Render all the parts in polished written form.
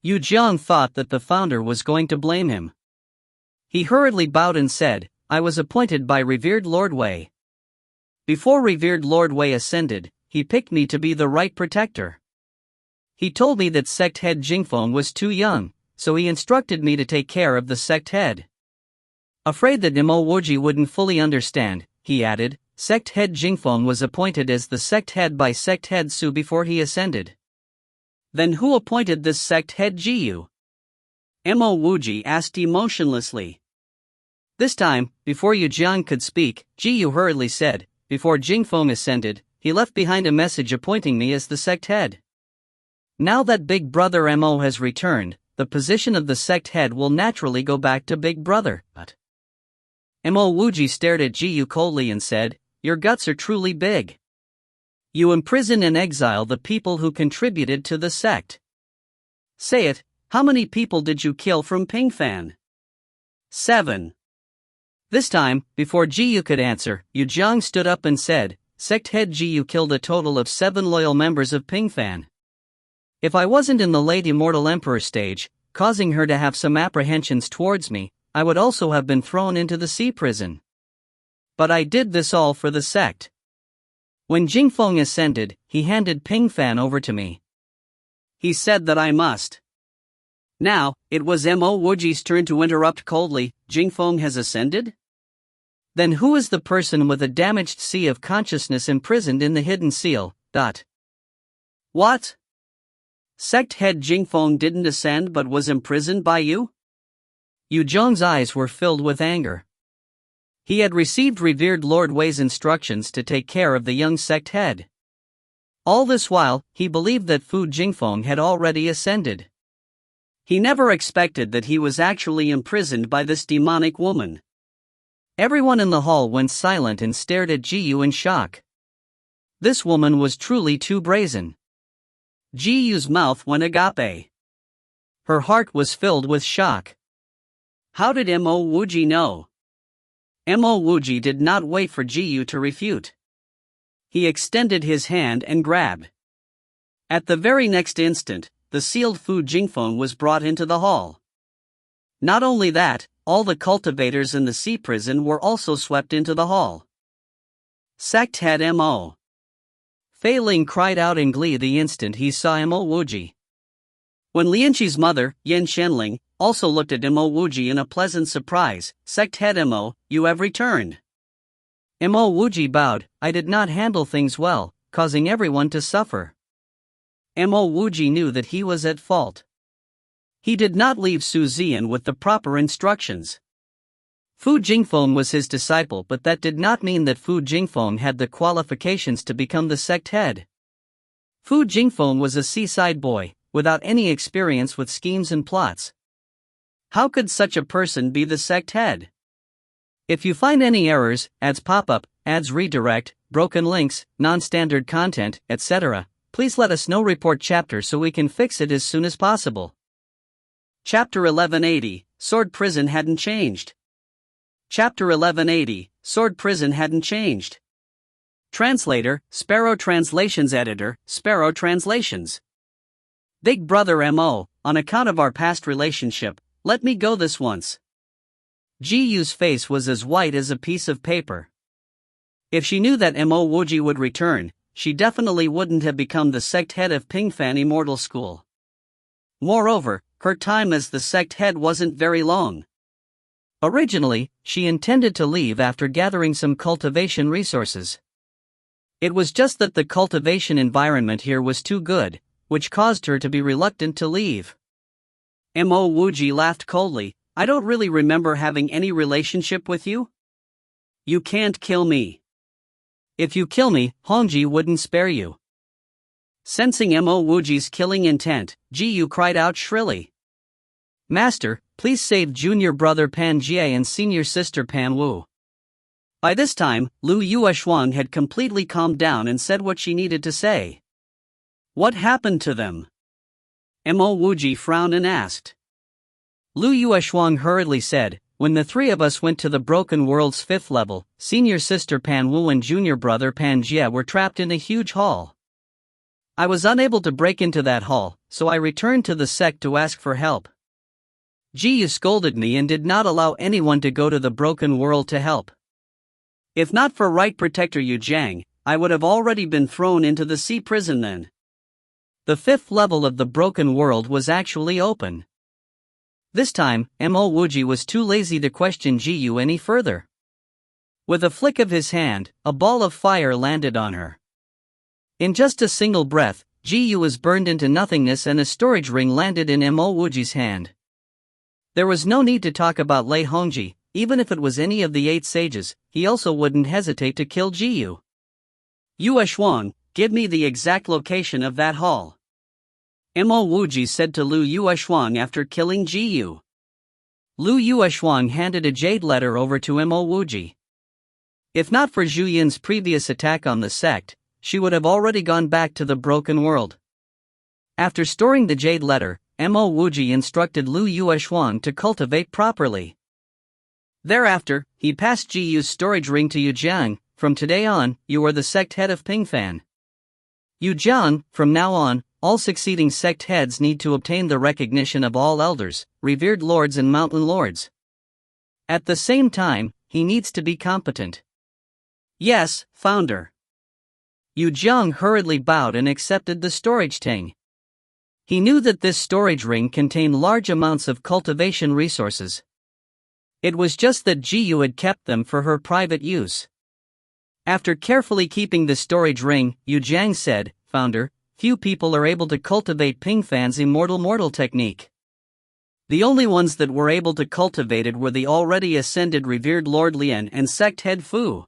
Yu Jiang thought that the founder was going to blame him. He hurriedly bowed and said, "I was appointed by revered Lord Wei. Before revered Lord Wei ascended, he picked me to be the right protector. He told me that sect head Jingfeng was too young, so he instructed me to take care of the sect head." Afraid that Mo Wuji wouldn't fully understand, he added, "Sect head Jingfeng was appointed as the sect head by sect head Su before he ascended." "Then who appointed this sect head Jiyu?" Mo Wuji asked emotionlessly. This time, before Yu Jiang could speak, Jiyu hurriedly said, "Before Jingfeng ascended, he left behind a message appointing me as the sect head. Now that Big Brother Mo has returned, the position of the sect head will naturally go back to Big Brother." But Mo Wuji stared at Jiyu coldly and said, "Your guts are truly big. You imprison and exile the people who contributed to the sect. Say it, how many people did you kill from Pingfan?" 7. This time, before Jiyu could answer, Yu Jiang stood up and said, "Sect head Jiyu killed a total of 7 loyal members of Pingfan. If I wasn't in the late Immortal Emperor stage, causing her to have some apprehensions towards me, I would also have been thrown into the sea prison. But I did this all for the sect. When Jingfeng ascended, he handed Pingfan over to me. He said that I must." Now, it was Mo Wuji's turn to interrupt coldly. "Jingfeng has ascended? Then who is the person with a damaged sea of consciousness imprisoned in the hidden seal? What? Sect head Jingfeng didn't ascend but was imprisoned by you?" Yu Jiang's eyes were filled with anger. He had received revered Lord Wei's instructions to take care of the young sect head. All this while, he believed that Fu Jingfeng had already ascended. He never expected that he was actually imprisoned by this demonic woman. Everyone in the hall went silent and stared at Jiyu in shock. This woman was truly too brazen. Jiyu's mouth went agape. Her heart was filled with shock. How did Mo Wuji know? Mo Wuji did not wait for Jiyu to refute. He extended his hand and grabbed. At the very next instant, the sealed Fu Jingfeng was brought into the hall. Not only that, all the cultivators in the sea prison were also swept into the hall. Sect head Mo. Fei Ling cried out in glee the instant he saw Mo Wuji. When Lianqi's mother, Yan Shenling, also looked at Mo Wuji in a pleasant surprise, "Sect head Mo, you have returned." Mo Wuji bowed. "I did not handle things well, causing everyone to suffer." Mo Wuji knew that he was at fault. He did not leave Su Zian with the proper instructions. Fu Jingfeng was his disciple, but that did not mean that Fu Jingfeng had the qualifications to become the sect head. Fu Jingfeng was a seaside boy, without any experience with schemes and plots. How could such a person be the sect head? If you find any errors, ads pop-up, ads redirect, broken links, non-standard content, etc., please let us know. Report chapter so we can fix it as soon as possible. Chapter 1180, Sword Prison hadn't changed. Chapter 1180, Sword Prison hadn't changed. Translator, Sparrow Translations. Editor, Sparrow Translations. Big Brother Mo, on account of our past relationship, let me go this once. Jiyu's face was as white as a piece of paper. If she knew that Mo Wuji would return, she definitely wouldn't have become the sect head of Pingfan Immortal School. Moreover, her time as the sect head wasn't very long. Originally, she intended to leave after gathering some cultivation resources. It was just that the cultivation environment here was too good, which caused her to be reluctant to leave. Mo Wuji laughed coldly. "I don't really remember having any relationship with you. You can't kill me. If you kill me, Hongji wouldn't spare you." Sensing Mo Wuji's killing intent, Jiyu cried out shrilly. "Master, please save junior brother Pan Jie and senior sister Pan Wu." By this time, Lu Yueshuang had completely calmed down and said what she needed to say. "What happened to them?" Mo Wuji frowned and asked. Lu Yueshuang hurriedly said, "When the three of us went to the Broken World's 5th level, senior sister Pan Wu and junior brother Pan Jie were trapped in a huge hall. I was unable to break into that hall, so I returned to the sect to ask for help. Jiyu scolded me and did not allow anyone to go to the broken world to help. If not for Right Protector Yu Jiang, I would have already been thrown into the sea prison then. The 5th level of the broken world was actually open. This time, Mo Wuji was too lazy to question Jiyu any further. With a flick of his hand, a ball of fire landed on her. In just a single breath, Jiyu was burned into nothingness and a storage ring landed in Mo Wuji's hand. There was no need to talk about Lei Hongji. Even if it was any of the 8 sages, he also wouldn't hesitate to kill Jiyu. Yue Shuang, give me the exact location of that hall. Mo Wuji said to Lu Yueshuang after killing Jiyu. Lu Yueshuang handed a jade letter over to Mo Wuji. If not for Zhu Yin's previous attack on the sect, she would have already gone back to the broken world. After storing the jade letter, Mo Wuji instructed Lu Yueshuang to cultivate properly. Thereafter, he passed Jiyu's storage ring to Yu Jiang. From today on, you are the sect head of Pingfan. Yu Jiang, from now on, all succeeding sect heads need to obtain the recognition of all elders, revered lords and mountain lords. At the same time, he needs to be competent. Yes, founder. Yu Jiang hurriedly bowed and accepted the storage ting. He knew that this storage ring contained large amounts of cultivation resources. It was just that Jiyu had kept them for her private use. After carefully keeping the storage ring, Yu Jiang said, Founder, few people are able to cultivate Pingfan's immortal mortal technique. The only ones that were able to cultivate it were the already ascended revered Lord Lian and sect head Fu.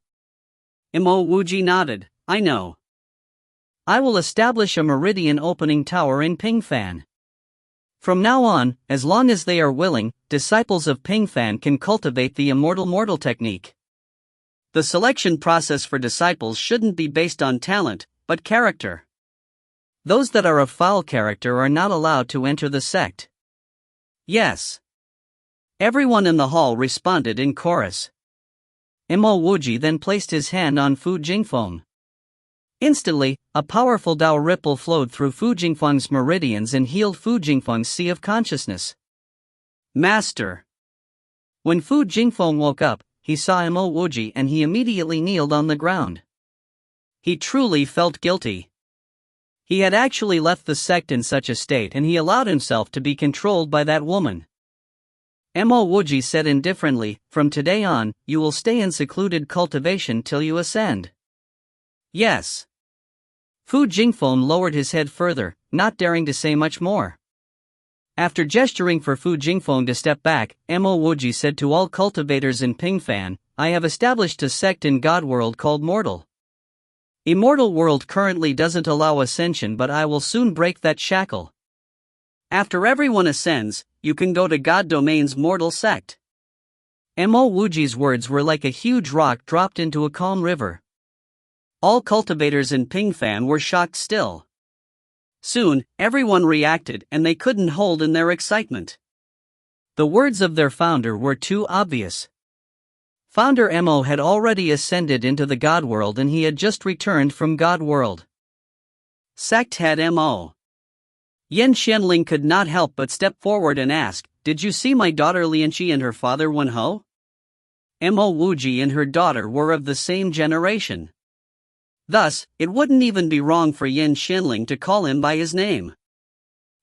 Mo Wuji nodded, I know. I will establish a meridian opening tower in Pingfan. From now on, as long as they are willing, disciples of Pingfan can cultivate the immortal mortal technique. The selection process for disciples shouldn't be based on talent, but character. Those that are of foul character are not allowed to enter the sect. Yes. Everyone in the hall responded in chorus. Mo Wuji then placed his hand on Fu Jingfeng. Instantly, a powerful Dao ripple flowed through Fu Jingfeng's meridians and healed Fu Jingfeng's sea of consciousness. Master. When Fu Jingfeng woke up, he saw Mo Wuji and he immediately kneeled on the ground. He truly felt guilty. He had actually left the sect in such a state and he allowed himself to be controlled by that woman. Mo Wuji said indifferently, From today on, you will stay in secluded cultivation till you ascend. Yes. Fu Jingfeng lowered his head further, not daring to say much more. After gesturing for Fu Jingfeng to step back, Mo Wuji said to all cultivators in Pingfan, I have established a sect in God world called Mortal. Immortal world currently doesn't allow ascension, but I will soon break that shackle. After everyone ascends, you can go to God Domain's Mortal sect. Mo Wuji's words were like a huge rock dropped into a calm river. All cultivators in Pingfan were shocked still. Soon, everyone reacted and they couldn't hold in their excitement. The words of their founder were too obvious. Founder Mo had already ascended into the God world and he had just returned from God world. Sect head Mo. Yan Xianling could not help but step forward and ask, Did you see my daughter Lianqi and her father Wenhou? Mo Wuji and her daughter were of the same generation. Thus, it wouldn't even be wrong for Yan Xianling to call him by his name.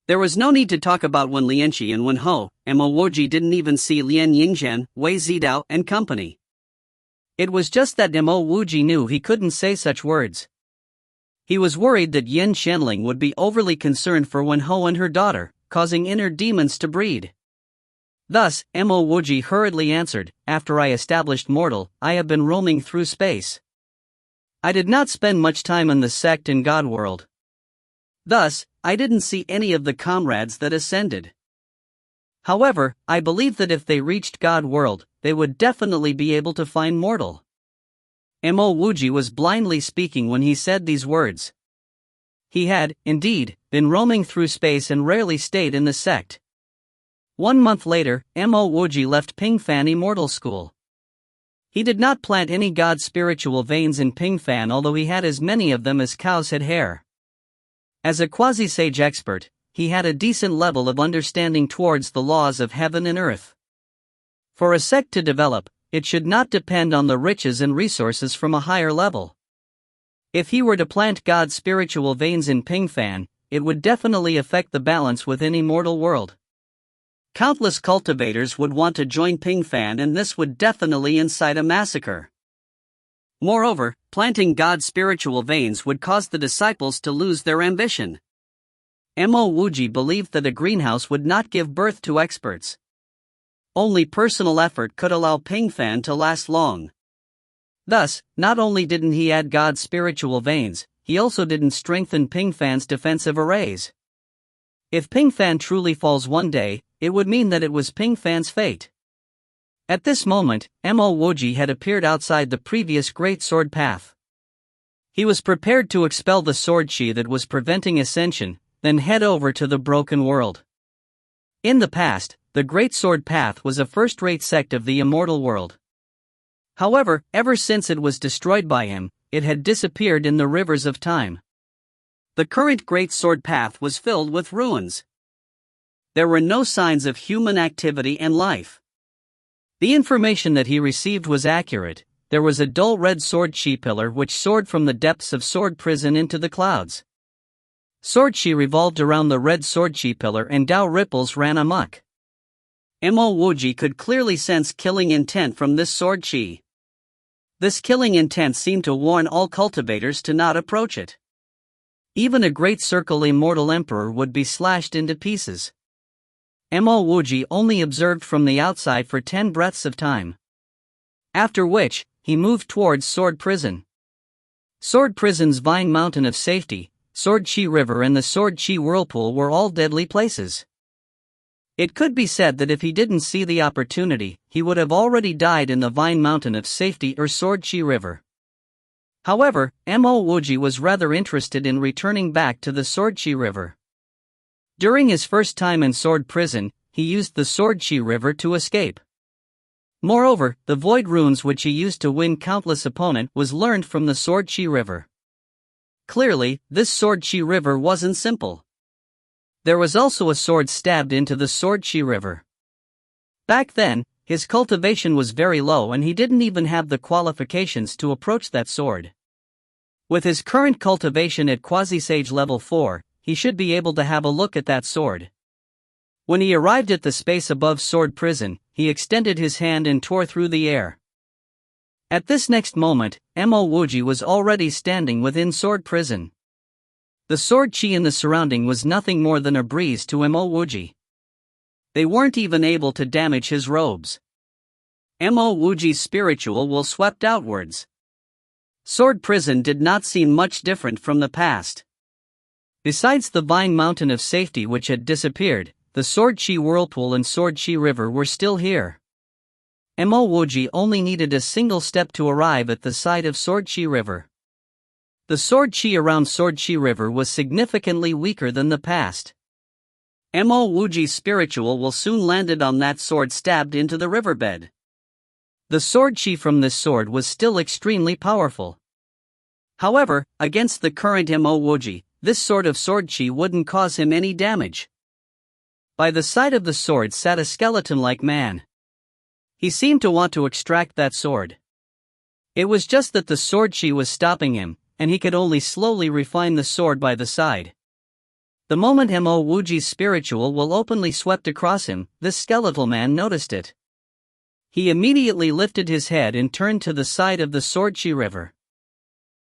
There was no need to talk about Wen Lianqi and Wenhou. Mo Wuji didn't even see Lian Yingzhen, Wei Zidao, and company. It was just that Mo Wuji knew he couldn't say such words. He was worried that Yan Xianling would be overly concerned for Wenhou and her daughter, causing inner demons to breed. Thus, Mo Wuji hurriedly answered, After I established Mortal, I have been roaming through space. I did not spend much time in the sect in God world. Thus, I didn't see any of the comrades that ascended. However, I believe that if they reached God world, they would definitely be able to find Mortal. Mo Wuji was blindly speaking when he said these words. He had, indeed, been roaming through space and rarely stayed in the sect. 1 month later, Mo Wuji left Pingfan Immortal School. He did not plant any god spiritual veins in Pingfan, although he had as many of them as cows had hair. As a quasi-sage expert, he had a decent level of understanding towards the laws of heaven and earth. For a sect to develop, it should not depend on the riches and resources from a higher level. If he were to plant God's spiritual veins in Pingfan, it would definitely affect the balance within immortal world. Countless cultivators would want to join Pingfan, and this would definitely incite a massacre. Moreover, planting God's spiritual veins would cause the disciples to lose their ambition. Mo Wuji believed that a greenhouse would not give birth to experts. Only personal effort could allow Pingfan to last long. Thus, not only didn't he add God's spiritual veins, he also didn't strengthen Pingfan's defensive arrays. If Pingfan truly falls one day, it would mean that it was Pingfan's fate. At this moment, Mo Wuji had appeared outside the previous Great Sword Path. He was prepared to expel the sword chi that was preventing ascension, then head over to the broken world. In the past, the Great Sword Path was a first-rate sect of the immortal world. However, ever since it was destroyed by him, it had disappeared in the rivers of time. The current Great Sword Path was filled with ruins. There were no signs of human activity and life. The information that he received was accurate. There was a dull red sword chi pillar which soared from the depths of Sword Prison into the clouds. Sword chi revolved around the red sword chi pillar and Tao ripples ran amok. Mo Wuji could clearly sense killing intent from this sword chi. This killing intent seemed to warn all cultivators to not approach it. Even a great circle immortal emperor would be slashed into pieces. Mo Wuji only observed from the outside for 10 breaths of time. After which, he moved towards Sword Prison. Sword Prison's Vine Mountain of Safety, Sword Chi River and the Sword Chi Whirlpool were all deadly places. It could be said that if he didn't see the opportunity, he would have already died in the Vine Mountain of Safety or Sword Chi River. However, Mo Wuji was rather interested in returning back to the Sword Chi River. During his first time in Sword Prison, he used the Sword Chi River to escape. Moreover, the Void Runes which he used to win countless opponents was learned from the Sword Chi River. Clearly, this Sword Chi River wasn't simple. There was also a sword stabbed into the Sword Chi River. Back then, his cultivation was very low and he didn't even have the qualifications to approach that sword. With his current cultivation at Quasi-Sage level 4, he should be able to have a look at that sword. When he arrived at the space above Sword Prison, he extended his hand and tore through the air. At this next moment, Mo Wuji was already standing within Sword Prison. The sword chi in the surrounding was nothing more than a breeze to Mo Wuji. They weren't even able to damage his robes. Mo Wuji's spiritual will swept outwards. Sword Prison did not seem much different from the past. Besides the Vine Mountain of Safety which had disappeared, the Sword Chi Whirlpool and Sword Chi River were still here. Mo Wuji only needed a single step to arrive at the side of Sword Chi River. The sword chi around Sword Chi River was significantly weaker than the past. Mo Wuji's spiritual will soon landed on that sword stabbed into the riverbed. The sword chi from this sword was still extremely powerful. However, against the current Mo Wuji, this sort of sword chi wouldn't cause him any damage. By the side of the sword sat a skeleton-like man. He seemed to want to extract that sword. It was just that the sword chi was stopping him, and he could only slowly refine the sword by the side. The moment Mo Wuji's spiritual will openly swept across him, this skeletal man noticed it. He immediately lifted his head and turned to the side of the Sword Chi River.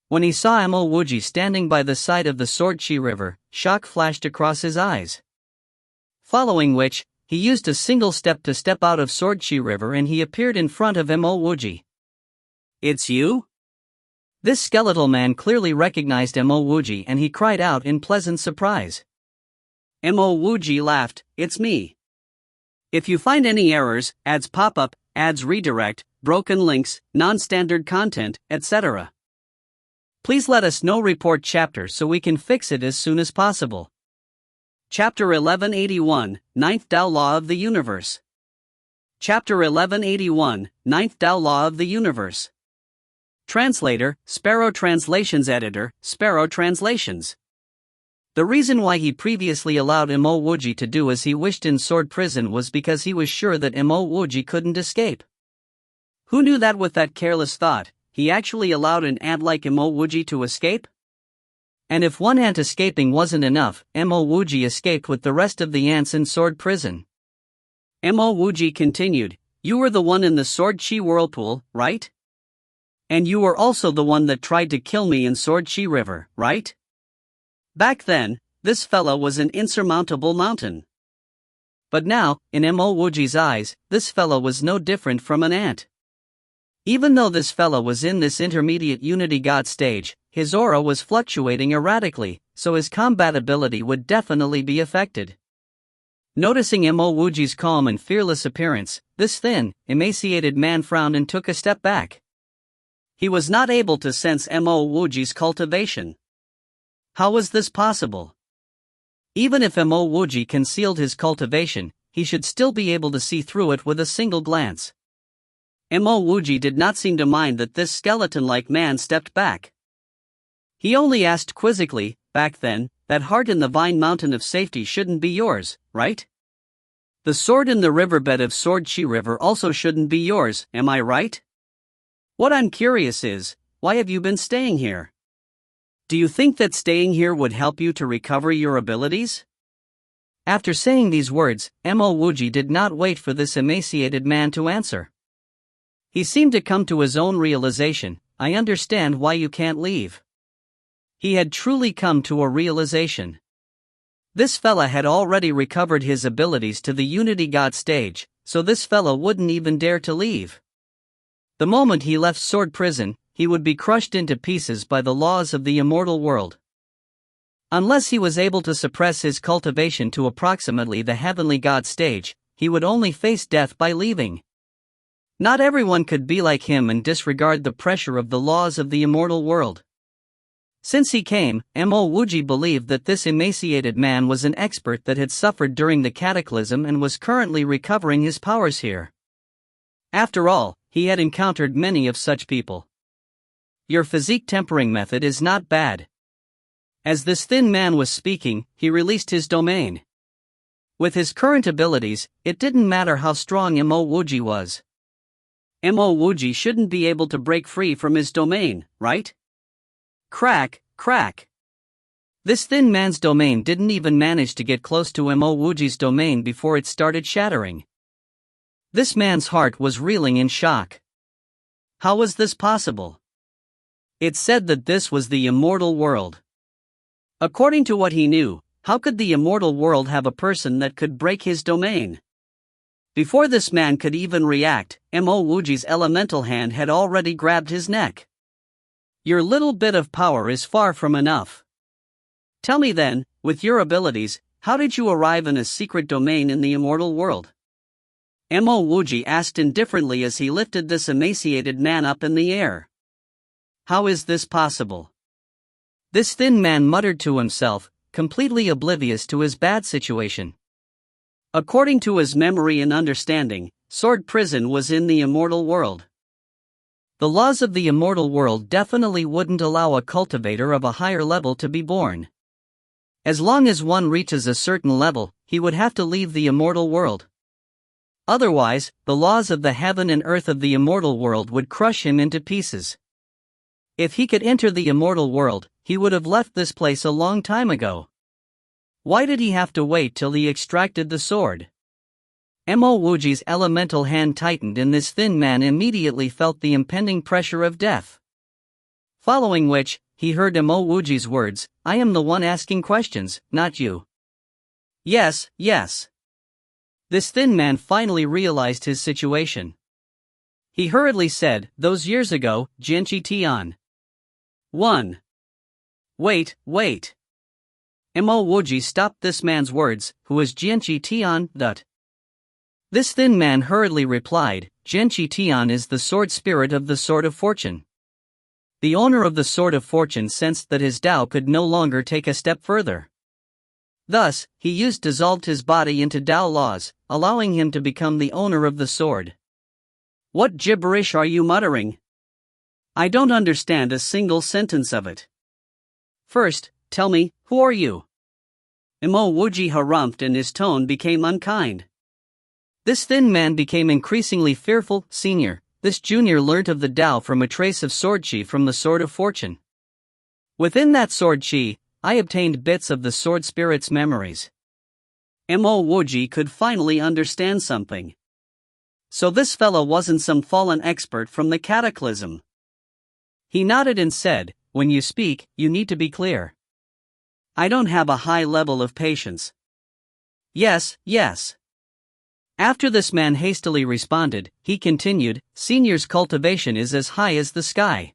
When he saw Mo Wuji standing by the side of the Sword Chi River, shock flashed across his eyes. Following which, he used a single step to step out of Sword Chi River and he appeared in front of Mo Wuji. "It's you?" This skeletal man clearly recognized Mo Wuji and he cried out in pleasant surprise. Mo Wuji laughed, "It's me. If you find any errors, ads pop up, ads redirect, broken links, non-standard content, etc. please let us know. Report chapter so we can fix it as soon as possible." Chapter 1181, Ninth Tao Law of the Universe. Chapter 1181, Ninth Tao Law of the Universe. Translator, Sparrow Translations. Editor, Sparrow Translations. The reason why he previously allowed Mo Wuji to do as he wished in sword prison was because he was sure that Mo Wuji couldn't escape. Who knew that with that careless thought, he actually allowed an ant like Mo Wuji to escape? And if one ant escaping wasn't enough, Mo Wuji escaped with the rest of the ants in sword prison. Mo Wuji continued, "You were the one in the sword chi whirlpool, right? And you were also the one that tried to kill me in sword chi river, right? Back then, this fella was an insurmountable mountain. But now, in Mo Wuji's eyes, this fella was no different from an ant. Even though this fella was in this intermediate unity god stage, his aura was fluctuating erratically, so his combat ability would definitely be affected." Noticing Mo Wuji's calm and fearless appearance, this thin, emaciated man frowned and took a step back. He was not able to sense Mo Wuji's cultivation. How was this possible? Even if Mo Wuji concealed his cultivation, he should still be able to see through it with a single glance. Mo Wuji did not seem to mind that this skeleton-like man stepped back. He only asked quizzically, "Back then, that heart in the vine mountain of safety shouldn't be yours, right? The sword in the riverbed of Sword Chi River also shouldn't be yours, am I right? What I'm curious is, why have you been staying here? Do you think that staying here would help you to recover your abilities?" After saying these words, Mo Wuji did not wait for this emaciated man to answer. He seemed to come to his own realization, "I understand why you can't leave." He had truly come to a realization. This fella had already recovered his abilities to the Unity God stage, so this fella wouldn't even dare to leave. The moment he left sword prison, he would be crushed into pieces by the laws of the immortal world. Unless he was able to suppress his cultivation to approximately the heavenly God stage, he would only face death by leaving. Not everyone could be like him and disregard the pressure of the laws of the immortal world. Since he came, Mo Wuji believed that this emaciated man was an expert that had suffered during the cataclysm and was currently recovering his powers here. After all, he had encountered many of such people. "Your physique tempering method is not bad." As this thin man was speaking, he released his domain. With his current abilities, it didn't matter how strong Mo Wuji was. Mo Wuji shouldn't be able to break free from his domain, right? Crack, crack. This thin man's domain didn't even manage to get close to Mo Wuji's domain before it started shattering. This man's heart was reeling in shock. How was this possible? It said that this was the immortal world. According to what he knew, how could the immortal world have a person that could break his domain? Before this man could even react, Mo Wuji's elemental hand had already grabbed his neck. "Your little bit of power is far from enough. Tell me then, with your abilities, how did you arrive in a secret domain in the immortal world?" Mo Wuji asked indifferently as he lifted this emaciated man up in the air. "How is this possible?" This thin man muttered to himself, completely oblivious to his bad situation. According to his memory and understanding, sword prison was in the immortal world. The laws of the immortal world definitely wouldn't allow a cultivator of a higher level to be born. As long as one reaches a certain level, he would have to leave the immortal world. Otherwise, the laws of the heaven and earth of the immortal world would crush him into pieces. If he could enter the immortal world, he would have left this place a long time ago. Why did he have to wait till he extracted the sword? Mo Wuji's elemental hand tightened and this thin man immediately felt the impending pressure of death. Following which, he heard Mo Wuji's words, "I am the one asking questions, not you." Yes, yes. This thin man finally realized his situation. He hurriedly said, "Those years ago, Jianqi Tian. 1. Wait. Mo Wuji stopped this man's words, "Who is Jianqi Tian?" This thin man hurriedly replied, "Jianqi Tian is the sword spirit of the Sword of Fortune." The owner of the Sword of Fortune sensed that his Tao could no longer take a step further. Thus, he dissolved his body into Tao laws, allowing him to become the owner of the sword. "What gibberish are you muttering? I don't understand a single sentence of it. First, tell me, who are you? Mo Wuji harumphed and his tone became unkind. This thin man became increasingly fearful. Senior, this junior learnt of the Tao from a trace of sword chi from the Sword of Fortune. Within that sword chi, I obtained bits of the sword spirit's memories. Mo Wuji could finally understand something. So this fellow wasn't some fallen expert from the cataclysm. He nodded and said, when you speak, you need to be clear. I don't have a high level of patience. Yes. After this man hastily responded, he continued, Senior's cultivation is as high as the sky.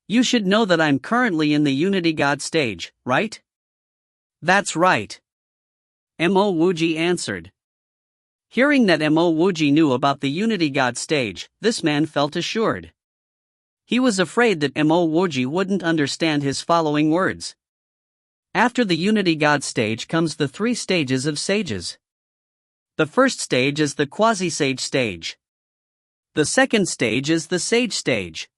You should know that I'm currently in the Unity God stage, right? That's right. Mo Wuji answered. Hearing that Mo Wuji knew about the Unity God stage, this man felt assured. He was afraid that Mo Wuji wouldn't understand his following words. After the Unity God stage comes the 3 stages of sages. The first stage is the quasi-sage stage. The second stage is the sage stage.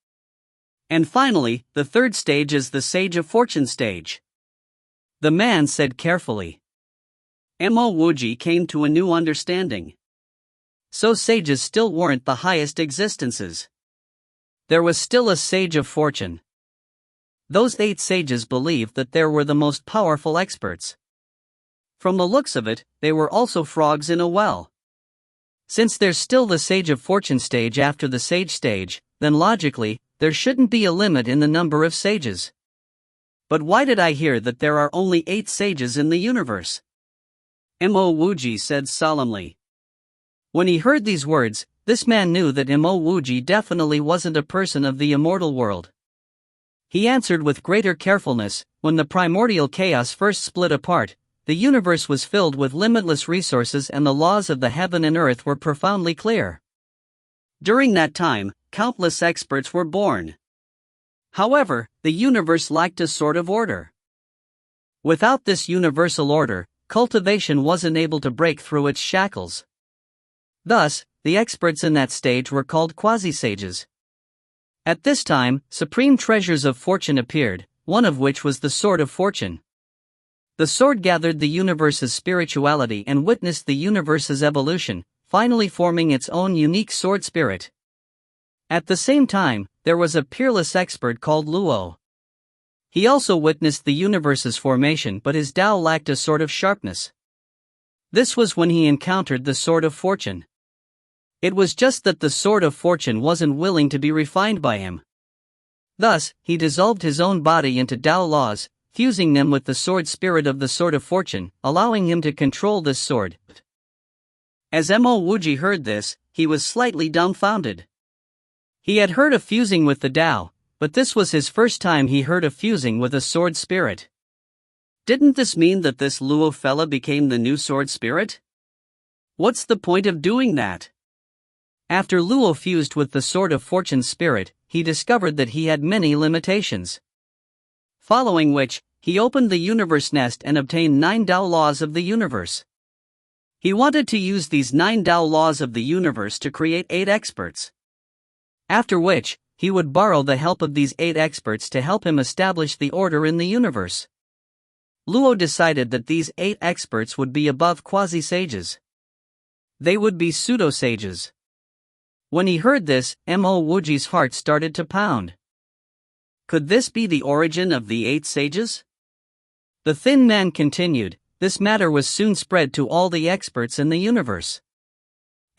And finally, the third stage is the Sage of Fortune stage. The man said carefully. Mo Wuji came to a new understanding. So sages still weren't the highest existences. There was still a Sage of Fortune. Those 8 sages believed that they were the most powerful experts. From the looks of it, they were also frogs in a well. Since there's still the Sage of Fortune stage after the Sage stage, then logically, there shouldn't be a limit in the number of sages. But why did I hear that there are only 8 sages in the universe? Mo Wuji said solemnly. When he heard these words, this man knew that Mo Wuji definitely wasn't a person of the immortal world. He answered with greater carefulness, when the primordial chaos first split apart, the universe was filled with limitless resources and the laws of the heaven and earth were profoundly clear. During that time, countless experts were born. However, the universe lacked a sort of order. Without this universal order, cultivation wasn't able to break through its shackles. Thus, the experts in that stage were called quasi-sages. At this time, supreme treasures of fortune appeared, one of which was the Sword of Fortune. The sword gathered the universe's spirituality and witnessed the universe's evolution, finally forming its own unique sword spirit. At the same time, there was a peerless expert called Luo. He also witnessed the universe's formation, but his Tao lacked a sort of sharpness. This was when he encountered the Sword of Fortune. It was just that the Sword of Fortune wasn't willing to be refined by him. Thus, he dissolved his own body into Tao laws, fusing them with the sword spirit of the Sword of Fortune, allowing him to control this sword. As Mo Wuji heard this, he was slightly dumbfounded. He had heard of fusing with the Tao, but this was his first time he heard of fusing with a sword spirit. Didn't this mean that this Luo fella became the new sword spirit? What's the point of doing that? After Luo fused with the Sword of Fortune spirit, he discovered that he had many limitations. Following which, he opened the universe nest and obtained 9 Tao laws of the universe. He wanted to use these 9 Tao laws of the universe to create 8 experts. After which, he would borrow the help of these 8 experts to help him establish the order in the universe. Luo decided that these 8 experts would be above quasi-sages. They would be pseudo-sages. When he heard this, Mo Wuji's heart started to pound. Could this be the origin of the 8 sages? The thin man continued, this matter was soon spread to all the experts in the universe.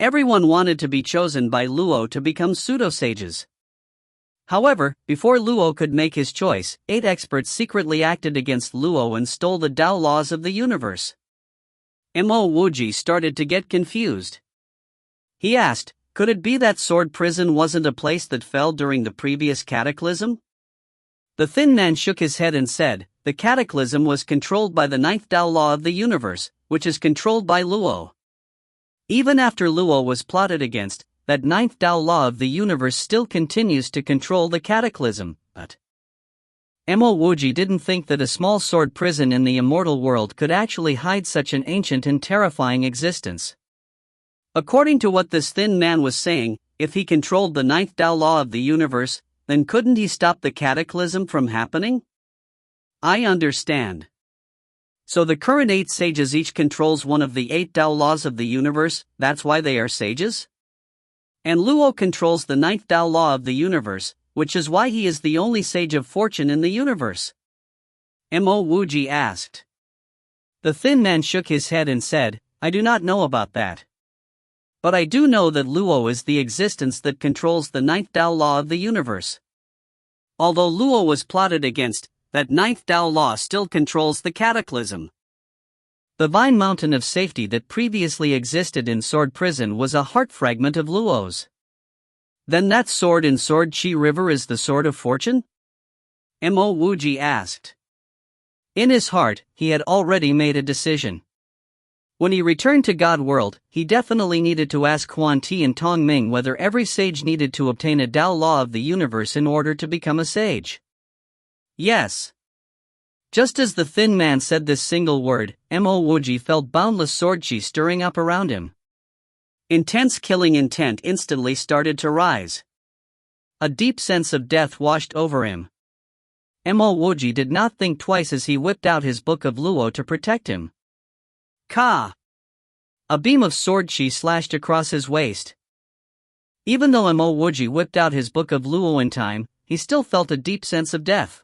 Everyone wanted to be chosen by Luo to become pseudo-sages. However, before Luo could make his choice, 8 experts secretly acted against Luo and stole the Tao laws of the universe. Mo Wuji started to get confused. He asked, could it be that sword prison wasn't a place that fell during the previous cataclysm? The thin man shook his head and said, the cataclysm was controlled by the 9th Tao law of the universe, which is controlled by Luo. Even after Luo was plotted against, that 9th Tao law of the universe still continues to control the cataclysm, but Mo Wuji didn't think that a small sword prison in the immortal world could actually hide such an ancient and terrifying existence. According to what this thin man was saying, if he controlled the 9th Tao law of the universe, then couldn't he stop the cataclysm from happening? I understand. So the current 8 sages each controls one of the 8 Tao laws of the universe, that's why they are sages? And Luo controls the 9th Tao law of the universe, which is why he is the only sage of fortune in the universe. Mo Wuji asked. The thin man shook his head and said, I do not know about that. But I do know that Luo is the existence that controls the 9th Tao law of the universe. Although Luo was plotted against, that 9th Tao law still controls the cataclysm. The vine mountain of safety that previously existed in Sword Prison was a heart fragment of Luo's. Then that sword in Sword Chi River is the sword of fortune? Mo Wuji asked. In his heart, he had already made a decision. When he returned to God World, he definitely needed to ask Quan Ti and Tong Ming whether every sage needed to obtain a Tao law of the universe in order to become a sage. Yes. Just as the thin man said this single word, Mo Wuji felt boundless sword chi stirring up around him. Intense killing intent instantly started to rise. A deep sense of death washed over him. Mo Wuji did not think twice as he whipped out his book of Luo to protect him. Ka! A beam of sword chi slashed across his waist. Even though Mo Wuji whipped out his book of Luo in time, he still felt a deep sense of death.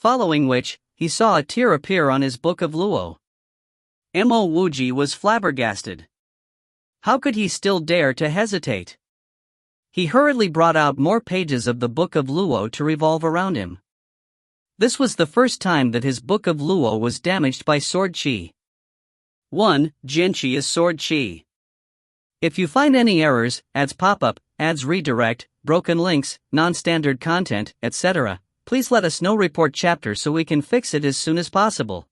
Following which, he saw a tear appear on his book of Luo. Mo Wuji was flabbergasted. How could he still dare to hesitate? He hurriedly brought out more pages of the book of Luo to revolve around him. This was the first time that his book of Luo was damaged by sword chi. 1. Genchi is sword chi. If you find any errors, ads pop-up, ads redirect, broken links, non-standard content, etc., please let us know. Report chapter so we can fix it as soon as possible.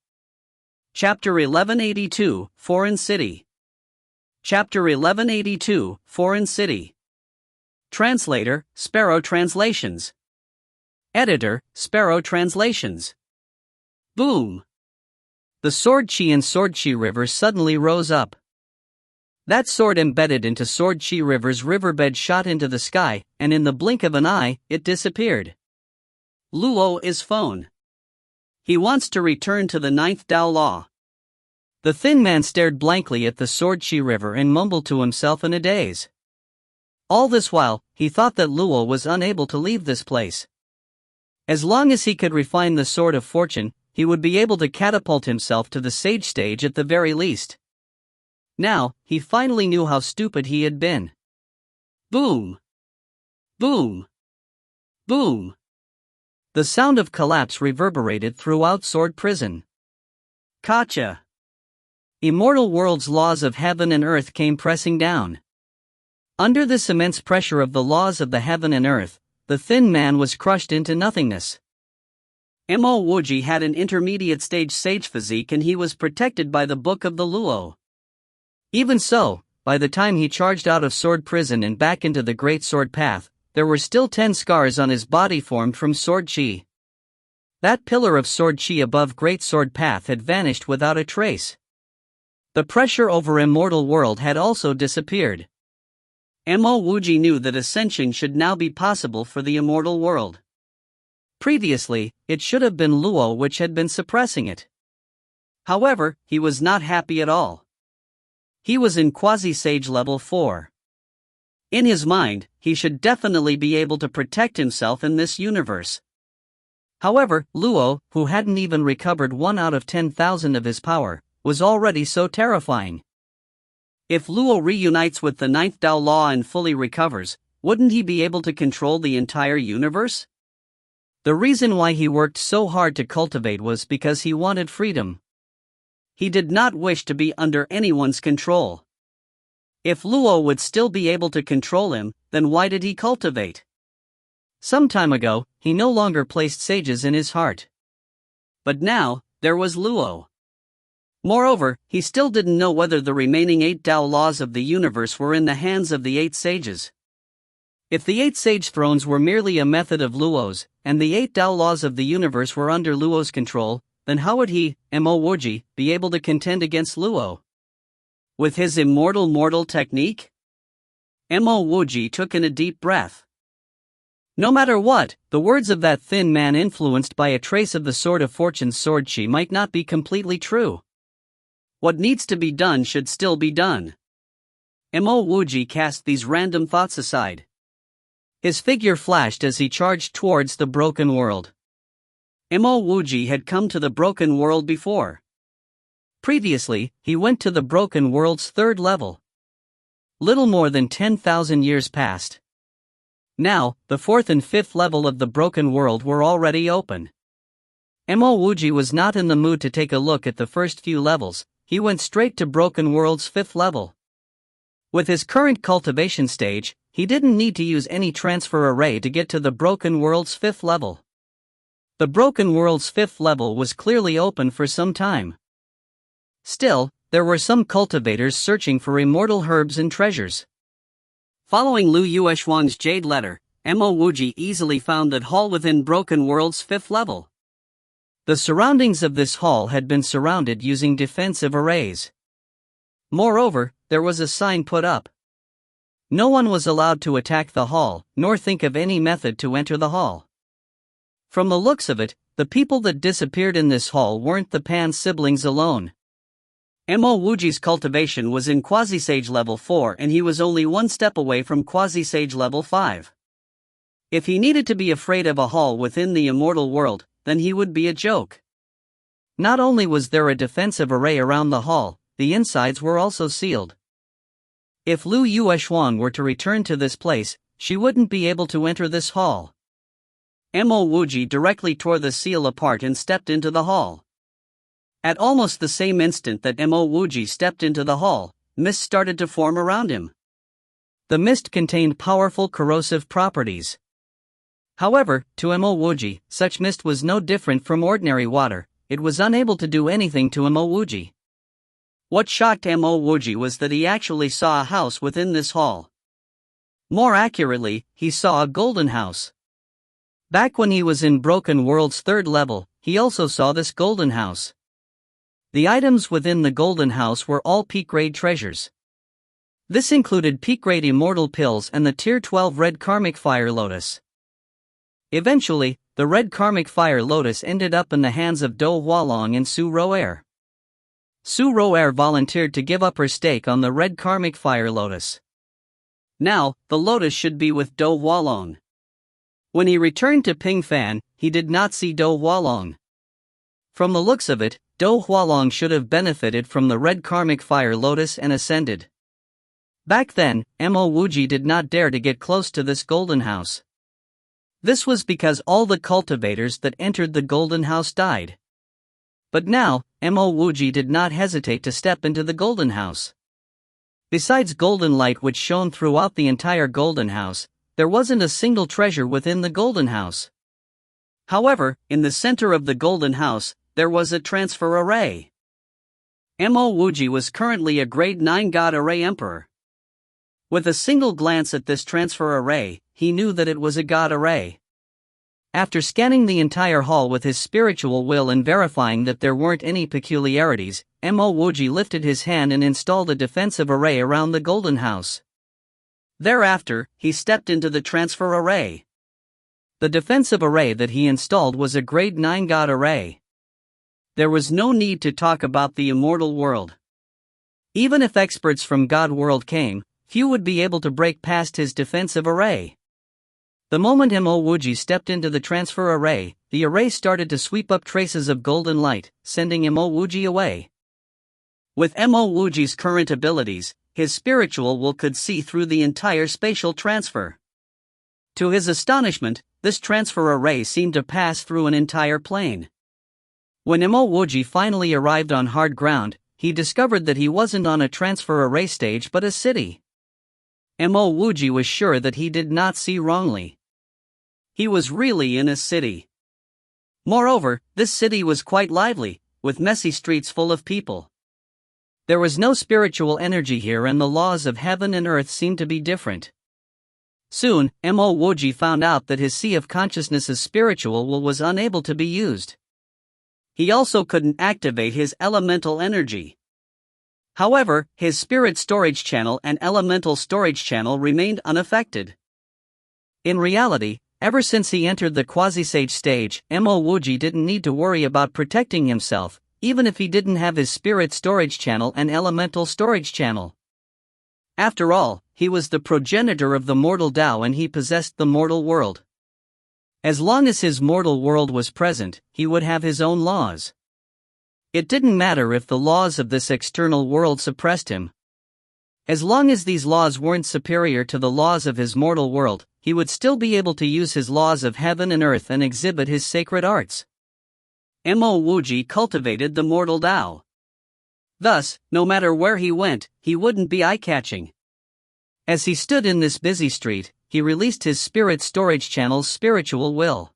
Chapter 1182, Foreign City. Chapter 1182, Foreign City. Translator, Sparrow Translations. Editor, Sparrow Translations. Boom! The Sword Chi and Sword Chi River suddenly rose up. That sword embedded into Sword Chi River's riverbed shot into the sky, and in the blink of an eye, it disappeared. Luo is phone. He wants to return to the 9th Tao law. The thin man stared blankly at the Sword Chi River and mumbled to himself in a daze. All this while, he thought that Luo was unable to leave this place. As long as he could refine the Sword of Fortune, he would be able to catapult himself to the sage stage at the very least. Now, he finally knew how stupid he had been. Boom! Boom! Boom! The sound of collapse reverberated throughout Sword Prison. Gotcha! Immortal world's laws of heaven and earth came pressing down. Under this immense pressure of the laws of the heaven and earth, the thin man was crushed into nothingness. Mo Wuji had an intermediate stage sage physique and he was protected by the Book of the Luo. Even so, by the time he charged out of Sword Prison and back into the Great Sword Path, there were still 10 scars on his body formed from Sword Chi. That pillar of Sword Chi above Great Sword Path had vanished without a trace. The pressure over Immortal World had also disappeared. Mo Wuji knew that ascension should now be possible for the Immortal World. Previously, it should have been Luo which had been suppressing it. However, he was not happy at all. He was in quasi-sage level 4. In his mind, he should definitely be able to protect himself in this universe. However, Luo, who hadn't even recovered 1 out of 10,000 of his power, was already so terrifying. If Luo reunites with the 9th Tao law and fully recovers, wouldn't he be able to control the entire universe? The reason why he worked so hard to cultivate was because he wanted freedom. He did not wish to be under anyone's control. If Luo would still be able to control him, then why did he cultivate? Some time ago, he no longer placed sages in his heart. But now, there was Luo. Moreover, he still didn't know whether the remaining 8 Tao laws of the universe were in the hands of the 8 sages. If the 8 sage thrones were merely a method of Luo's, and the 8 Tao laws of the universe were under Luo's control, then how would he, Mo Wuji, be able to contend against Luo? With his immortal mortal technique? Mo Wuji took in a deep breath. No matter what, the words of that thin man influenced by a trace of the Sword of Fortune's sword chi might not be completely true. What needs to be done should still be done. Mo Wuji cast these random thoughts aside. His figure flashed as he charged towards the broken world. Mo Wuji had come to the broken world before. Previously, he went to the broken world's third level. Little more than 10,000 years passed. Now, the fourth and fifth level of the broken world were already open. Mo Wuji was not in the mood to take a look at the first few levels. He went straight to broken world's fifth level. With his current cultivation stage, he didn't need to use any transfer array to get to the broken world's fifth level. The broken world's fifth level was clearly open for some time. Still, there were some cultivators searching for immortal herbs and treasures. Following Lu Yueshuang's jade letter, Mo Wuji easily found that hall within broken world's fifth level. The surroundings of this hall had been surrounded using defensive arrays. Moreover, there was a sign put up. No one was allowed to attack the hall, nor think of any method to enter the hall. From the looks of it, the people that disappeared in this hall weren't the Pan siblings alone. Mo Wuji's cultivation was in Quasi-Sage level 4 and he was only one step away from Quasi-Sage level 5. If he needed to be afraid of a hall within the immortal world, then he would be a joke. Not only was there a defensive array around the hall, the insides were also sealed. If Lu Yueshuang were to return to this place, she wouldn't be able to enter this hall. Mo Wuji directly tore the seal apart and stepped into the hall. At almost the same instant that Mo Wuji stepped into the hall, mist started to form around him. The mist contained powerful corrosive properties. However, to Mo Wuji, such mist was no different from ordinary water. It was unable to do anything to Mo Wuji. What shocked Mo Wuji was that he actually saw a house within this hall. More accurately, he saw a golden house. Back when he was in Broken World's third level, he also saw this golden house. The items within the golden house were all peak-grade treasures. This included peak-grade immortal pills and the Tier 12 red karmic fire lotus. Eventually, the red karmic fire lotus ended up in the hands of Do Hualong and Su Roer. Su Roer volunteered to give up her stake on the red karmic fire lotus. Now, the lotus should be with Do Hualong. When he returned to Pingfan, he did not see Do Hualong. From the looks of it, Do Hualong should have benefited from the red karmic fire lotus and ascended. Back then, Mo Wuji did not dare to get close to this golden house. This was because all the cultivators that entered the golden house died. But now, Mo Wuji did not hesitate to step into the golden house. Besides golden light which shone throughout the entire golden house, there wasn't a single treasure within the golden house. However, in the center of the golden house, there was a transfer array. Mo Wuji was currently a grade 9 God Array Emperor. With a single glance at this transfer array, he knew that it was a God Array. After scanning the entire hall with his spiritual will and verifying that there weren't any peculiarities, Mo Wuji lifted his hand and installed a defensive array around the golden house. Thereafter, he stepped into the transfer array. The defensive array that he installed was a grade 9 God Array. There was no need to talk about the immortal world. Even if experts from God World came, few would be able to break past his defensive array. The moment Mo Wuji stepped into the transfer array, the array started to sweep up traces of golden light, sending Mo Wuji away. With Mo Wuji's current abilities, his spiritual will could see through the entire spatial transfer. To his astonishment, this transfer array seemed to pass through an entire plane. When Mo Wuji finally arrived on hard ground, he discovered that he wasn't on a transfer array stage but a city. Mo Wuji was sure that he did not see wrongly. He was really in a city. Moreover, this city was quite lively, with messy streets full of people. There was no spiritual energy here and the laws of heaven and earth seemed to be different. Soon, Mo Wuji found out that his Sea of Consciousness's spiritual will was unable to be used. He also couldn't activate his elemental energy. However, his spirit storage channel and elemental storage channel remained unaffected. In reality, Ever since he entered the quasi-sage stage, Mo Wuji didn't need to worry about protecting himself, even if he didn't have his spirit storage channel and elemental storage channel. After all, he was the progenitor of the mortal Tao and he possessed the mortal world. As long as his mortal world was present, he would have his own laws. It didn't matter if the laws of this external world suppressed him. As long as these laws weren't superior to the laws of his mortal world, he would still be able to use his laws of heaven and earth and exhibit his sacred arts. Mo Wuji cultivated the mortal Tao. Thus, no matter where he went, he wouldn't be eye-catching. As he stood in this busy street, he released his spirit storage channel's spiritual will.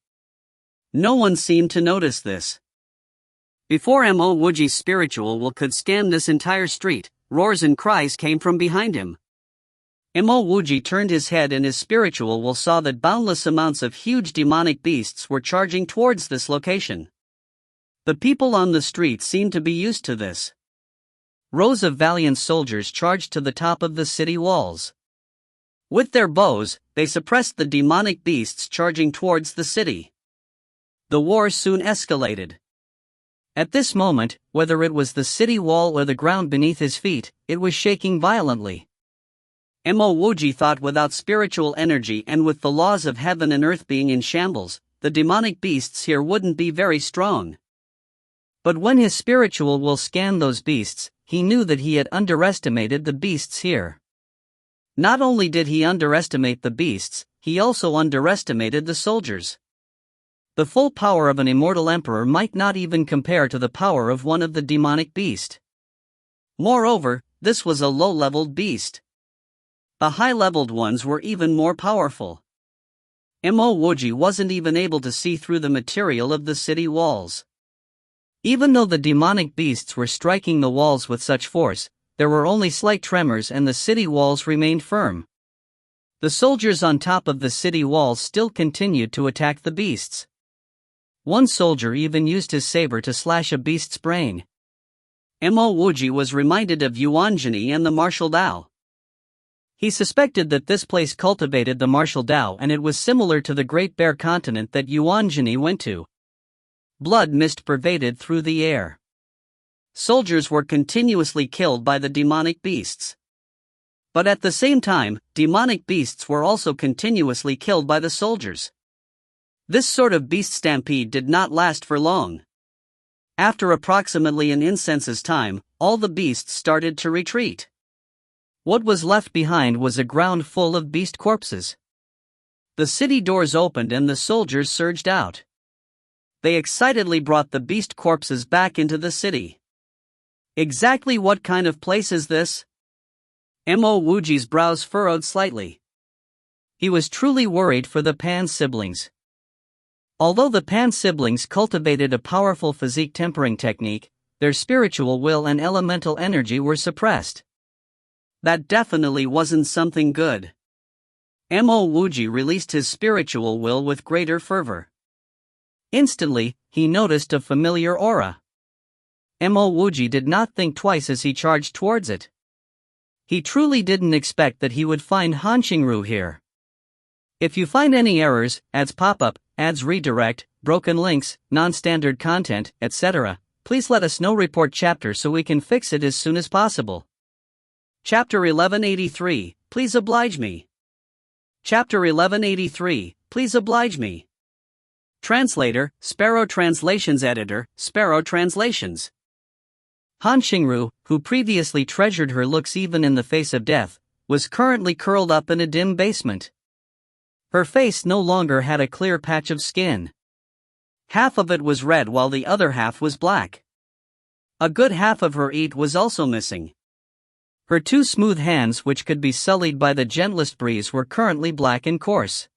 No one seemed to notice this. Before Mo Wuji's spiritual will could scan this entire street, roars and cries came from behind him. Mo Wuji turned his head and his spiritual will saw that boundless amounts of huge demonic beasts were charging towards this location. The people on the street seemed to be used to this. Rows of valiant soldiers charged to the top of the city walls. With their bows, they suppressed the demonic beasts charging towards the city. The war soon escalated. At this moment, whether it was the city wall or the ground beneath his feet, it was shaking violently. Mo Wuji thought without spiritual energy and with the laws of heaven and earth being in shambles, the demonic beasts here wouldn't be very strong. But when his spiritual will scanned those beasts, he knew that he had underestimated the beasts here. Not only did he underestimate the beasts, he also underestimated the soldiers. The full power of an immortal emperor might not even compare to the power of one of the demonic beasts. Moreover, this was a low-leveled beast. The high-leveled ones were even more powerful. Mo Wuji wasn't even able to see through the material of the city walls. Even though the demonic beasts were striking the walls with such force, there were only slight tremors and the city walls remained firm. The soldiers on top of the city walls still continued to attack the beasts. One soldier even used his saber to slash a beast's brain. Mo Wuji was reminded of Yuanjini and the martial Tao. He suspected that this place cultivated the martial Tao and it was similar to the Great Bear Continent that Yuanjini went to. Blood mist pervaded through the air. Soldiers were continuously killed by the demonic beasts. But at the same time, demonic beasts were also continuously killed by the soldiers. This sort of beast stampede did not last for long. After approximately an incense's time, all the beasts started to retreat. What was left behind was a ground full of beast corpses. The city doors opened and the soldiers surged out. They excitedly brought the beast corpses back into the city. Exactly what kind of place is this? Mo Wuji's brows furrowed slightly. He was truly worried for the Pan siblings. Although the Pan siblings cultivated a powerful physique tempering technique, their spiritual will and elemental energy were suppressed. That definitely wasn't something good. Mo Wuji released his spiritual will with greater fervor. Instantly, he noticed a familiar aura. Mo Wuji did not think twice as he charged towards it. He truly didn't expect that he would find Han Qingru here. If you find any errors, ads pop up, ads redirect, broken links, non-standard content, etc., please let us know. Report chapter so we can fix it as soon as possible. Chapter 1183, please oblige me. Chapter 1183, please oblige me. Translator, Sparrow Translations Editor, Sparrow Translations. Han Qingru, who previously treasured her looks even in the face of death, was currently curled up in a dim basement. Her face no longer had a clear patch of skin. Half of it was red while the other half was black. A good half of her eat was also missing. Her two smooth hands, which could be sullied by the gentlest breeze, were currently black and coarse.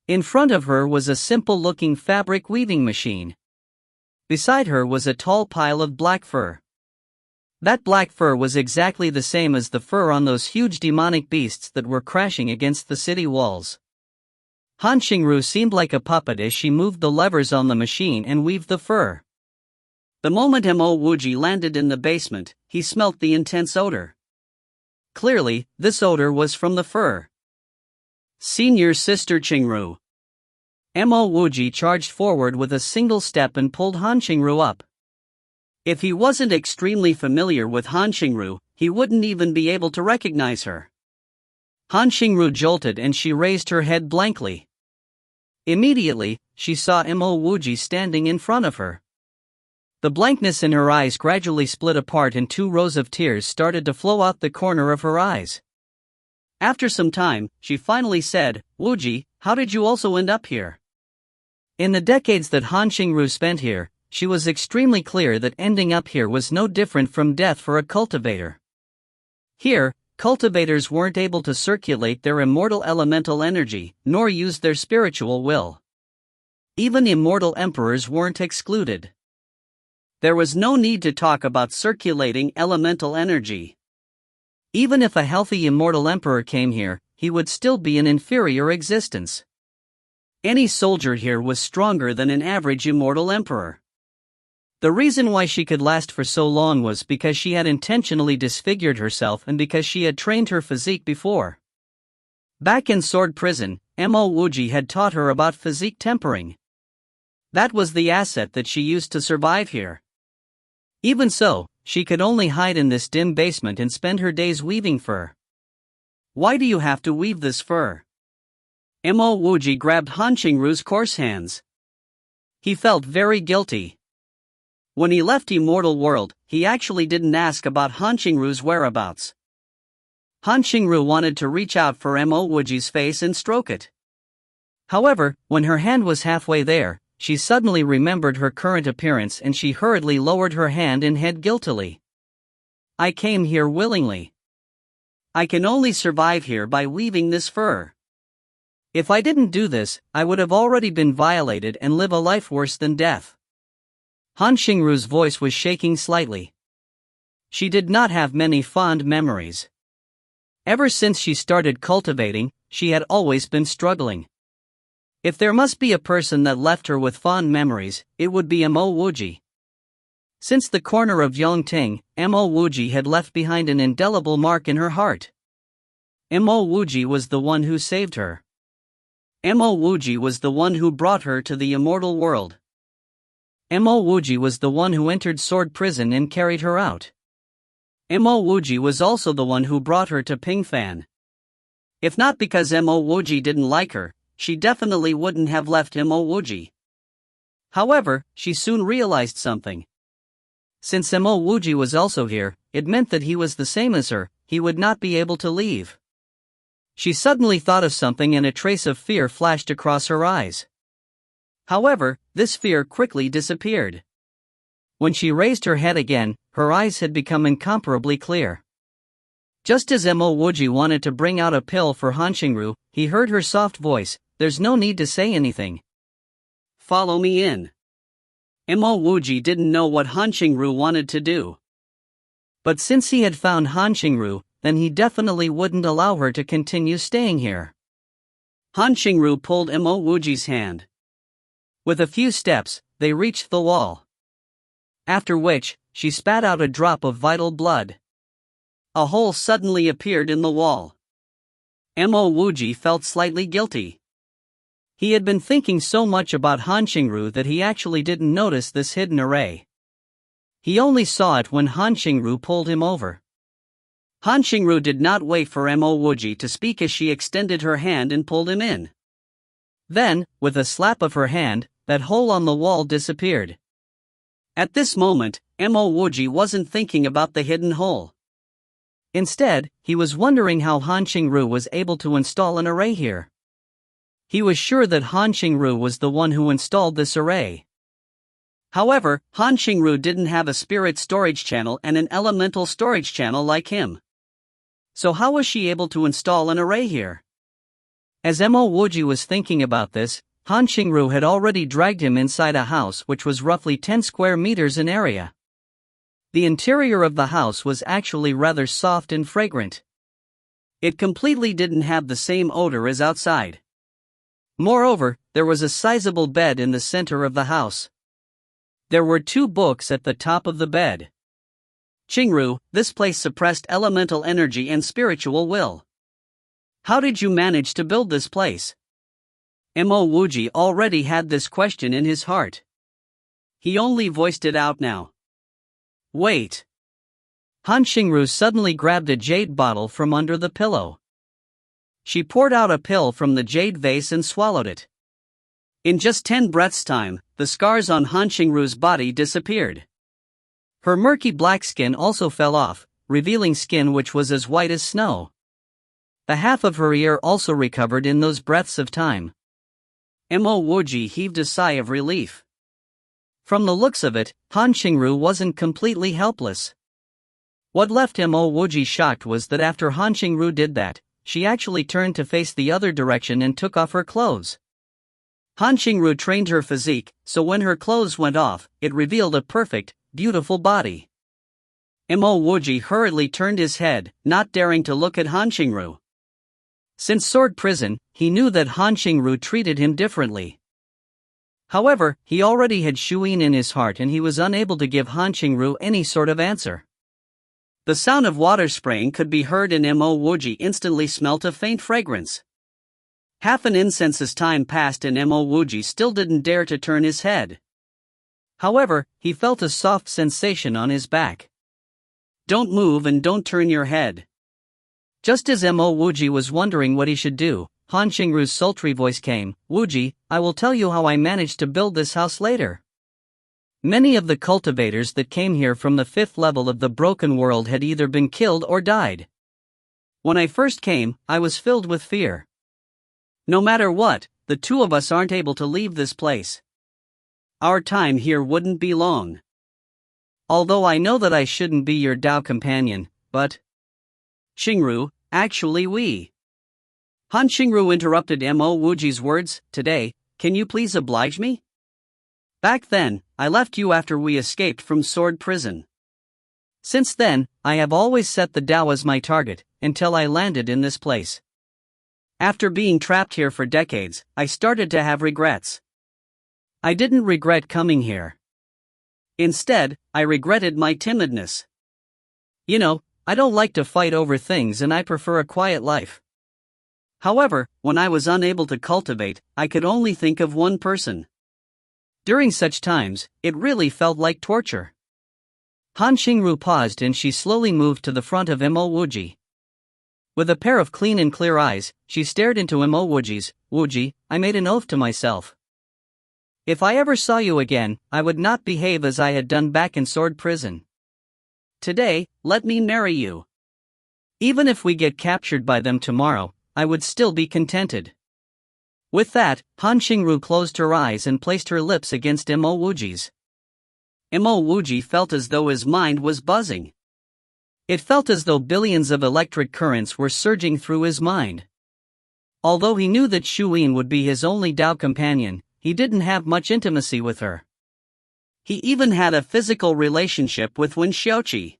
In front of her was a simple-looking fabric weaving machine. Beside her was a tall pile of black fur. That black fur was exactly the same as the fur on those huge demonic beasts that were crashing against the city walls. Han Qingru seemed like a puppet as she moved the levers on the machine and weaved the fur. The moment Mo Wuji landed in the basement, he smelt the intense odor. Clearly, this odor was from the fur. Senior Sister Qingru. Mo Wuji charged forward with a single step and pulled Han Qingru up. If he wasn't extremely familiar with Han Qingru, he wouldn't even be able to recognize her. Han Qingru jolted and she raised her head blankly. Immediately, she saw Mo Wuji standing in front of her. The blankness in her eyes gradually split apart and 2 rows of tears started to flow out the corner of her eyes. After some time, she finally said, "Wuji, how did you also end up here?" In the decades that Han Qingru spent here, she was extremely clear that ending up here was no different from death for a cultivator. Here, cultivators weren't able to circulate their immortal elemental energy, nor use their spiritual will. Even immortal emperors weren't excluded. There was no need to talk about circulating elemental energy. Even if a healthy immortal emperor came here, he would still be an inferior existence. Any soldier here was stronger than an average immortal emperor. The reason why she could last for so long was because she had intentionally disfigured herself and because she had trained her physique before. Back in Sword Prison, Mo Wuji had taught her about physique tempering. That was the asset that she used to survive here. Even so, she could only hide in this dim basement and spend her days weaving fur. "Why do you have to weave this fur?" Mo Wuji grabbed Han Qingru's coarse hands. He felt very guilty. When he left Immortal World, he actually didn't ask about Han Qingru's whereabouts. Han Qingru wanted to reach out for Mo Wuji's face and stroke it. However, when her hand was halfway there, she suddenly remembered her current appearance and she hurriedly lowered her hand and head guiltily. "I came here willingly. I can only survive here by weaving this fur. If I didn't do this, I would have already been violated and live a life worse than death." Han Qingru's voice was shaking slightly. She did not have many fond memories. Ever since she started cultivating, she had always been struggling. If there must be a person that left her with fond memories, it would be Mo Wuji. Since the corner of Yongting, Mo Wuji had left behind an indelible mark in her heart. Mo Wuji was the one who saved her. Mo Wuji was the one who brought her to the immortal world. Mo Wuji was the one who entered Sword Prison and carried her out. Mo Wuji was also the one who brought her to Pingfan. If not because Mo Wuji didn't like her, she definitely wouldn't have left Mo Wuji. However, she soon realized something. Since Mo Wuji was also here, it meant that he was the same as her, he would not be able to leave. She suddenly thought of something and a trace of fear flashed across her eyes. However, this fear quickly disappeared. When she raised her head again, her eyes had become incomparably clear. Just as Mo Wuji wanted to bring out a pill for Han Qingru, he heard her soft voice, "There's no need to say anything. Follow me in." Mo Wuji didn't know what Han Qingru wanted to do. But since he had found Han Qingru, then he definitely wouldn't allow her to continue staying here. Han Qingru pulled Mo Wuji's hand. With a few steps, they reached the wall. After which, she spat out a drop of vital blood. A hole suddenly appeared in the wall. Mo Wuji felt slightly guilty. He had been thinking so much about Han Qingru that he actually didn't notice this hidden array. He only saw it when Han Qingru pulled him over. Han Qingru did not wait for Mo Wuji to speak as she extended her hand and pulled him in. Then, with a slap of her hand, that hole on the wall disappeared. At this moment, Mo Wuji wasn't thinking about the hidden hole. Instead, he was wondering how Han Qingru was able to install an array here. He was sure that Han Qingru was the one who installed this array. However, Han Qingru didn't have a spirit storage channel and an elemental storage channel like him. So how was she able to install an array here? As Mo Wuji was thinking about this, Han Qingru had already dragged him inside a house which was roughly 10 square meters in area. The interior of the house was actually rather soft and fragrant. It completely didn't have the same odor as outside. Moreover, there was a sizable bed in the center of the house. There were 2 books at the top of the bed. "Qingru, this place suppressed elemental energy and spiritual will. How did you manage to build this place?" Mo Wuji already had this question in his heart. He only voiced it out now. Wait. Han Xingru suddenly grabbed a jade bottle from under the pillow. She poured out a pill from the jade vase and swallowed it. In just 10 breaths' time, the scars on Han Xingru's body disappeared. Her murky black skin also fell off, revealing skin which was as white as snow. The half of her ear also recovered in those breaths of time. Mo Wuji heaved a sigh of relief. From the looks of it, Han Xingru wasn't completely helpless. What left Mo Wuji shocked was that after Han Xingru did that, she actually turned to face the other direction and took off her clothes. Han Xingru trained her physique, so when her clothes went off, it revealed a perfect, beautiful body. Mo Wuji hurriedly turned his head, not daring to look at Han Xingru. Since Sword Prison, he knew that Han Xingru treated him differently. However, he already had Shuyin in his heart and he was unable to give Han Xingru any sort of answer. The sound of water spraying could be heard and Mo Wuji instantly smelt a faint fragrance. Half an incense's time passed and Mo Wuji still didn't dare to turn his head. However, he felt a soft sensation on his back. Don't move and don't turn your head. Just as Mo Wuji was wondering what he should do, Han Xingru's sultry voice came, Wuji, I will tell you how I managed to build this house later. Many of the cultivators that came here from the 5th level of the broken world had either been killed or died. When I first came, I was filled with fear. No matter what, the two of us aren't able to leave this place. Our time here wouldn't be long. Although I know that I shouldn't be your Dao companion, but... Xingru, actually we. Han Xingru interrupted Mo Wuji's words, today, can you please oblige me? Back then, I left you after we escaped from Sword Prison. Since then, I have always set the Dao as my target, until I landed in this place. After being trapped here for decades, I started to have regrets. I didn't regret coming here. Instead, I regretted my timidness. You know, I don't like to fight over things and I prefer a quiet life. However, when I was unable to cultivate, I could only think of one person. During such times, it really felt like torture. Han Xingru paused and she slowly moved to the front of Mo Wuji. With a pair of clean and clear eyes, she stared into Mo Wuji's. Wuji, I made an oath to myself. If I ever saw you again, I would not behave as I had done back in Sword Prison. Today, let me marry you. Even if we get captured by them tomorrow, I would still be contented. With that, Han Xingru closed her eyes and placed her lips against Mo Wuji's. Mo Wuji felt as though his mind was buzzing. It felt as though billions of electric currents were surging through his mind. Although he knew that Shuyin would be his only Dao companion, he didn't have much intimacy with her. He even had a physical relationship with Wen Xiaoqi.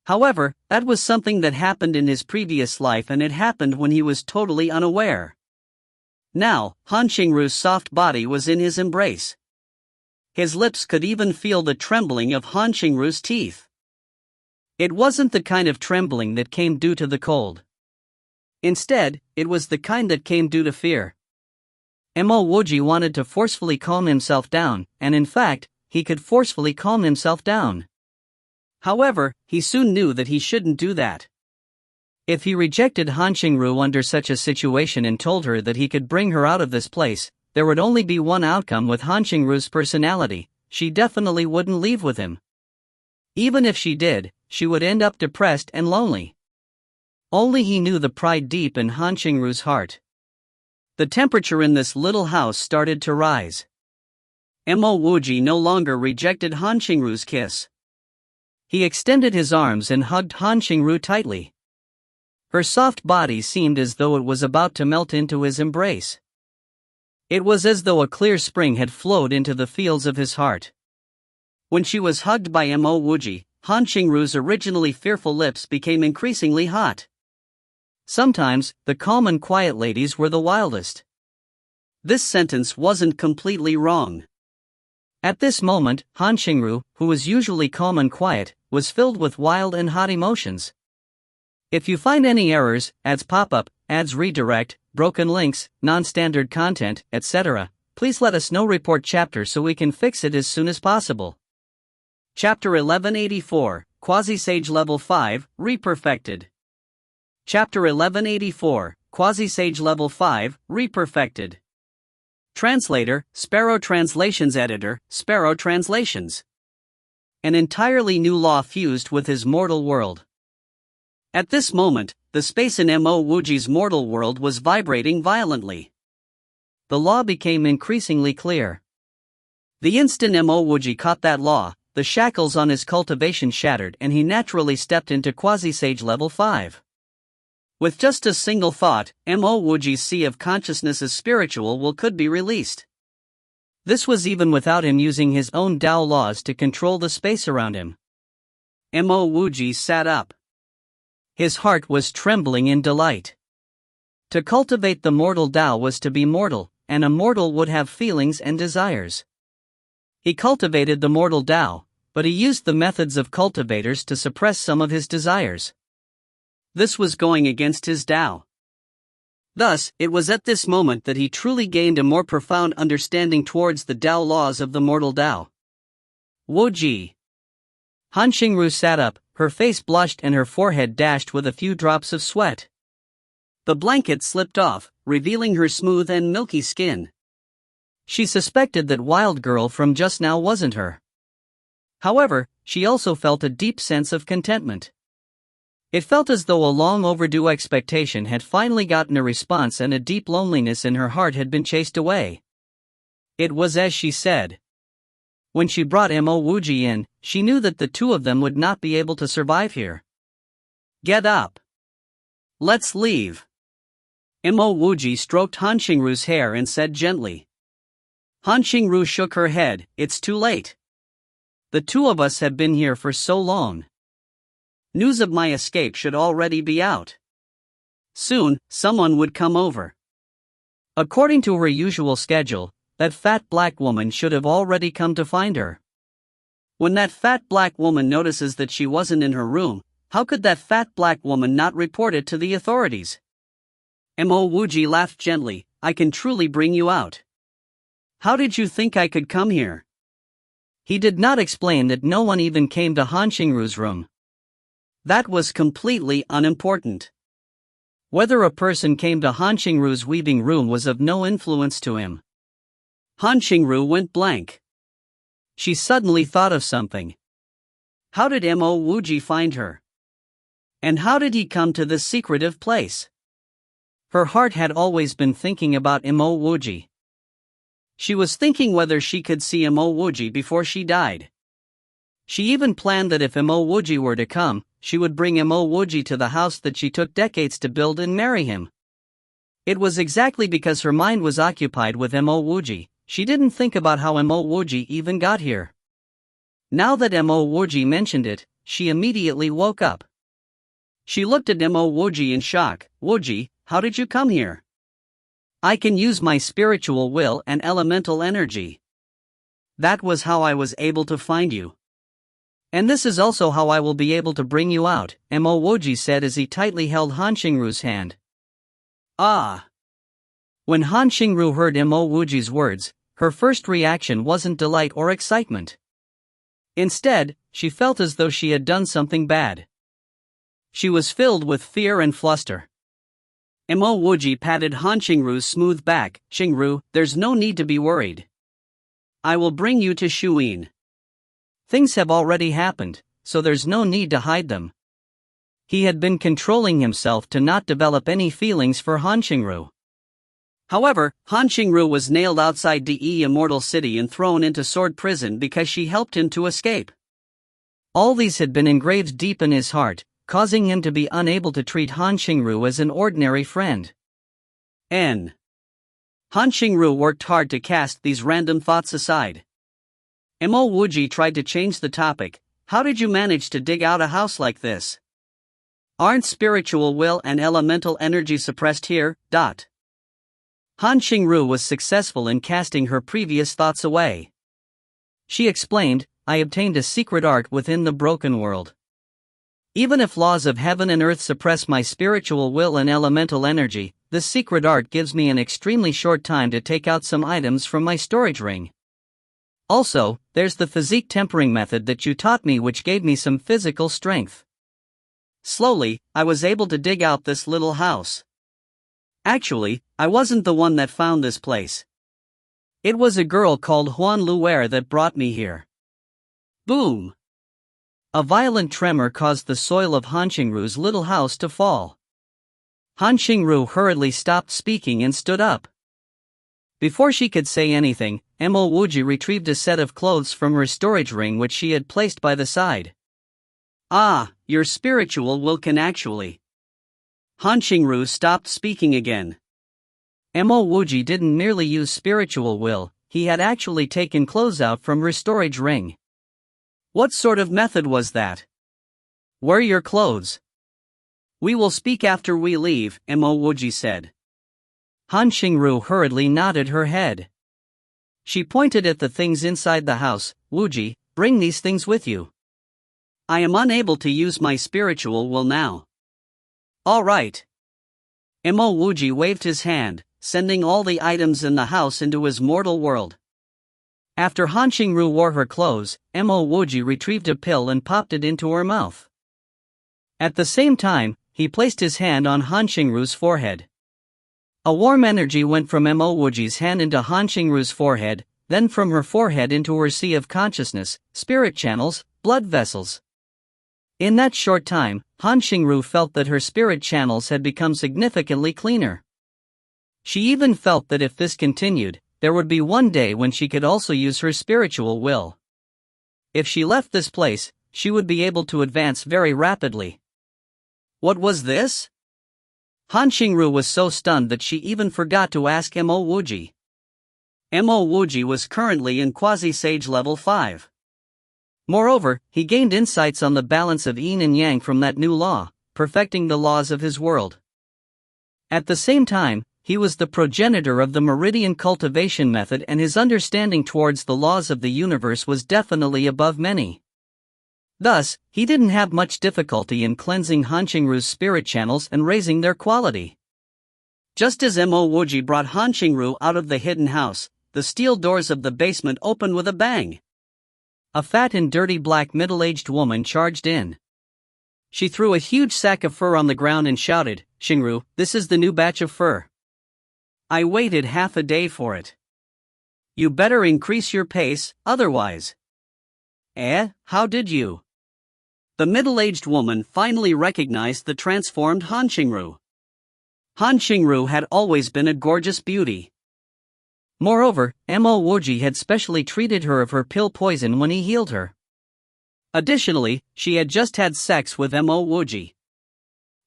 However, that was something that happened in his previous life and it happened when he was totally unaware. Now, Han Xingru's soft body was in his embrace. His lips could even feel the trembling of Han Xingru's teeth. It wasn't the kind of trembling that came due to the cold. Instead, it was the kind that came due to fear. Mo Wuji wanted to forcefully calm himself down, and in fact, he could forcefully calm himself down. However, he soon knew that he shouldn't do that. If he rejected Han Xingru under such a situation and told her that he could bring her out of this place, there would only be one outcome with Han Xingru's personality, she definitely wouldn't leave with him. Even if she did, she would end up depressed and lonely. Only he knew the pride deep in Han Xingru's heart. The temperature in this little house started to rise. Mo Wuji no longer rejected Han Xingru's kiss. He extended his arms and hugged Han Xingru tightly. Her soft body seemed as though it was about to melt into his embrace. It was as though a clear spring had flowed into the fields of his heart. When she was hugged by Mo Wuji, Han Xingru's originally fearful lips became increasingly hot. Sometimes, the calm and quiet ladies were the wildest. This sentence wasn't completely wrong. At this moment, Han Xingru, who was usually calm and quiet, was filled with wild and hot emotions. If you find any errors, ads pop up, ads redirect, broken links, non-standard content, etc., please let us know. Report chapter so we can fix it as soon as possible. Chapter 1184, Quasi-Sage Level 5, Re-Perfected. Chapter 1184, Quasi-Sage Level 5, Re-Perfected. Translator, Sparrow Translations. Editor, Sparrow Translations. An entirely new law fused with his mortal world. At this moment, the space in Mo Wuji's mortal world was vibrating violently. The law became increasingly clear. The instant Mo Wuji caught that law, the shackles on his cultivation shattered and he naturally stepped into Quasi-Sage Level 5. With just a single thought, Mo Wuji's sea of consciousness's spiritual will could be released. This was even without him using his own Tao laws to control the space around him. Mo Wuji sat up. His heart was trembling in delight. To cultivate the mortal Tao was to be mortal, and a mortal would have feelings and desires. He cultivated the mortal Tao, but he used the methods of cultivators to suppress some of his desires. This was going against his Tao. Thus, it was at this moment that he truly gained a more profound understanding towards the Tao laws of the mortal Tao. Wuji. Han Xingru sat up, her face blushed and her forehead dashed with a few drops of sweat. The blanket slipped off, revealing her smooth and milky skin. She suspected that wild girl from just now wasn't her. However, she also felt a deep sense of contentment. It felt as though a long overdue expectation had finally gotten a response and a deep loneliness in her heart had been chased away. It was as she said. When she brought Mo Wuji in, she knew that the two of them would not be able to survive here. Get up. Let's leave. Mo Wuji stroked Han Xingru's hair and said gently. Han Xingru shook her head. It's too late. The two of us have been here for so long. News of my escape should already be out. Soon, someone would come over. According to her usual schedule, that fat black woman should have already come to find her. When that fat black woman notices that she wasn't in her room, how could that fat black woman not report it to the authorities? Mo Wuji laughed gently. I can truly bring you out. How did you think I could come here? He did not explain that no one even came to Han Xingru's room. That was completely unimportant. Whether a person came to Han Xingru's weaving room was of no influence to him. Han Xingru went blank. She suddenly thought of something. How did Mo Wuji find her? And how did he come to this secretive place? Her heart had always been thinking about Mo Wuji. She was thinking whether she could see Mo Wuji before she died. She even planned that if Mo Wuji were to come, she would bring Mo Wuji to the house that she took decades to build and marry him. It was exactly because her mind was occupied with Mo Wuji. She didn't think about how Mo Wuji even got here. Now that Mo Wuji mentioned it, she immediately woke up. She looked at Mo Wuji in shock. Wuji, how did you come here? I can use my spiritual will and elemental energy. That was how I was able to find you. And this is also how I will be able to bring you out, Mo Wuji said as he tightly held Han Xingru's hand. Ah! When Han Xingru heard Mo Wuji's words, her first reaction wasn't delight or excitement. Instead, she felt as though she had done something bad. She was filled with fear and fluster. Mo Wuji patted Han Xingru's smooth back. Xingru, there's no need to be worried. I will bring you to Shuyin. Things have already happened, so there's no need to hide them. He had been controlling himself to not develop any feelings for Han Xingru. However, Han Xingru was nailed outside the immortal city and thrown into sword prison because she helped him to escape. All these had been engraved deep in his heart, causing him to be unable to treat Han Xingru as an ordinary friend. Han Xingru worked hard to cast these random thoughts aside. Mo Wuji tried to change the topic. How did you manage to dig out a house like this? Aren't spiritual will and elemental energy suppressed here? Han Xingru was successful in casting her previous thoughts away. She explained, I obtained a secret art within the broken world. Even if laws of heaven and earth suppress my spiritual will and elemental energy, this secret art gives me an extremely short time to take out some items from my storage ring. Also, there's the physique tempering method that you taught me, which gave me some physical strength. Slowly, I was able to dig out this little house. Actually, I wasn't the one that found this place. It was a girl called Huan Luer that brought me here. Boom! A violent tremor caused the soil of Han Xingru's little house to fall. Han Xingru hurriedly stopped speaking and stood up. Before she could say anything, Mo Wuji retrieved a set of clothes from her storage ring which she had placed by the side. Ah, your spiritual will can actually. Han Xingru stopped speaking again. Mo Wuji didn't merely use spiritual will, he had actually taken clothes out from her storage ring. What sort of method was that? Where are your clothes? We will speak after we leave, Mo Wuji said. Han Xingru hurriedly nodded her head. She pointed at the things inside the house. Wuji, bring these things with you. I am unable to use my spiritual will now. All right. Mo Wuji waved his hand, sending all the items in the house into his mortal world. After Han Xingru wore her clothes, Mo Wuji retrieved a pill and popped it into her mouth. At the same time, he placed his hand on Han Xingru's forehead. A warm energy went from Mo Wuji's hand into Han Xingru's forehead, then from her forehead into her sea of consciousness, spirit channels, blood vessels. In that short time, Han Xingru felt that her spirit channels had become significantly cleaner. She even felt that if this continued, there would be one day when she could also use her spiritual will. If she left this place, she would be able to advance very rapidly. What was this? Han Xingru was so stunned that she even forgot to ask Mo Wuji. Mo Wuji was currently in quasi-sage level 5. Moreover, he gained insights on the balance of yin and yang from that new law, perfecting the laws of his world. At the same time, he was the progenitor of the meridian cultivation method, and his understanding towards the laws of the universe was definitely above many. Thus, he didn't have much difficulty in cleansing Han Xingru's spirit channels and raising their quality. Just as Mo Wuji brought Han Xingru out of the hidden house, the steel doors of the basement opened with a bang. A fat and dirty black middle-aged woman charged in. She threw a huge sack of fur on the ground and shouted, "Xingru, this is the new batch of fur. I waited half a day for it. You better increase your pace, otherwise." How did you? The middle-aged woman finally recognized the transformed Han Xingru. Han Xingru had always been a gorgeous beauty. Moreover, Mo Wuji had specially treated her of her pill poison when he healed her. Additionally, she had just had sex with Mo Wuji.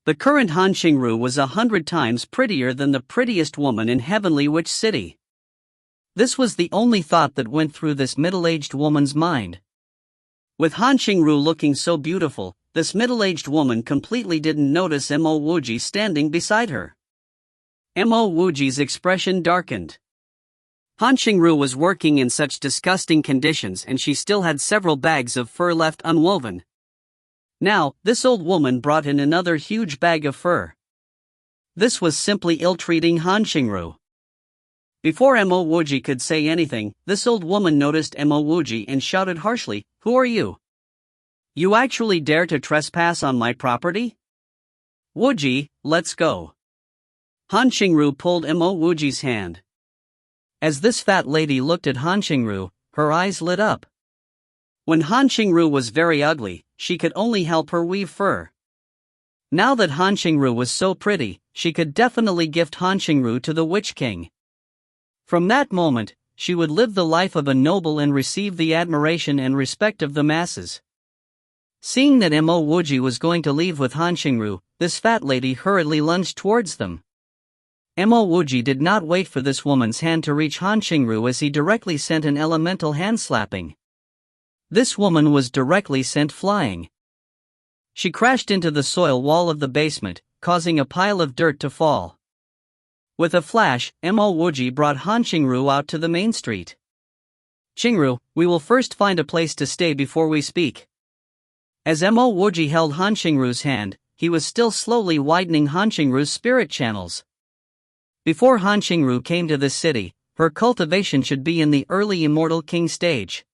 The current Han Xingru was 100 times prettier than the prettiest woman in Heavenly Witch City. This was the only thought that went through this middle-aged woman's mind. With Han Xingru looking so beautiful, this middle-aged woman completely didn't notice Mo Wuji standing beside her. Mo Wuji's expression darkened. Han Xingru was working in such disgusting conditions, and she still had several bags of fur left unwoven. Now, this old woman brought in another huge bag of fur. This was simply ill-treating Han Xingru. Before Mo Wuji could say anything, this old woman noticed Mo Wuji and shouted harshly, "Who are you? You actually dare to trespass on my property? Wuji, let's go." Han Xingru pulled Mo Wuji's hand. As this fat lady looked at Han Xingru, her eyes lit up. When Han Xingru was very ugly, she could only help her weave fur. Now that Han Xingru was so pretty, she could definitely gift Han Xingru to the Witch King. From that moment, she would live the life of a noble and receive the admiration and respect of the masses. Seeing that Mo Wuji was going to leave with Han Xingru, this fat lady hurriedly lunged towards them. Mo Wuji did not wait for this woman's hand to reach Han Xingru, as he directly sent an elemental hand slapping. This woman was directly sent flying. She crashed into the soil wall of the basement, causing a pile of dirt to fall. With a flash, Mo Wuji brought Han Xingru out to the main street. "Xingru, we will first find a place to stay before we speak." As Mo Wuji held Han Xingru's hand, he was still slowly widening Han Xingru's spirit channels. Before Han Xingru came to this city, her cultivation should be in the early immortal king stage.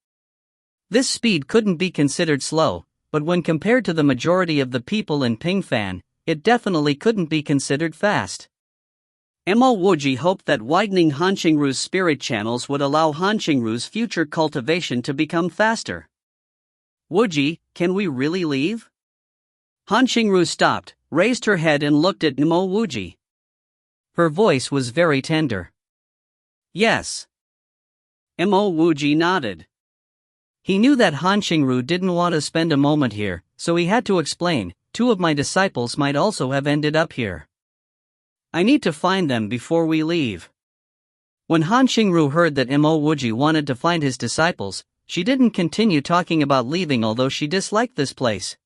This speed couldn't be considered slow, but when compared to the majority of the people in Pingfan, it definitely couldn't be considered fast. Mo Wuji hoped that widening Han Xingru's spirit channels would allow Han Xingru's future cultivation to become faster. Wuji, can we really leave? Han Xingru stopped, raised her head and looked at Mo Wuji. Her voice was very tender. Yes. Mo Wuji nodded. He knew that Han Xingru didn't want to spend a moment here, so he had to explain, 2 of my disciples might also have ended up here. I need to find them before we leave. When Han Xingru heard that Mo Wuji wanted to find his disciples, she didn't continue talking about leaving, although she disliked this place.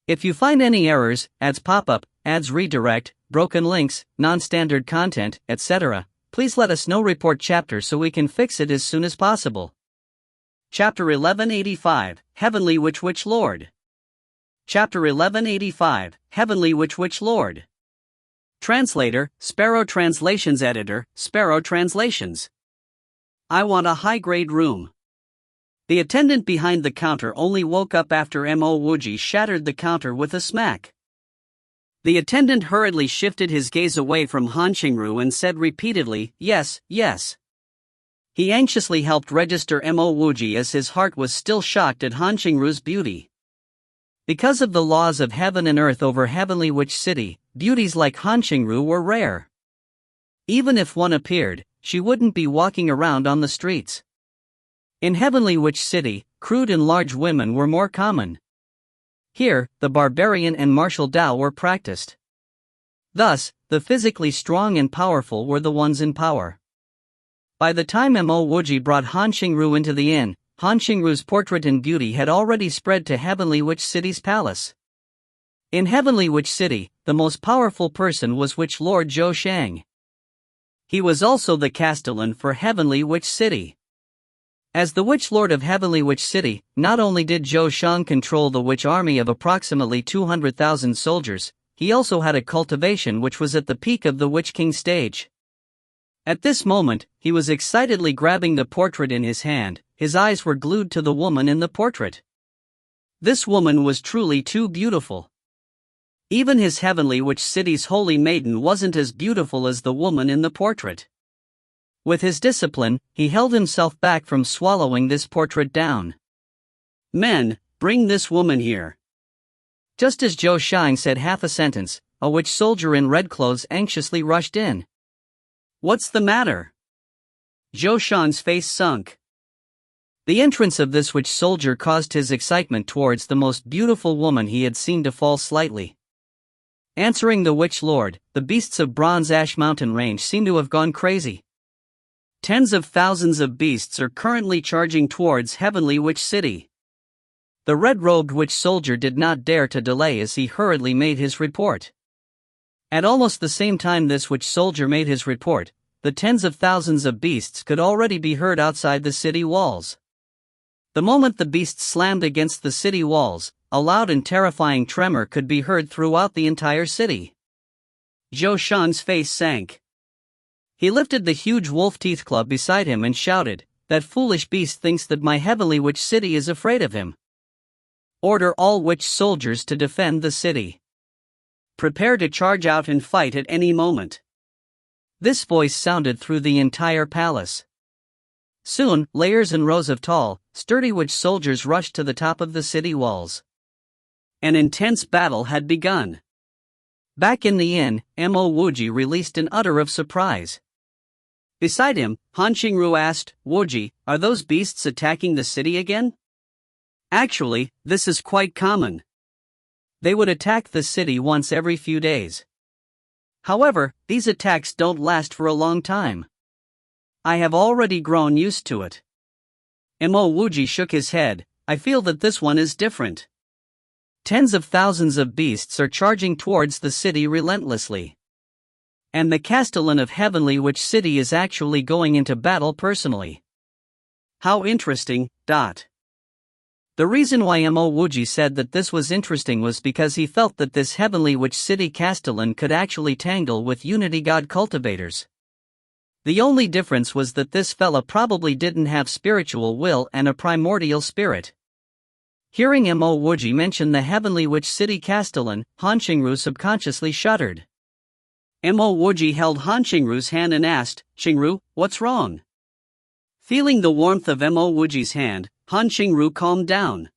If you find any errors, ads pop up, ads redirect, broken links, non-standard content, etc., please let us know. Report chapter so we can fix it as soon as possible. Chapter 1185, Heavenly Witch Lord. Chapter 1185, Heavenly Witch Lord. Translator, Sparrow Translations. Editor, Sparrow Translations. I want a high-grade room. The attendant behind the counter only woke up after Mo Wuji shattered the counter with a smack. The attendant hurriedly shifted his gaze away from Han Xingru and said repeatedly, yes, yes. He anxiously helped register Mo Wuji as his heart was still shocked at Han Xingru's beauty. Because of the laws of heaven and earth over Heavenly Witch City, beauties like Han Xingru were rare. Even if one appeared, she wouldn't be walking around on the streets. In Heavenly Witch City, crude and large women were more common. Here, the barbarian and martial Tao were practiced. Thus, the physically strong and powerful were the ones in power. By the time Mo Wuji brought Han Xingru into the inn, Han Xingru's portrait and beauty had already spread to Heavenly Witch City's palace. In Heavenly Witch City, the most powerful person was Witch Lord Zhou Shang. He was also the castellan for Heavenly Witch City. As the Witch Lord of Heavenly Witch City, not only did Zhou Shang control the witch army of approximately 200,000 soldiers, he also had a cultivation which was at the peak of the Witch King stage. At this moment, he was excitedly grabbing the portrait in his hand. His eyes were glued to the woman in the portrait. This woman was truly too beautiful. Even his Heavenly Witch City's holy maiden wasn't as beautiful as the woman in the portrait. With his discipline, he held himself back from swallowing this portrait down. Men, bring this woman here. Just as Zhou Shang said half a sentence, a witch soldier in red clothes anxiously rushed in. What's the matter? Zhou Shang's face sunk. The entrance of this witch soldier caused his excitement towards the most beautiful woman he had seen to fall slightly. Answering the Witch Lord, the beasts of Bronze Ash Mountain Range seem to have gone crazy. Tens of thousands of beasts are currently charging towards Heavenly Witch City. The red-robed witch soldier did not dare to delay as he hurriedly made his report. At almost the same time this witch soldier made his report, the tens of thousands of beasts could already be heard outside the city walls. The moment the beasts slammed against the city walls, a loud and terrifying tremor could be heard throughout the entire city. Zhou Shang's face sank. He lifted the huge wolf teeth club beside him and shouted, "That foolish beast thinks that my Heavenly Witch City is afraid of him. Order all witch soldiers to defend the city. Prepare to charge out and fight at any moment." This voice sounded through the entire palace. Soon, layers and rows of tall, sturdy witch soldiers rushed to the top of the city walls. An intense battle had begun. Back in the inn, Mo Wuji released an utter of surprise. Beside him, Han Xingru asked, "Wuji, are those beasts attacking the city again?" Actually, this is quite common. They would attack the city once every few days. However, these attacks don't last for a long time. I have already grown used to it. Mo Wuji shook his head. I feel that this one is different. Tens of thousands of beasts are charging towards the city relentlessly. And the castellan of Heavenly Witch City is actually going into battle personally. How interesting. The reason why Mo Wuji said that this was interesting was because he felt that this heavenly witch city castellan could actually tangle with Unity God cultivators. The only difference was that this fella probably didn't have spiritual will and a primordial spirit. Hearing Mo Wuji mention the heavenly witch city castellan, Han Qingru subconsciously shuddered. Mo Wuji held Han Qingru's hand and asked, "Qingru, what's wrong?" Feeling the warmth of Mo Wuji's hand, Han Qingru calmed down.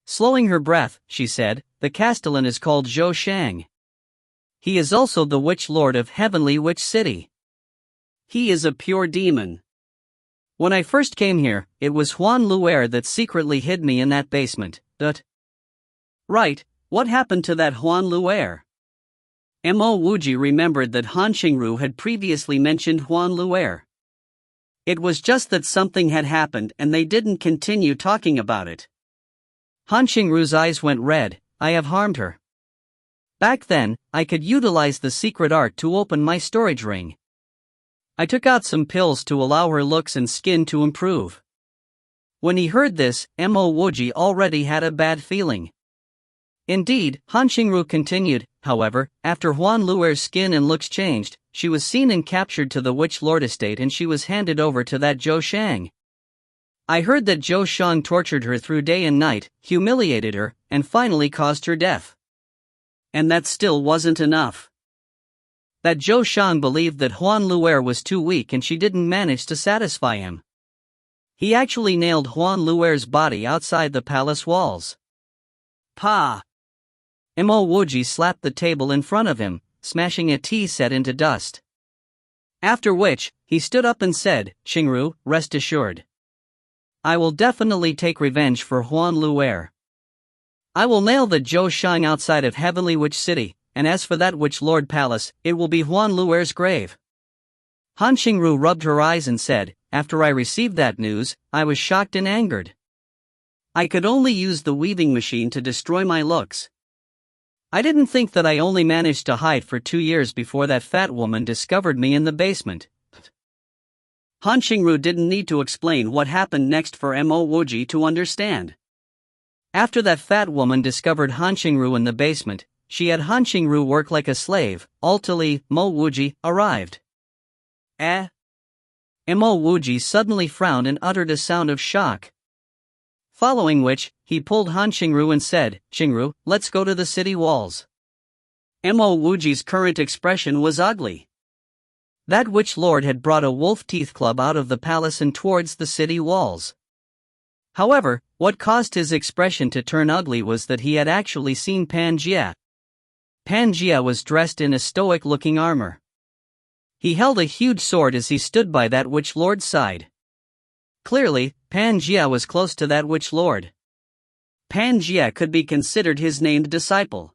Slowing her breath, she said, "The castellan is called Zhou Shang. He is also the witch lord of heavenly witch city. He is a pure demon. When I first came here, it was Huan Luer that secretly hid me in that basement, Right, what happened to that Huan Luer?" Mo Wuji remembered that Han Qingru had previously mentioned Huan Luer. It was just that something had happened and they didn't continue talking about it. Han Qingru's eyes went red. "I have harmed her. Back then, I could utilize the secret art to open my storage ring. I took out some pills to allow her looks and skin to improve." When he heard this, Mo Wuji already had a bad feeling. Indeed, Han Qingru continued, "However, after Huan Luer's skin and looks changed, she was seen and captured to the Witch Lord estate and she was handed over to that Zhou Shang. I heard that Zhou Shang tortured her through day and night, humiliated her, and finally caused her death. And that still wasn't enough. That Zhou Shang believed that Huan Luer was too weak and she didn't manage to satisfy him. He actually nailed Huan Luer's body outside the palace walls." Pa! Mo Wuji slapped the table in front of him, smashing a tea set into dust. After which, he stood up and said, "Qingru, rest assured. I will definitely take revenge for Huan Luer. I will nail the Zhou Shang outside of Heavenly Witch City, and as for that Witch Lord Palace, it will be Huan Luer's grave." Han Qingru rubbed her eyes and said, "After I received that news, I was shocked and angered. I could only use the weaving machine to destroy my looks. I didn't think that I only managed to hide for 2 years before that fat woman discovered me in the basement." Han Qingru didn't need to explain what happened next for Mo Wuji to understand. After that fat woman discovered Han Qingru in the basement, she had Han Qingru work like a slave, ultimately, Mo Wuji arrived. Mo Wuji suddenly frowned and uttered a sound of shock. Following which, he pulled Han Qingru and said, "Qingru, let's go to the city walls." Mo Wuji's current expression was ugly. That witch lord had brought a wolf teeth club out of the palace and towards the city walls. However, what caused his expression to turn ugly was that he had actually seen Pangaea. Pangaea was dressed in a stoic-looking armor. He held a huge sword as he stood by that witch lord's side. Clearly, Pangaea was close to that witch lord. Pangaea could be considered his named disciple.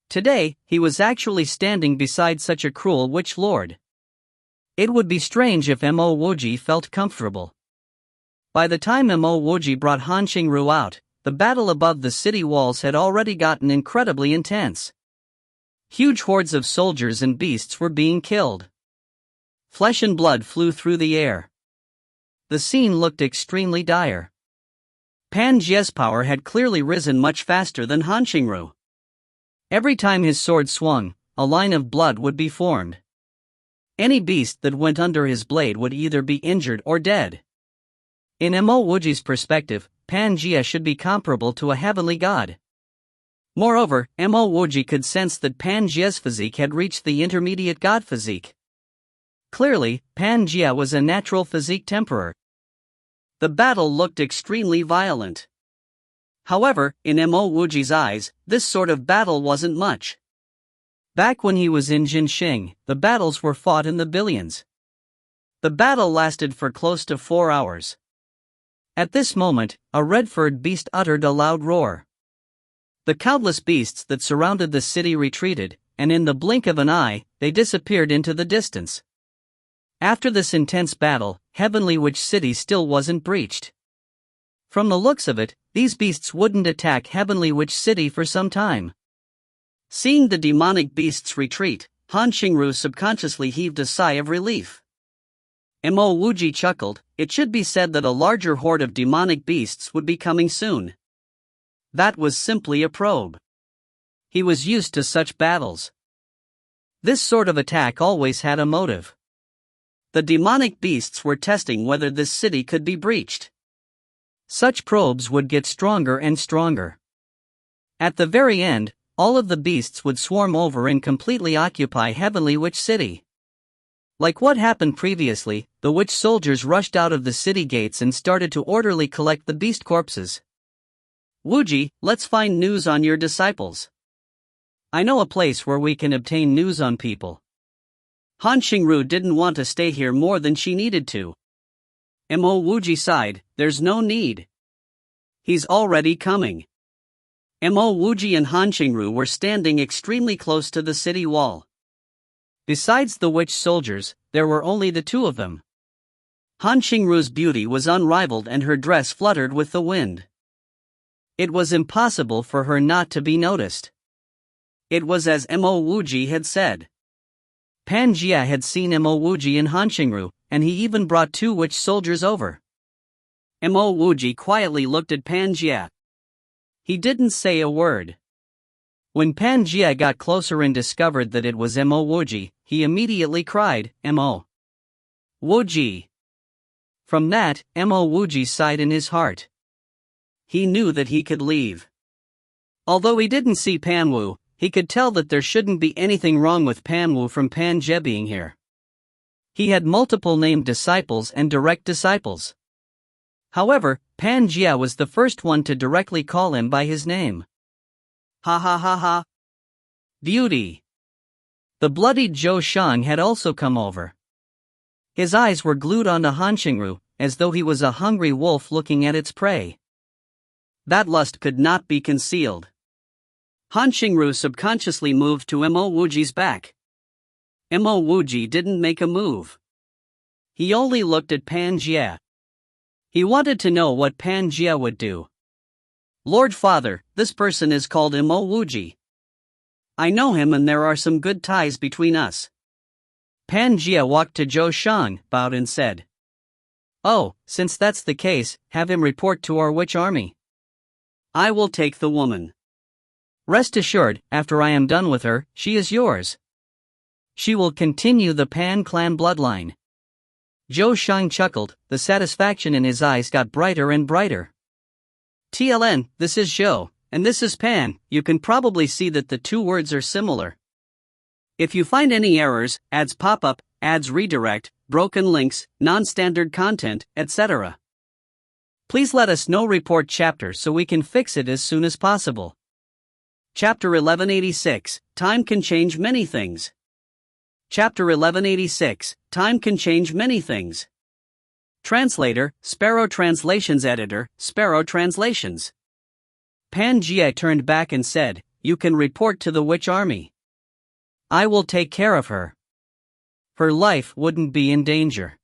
Today, he was actually standing beside such a cruel witch lord. It would be strange if Mo Wuji felt comfortable. By the time Mo Wuji brought Han Qingru out, the battle above the city walls had already gotten incredibly intense. Huge hordes of soldiers and beasts were being killed. Flesh and blood flew through the air. The scene looked extremely dire. Pangaea's power had clearly risen much faster than Han Qingru. Every time his sword swung, a line of blood would be formed. Any beast that went under his blade would either be injured or dead. In Mo Wuji's perspective, Pangaea should be comparable to a heavenly god. Moreover, Mo Wuji could sense that Pangaea's physique had reached the intermediate god physique. Clearly, Pangaea was a natural physique temperer. The battle looked extremely violent. However, in Mo Wuji's eyes, this sort of battle wasn't much. Back when he was in Jinxing, the battles were fought in the billions. The battle lasted for close to 4 hours. At this moment, a red-furred beast uttered a loud roar. The countless beasts that surrounded the city retreated, and in the blink of an eye, they disappeared into the distance. After this intense battle, Heavenly Witch City still wasn't breached. From the looks of it, these beasts wouldn't attack Heavenly Witch City for some time. Seeing the demonic beasts retreat, Han Qingru subconsciously heaved a sigh of relief. Mo Wuji chuckled, it should be said that a larger horde of demonic beasts would be coming soon. That was simply a probe. He was used to such battles. This sort of attack always had a motive. The demonic beasts were testing whether this city could be breached. Such probes would get stronger and stronger. At the very end, all of the beasts would swarm over and completely occupy Heavenly Witch City. Like what happened previously, the witch soldiers rushed out of the city gates and started to orderly collect the beast corpses. Wuji, let's find news on your disciples. I know a place where we can obtain news on people. Han Xingru didn't want to stay here more than she needed to. Mo Wuji sighed, there's no need. He's already coming. Mo Wuji and Han Xingru were standing extremely close to the city wall. Besides the witch soldiers, there were only the two of them. Han Xingru's beauty was unrivaled and her dress fluttered with the wind. It was impossible for her not to be noticed. It was as Mo Wuji had said. Pan Jia had seen Mo Wuji and Han Xingru, and he even brought two witch soldiers over. Mo Wuji quietly looked at Pan Jia. He didn't say a word. When Pan Jia got closer and discovered that it was Mo Wuji, he immediately cried, Mo Wuji. From that, Mo Wuji sighed in his heart. He knew that he could leave. Although he didn't see Pan Wu, he could tell that there shouldn't be anything wrong with Pan Wu from Pan Jia being here. He had multiple named disciples and direct disciples. However, Pan Jia was the first one to directly call him by his name. Ha ha ha ha. Beauty. The bloodied Zhou Shang had also come over. His eyes were glued onto Han Xingru, as though he was a hungry wolf looking at its prey. That lust could not be concealed. Han Xingru subconsciously moved to Mo Wuji's back. Mo Wuji didn't make a move. He only looked at Pan Jia. He wanted to know what Pan Jia would do. Lord Father, this person is called Mo Wuji. I know him and there are some good ties between us. Pan Jia walked to Zhou Shang, bowed and said. Oh, since that's the case, have him report to our witch army. I will take the woman. Rest assured, after I am done with her, she is yours. She will continue the Pan clan bloodline. Zhou Shang chuckled, the satisfaction in his eyes got brighter and brighter. TLN, this is Zhou, and this is Pan. You can probably see that the two words are similar. If you find any errors, ads pop up, ads redirect, broken links, non-standard content, etc. Please let us know. Report chapter so we can fix it as soon as possible. Chapter 1186, Time can change many things. Chapter 1186, Time can change many things. Translator, Sparrow Translations. Editor, Sparrow Translations. Pan Jia turned back and said, you can report to the witch army. I will take care of her. Her life wouldn't be in danger.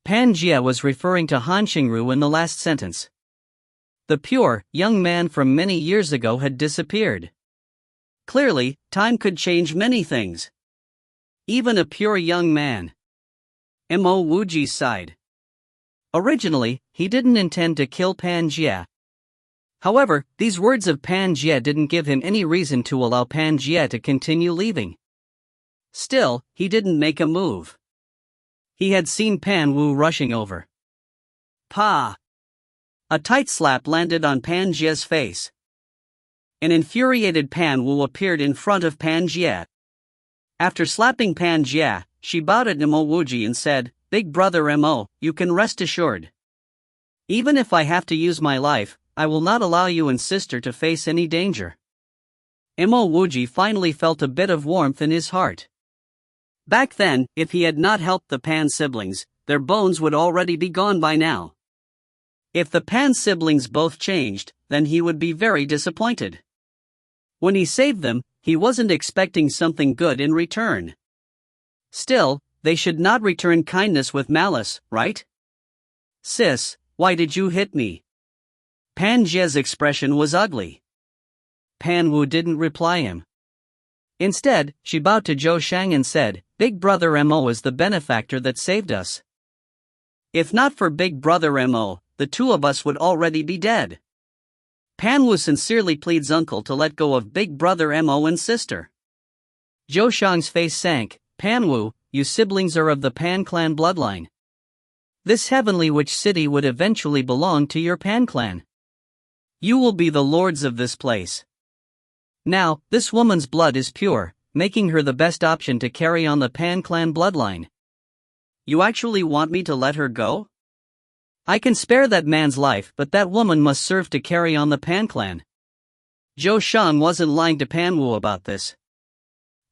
Pan Jia was referring to Han Xingru in the last sentence. The pure, young man from many years ago had disappeared. Clearly, time could change many things. Even a pure young man. Mo Wuji sighed. Originally, he didn't intend to kill Pan Jia. However, these words of Pan Jia didn't give him any reason to allow Pan Jia to continue leaving. Still, he didn't make a move. He had seen Pan Wu rushing over. Pa! A tight slap landed on Pan Jia's face. An infuriated Pan Wu appeared in front of Pan Jia. After slapping Pan Jia, she bowed at Mo Wuji and said, Big brother Mo, you can rest assured. Even if I have to use my life, I will not allow you and sister to face any danger. Mo Wuji finally felt a bit of warmth in his heart. Back then, if he had not helped the Pan siblings, their bones would already be gone by now. If the Pan siblings both changed, then he would be very disappointed. When he saved them, he wasn't expecting something good in return. Still, they should not return kindness with malice, right? Sis, why did you hit me? Pan Jia's expression was ugly. Pan Wu didn't reply him. Instead, she bowed to Zhou Shang and said, Big brother Mo is the benefactor that saved us. If not for Big Brother Mo, the two of us would already be dead. Pan Wu sincerely pleads uncle to let go of Big Brother Mo and sister. Zhou Shang's face sank. Pan Wu, you siblings are of the Pan clan bloodline. This heavenly witch city would eventually belong to your Pan clan. You will be the lords of this place. Now, this woman's blood is pure, making her the best option to carry on the Pan clan bloodline. You actually want me to let her go? I can spare that man's life, but that woman must serve to carry on the Pan clan. Zhou Shang wasn't lying to Pan Wu about this.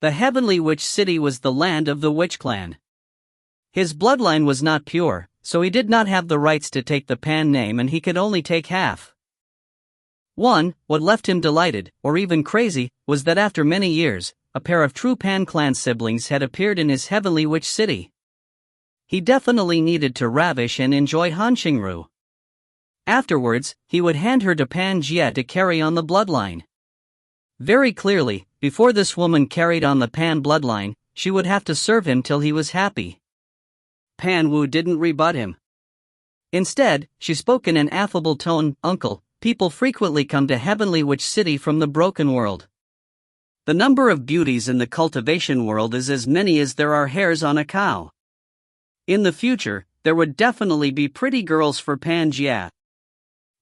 The heavenly witch city was the land of the witch clan. His bloodline was not pure, so he did not have the rights to take the Pan name and he could only take half. What left him delighted, or even crazy, was that after many years, a pair of true Pan clan siblings had appeared in his heavenly witch city. He definitely needed to ravish and enjoy Han Xingru. Afterwards, he would hand her to Pan Jie to carry on the bloodline. Very clearly, before this woman carried on the Pan bloodline, she would have to serve him till he was happy. Pan Wu didn't rebut him. Instead, she spoke in an affable tone, "Uncle, people frequently come to Heavenly Witch City from the broken world. The number of beauties in the cultivation world is as many as there are hairs on a cow. In the future, there would definitely be pretty girls for Pan Jie."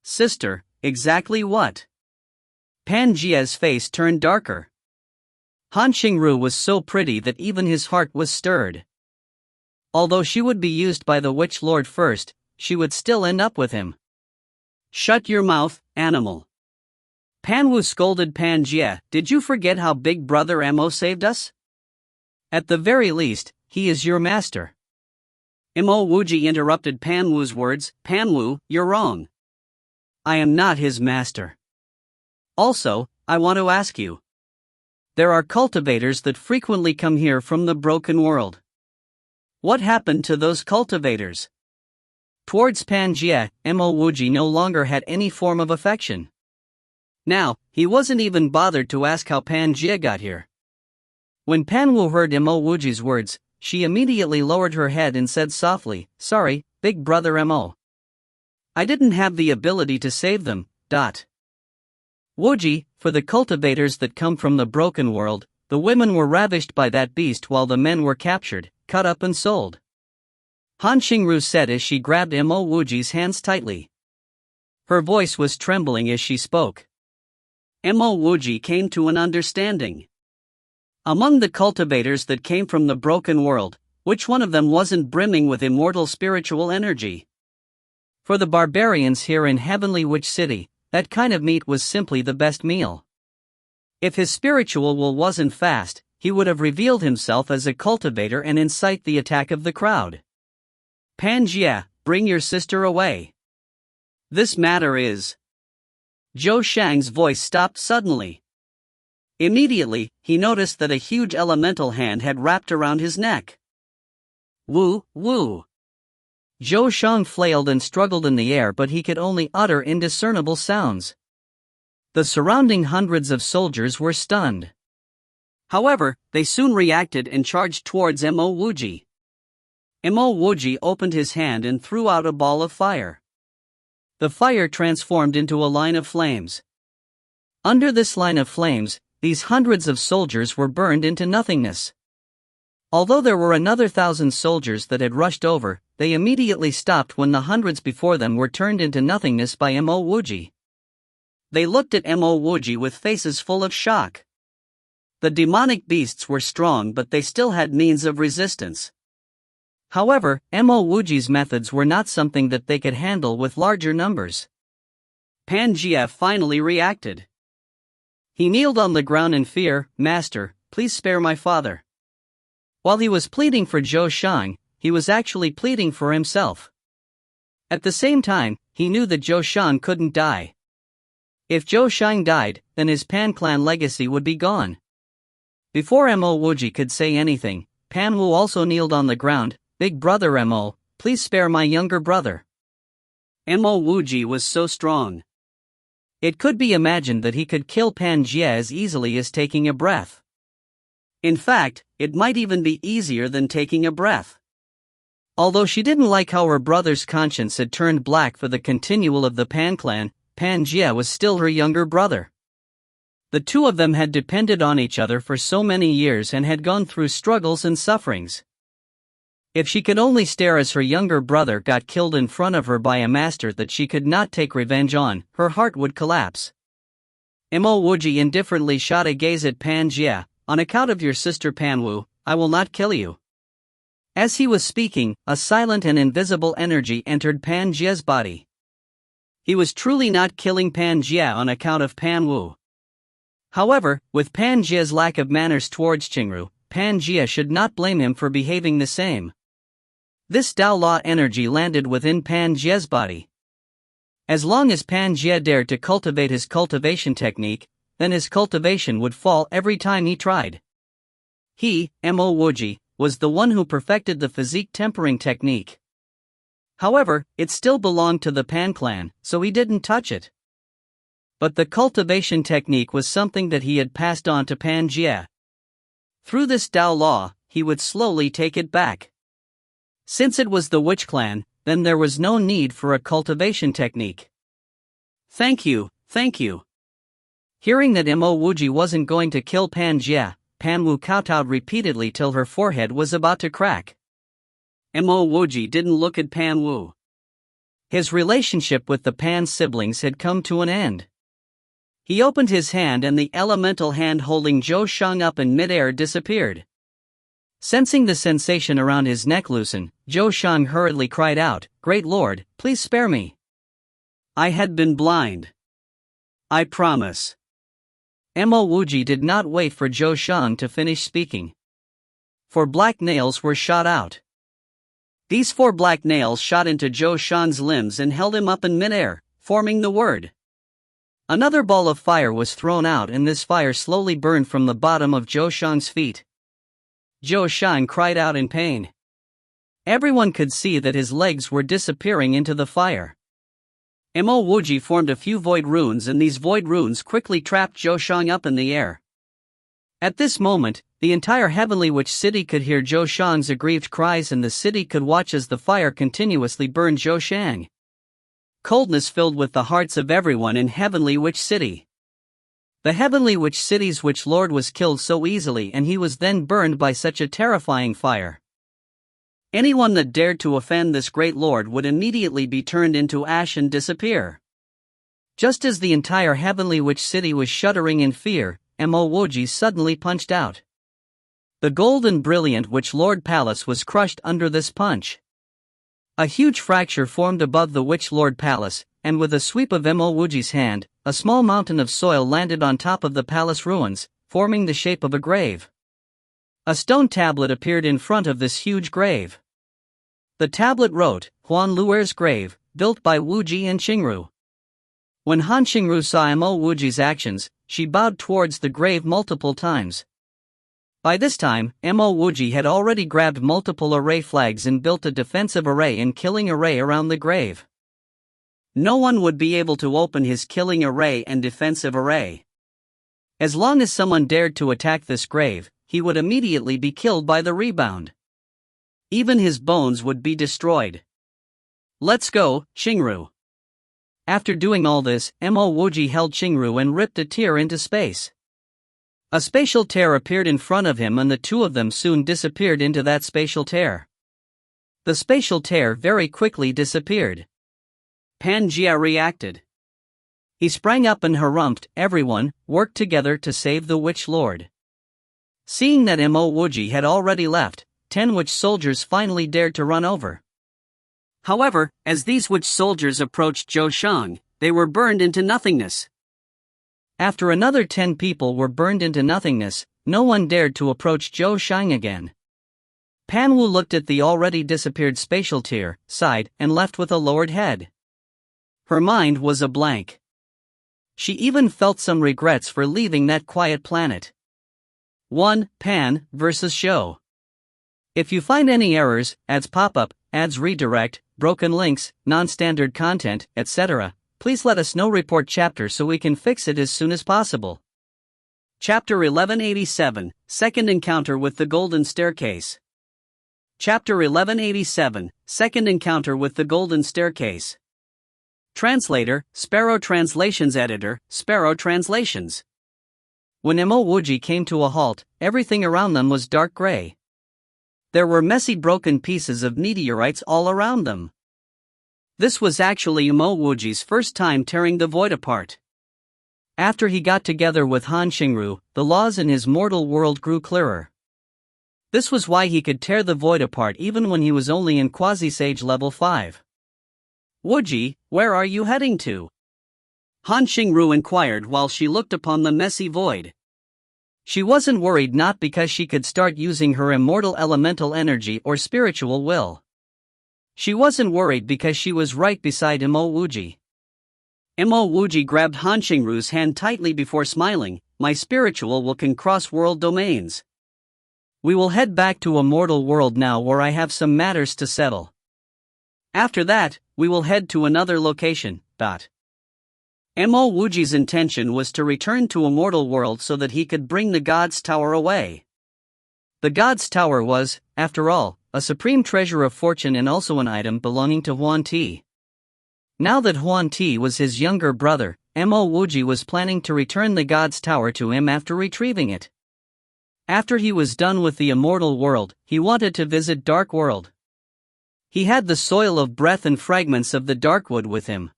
Sister, exactly what? Pan Jie's face turned darker. Han Xingru was so pretty that even his heart was stirred. Although she would be used by the Witch Lord first, she would still end up with him. Shut your mouth, animal. Pan Wu scolded Pan Jie. Did you forget how Big Brother Mo saved us? At the very least, he is your master. Mo Wuji interrupted Pan Wu's words. Pan Wu, you're wrong. I am not his master. Also, I want to ask you. There are cultivators that frequently come here from the broken world. What happened to those cultivators? Towards Pan Jie, Mo Wuji no longer had any form of affection. Now, he wasn't even bothered to ask how Pan Jie got here. When Pan Wu heard Mo Wuji's words, she immediately lowered her head and said softly, "Sorry, Big Brother Mo. I didn't have the ability to save them." Wuji, for the cultivators that come from the broken world, the women were ravished by that beast while the men were captured, cut up and sold. Han Xingru said as she grabbed Mo Wuji's hands tightly. Her voice was trembling as she spoke. Mo Wuji came to an understanding. Among the cultivators that came from the broken world, which one of them wasn't brimming with immortal spiritual energy? For the barbarians here in Heavenly Witch City, that kind of meat was simply the best meal. If his spiritual will wasn't fast, he would have revealed himself as a cultivator and incite the attack of the crowd. Pan Jie, bring your sister away. This matter is. Zhou Shang's voice stopped suddenly. Immediately, he noticed that a huge elemental hand had wrapped around his neck. Woo, woo. Zhou Shang flailed and struggled in the air, but he could only utter indiscernible sounds. The surrounding hundreds of soldiers were stunned. However, they soon reacted and charged towards Mo Wuji. Mo Wuji opened his hand and threw out a ball of fire. The fire transformed into a line of flames. Under this line of flames, these hundreds of soldiers were burned into nothingness. Although there were another 1,000 soldiers that had rushed over, they immediately stopped when the hundreds before them were turned into nothingness by Mo Wuji. They looked at Mo Wuji with faces full of shock. The demonic beasts were strong, but they still had means of resistance. However, Mo Wuji's methods were not something that they could handle with larger numbers. Pan Jie finally reacted. He kneeled on the ground in fear. "Master, please spare my father." While he was pleading for Zhou Shang, he was actually pleading for himself. At the same time, he knew that Zhou Shang couldn't die. If Zhou Shang died, then his Pan clan legacy would be gone. Before Mo Wuji could say anything, Pan Wu also kneeled on the ground. "Big Brother Mo, please spare my younger brother." Mo Wuji was so strong. It could be imagined that he could kill Pan Jie as easily as taking a breath. In fact, it might even be easier than taking a breath. Although she didn't like how her brother's conscience had turned black for the continual of the Pan clan, Pan Jia was still her younger brother. The two of them had depended on each other for so many years and had gone through struggles and sufferings. If she could only stare as her younger brother got killed in front of her by a master that she could not take revenge on, her heart would collapse. Mo Wuji indifferently shot a gaze at Pan Jia. On account of your sister Pan Wu, I will not kill you. As he was speaking, a silent and invisible energy entered Pan Jia's body. He was truly not killing Pan Jia on account of Pan Wu. However, with Pan Jia's lack of manners towards Qingru, Pan Jia should not blame him for behaving the same. This Dao Law energy landed within Pan Jia's body. As long as Pan Jia dared to cultivate his cultivation technique, then his cultivation would fall every time he tried. He, Mo Wuji, was the one who perfected the physique tempering technique. However, it still belonged to the Pan clan, so he didn't touch it. But the cultivation technique was something that he had passed on to Pan Jia. Through this Dao Law, he would slowly take it back. Since it was the witch clan, then there was no need for a cultivation technique. Thank you, thank you. Hearing that Mo Wuji wasn't going to kill Pan Jia, Pan Wu kowtowed repeatedly till her forehead was about to crack. Mo Wuji didn't look at Pan Wu. His relationship with the Pan siblings had come to an end. He opened his hand and the elemental hand holding Zhou Shang up in midair disappeared. Sensing the sensation around his neck loosen, Zhou Shang hurriedly cried out, "Great Lord, please spare me. I had been blind. I promise." Mo Wuji did not wait for Zhou Shang to finish speaking. 4 black nails were shot out. These 4 black nails shot into Zhou Shang's limbs and held him up in midair, forming the word. Another ball of fire was thrown out and this fire slowly burned from the bottom of Zhou Shang's feet. Zhou Shang cried out in pain. Everyone could see that his legs were disappearing into the fire. Mo Wuji formed a few void runes and these void runes quickly trapped Zhou Shang up in the air. At this moment, the entire heavenly witch city could hear Zhou Shang's aggrieved cries and the city could watch as the fire continuously burned Zhou Shang. Coldness filled with the hearts of everyone in heavenly witch city. The heavenly witch city's witch lord was killed so easily and he was then burned by such a terrifying fire. Anyone that dared to offend this great lord would immediately be turned into ash and disappear. Just as the entire heavenly witch city was shuddering in fear, Mo Wuji suddenly punched out. The golden brilliant witch lord palace was crushed under this punch. A huge fracture formed above the witch lord palace, and with a sweep of Mo Wuji's hand, a small mountain of soil landed on top of the palace ruins, forming the shape of a grave. A stone tablet appeared in front of this huge grave. The tablet wrote, "Huan Luer's grave, built by Wuji and Qingru." When Han Qingru saw Mo Wuji's actions, she bowed towards the grave multiple times. By this time, Mo Wuji had already grabbed multiple array flags and built a defensive array and killing array around the grave. No one would be able to open his killing array and defensive array. As long as someone dared to attack this grave, he would immediately be killed by the rebound. Even his bones would be destroyed. Let's go, Qingru. After doing all this, Mo Wuji held Qingru and ripped a tear into space. A spatial tear appeared in front of him and the two of them soon disappeared into that spatial tear. The spatial tear very quickly disappeared. Pan Jia reacted. He sprang up and harumphed. Everyone worked together to save the witch lord. Seeing that Mo Wuji had already left, 10 witch soldiers finally dared to run over. However, as these witch soldiers approached Zhou Shang, they were burned into nothingness. After another 10 people were burned into nothingness, no one dared to approach Zhou Shang again. Pan Wu looked at the already disappeared spatial tear, sighed, and left with a lowered head. Her mind was a blank. She even felt some regrets for leaving that quiet planet. 1. Pan versus show. If you find any errors, ads pop-up, ads redirect, broken links, non-standard content, etc., please let us know. Report chapter so we can fix it as soon as possible. Chapter 1187, Second Encounter with the Golden Staircase. Chapter 1187, Second Encounter with the Golden Staircase. Translator, Sparrow Translations Editor, Sparrow Translations. When Mo Wuji came to a halt, everything around them was dark gray. There were messy broken pieces of meteorites all around them. This was actually Mo Wuji's first time tearing the void apart. After he got together with Han Xingru, the laws in his mortal world grew clearer. This was why he could tear the void apart even when he was only in quasi-sage level 5. Wuji, where are you heading to? Han Xingru inquired while she looked upon the messy void. She wasn't worried, not because she could start using her immortal elemental energy or spiritual will. She wasn't worried because she was right beside Mo Wuji. Mo Wuji grabbed Han Xingru's hand tightly before smiling. My spiritual will can cross world domains. We will head back to a mortal world now where I have some matters to settle. After that, we will head to another location. Mo Wuji's intention was to return to a mortal world so that he could bring the God's Tower away. The God's Tower was, after all, a supreme treasure of fortune and also an item belonging to Huan Ti. Now that Huan Ti was his younger brother, Mo Wuji was planning to return the God's Tower to him after retrieving it. After he was done with the immortal world, he wanted to visit Dark World. He had the soil of breath and fragments of the Darkwood with him.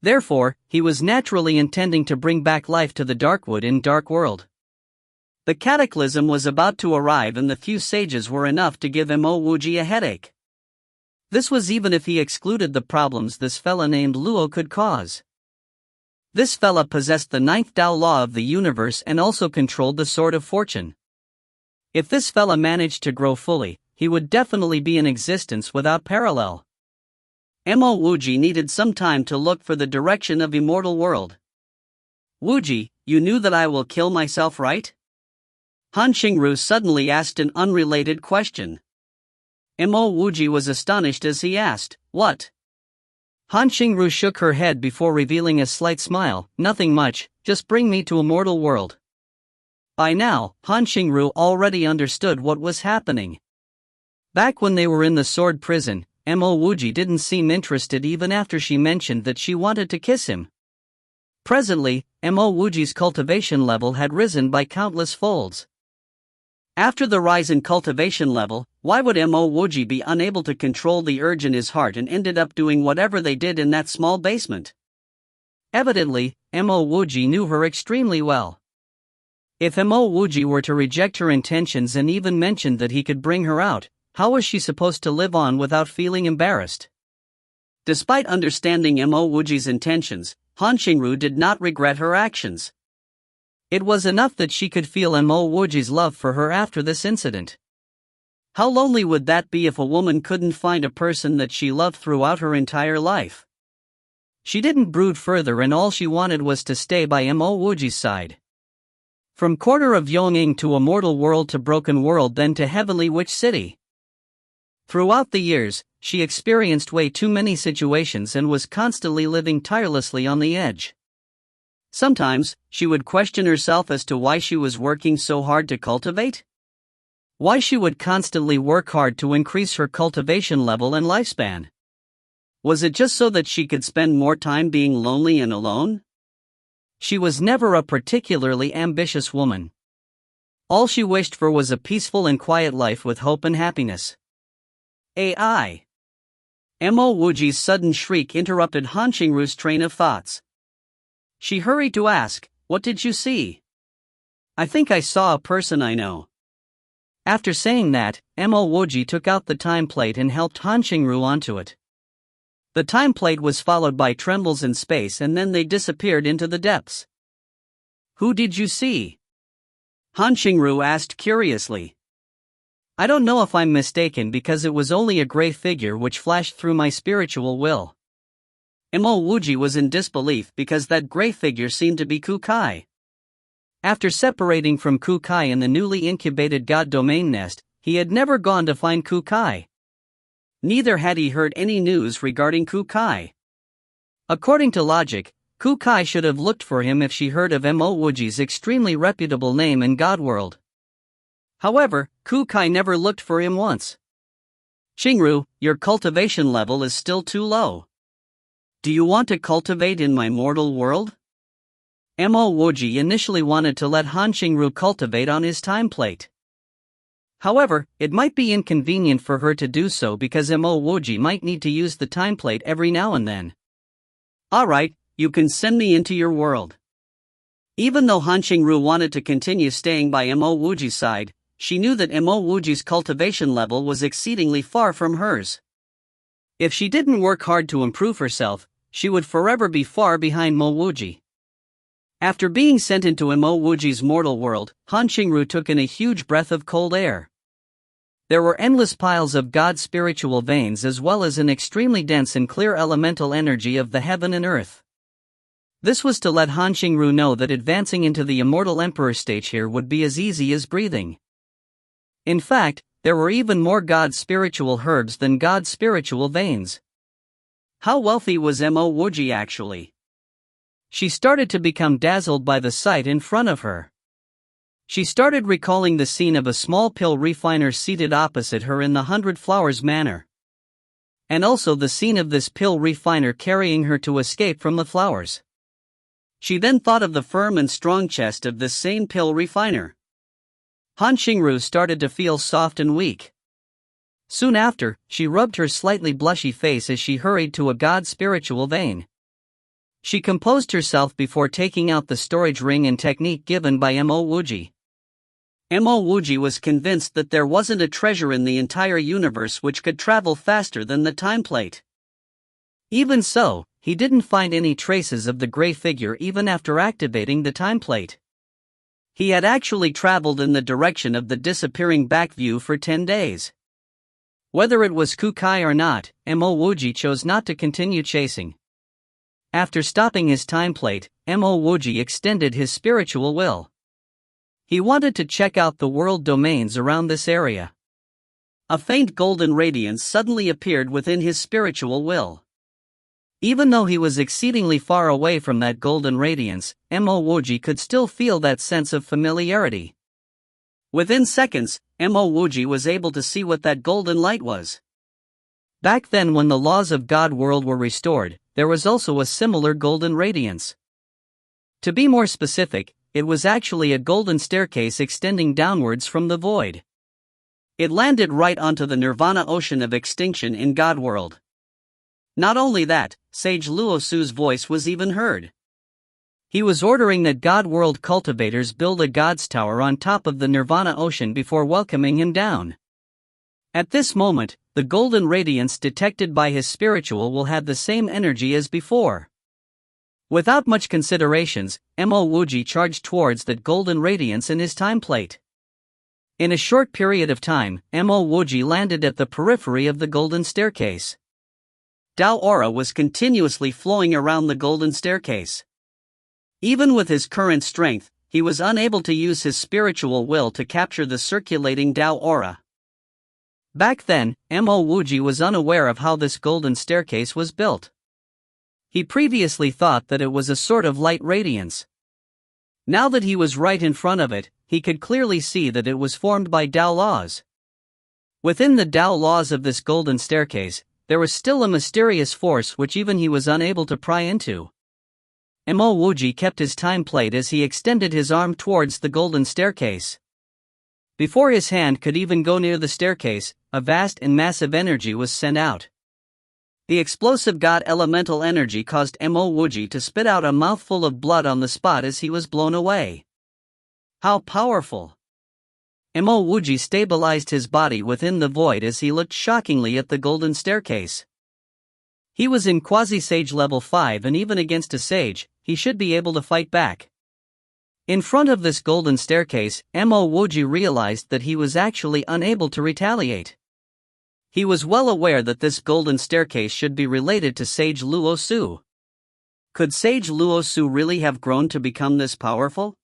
Therefore, he was naturally intending to bring back life to the Darkwood in Dark World. The cataclysm was about to arrive and the few sages were enough to give Mo Wuji a headache. This was even if he excluded the problems this fella named Luo could cause. This fella possessed the ninth Tao law of the universe and also controlled the Sword of Fortune. If this fella managed to grow fully, he would definitely be in existence without parallel. Mo Wuji needed some time to look for the direction of immortal world. Wuji, you knew that I will kill myself, right? Han Xingru suddenly asked an unrelated question. Mo Wuji was astonished as he asked, what? Han Xingru shook her head before revealing a slight smile. Nothing much, just bring me to a mortal world. By now, Han Xingru already understood what was happening. Back when they were in the sword prison, Mo Wuji didn't seem interested even after she mentioned that she wanted to kiss him. Presently, Mo Wuji's cultivation level had risen by countless folds. After the rise in cultivation level, why would Mo Wuji be unable to control the urge in his heart and ended up doing whatever they did in that small basement? Evidently, Mo Wuji knew her extremely well. If Mo Wuji were to reject her intentions and even mentioned that he could bring her out, how was she supposed to live on without feeling embarrassed? Despite understanding Mo Wuji's intentions, Han Xingru did not regret her actions. It was enough that she could feel Mo Wuji's love for her after this incident. How lonely would that be if a woman couldn't find a person that she loved throughout her entire life? She didn't brood further and all she wanted was to stay by Mo Wuji's side. From corner of Yong'ing to a mortal world to Broken World, then to Heavenly Witch City. Throughout the years, she experienced way too many situations and was constantly living tirelessly on the edge. Sometimes, she would question herself as to why she was working so hard to cultivate. Why she would constantly work hard to increase her cultivation level and lifespan. Was it just so that she could spend more time being lonely and alone? She was never a particularly ambitious woman. All she wished for was a peaceful and quiet life with hope and happiness. AI. Mo Wuji's sudden shriek interrupted Han Xingru's train of thoughts. She hurried to ask, what did you see? I think I saw a person I know. After saying that, Mo Wuji took out the time plate and helped Han Xingru onto it. The time plate was followed by trembles in space and then they disappeared into the depths. Who did you see? Han Xingru asked curiously. I don't know if I'm mistaken because it was only a gray figure which flashed through my spiritual will. Mo Wuji was in disbelief because that gray figure seemed to be Kukai. After separating from Kukai in the newly incubated God Domain nest, he had never gone to find Kukai. Neither had he heard any news regarding Kukai. According to logic, Kukai should have looked for him if she heard of Mo Wuji's extremely reputable name in Godworld. However, Kukai never looked for him once. Xingru, your cultivation level is still too low. Do you want to cultivate in my mortal world? Mo Wuji initially wanted to let Han Xingru cultivate on his time plate. However, it might be inconvenient for her to do so because Mo Wuji might need to use the time plate every now and then. Alright, you can send me into your world. Even though Han Xingru wanted to continue staying by Mo Wuji's side, she knew that Mo Wuji's cultivation level was exceedingly far from hers. If she didn't work hard to improve herself, she would forever be far behind Mo Wuji. After being sent into Mo Wuji's mortal world, Han Xingru took in a huge breath of cold air. There were endless piles of God's spiritual veins as well as an extremely dense and clear elemental energy of the heaven and earth. This was to let Han Xingru know that advancing into the immortal emperor stage here would be as easy as breathing. In fact, there were even more God's spiritual herbs than God's spiritual veins. How wealthy was Mo Wuji actually? She started to become dazzled by the sight in front of her. She started recalling the scene of a small pill refiner seated opposite her in the 100 Flowers manor. And also the scene of this pill refiner carrying her to escape from the flowers. She then thought of the firm and strong chest of this same pill refiner. Han Xingru started to feel soft and weak. Soon after, she rubbed her slightly blushy face as she hurried to a God's spiritual vein. She composed herself before taking out the storage ring and technique given by Mo Wuji. Mo Wuji was convinced that there wasn't a treasure in the entire universe which could travel faster than the time plate. Even so, he didn't find any traces of the gray figure even after activating the time plate. He had actually traveled in the direction of the disappearing back view for 10 days. Whether it was Kukai or not, Mo Wuji chose not to continue chasing. After stopping his time plate, Mo Wuji extended his spiritual will. He wanted to check out the world domains around this area. A faint golden radiance suddenly appeared within his spiritual will. Even though he was exceedingly far away from that golden radiance, Mo Wuji could still feel that sense of familiarity. Within seconds, Mo Wuji was able to see what that golden light was. Back then when the laws of God world were restored, there was also a similar golden radiance. To be more specific, it was actually a golden staircase extending downwards from the void. It landed right onto the Nirvana ocean of extinction in God world. Not only that, Sage Luosu's voice was even heard. He was ordering that God world cultivators build a God's tower on top of the Nirvana ocean before welcoming him down. At this moment, the golden radiance detected by his spiritual will had the same energy as before. Without much considerations, Mo Wuji charged towards that golden radiance in his time plate. In a short period of time, Mo Wuji landed at the periphery of the golden staircase. Dao aura was continuously flowing around the golden staircase. Even with his current strength, he was unable to use his spiritual will to capture the circulating Dao aura. Back then, Mo Wuji was unaware of how this golden staircase was built. He previously thought that it was a sort of light radiance. Now that he was right in front of it, he could clearly see that it was formed by Dao laws. Within the Dao laws of this golden staircase, there was still a mysterious force which even he was unable to pry into. Mo Wuji kept his time plate as he extended his arm towards the golden staircase. Before his hand could even go near the staircase, a vast and massive energy was sent out. The explosive God elemental energy caused Mo Wuji to spit out a mouthful of blood on the spot as he was blown away. How powerful! Mo Wuji stabilized his body within the void as he looked shockingly at the golden staircase. He was in quasi-sage level 5 and even against a sage, he should be able to fight back. In front of this golden staircase, Mo Wuji realized that he was actually unable to retaliate. He was well aware that this golden staircase should be related to Sage Luosu. Could Sage Luosu really have grown to become this powerful?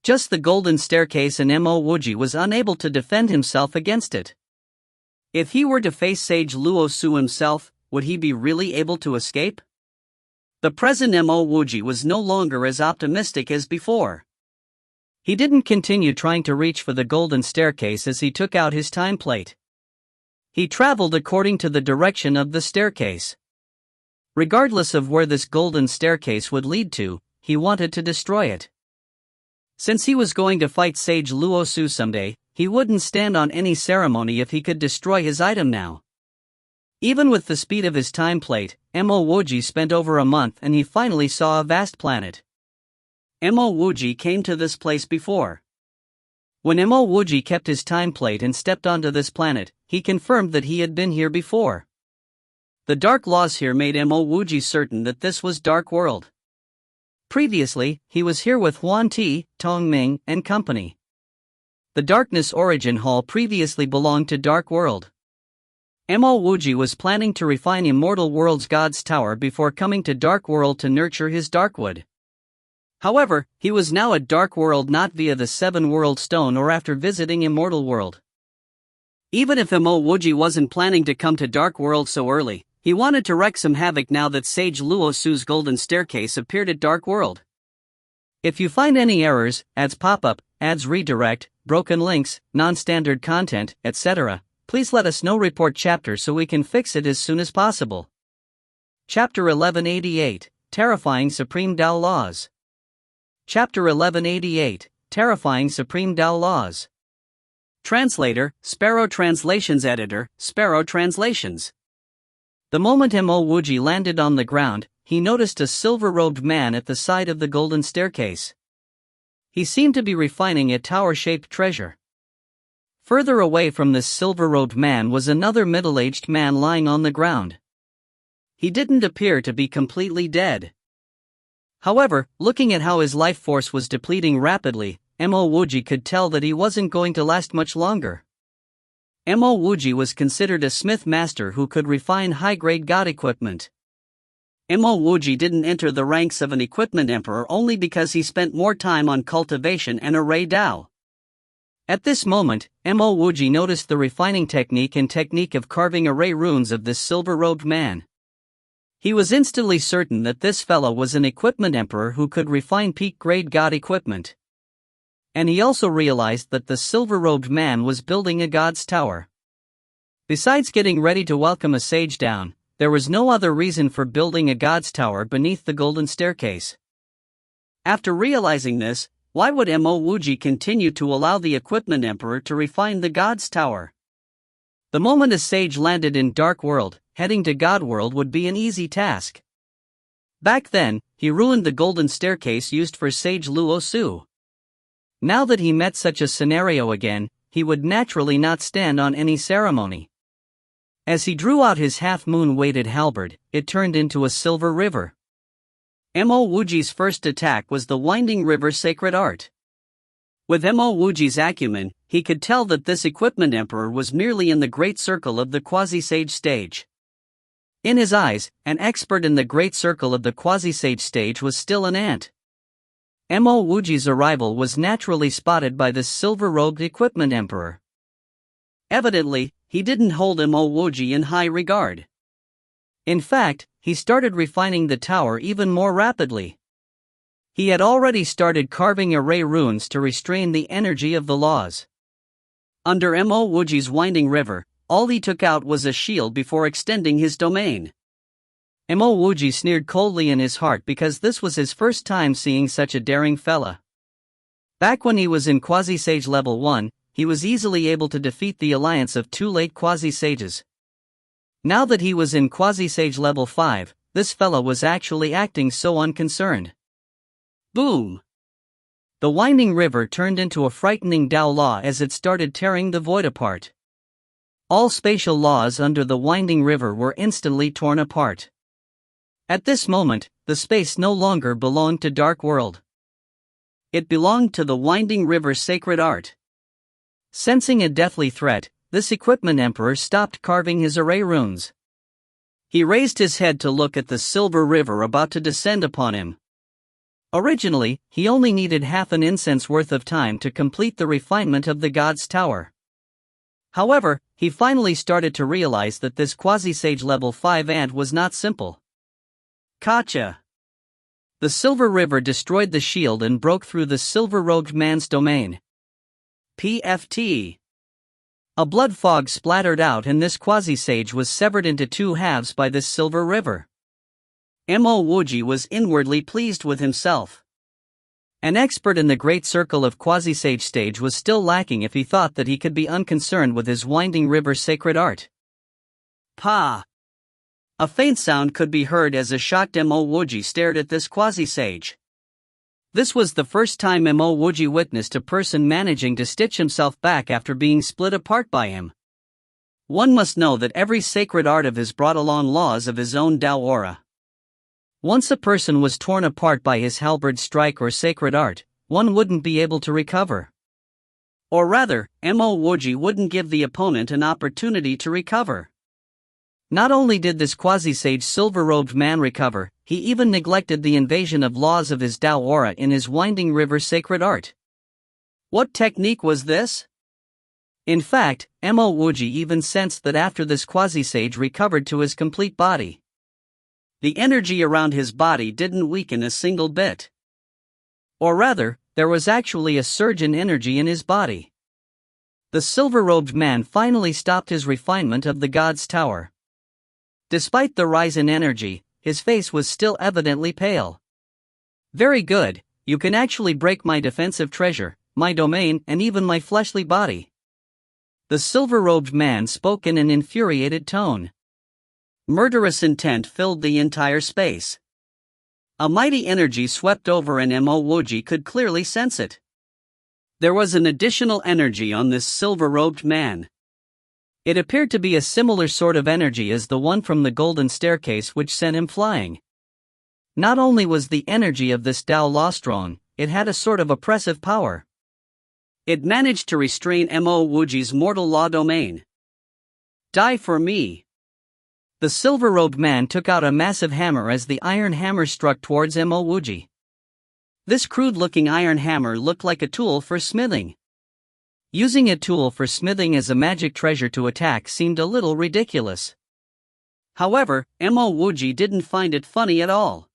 Just the golden staircase and Mo Wuji was unable to defend himself against it. If he were to face Sage Luosu himself, would he be really able to escape? The present Mo Wuji was no longer as optimistic as before. He didn't continue trying to reach for the golden staircase as he took out his time plate. He traveled according to the direction of the staircase. Regardless of where this golden staircase would lead to, he wanted to destroy it. Since he was going to fight Sage Luo Su someday, he wouldn't stand on any ceremony if he could destroy his item now. Even with the speed of his time plate, Mo Wuji spent over a month and he finally saw a vast planet. Mo Wuji came to this place before. When Mo Wuji kept his time plate and stepped onto this planet, he confirmed that he had been here before. The dark laws here made Mo Wuji certain that this was Dark World. Previously, he was here with Huan Ti, Tong Ming, and company. The Darkness Origin Hall previously belonged to Dark World. Mo Wuji was planning to refine Immortal World's God's Tower before coming to Dark World to nurture his Darkwood. However, he was now at Dark World not via the Seven World Stone or after visiting Immortal World. Even if Mo Wuji wasn't planning to come to Dark World so early, he wanted to wreak some havoc now that Sage Luo Su's golden staircase appeared at Dark World. If you find any errors, ads pop up, ads redirect, broken links, non-standard content, etc., please let us know. Report chapter so we can fix it as soon as possible. Chapter 1188, Terrifying Supreme Tao Laws. Chapter 1188, Terrifying Supreme Tao Laws. Translator, Sparrow Translations. Editor, Sparrow Translations. The moment Mo Wuji landed on the ground, he noticed a silver-robed man at the side of the golden staircase. He seemed to be refining a tower-shaped treasure. Further away from this silver-robed man was another middle-aged man lying on the ground. He didn't appear to be completely dead. However, looking at how his life force was depleting rapidly, Mo Wuji could tell that he wasn't going to last much longer. Mo Wuji was considered a smith master who could refine high-grade god equipment. Mo Wuji didn't enter the ranks of an equipment emperor only because he spent more time on cultivation and array Dao. At this moment, Mo Wuji noticed the refining technique of carving array runes of this silver-robed man. He was instantly certain that this fellow was an equipment emperor who could refine peak-grade god equipment. And he also realized that the silver-robed man was building a god's tower. Besides getting ready to welcome a sage down, there was no other reason for building a god's tower beneath the golden staircase. After realizing this, why would Mo Wuji continue to allow the equipment emperor to refine the god's tower? The moment a sage landed in Dark World, heading to God World would be an easy task. Back then, he ruined the golden staircase used for Sage Luo Su. Now that he met such a scenario again, he would naturally not stand on any ceremony. As he drew out his half-moon-weighted halberd, it turned into a silver river. Mo Wuji's first attack was the Winding River Sacred Art. With Mo Wuji's acumen, he could tell that this equipment emperor was merely in the great circle of the quasi-sage stage. In his eyes, an expert in the great circle of the quasi-sage stage was still an ant. Mo Wuji's arrival was naturally spotted by this silver-robed equipment emperor. Evidently, he didn't hold Mo Wuji in high regard. In fact, he started refining the tower even more rapidly. He had already started carving array runes to restrain the energy of the laws. Under Mo Wuji's Winding River, all he took out was a shield before extending his domain. Mo Wuji sneered coldly in his heart because this was his first time seeing such a daring fella. Back when he was in Quasi-Sage Level 1, he was easily able to defeat the alliance of two late Quasi-Sages. Now that he was in Quasi-Sage Level 5, this fella was actually acting so unconcerned. Boom! The Winding River turned into a frightening Dao law as it started tearing the void apart. All spatial laws under the Winding River were instantly torn apart. At this moment, the space no longer belonged to Dark World. It belonged to the Winding River Sacred Art. Sensing a deathly threat, this equipment emperor stopped carving his array runes. He raised his head to look at the silver river about to descend upon him. Originally, he only needed half an incense worth of time to complete the refinement of the god's tower. However, he finally started to realize that this quasi-sage level 5 ant was not simple. Gotcha! The silver river destroyed the shield and broke through the silver-robed man's domain. PFT. A blood fog splattered out and this quasi-sage was severed into two halves by this silver river. Mo Wuji was inwardly pleased with himself. An expert in the great circle of quasi-sage stage was still lacking if he thought that he could be unconcerned with his winding river sacred art. Pa! A faint sound could be heard as a shocked Mo Wuji stared at this quasi-sage. This was the first time Mo Wuji witnessed a person managing to stitch himself back after being split apart by him. One must know that every sacred art of his brought along laws of his own Tao aura. Once a person was torn apart by his halberd strike or sacred art, one wouldn't be able to recover. Or rather, Mo Wuji wouldn't give the opponent an opportunity to recover. Not only did this quasi-sage silver-robed man recover, he even neglected the invasion of laws of his Tao aura in his winding river sacred art. What technique was this? In fact, Mo Wuji even sensed that after this quasi-sage recovered to his complete body, the energy around his body didn't weaken a single bit. Or rather, there was actually a surge in energy in his body. The silver-robed man finally stopped his refinement of the god's tower. Despite the rise in energy, his face was still evidently pale. Very good, you can actually break my defensive treasure, my domain, and even my fleshly body. The silver-robed man spoke in an infuriated tone. Murderous intent filled the entire space. A mighty energy swept over and Mo Wuji could clearly sense it. There was an additional energy on this silver-robed man. It appeared to be a similar sort of energy as the one from the golden staircase which sent him flying. Not only was the energy of this Tao law strong, it had a sort of oppressive power. It managed to restrain Mo Wuji's mortal law domain. Die for me. The silver-robed man took out a massive hammer as the iron hammer struck towards Mo Wuji. This crude-looking iron hammer looked like a tool for smithing. Using a tool for smithing as a magic treasure to attack seemed a little ridiculous. However, Mo Wuji didn't find it funny at all.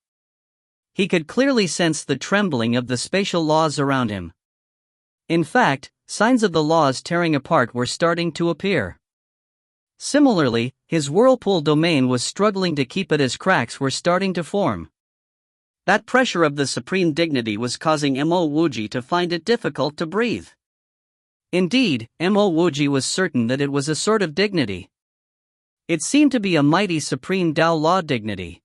He could clearly sense the trembling of the spatial laws around him. In fact, signs of the laws tearing apart were starting to appear. Similarly, his whirlpool domain was struggling to keep it as cracks were starting to form. That pressure of the supreme dignity was causing Mo Wuji to find it difficult to breathe. Indeed, Mo Wuji was certain that it was a sort of dignity. It seemed to be a mighty supreme Tao law dignity.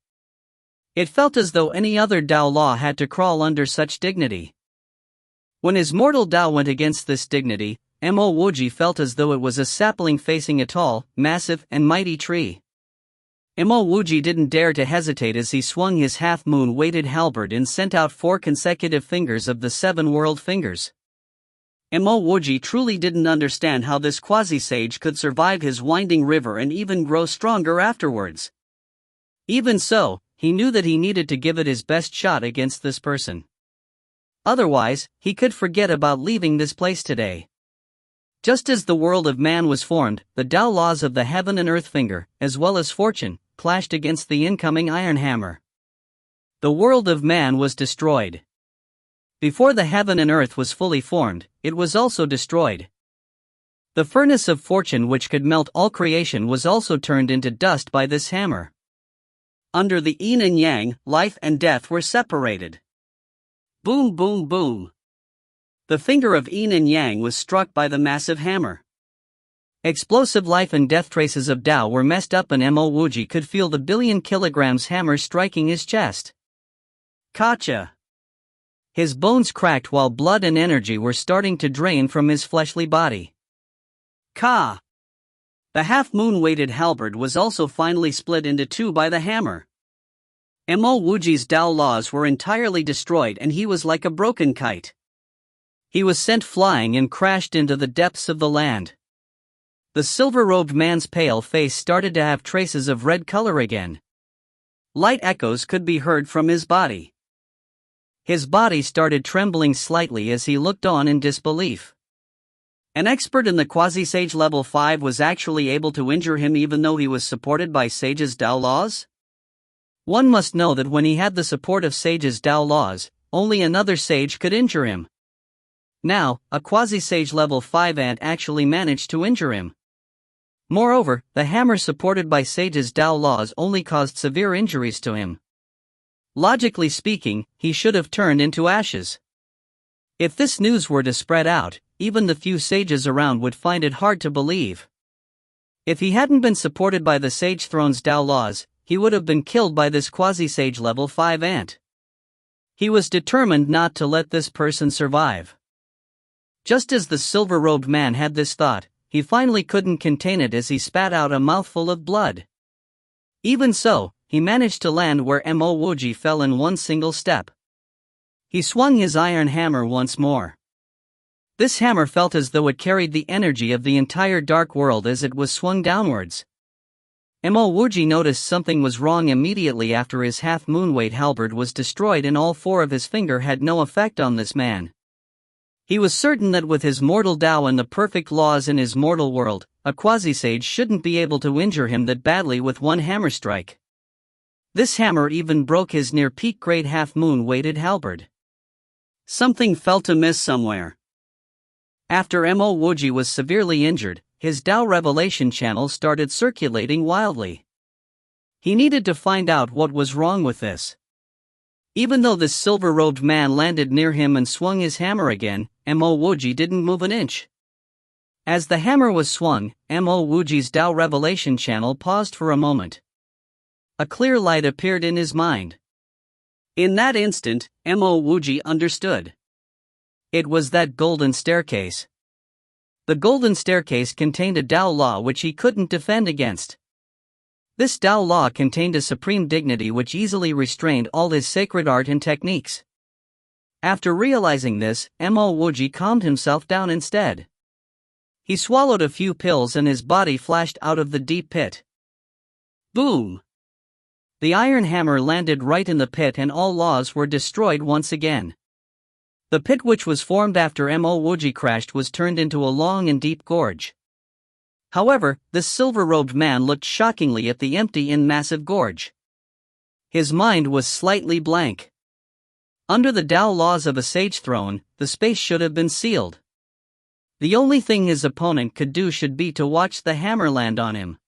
It felt as though any other Tao law had to crawl under such dignity. When his mortal Tao went against this dignity, Mo Wuji felt as though it was a sapling facing a tall, massive, and mighty tree. Mo Wuji didn't dare to hesitate as he swung his half-moon weighted halberd and sent out 4 consecutive fingers of the 7 world fingers. Mo Wuji truly didn't understand how this quasi-sage could survive his winding river and even grow stronger afterwards. Even so, he knew that he needed to give it his best shot against this person. Otherwise, he could forget about leaving this place today. Just as the world of man was formed, the Tao laws of the heaven and earth finger, as well as fortune, clashed against the incoming iron hammer. The world of man was destroyed. Before the heaven and earth was fully formed, it was also destroyed. The furnace of fortune which could melt all creation was also turned into dust by this hammer. Under the yin and yang, life and death were separated. Boom, boom, boom. The finger of yin and yang was struck by the massive hammer. Explosive life and death traces of Tao were messed up and Mo Wuji could feel the billion kilograms hammer striking his chest. Kacha. His bones cracked while blood and energy were starting to drain from his fleshly body. Ka! The half-moon weighted halberd was also finally split into 2 by the hammer. Mo Wuji's Tao laws were entirely destroyed and he was like a broken kite. He was sent flying and crashed into the depths of the land. The silver-robed man's pale face started to have traces of red color again. Light echoes could be heard from his body. His body started trembling slightly as he looked on in disbelief. An expert in the quasi-sage level 5 was actually able to injure him even though he was supported by Sage's Tao laws? One must know that when he had the support of Sage's Tao laws, only another sage could injure him. Now, a quasi-sage level 5 ant actually managed to injure him. Moreover, the hammer supported by Sage's Tao laws only caused severe injuries to him. Logically speaking, he should have turned into ashes. If this news were to spread out, even the few sages around would find it hard to believe. If he hadn't been supported by the Sage Throne's Tao laws, he would have been killed by this quasi-sage level 5 ant. He was determined not to let this person survive. Just as the silver-robed man had this thought, he finally couldn't contain it as he spat out a mouthful of blood. Even so, he managed to land where Mo Wuji fell in one single step. He swung his iron hammer once more. This hammer felt as though it carried the energy of the entire dark world as it was swung downwards. Mo Wuji noticed something was wrong immediately after his half-moon-weight halberd was destroyed and all four of his fingers had no effect on this man. He was certain that with his mortal Tao and the perfect laws in his mortal world, a quasi-sage shouldn't be able to injure him that badly with one hammer strike. This hammer even broke his near-peak grade half-moon-weighted halberd. Something felt amiss somewhere. After Mo Wuji was severely injured, his Tao revelation channel started circulating wildly. He needed to find out what was wrong with this. Even though this silver-robed man landed near him and swung his hammer again, Mo Wuji didn't move an inch. As the hammer was swung, Mo Wuji's Tao revelation channel paused for a moment. A clear light appeared in his mind. In that instant, Mo Wuji understood. It was that golden staircase. The golden staircase contained a Tao law which he couldn't defend against. This Tao law contained a supreme dignity which easily restrained all his sacred art and techniques. After realizing this, Mo Wuji calmed himself down instead. He swallowed a few pills and his body flashed out of the deep pit. Boom! The iron hammer landed right in the pit and all laws were destroyed once again. The pit which was formed after Mo Wuji crashed was turned into a long and deep gorge. However, this silver-robed man looked shockingly at the empty and massive gorge. His mind was slightly blank. Under the Tao laws of a sage throne, the space should have been sealed. The only thing his opponent could do should be to watch the hammer land on him.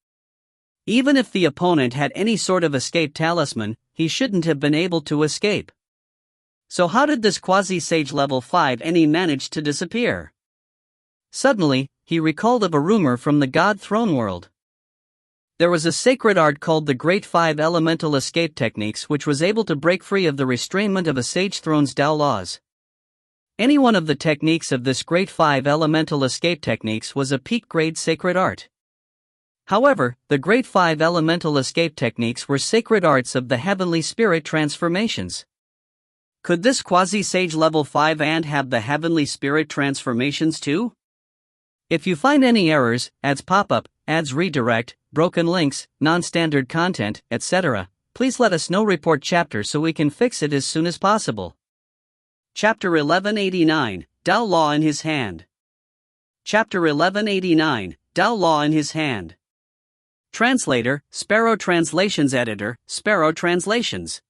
Even if the opponent had any sort of escape talisman, he shouldn't have been able to escape. So how did this quasi-sage level 5 ant manage to disappear? Suddenly, he recalled of a rumor from the God Throne world. There was a sacred art called the Great 5 Elemental Escape Techniques which was able to break free of the restrainment of a sage throne's Tao laws. Any one of the techniques of this Great 5 Elemental Escape Techniques was a peak grade sacred art. However, the Great 5 Elemental Escape Techniques were sacred arts of the heavenly spirit transformations. Could this quasi-sage level 5 ant have the heavenly spirit transformations too? If you find any errors, ads pop up, ads redirect, broken links, non-standard content, etc., please let us know. Report chapter so we can fix it as soon as possible. Chapter 1189, Tao Law in his hand. Chapter 1189, Tao Law in his hand. Translator, Sparrow Translations Editor, Sparrow Translations.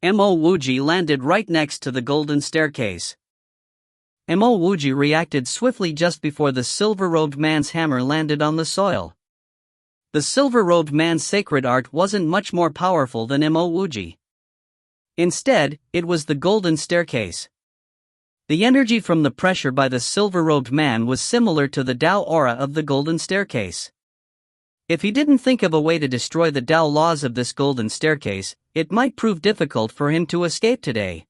Mo Wuji landed right next to the golden staircase. Mo Wuji reacted swiftly just before the silver-robed man's hammer landed on the soil. The silver-robed man's sacred art wasn't much more powerful than Mo Wuji. Instead, it was the golden staircase. The energy from the pressure by the silver-robed man was similar to the Tao aura of the golden staircase. If he didn't think of a way to destroy the Tao laws of this golden staircase, it might prove difficult for him to escape today.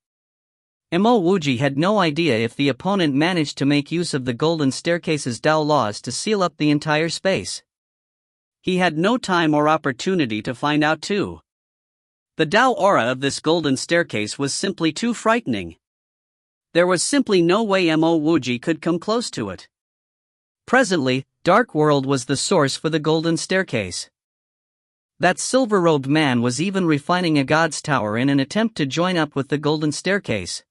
Mo Wuji had no idea if the opponent managed to make use of the golden staircase's Tao laws to seal up the entire space. He had no time or opportunity to find out too. The Tao aura of this golden staircase was simply too frightening. There was simply no way Mo Wuji could come close to it. Presently, Dark World was the source for the golden staircase. That silver-robed man was even refining a god's tower in an attempt to join up with the golden staircase.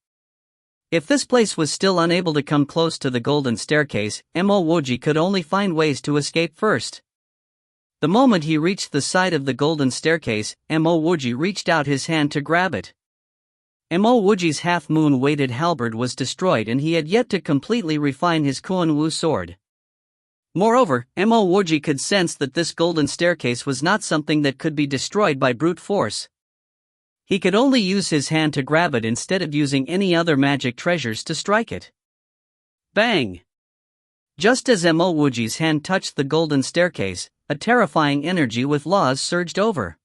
If this place was still unable to come close to the golden staircase, Mo Wuji could only find ways to escape first. The moment he reached the side of the golden staircase, Mo Wuji reached out his hand to grab it. Mo Wuji's half-moon weighted halberd was destroyed and he had yet to completely refine his Kuan Wu sword. Moreover, Mo Wuji could sense that this golden staircase was not something that could be destroyed by brute force. He could only use his hand to grab it instead of using any other magic treasures to strike it. Bang! Just as Mo Wuji's hand touched the golden staircase, a terrifying energy with laws surged over.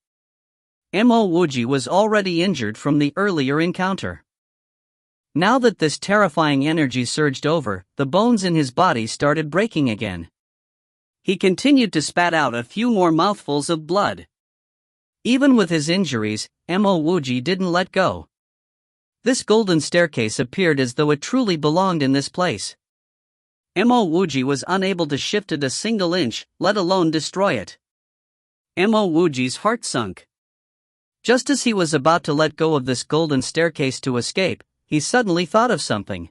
Mo Wuji was already injured from the earlier encounter. Now that this terrifying energy surged over, the bones in his body started breaking again. He continued to spat out a few more mouthfuls of blood. Even with his injuries, Mo Wuji didn't let go. This golden staircase appeared as though it truly belonged in this place. Mo Wuji was unable to shift it a single inch, let alone destroy it. Mo Wuji's heart sunk. Just as he was about to let go of this golden staircase to escape, he suddenly thought of something.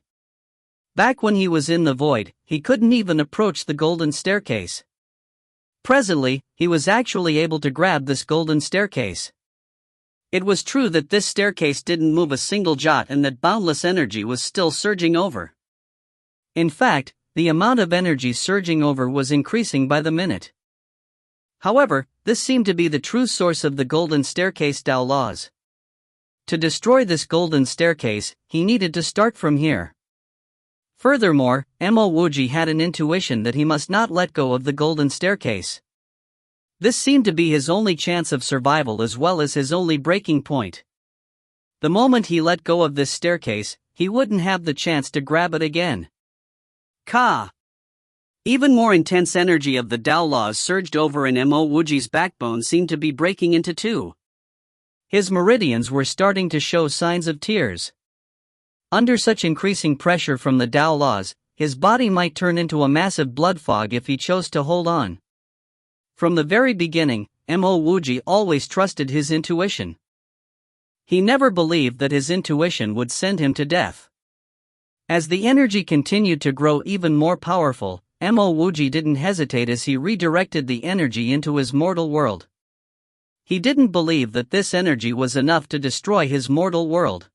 Back when he was in the void, he couldn't even approach the golden staircase. Presently, he was actually able to grab this golden staircase. It was true that this staircase didn't move a single jot and that boundless energy was still surging over. In fact, the amount of energy surging over was increasing by the minute. However, this seemed to be the true source of the golden staircase Dao laws. To destroy this golden staircase, he needed to start from here. Furthermore, Mo Wuji had an intuition that he must not let go of the golden staircase. This seemed to be his only chance of survival as well as his only breaking point. The moment he let go of this staircase, he wouldn't have the chance to grab it again. Ka! Even more intense energy of the Dao laws surged over and Mo Wuji's backbone seemed to be breaking into two. His meridians were starting to show signs of tears. Under such increasing pressure from the Dao laws, his body might turn into a massive blood fog if he chose to hold on. From the very beginning, Mo Wuji always trusted his intuition. He never believed that his intuition would send him to death. As the energy continued to grow even more powerful, Mo Wuji didn't hesitate as he redirected the energy into his mortal world. He didn't believe that this energy was enough to destroy his mortal world.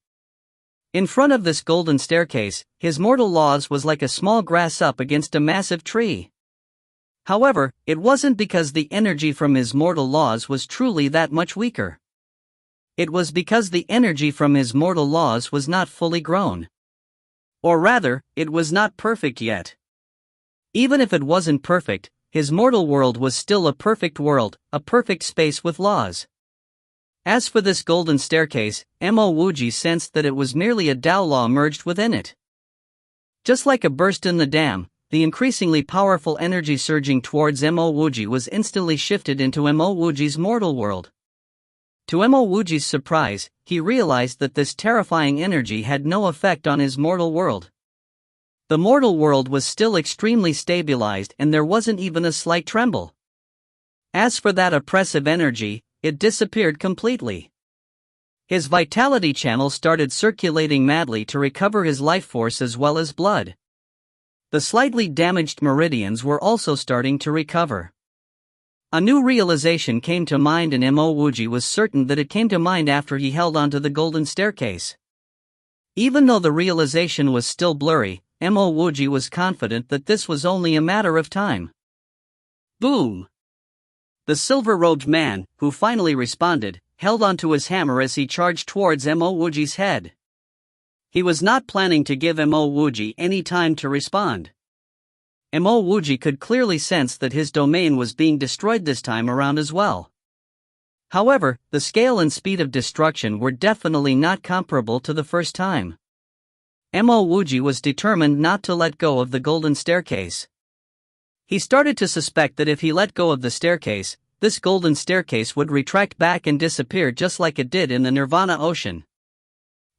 In front of this golden staircase, his mortal laws was like a small grass up against a massive tree. However, it wasn't because the energy from his mortal laws was truly that much weaker. It was because the energy from his mortal laws was not fully grown. Or rather, it was not perfect yet. Even if it wasn't perfect, his mortal world was still a perfect world, a perfect space with laws. As for this golden staircase, Mo Wuji sensed that it was merely a Dao law merged within it. Just like a burst in the dam, the increasingly powerful energy surging towards Mo Wuji was instantly shifted into Mo Wuji's mortal world. To Mo Wuji's surprise, he realized that this terrifying energy had no effect on his mortal world. The mortal world was still extremely stabilized and there wasn't even a slight tremble. As for that oppressive energy, it disappeared completely. His vitality channel started circulating madly to recover his life force as well as blood. The slightly damaged meridians were also starting to recover. A new realization came to mind and Mo Wuji was certain that it came to mind after he held onto the golden staircase. Even though the realization was still blurry, Mo Wuji was confident that this was only a matter of time. Boom! The silver-robed man, who finally responded, held onto his hammer as he charged towards Mo Wuji's head. He was not planning to give Mo Wuji any time to respond. Mo Wuji could clearly sense that his domain was being destroyed this time around as well. However, the scale and speed of destruction were definitely not comparable to the first time. Mo Wuji was determined not to let go of the golden staircase. He started to suspect that if he let go of the staircase, this golden staircase would retract back and disappear just like it did in the Nirvana ocean.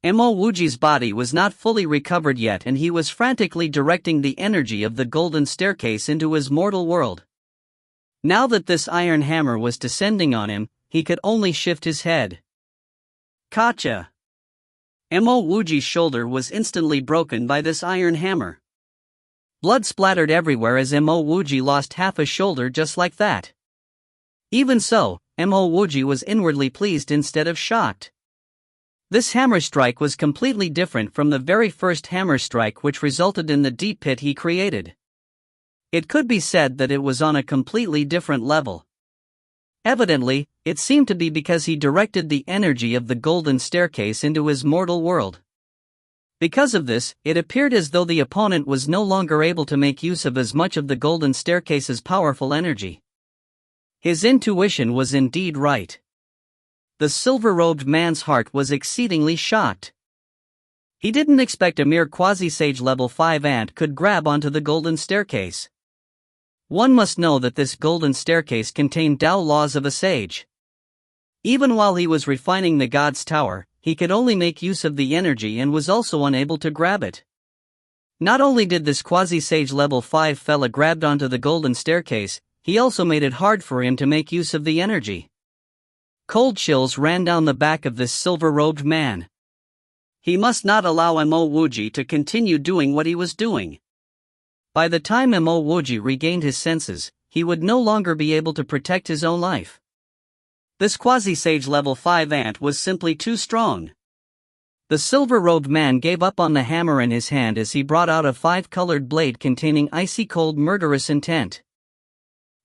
Mo Wuji's body was not fully recovered yet and he was frantically directing the energy of the golden staircase into his mortal world. Now that this iron hammer was descending on him, he could only shift his head. Gotcha! Mo Wuji's shoulder was instantly broken by this iron hammer. Blood splattered everywhere as Mo Wuji lost half a shoulder just like that. Even so, Mo Wuji was inwardly pleased instead of shocked. This hammer strike was completely different from the very first hammer strike which resulted in the deep pit he created. It could be said that it was on a completely different level. Evidently, it seemed to be because he directed the energy of the golden staircase into his mortal world. Because of this, it appeared as though the opponent was no longer able to make use of as much of the golden staircase's powerful energy. His intuition was indeed right. The silver-robed man's heart was exceedingly shocked. He didn't expect a mere quasi-sage level 5 ant could grab onto the golden staircase. One must know that this golden staircase contained Tao laws of a sage. Even while he was refining the God's Tower, he could only make use of the energy and was also unable to grab it. Not only did this quasi-sage level 5 fella grabbed onto the golden staircase, he also made it hard for him to make use of the energy. Cold chills ran down the back of this silver-robed man. He must not allow Mo Wuji to continue doing what he was doing. By the time Mo Wuji regained his senses, he would no longer be able to protect his own life. This quasi-sage level 5 ant was simply too strong. The silver-robed man gave up on the hammer in his hand as he brought out a 5-colored blade containing icy cold murderous intent.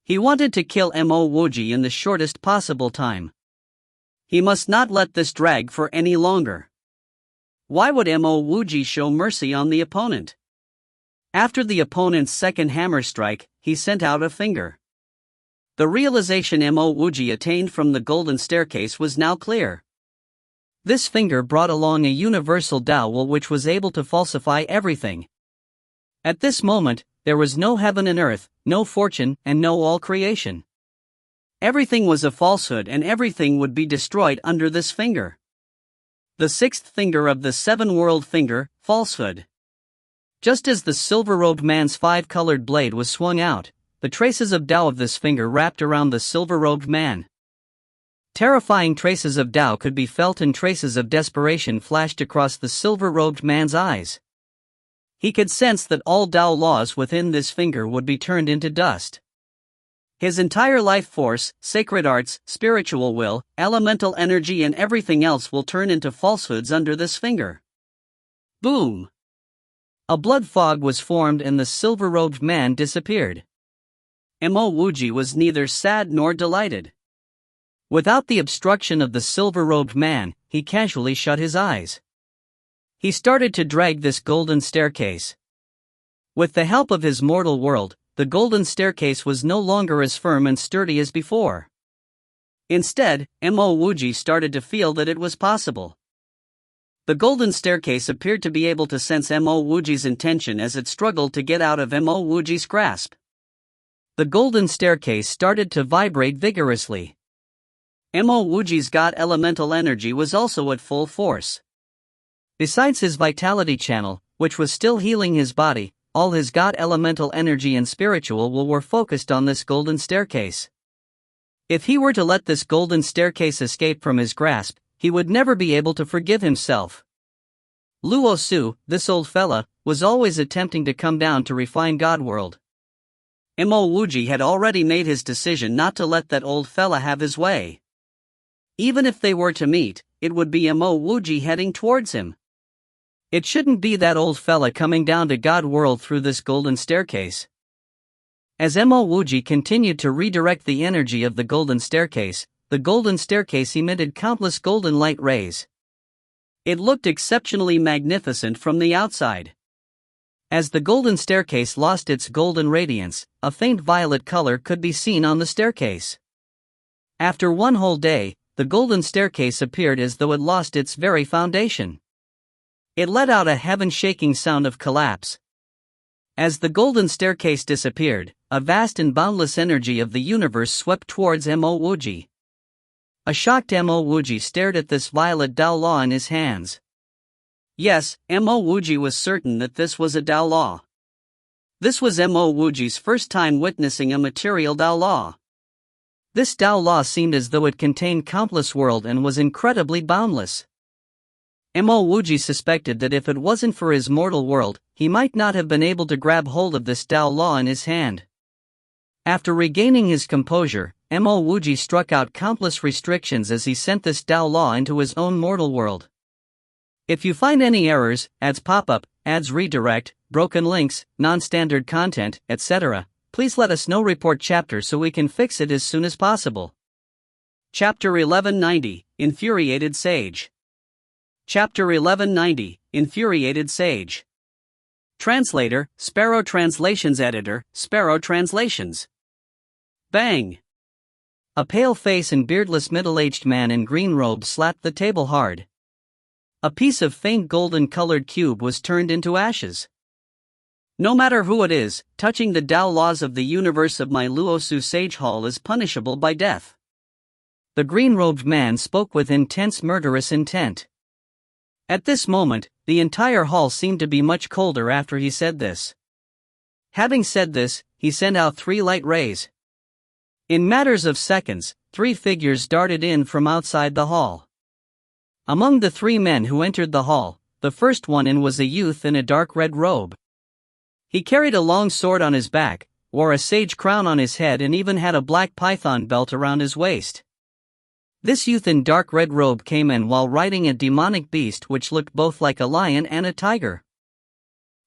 He wanted to kill Mo Wuji in the shortest possible time. He must not let this drag for any longer. Why would Mo Wuji show mercy on the opponent? After the opponent's second hammer strike, he sent out a finger. The realization Mo Wuji attained from the golden staircase was now clear. This finger brought along a universal Tao will which was able to falsify everything. At this moment, there was no heaven and earth, no fortune, and no all creation. Everything was a falsehood and everything would be destroyed under this finger. The sixth finger of the seven-world finger, falsehood. Just as the silver-robed man's 5-colored blade was swung out, the traces of Tao of this finger wrapped around the silver-robed man. Terrifying traces of Tao could be felt and traces of desperation flashed across the silver-robed man's eyes. He could sense that all Tao laws within this finger would be turned into dust. His entire life force, sacred arts, spiritual will, elemental energy and everything else will turn into falsehoods under this finger. Boom! A blood fog was formed and the silver-robed man disappeared. Mo Wuji was neither sad nor delighted. Without the obstruction of the silver-robed man, he casually shut his eyes. He started to drag this golden staircase. With the help of his mortal world, the golden staircase was no longer as firm and sturdy as before. Instead, Mo Wuji started to feel that it was possible. The golden staircase appeared to be able to sense Mo Wuji's intention as it struggled to get out of Mo Wuji's grasp. The golden staircase started to vibrate vigorously. Mo Wuji's God elemental energy was also at full force. Besides his vitality channel, which was still healing his body, all his God elemental energy and spiritual will were focused on this golden staircase. If he were to let this golden staircase escape from his grasp, he would never be able to forgive himself. Luo Su, this old fella, was always attempting to come down to refine God world. Mo Wuji had already made his decision not to let that old fella have his way. Even if they were to meet, it would be Mo Wuji heading towards him. It shouldn't be that old fella coming down to God world through this golden staircase. As Mo Wuji continued to redirect the energy of the golden staircase emitted countless golden light rays. It looked exceptionally magnificent from the outside. As the golden staircase lost its golden radiance, a faint violet color could be seen on the staircase. After one whole day, the golden staircase appeared as though it lost its very foundation. It let out a heaven-shaking sound of collapse. As the golden staircase disappeared, a vast and boundless energy of the universe swept towards Mo Wuji. A shocked Mo Wuji stared at this violet Tao law in his hands. Yes, Mo Wuji was certain that this was a Tao law. This was Mo Wuji's first time witnessing a material Tao law. This Tao law seemed as though it contained countless worlds and was incredibly boundless. Mo Wuji suspected that if it wasn't for his mortal world, he might not have been able to grab hold of this Tao law in his hand. After regaining his composure, Mo Wuji struck out countless restrictions as he sent this Tao law into his own mortal world. If you find any errors, ads pop up, ads redirect, broken links, non-standard content, etc., please let us know. Report chapter so we can fix it as soon as possible. Chapter 1190, Infuriated Sage. Chapter 1190, Infuriated Sage. Translator, Sparrow Translations. Editor, Sparrow Translations. Bang! A pale face and beardless middle-aged man in green robe slapped the table hard. A piece of faint golden-colored cube was turned into ashes. No matter who it is, touching the Tao laws of the universe of my Luosu Sage Hall is punishable by death. The green-robed man spoke with intense murderous intent. At this moment, the entire hall seemed to be much colder after he said this. Having said this, he sent out 3 light rays. In matters of seconds, 3 figures darted in from outside the hall. Among the 3 men who entered the hall, the first one in was a youth in a dark red robe. He carried a long sword on his back, wore a sage crown on his head and even had a black python belt around his waist. This youth in dark red robe came in while riding a demonic beast which looked both like a lion and a tiger.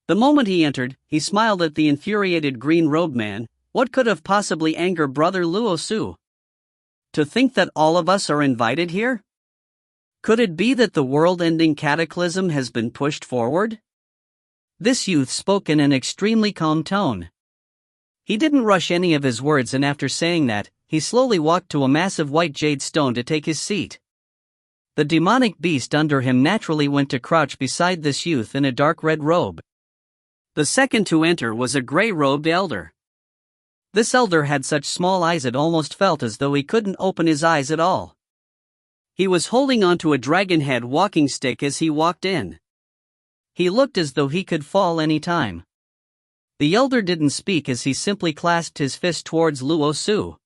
The moment he entered, he smiled at the infuriated green-robed man. What could have possibly angered Brother Luosu? To think that all of us are invited here? Could it be that the world-ending cataclysm has been pushed forward? This youth spoke in an extremely calm tone. He didn't rush any of his words, and after saying that, he slowly walked to a massive white jade stone to take his seat. The demonic beast under him naturally went to crouch beside this youth in a dark red robe. The second to enter was a gray-robed elder. This elder had such small eyes it almost felt as though he couldn't open his eyes at all. He was holding onto a dragon head walking stick as he walked in. He looked as though he could fall any time. The elder didn't speak as he simply clasped his fist towards Luosu.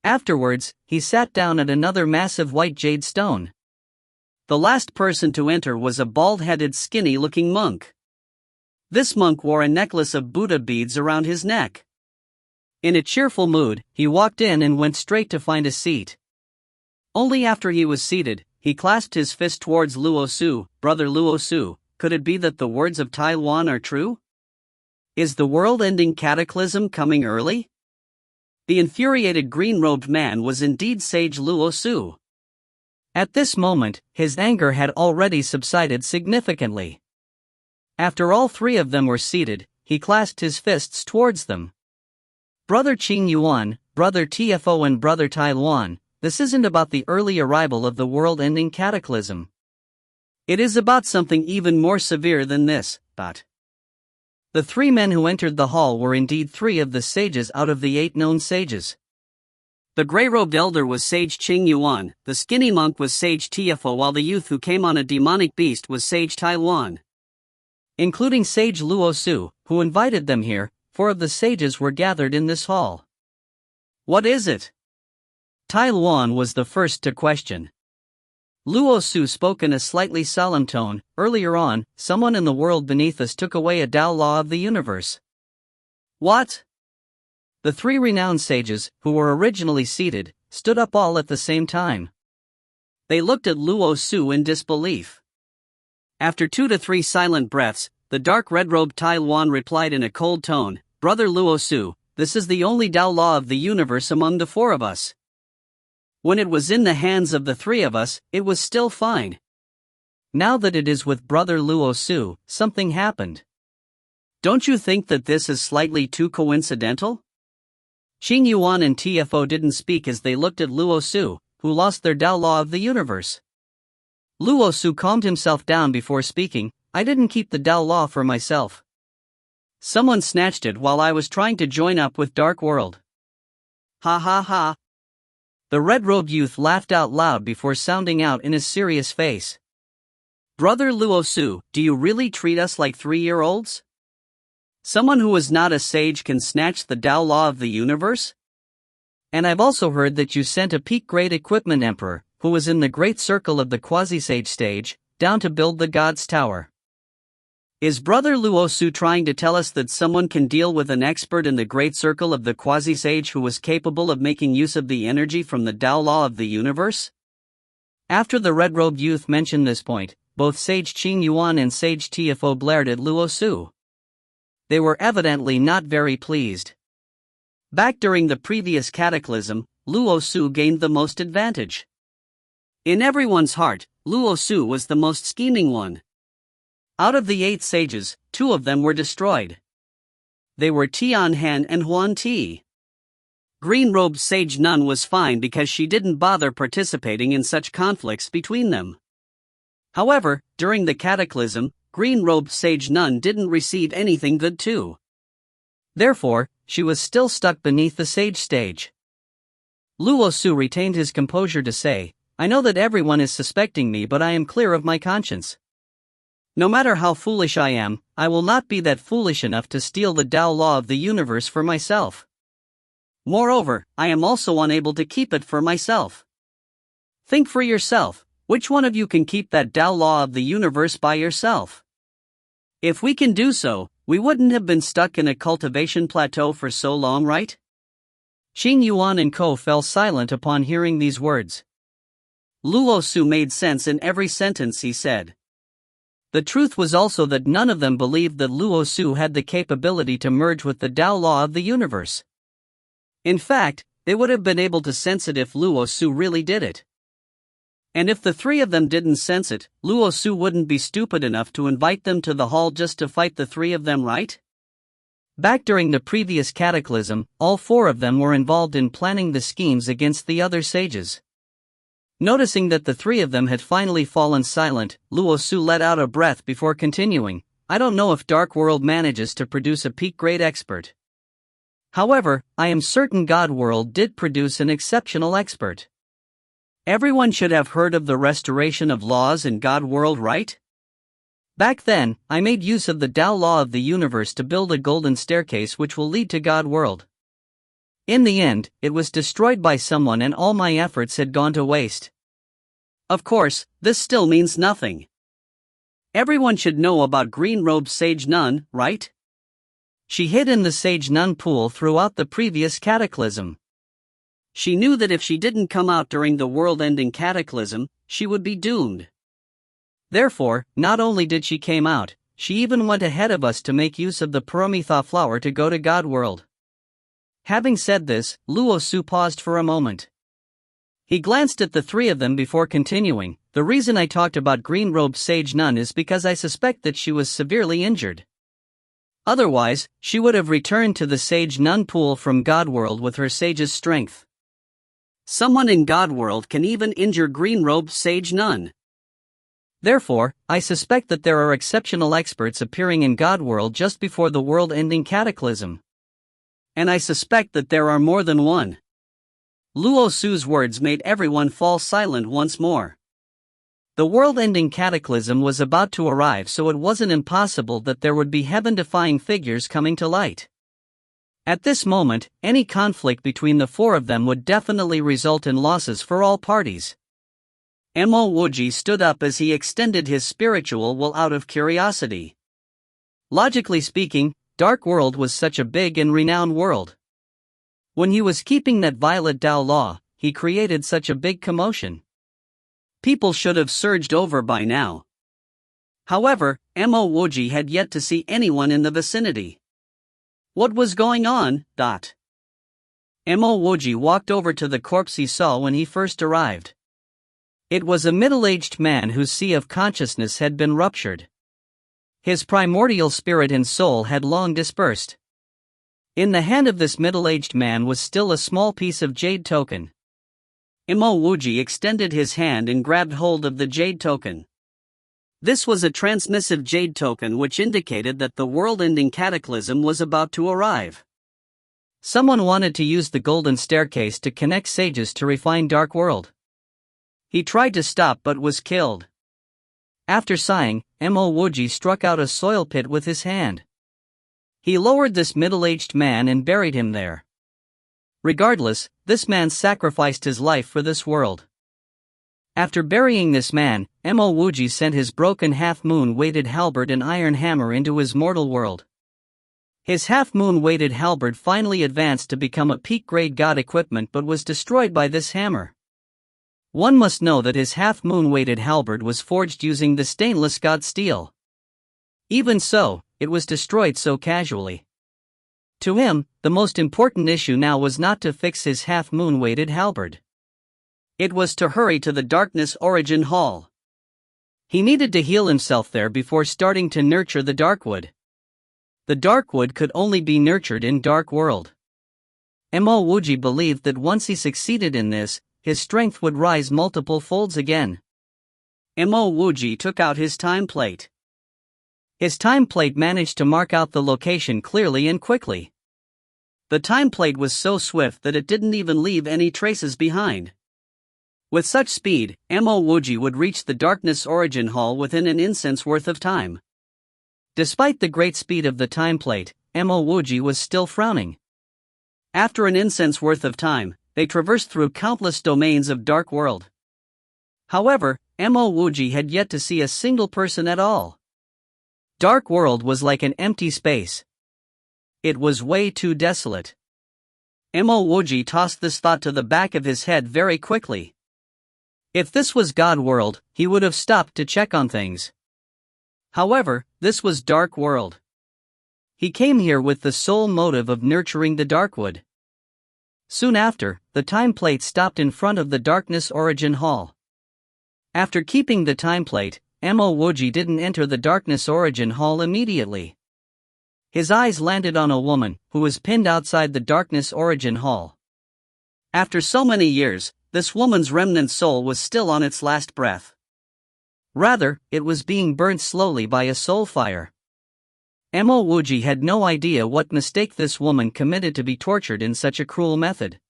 Afterwards, he sat down at another massive white jade stone. The last person to enter was a bald-headed, skinny-looking monk. This monk wore a necklace of Buddha beads around his neck. In a cheerful mood, he walked in and went straight to find a seat. Only after he was seated, he clasped his fist towards Luosu. Brother Luosu, could it be that the words of Tai Wan are true? Is the world-ending cataclysm coming early? The infuriated green-robed man was indeed Sage Luosu. At this moment, his anger had already subsided significantly. After all 3 of them were seated, he clasped his fists towards them. Brother Qing Yuan, Brother Tfo and Brother Tai Luan, this isn't about the early arrival of the world-ending cataclysm. It is about something even more severe than this. The 3 men who entered the hall were indeed 3 of the sages out of the 8 known sages. The gray-robed elder was Sage Qing Yuan, the skinny monk was Sage Tfo, while the youth who came on a demonic beast was Sage Tai Luan. Including Sage Luosu, who invited them here, 4 of the sages were gathered in this hall. What is it? Tai Luan was the first to question. Luosu spoke in a slightly solemn tone. Earlier on, someone in the world beneath us took away a Tao law of the universe. What? The 3 renowned sages, who were originally seated, stood up all at the same time. They looked at Luosu in disbelief. After 2 to 3 silent breaths, the dark red-robed Tai Luan replied in a cold tone, Brother Luosu, this is the only Tao law of the universe among the 4 of us. When it was in the hands of the 3 of us, it was still fine. Now that it is with Brother Luosu, something happened. Don't you think that this is slightly too coincidental? Qing Yuan and Tfo didn't speak as they looked at Luosu, who lost their Tao law of the universe. Luosu calmed himself down before speaking, I didn't keep the Tao law for myself. Someone snatched it while I was trying to join up with Dark World. Ha ha ha. The red-robed youth laughed out loud before sounding out in his serious face. Brother Luosu, do you really treat us like 3-year-olds? Someone who is not a sage can snatch the Tao law of the universe? And I've also heard that you sent a peak-grade equipment emperor, who was in the great circle of the quasi-sage stage, down to build the God's Tower. Is Brother Luosu trying to tell us that someone can deal with an expert in the great circle of the quasi-sage who was capable of making use of the energy from the Tao law of the universe? After the red-robed youth mentioned this point, both Sage Qing Yuan and Sage Tiafo blared at Luo Su. They were evidently not very pleased. Back during the previous cataclysm, Luo Su gained the most advantage. In everyone's heart, Luo Su was the most scheming one. Out of the 8 sages, 2 of them were destroyed. They were Tian Han and Huan Ti. Green-robed Sage Nun was fine because she didn't bother participating in such conflicts between them. However, during the cataclysm, green-robed Sage Nun didn't receive anything good too. Therefore, she was still stuck beneath the sage stage. Luo Su retained his composure to say, "I know that everyone is suspecting me, but I am clear of my conscience. No matter how foolish I am, I will not be that foolish enough to steal the Tao law of the universe for myself. Moreover, I am also unable to keep it for myself. Think for yourself, which one of you can keep that Tao law of the universe by yourself? If we can do so, we wouldn't have been stuck in a cultivation plateau for so long, right?" Qing Yuan and Ko fell silent upon hearing these words. Luo Su made sense in every sentence he said. The truth was also that none of them believed that Luo Su had the capability to merge with the Tao law of the universe. In fact, they would have been able to sense it if Luo Su really did it. And if the 3 of them didn't sense it, Luo Su wouldn't be stupid enough to invite them to the hall just to fight the 3 of them, right? Back during the previous cataclysm, all 4 of them were involved in planning the schemes against the other sages. Noticing that the 3 of them had finally fallen silent, Luo Su let out a breath before continuing, "I don't know if Dark World manages to produce a peak-grade expert. However, I am certain God World did produce an exceptional expert. Everyone should have heard of the restoration of laws in God World, right? Back then, I made use of the Tao law of the universe to build a golden staircase which will lead to God World. In the end, it was destroyed by someone and all my efforts had gone to waste. Of course, this still means nothing. Everyone should know about green-robed Sage Nun, right? She hid in the Sage Nun pool throughout the previous cataclysm. She knew that if she didn't come out during the world-ending cataclysm, she would be doomed. Therefore, not only did she came out, she even went ahead of us to make use of the Paramitha flower to go to God World." Having said this, Luo Su paused for a moment. He glanced at the 3 of them before continuing, "The reason I talked about green-robed Sage Nun is because I suspect that she was severely injured. Otherwise, she would have returned to the Sage Nun pool from God World with her sage's strength. Someone in God World can even injure green-robed Sage Nun. Therefore, I suspect that there are exceptional experts appearing in God World just before the world-ending cataclysm. And I suspect that there are more than one." Luo Su's words made everyone fall silent once more. The world-ending cataclysm was about to arrive, so it wasn't impossible that there would be heaven-defying figures coming to light. At this moment, any conflict between the 4 of them would definitely result in losses for all parties. Mo Wuji stood up as he extended his spiritual will out of curiosity. Logically speaking, Dark World was such a big and renowned world. When he was keeping that violet Tao law, he created such a big commotion. People should have surged over by now. However, Mo Wuji had yet to see anyone in the vicinity. What was going on? Mo Wuji walked over to the corpse he saw when he first arrived. It was a middle-aged man whose sea of consciousness had been ruptured. His primordial spirit and soul had long dispersed. In the hand of this middle-aged man was still a small piece of jade token. Mo Wuji extended his hand and grabbed hold of the jade token. This was a transmissive jade token which indicated that the world-ending cataclysm was about to arrive. Someone wanted to use the golden staircase to connect sages to refine Dark World. He tried to stop but was killed. After sighing, Mo Wuji struck out a soil pit with his hand. He lowered this middle-aged man and buried him there. Regardless, this man sacrificed his life for this world. After burying this man, Mo Wuji sent his broken half-moon-weighted halberd and iron hammer into his mortal world. His half-moon-weighted halberd finally advanced to become a peak-grade god equipment but was destroyed by this hammer. One must know that his half-moon-weighted halberd was forged using the stainless god steel. Even so, it was destroyed so casually. To him, the most important issue now was not to fix his half-moon-weighted halberd. It was to hurry to the Darkness Origin Hall. He needed to heal himself there before starting to nurture the Darkwood. The Darkwood could only be nurtured in Dark World. Mo Wuji believed that once he succeeded in this, his strength would rise multiple folds again. Mo Wuji took out his time plate. His time plate managed to mark out the location clearly and quickly. The time plate was so swift that it didn't even leave any traces behind. With such speed, Mo Wuji would reach the Darkness Origin Hall within an instant's worth of time. Despite the great speed of the time plate, Mo Wuji was still frowning. After an instant's worth of time, they traversed through countless domains of Dark World. However, Mo Wuji had yet to see a single person at all. Dark World was like an empty space. It was way too desolate. Mo Wuji tossed this thought to the back of his head very quickly. If this was God World, he would have stopped to check on things. However, this was Dark World. He came here with the sole motive of nurturing the Darkwood. Soon after, the time plate stopped in front of the Darkness Origin Hall. After keeping the time plate, Mo Wuji didn't enter the Darkness Origin Hall immediately. His eyes landed on a woman who was pinned outside the Darkness Origin Hall. After so many years, this woman's remnant soul was still on its last breath. Rather, it was being burnt slowly by a soul fire. Mo Wuji had no idea what mistake this woman committed to be tortured in such a cruel method.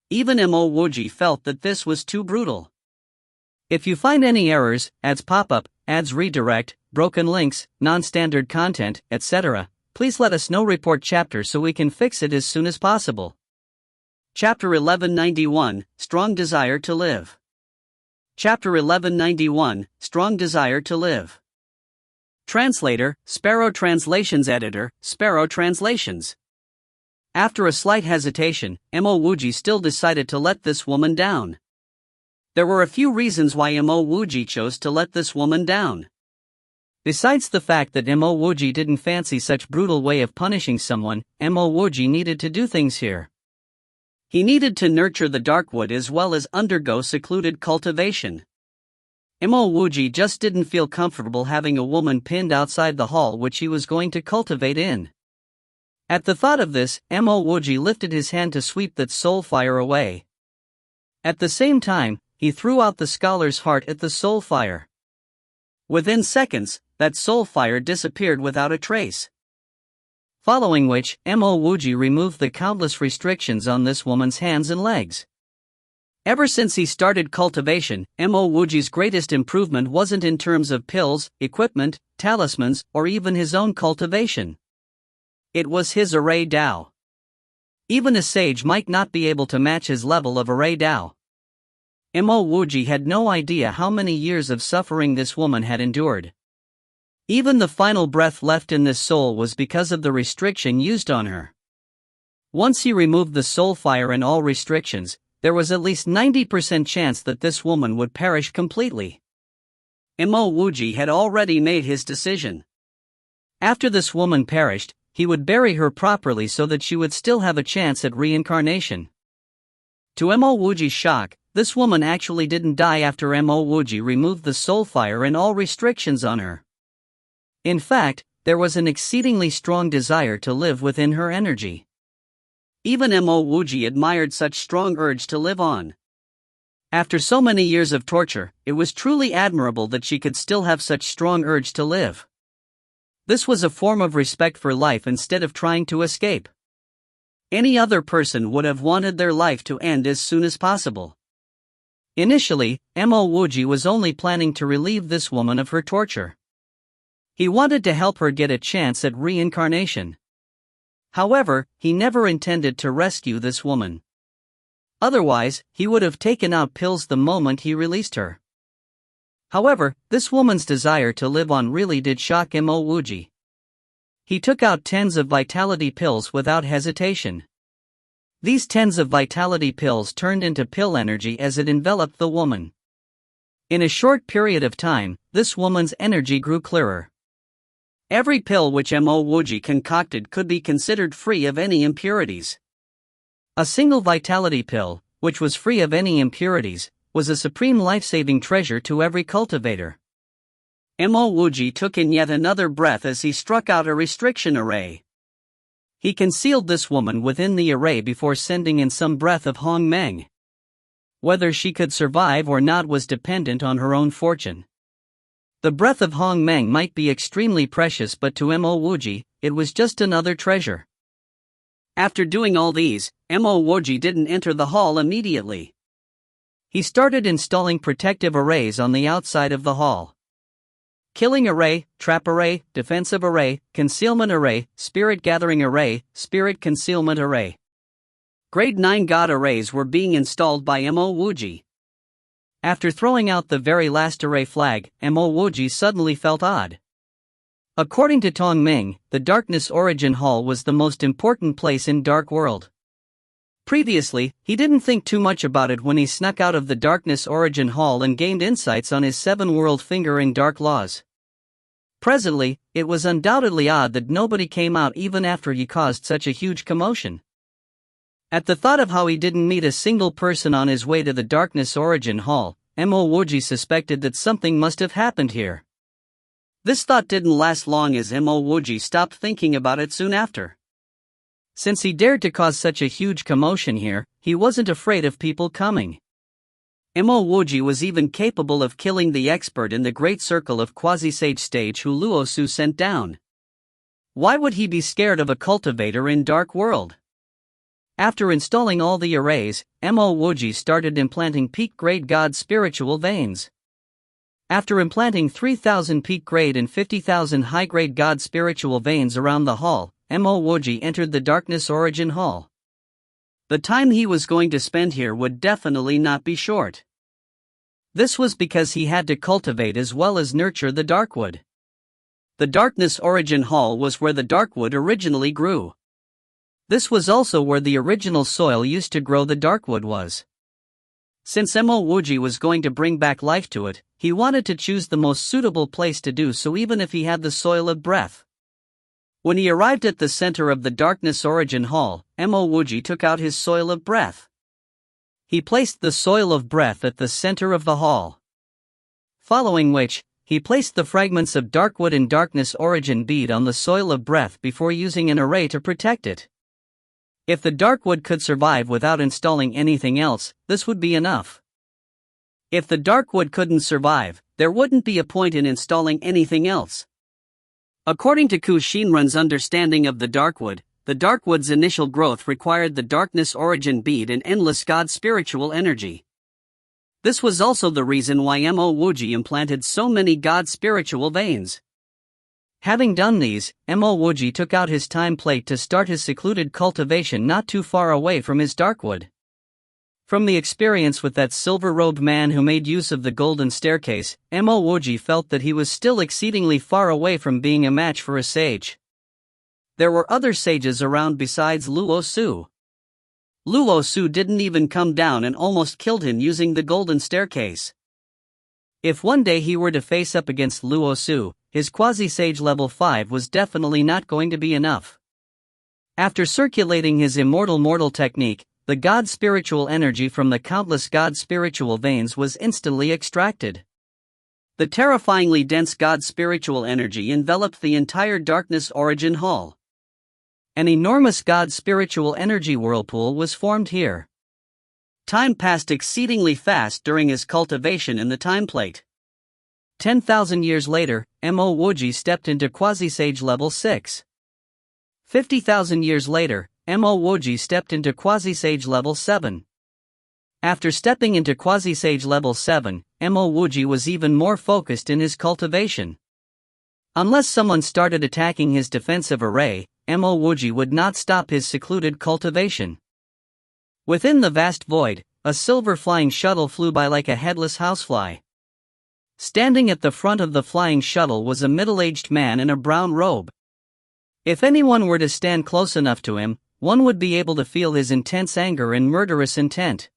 Even Mo Wuji felt that this was too brutal. If you find any errors, ads pop up, ads redirect, broken links, non-standard content, etc., please let us know. Report chapter so we can fix it as soon as possible. Chapter 1191, Strong Desire to Live. Chapter 1191, Strong Desire to Live. Translator, Sparrow Translations. Editor, Sparrow Translations. After a slight hesitation, Mo Wuji still decided to let this woman down. There were a few reasons why Mo Wuji chose to let this woman down. Besides the fact that Mo Wuji didn't fancy such brutal way of punishing someone, Mo Wuji needed to do things here. He needed to nurture the Darkwood as well as undergo secluded cultivation. Mo Wuji just didn't feel comfortable having a woman pinned outside the hall which he was going to cultivate in. At the thought of this, Mo Wuji lifted his hand to sweep that soul fire away. At the same time, he threw out the scholar's heart at the soul fire. Within seconds, that soul fire disappeared without a trace. Following which, Mo Wuji removed the countless restrictions on this woman's hands and legs. Ever since he started cultivation, Mo Wuji's greatest improvement wasn't in terms of pills, equipment, talismans, or even his own cultivation. It was his array Dao. Even a sage might not be able to match his level of array Dao. Mo Wuji had no idea how many years of suffering this woman had endured. Even the final breath left in this soul was because of the restriction used on her. Once he removed the soul fire and all restrictions, there was at least 90% chance that this woman would perish completely. Mo Wuji had already made his decision. After this woman perished, he would bury her properly so that she would still have a chance at reincarnation. To Mo Wuji's shock, this woman actually didn't die after Mo Wuji removed the soul fire and all restrictions on her. In fact, there was an exceedingly strong desire to live within her energy. Even Mo Wuji admired such strong urge to live on. After so many years of torture, it was truly admirable that she could still have such strong urge to live. This was a form of respect for life instead of trying to escape. Any other person would have wanted their life to end as soon as possible. Initially, Mo Wuji was only planning to relieve this woman of her torture. He wanted to help her get a chance at reincarnation. However, he never intended to rescue this woman. Otherwise, he would have taken out pills the moment he released her. However, this woman's desire to live on really did shock Mo Wuji. He took out tens of vitality pills without hesitation. These tens of vitality pills turned into pill energy as it enveloped the woman. In a short period of time, this woman's energy grew clearer. Every pill which Mo Wuji concocted could be considered free of any impurities. A single vitality pill, which was free of any impurities, was a supreme life-saving treasure to every cultivator. Mo Wuji took in yet another breath as he struck out a restriction array. He concealed this woman within the array before sending in some breath of Hong Meng. Whether she could survive or not was dependent on her own fortune. The breath of Hong Meng might be extremely precious, but to Mo Wuji, it was just another treasure. After doing all these, Mo Wuji didn't enter the hall immediately. He started installing protective arrays on the outside of the hall. Killing array, trap array, defensive array, concealment array, spirit gathering array, spirit concealment array. Grade 9 god arrays were being installed by Mo Wuji. After throwing out the very last array flag, Mo Wuji suddenly felt odd. According to Tong Ming, the Darkness Origin Hall was the most important place in Dark World. Previously, he didn't think too much about it when he snuck out of the Darkness Origin Hall and gained insights on his 7-world fingering dark laws. Presently, it was undoubtedly odd that nobody came out even after he caused such a huge commotion. At the thought of how he didn't meet a single person on his way to the Darkness Origin Hall, Mo Wuji suspected that something must have happened here. This thought didn't last long as Mo Wuji stopped thinking about it soon after. Since he dared to cause such a huge commotion here, he wasn't afraid of people coming. Mo Wuji was even capable of killing the expert in the Great Circle of Quasi-Sage stage who Luo Su sent down. Why would he be scared of a cultivator in Dark World? After installing all the arrays, Mo Wuji started implanting peak-grade god spiritual veins. After implanting 3,000 peak-grade and 50,000 high-grade god spiritual veins around the hall, Mo Wuji entered the Darkness Origin Hall. The time he was going to spend here would definitely not be short. This was because he had to cultivate as well as nurture the Darkwood. The Darkness Origin Hall was where the Darkwood originally grew. This was also where the original soil used to grow the Darkwood was. Since Mo Wuji was going to bring back life to it, he wanted to choose the most suitable place to do so, even if he had the soil of breath. When he arrived at the center of the Darkness Origin Hall, Mo Wuji took out his soil of breath. He placed the soil of breath at the center of the hall. Following which, he placed the fragments of Darkwood and Darkness Origin bead on the soil of breath before using an array to protect it. If the Darkwood could survive without installing anything else, this would be enough. If the Darkwood couldn't survive, there wouldn't be a point in installing anything else. According to Ku Shinran's understanding of the Darkwood's initial growth required the Darkness Origin bead and endless god spiritual energy. This was also the reason why Mo Wuji implanted so many god spiritual veins. Having done these, Mo Wuji took out his time plate to start his secluded cultivation not too far away from his Darkwood. From the experience with that silver-robed man who made use of the golden staircase, Mo Wuji felt that he was still exceedingly far away from being a match for a sage. There were other sages around besides Luo Su. Luo Su didn't even come down and almost killed him using the golden staircase. If one day he were to face up against Luo Su, his quasi-sage level 5 was definitely not going to be enough. After circulating his immortal mortal technique, the god spiritual energy from the countless god spiritual veins was instantly extracted. The terrifyingly dense god spiritual energy enveloped the entire Darkness Origin Hall. An enormous god spiritual energy whirlpool was formed here. Time passed exceedingly fast during his cultivation in the time plate. 10,000 years later, Mo Wuji stepped into quasi-sage level 6. 50,000 years later, Mo Wuji stepped into quasi-sage level 7. After stepping into quasi-sage level 7, Mo Wuji was even more focused in his cultivation. Unless someone started attacking his defensive array, Mo Wuji would not stop his secluded cultivation. Within the vast void, a silver flying shuttle flew by like a headless housefly. Standing at the front of the flying shuttle was a middle-aged man in a brown robe. If anyone were to stand close enough to him, one would be able to feel his intense anger and murderous intent.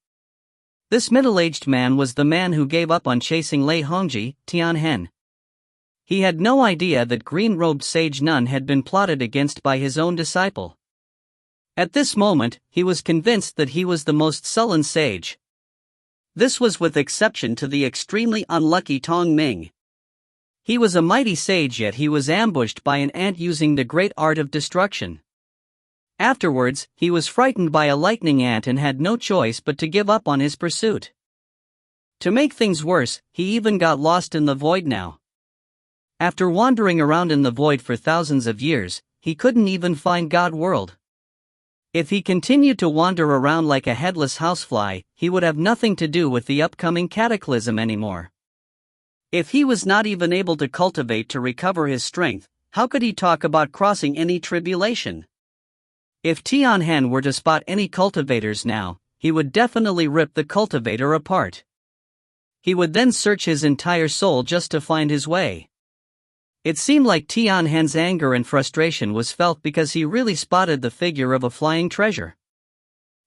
This middle-aged man was the man who gave up on chasing Lei Hongji, Tianhen. He had no idea that green-robed sage nun had been plotted against by his own disciple. At this moment, he was convinced that he was the most sullen sage. This was with exception to the extremely unlucky Tong Ming. He was a mighty sage, yet he was ambushed by an ant using the great art of destruction. Afterwards, he was frightened by a lightning ant and had no choice but to give up on his pursuit. To make things worse, he even got lost in the void now. After wandering around in the void for thousands of years, he couldn't even find God world. If he continued to wander around like a headless housefly, he would have nothing to do with the upcoming cataclysm anymore. If he was not even able to cultivate to recover his strength, how could he talk about crossing any tribulation? If Tianhen were to spot any cultivators now, he would definitely rip the cultivator apart. He would then search his entire soul just to find his way. It seemed like Tianhen's anger and frustration was felt because he really spotted the figure of a flying treasure.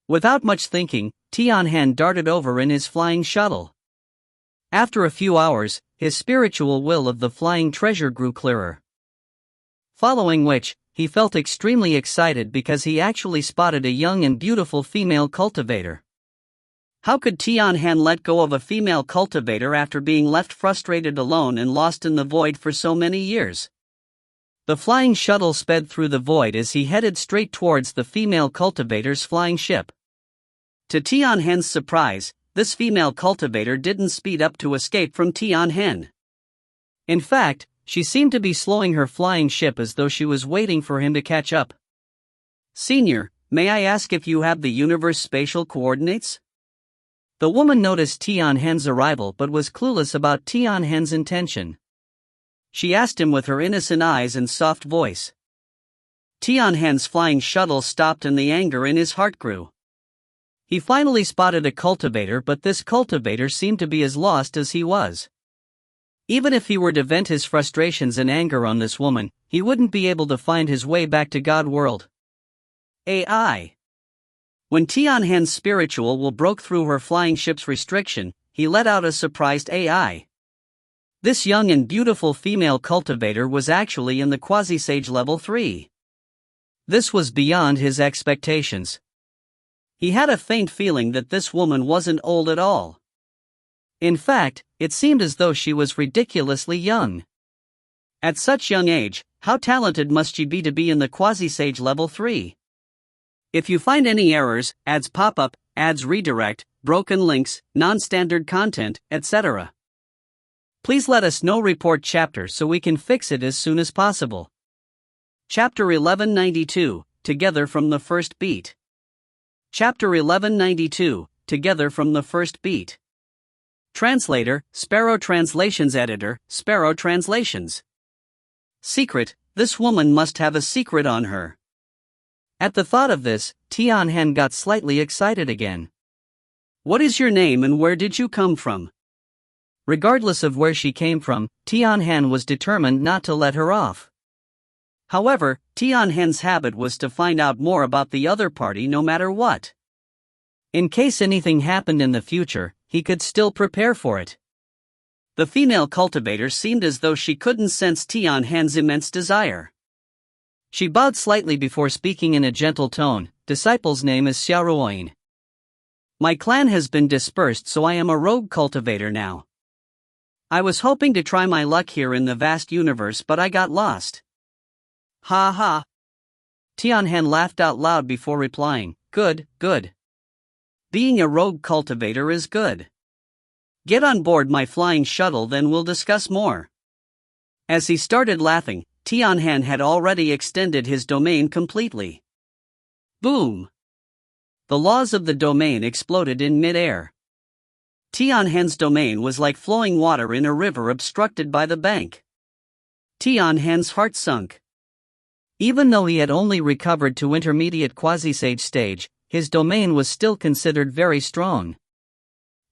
Without much thinking, Tianhen darted over in his flying shuttle. After a few hours, his spiritual will of the flying treasure grew clearer. Following which, he felt extremely excited because he actually spotted a young and beautiful female cultivator. How could Tianhen let go of a female cultivator after being left frustrated alone and lost in the void for so many years? The flying shuttle sped through the void as he headed straight towards the female cultivator's flying ship. To Tianhen's surprise, this female cultivator didn't speed up to escape from Tianhen. In fact, she seemed to be slowing her flying ship as though she was waiting for him to catch up. "Senior, may I ask if you have the universe spatial coordinates?" The woman noticed Tianhen's arrival but was clueless about Tianhen's intention. She asked him with her innocent eyes and soft voice. Tianhen's flying shuttle stopped and the anger in his heart grew. He finally spotted a cultivator, but this cultivator seemed to be as lost as he was. Even if he were to vent his frustrations and anger on this woman, he wouldn't be able to find his way back to God world. AI. When Tianhen's spiritual will broke through her flying ship's restriction, he let out a surprised AI. This young and beautiful female cultivator was actually in the quasi-sage level 3. This was beyond his expectations. He had a faint feeling that this woman wasn't old at all. In fact, it seemed as though she was ridiculously young. At such young age, how talented must she be to be in the quasi-sage level 3? If you find any errors, ads pop up, ads redirect, broken links, non-standard content, etc., please let us know. Report chapter so we can fix it as soon as possible. Chapter 1192, Together from the First Beat. Chapter 1192, Together from the First Beat. Translator, Sparrow Translations. Editor, Sparrow Translations. Secret, this woman must have a secret on her. At the thought of this, Tianhen got slightly excited again. What is your name and where did you come from? Regardless of where she came from, Tianhen was determined not to let her off. However, Tianhen's habit was to find out more about the other party no matter what. In case anything happened in the future, he could still prepare for it. The female cultivator seemed as though she couldn't sense Tianhen's immense desire. She bowed slightly before speaking in a gentle tone. Disciple's name is Xiaoruoyin. My clan has been dispersed, so I am a rogue cultivator now. I was hoping to try my luck here in the vast universe, but I got lost. Ha ha. Tianhen laughed out loud before replying, Good, good. Being a rogue cultivator is good. Get on board my flying shuttle, then we'll discuss more. As he started laughing, Tianhen had already extended his domain completely. Boom! The laws of the domain exploded in mid-air. Tianhen's domain was like flowing water in a river obstructed by the bank. Tianhen's heart sunk. Even though he had only recovered to intermediate quasi-sage stage, his domain was still considered very strong.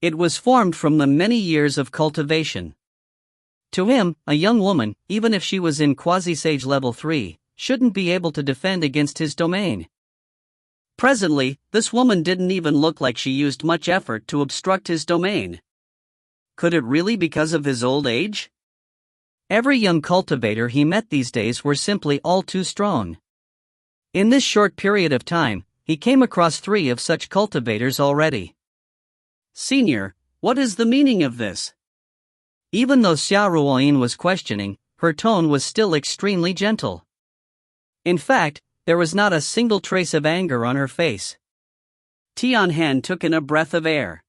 It was formed from the many years of cultivation. To him, a young woman, even if she was in quasi-sage level 3, shouldn't be able to defend against his domain. Presently, this woman didn't even look like she used much effort to obstruct his domain. Could it really be because of his old age? Every young cultivator he met these days were simply all too strong. In this short period of time, he came across 3 of such cultivators already. Senior, what is the meaning of this? Even though Xia Ruoyin was questioning, her tone was still extremely gentle. In fact, there was not a single trace of anger on her face. Tianhan took in a breath of air.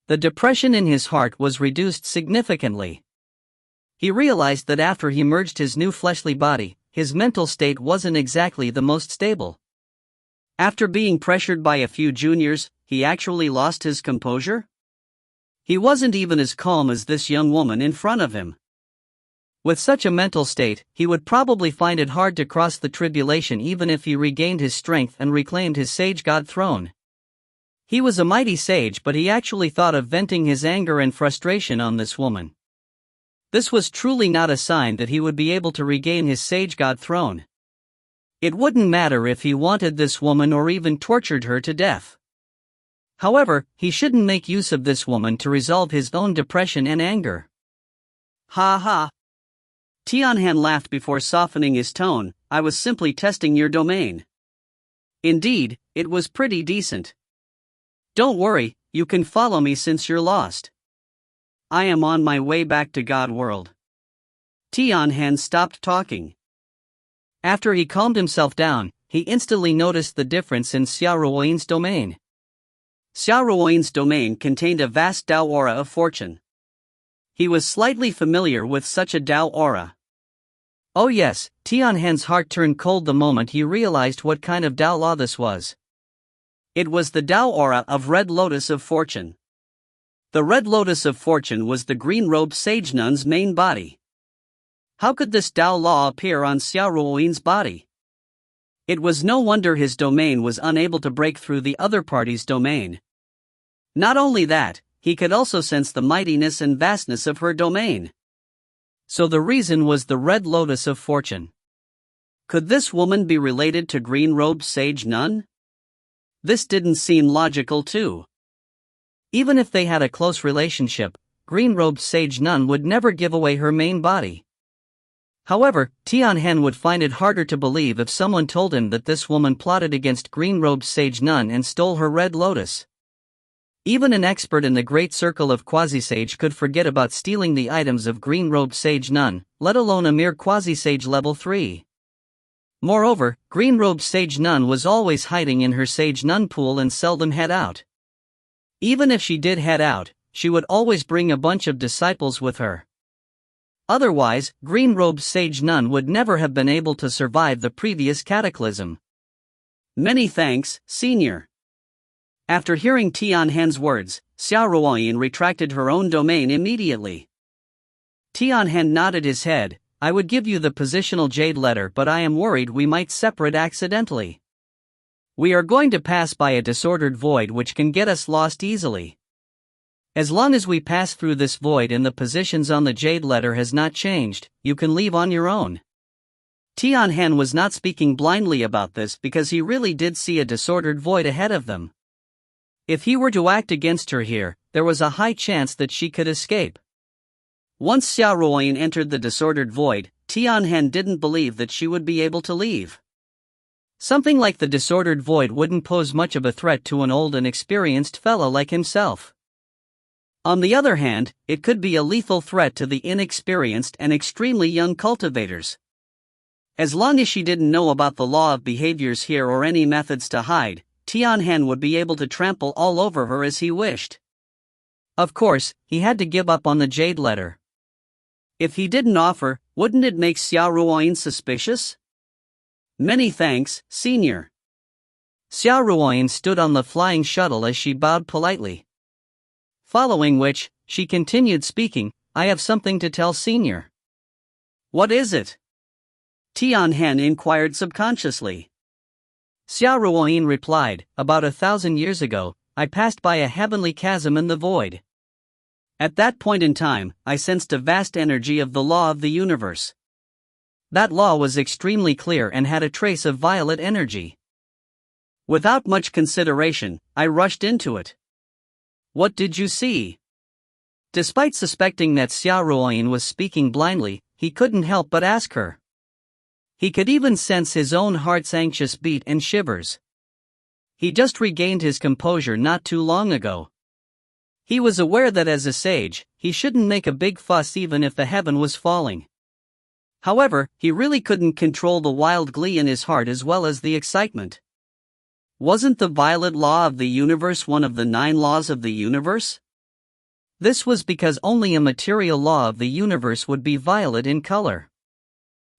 The depression in his heart was reduced significantly. He realized that after he merged his new fleshly body, his mental state wasn't exactly the most stable. After being pressured by a few juniors, he actually lost his composure? He wasn't even as calm as this young woman in front of him. With such a mental state, he would probably find it hard to cross the tribulation even if he regained his strength and reclaimed his sage god throne. He was a mighty sage, but he actually thought of venting his anger and frustration on this woman. This was truly not a sign that he would be able to regain his sage god throne. It wouldn't matter if he wanted this woman or even tortured her to death. However, he shouldn't make use of this woman to resolve his own depression and anger. Ha ha! Tianhan laughed before softening his tone. I was simply testing your domain. Indeed, it was pretty decent. Don't worry, you can follow me since you're lost. I am on my way back to God World. Tianhan stopped talking. After he calmed himself down, he instantly noticed the difference in Xia Ruoyin's domain. Xia Ruoyin's domain contained a vast Dao aura of fortune. He was slightly familiar with such a Dao aura. Oh yes, Tianhan's heart turned cold the moment he realized what kind of Dao law this was. It was the Dao aura of Red Lotus of Fortune. The Red Lotus of Fortune was the green-robed sage nun's main body. How could this Dao law appear on Xia Ruoyin's body? It was no wonder his domain was unable to break through the other party's domain. Not only that, he could also sense the mightiness and vastness of her domain. So the reason was the Red Lotus of Fortune. Could this woman be related to green-robed sage nun? This didn't seem logical too. Even if they had a close relationship, green-robed sage nun would never give away her main body. However, Tianhan would find it harder to believe if someone told him that this woman plotted against green-robed sage nun and stole her red lotus. Even an expert in the great circle of quasi-sage could forget about stealing the items of green-robed sage nun, let alone a mere quasi-sage level 3. Moreover, green-robed sage nun was always hiding in her sage nun pool and seldom head out. Even if she did head out, she would always bring a bunch of disciples with her. Otherwise, green-robed sage nun would never have been able to survive the previous cataclysm. Many thanks, Senior. After hearing Tianhan's words, Xia Ruoyin retracted her own domain immediately. Tianhan nodded his head. I would give you the positional jade letter, but I am worried we might separate accidentally. We are going to pass by a disordered void which can get us lost easily. As long as we pass through this void and the positions on the jade letter has not changed, you can leave on your own. Tianhan was not speaking blindly about this because he really did see a disordered void ahead of them. If he were to act against her here, there was a high chance that she could escape. Once Xia Ruoyin entered the disordered void, Tianhan didn't believe that she would be able to leave. Something like the disordered void wouldn't pose much of a threat to an old and experienced fellow like himself. On the other hand, it could be a lethal threat to the inexperienced and extremely young cultivators. As long as she didn't know about the law of behaviors here or any methods to hide, Tianhan would be able to trample all over her as he wished. Of course, he had to give up on the jade letter. If he didn't offer, wouldn't it make Xia Ruoyin suspicious? Many thanks, Senior. Xia Ruoyin stood on the flying shuttle as she bowed politely. Following which, she continued speaking, I have something to tell Senior. What is it? Tianhan inquired subconsciously. Xia Ruoyin replied, about 1,000 years ago, I passed by a heavenly chasm in the void. At that point in time, I sensed a vast energy of the law of the universe. That law was extremely clear and had a trace of violet energy. Without much consideration, I rushed into it. What did you see? Despite suspecting that Xia Ruoyin was speaking blindly, he couldn't help but ask her. He could even sense his own heart's anxious beat and shivers. He just regained his composure not too long ago. He was aware that as a sage, he shouldn't make a big fuss even if the heaven was falling. However, he really couldn't control the wild glee in his heart as well as the excitement. Wasn't the violet law of the universe one of the 9 laws of the universe? This was because only a material law of the universe would be violet in color.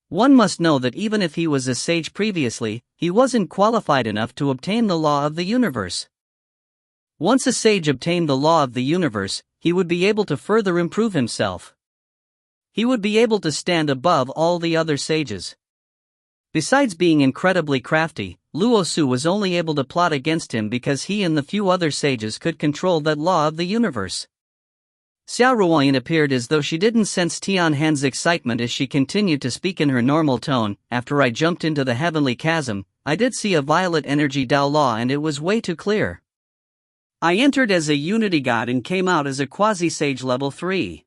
One must know that even if he was a sage previously, he wasn't qualified enough to obtain the law of the universe. Once a sage obtained the law of the universe, he would be able to further improve himself. He would be able to stand above all the other sages. Besides being incredibly crafty, Luo Su was only able to plot against him because he and the few other sages could control that law of the universe. Xia Ruoyin appeared as though she didn't sense Tian Han's excitement as she continued to speak in her normal tone. After I jumped into the heavenly chasm, I did see a violet energy Dao law and it was way too clear. I entered as a unity god and came out as a quasi-sage level 3.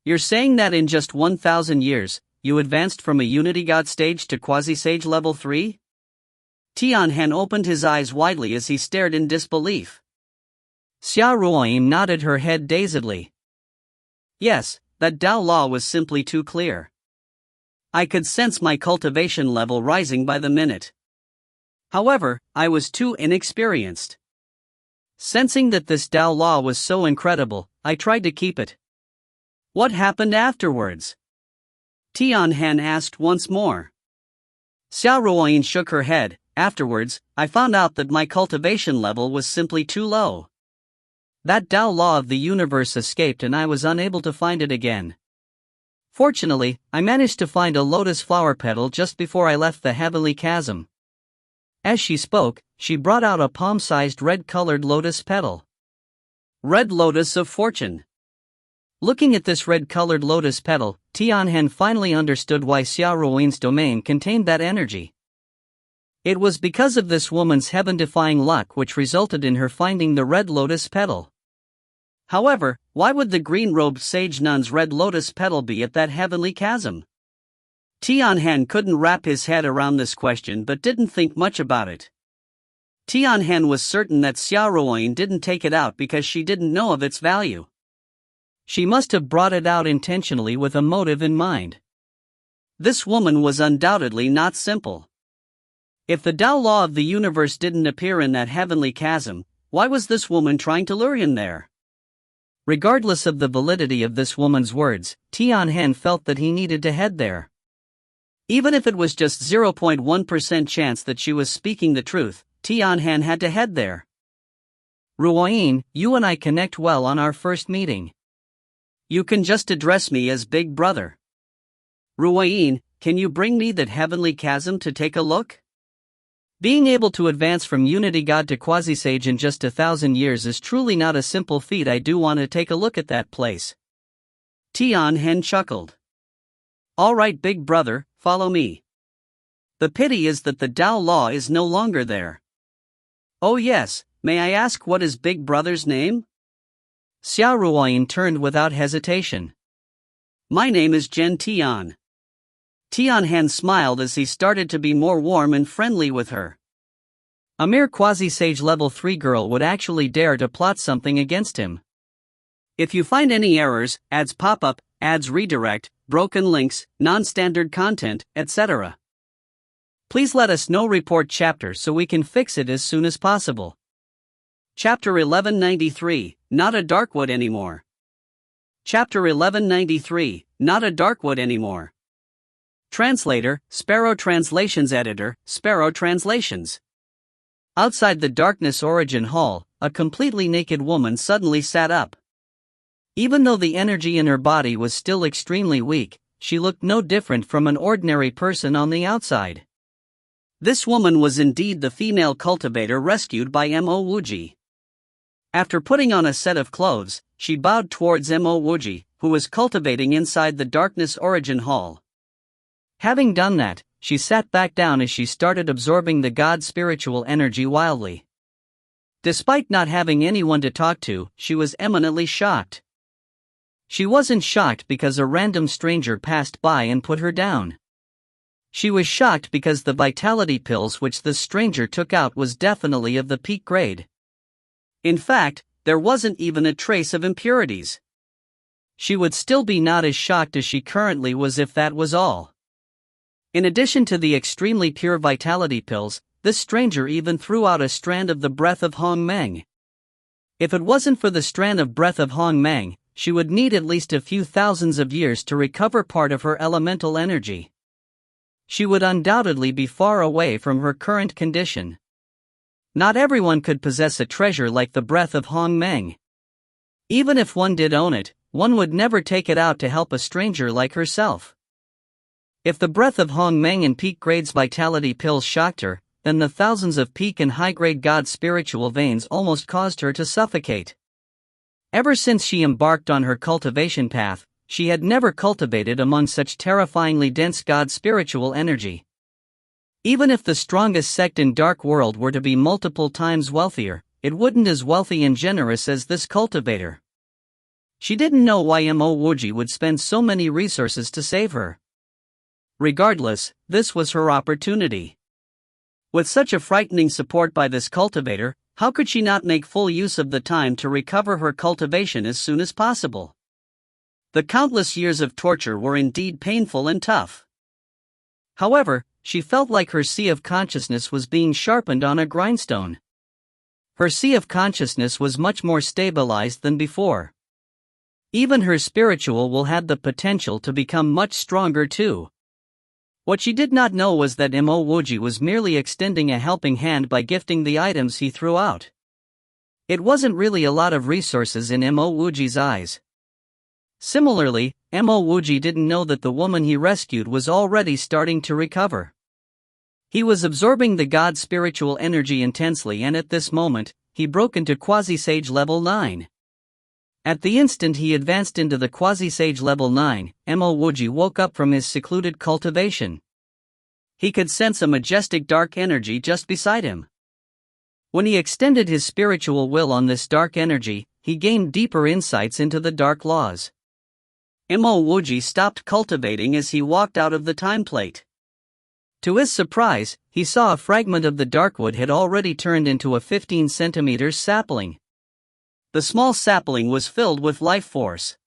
You're saying that in just 1,000 years, you advanced from a unity god stage to quasi-sage level 3? Tian Han opened his eyes widely as he stared in disbelief. Xia Ruoyin nodded her head dazedly. Yes, that Dao law was simply too clear. I could sense my cultivation level rising by the minute. However, I was too inexperienced. Sensing that this Dao law was so incredible, I tried to keep it. What happened afterwards? Tian Han asked once more. Xia Ruoyin shook her head. Afterwards, I found out that my cultivation level was simply too low. That Dao law of the universe escaped and I was unable to find it again. Fortunately, I managed to find a lotus flower petal just before I left the heavenly chasm. As she spoke, she brought out a palm-sized red-colored lotus petal. Red Lotus of Fortune. Looking at this red-colored lotus petal, Tian Han finally understood why Xia Ruoyin's domain contained that energy. It was because of this woman's heaven-defying luck which resulted in her finding the red lotus petal. However, why would the green-robed sage nun's red lotus petal be at that heavenly chasm? Tian Han couldn't wrap his head around this question but didn't think much about it. Tian Han was certain that Xia Ruoyin didn't take it out because she didn't know of its value. She must have brought it out intentionally with a motive in mind. This woman was undoubtedly not simple. If the Dao law of the universe didn't appear in that heavenly chasm, why was this woman trying to lure him there? Regardless of the validity of this woman's words, Tian Han felt that he needed to head there. Even if it was just 0.1% chance that she was speaking the truth, Tian Han had to head there. Ruoyin, you and I connect well on our first meeting. You can just address me as Big Brother. Ruoyin, can you bring me that heavenly chasm to take a look? Being able to advance from Unity God to Quasi-Sage in just 1,000 years is truly not a simple feat. I do want to take a look at that place. Tian Han chuckled. All right, Big Brother, follow me. The pity is that the Dao law is no longer there. Oh yes, may I ask what is Big Brother's name? Xia Ruoyin turned without hesitation. My name is Zhen Tian. Tian Han smiled as he started to be more warm and friendly with her. A mere quasi-sage level 3 girl would actually dare to plot something against him. If you find any errors, ads pop up, ads redirect, broken links, non-standard content, etc., please let us know. Report chapter so we can fix it as soon as possible. Chapter 1193, Not a Darkwood Anymore. Chapter 1193, Not a Darkwood Anymore. Translator, Sparrow Translations. Editor, Sparrow Translations. Outside the Darkness Origin Hall, a completely naked woman suddenly sat up. Even though the energy in her body was still extremely weak, she looked no different from an ordinary person on the outside. This woman was indeed the female cultivator rescued by Mo Wuji. After putting on a set of clothes, she bowed towards Mo Wuji, who was cultivating inside the Darkness Origin Hall. Having done that, she sat back down as she started absorbing the God spiritual energy wildly. Despite not having anyone to talk to, she was eminently shocked. She wasn't shocked because a random stranger passed by and put her down. She was shocked because the vitality pills which the stranger took out was definitely of the peak grade. In fact, there wasn't even a trace of impurities. She would still be not as shocked as she currently was if that was all. In addition to the extremely pure vitality pills, this stranger even threw out a strand of the breath of Hong Meng. If it wasn't for the strand of breath of Hong Meng, she would need at least a few thousands of years to recover part of her elemental energy. She would undoubtedly be far away from her current condition. Not everyone could possess a treasure like the breath of Hong Meng. Even if one did own it, one would never take it out to help a stranger like herself. If the breath of Hong Meng and peak grade's vitality pills shocked her, then the thousands of peak and high-grade God spiritual veins almost caused her to suffocate. Ever since she embarked on her cultivation path, she had never cultivated among such terrifyingly dense God spiritual energy. Even if the strongest sect in Dark World were to be multiple times wealthier, it wouldn't as wealthy and generous as this cultivator. She didn't know why Mo Wuji would spend so many resources to save her. Regardless, this was her opportunity. With such a frightening support by this cultivator, how could she not make full use of the time to recover her cultivation as soon as possible? The countless years of torture were indeed painful and tough. However, she felt like her sea of consciousness was being sharpened on a grindstone. Her sea of consciousness was much more stabilized than before. Even her spiritual will had the potential to become much stronger too. What she did not know was that Mo Wuji was merely extending a helping hand by gifting the items he threw out. It wasn't really a lot of resources in Mo Wuji's eyes. Similarly, Mo Wuji didn't know that the woman he rescued was already starting to recover. He was absorbing the God spiritual energy intensely, and at this moment, he broke into Quasi-Sage level 9. At the instant he advanced into the Quasi-Sage level 9, Mo Wuji woke up from his secluded cultivation. He could sense a majestic dark energy just beside him. When he extended his spiritual will on this dark energy, he gained deeper insights into the dark laws. Mo Wuji stopped cultivating as he walked out of the time plate. To his surprise, he saw a fragment of the darkwood had already turned into a 15 centimeters sapling. The small sapling was filled with life force.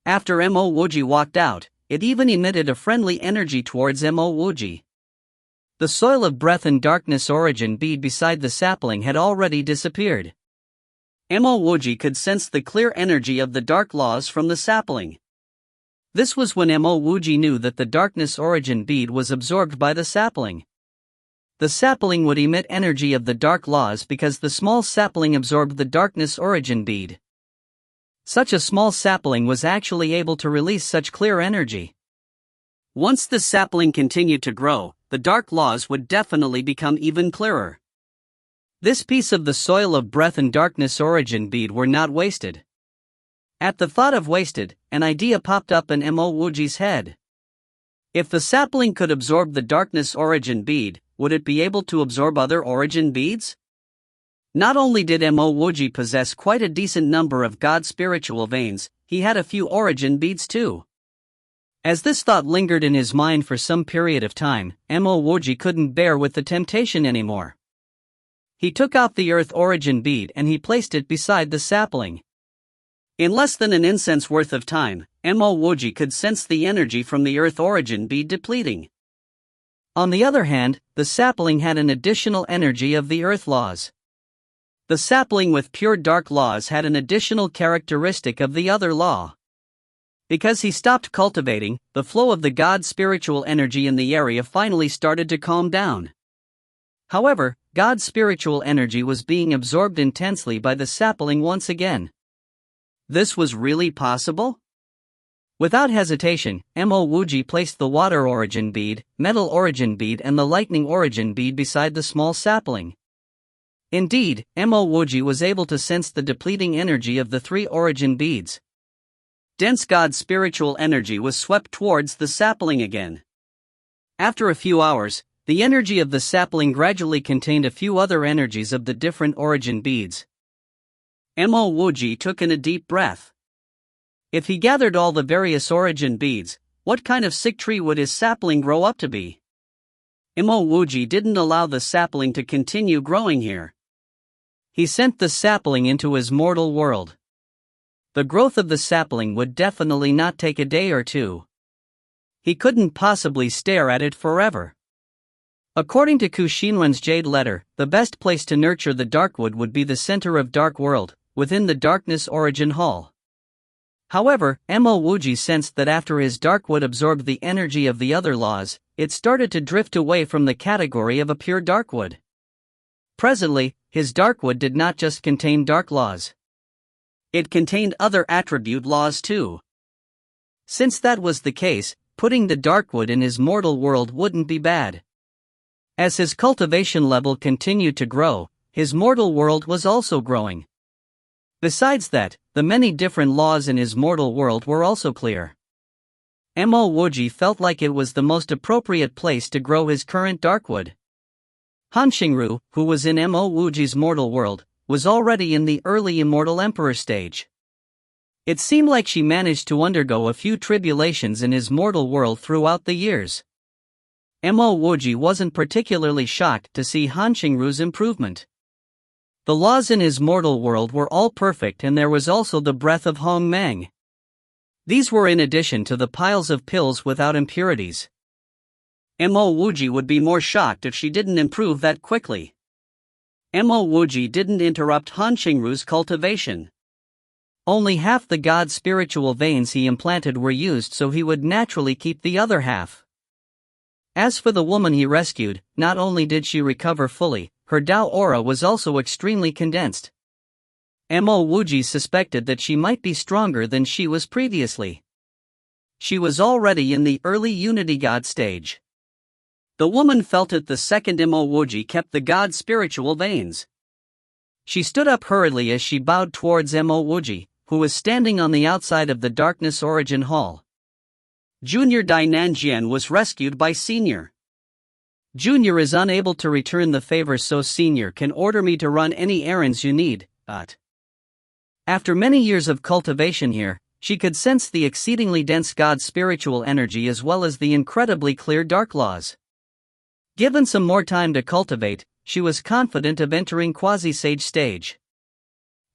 After Mo Wuji walked out, it even emitted a friendly energy towards Mo Wuji. The soil of breath and darkness origin bead beside the sapling had already disappeared. Mo Wuji could sense the clear energy of the dark laws from the sapling. This was when Mo Wuji knew that the darkness origin bead was absorbed by the sapling. The sapling would emit energy of the dark laws because the small sapling absorbed the darkness origin bead. Such a small sapling was actually able to release such clear energy. Once the sapling continued to grow, the dark laws would definitely become even clearer. This piece of the soil of breath and darkness origin bead were not wasted. At the thought of wasted, an idea popped up in Mo Wuji's head. If the sapling could absorb the darkness origin bead, would it be able to absorb other origin beads? Not only did Mo Wuji possess quite a decent number of God spiritual veins, he had a few origin beads too. As this thought lingered in his mind for some period of time, Mo Wuji couldn't bear with the temptation anymore. He took out the earth origin bead and he placed it beside the sapling. In less than an incense worth of time, Mo Wuji could sense the energy from the earth origin bead depleting. On the other hand, the sapling had an additional energy of the earth laws. The sapling with pure dark laws had an additional characteristic of the other law. Because he stopped cultivating, the flow of the God spiritual energy in the area finally started to calm down. However, God's spiritual energy was being absorbed intensely by the sapling once again. This was really possible? Without hesitation, Mo Wuji placed the water origin bead, metal origin bead and the lightning origin bead beside the small sapling. Indeed, Mo Wuji was able to sense the depleting energy of the three origin beads. Dense God spiritual energy was swept towards the sapling again. After a few hours, the energy of the sapling gradually contained a few other energies of the different origin beads. Mo Wuji took in a deep breath. If he gathered all the various origin beads, what kind of sick tree would his sapling grow up to be? Mo Wuji didn't allow the sapling to continue growing here. He sent the sapling into his mortal world. The growth of the sapling would definitely not take a day or two. He couldn't possibly stare at it forever. According to Ku Xinwen's Jade Letter, the best place to nurture the Darkwood would be the center of Dark World, within the Darkness Origin Hall. However, Mo Wuji sensed that after his Darkwood absorbed the energy of the other laws, it started to drift away from the category of a pure Darkwood. Presently, his Darkwood did not just contain Dark laws. It contained other attribute laws too. Since that was the case, putting the Darkwood in his mortal world wouldn't be bad. As his cultivation level continued to grow, his mortal world was also growing. Besides that, the many different laws in his mortal world were also clear. Mo Wuji felt like it was the most appropriate place to grow his current Darkwood. Han Xingru, who was in Mo Wuji's mortal world, was already in the early immortal emperor stage. It seemed like she managed to undergo a few tribulations in his mortal world throughout the years. Mo Wuji wasn't particularly shocked to see Han Xingru's improvement. The laws in his mortal world were all perfect, and there was also the breath of Hong Meng. These were in addition to the piles of pills without impurities. Mo Wuji would be more shocked if she didn't improve that quickly. Mo Wuji didn't interrupt Han Xingru's cultivation. Only half the god's spiritual veins he implanted were used, so he would naturally keep the other half. As for the woman he rescued, not only did she recover fully, her Dao aura was also extremely condensed. Mo Wuji suspected that she might be stronger than she was previously. She was already in the early Unity God stage. The woman felt it the second Mo Wuji kept the god's spiritual veins. She stood up hurriedly as she bowed towards Mo Wuji, who was standing on the outside of the Darkness Origin Hall. Junior Dai Nanjian was rescued by Senior. Junior is unable to return the favor, so Senior can order me to run any errands you need. After many years of cultivation here, she could sense the exceedingly dense god's spiritual energy as well as the incredibly clear dark laws. Given some more time to cultivate, she was confident of entering quasi-sage stage.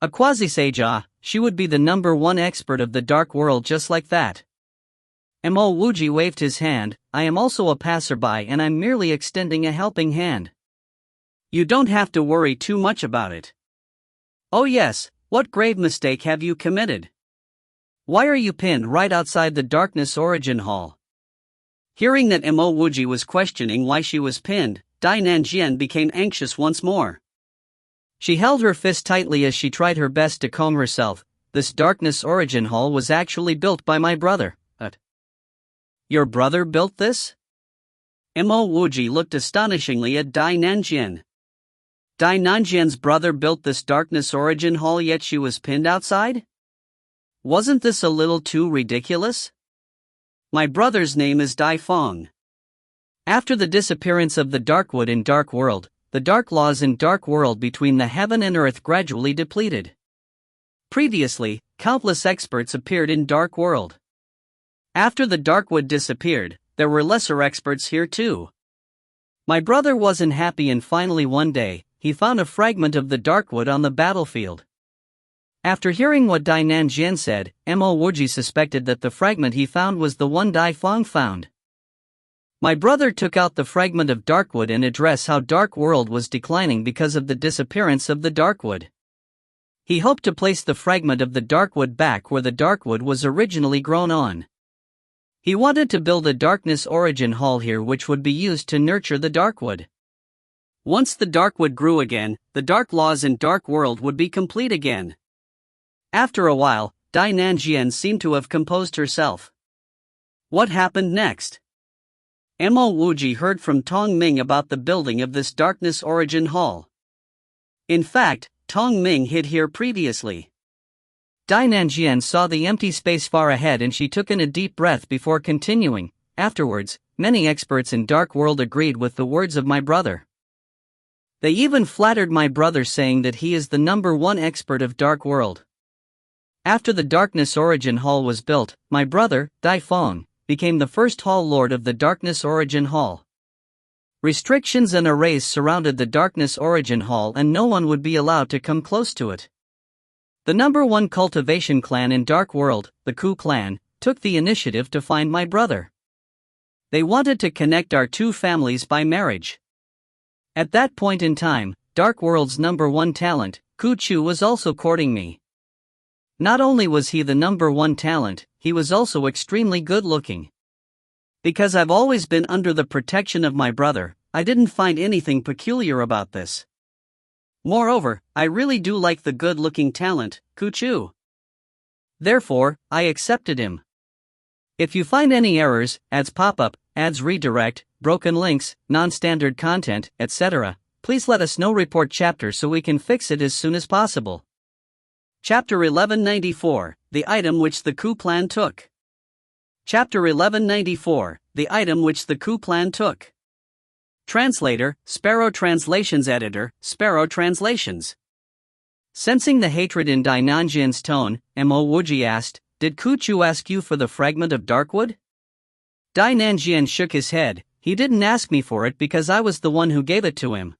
A quasi-sage, she would be the #1 expert of the dark world just like that. Mo Wuji waved his hand. I am also a passerby and I'm merely extending a helping hand. You don't have to worry too much about it. Oh yes, what grave mistake have you committed? Why are you pinned right outside the Darkness Origin Hall? Hearing that Mo Wuji was questioning why she was pinned, Dai Nanjian became anxious once more. She held her fist tightly as she tried her best to calm herself. This Darkness Origin Hall was actually built by my brother. Your brother built this? Mo Wuji looked astonishingly at Dai Nanjian. Dai Nanjian's brother built this Darkness Origin Hall, yet she was pinned outside? Wasn't this a little too ridiculous? My brother's name is Dai Feng. After the disappearance of the Darkwood in Dark World, the dark laws in Dark World between the heaven and earth gradually depleted. Previously, countless experts appeared in Dark World. After the Darkwood disappeared, there were lesser experts here too. My brother wasn't happy, and finally one day, he found a fragment of the Darkwood on the battlefield. After hearing what Dai Nanjian said, Mo Wuji suspected that the fragment he found was the one Dai Feng found. My brother took out the fragment of Darkwood and addressed how Dark World was declining because of the disappearance of the Darkwood. He hoped to place the fragment of the Darkwood back where the Darkwood was originally grown on. He wanted to build a Darkness Origin Hall here which would be used to nurture the Darkwood. Once the Darkwood grew again, the dark laws in Dark World would be complete again. After a while, Dai Nanjian seemed to have composed herself. What happened next? Mo Wuji heard from Tong Ming about the building of this Darkness Origin Hall. In fact, Tong Ming hid here previously. Dai Nanjian saw the empty space far ahead and she took in a deep breath before continuing. Afterwards, many experts in Dark World agreed with the words of my brother. They even flattered my brother, saying that he is the #1 expert of Dark World. After the Darkness Origin Hall was built, my brother, Dai Feng, became the first Hall Lord of the Darkness Origin Hall. Restrictions and arrays surrounded the Darkness Origin Hall, and no one would be allowed to come close to it. The #1 cultivation clan in Dark World, the Ku clan, took the initiative to find my brother. They wanted to connect our two families by marriage. At that point in time, Dark World's #1 talent, Ku Chu, was also courting me. Not only was he the #1 talent, he was also extremely good looking. Because I've always been under the protection of my brother, I didn't find anything peculiar about this. Moreover, I really do like the good-looking talent, Ku Chu. Therefore, I accepted him. If you find any errors, ads pop up, ads redirect, broken links, non-standard content, etc., please let us know. Report chapter so we can fix it as soon as possible. Chapter 1194, The Item Which the Ku Clan Took. Chapter 1194, The Item Which the Ku Clan Took. Translator, Sparrow Translations. Editor, Sparrow Translations. Sensing the hatred in Dai Nanjian's tone, Mo Wuji asked, "Did Ku Chu ask you for the fragment of Darkwood?" Dai Nanjian shook his head. "He didn't ask me for it because I was the one who gave it to him.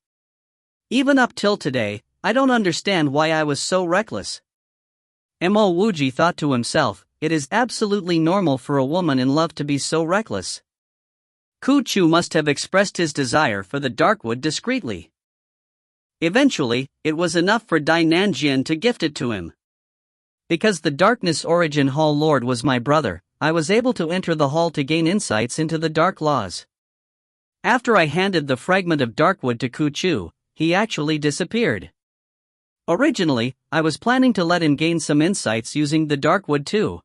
Even up till today, I don't understand why I was so reckless." Mo Wuji thought to himself, it is absolutely normal for a woman in love to be so reckless. Ku Chu must have expressed his desire for the Darkwood discreetly. Eventually, it was enough for Dai Nanjian to gift it to him. Because the Darkness Origin Hall Lord was my brother, I was able to enter the hall to gain insights into the Dark Laws. After I handed the fragment of Darkwood to Ku Chu, he actually disappeared. Originally, I was planning to let him gain some insights using the Darkwood too.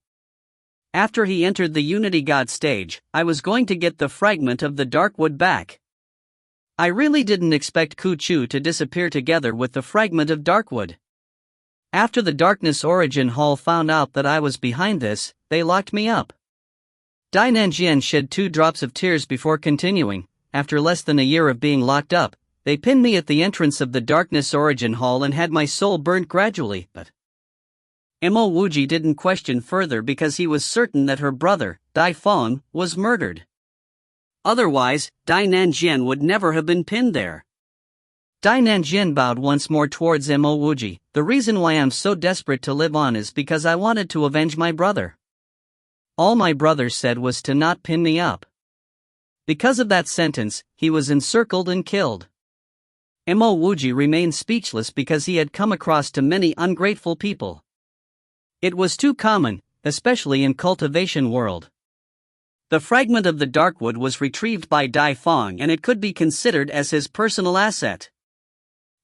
After he entered the Unity God stage, I was going to get the fragment of the Darkwood back. I really didn't expect Ku Chu to disappear together with the fragment of Darkwood. After the Darkness Origin Hall found out that I was behind this, they locked me up. Dai Nanjian shed 2 drops of tears before continuing. After less than a year of being locked up, they pinned me at the entrance of the Darkness Origin Hall and had my soul burnt gradually, but Mo Wuji didn't question further because he was certain that her brother, Dai Feng, was murdered. Otherwise, Dai Nanjian would never have been pinned there. Dai Nanjian bowed once more towards Mo Wuji. "The reason why I'm so desperate to live on is because I wanted to avenge my brother. All my brother said was to not pin me up. Because of that sentence, he was encircled and killed." Mo Wuji remained speechless because he had come across too many ungrateful people. It was too common, especially in cultivation world. The fragment of the Darkwood was retrieved by Dai Feng and it could be considered as his personal asset.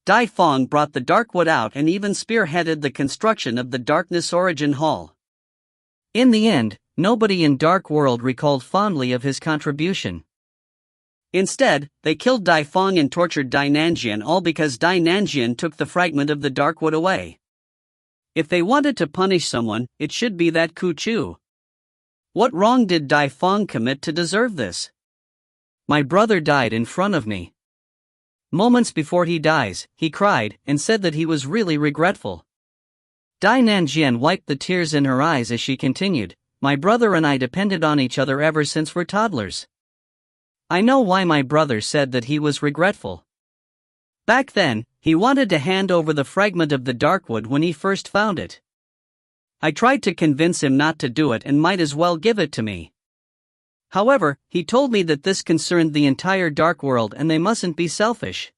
Dai Feng brought the Darkwood out and even spearheaded the construction of the Darkness Origin Hall. In the end, nobody in Dark World recalled fondly of his contribution. Instead, they killed Dai Feng and tortured Dai Nanjian, all because Dai Nanjian took the fragment of the Darkwood away. If they wanted to punish someone, it should be that Ku Chu. What wrong did Dai Feng commit to deserve this? My brother died in front of me. Moments before he dies, he cried and said that he was really regretful. Dai Nanjian wiped the tears in her eyes as she continued, "My brother and I depended on each other ever since we're toddlers. I know why my brother said that he was regretful. Back then, he wanted to hand over the fragment of the Darkwood when he first found it. I tried to convince him not to do it and might as well give it to me. However, he told me that this concerned the entire Dark World and they mustn't be selfish.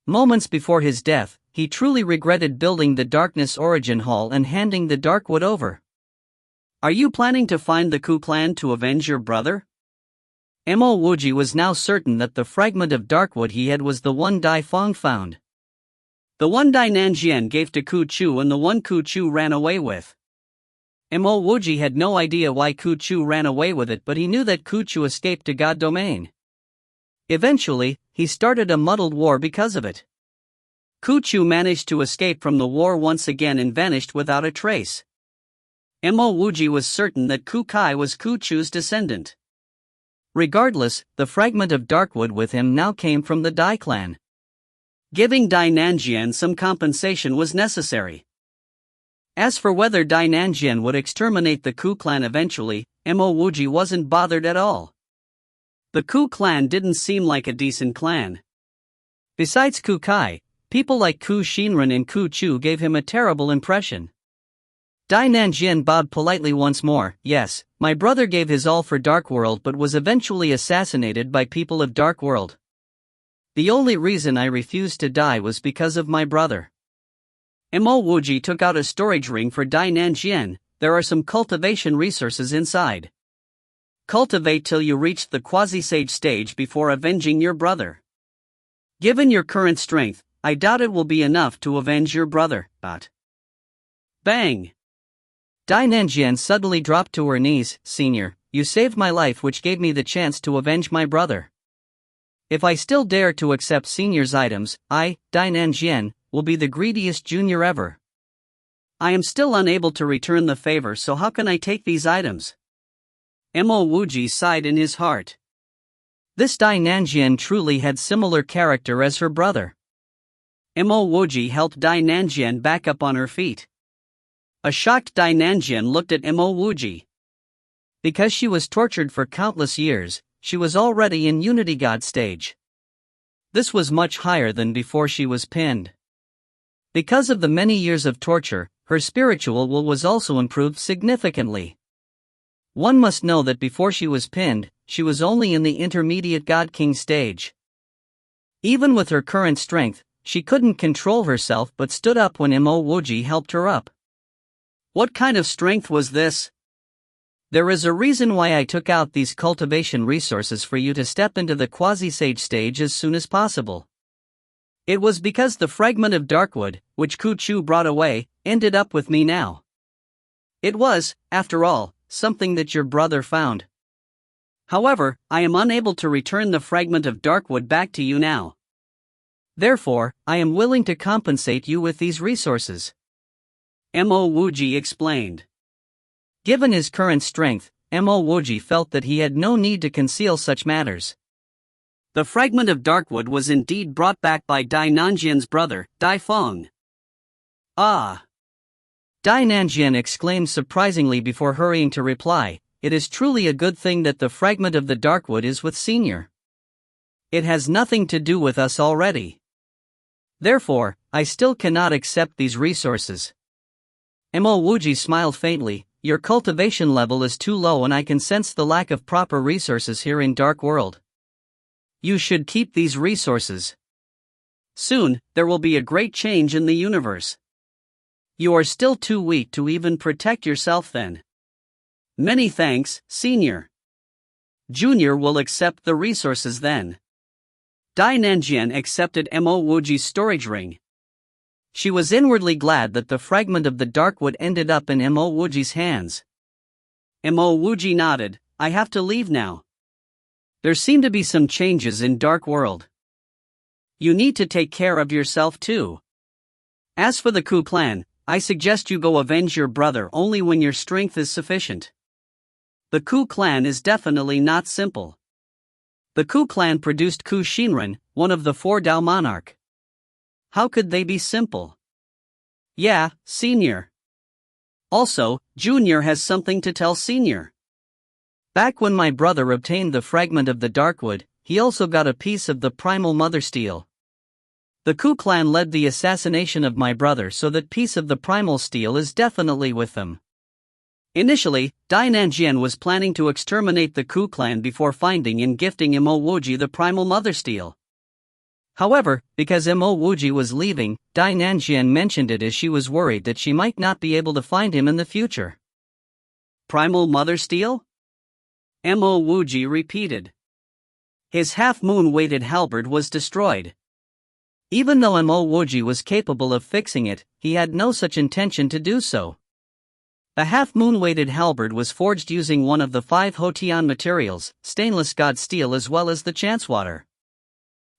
Moments before his death, he truly regretted building the Darkness Origin Hall and handing the Darkwood over. Are you planning to find the Ku clan to avenge your brother?" Mo Wuji was now certain that the fragment of Darkwood he had was the one Dai Feng found. The one Dai Nanjian gave to Ku Chu and the one Ku Chu ran away with. Mo Wuji had no idea why Ku Chu ran away with it, but he knew that Ku Chu escaped to God domain. Eventually, he started a muddled war because of it. Ku Chu managed to escape from the war once again and vanished without a trace. Mo Wuji was certain that Ku Kai was Ku Chu's descendant. Regardless, the fragment of Darkwood with him now came from the Dai clan. Giving Dai Nanjian some compensation was necessary. As for whether Dai Nanjian would exterminate the Ku clan eventually, Mo Wuji wasn't bothered at all. The Ku clan didn't seem like a decent clan. Besides Ku Kai, people like Ku Shinran and Ku Chu gave him a terrible impression. Dai Nanjian bowed politely once more. Yes, my brother gave his all for Dark World but was eventually assassinated by people of Dark World. The only reason I refused to die was because of my brother. Mo Wuji took out a storage ring for Dai Nanjian. There are some cultivation resources inside. Cultivate till you reach the quasi-sage stage before avenging your brother. Given your current strength, I doubt it will be enough to avenge your brother, but... Bang! Dai Nanjian suddenly dropped to her knees. Senior, you saved my life, which gave me the chance to avenge my brother. If I still dare to accept Senior's items, I, Dai Nanjian, will be the greediest junior ever. I am still unable to return the favor, so how can I take these items? Mo Wuji sighed in his heart. This Dai Nanjian truly had similar character as her brother. Mo Wuji helped Dai Nanjian back up on her feet. A shocked Dai Nanjian looked at Mo Wuji. Because she was tortured for countless years, she was already in Unity God stage. This was much higher than before she was pinned. Because of the many years of torture, her spiritual will was also improved significantly. One must know that before she was pinned, she was only in the intermediate God King stage. Even with her current strength, she couldn't control herself but stood up when Mo Wuji helped her up. What kind of strength was this? There is a reason why I took out these cultivation resources for you to step into the quasi-sage stage as soon as possible. It was because the fragment of Darkwood, which Ku Chu brought away, ended up with me now. It was, after all, something that your brother found. However, I am unable to return the fragment of Darkwood back to you now. Therefore, I am willing to compensate you with these resources. Mo Wuji explained. Given his current strength, Mo Wuji felt that he had no need to conceal such matters. The fragment of Darkwood was indeed brought back by Dai Nanjian's brother, Dai Feng. Ah! Dai Nanjian exclaimed surprisingly before hurrying to reply, it is truly a good thing that the fragment of the Darkwood is with Senior. It has nothing to do with us already. Therefore, I still cannot accept these resources. Mo Wuji smiled faintly. Your cultivation level is too low and I can sense the lack of proper resources here in Dark World. You should keep these resources. Soon, there will be a great change in the universe. You are still too weak to even protect yourself then. Many thanks, Senior. Junior will accept the resources then. Dai Nanjian accepted Mo Wuji's storage ring. She was inwardly glad that the fragment of the Darkwood ended up in Mo Wuji's hands. Mo Wuji nodded. I have to leave now. There seem to be some changes in Dark World. You need to take care of yourself too. As for the Ku clan, I suggest you go avenge your brother only when your strength is sufficient. The Ku clan is definitely not simple. The Ku clan produced Ku Shinran, one of the 4 Dao monarch. How could they be simple? Yeah, Senior. Also, Junior has something to tell Senior. Back when my brother obtained the fragment of the Darkwood, he also got a piece of the primal mother steel. The Ku clan led the assassination of my brother, so that piece of the primal steel is definitely with them. Initially, Dai Nanjian was planning to exterminate the Ku clan before finding and gifting Mo Wuji the primal mother steel. However, because Mo Wuji was leaving, Dai Nanjian mentioned it as she was worried that she might not be able to find him in the future. Primal mother steel? Mo Wuji repeated. His half-moon-weighted halberd was destroyed. Even though Mo Wuji was capable of fixing it, he had no such intention to do so. The half-moon-weighted halberd was forged using one of the 5 Hotian materials, stainless god steel as well as the chance water.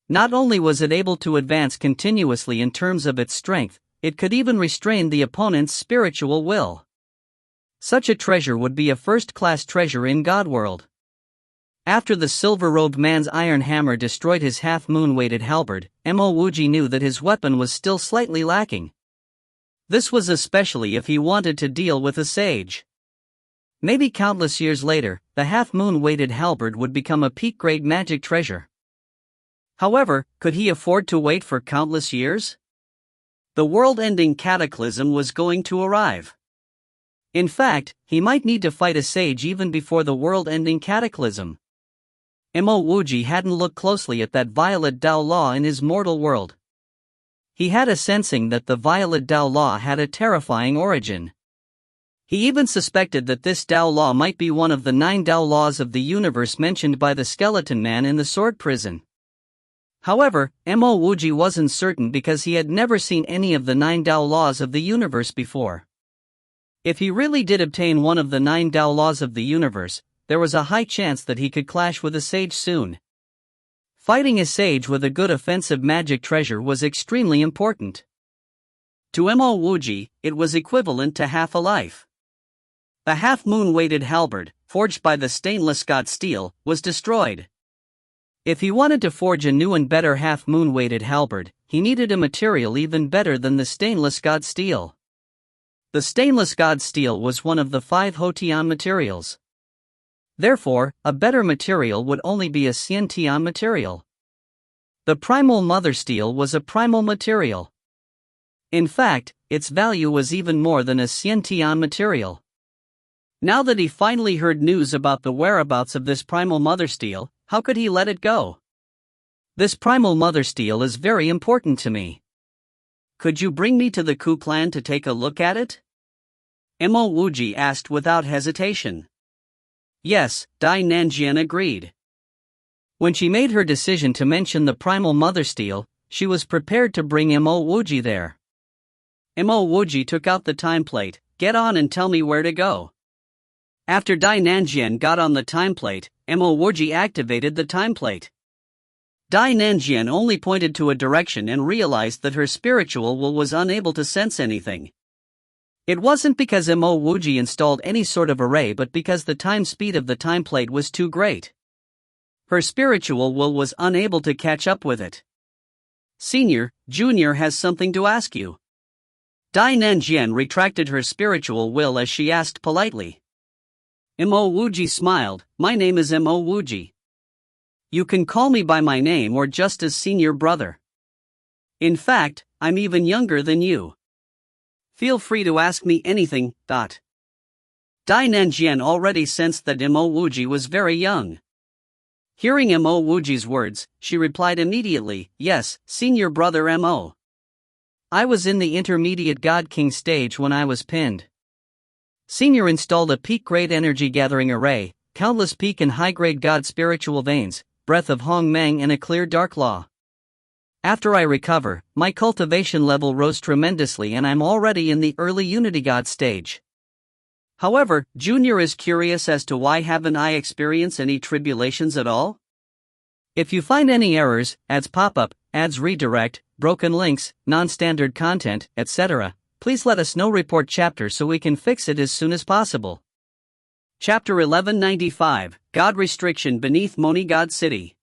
Not only was it able to advance continuously in terms of its strength, it could even restrain the opponent's spiritual will. Such a treasure would be a first-class treasure in God World. After the silver-robed man's iron hammer destroyed his half-moon-weighted halberd, Mo Wuji knew that his weapon was still slightly lacking. This was especially if he wanted to deal with a sage. Maybe countless years later, the half-moon-weighted halberd would become a peak-grade magic treasure. However, could he afford to wait for countless years? The world-ending cataclysm was going to arrive. In fact, he might need to fight a sage even before the world-ending cataclysm. Mo Wuji hadn't looked closely at that violet Dao Law in his mortal world. He had a sensing that the violet Dao Law had a terrifying origin. He even suspected that this Dao Law might be one of the 9 Dao Laws of the universe mentioned by the skeleton man in the sword prison. However, Mo Wuji wasn't certain because he had never seen any of the 9 Dao Laws of the universe before. If he really did obtain one of the 9 Dao Laws of the universe, there was a high chance that he could clash with a sage soon. Fighting a sage with a good offensive magic treasure was extremely important. To Mo Wuji, it was equivalent to half a life. The half-moon-weighted halberd, forged by the stainless god steel, was destroyed. If he wanted to forge a new and better half-moon-weighted halberd, he needed a material even better than the stainless god steel. The stainless god steel was one of the 5 Hotian materials. Therefore, a better material would only be a Xiantian material. The primal mother steel was a primal material. In fact, its value was even more than a Xiantian material. Now that he finally heard news about the whereabouts of this primal mother steel, how could he let it go? This primal mother steel is very important to me. Could you bring me to the Ku clan to take a look at it? Mo Wuji asked without hesitation. Yes, Dai Nanjian agreed. When she made her decision to mention the primal mother steel, she was prepared to bring Mo Wuji there. Mo Wuji took out the time plate. Get on and tell me where to go. After Dai Nanjian got on the time plate, Mo Wuji activated the time plate. Dai Nanjian only pointed to a direction and realized that her spiritual will was unable to sense anything. It wasn't because Mo Wuji installed any sort of array but because the time speed of the time plate was too great. Her spiritual will was unable to catch up with it. Senior, Junior has something to ask you. Dai Nanjian retracted her spiritual will as she asked politely. Mo Wuji smiled. My name is Mo Wuji. You can call me by my name or just as senior brother. In fact, I'm even younger than you. Feel free to ask me anything. Dai Nanjian already sensed that Mo Wuji was very young. Hearing Mo Wuji's words, she replied immediately, yes, senior brother Mo. I was in the intermediate God King stage when I was pinned. Senior installed a peak-grade energy-gathering array, countless peak and high-grade God spiritual veins, breath of Hong Meng and a clear dark law. After I recover, my cultivation level rose tremendously and I'm already in the early Unity God stage. However, Junior is curious as to why haven't I experienced any tribulations at all? If you find any errors, ads pop up, ads redirect, broken links, non-standard content, etc., please let us know. Report chapter so we can fix it as soon as possible. Chapter 1195, God Restriction Beneath Moni God City.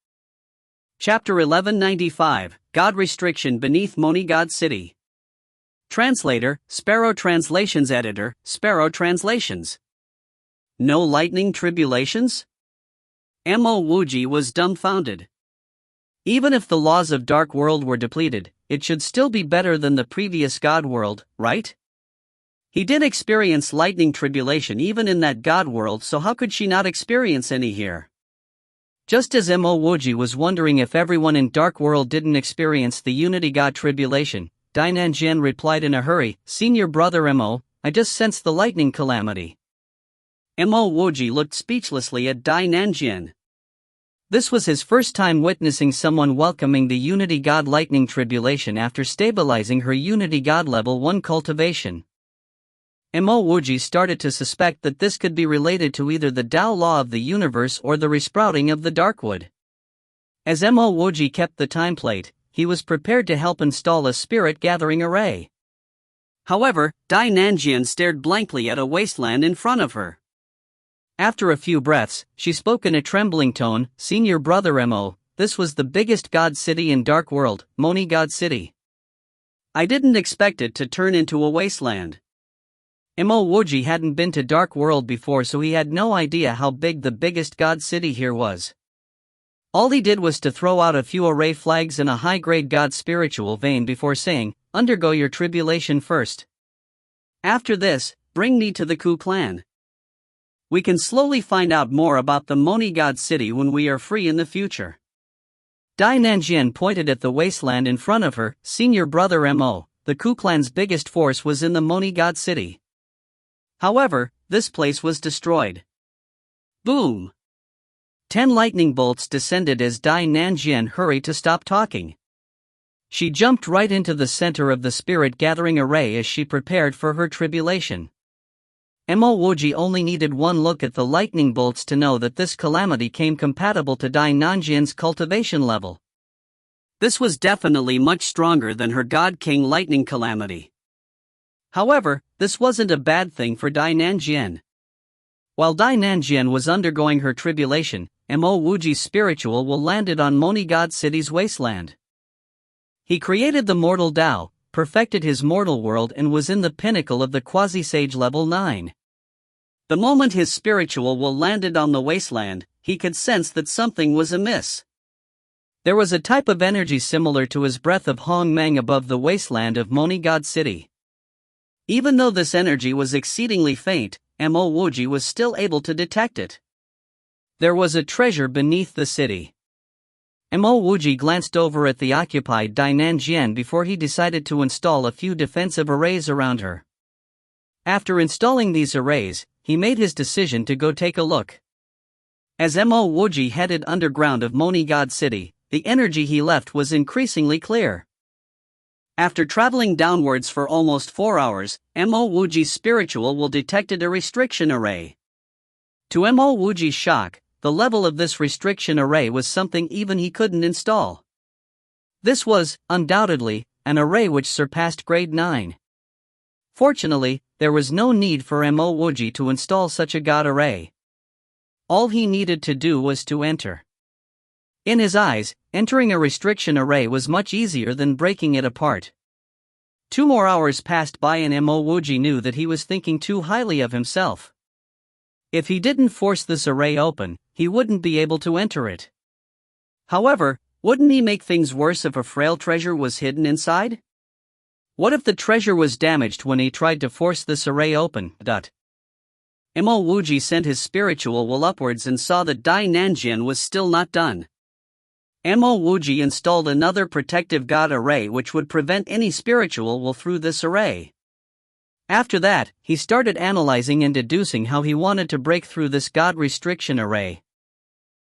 Chapter 1195, God Restriction Beneath Moni God City. Translator, Sparrow Translations Editor, Sparrow Translations. No lightning tribulations? Mo Wuji was dumbfounded. Even if the laws of Dark World were depleted, it should still be better than the previous God World, right? He did experience lightning tribulation even in that God World, so how could she not experience any here? Just as Mo Wuji was wondering if everyone in Dark World didn't experience the Unity God tribulation, Dai Nanjian replied in a hurry, Senior brother Mo, I just sensed the lightning calamity. Mo Wuji looked speechlessly at Dai Nanjian. This was his first time witnessing someone welcoming the Unity God lightning tribulation after stabilizing her Unity God level 1 cultivation. Mo Wuji started to suspect that this could be related to either the Tao law of the universe or the resprouting of the Darkwood. As Mo Wuji kept the time plate, he was prepared to help install a spirit gathering array. However, Dai Nanjian stared blankly at a wasteland in front of her. After a few breaths, she spoke in a trembling tone, "Senior brother Mo, this was the biggest god city in Dark World, Moni God City. I didn't expect it to turn into a wasteland." Mo Wuji hadn't been to Dark World before, so he had no idea how big the biggest god city here was. All he did was to throw out a few array flags in a high-grade god spiritual vein before saying, "Undergo your tribulation first. After this, bring me to the Ku clan. We can slowly find out more about the Moni God City when we are free in the future." Dai Nanjian pointed at the wasteland in front of her. "Senior brother Mo, the Ku clan's biggest force was in the Moni God City. However, this place was destroyed." Boom! 10 lightning bolts descended as Dai Nanjian hurried to stop talking. She jumped right into the center of the spirit gathering array as she prepared for her tribulation. Mo Wuji only needed one look at the lightning bolts to know that this calamity came compatible to Dai Nanjian's cultivation level. This was definitely much stronger than her God King lightning calamity. However, this wasn't a bad thing for Dai Nanjian. While Dai Nanjian was undergoing her tribulation, Mo Wuji's spiritual will landed on Moni God City's wasteland. He created the mortal Tao, perfected his mortal world, and was in the pinnacle of the quasi-sage level 9. The moment his spiritual will landed on the wasteland, he could sense that something was amiss. There was a type of energy similar to his breath of Hong Meng above the wasteland of Moni God City. Even though this energy was exceedingly faint, Mo Wuji was still able to detect it. There was a treasure beneath the city. Mo Wuji glanced over at the occupied Dai Nanjian before he decided to install a few defensive arrays around her. After installing these arrays, he made his decision to go take a look. As Mo Wuji headed underground of Moni God City, the energy he left was increasingly clear. After traveling downwards for almost 4 hours, Mo Wuji's spiritual will detected a restriction array. To Mo Wuji's shock, the level of this restriction array was something even he couldn't install. This was, undoubtedly, an array which surpassed grade 9. Fortunately, there was no need for Mo Wuji to install such a god array. All he needed to do was to enter. In his eyes, entering a restriction array was much easier than breaking it apart. 2 more hours passed by and Mo Wuji knew that he was thinking too highly of himself. If he didn't force this array open, he wouldn't be able to enter it. However, wouldn't he make things worse if a frail treasure was hidden inside? What if the treasure was damaged when he tried to force this array open? Mo Wuji sent his spiritual will upwards and saw that Dai Nanjian was still not done. Mo Wuji installed another protective god array which would prevent any spiritual will through this array. After that, he started analyzing and deducing how he wanted to break through this god restriction array.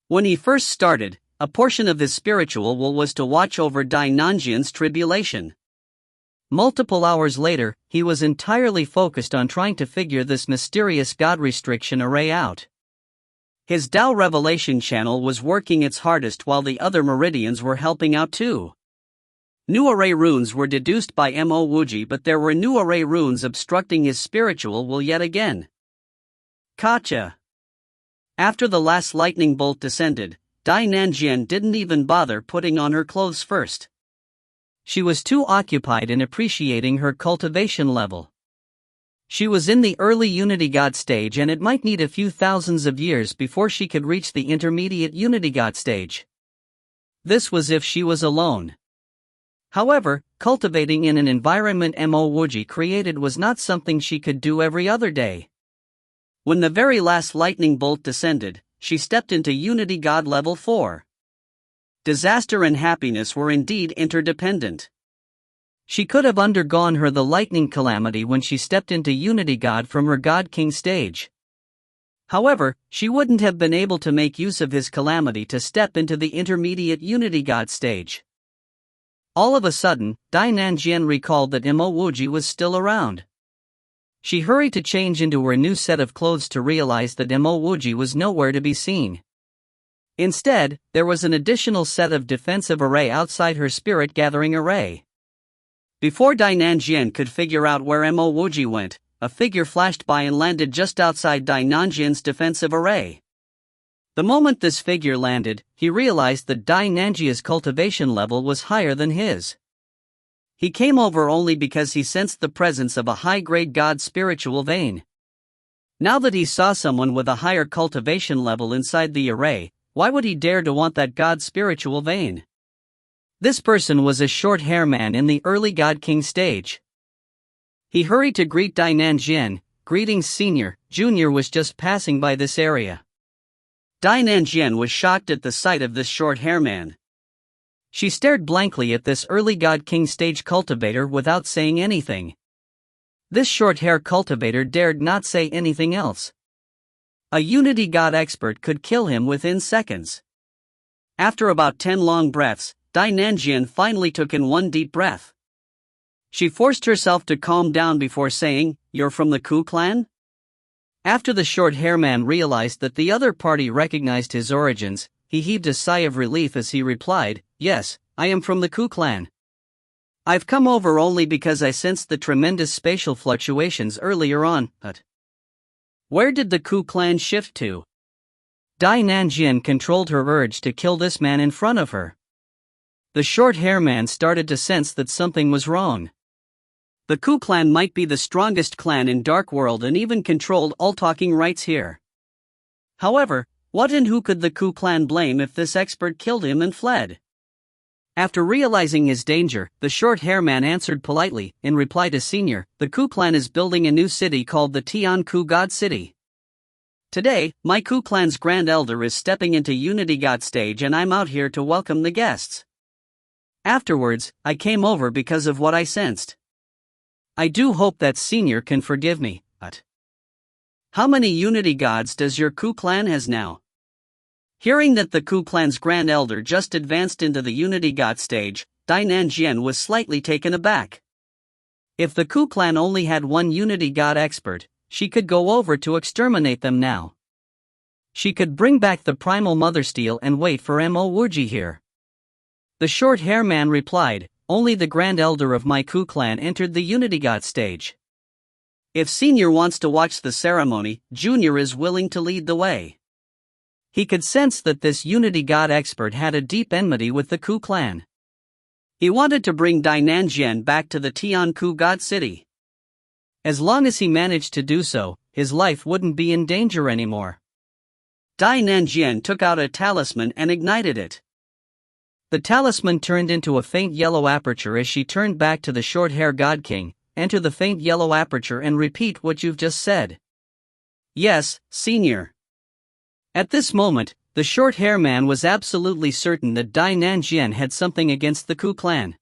When he first started, a portion of his spiritual will was to watch over Dai Nanjian's tribulation. Multiple hours later, he was entirely focused on trying to figure this mysterious god restriction array out. His Tao Revelation channel was working its hardest while the other meridians were helping out too. New array runes were deduced by Mo Wuji, but there were new array runes obstructing his spiritual will yet again. Gotcha! After the last lightning bolt descended, Dai Nanjian didn't even bother putting on her clothes first. She was too occupied in appreciating her cultivation level. She was in the early Unity God stage and it might need a few thousands of years before she could reach the intermediate Unity God stage. This was if she was alone. However, cultivating in an environment Mo Wuji created was not something she could do every other day. When the very last lightning bolt descended, she stepped into Unity God level 4. Disaster and happiness were indeed interdependent. She could have undergone the lightning calamity when she stepped into Unity God from her God King stage. However, she wouldn't have been able to make use of his calamity to step into the intermediate Unity God stage. All of a sudden, Dai Nanjian recalled that Mo Wuji was still around. She hurried to change into her new set of clothes to realize that Mo Wuji was nowhere to be seen. Instead, there was an additional set of defensive array outside her spirit gathering array. Before Dai Nanjian could figure out where Mo Wuji went, a figure flashed by and landed just outside Dai Nanjian's defensive array. The moment this figure landed, he realized that Dai Nanjia's cultivation level was higher than his. He came over only because he sensed the presence of a high-grade god spiritual vein. Now that he saw someone with a higher cultivation level inside the array, why would he dare to want that god spiritual vein? This person was a short-hair man in the early God King stage. He hurried to greet Dai Nanjian. "Greetings, Senior." Junior was just passing by this area. Dai Nanjian was shocked at the sight of this short-hair man. She stared blankly at this early God King stage cultivator without saying anything. This short-hair cultivator dared not say anything else. A Unity God expert could kill him within seconds. After about 10 long breaths, Dai Nanjian finally took in one deep breath. She forced herself to calm down before saying, "You're from the Ku clan?" After the short-hair man realized that the other party recognized his origins, he heaved a sigh of relief as he replied, "Yes, I am from the Ku clan. I've come over only because I sensed the tremendous spatial fluctuations earlier on, but where did the Ku clan shift to?" Dai Nanjian controlled her urge to kill this man in front of her. The short-hair man started to sense that something was wrong. The Ku clan might be the strongest clan in Dark World and even controlled all talking rights here. However, what and who could the Ku clan blame if this expert killed him and fled? After realizing his danger, the short-hair man answered politely, in reply to Senior, "The Ku clan is building a new city called the Tian Ku God City. Today, my Ku clan's Grand Elder is stepping into Unity God stage and I'm out here to welcome the guests. Afterwards, I came over because of what I sensed. I do hope that Senior can forgive me, but how many Unity gods does your Ku clan has now?" Hearing that the Ku clan's Grand Elder just advanced into the Unity God stage, Dai Nanjian was slightly taken aback. If the Ku clan only had one Unity God expert, she could go over to exterminate them now. She could bring back the Primal Mother Steel and wait for Mo Wuji here. The short-hair man replied, "Only the Grand Elder of my Ku clan entered the Unity God stage. If Senior wants to watch the ceremony, Junior is willing to lead the way." He could sense that this Unity God expert had a deep enmity with the Ku clan. He wanted to bring Dai Nanjian back to the Tian Ku God City. As long as he managed to do so, his life wouldn't be in danger anymore. Dai Nanjian took out a talisman and ignited it. The talisman turned into a faint yellow aperture as she turned back to the short-hair God King. "Enter the faint yellow aperture and repeat what you've just said." "Yes, Senior." At this moment, the short-hair man was absolutely certain that Dai Nanjian had something against the Ku clan.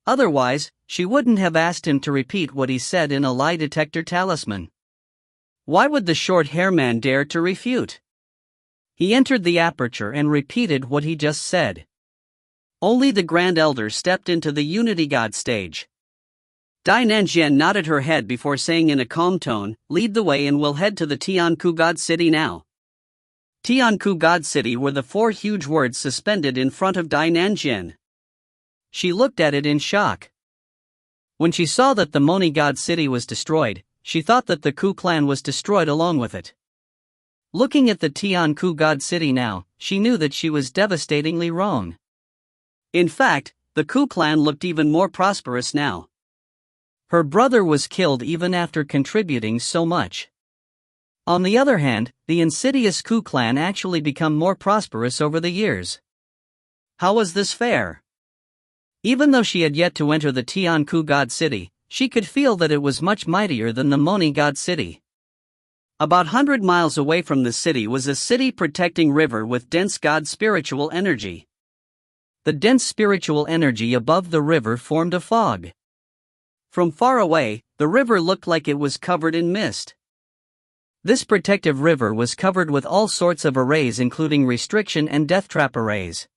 Otherwise, she wouldn't have asked him to repeat what he said in a lie detector talisman. Why would the short-hair man dare to refute? He entered the aperture and repeated what he just said. Only the Grand Elder stepped into the Unity God stage. Dai Nanjian nodded her head before saying in a calm tone, "Lead the way and we'll head to the Tian Ku God City now." Tian Ku God City were the 4 huge words suspended in front of Dai Nanjian. She looked at it in shock. When she saw that the Moni God City was destroyed, she thought that the Ku clan was destroyed along with it. Looking at the Tian Ku God City now, she knew that she was devastatingly wrong. In fact, the Ku clan looked even more prosperous now. Her brother was killed even after contributing so much. On the other hand, the insidious Ku clan actually become more prosperous over the years. How was this fair? Even though she had yet to enter the Tian Ku God City, she could feel that it was much mightier than the Moni God City. About 100 miles away from the city was a city-protecting river with dense god spiritual energy. The dense spiritual energy above the river formed a fog. From far away, the river looked like it was covered in mist. This protective river was covered with all sorts of arrays including restriction and death trap arrays.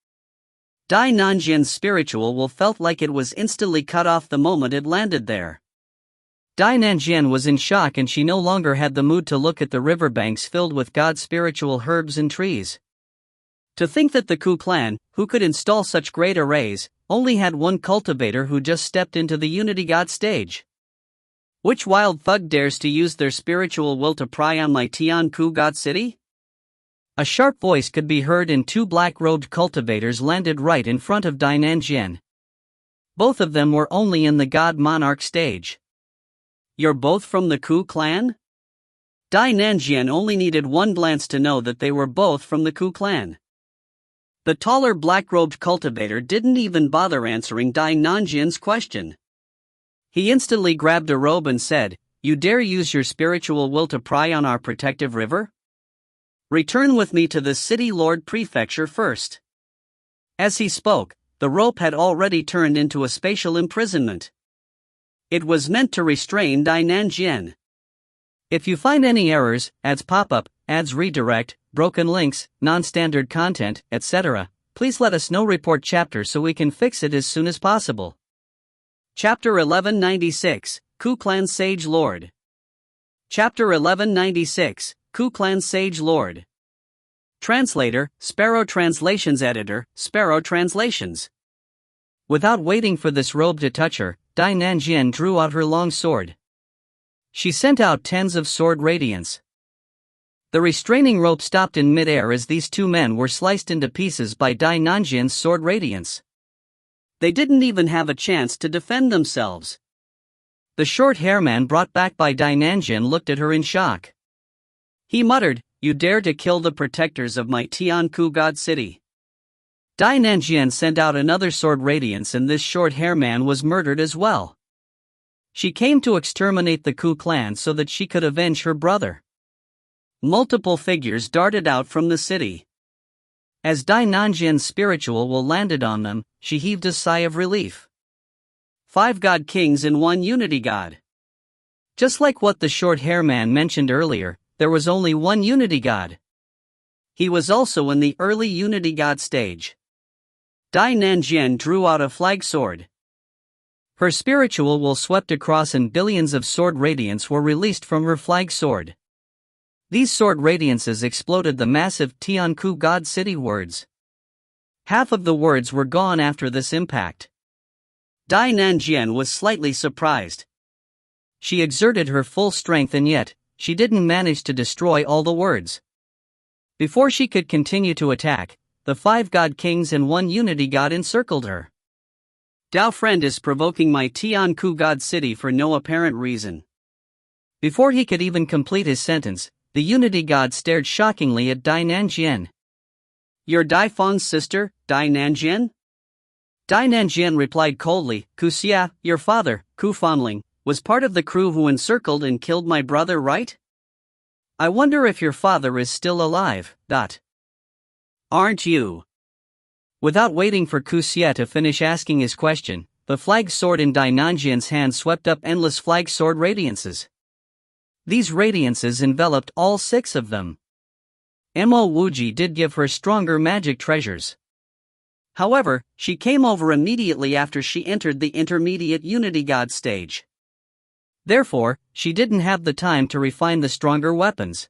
Dai Nanjian's spiritual will felt like it was instantly cut off the moment it landed there. Dai Nanjian was in shock and she no longer had the mood to look at the riverbanks filled with god spiritual herbs and trees. To think that the Ku clan, who could install such great arrays, only had one cultivator who just stepped into the Unity God stage. Which wild thug dares to use their spiritual will to pry on my Tian Ku God city? A sharp voice could be heard, and two black-robed cultivators landed right in front of Dai Nanjian. Both of them were only in the God Monarch stage. You're both from the Ku clan? Dai Nanjian only needed one glance to know that they were both from the Ku clan. The taller black-robed cultivator didn't even bother answering Dai Nanjian's question. He instantly grabbed a robe and said, "You dare use your spiritual will to pry on our protective river? Return with me to the City Lord Prefecture first." As he spoke, the rope had already turned into a spatial imprisonment. It was meant to restrain Dai Nanjian. If you find any errors, ads pop up, ads redirect, broken links, non-standard content, etc., please let us know. Report chapter so we can fix it as soon as possible. Chapter 1196, Ku Clan Sage Lord. Chapter 1196, Ku Clan Sage Lord. Translator, Sparrow Translations. Editor, Sparrow Translations. Without waiting for this robe to touch her, Dai Nanjian drew out her long sword. She sent out tens of sword radiance. The restraining rope stopped in mid-air as these two men were sliced into pieces by Dai Nanjian's sword radiance. They didn't even have a chance to defend themselves. The short-haired man brought back by Dai Nanjian looked at her in shock. He muttered, "You dare to kill the protectors of my Tian Ku God city." Dai Nanjian sent out another sword radiance, and this short-haired man was murdered as well. She came to exterminate the Ku clan so that she could avenge her brother. Multiple figures darted out from the city. As Dai Nanjian's spiritual will landed on them, she heaved a sigh of relief. 5 God Kings in 1 Unity God. Just like what the short-haired man mentioned earlier, there was only one Unity God. He was also in the early Unity God stage. Dai Nanjian drew out a flag sword. Her spiritual will swept across and billions of sword radiance were released from her flag sword. These sword radiances exploded the massive Tian Ku God City words. Half of the words were gone after this impact. Dai Nanjian was slightly surprised. She exerted her full strength and yet, she didn't manage to destroy all the words. Before she could continue to attack, the 5 God Kings and 1 Unity God encircled her. Dao friend is provoking my Tian Ku God city for no apparent reason. Before he could even complete his sentence, the Unity God stared shockingly at Dai Nanjian. You're Dai Feng's sister, Dai Nanjian? Dai Nanjian replied coldly, Ku Xia, your father, Ku Fanling, was part of the crew who encircled and killed my brother, right? I wonder if your father is still alive. Aren't you? Without waiting for Ku Xia to finish asking his question, the flag sword in Dai Nanjian's hand swept up endless flag sword radiances. These radiances enveloped all 6 of them. Mo Wuji did give her stronger magic treasures. However, she came over immediately after she entered the intermediate Unity God stage. Therefore, she didn't have the time to refine the stronger weapons.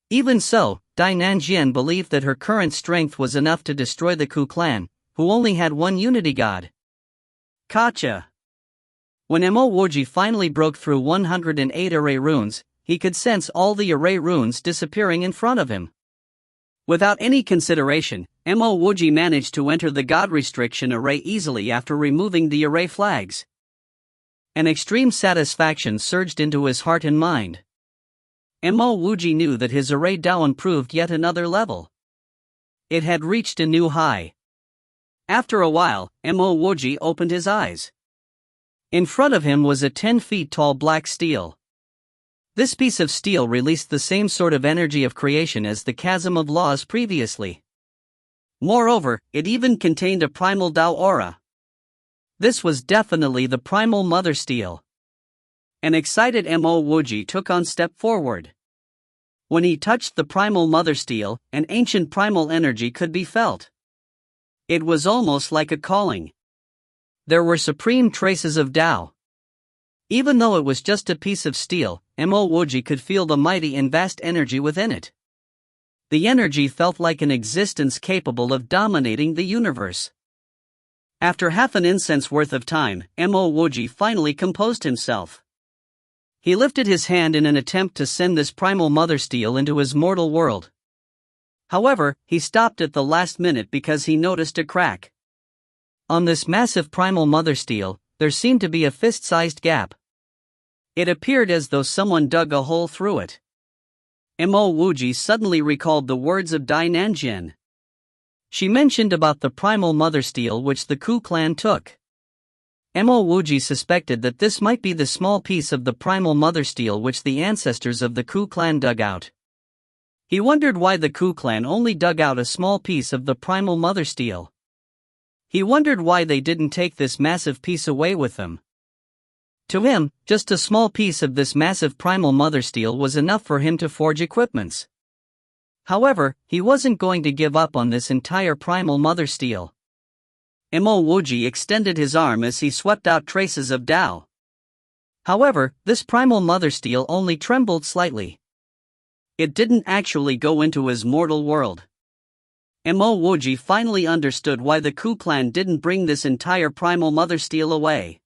Even so, Dai Nanjian believed that her current strength was enough to destroy the Ku clan, who only had 1 Unity God. Gotcha. When Mo Wuji finally broke through 108 array runes, he could sense all the array runes disappearing in front of him. Without any consideration, Mo Wuji managed to enter the God restriction array easily after removing the array flags. An extreme satisfaction surged into his heart and mind. Mo Wuji knew that his array Dao improved yet another level. It had reached a new high. After a while, Mo Wuji opened his eyes. In front of him was a 10 feet tall black steel. This piece of steel released the same sort of energy of creation as the chasm of laws previously. Moreover, it even contained a primal Dao aura. This was definitely the primal mother steel. An excited Mo Wuji took one step forward. When he touched the primal mother steel, an ancient primal energy could be felt. It was almost like a calling. There were supreme traces of Dao. Even though it was just a piece of steel, Mo Wuji could feel the mighty and vast energy within it. The energy felt like an existence capable of dominating the universe. After half an incense worth of time, Mo Wuji finally composed himself. He lifted his hand in an attempt to send this primal mother steel into his mortal world. However, he stopped at the last minute because he noticed a crack. On this massive primal mother steel, there seemed to be a fist-sized gap. It appeared as though someone dug a hole through it. Mo Wuji suddenly recalled the words of Dai Nanjian. She mentioned about the primal mother steel which the Ku clan took. Mo Wuji suspected that this might be the small piece of the primal mother steel which the ancestors of the Ku clan dug out. He wondered why the Ku clan only dug out a small piece of the primal mother steel. He wondered why they didn't take this massive piece away with them. To him, just a small piece of this massive primal mother steel was enough for him to forge equipments. However, he wasn't going to give up on this entire primal mother steel. Mo Wuji extended his arm as he swept out traces of Tao. However, this primal mother steel only trembled slightly. It didn't actually go into his mortal world. Mo Wuji finally understood why the Ku clan didn't bring this entire primal mother steel away.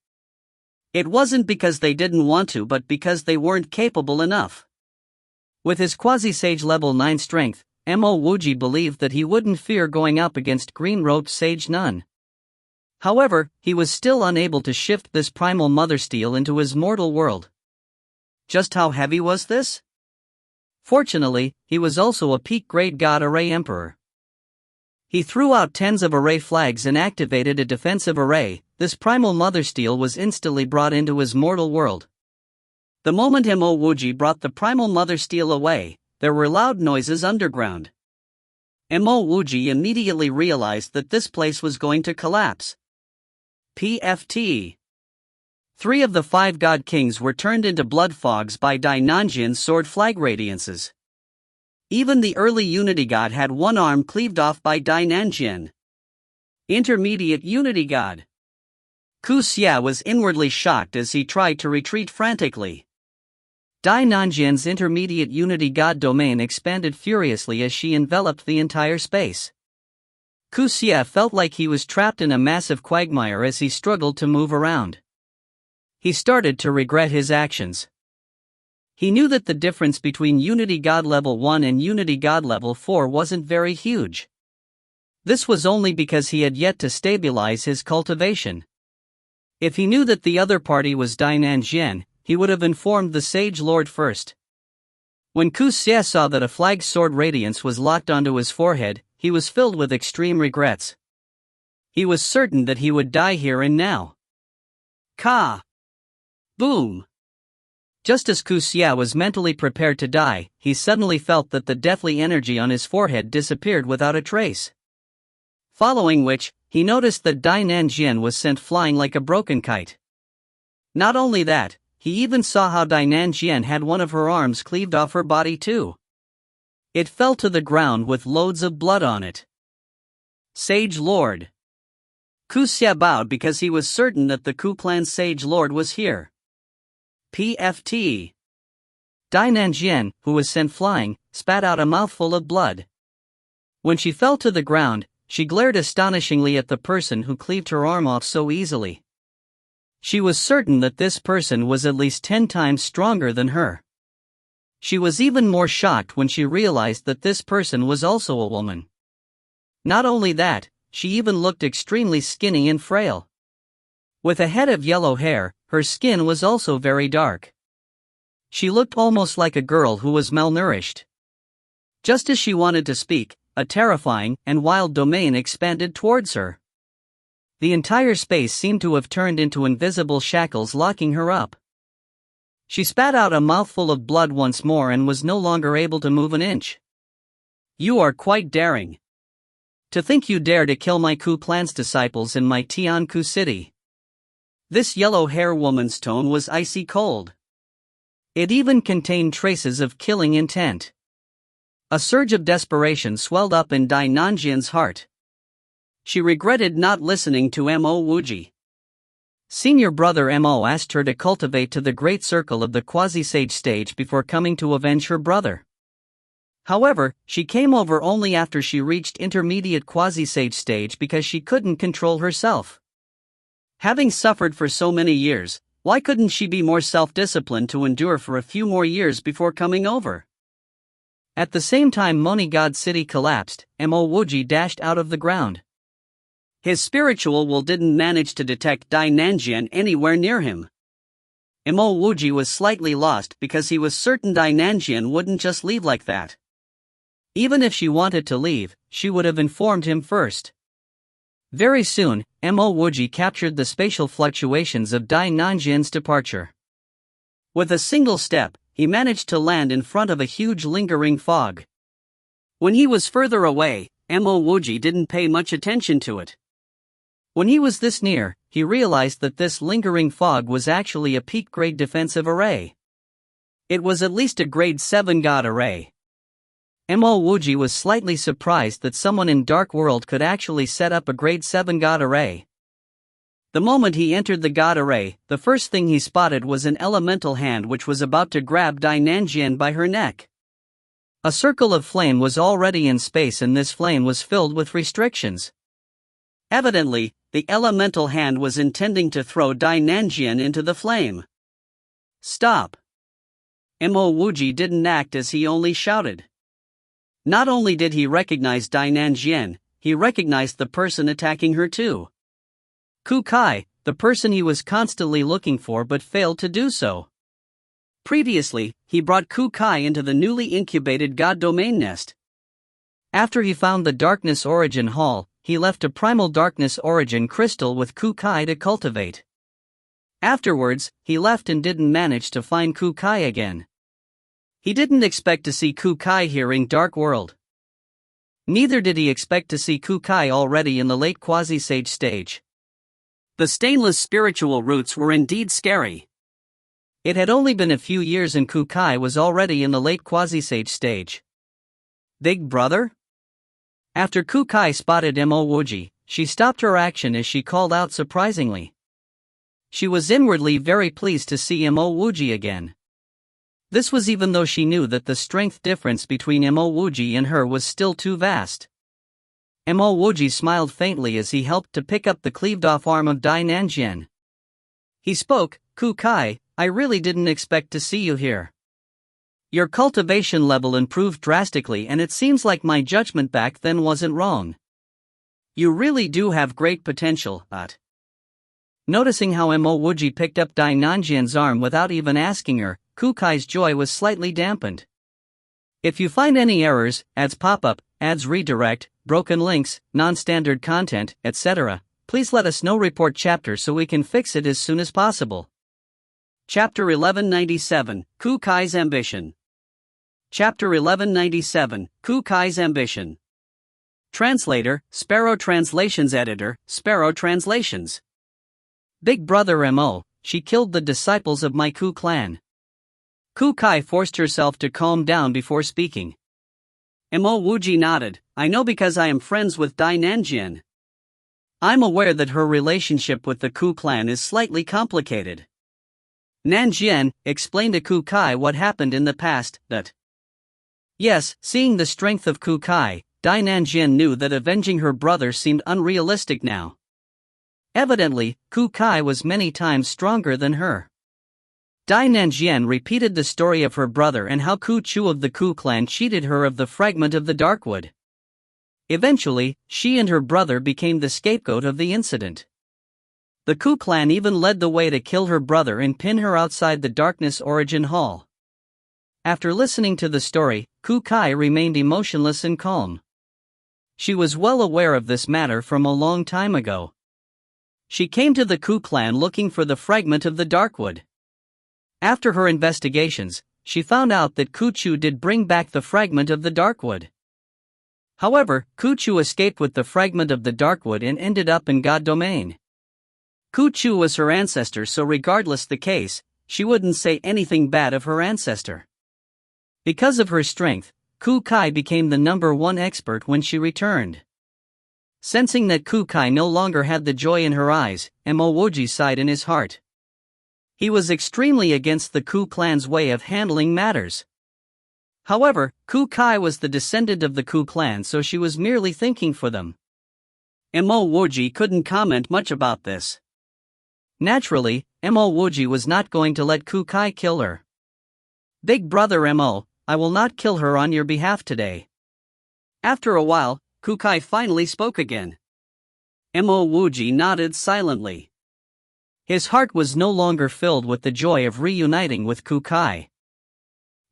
It wasn't because they didn't want to, but because they weren't capable enough. With his quasi-sage level 9 strength, Mo Wuji believed that he wouldn't fear going up against green-robed sage nun. However, he was still unable to shift this primal mother steel into his mortal world. Just how heavy was this? Fortunately, he was also a peak-grade god array emperor. He threw out tens of array flags and activated a defensive array. This primal mother steel was instantly brought into his mortal world. The moment Mo Wuji brought the primal mother steel away, there were loud noises underground. Mo Wuji immediately realized that this place was going to collapse. PFT. 3 of the 5 god kings were turned into blood fogs by Dai Nanjian's sword flag radiances. Even the early unity god had one arm cleaved off by Dai Nanjian. Intermediate unity god. Ku Xia was inwardly shocked as he tried to retreat frantically. Dai Nanjian's intermediate unity god domain expanded furiously as she enveloped the entire space. Ku Xia felt like he was trapped in a massive quagmire as he struggled to move around. He started to regret his actions. He knew that the difference between Unity God Level 1 and Unity God Level 4 wasn't very huge. This was only because he had yet to stabilize his cultivation. If he knew that the other party was Dai Nanjian, he would have informed the Sage Lord first. When Ku Xia saw that a flag sword radiance was locked onto his forehead, he was filled with extreme regrets. He was certain that he would die here and now. Ka! Boom! Just as Ku Xia was mentally prepared to die, he suddenly felt that the deathly energy on his forehead disappeared without a trace. Following which, he noticed that Dai Nanjian was sent flying like a broken kite. Not only that, he even saw how Dai Nanjian had one of her arms cleaved off her body too. It fell to the ground with loads of blood on it. Sage Lord. Ku Xia bowed because he was certain that the Ku clan's Sage Lord was here. PFT. Dai Nanjian, who was sent flying, spat out a mouthful of blood. When she fell to the ground, she glared astonishingly at the person who cleaved her arm off so easily. She was certain that this person was at least 10 times stronger than her. She was even more shocked when she realized that this person was also a woman. Not only that, she even looked extremely skinny and frail. With a head of yellow hair, her skin was also very dark. She looked almost like a girl who was malnourished. Just as she wanted to speak, a terrifying and wild domain expanded towards her. The entire space seemed to have turned into invisible shackles locking her up. She spat out a mouthful of blood once more and was no longer able to move an inch. You are quite daring. To think you dare to kill my Ku clan's disciples in my Tianku city. This yellow-hair woman's tone was icy cold. It even contained traces of killing intent. A surge of desperation swelled up in Dai Nanjian's heart. She regretted not listening to Mo Wuji. Senior brother Mo asked her to cultivate to the great circle of the quasi-sage stage before coming to avenge her brother. However, she came over only after she reached intermediate quasi-sage stage because she couldn't control herself. Having suffered for so many years, Why couldn't she be more self-disciplined to endure for a few more years before coming over? At the same time Monigod City collapsed, Mo Wuji dashed out of the ground. His spiritual will didn't manage to detect Dai Nanjian anywhere near him. Mo Wuji was slightly lost because he was certain Dai Nanjian wouldn't just leave like that. Even if she wanted to leave, she would have informed him first. Very soon, Mo Wuji captured the spatial fluctuations of Dai Nanjian's departure. With a single step, he managed to land in front of a huge lingering fog. When he was further away, Mo Wuji didn't pay much attention to it. When he was this near, he realized that this lingering fog was actually a peak-grade defensive array. It was at least a grade 7 god array. Mo Wuji was slightly surprised that someone in Dark World could actually set up a grade 7 god array. The moment he entered the god array, the first thing he spotted was an elemental hand which was about to grab Dai Nanjian by her neck. A circle of flame was already in space and this flame was filled with restrictions. Evidently, the elemental hand was intending to throw Dai Nanjian into the flame. Stop! Mo Wuji didn't act as he only shouted. Not only did he recognize Dai Nanjian, he recognized the person attacking her too. Ku Kai, the person he was constantly looking for but failed to do so. Previously, he brought Ku Kai into the newly incubated God Domain nest. After he found the Darkness Origin Hall, he left a Primal Darkness Origin crystal with Ku Kai to cultivate. Afterwards, he left and didn't manage to find Ku Kai again. He didn't expect to see Ku Kai here in Dark World. Neither did he expect to see Ku Kai already in the late quasi-sage stage. The stainless spiritual roots were indeed scary. It had only been a few years and Ku Kai was already in the late quasi-sage stage. Big brother? After Ku Kai spotted Mo Wuji, she stopped her action as she called out surprisingly. She was inwardly very pleased to see Mo Wuji again. This was even though she knew that the strength difference between Mo Wuji and her was still too vast. Mo Wuji smiled faintly as he helped to pick up the cleaved-off arm of Dai Nanjian. He spoke, Ku Kai, I really didn't expect to see you here. Your cultivation level improved drastically and it seems like my judgment back then wasn't wrong. You really do have great potential, but... Noticing how Mo Wuji picked up Dai Nanjian's arm without even asking her, Ku Kai's joy was slightly dampened. If you find any errors, ads pop up, ads redirect, broken links, non-standard content, etc., please let us know. Report chapter so we can fix it as soon as possible. Chapter 1197, Ku Kai's Ambition. Chapter 1197, Ku Kai's Ambition. Translator, Sparrow Translations. Editor, Sparrow Translations. Big brother Mo, she killed the disciples of my Ku clan. Ku Kai forced herself to calm down before speaking. Mo Wuji nodded, I know because I am friends with Dai Nanjian. I'm aware that her relationship with the Ku clan is slightly complicated. Nanjian explained to Ku Kai what happened in the past, that yes, seeing the strength of Ku Kai, Dai Nanjian knew that avenging her brother seemed unrealistic now. Evidently, Ku Kai was many times stronger than her. Dai Nanjian repeated the story of her brother and how Ku Chu of the Ku clan cheated her of the fragment of the Darkwood. Eventually, she and her brother became the scapegoat of the incident. The Ku clan even led the way to kill her brother and pin her outside the Darkness Origin Hall. After listening to the story, Ku Kai remained emotionless and calm. She was well aware of this matter from a long time ago. She came to the Ku clan looking for the fragment of the Darkwood. After her investigations, she found out that Ku Chu did bring back the fragment of the Darkwood. However, Ku Chu escaped with the fragment of the Darkwood and ended up in God Domain. Ku Chu was her ancestor, so regardless the case, she wouldn't say anything bad of her ancestor. Because of her strength, Ku Kai became the #1 expert when she returned. Sensing that Ku Kai no longer had the joy in her eyes, Mo Wuji sighed in his heart. He was extremely against the Ku clan's way of handling matters. However, Ku Kai was the descendant of the Ku clan, so she was merely thinking for them. Mo Wuji couldn't comment much about this. Naturally, Mo Wuji was not going to let Kukai kill her. Big brother Mo, I will not kill her on your behalf today. After a while, Kukai finally spoke again. Mo Wuji nodded silently. His heart was no longer filled with the joy of reuniting with Kukai.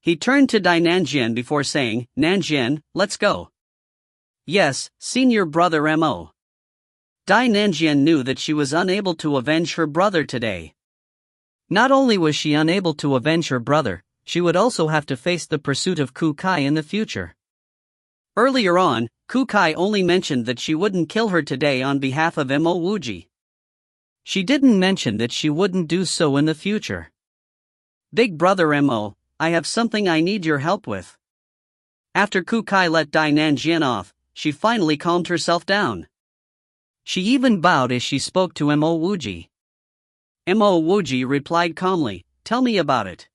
He turned to Dai Nanjian before saying, Nanjian, let's go. Yes, senior brother Mo. Dai Nanjian knew that she was unable to avenge her brother today. Not only was she unable to avenge her brother, she would also have to face the pursuit of Kukai in the future. Earlier on, Kukai only mentioned that she wouldn't kill her today on behalf of Mo Wuji. She didn't mention that she wouldn't do so in the future. Big brother Mo, I have something I need your help with. After Kukai let Dai Nanjian off, she finally calmed herself down. She even bowed as she spoke to Mo Wuji. Mo Wuji replied calmly, tell me about it.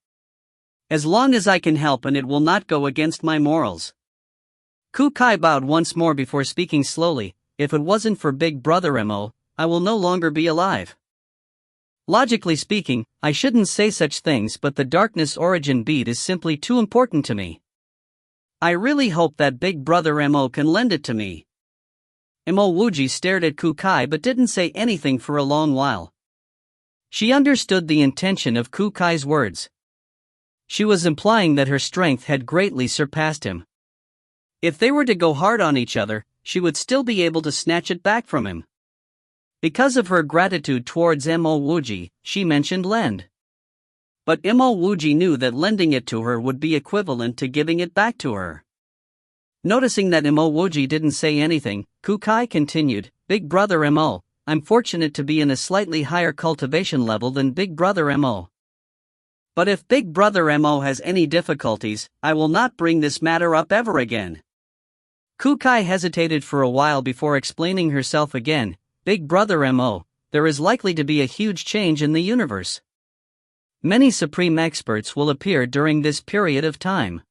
As long as I can help and it will not go against my morals. Kukai bowed once more before speaking slowly, if it wasn't for Big Brother Mo, I will no longer be alive. Logically speaking, I shouldn't say such things, but the darkness origin bead is simply too important to me. I really hope that Big Brother Mo can lend it to me. Mo Wuji stared at Kukai but didn't say anything for a long while. She understood the intention of Kukai's words. She was implying that her strength had greatly surpassed him. If they were to go hard on each other, she would still be able to snatch it back from him. Because of her gratitude towards Mo Wuji, she mentioned lend. But Mo Wuji knew that lending it to her would be equivalent to giving it back to her. Noticing that Mo Wuji didn't say anything, Kukai continued, Big Brother Mo, I'm fortunate to be in a slightly higher cultivation level than Big Brother Mo. But if Big Brother Mo has any difficulties, I will not bring this matter up ever again. Kukai hesitated for a while before explaining herself again, Big Brother Mo, there is likely to be a huge change in the universe. Many supreme experts will appear during this period of time.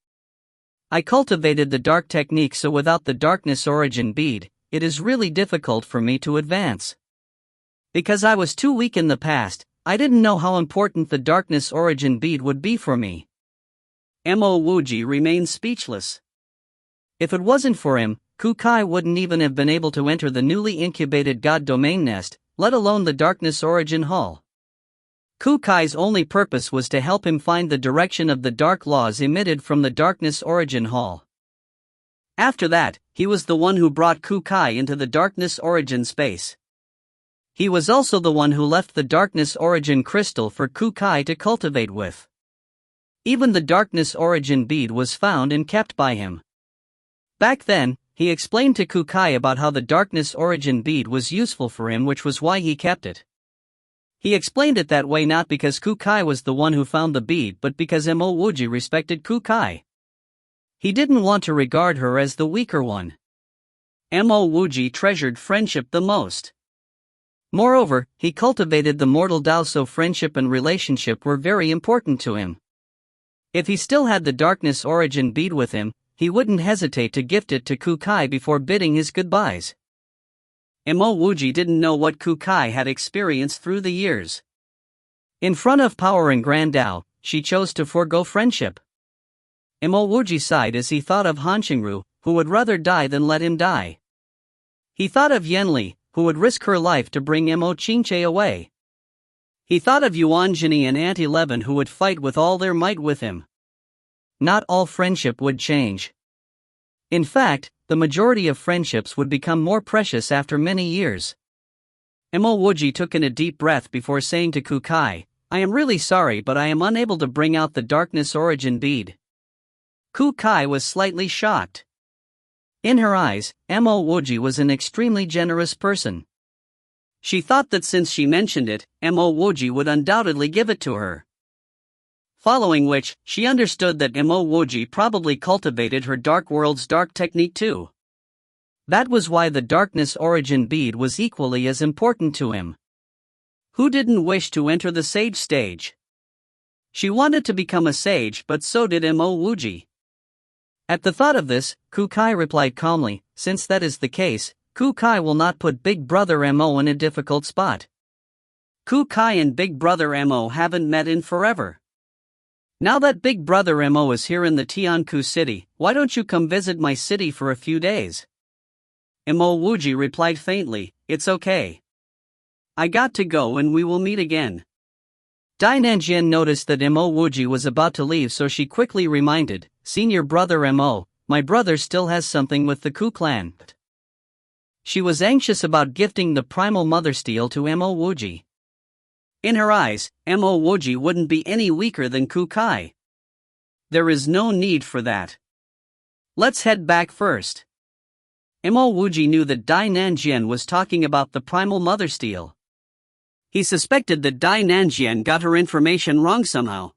I cultivated the dark technique, so without the darkness origin bead, it is really difficult for me to advance. Because I was too weak in the past, I didn't know how important the darkness origin bead would be for me. Mo Wuji remained speechless. If it wasn't for him, Kukai wouldn't even have been able to enter the newly incubated God domain nest, let alone the darkness origin hall. Kukai's only purpose was to help him find the direction of the dark laws emitted from the darkness origin hall. After that, he was the one who brought Kukai into the darkness origin space. He was also the one who left the darkness origin crystal for Kukai to cultivate with. Even the darkness origin bead was found and kept by him. Back then, he explained to Kukai about how the darkness origin bead was useful for him, which was why he kept it. He explained it that way not because Kukai was the one who found the bead, but because Mo Wuji respected Kukai. He didn't want to regard her as the weaker one. Mo Wuji treasured friendship the most. Moreover, he cultivated the mortal Dao, so friendship and relationship were very important to him. If he still had the darkness origin bead with him, he wouldn't hesitate to gift it to Kukai before bidding his goodbyes. Mo Wuji didn't know what Kukai had experienced through the years. In front of power and grand Dao, she chose to forego friendship. Mo Wuji sighed as he thought of Han Xingru, who would rather die than let him die. He thought of Yanli, who would risk her life to bring Mo Qingche away. He thought of Yuan Jini and Aunt 11, who would fight with all their might with him. Not all friendship would change. In fact, the majority of friendships would become more precious after many years. Mo Wuji took in a deep breath before saying to Kukai, I am really sorry, but I am unable to bring out the darkness origin bead. Kukai was slightly shocked. In her eyes, Mo Wuji was an extremely generous person. She thought that since she mentioned it, Mo Wuji would undoubtedly give it to her. Following which, she understood that Mo Wuji probably cultivated her dark world's dark technique too. That was why the darkness origin bead was equally as important to him. Who didn't wish to enter the sage stage? She wanted to become a sage, but so did Mo Wuji. At the thought of this, Kukai replied calmly, since that is the case, Kukai will not put Big Brother Mo in a difficult spot. Ku Kai and Big Brother Mo haven't met in forever. Now that Big Brother Mo is here in the Tianku city, why don't you come visit my city for a few days? Mo Wuji replied faintly, it's okay. I got to go and we will meet again. Dai Nanjian noticed that Mo Wuji was about to leave, so she quickly reminded, Senior Brother Mo, my brother still has something with the Ku clan. She was anxious about gifting the primal mother steel to Mo Wuji. In her eyes, Mo Wuji wouldn't be any weaker than Ku Kai. There is no need for that. Let's head back first. Mo Wuji knew that Dai Nanjian was talking about the primal mother steel. He suspected that Dai Nanjian got her information wrong somehow.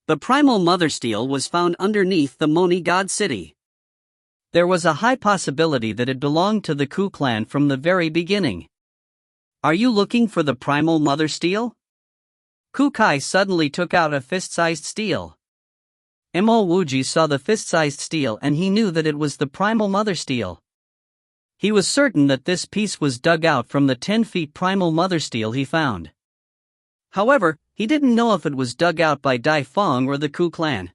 The primal mother steel was found underneath the Moni God city. There was a high possibility that it belonged to the Ku clan from the very beginning. Are you looking for the primal mother steel? Ku Kai suddenly took out a fist-sized steel. Mo Wuji saw the fist-sized steel and he knew that it was the primal mother steel. He was certain that this piece was dug out from the 10 feet primal mother steel he found. However, he didn't know if it was dug out by Dai Feng or the Ku clan.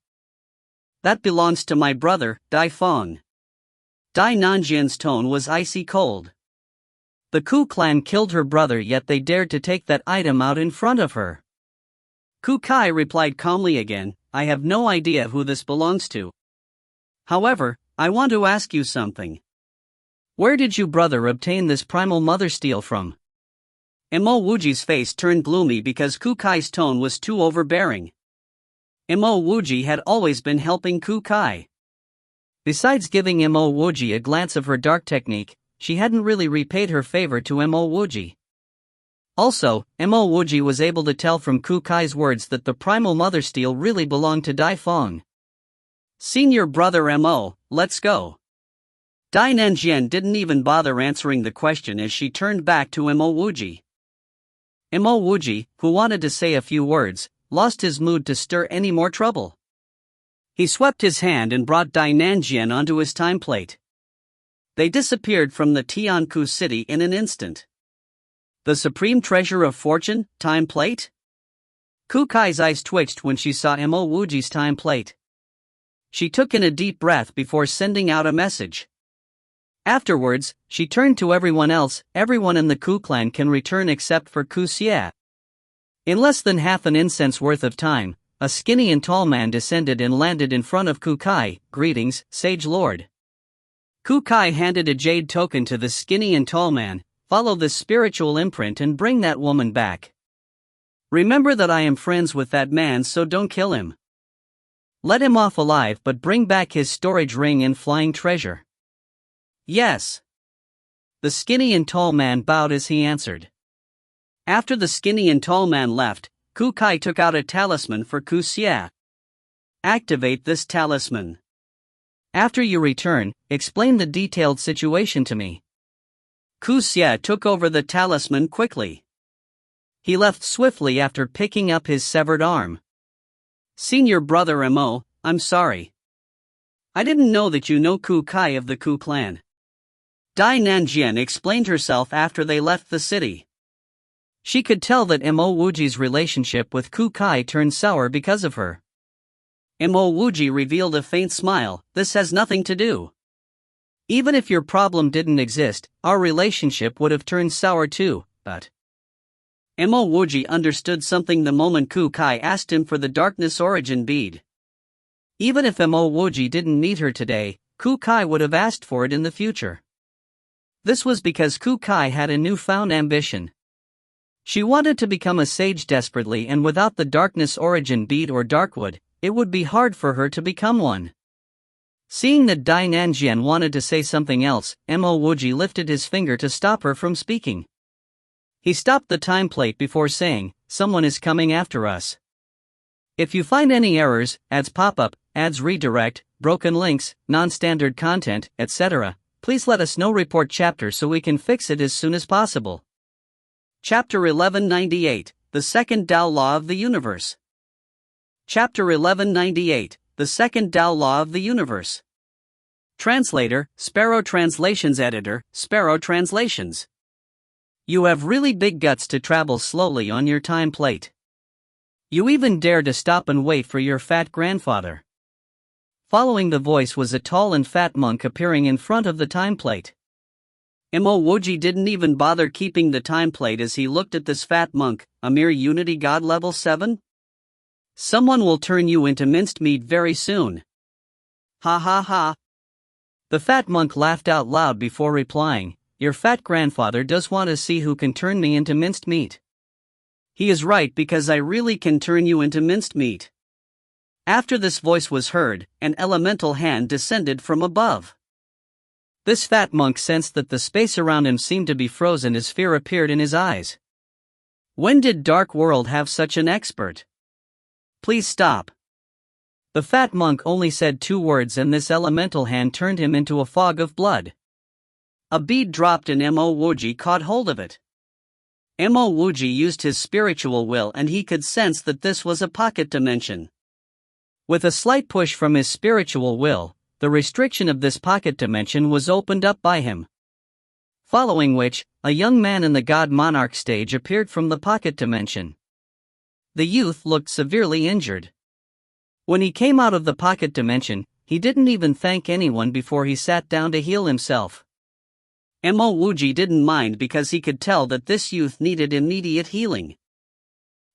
That belongs to my brother, Dai Feng. Dai Nanjian's tone was icy cold. The Ku clan killed her brother, yet they dared to take that item out in front of her. Ku Kai replied calmly again, I have no idea who this belongs to. However, I want to ask you something. Where did you brother obtain this primal mother steel from? Mo Wuji's face turned gloomy because Ku Kai's tone was too overbearing. Mo Wuji had always been helping Ku Kai. Besides giving Mo Wuji a glance of her dark technique, she hadn't really repaid her favor to Mo Wuji. Also, Mo Wuji was able to tell from Ku Kai's words that the primal mother steel really belonged to Dai Feng. Senior Brother Mo, let's go. Dai Nanjian didn't even bother answering the question as she turned back to Mo Wuji. Mo Wuji, who wanted to say a few words, lost his mood to stir any more trouble. He swept his hand and brought Dai Nanjian onto his time plate. They disappeared from the Tianku city in an instant. The supreme treasure of fortune, time plate? Ku Kai's eyes twitched when she saw Mo Wuji's time plate. She took in a deep breath before sending out a message. Afterwards, she turned to everyone else. Everyone in the Ku clan can return except for Ku Xie. In less than half an incense worth of time, a skinny and tall man descended and landed in front of Ku Kai. Greetings, Sage Lord. Ku Kai handed a jade token to the skinny and tall man. Follow this spiritual imprint and bring that woman back. Remember that I am friends with that man, so don't kill him. Let him off alive, but bring back his storage ring and flying treasure. Yes. The skinny and tall man bowed as he answered. After the skinny and tall man left, Ku Kai took out a talisman for Ku Xie. Activate this talisman. After you return, explain the detailed situation to me. Ku Xie took over the talisman quickly. He left swiftly after picking up his severed arm. Senior Brother Mo, I'm sorry. I didn't know that you know Ku Kai of the Ku clan. Dai Nanjian explained herself after they left the city. She could tell that Mo Wuji's relationship with Ku Kai turned sour because of her. Mo Wuji revealed a faint smile. This has nothing to do. Even if your problem didn't exist, our relationship would have turned sour too, but... Mo Wuji understood something the moment Ku Kai asked him for the darkness origin bead. Even if Mo Wuji didn't need her today, Ku Kai would have asked for it in the future. This was because Ku Kai had a newfound ambition. She wanted to become a sage desperately, and without the darkness origin bead or darkwood, it would be hard for her to become one. Seeing that Dai Nanjian wanted to say something else, Mo Wuji lifted his finger to stop her from speaking. He stopped the time plate before saying, someone is coming after us. If you find any errors, ads pop up, ads redirect, broken links, non-standard content, etc., please let us know. Report chapter so we can fix it as soon as possible. Chapter 1198, The Second Tao Law of the Universe. Chapter 1198, The Second Tao Law of the Universe. Translator, Sparrow Translations. Editor, Sparrow Translations. You have really big guts to travel slowly on your time plate. You even dare to stop and wait for your fat grandfather. Following the voice was a tall and fat monk appearing in front of the time plate. Mo Wuji didn't even bother keeping the time plate as he looked at this fat monk, a mere unity god level 7? Someone will turn you into minced meat very soon. Ha ha ha. The fat monk laughed out loud before replying, your fat grandfather does want to see who can turn me into minced meat. He is right because I really can turn you into minced meat. After this voice was heard, an elemental hand descended from above. This fat monk sensed that the space around him seemed to be frozen as fear appeared in his eyes. When did Dark World have such an expert? Please stop. The fat monk only said 2 words and this elemental hand turned him into a fog of blood. A bead dropped and Mo Wuji caught hold of it. Mo Wuji used his spiritual will and he could sense that this was a pocket dimension. With a slight push from his spiritual will, the restriction of this pocket dimension was opened up by him. Following which, a young man in the God Monarch stage appeared from the pocket dimension. The youth looked severely injured. When he came out of the pocket dimension, he didn't even thank anyone before he sat down to heal himself. Mo Wuji didn't mind because he could tell that this youth needed immediate healing.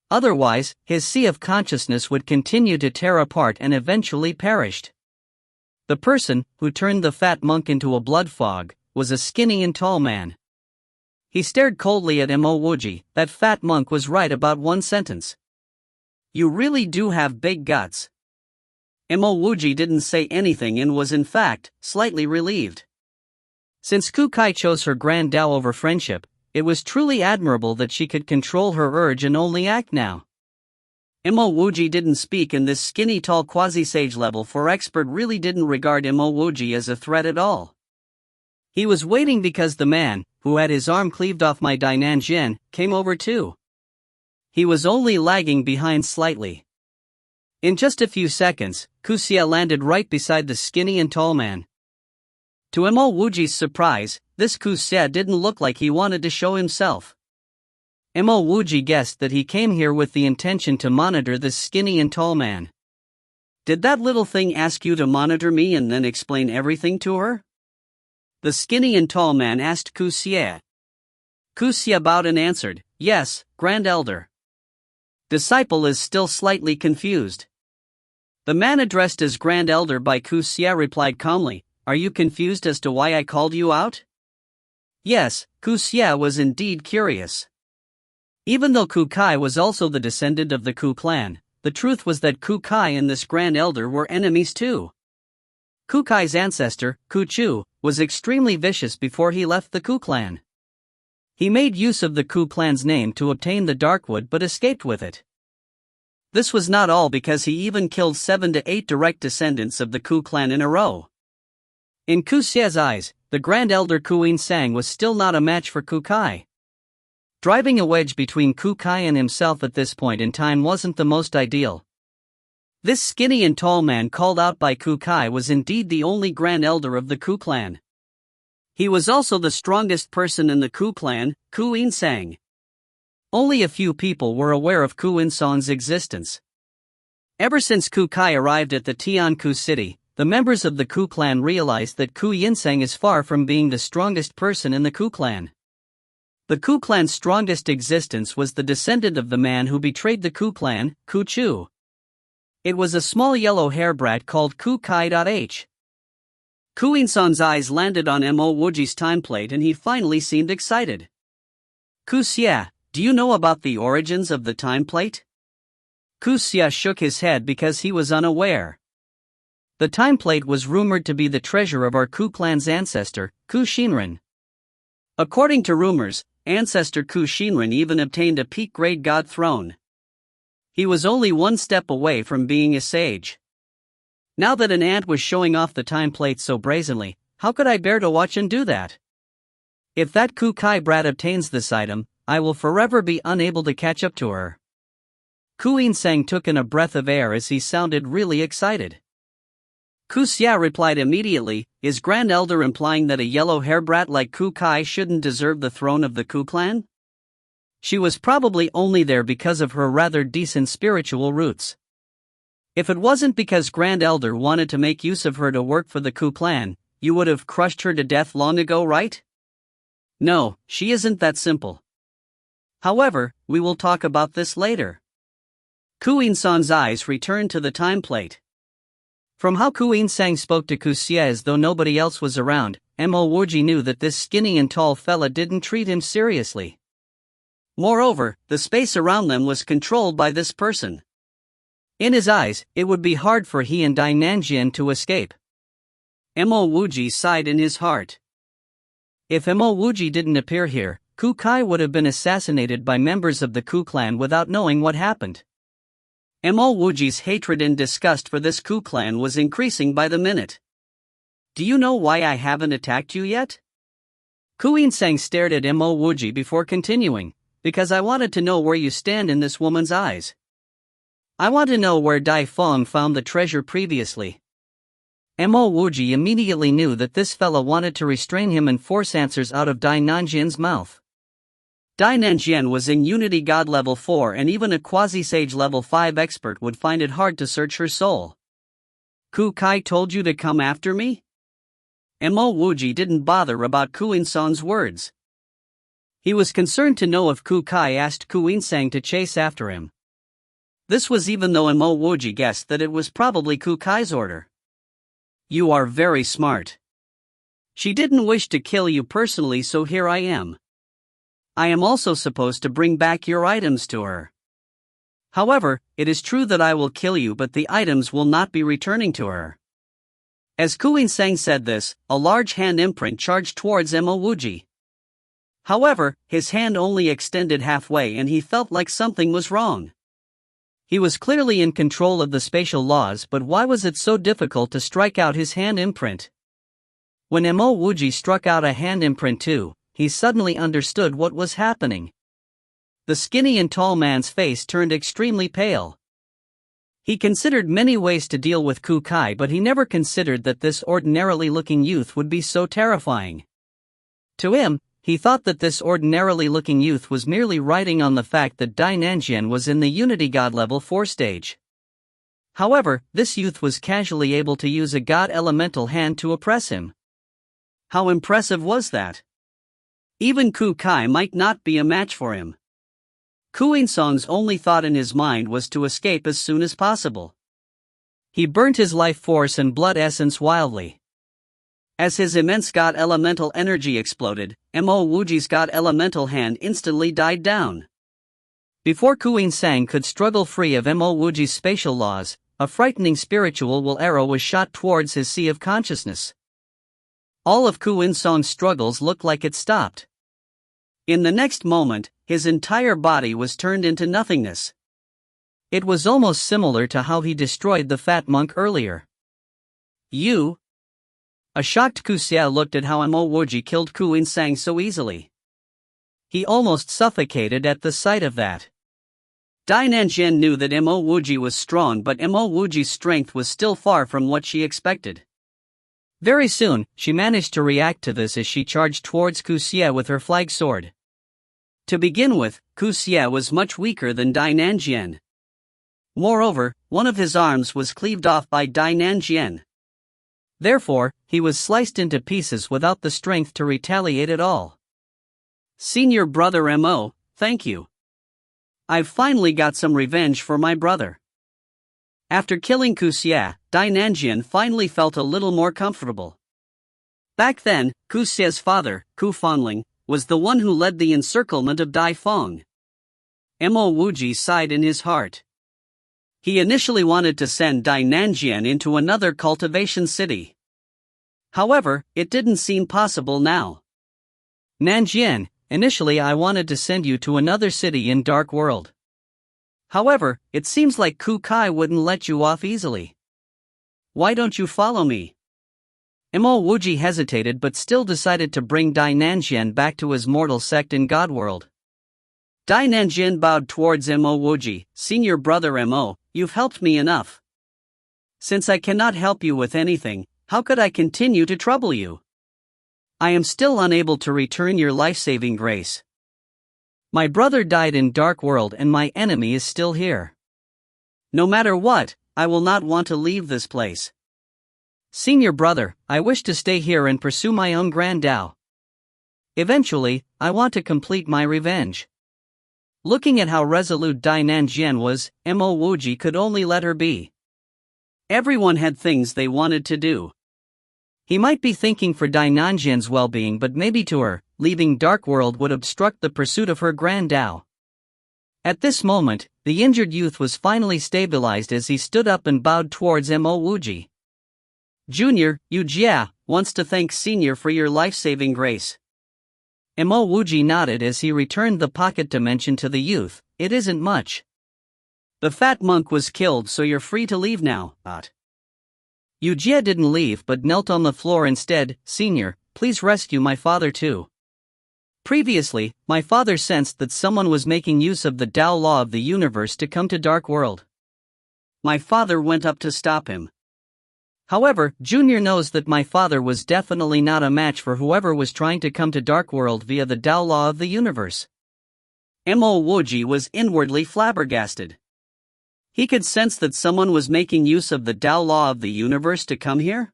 Otherwise, his sea of consciousness would continue to tear apart and eventually perished. The person, who turned the fat monk into a blood fog, was a skinny and tall man. He stared coldly at Mo Wuji. That fat monk was right about one sentence. You really do have big guts. Mo Wuji didn't say anything and was in fact, slightly relieved. Since Kukai chose her grand Tao over friendship, it was truly admirable that she could control her urge and only act now. Mo Wuji didn't speak and this skinny tall quasi-sage level 4 expert really didn't regard Mo Wuji as a threat at all. He was waiting because the man, who had his arm cleaved off my Dainan Zhen, came over too. He was only lagging behind slightly. In just a few seconds, Kuxia landed right beside the skinny and tall man. To Mo Wuji's surprise, this Kuxia didn't look like he wanted to show himself. Mo Wuji guessed that he came here with the intention to monitor this skinny and tall man. Did that little thing ask you to monitor me and then explain everything to her? The skinny and tall man asked Kuxia. Kuxia bowed and answered, yes, Grand Elder. Disciple is still slightly confused. The man addressed as Grand Elder by Kuxia replied calmly, are you confused as to why I called you out? Yes, Kuxia was indeed curious. Even though Kukai was also the descendant of the Ku clan, the truth was that Kukai and this Grand Elder were enemies too. Kukai's ancestor, Ku Chu, was extremely vicious before he left the Ku clan. He made use of the Ku clan's name to obtain the Darkwood but escaped with it. This was not all because he even killed 7 to 8 direct descendants of the Ku clan in a row. In Kuxia's eyes, the Grand Elder Kuin Sang was still not a match for Kukai. Driving a wedge between Kukai and himself at this point in time wasn't the most ideal. This skinny and tall man called out by Kukai was indeed the only Grand Elder of the Ku clan. He was also the strongest person in the Ku clan, Kuin Sang. Only a few people were aware of Kuin Sang's existence. Ever since Kukai arrived at the Tianku city, the members of the Ku clan realized that Ku Yinseng is far from being the strongest person in the Ku clan. The Ku clan's strongest existence was the descendant of the man who betrayed the Ku clan, Ku Chu. It was a small yellow hair brat called Kukai.H. Ku Yinseng's eyes landed on Mo Wuji's time plate and he finally seemed excited. Kuxia, do you know about the origins of the time plate? Kuxia shook his head because he was unaware. The time plate was rumored to be the treasure of our Ku clan's ancestor, Ku Shinran. According to rumors, ancestor Ku Shinran even obtained a peak-grade god throne. He was only one step away from being a sage. Now that an ant was showing off the time plate so brazenly, how could I bear to watch and do that? If that Kukai brat obtains this item, I will forever be unable to catch up to her. Kuin Sang took in a breath of air as he sounded really excited. Ku Xia replied immediately, is Grand Elder implying that a yellow-hair brat like Ku Kai shouldn't deserve the throne of the Ku clan? She was probably only there because of her rather decent spiritual roots. If it wasn't because Grand Elder wanted to make use of her to work for the Ku clan, you would have crushed her to death long ago, right? No, she isn't that simple. However, we will talk about this later. Ku In-san's eyes returned to the time plate. From how Ku In-sang spoke to Ku Xia as though nobody else was around, Mo Wuji knew that this skinny and tall fella didn't treat him seriously. Moreover, the space around them was controlled by this person. In his eyes, it would be hard for he and Dai Nanjian to escape. Mo Wuji sighed in his heart. If Mo Wuji didn't appear here, Ku Kai would have been assassinated by members of the Ku clan without knowing what happened. Mo Wuji's hatred and disgust for this Ku clan was increasing by the minute. Do you know why I haven't attacked you yet? Ku In-sang stared at Mo Wuji before continuing, because I wanted to know where you stand in this woman's eyes. I want to know where Dai Feng found the treasure previously. Mo Wuji immediately knew that this fella wanted to restrain him and force answers out of Dai Nanjian's mouth. Dai Nanjian was in Unity God level 4 and even a quasi-sage level 5 expert would find it hard to search her soul. Ku Kai told you to come after me? Mo Wuji didn't bother about Ku In-sang's words. He was concerned to know if Ku Kai asked Ku In-sang to chase after him. This was even though Mo Wuji guessed that it was probably Ku Kai's order. You are very smart. She didn't wish to kill you personally, so here I am. I am also supposed to bring back your items to her. However, it is true that I will kill you, but the items will not be returning to her. As Ku In-sang said this, a large hand imprint charged towards Mo Wuji. However, his hand only extended halfway and he felt like something was wrong. He was clearly in control of the spatial laws, but why was it so difficult to strike out his hand imprint? When Mo Wuji struck out a hand imprint too, he suddenly understood what was happening. The skinny and tall man's face turned extremely pale. He considered many ways to deal with Ku Kai, but he never considered that this ordinarily looking youth would be so terrifying. To him, he thought that this ordinarily looking youth was merely riding on the fact that Dai Nanjian was in the Unity God level 4 stage. However, this youth was casually able to use a God elemental hand to oppress him. How impressive was that? Even Ku Kai might not be a match for him. Ku In-sang's only thought in his mind was to escape as soon as possible. He burnt his life force and blood essence wildly. As his immense God elemental energy exploded, Mo Wuji's God elemental hand instantly died down. Before Ku In-sang could struggle free of Mo Wuji's spatial laws, a frightening spiritual will arrow was shot towards his sea of consciousness. All of Ku In-sang's struggles looked like it stopped. In the next moment, his entire body was turned into nothingness. It was almost similar to how he destroyed the fat monk earlier. You? A shocked Ku Xia looked at how Mo Wuji killed Ku In-sang so easily. He almost suffocated at the sight of that. Dai Nanjian knew that Mo Wuji was strong, but Mo Wuji's strength was still far from what she expected. Very soon, she managed to react to this as she charged towards Ku Xia with her flag sword. To begin with, Ku Xia was much weaker than Dai Nanjian. Moreover, one of his arms was cleaved off by Dai Nanjian. Therefore, he was sliced into pieces without the strength to retaliate at all. Senior brother Mo, thank you. I've finally got some revenge for my brother. After killing Ku Xia, Dai Nanjian finally felt a little more comfortable. Back then, Ku Xia's father, Ku Fanling, was the one who led the encirclement of Dai Feng. Mo Wuji sighed in his heart. He initially wanted to send Dai Nanjian into another cultivation city. However, it didn't seem possible now. Nanjian, initially I wanted to send you to another city in Dark World. However, it seems like Ku Kai wouldn't let you off easily. Why don't you follow me? Mo Wuji hesitated but still decided to bring Dai Nanjian back to his mortal sect in God World. Dai Nanjian bowed towards Mo Wuji. Senior brother Mo, you've helped me enough. Since I cannot help you with anything, how could I continue to trouble you? I am still unable to return your life-saving grace. My brother died in Dark World and my enemy is still here. No matter what, I will not want to leave this place. Senior brother, I wish to stay here and pursue my own grand Tao. Eventually, I want to complete my revenge. Looking at how resolute Dai Nanjian was, Mo Wuji could only let her be. Everyone had things they wanted to do. He might be thinking for Dai Nanjian's well-being, but maybe to her, leaving Dark World would obstruct the pursuit of her grand Tao. At this moment, the injured youth was finally stabilized as he stood up and bowed towards Mo Wuji. Junior, Yu Jia, wants to thank Senior for your life-saving grace. Mo Wuji nodded as he returned the pocket dimension to the youth. It isn't much. The fat monk was killed, so you're free to leave now. Yu Jia didn't leave but knelt on the floor instead. Senior, please rescue my father too. Previously, my father sensed that someone was making use of the Tao law of the universe to come to Dark World. My father went up to stop him. However, Junior knows that my father was definitely not a match for whoever was trying to come to Dark World via the Tao law of the universe. Mo Wuji was inwardly flabbergasted. He could sense that someone was making use of the Tao law of the universe to come here?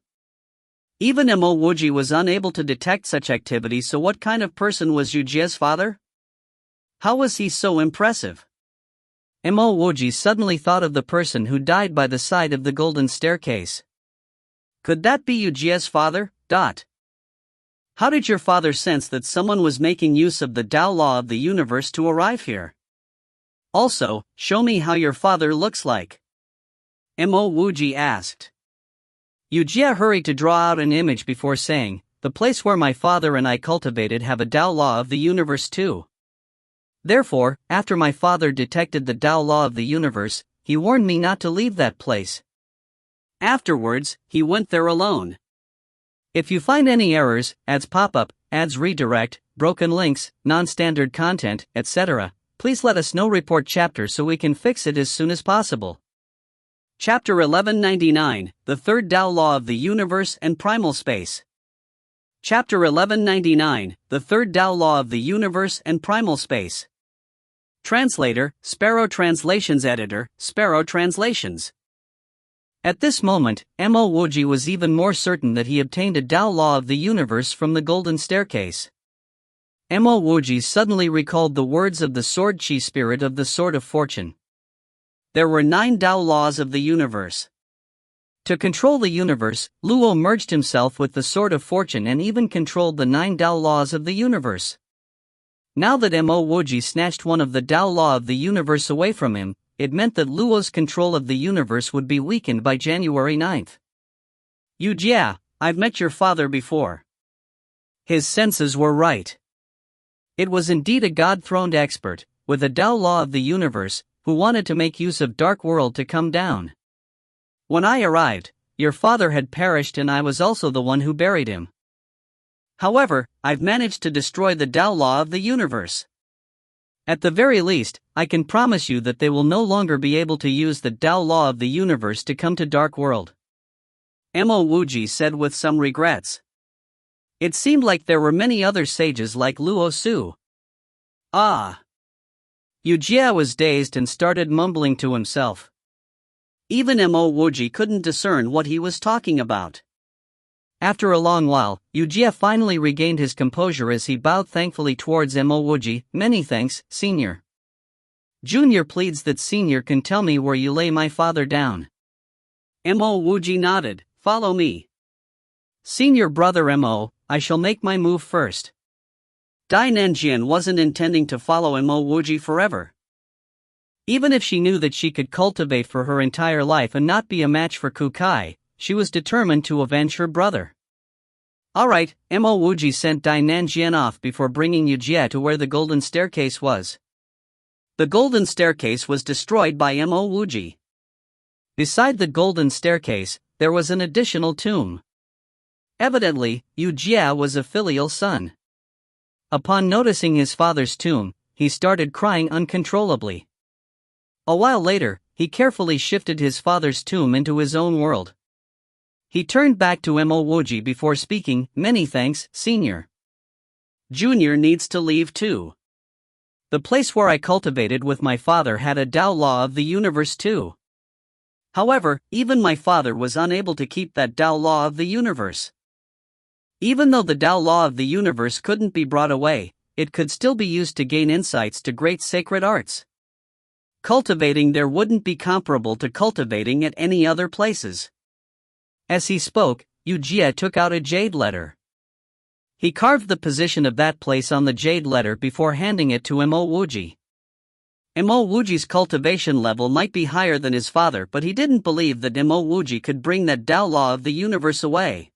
Even Mo Wuji was unable to detect such activity, so what kind of person was Yu Jia's father? How was he so impressive? Mo Wuji suddenly thought of the person who died by the side of the golden staircase. Could that be Yu Jia's father? How did your father sense that someone was making use of the Tao law of the universe to arrive here? Also, show me how your father looks like. Mo Wuji asked. Yu Jia hurried to draw out an image before saying, the place where my father and I cultivated have a Tao law of the universe too. Therefore, after my father detected the Tao law of the universe, he warned me not to leave that place. Afterwards, he went there alone. If you find any errors, ads pop-up, ads redirect, broken links, non-standard content, etc., please let us know. Report chapter so we can fix it as soon as possible. Chapter 1199, The Third Tao Law of the Universe and Primal Space. Chapter 1199, The Third Tao Law of the Universe and Primal Space. Translator, Sparrow Translations. Editor, Sparrow Translations. At this moment, Mo Wuji was even more certain that he obtained a Tao law of the universe from the golden staircase. Mo Wuji suddenly recalled the words of the sword chi spirit of the Sword of Fortune. There were 9 Tao laws of the universe. To control the universe, Luo merged himself with the Sword of Fortune and even controlled the 9 Tao laws of the universe. Now that Mo Wuji snatched one of the Tao law of the universe away from him, it meant that Luo's control of the universe would be weakened by January 9th. Yu Jia, I've met your father before. His senses were right. It was indeed a God-throned expert, with a Tao law of the universe, who wanted to make use of Dark World to come down. When I arrived, your father had perished and I was also the one who buried him. However, I've managed to destroy the Tao law of the universe. At the very least, I can promise you that they will no longer be able to use the Tao law of the universe to come to Dark World. Mo Wuji said with some regrets. It seemed like there were many other sages like Luo Su. Yu Jia was dazed and started mumbling to himself. Even Mo Wuji couldn't discern what he was talking about. After a long while, Yu Jia finally regained his composure as he bowed thankfully towards Mo Wuji. Many thanks, Senior. Junior pleads that Senior can tell me where you lay my father down. Mo Wuji nodded. Follow me. Senior brother Mo, I shall make my move first. Dai Nanjian wasn't intending to follow Mo Wuji forever. Even if she knew that she could cultivate for her entire life and not be a match for Kukai, she was determined to avenge her brother. Alright, Mo Wuji sent Dai Nanjian off before bringing Yu Jia to where the golden staircase was. The golden staircase was destroyed by Mo Wuji. Beside the golden staircase, there was an additional tomb. Evidently, Yu Jia was a filial son. Upon noticing his father's tomb, he started crying uncontrollably. A while later, he carefully shifted his father's tomb into his own world. He turned back to Mo Wuji before speaking, "Many thanks, Senior. Junior needs to leave too. The place where I cultivated with my father had a Tao law of the universe too. However, even my father was unable to keep that Tao law of the universe. Even though the Tao law of the universe couldn't be brought away, it could still be used to gain insights to great sacred arts. Cultivating there wouldn't be comparable to cultivating at any other places." As he spoke, Yujie took out a jade letter. He carved the position of that place on the jade letter before handing it to Mo Wuji. Mo Wuji's cultivation level might be higher than his father, but he didn't believe that Mo Wuji could bring that Tao law of the universe away.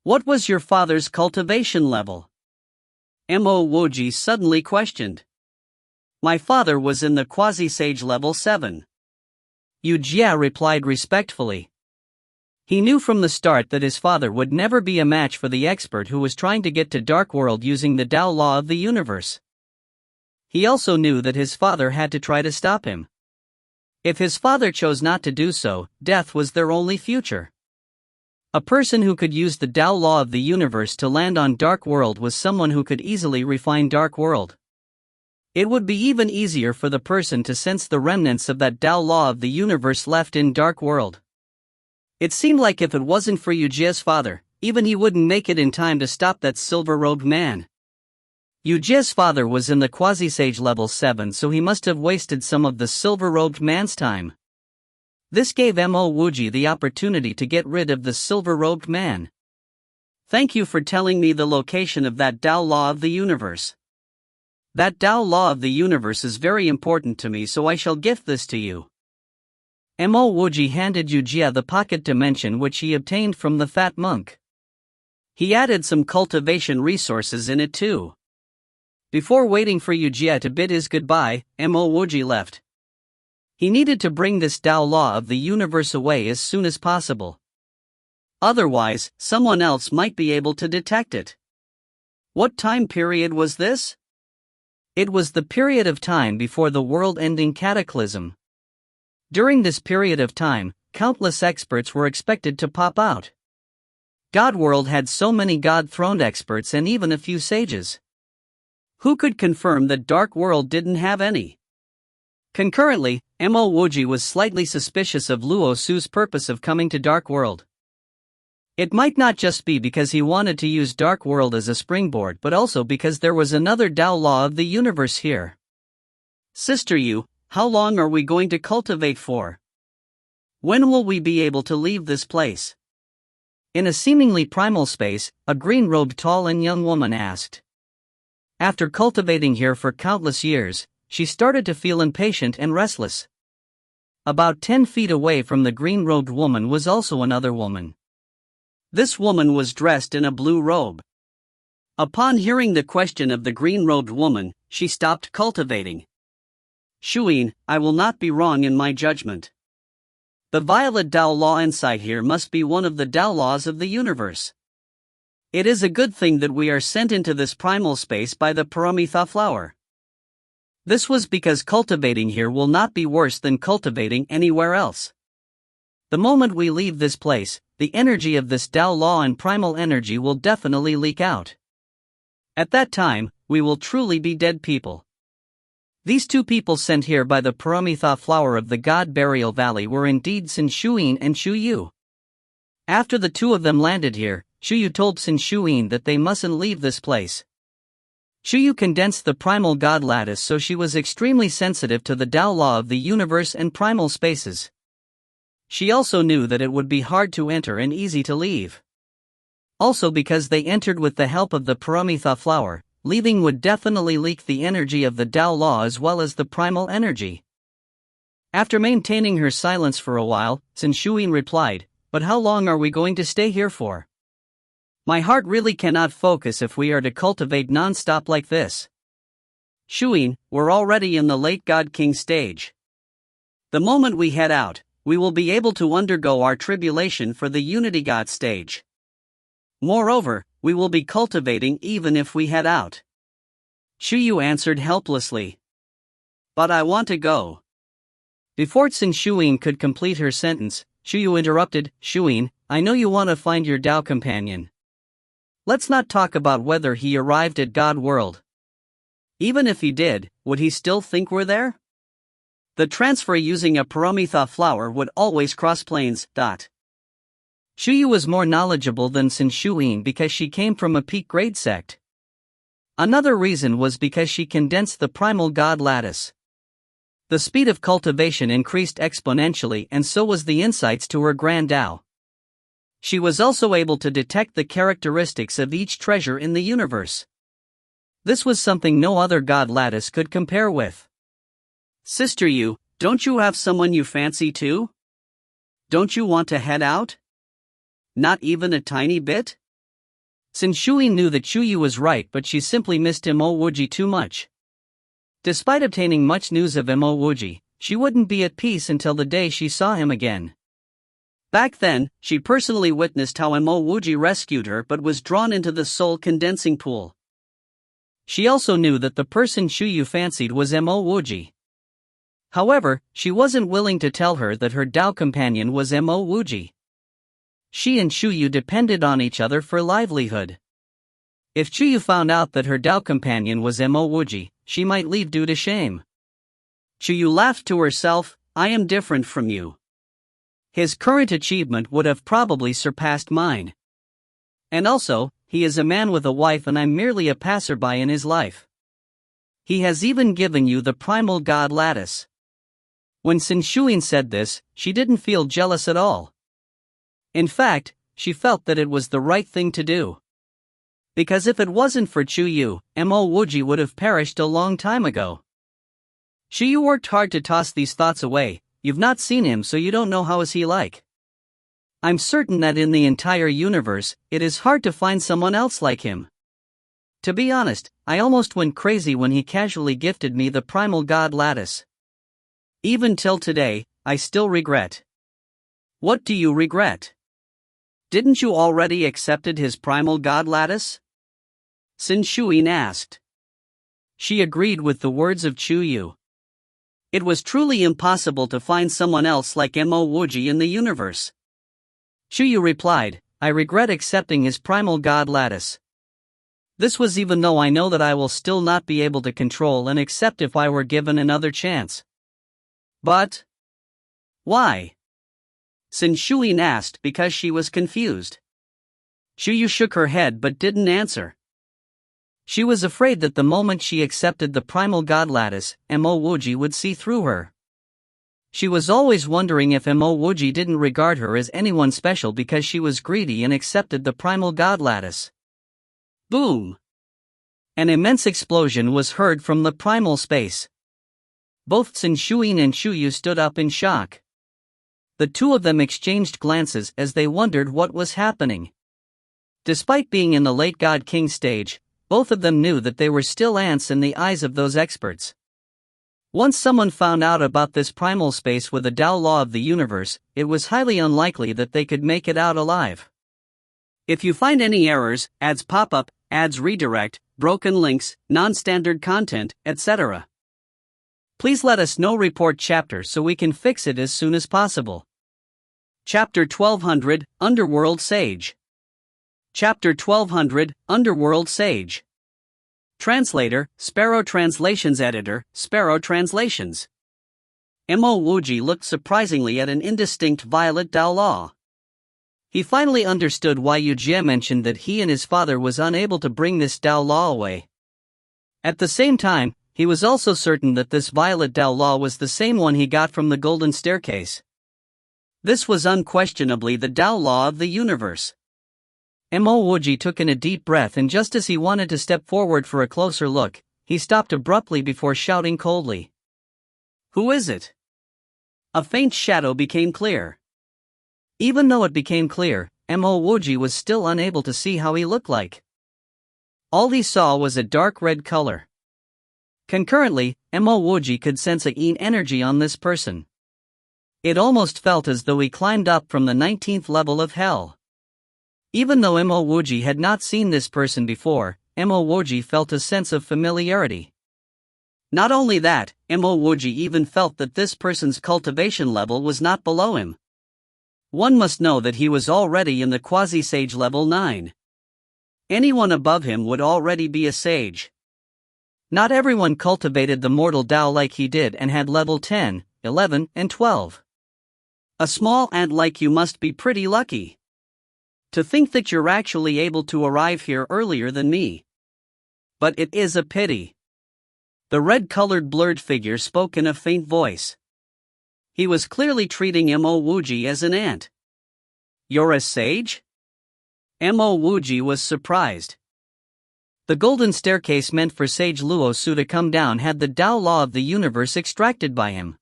"What was your father's cultivation level?" Mo Wuji suddenly questioned. "My father was in the quasi-sage level 7. Yujie replied respectfully. He knew from the start that his father would never be a match for the expert who was trying to get to Dark World using the Tao law of the universe. He also knew that his father had to try to stop him. If his father chose not to do so, death was their only future. A person who could use the Tao law of the universe to land on Dark World was someone who could easily refine Dark World. It would be even easier for the person to sense the remnants of that Tao law of the universe left in Dark World. It seemed like if it wasn't for Yujie's father, even he wouldn't make it in time to stop that silver-robed man. Yujie's father was in the quasi-sage level 7, so he must have wasted some of the silver-robed man's time. This gave Mo Wuji the opportunity to get rid of the silver-robed man. "Thank you for telling me the location of that Tao law of the universe. That Tao law of the universe is very important to me, so I shall gift this to you." Mo Wuji handed Yujie the pocket dimension which he obtained from the fat monk. He added some cultivation resources in it too. Before waiting for Yujie to bid his goodbye, Mo Wuji left. He needed to bring this Tao law of the universe away as soon as possible. Otherwise, someone else might be able to detect it. What time period was this? It was the period of time before the world-ending cataclysm. During this period of time, countless experts were expected to pop out. Godworld had so many God-throned experts and even a few sages. Who could confirm that Dark World didn't have any? Concurrently, Mo Wuji was slightly suspicious of Luo Su's purpose of coming to Dark World. It might not just be because he wanted to use Dark World as a springboard, but also because there was another Tao law of the universe here. "Sister Yu, how long are we going to cultivate for? When will we be able to leave this place?" In a seemingly primal space, a green-robed tall and young woman asked. After cultivating here for countless years, she started to feel impatient and restless. About 10 feet away from the green-robed woman was also another woman. This woman was dressed in a blue robe. Upon hearing the question of the green-robed woman, she stopped cultivating. "Shuyin, I will not be wrong in my judgment. The violet Tao law inside here must be one of the Tao laws of the universe. It is a good thing that we are sent into this primal space by the Paramitha flower. This was because cultivating here will not be worse than cultivating anywhere else. The moment we leave this place, the energy of this Tao law and primal energy will definitely leak out. At that time, we will truly be dead people." These two people sent here by the Paramitha flower of the God Burial Valley were indeed Sin Shuyin and Shu Yu. After the two of them landed here, Shu Yu told Sin Shuyin that they mustn't leave this place. Shu Yu condensed the primal God lattice, so she was extremely sensitive to the Tao law of the universe and primal spaces. She also knew that it would be hard to enter and easy to leave. Also because they entered with the help of the Paramitha flower, leaving would definitely leak the energy of the Tao law as well as the primal energy. After maintaining her silence for a while, Sin Shuyin replied, "But how long are we going to stay here for? My heart really cannot focus if we are to cultivate non-stop like this. Shuyin, we're already in the late God King stage. The moment we head out, we will be able to undergo our tribulation for the Unity God stage. Moreover, we will be cultivating even if we head out." Shu Yu answered helplessly. "But I want to go. Before Xin Shuyin could complete her sentence, Shuyu interrupted. Shuyin, I know you want to find your Tao companion. Let's not talk about whether he arrived at God world. Even if he did, would he still think we're there? The transfer using a Paramitha flower would always cross planes. Shuyu was more knowledgeable than Xin Shuyin because she came from a peak grade sect. Another reason was because she condensed the primal God lattice. The speed of cultivation increased exponentially, and so was the insights to her grand Tao. She was also able to detect the characteristics of each treasure in the universe. This was something no other God lattice could compare with. Sister Yu, don't you have someone you fancy too? Don't you want to head out? Not even a tiny bit? Xin Shuyin knew that Shuyu was right, but she simply missed Mo Wuji too much. Despite obtaining much news of Mo Wuji, she wouldn't be at peace until the day she saw him again. Back then, she personally witnessed how Mo Wuji rescued her but was drawn into the soul condensing pool. She also knew that the person Shuyu fancied was Mo Wuji. However, she wasn't willing to tell her that her Tao companion was Mo Wuji. She and Shuyu depended on each other for livelihood. If Shuyu found out that her Tao companion was Mo Wuji, she might leave due to shame. Shuyu laughed to herself, I am different from you. His current achievement would have probably surpassed mine. And also, he is a man with a wife and I'm merely a passerby in his life. He has even given you the primal God lattice. When Xin Shuyin said this, she didn't feel jealous at all. In fact, she felt that it was the right thing to do. Because if it wasn't for Shuyu, Mo Wuji would have perished a long time ago. Shuyu worked hard to toss these thoughts away. You've not seen him, so you don't know how is he like. I'm certain that in the entire universe, it is hard to find someone else like him. To be honest, I almost went crazy when he casually gifted me the primal God lattice. Even till today, I still regret. What do you regret? Didn't you already accepted his primal God lattice? Xin Shuyin asked. She agreed with the words of Shuyu. It was truly impossible to find someone else like Mo Wuji in the universe. Shuyu replied, I regret accepting his primal God lattice. This was even though I know that I will still not be able to control and accept if I were given another chance. But why? Xin Shuyin asked because she was confused. Shuyu shook her head but didn't answer. She was afraid that the moment she accepted the primal God lattice, Mo Wuji would see through her. She was always wondering if Mo Wuji didn't regard her as anyone special because she was greedy and accepted the primal God lattice. Boom! An immense explosion was heard from the primal space. Both Xin Shuyin and Shuyu stood up in shock. The two of them exchanged glances as they wondered what was happening. Despite being in the late God King stage, both of them knew that they were still ants in the eyes of those experts. Once someone found out about this primal space with the Tao law of the universe, it was highly unlikely that they could make it out alive. If you find any errors, ads pop up, ads redirect, broken links, non-standard content, etc., please let us know. Report chapter so we can fix it as soon as possible. Chapter 1200, Underworld Sage. Chapter 1200, Underworld Sage. Translator, Sparrow Translations. Editor, Sparrow Translations. Mo Wuji looked surprisingly at an indistinct violet Tao law. He finally understood why Yu Jie mentioned that he and his father was unable to bring this Tao law away. At the same time, he was also certain that this violet Tao law was the same one he got from the Golden Staircase. This was unquestionably the Tao law of the universe. Mo Wuji took in a deep breath, and just as he wanted to step forward for a closer look, he stopped abruptly before shouting coldly. Who is it? A faint shadow became clear. Even though it became clear, Mo Wuji was still unable to see how he looked like. All he saw was a dark red color. Concurrently, Mo Wuji could sense a yin energy on this person. It almost felt as though he climbed up from the 19th level of hell. Even though Mo Wuji had not seen this person before, Mo Wuji felt a sense of familiarity. Not only that, Mo Wuji even felt that this person's cultivation level was not below him. One must know that he was already in the quasi-sage level 9. Anyone above him would already be a sage. Not everyone cultivated the mortal Tao like he did and had level 10, 11, and 12. A small ant like you must be pretty lucky. To think that you're actually able to arrive here earlier than me. But it is a pity. The red-colored blurred figure spoke in a faint voice. He was clearly treating Mo Wuji as an ant. You're a sage? Mo Wuji was surprised. The golden staircase meant for Sage Luo Su to come down had the Tao law of the universe extracted by him.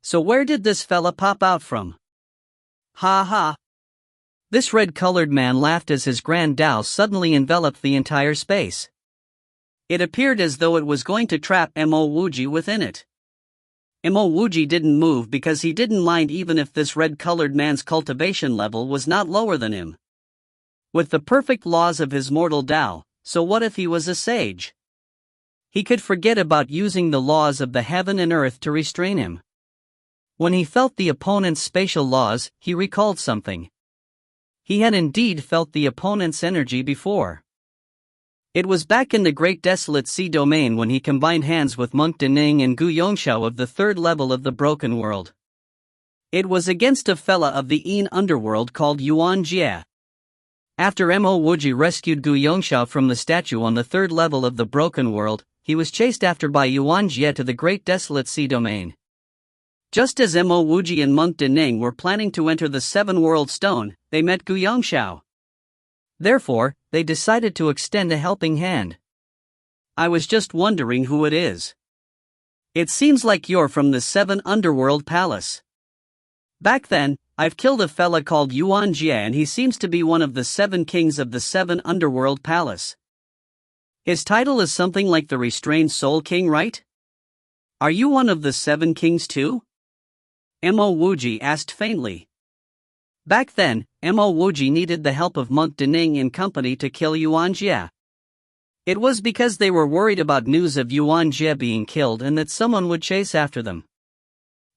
So where did this fella pop out from? Ha ha. This red-colored man laughed as his grand Tao suddenly enveloped the entire space. It appeared as though it was going to trap Mo Wuji within it. Mo Wuji didn't move because he didn't mind even if this red-colored man's cultivation level was not lower than him. With the perfect laws of his mortal Tao, so what if he was a sage? He could forget about using the laws of the heaven and earth to restrain him. When he felt the opponent's spatial laws, he recalled something. He had indeed felt the opponent's energy before. It was back in the Great Desolate Sea domain when he combined hands with Monk Dening and Gu Yongxiao of the third level of the Broken World. It was against a fella of the Yin underworld called Yuan Jie. After Mo Wuji rescued Gu Yongxiao from the statue on the third level of the Broken World, he was chased after by Yuan Jie to the Great Desolate Sea domain. Just as Mo Wuji and Monk Dening were planning to enter the Seven World Stone, they met Gu Yongxiao. Therefore, they decided to extend a helping hand. I was just wondering who it is. It seems like you're from the Seven Underworld Palace. Back then, I've killed a fella called Yuan Jie and he seems to be one of the 7 kings of the Seven Underworld Palace. His title is something like the Restrained Soul King, right? Are you one of the 7 kings too? Mo Wuji asked faintly. Back then, Mo Wuji needed the help of Monk Dening and company to kill Yuan Jie. It was because they were worried about news of Yuan Jie being killed and that someone would chase after them.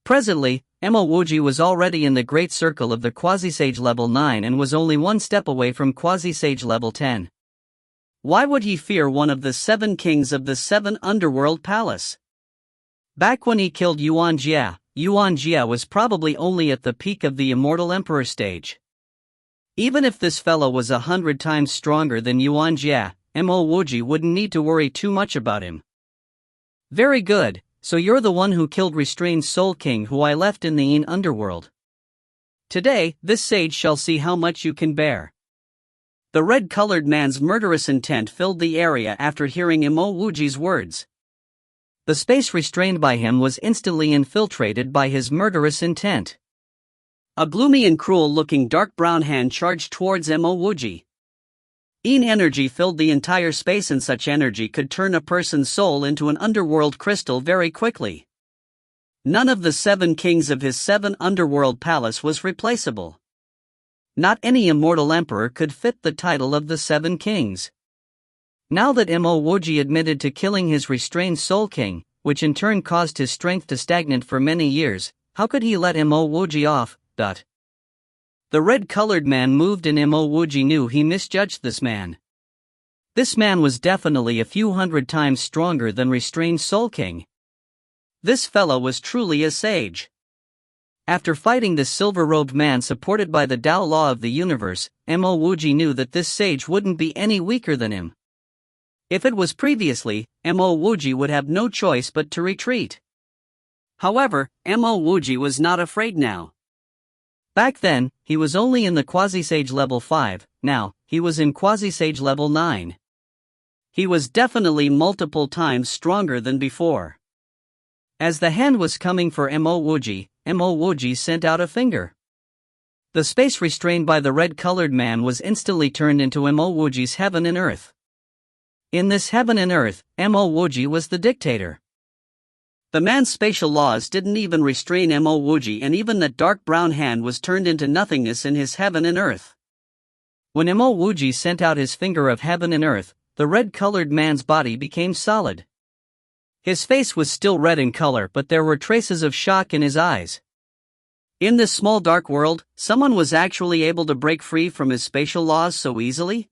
Presently, Mo Wuji was already in the great circle of the quasi-sage level 9 and was only one step away from quasi-sage level 10. Why would he fear one of the 7 kings of the 7 Underworld Palace? Back when he killed Yuan Jie was probably only at the peak of the Immortal Emperor stage. Even if this fellow was 100 times stronger than Yuan Jie, Mo Wuji wouldn't need to worry too much about him. Very good, so you're the one who killed Restrained Soul King who I left in the Yin underworld. Today, this sage shall see how much you can bear. The red-colored man's murderous intent filled the area after hearing Mo Wuji's words. The space restrained by him was instantly infiltrated by his murderous intent. A gloomy and cruel-looking dark brown hand charged towards Mo Wuji. Yin energy filled the entire space and such energy could turn a person's soul into an underworld crystal very quickly. None of the 7 kings of his 7 underworld palace was replaceable. Not any immortal emperor could fit the title of the 7 kings. Now that Mo Wuji admitted to killing his restrained soul king, which in turn caused his strength to stagnate for many years, how could he let Mo Wuji off? The red-colored man moved and Mo Wuji knew he misjudged this man. This man was definitely a few hundred times stronger than Restrained Soul King. This fellow was truly a sage. After fighting this silver-robed man supported by the Tao law of the universe, Mo Wuji knew that this sage wouldn't be any weaker than him. If it was previously, Mo Wuji would have no choice but to retreat. However, Mo Wuji was not afraid now. Back then, he was only in the quasi-sage level 5, now, he was in quasi-sage level 9. He was definitely multiple times stronger than before. As the hand was coming for Mo Wuji sent out a finger. The space restrained by the red-colored man was instantly turned into Mo Wuji's heaven and earth. In this heaven and earth, Mo Wuji was the dictator. The man's spatial laws didn't even restrain Mo Wuji, and even that dark brown hand was turned into nothingness in his heaven and earth. When Mo Wuji sent out his finger of heaven and earth, the red-colored man's body became solid. His face was still red in color, but there were traces of shock in his eyes. In this small dark world, someone was actually able to break free from his spatial laws so easily?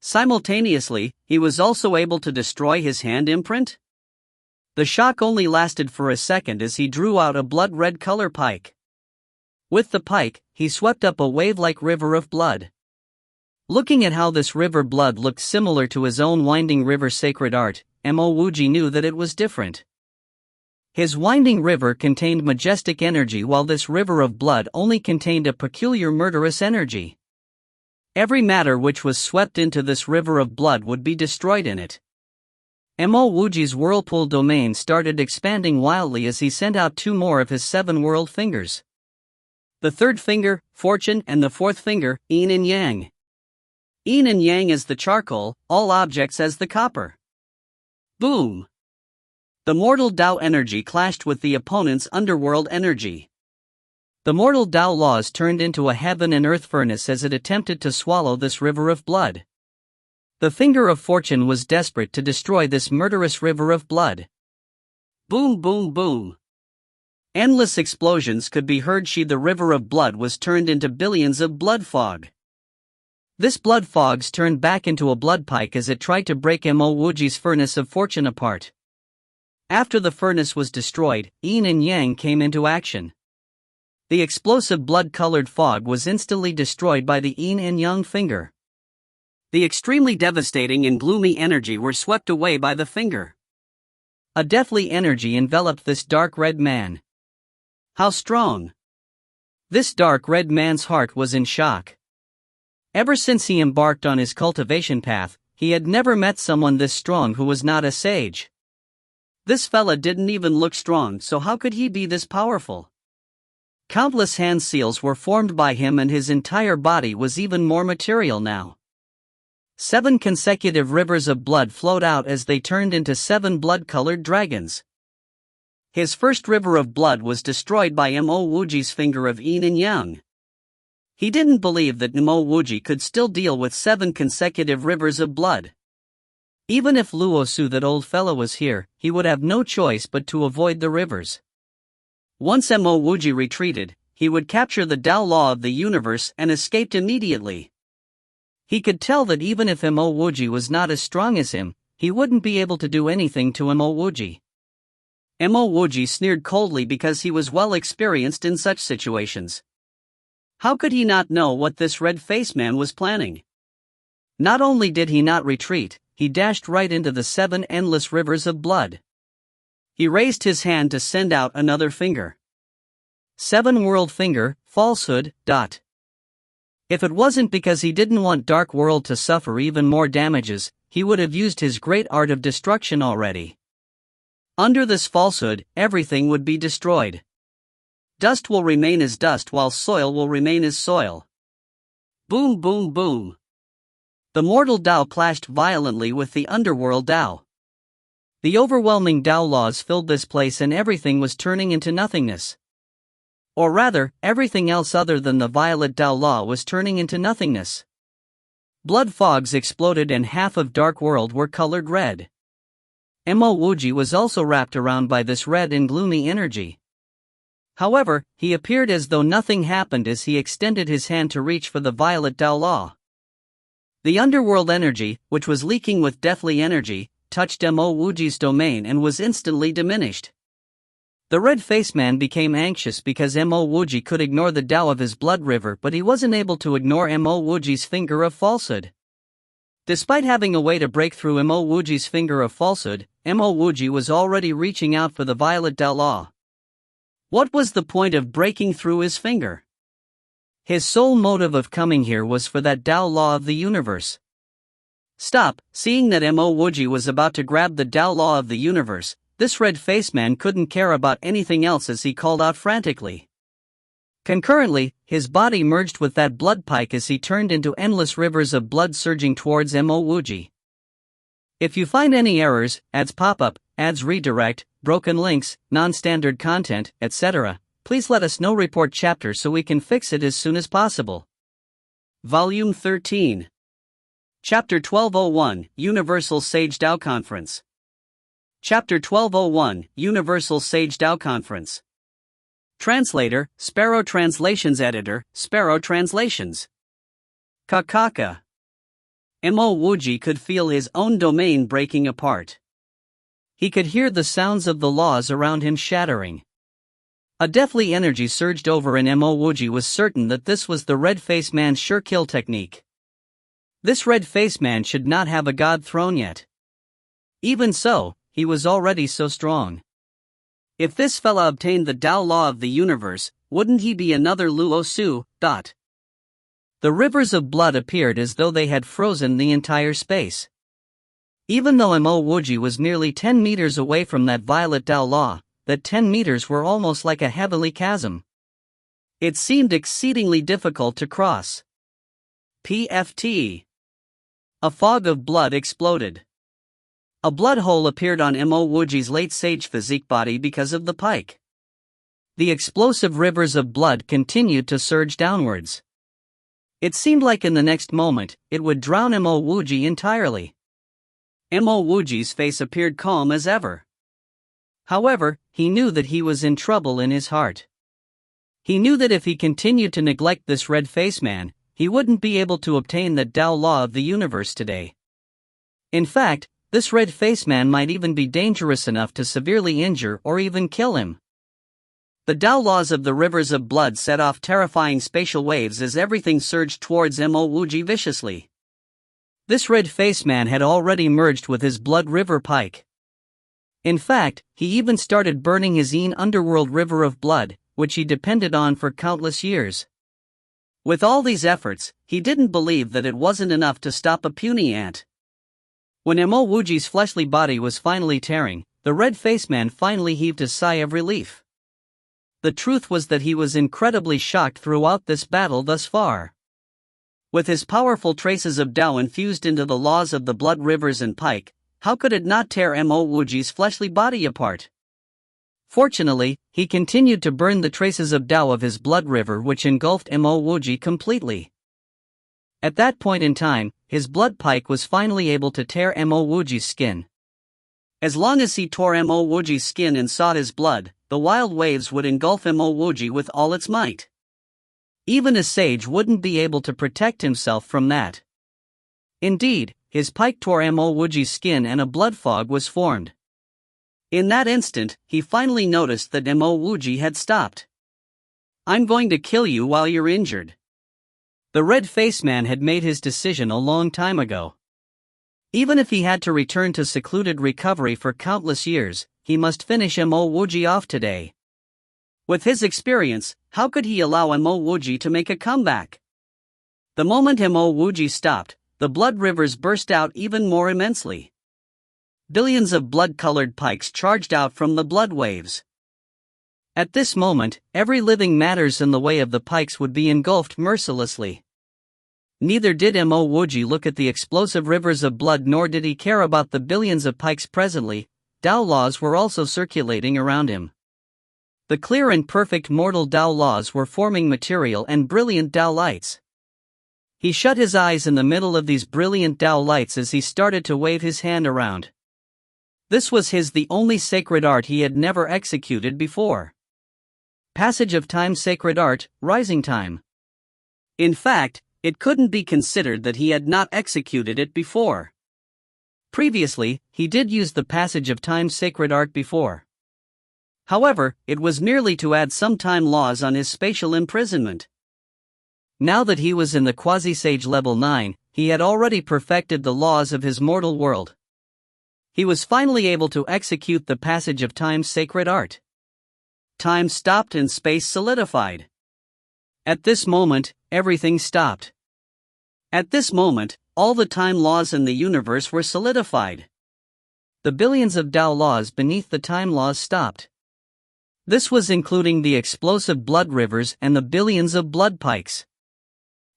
Simultaneously, he was also able to destroy his hand imprint? The shock only lasted for a second as he drew out a blood-red color pike. With the pike, he swept up a wave-like river of blood. Looking at how this river blood looked similar to his own winding river sacred art, Mo Wuji knew that it was different. His winding river contained majestic energy while this river of blood only contained a peculiar murderous energy. Every matter which was swept into this river of blood would be destroyed in it. Mo Wuji's whirlpool domain started expanding wildly as he sent out 2 more of his 7 world fingers. The 3rd finger, fortune, and the 4th finger, yin and yang. Yin and yang as the charcoal, all objects as the copper. Boom! The mortal Tao energy clashed with the opponent's underworld energy. The mortal Tao laws turned into a heaven and earth furnace as it attempted to swallow this river of blood. The finger of fortune was desperate to destroy this murderous river of blood. Boom, boom, boom. Endless explosions could be heard. The river of blood was turned into billions of blood fog. This blood fogs turned back into a blood pike as it tried to break Mo Wuji's furnace of fortune apart. After the furnace was destroyed, yin and yang came into action. The explosive blood-colored fog was instantly destroyed by the yin and yang finger. The extremely devastating and gloomy energy were swept away by the finger. A deathly energy enveloped this dark red man. How strong! This dark red man's heart was in shock. Ever since he embarked on his cultivation path, he had never met someone this strong who was not a sage. This fella didn't even look strong, so how could he be this powerful? Countless hand seals were formed by him and his entire body was even more material now. 7 consecutive rivers of blood flowed out as they turned into 7 blood-colored dragons. His first river of blood was destroyed by Mo Wuji's finger of yin and yang. He didn't believe that Mo Wuji could still deal with 7 consecutive rivers of blood. Even if Luosu, that old fellow, was here, he would have no choice but to avoid the rivers. Once Mo Wuji retreated, he would capture the Tao law of the universe and escaped immediately. He could tell that even if Mo Wuji was not as strong as him, he wouldn't be able to do anything to Mo Wuji. Mo Wuji sneered coldly because he was well experienced in such situations. How could he not know what this red-faced man was planning? Not only did he not retreat, he dashed right into the 7 endless rivers of blood. He raised his hand to send out another finger. 7 world finger, falsehood, dot. If it wasn't because he didn't want Dark World to suffer even more damages, he would have used his great art of destruction already. Under this falsehood, everything would be destroyed. Dust will remain as dust while soil will remain as soil. Boom, boom, boom. The mortal Tao clashed violently with the underworld Tao. The overwhelming Tao laws filled this place and everything was turning into nothingness. Or rather, everything else other than the violet Tao law was turning into nothingness. Blood fogs exploded and half of Dark World were colored red. Mo Wuji was also wrapped around by this red and gloomy energy. However, he appeared as though nothing happened as he extended his hand to reach for the violet Tao law. The underworld energy, which was leaking with deathly energy, touched Mo Wuji's domain and was instantly diminished. The red-faced man became anxious because Mo Wuji could ignore the Tao of his blood river, but he wasn't able to ignore Mo Wuji's finger of falsehood. Despite having a way to break through Mo Wuji's finger of falsehood, Mo Wuji was already reaching out for the violet Tao law. What was the point of breaking through his finger? His sole motive of coming here was for that Tao law of the universe. Stop! Seeing that Mo Wuji was about to grab the Tao law of the universe, this red-faced man couldn't care about anything else as he called out frantically. Concurrently, his body merged with that blood pike as he turned into endless rivers of blood surging towards Mo Wuji. If you find any errors, ads pop up, ads redirect, broken links, non-standard content, etc., please let us know. Report chapter so we can fix it as soon as possible. Volume 13. Chapter 1201, Universal Sage Tao Conference. Chapter 1201, Universal Sage Tao Conference. Translator, Sparrow Translations Editor, Sparrow Translations. Kakaka. Mo Wuji could feel his own domain breaking apart. He could hear the sounds of the laws around him shattering. A deathly energy surged over, and Mo Wuji was certain that this was the red-faced man's sure kill technique. This red-faced man should not have a god throne yet. Even so, he was already so strong. If this fella obtained the Tao law of the universe, wouldn't he be another Luo Su? The rivers of blood appeared as though they had frozen the entire space. Even though Mo Wuji was nearly 10 meters away from that violet Tao law, that 10 meters were almost like a heavenly chasm. It seemed exceedingly difficult to cross. PFT. A fog of blood exploded. A blood hole appeared on Mo Wuji's late sage physique body because of the pike. The explosive rivers of blood continued to surge downwards. It seemed like in the next moment, it would drown Mo Wuji entirely. Mo Wuji's face appeared calm as ever. However, he knew that he was in trouble in his heart. He knew that if he continued to neglect this red-faced man, he wouldn't be able to obtain the Tao law of the universe today. In fact, this red-faced man might even be dangerous enough to severely injure or even kill him. The Tao laws of the rivers of blood set off terrifying spatial waves as everything surged towards Mo Wuji viciously. This red-faced man had already merged with his blood river pike. In fact, he even started burning his own underworld river of blood, which he depended on for countless years. With all these efforts, he didn't believe that it wasn't enough to stop a puny ant. When Mo Wuji's fleshly body was finally tearing, the red-faced man finally heaved a sigh of relief. The truth was that he was incredibly shocked throughout this battle thus far. With his powerful traces of Tao infused into the laws of the blood rivers and pike, how could it not tear Mo Wuji's fleshly body apart? Fortunately, he continued to burn the traces of Tao of his blood river, which engulfed Mo Wuji completely. At that point in time, his blood pike was finally able to tear Mo Wuji's skin. As long as he tore Mo Wuji's skin and sought his blood, the wild waves would engulf Mo Wuji with all its might. Even a sage wouldn't be able to protect himself from that. Indeed, his pike tore Mo Wuji's skin and a blood fog was formed. In that instant, he finally noticed that Mo Wuji had stopped. "I'm going to kill you while you're injured." The red-faced man had made his decision a long time ago. Even if he had to return to secluded recovery for countless years, he must finish Mo Wuji off today. With his experience, how could he allow Mo Wuji to make a comeback? The moment Mo Wuji stopped, the blood rivers burst out even more immensely. Billions of blood-colored pikes charged out from the blood waves. At this moment, every living matters in the way of the pikes would be engulfed mercilessly. Neither did Mo Wuji look at the explosive rivers of blood, nor did he care about the billions of pikes presently. Tao laws were also circulating around him. The clear and perfect mortal Tao laws were forming material and brilliant Tao lights. He shut his eyes in the middle of these brilliant Tao lights as he started to wave his hand around. This was the only sacred art he had never executed before. Passage of time sacred art, rising time. In fact, it couldn't be considered that he had not executed it before. Previously, he did use the passage of time sacred art before. However, it was merely to add some time laws on his spatial imprisonment. Now that he was in the quasi-sage level 9, he had already perfected the laws of his mortal world. He was finally able to execute the passage of time sacred art. Time stopped and space solidified. At this moment, everything stopped. At this moment, all the time laws in the universe were solidified. The billions of Tao laws beneath the time laws stopped. This was including the explosive blood rivers and the billions of blood pikes.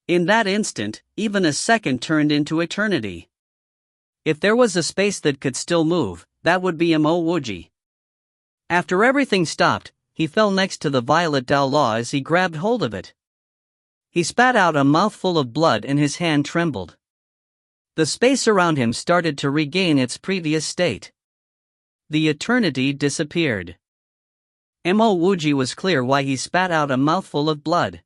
In that instant, even a second turned into eternity. If there was a space that could still move, that would be Mo Wuji. After everything stopped, he fell next to the violet Tao law as he grabbed hold of it. He spat out a mouthful of blood and his hand trembled. The space around him started to regain its previous state. The eternity disappeared. Mo Wuji was clear why he spat out a mouthful of blood.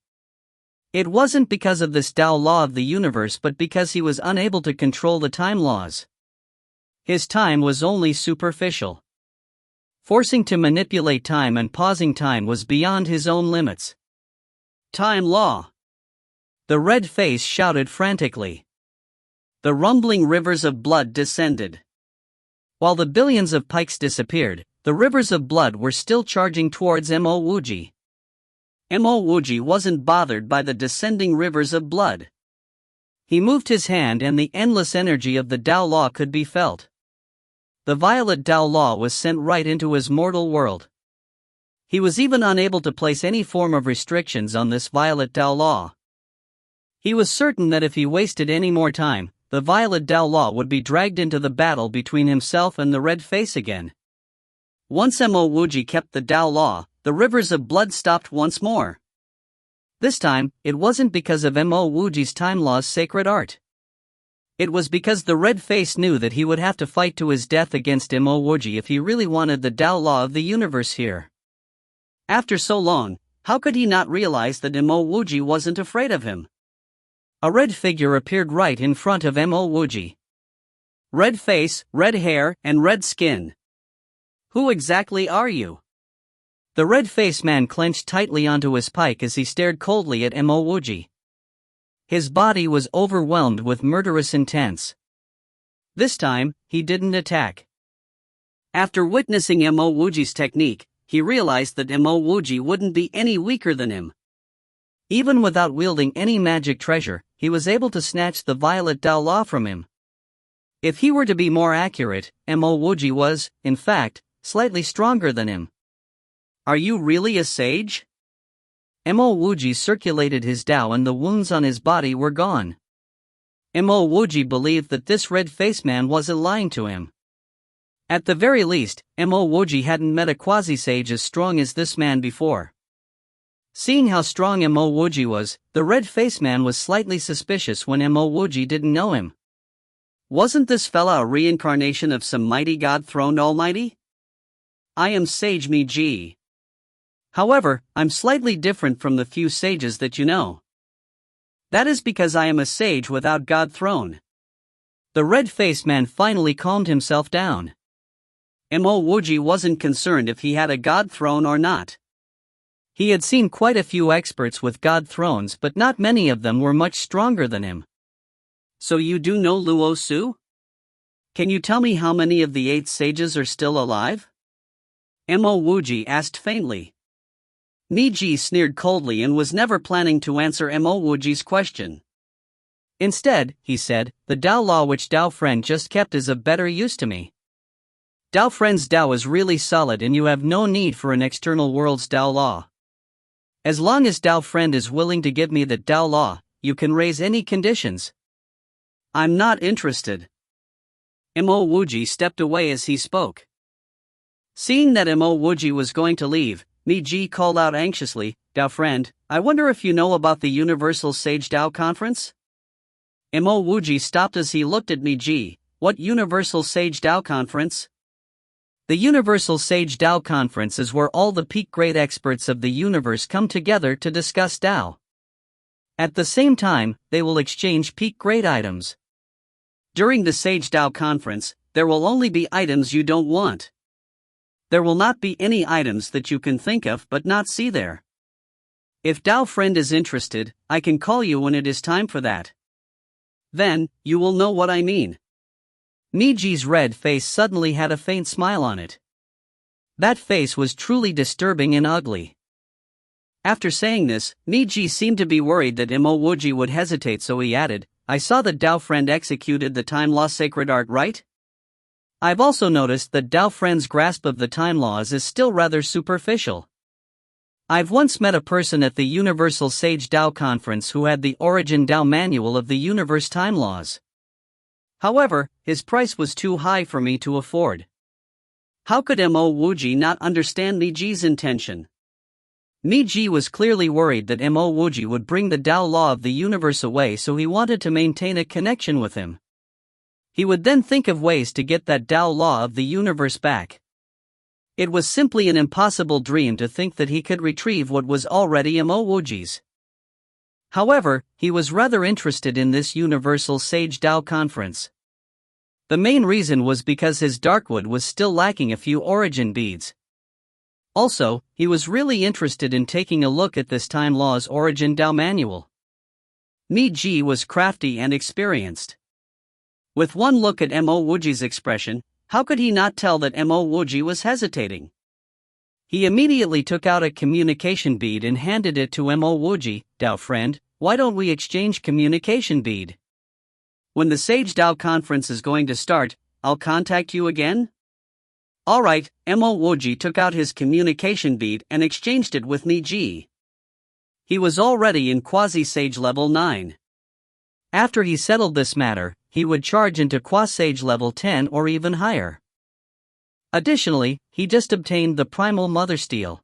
It wasn't because of this Tao law of the universe but because he was unable to control the time laws. His time was only superficial. Forcing to manipulate time and pausing time was beyond his own limits. Time law! The red face shouted frantically. The rumbling rivers of blood descended. While the billions of pikes disappeared, the rivers of blood were still charging towards Mo Wuji. Mo Wuji wasn't bothered by the descending rivers of blood. He moved his hand and the endless energy of the Tao law could be felt. The violet Tao law was sent right into his mortal world. He was even unable to place any form of restrictions on this violet Tao law. He was certain that if he wasted any more time, the violet Tao law would be dragged into the battle between himself and the red face again. Once Mo Wuji kept the Tao law, the rivers of blood stopped once more. This time, it wasn't because of Mo Wuji's time law's sacred art. It was because the red face knew that he would have to fight to his death against Mo Wuji if he really wanted the Tao law of the universe here. After so long, how could he not realize that Mo Wuji wasn't afraid of him? A red figure appeared right in front of Mo Wuji. Red face, red hair, and red skin. Who exactly are you? The red-faced man clenched tightly onto his pike as he stared coldly at Mo Wuji. His body was overwhelmed with murderous intent. This time, he didn't attack. After witnessing Mo Wuji's technique, he realized that Mo Wuji wouldn't be any weaker than him. Even without wielding any magic treasure, he was able to snatch the violet Tao law from him. If he were to be more accurate, Mo Wuji was, in fact, slightly stronger than him. Are you really a sage? Mo Wuji circulated his Tao and the wounds on his body were gone. Mo Wuji believed that this red-faced man wasn't lying to him. At the very least, Mo Wuji hadn't met a quasi-sage as strong as this man before. Seeing how strong Mo Wuji was, the red-faced man was slightly suspicious when Mo Wuji didn't know him. Wasn't this fella a reincarnation of some mighty god throned almighty? I am Sage Mi-ji. However, I'm slightly different from the few sages that you know. That is because I am a sage without God throne. The red-faced man finally calmed himself down. Mo Wuji wasn't concerned if he had a god throne or not. He had seen quite a few experts with god thrones but not many of them were much stronger than him. So you do know Luo Su? Can you tell me how many of the 8 sages are still alive? Mo Wuji asked faintly. Mi-ji sneered coldly and was never planning to answer Mo Wuji's question. Instead, he said, the Tao law which Tao friend just kept is of better use to me. Tao friend's Tao is really solid and you have no need for an external world's Tao law. As long as Tao friend is willing to give me the Tao law, you can raise any conditions. I'm not interested. Mo Wuji stepped away as he spoke. Seeing that Mo Wuji was going to leave, Mi-ji called out anxiously, Tao friend, I wonder if you know about the Universal Sage Tao Conference? Mo Wuji stopped as he looked at Mi-ji. What Universal Sage Tao Conference? The Universal Sage Tao Conference is where all the peak grade experts of the universe come together to discuss Tao. At the same time, they will exchange peak grade items. During the Sage Tao Conference, there will only be items you don't want. There will not be any items that you can think of but not see there. If Tao friend is interested, I can call you when it is time for that. Then, you will know what I mean. Mi-ji's red face suddenly had a faint smile on it. That face was truly disturbing and ugly. After saying this, Mi-ji seemed to be worried that Mo Wuji would hesitate, so he added, I saw that Tao friend executed the time law sacred art, right? I've also noticed that Tao friend's grasp of the time laws is still rather superficial. I've once met a person at the Universal Sage Tao Conference who had the Origin Tao Manual of the Universe time laws. However, his price was too high for me to afford. How could Mo Wuji not understand Mi-ji's intention? Mi-ji was clearly worried that Mo Wuji would bring the Tao law of the universe away, so he wanted to maintain a connection with him. He would then think of ways to get that Tao law of the universe back. It was simply an impossible dream to think that he could retrieve what was already Mo Wuji's. However, he was rather interested in this Universal Sage Dao Conference. The main reason was because his Darkwood was still lacking a few origin beads. Also, he was really interested in taking a look at this Time Law's Origin Dao manual. Mi Ji was crafty and experienced. With one look at Mo Wuji's expression, how could he not tell that Mo Wuji was hesitating? He immediately took out a communication bead and handed it to Mo Wuji. Dao friend, why don't we exchange communication bead? When the Sage Dao Conference is going to start, I'll contact you again? Alright, Mo Wuji took out his communication bead and exchanged it with Mi Ji. He was already in Quasi-Sage level 9. After he settled this matter, he would charge into Quasi-Sage level 10 or even higher. Additionally, he just obtained the Primal Mother Steel.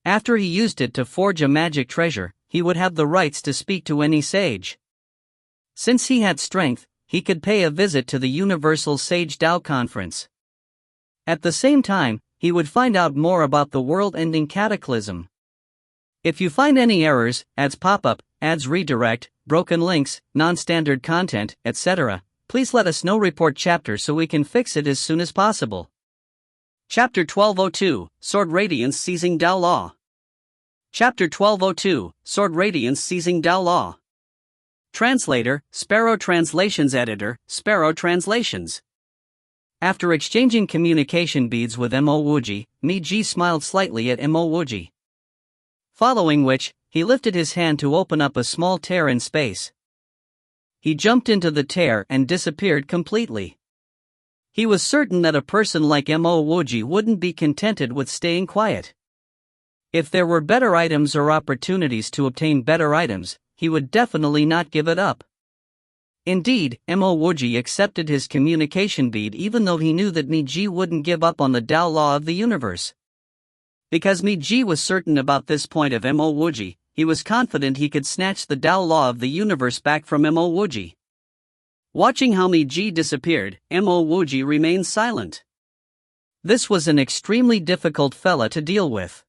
After he used it to forge a magic treasure, he would have the rights to speak to any sage. Since he had strength, he could pay a visit to the Universal Sage Dao Conference. At the same time, he would find out more about the world-ending cataclysm. If you find any errors, ads pop up, ads redirect, broken links, non-standard content, etc., please let us know. Report chapter so we can fix it as soon as possible. Chapter 1202, Sword Radiance Seizing Dao Law. Chapter 1202, Sword Radiance Seizing Dao Law. Translator, Sparrow Translations. Editor, Sparrow Translations. After exchanging communication beads with Mo Wuji, Mi Ji smiled slightly at Mo Wuji. Following which, he lifted his hand to open up a small tear in space. He jumped into the tear and disappeared completely. He was certain that a person like Mo Wuji wouldn't be contented with staying quiet. If there were better items or opportunities to obtain better items, he would definitely not give it up. Indeed, Mo Wuji accepted his communication bead even though he knew that Mi Ji wouldn't give up on the Dao Law of the universe. Because Mi Ji was certain about this point of Mo Wuji, he was confident he could snatch the Dao Law of the universe back from Mo Wuji. Watching how Mi Ji disappeared, Mo Wuji remained silent. This was an extremely difficult fella to deal with.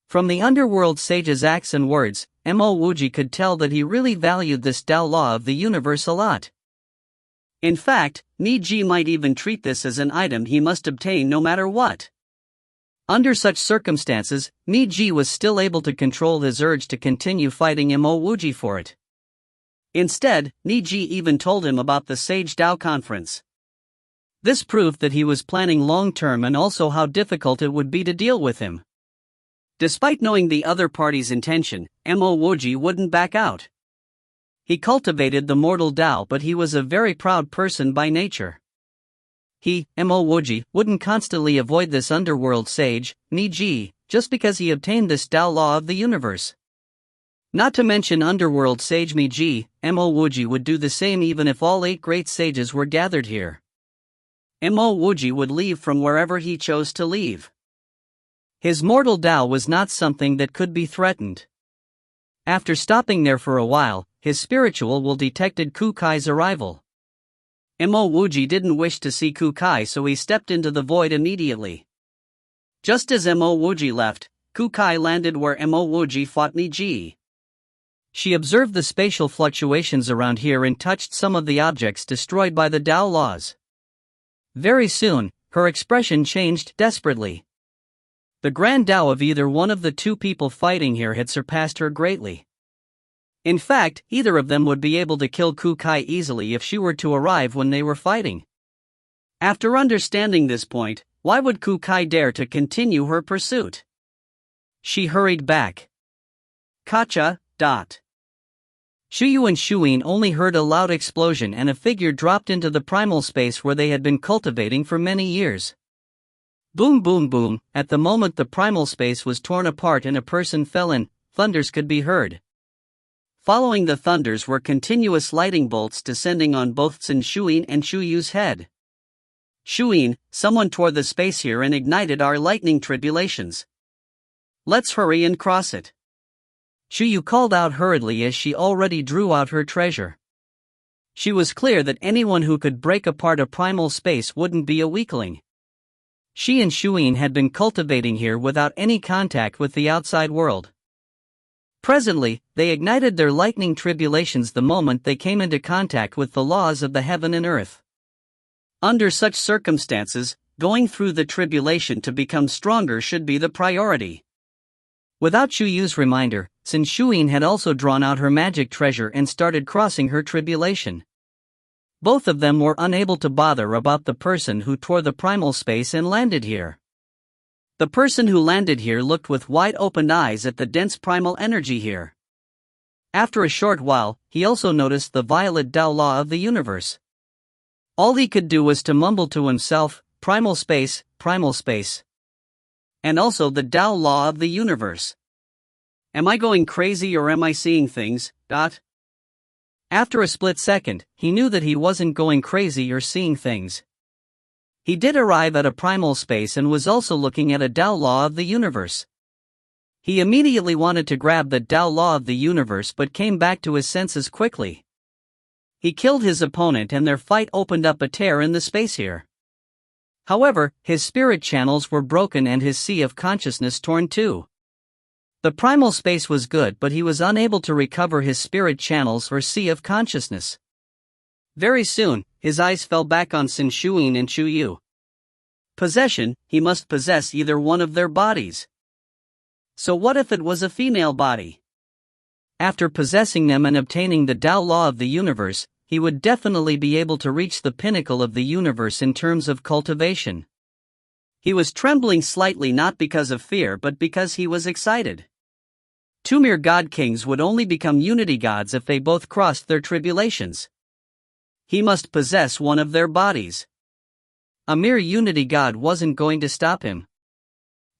From the underworld sage's acts and words, Mo Wuji could tell that he really valued this Dao Law of the universe a lot. In fact, Mi Ji might even treat this as an item he must obtain no matter what. Under such circumstances, Mi Ji was still able to control his urge to continue fighting Mo Wuji for it. Instead, Mi Ji even told him about the Sage Dao Conference. This proved that he was planning long-term and also how difficult it would be to deal with him. Despite knowing the other party's intention, Mo Wuji wouldn't back out. He cultivated the mortal Dao, but he was a very proud person by nature. Mo Wuji, wouldn't constantly avoid this underworld sage, Mi Ji, just because he obtained this Dao Law of the universe. Not to mention underworld sage Mi Ji, Mo Wuji would do the same even if all 8 great sages were gathered here. Mo Wuji would leave from wherever he chose to leave. His mortal Dao was not something that could be threatened. After stopping there for a while, his spiritual will detected Kukai's arrival. Mo Wuji didn't wish to see Kukai, so he stepped into the void immediately. Just as Mo Wuji left, Kukai landed where Mo Wuji fought Mi Ji. She observed the spatial fluctuations around here and touched some of the objects destroyed by the Dao laws. Very soon, her expression changed desperately. The grand Dao of either one of the 2 people fighting here had surpassed her greatly. In fact, either of them would be able to kill Kukai easily if she were to arrive when they were fighting. After understanding this point, why would Kukai dare to continue her pursuit? She hurried back. Kacha. Shuyu and Shuyin only heard a loud explosion and a figure dropped into the primal space where they had been cultivating for many years. Boom boom boom, at the moment the primal space was torn apart and a person fell in, thunders could be heard. Following the thunders were continuous lightning bolts descending on both Tsun Shuyin and Shuyu's head. Shuyin, someone tore the space here and ignited our lightning tribulations. Let's hurry and cross it. Shuyu called out hurriedly as she already drew out her treasure. She was clear that anyone who could break apart a primal space wouldn't be a weakling. She and Shuyin had been cultivating here without any contact with the outside world. Presently, they ignited their lightning tribulations the moment they came into contact with the laws of the heaven and earth. Under such circumstances, going through the tribulation to become stronger should be the priority. Without Chuyu's reminder, Sin Shuyin had also drawn out her magic treasure and started crossing her tribulation. Both of them were unable to bother about the person who tore the primal space and landed here. The person who landed here looked with wide-open eyes at the dense primal energy here. After a short while, he also noticed the violet Tao law of the universe. All he could do was to mumble to himself, primal space, and also the Tao law of the universe. Am I going crazy or am I seeing things? After a split second, he knew that he wasn't going crazy or seeing things. He did arrive at a primal space and was also looking at a Tao law of the universe. He immediately wanted to grab the Tao law of the universe but came back to his senses quickly. He killed his opponent and their fight opened up a tear in the space here. However, his spirit channels were broken and his sea of consciousness torn too. The primal space was good, but he was unable to recover his spirit channels or sea of consciousness. Very soon, his eyes fell back on Sin Shuyin and Chuyu. Possession, he must possess either one of their bodies. So what if it was a female body? After possessing them and obtaining the Tao law of the universe, he would definitely be able to reach the pinnacle of the universe in terms of cultivation. He was trembling slightly not because of fear but because he was excited. Two mere god kings would only become unity gods if they both crossed their tribulations. He must possess one of their bodies. A mere unity god wasn't going to stop him.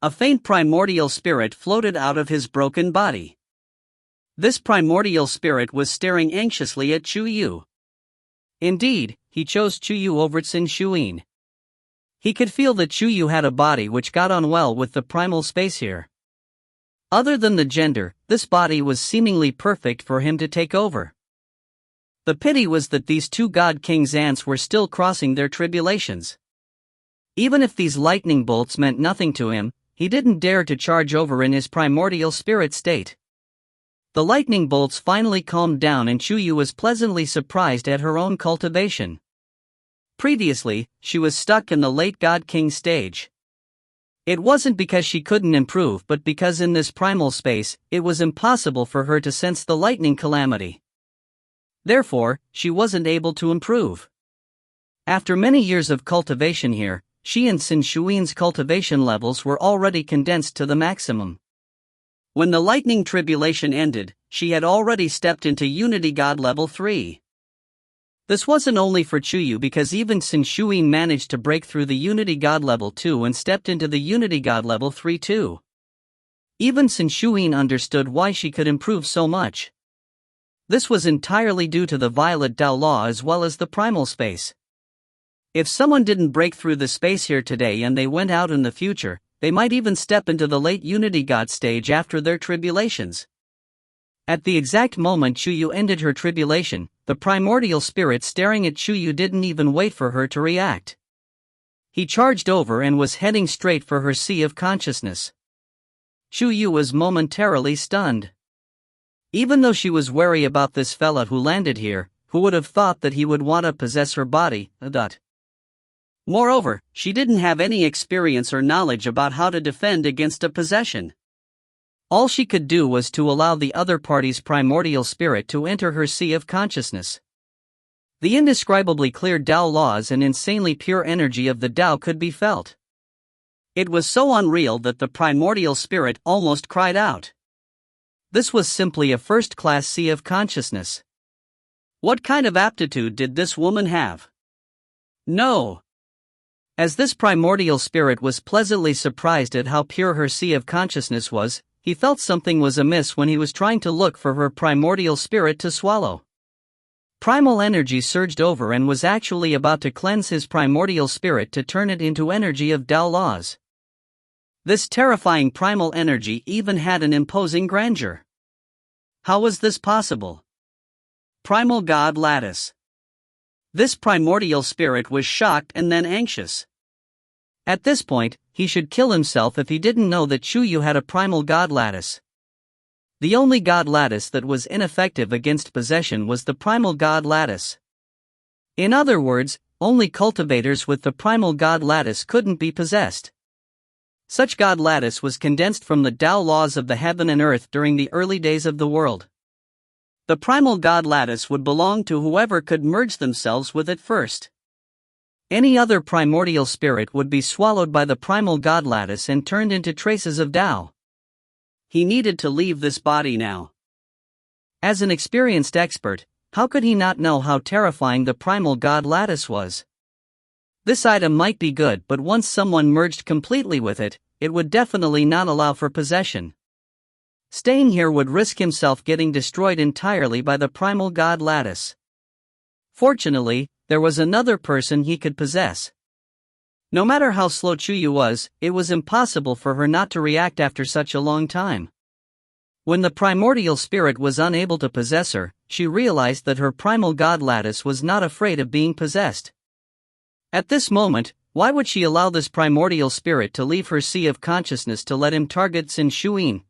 A faint primordial spirit floated out of his broken body. This primordial spirit was staring anxiously at Chuyu. Indeed, he chose Chuyu over Sin Shuyin. He could feel that Chuyu had a body which got on well with the primal space here. Other than the gender, this body was seemingly perfect for him to take over. The pity was that these two god kings' ants were still crossing their tribulations. Even if these lightning bolts meant nothing to him, he didn't dare to charge over in his primordial spirit state. The lightning bolts finally calmed down and Chuyu was pleasantly surprised at her own cultivation. Previously, she was stuck in the late God King stage. It wasn't because she couldn't improve but because in this primal space, it was impossible for her to sense the lightning calamity. Therefore, she wasn't able to improve. After many years of cultivation here, she and Sin Shuin's cultivation levels were already condensed to the maximum. When the lightning tribulation ended, she had already stepped into Unity God level 3. This wasn't only for Chuyu because even Sin Shuin managed to break through the Unity God level 2 and stepped into the Unity God level 3 too. Even Sin Shuin understood why she could improve so much. This was entirely due to the violet Tao law as well as the primal space. If someone didn't break through the space here today and they went out in the future, they might even step into the late Unity God stage after their tribulations. At the exact moment Chuyu ended her tribulation, the primordial spirit staring at Chuyu didn't even wait for her to react. He charged over and was heading straight for her sea of consciousness. Chuyu was momentarily stunned. Even though she was wary about this fella who landed here, who would have thought that he would want to possess her body? Moreover, she didn't have any experience or knowledge about how to defend against a possession. All she could do was to allow the other party's primordial spirit to enter her sea of consciousness. The indescribably clear Tao laws and insanely pure energy of the Tao could be felt. It was so unreal that the primordial spirit almost cried out. This was simply a first-class sea of consciousness. What kind of aptitude did this woman have? No. As this primordial spirit was pleasantly surprised at how pure her sea of consciousness was, he felt something was amiss when he was trying to look for her primordial spirit to swallow. Primal energy surged over and was actually about to cleanse his primordial spirit to turn it into energy of Tao laws. This terrifying primal energy even had an imposing grandeur. How was this possible? Primal God Lattice. This primordial spirit was shocked and then anxious. At this point, he should kill himself if he didn't know that Chu Yu had a primal god lattice. The only god lattice that was ineffective against possession was the primal god lattice. In other words, only cultivators with the primal god lattice couldn't be possessed. Such god lattice was condensed from the Tao laws of the heaven and earth during the early days of the world. The primal god lattice would belong to whoever could merge themselves with it first. Any other primordial spirit would be swallowed by the primal god lattice and turned into traces of Tao. He needed to leave this body now. As an experienced expert, how could he not know how terrifying the primal god lattice was? This item might be good, but once someone merged completely with it, it would definitely not allow for possession. Staying here would risk himself getting destroyed entirely by the primal god lattice. Fortunately, there was another person he could possess. No matter how slow Chu Yu was, it was impossible for her not to react after such a long time. When the primordial spirit was unable to possess her, she realized that her primal god lattice was not afraid of being possessed. At this moment, why would she allow this primordial spirit to leave her sea of consciousness to let him target Sin Shuyin?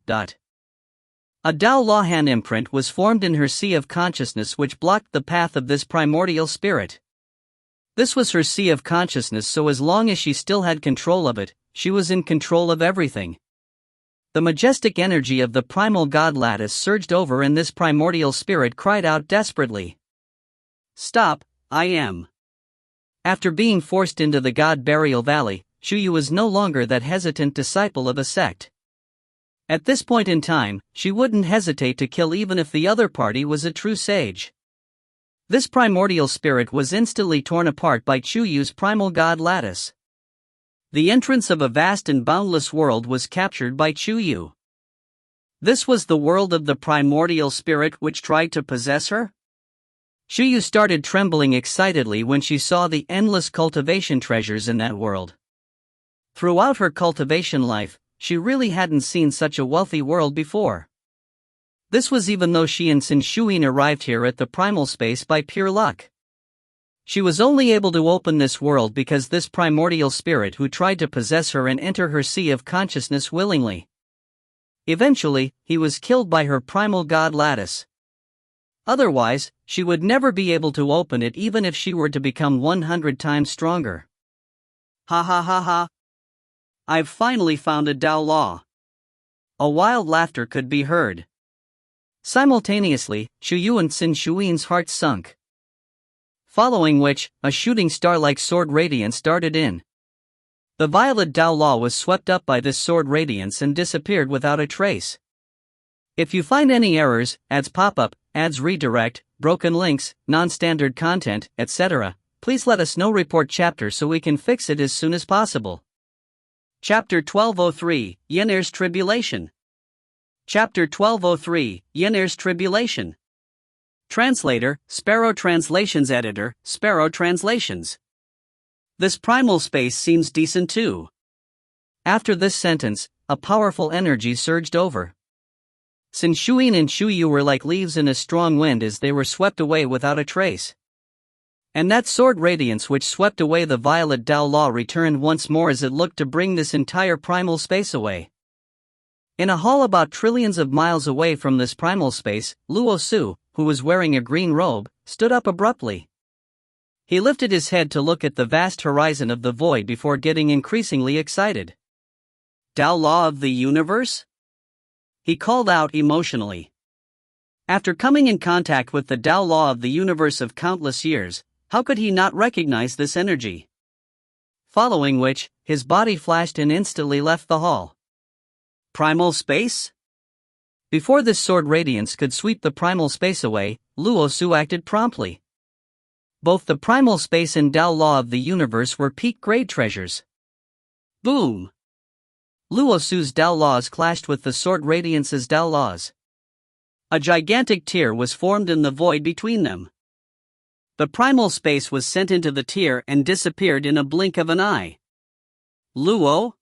A Tao Law hand imprint was formed in her sea of consciousness which blocked the path of this primordial spirit. This was her sea of consciousness, so as long as she still had control of it, she was in control of everything. The majestic energy of the primal god lattice surged over and this primordial spirit cried out desperately. Stop, I am. After being forced into the god burial valley, Chu Yu was no longer that hesitant disciple of a sect. At this point in time, she wouldn't hesitate to kill even if the other party was a true sage. This primordial spirit was instantly torn apart by Chu Yu's primal god lattice. The entrance of a vast and boundless world was captured by Chu Yu. This was the world of the primordial spirit which tried to possess her? Chu Yu started trembling excitedly when she saw the endless cultivation treasures in that world. Throughout her cultivation life, she really hadn't seen such a wealthy world before. This was even though she and Sin Shuyin arrived here at the primal space by pure luck. She was only able to open this world because this primordial spirit who tried to possess her and enter her sea of consciousness willingly. Eventually, he was killed by her primal god lattice. Otherwise, she would never be able to open it even if she were to become 100 times stronger. Ha ha ha ha. I've finally found a Tao Law. A wild laughter could be heard. Simultaneously, Chu Yu and Sin Shuin's hearts sunk. Following which, a shooting star-like sword radiance darted in. The violet Tao Law was swept up by this sword radiance and disappeared without a trace. If you find any errors, ads pop-up, ads redirect, broken links, non-standard content, etc., please let us know. Report chapter so we can fix it as soon as possible. Chapter 1203, Yen'er's Tribulation. Chapter 1203, Yen'er's Tribulation. Translator, Sparrow Translations. Editor, Sparrow Translations. This primal space seems decent too. After this sentence, a powerful energy surged over. Sin Shuyin and Chu Yu were like leaves in a strong wind as they were swept away without a trace. And that sword radiance which swept away the violet Tao Law returned once more as it looked to bring this entire primal space away. In a hall about trillions of miles away from this primal space, Luo Su, who was wearing a green robe, stood up abruptly. He lifted his head to look at the vast horizon of the void before getting increasingly excited. Tao Law of the universe? He called out emotionally. After coming in contact with the Tao Law of the universe of countless years, how could he not recognize this energy? Following which, his body flashed and instantly left the hall. Primal space? Before this sword radiance could sweep the primal space away, Luo Su acted promptly. Both the primal space and Tao Law of the universe were peak-grade treasures. Boom! Luo Su's Tao Laws clashed with the sword radiance's Tao Laws. A gigantic tear was formed in the void between them. The primal space was sent into the tear and disappeared in a blink of an eye. Luo?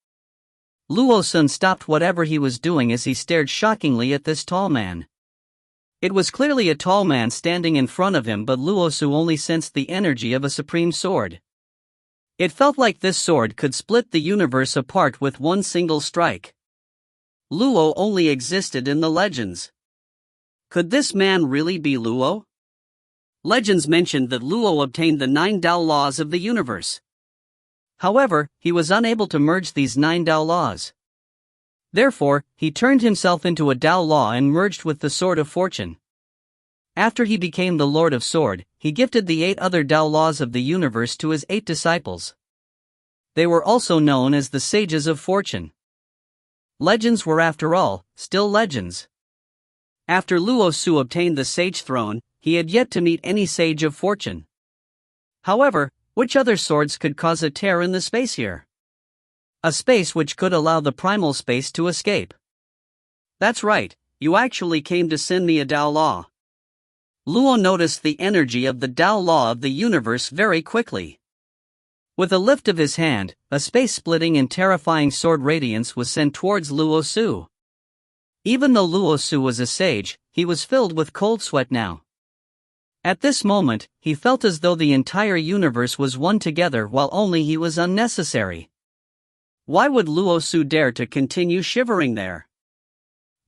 Luo Sun stopped whatever he was doing as he stared shockingly at this tall man. It was clearly a tall man standing in front of him, but Luo Su only sensed the energy of a supreme sword. It felt like this sword could split the universe apart with one single strike. Luo only existed in the legends. Could this man really be Luo? Legends mentioned that Luo obtained the 9 Tao laws of the universe. However, he was unable to merge these 9 Tao laws. Therefore, he turned himself into a Tao law and merged with the Sword of Fortune. After he became the Lord of Sword, he gifted the 8 other Tao laws of the universe to his 8 disciples. They were also known as the Sages of Fortune. Legends were, after all, still legends. After Luo Su obtained the Sage Throne, he had yet to meet any Sage of Fortune. However, which other swords could cause a tear in the space here? A space which could allow the primal space to escape. That's right, you actually came to send me a Tao law. Luo noticed the energy of the Tao law of the universe very quickly. With a lift of his hand, a space-splitting and terrifying sword radiance was sent towards Luo Su. Even though Luo Su was a sage, he was filled with cold sweat now. At this moment, he felt as though the entire universe was one together while only he was unnecessary. Why would Luo Su dare to continue shivering there?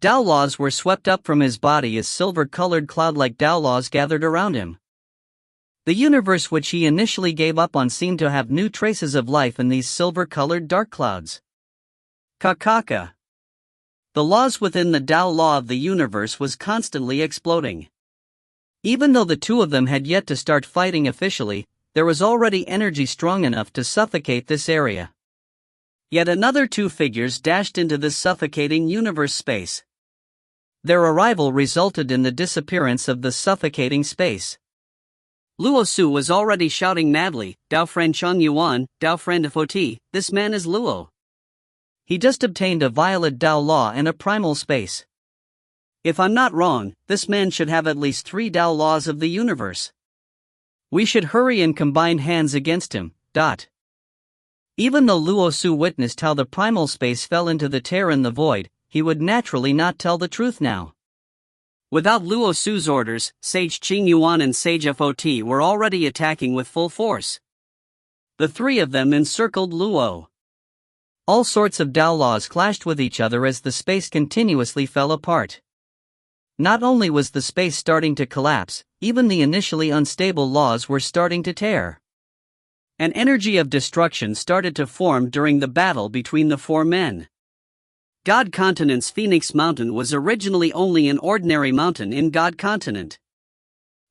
Tao laws were swept up from his body as silver-colored cloud-like Tao laws gathered around him. The universe which he initially gave up on seemed to have new traces of life in these silver-colored dark clouds. Kakaka. The laws within the Tao law of the universe was constantly exploding. Even though the two of them had yet to start fighting officially, there was already energy strong enough to suffocate this area. Yet another 2 figures dashed into this suffocating universe space. Their arrival resulted in the disappearance of the suffocating space. Luo Su was already shouting madly, "Dao friend Cheng Yuan, Dao friend Foti, this man is Luo. He just obtained a violet Tao law and a primal space. If I'm not wrong, this man should have at least 3 Tao laws of the universe. We should hurry and combine hands against him." Even though Luo Su witnessed how the primal space fell into the tear in the void, he would naturally not tell the truth now. Without Luo Su's orders, Sage Qing Yuan and Sage Fot were already attacking with full force. The 3 of them encircled Luo. All sorts of Tao laws clashed with each other as the space continuously fell apart. Not only was the space starting to collapse, even the initially unstable laws were starting to tear. An energy of destruction started to form during the battle between the 4 men. God Continent's Phoenix Mountain was originally only an ordinary mountain in God Continent.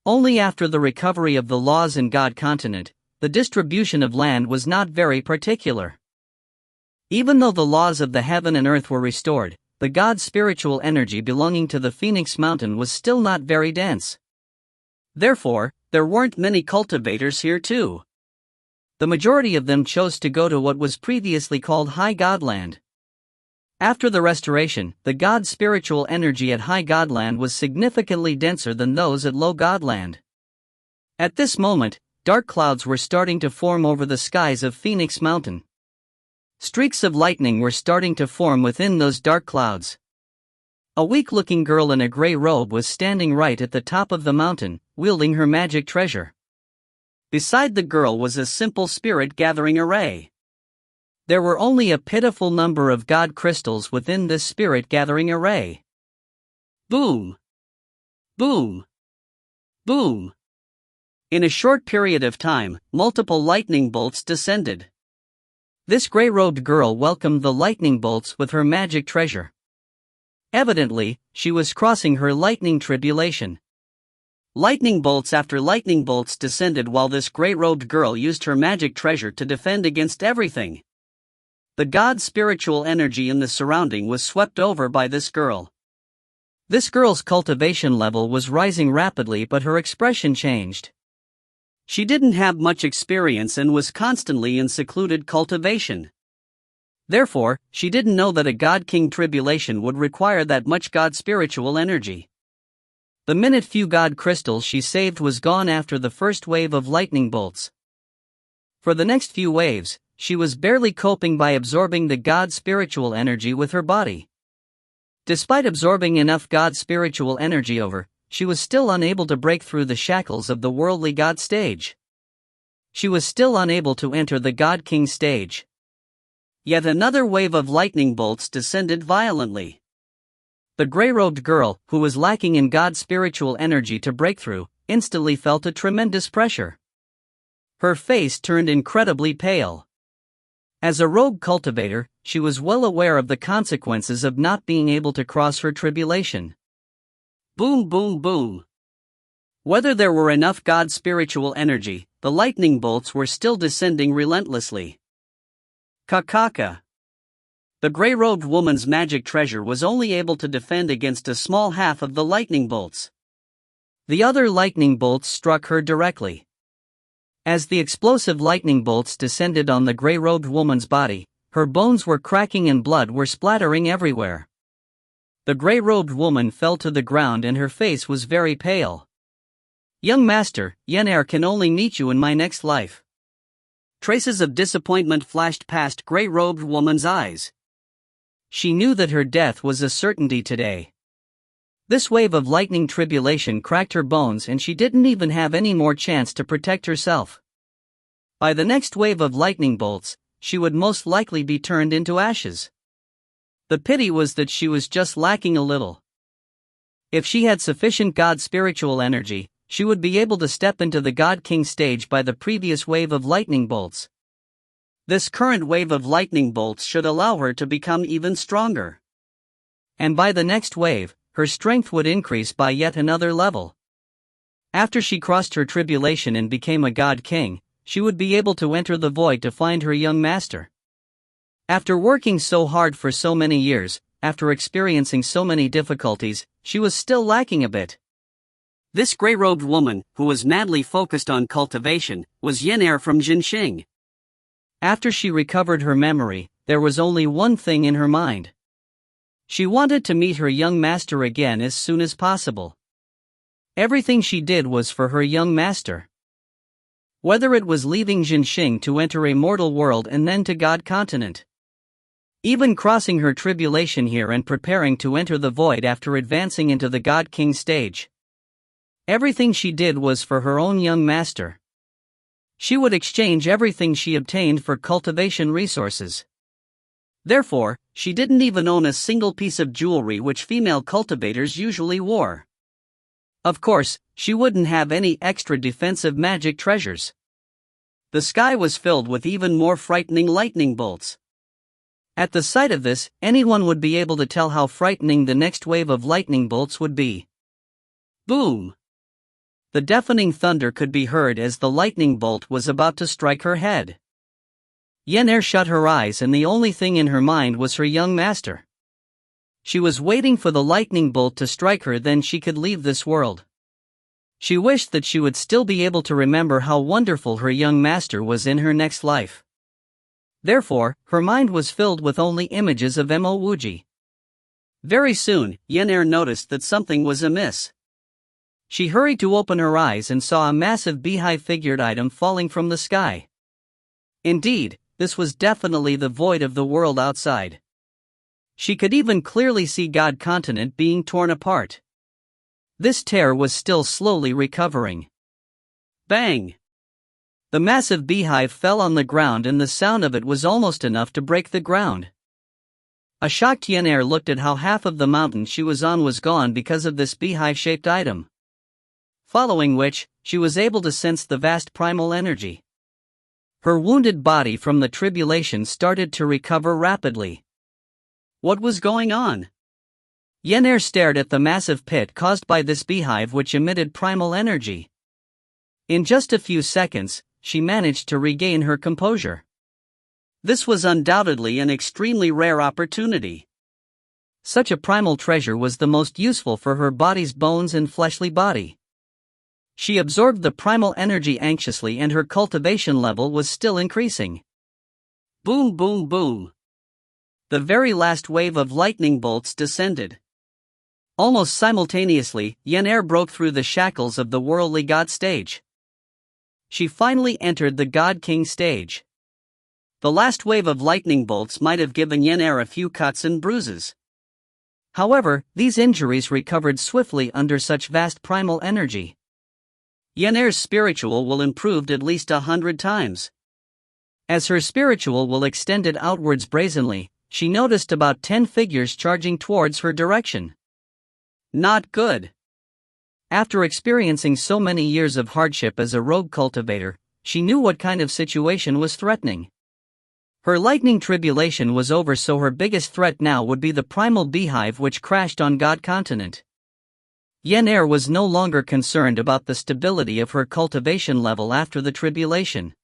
Only after the recovery of the laws in God Continent, the distribution of land was not very particular. Even though the laws of the heaven and earth were restored, the God's spiritual energy belonging to the Phoenix Mountain was still not very dense. Therefore, there weren't many cultivators here too. The majority of them chose to go to what was previously called High Godland. After the restoration, the God's spiritual energy at High Godland was significantly denser than those at Low Godland. At this moment, dark clouds were starting to form over the skies of Phoenix Mountain. Streaks of lightning were starting to form within those dark clouds. A weak-looking girl in a gray robe was standing right at the top of the mountain, wielding her magic treasure. Beside the girl was a simple spirit gathering array. There were only a pitiful number of God crystals within this spirit gathering array. Boom! Boom! Boom! In a short period of time, multiple lightning bolts descended. This gray-robed girl welcomed the lightning bolts with her magic treasure. Evidently, she was crossing her lightning tribulation. Lightning bolts after lightning bolts descended while this gray-robed girl used her magic treasure to defend against everything. The God's spiritual energy in the surrounding was swept over by this girl. This girl's cultivation level was rising rapidly, but her expression changed. She didn't have much experience and was constantly in secluded cultivation. Therefore, she didn't know that a God King tribulation would require that much God spiritual energy. The minute few God crystals she saved was gone after the first wave of lightning bolts. For the next few waves, she was barely coping by absorbing the God spiritual energy with her body. Despite absorbing enough God spiritual energy over, she was still unable to break through the shackles of the worldly God stage. she was still unable to enter the God King stage. Yet another wave of lightning bolts descended violently. The gray-robed girl, who was lacking in God's spiritual energy to break through, instantly felt a tremendous pressure. Her face turned incredibly pale. As a rogue cultivator, she was well aware of the consequences of not being able to cross her tribulation. Boom, boom, boom. Whether there were enough God's spiritual energy, the lightning bolts were still descending relentlessly. Kakaka. The gray-robed woman's magic treasure was only able to defend against a small half of the lightning bolts. The other lightning bolts struck her directly. As the explosive lightning bolts descended on the gray-robed woman's body, her bones were cracking and blood were splattering everywhere. The gray-robed woman fell to the ground and her face was very pale. Young master, Yen can only meet you in my next life. Traces of disappointment flashed past gray-robed woman's eyes. She knew that her death was a certainty today. This wave of lightning tribulation cracked her bones and she didn't even have any more chance to protect herself. By the next wave of lightning bolts, she would most likely be turned into ashes. The pity was that she was just lacking a little. If she had sufficient God spiritual energy, she would be able to step into the God King stage by the previous wave of lightning bolts. This current wave of lightning bolts should allow her to become even stronger. And by the next wave, her strength would increase by yet another level. After she crossed her tribulation and became a God King, she would be able to enter the void to find her young master. After working so hard for so many years, after experiencing so many difficulties, she was still lacking a bit. This gray-robed woman, who was madly focused on cultivation, was Yen from Jinxing. After she recovered her memory, there was only one thing in her mind. She wanted to meet her young master again as soon as possible. Everything she did was for her young master. Whether it was leaving Jinxing to enter a mortal world and then to God continent. Even crossing her tribulation here and preparing to enter the void after advancing into the God King stage. Everything she did was for her own young master. She would exchange everything she obtained for cultivation resources. Therefore, she didn't even own a single piece of jewelry which female cultivators usually wore. Of course, she wouldn't have any extra defensive magic treasures. The sky was filled with even more frightening lightning bolts. At the sight of this, anyone would be able to tell how frightening the next wave of lightning bolts would be. Boom! The deafening thunder could be heard as the lightning bolt was about to strike her head. Yen shut her eyes and the only thing in her mind was her young master. She was waiting for the lightning bolt to strike her, then she could leave this world. She wished that she would still be able to remember how wonderful her young master was in her next life. Therefore, her mind was filled with only images of Mo Wuji. Very soon, Yen noticed that something was amiss. She hurried to open her eyes and saw a massive beehive-figured item falling from the sky. Indeed, this was definitely the void of the world outside. She could even clearly see God continent being torn apart. This tear was still slowly recovering. Bang! The massive beehive fell on the ground and the sound of it was almost enough to break the ground. A shocked Yen looked at how half of the mountain she was on was gone because of this beehive-shaped item. Following which, she was able to sense the vast primal energy. Her wounded body from the tribulation started to recover rapidly. What was going on? Yen stared at the massive pit caused by this beehive which emitted primal energy. In just a few seconds, she managed to regain her composure. This was undoubtedly an extremely rare opportunity. Such a primal treasure was the most useful for her body's bones and fleshly body. She absorbed the primal energy anxiously and her cultivation level was still increasing. Boom, boom, boom. The very last wave of lightning bolts descended. Almost simultaneously, Yen broke through the shackles of the worldly god stage. She finally entered the God King stage. The last wave of lightning bolts might have given Yen a few cuts and bruises. However, these injuries recovered swiftly under such vast primal energy. Yen'er's spiritual will improved at least 100 times. As her spiritual will extended outwards brazenly, she noticed about 10 figures charging towards her direction. Not good. After experiencing so many years of hardship as a rogue cultivator, she knew what kind of situation was threatening. Her lightning tribulation was over, so her biggest threat now would be the primal beehive which crashed on God continent. Yen'er was no longer concerned about the stability of her cultivation level after the tribulation.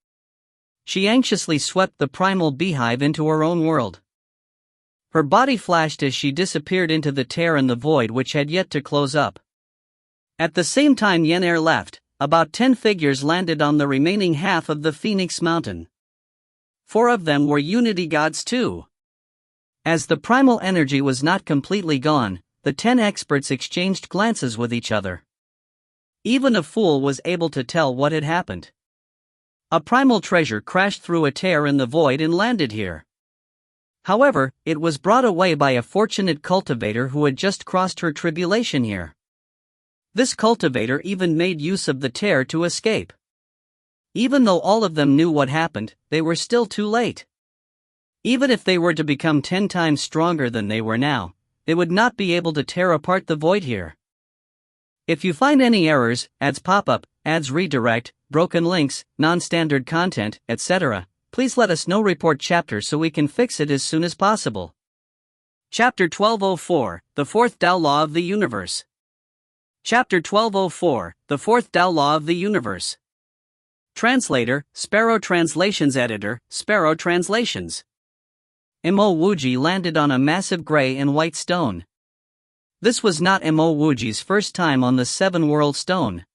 She anxiously swept the primal beehive into her own world. Her body flashed as she disappeared into the tear and the void which had yet to close up. At the same time Yen'er left, about 10 figures landed on the remaining half of the Phoenix Mountain. 4 of them were unity gods too. As the primal energy was not completely gone, the 10 experts exchanged glances with each other. Even a fool was able to tell what had happened. A primal treasure crashed through a tear in the void and landed here. However, it was brought away by a fortunate cultivator who had just crossed her tribulation here. This cultivator even made use of the tear to escape. Even though all of them knew what happened, they were still too late. Even if they were to become 10 times stronger than they were now, they would not be able to tear apart the void here. If you find any errors, ads pop-up, ads redirect, broken links, non-standard content, etc., please let us know. Report chapter so we can fix it as soon as possible. Chapter 1204, The Fourth Tao Law of the Universe. Chapter 1204, The Fourth Tao Law of the Universe. Translator, Sparrow Translations. Editor, Sparrow Translations. Mo Wuji landed on a massive gray and white stone. This was not Mo Wuji's first time on the Seven-World Stone.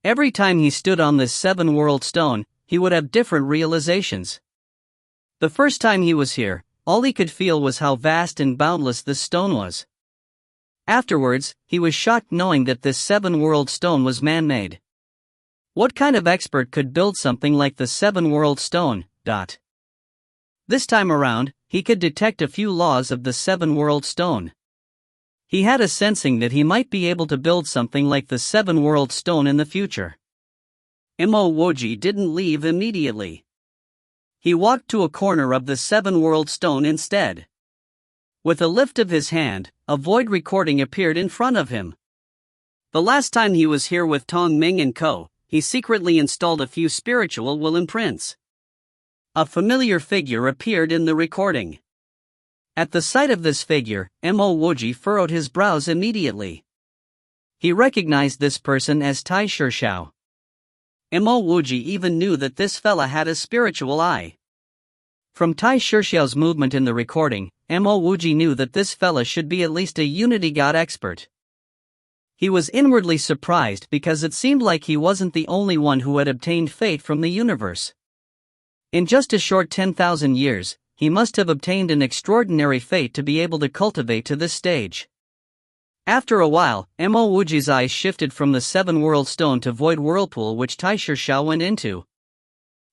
Every time he stood on this Seven-World Stone, he would have different realizations. The first time he was here, all he could feel was how vast and boundless this stone was. Afterwards, he was shocked knowing that this Seven-World Stone was man-made. What kind of expert could build something like the Seven-World Stone? This time around, he could detect a few laws of the Seven-World Stone. He had a sensing that he might be able to build something like the Seven-World Stone in the future. Mo Wuji didn't leave immediately. He walked to a corner of the Seven-World Stone instead. With a lift of his hand, a void recording appeared in front of him. The last time he was here with Tong Ming and Co., he secretly installed a few spiritual will imprints. A familiar figure appeared in the recording. At the sight of this figure, Mo Wuji furrowed his brows immediately. He recognized this person as Tai Shishao. Mo Wuji even knew that this fella had a spiritual eye. From Tai Shishao's movement in the recording, Mo Wuji knew that this fella should be at least a unity god expert. He was inwardly surprised because it seemed like he wasn't the only one who had obtained fate from the universe. In just a short 10,000 years, he must have obtained an extraordinary fate to be able to cultivate to this stage. After a while, Mo Wuji's eyes shifted from the Seven-World Stone to void whirlpool which Tai Shishao went into.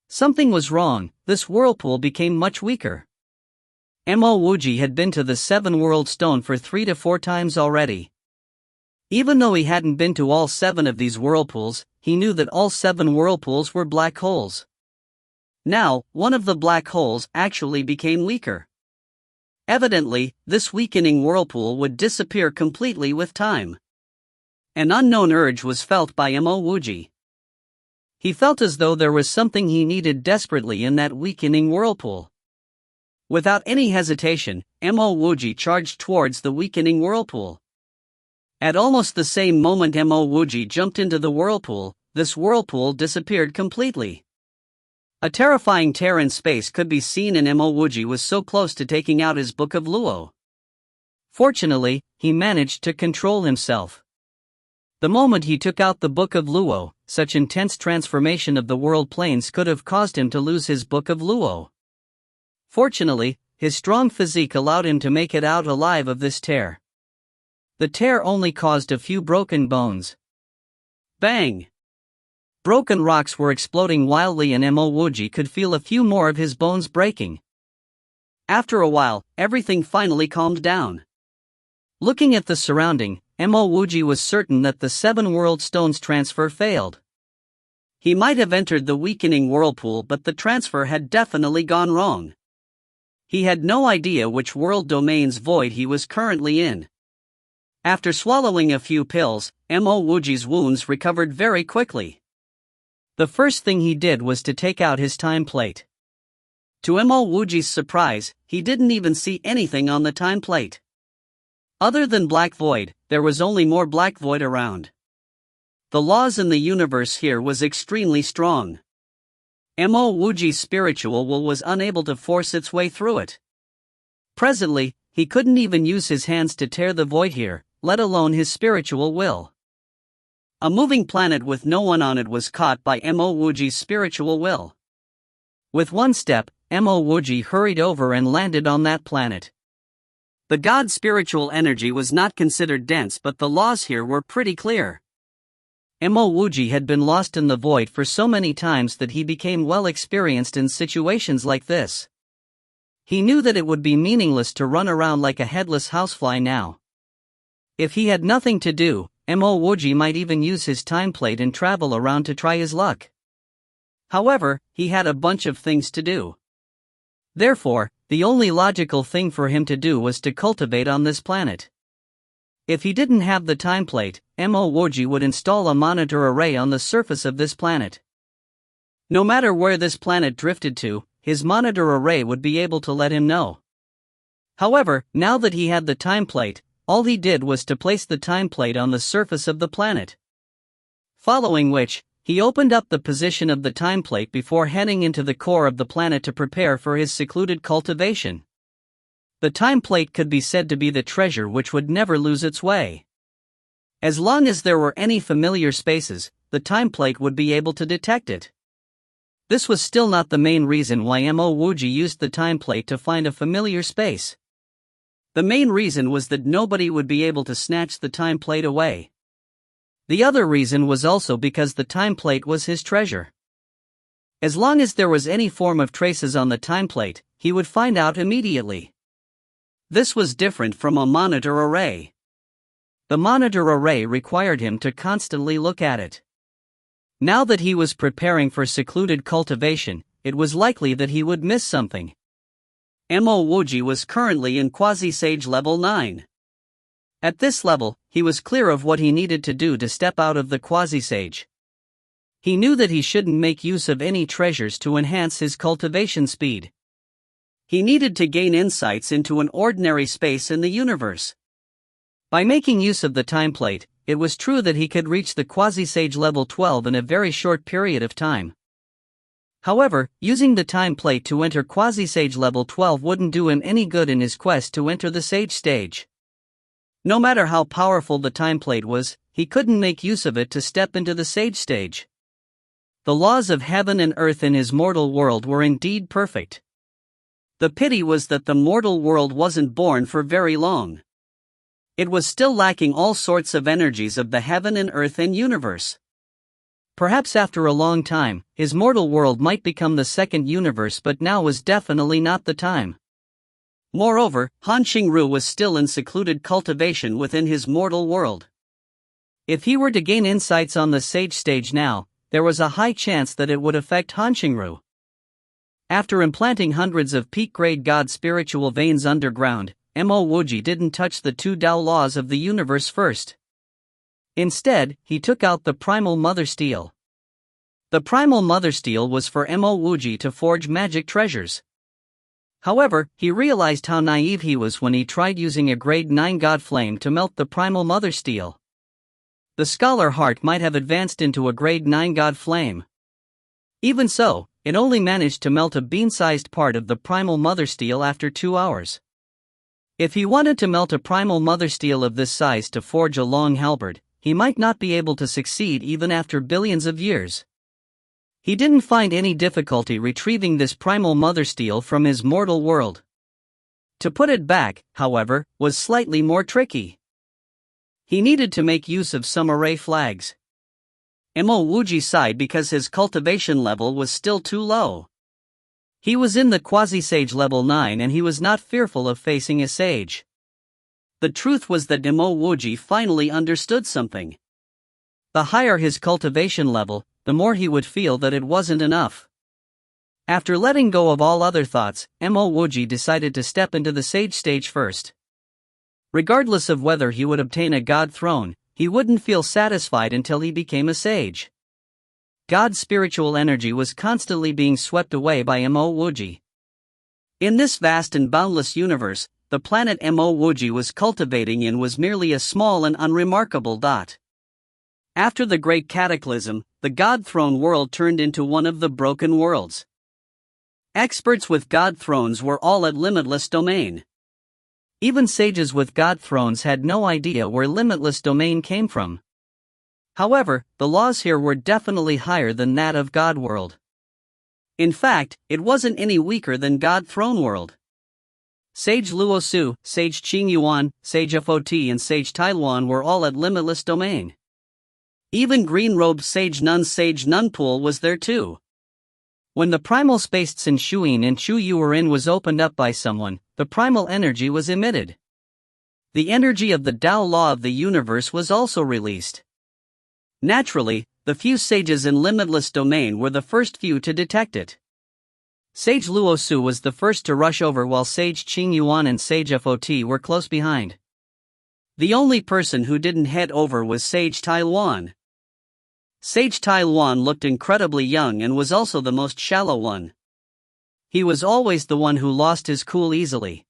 Something was wrong. This whirlpool became much weaker. Mo Wuji had been to the Seven-World Stone for 3 to 4 times already. Even though he hadn't been to all 7 of these whirlpools, he knew that all 7 whirlpools were black holes. Now, one of the black holes actually became weaker. Evidently, this weakening whirlpool would disappear completely with time. An unknown urge was felt by Mo Wuji. He felt as though there was something he needed desperately in that weakening whirlpool. Without any hesitation, Mo Wuji charged towards the weakening whirlpool. At almost the same moment Mo Wuji jumped into the whirlpool, this whirlpool disappeared completely. A terrifying tear in space could be seen, and Mo Wuji was so close to taking out his Book of Luo. Fortunately, he managed to control himself. The moment he took out the Book of Luo, such intense transformation of the world planes could have caused him to lose his Book of Luo. Fortunately, his strong physique allowed him to make it out alive of this tear. The tear only caused a few broken bones. Bang! Broken rocks were exploding wildly, and Mo Wuji could feel a few more of his bones breaking. After a while, everything finally calmed down. Looking at the surrounding, Mo Wuji was certain that the 7 world stones transfer failed. He might have entered the weakening whirlpool, but the transfer had definitely gone wrong. He had no idea which world domain's void he was currently in. After swallowing a few pills, Mo Wuji's wounds recovered very quickly. The first thing he did was to take out his time plate. To Mo Wuji's surprise, he didn't even see anything on the time plate. Other than black void, there was only more black void around. The laws in the universe here was extremely strong. Mo Wuji's spiritual will was unable to force its way through it. Presently, he couldn't even use his hands to tear the void here, let alone his spiritual will. A moving planet with no one on it was caught by Mo Wuji's spiritual will. With one step, Mo Wuji hurried over and landed on that planet. The god's spiritual energy was not considered dense, but the laws here were pretty clear. Mo Wuji had been lost in the void for so many times that he became well experienced in situations like this. He knew that it would be meaningless to run around like a headless housefly now. If he had nothing to do, Mo Wuji might even use his time plate and travel around to try his luck. However, he had a bunch of things to do. Therefore, the only logical thing for him to do was to cultivate on this planet. If he didn't have the time plate, Mo Wuji would install a monitor array on the surface of this planet. No matter where this planet drifted to, his monitor array would be able to let him know. However, now that he had the time plate, all he did was to place the time plate on the surface of the planet. Following which, he opened up the position of the time plate before heading into the core of the planet to prepare for his secluded cultivation. The time plate could be said to be the treasure which would never lose its way. As long as there were any familiar spaces, the time plate would be able to detect it. This was still not the main reason why Mo Wuji used the time plate to find a familiar space. The main reason was that nobody would be able to snatch the time plate away. The other reason was also because the time plate was his treasure. As long as there was any form of traces on the time plate, he would find out immediately. This was different from a monitor array. The monitor array required him to constantly look at it. Now that he was preparing for secluded cultivation, it was likely that he would miss something. Mo Wuji was currently in Quasi-Sage level 9. At this level, he was clear of what he needed to do to step out of the Quasi-Sage. He knew that he shouldn't make use of any treasures to enhance his cultivation speed. He needed to gain insights into an ordinary space in the universe. By making use of the time plate, it was true that he could reach the Quasi-Sage level 12 in a very short period of time. However, using the time plate to enter Quasi-Sage level 12 wouldn't do him any good in his quest to enter the Sage stage. No matter how powerful the time plate was, he couldn't make use of it to step into the Sage stage. The laws of heaven and earth in his mortal world were indeed perfect. The pity was that the mortal world wasn't born for very long. It was still lacking all sorts of energies of the heaven and earth and universe. Perhaps after a long time, his mortal world might become the second universe, but now was definitely not the time. Moreover, Han Xingru was still in secluded cultivation within his mortal world. If he were to gain insights on the Sage stage now, there was a high chance that it would affect Han Xingru. After implanting hundreds of peak-grade god spiritual veins underground, Mo Wuji didn't touch the two Tao laws of the universe first. Instead, he took out the primal mother steel. The primal mother steel was for Mo Wuji to forge magic treasures. However, he realized how naive he was when he tried using a grade 9 god flame to melt the primal mother steel. The scholar heart might have advanced into a grade 9 god flame. Even so, it only managed to melt a bean-sized part of the primal mother steel after 2 hours. If he wanted to melt a primal mother steel of this size to forge a long halberd, he might not be able to succeed even after billions of years. He didn't find any difficulty retrieving this primal mother steel from his mortal world. To put it back, however, was slightly more tricky. He needed to make use of some array flags. Mo Wuji sighed because his cultivation level was still too low. He was in the Quasi-Sage level 9 and he was not fearful of facing a sage. The truth was that Mo Wuji finally understood something. The higher his cultivation level, the more he would feel that it wasn't enough. After letting go of all other thoughts, Mo Wuji decided to step into the sage stage first. Regardless of whether he would obtain a god throne, he wouldn't feel satisfied until he became a sage. God's spiritual energy was constantly being swept away by Mo Wuji. In this vast and boundless universe, the planet Mo Wuji was cultivating in was merely a small and unremarkable dot. After the Great Cataclysm, the God Throne world turned into one of the broken worlds. Experts with God Thrones were all at limitless domain. Even sages with God Thrones had no idea where limitless domain came from. However, the laws here were definitely higher than that of God World. In fact, it wasn't any weaker than God Throne World. Sage Luo Su, Sage Qing Yuan, Sage Fot, and Sage Tailuan were all at limitless domain. Even green-robed Sage Nun Pool was there too. When the primal space Tsin Shuyin and Chu Yu were in was opened up by someone, the primal energy was emitted. The energy of the Tao law of the universe was also released. Naturally, the few sages in limitless domain were the first few to detect it. Sage Luo Su was the first to rush over while Sage Qing Yuan and Sage Fot were close behind. The only person who didn't head over was Sage Tailuan. Sage Tailuan looked incredibly young and was also the most shallow one. He was always the one who lost his cool easily.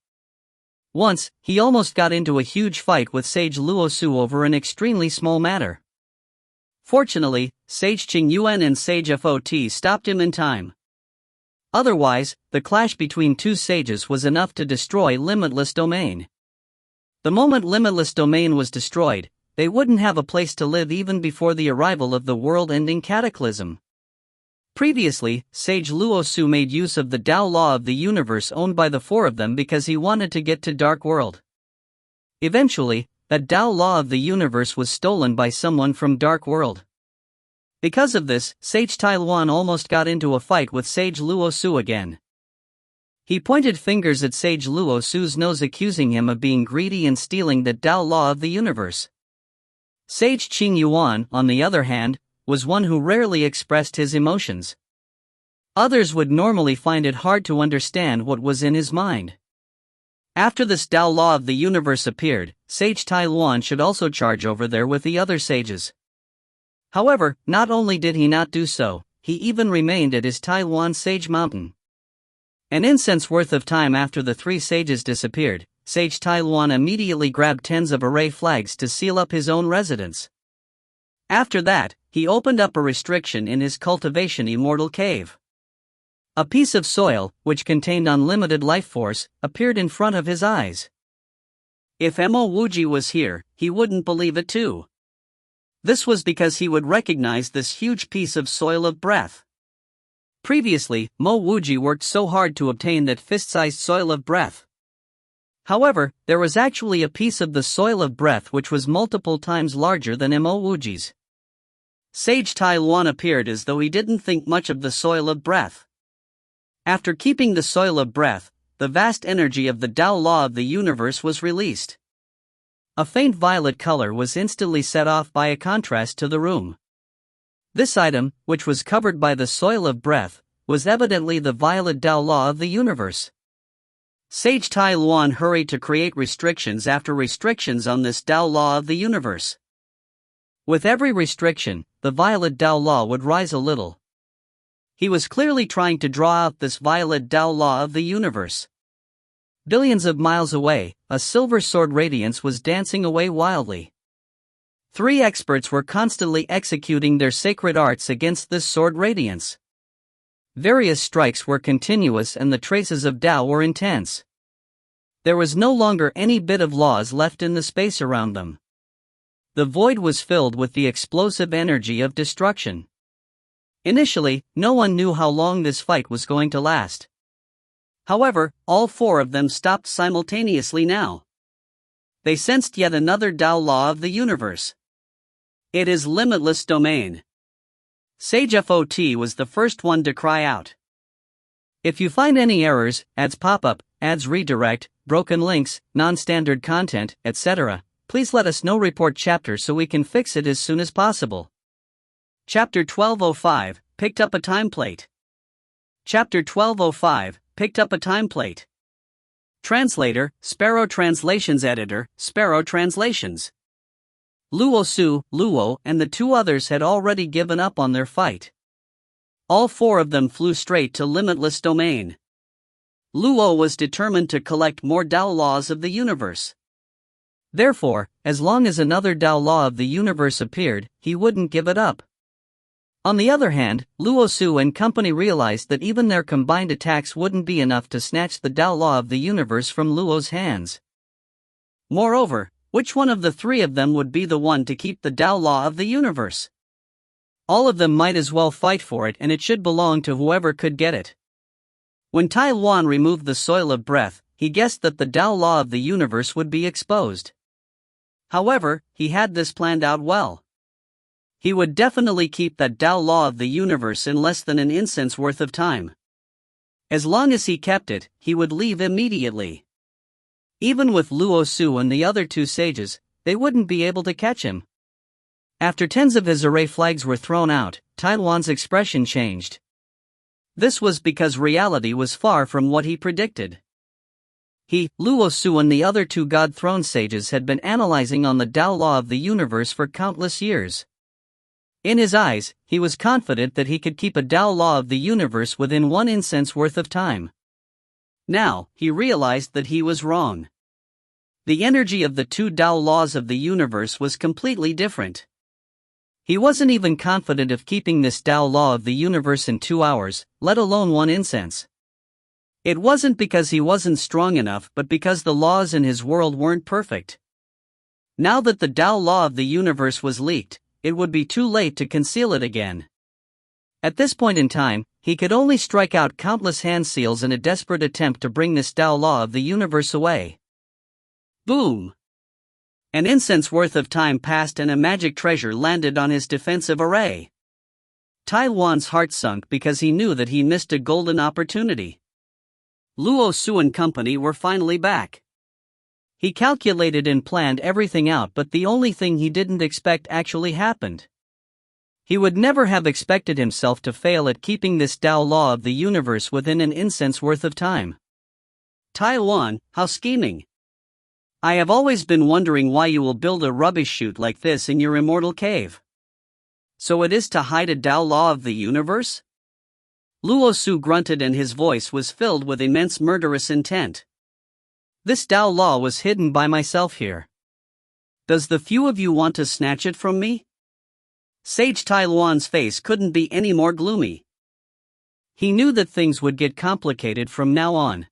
Once, he almost got into a huge fight with Sage Luo Su over an extremely small matter. Fortunately, Sage Qing Yuan and Sage Fot stopped him in time. Otherwise, the clash between two sages was enough to destroy limitless domain. The moment limitless domain was destroyed, they wouldn't have a place to live even before the arrival of the world-ending cataclysm. Previously, Sage Luo Su made use of the Tao law of the universe owned by the four of them because he wanted to get to Dark World. Eventually, that Tao law of the universe was stolen by someone from Dark World. Because of this, Sage Tailuan almost got into a fight with Sage Luo Su again. He pointed fingers at Sage Luo Su's nose, accusing him of being greedy and stealing the Tao law of the universe. Sage Qing Yuan, on the other hand, was one who rarely expressed his emotions. Others would normally find it hard to understand what was in his mind. After this Tao law of the universe appeared, Sage Tailuan should also charge over there with the other sages. However, not only did he not do so, he even remained at his Tailuan Sage Mountain. An incense worth of time after the three sages disappeared, Sage Tailuan immediately grabbed tens of array flags to seal up his own residence. After that, he opened up a restriction in his cultivation immortal cave. A piece of soil, which contained unlimited life force, appeared in front of his eyes. If Mo Wuji was here, he wouldn't believe it too. This was because he would recognize this huge piece of soil of breath. Previously, Mo Wuji worked so hard to obtain that fist-sized soil of breath. However, there was actually a piece of the soil of breath which was multiple times larger than Mo Wuji's. Sage Tailuan appeared as though he didn't think much of the soil of breath. After keeping the soil of breath, the vast energy of the Tao law of the universe was released. A faint violet color was instantly set off by a contrast to the room. This item, which was covered by the soil of breath, was evidently the violet Tao law of the universe. Sage Tailuan hurried to create restrictions after restrictions on this Tao law of the universe. With every restriction, the violet Tao law would rise a little. He was clearly trying to draw out this violet Tao law of the universe. Billions of miles away, a silver sword radiance was dancing away wildly. Three experts were constantly executing their sacred arts against this sword radiance. Various strikes were continuous and the traces of Tao were intense. There was no longer any bit of laws left in the space around them. The void was filled with the explosive energy of destruction. Initially, no one knew how long this fight was going to last. However, all four of them stopped simultaneously now. They sensed yet another Tao law of the universe. It is limitless domain. Sage Fot was the first one to cry out. If you find any errors, ads pop up, ads redirect, broken links, non-standard content, etc., please let us know. Report chapter so we can fix it as soon as possible. Chapter 1205, Picked up a time plate. Chapter 1205, Picked up a time plate. Translator, Sparrow Translations Editor, Sparrow Translations. Luo Su, Luo, and the two others had already given up on their fight. All four of them flew straight to limitless domain. Luo was determined to collect more Tao laws of the universe. Therefore, as long as another Tao law of the universe appeared, he wouldn't give it up. On the other hand, Luo Su and company realized that even their combined attacks wouldn't be enough to snatch the Tao law of the universe from Luo's hands. Moreover, which one of the three of them would be the one to keep the Tao law of the universe? All of them might as well fight for it, and it should belong to whoever could get it. When Tai Luan removed the soil of breath, he guessed that the Tao law of the universe would be exposed. However, he had this planned out well. He would definitely keep that Tao law of the universe in less than an instance worth of time. As long as he kept it, he would leave immediately. Even with Luo Su and the other two sages, they wouldn't be able to catch him. After tens of his array flags were thrown out, Tai Luan's expression changed. This was because reality was far from what he predicted. He, Luo Su, and the other two God Throne sages had been analyzing on the Tao law of the universe for countless years. In his eyes, he was confident that he could keep a Tao law of the universe within one instance worth of time. Now, he realized that he was wrong. The energy of the two Tao laws of the universe was completely different. He wasn't even confident of keeping this Tao law of the universe in 2 hours, let alone one instance. It wasn't because he wasn't strong enough, but because the laws in his world weren't perfect. Now that the Tao law of the universe was leaked, it would be too late to conceal it again. At this point in time, he could only strike out countless hand seals in a desperate attempt to bring this Tao law of the universe away. Boom! An instance worth of time passed and a magic treasure landed on his defensive array. Tai Luan's heart sunk because he knew that he missed a golden opportunity. Luo Su and company were finally back. He calculated and planned everything out, but the only thing he didn't expect actually happened. He would never have expected himself to fail at keeping this Tao law of the universe within an instance worth of time. Tai Luan, how scheming! I have always been wondering why you will build a rubbish chute like this in your immortal cave. So it is to hide a Tao law of the universe? Luo Su grunted and his voice was filled with immense murderous intent. This Tao law was hidden by myself here. Does the few of you want to snatch it from me? Sage Tai Luan's face couldn't be any more gloomy. He knew that things would get complicated from now on.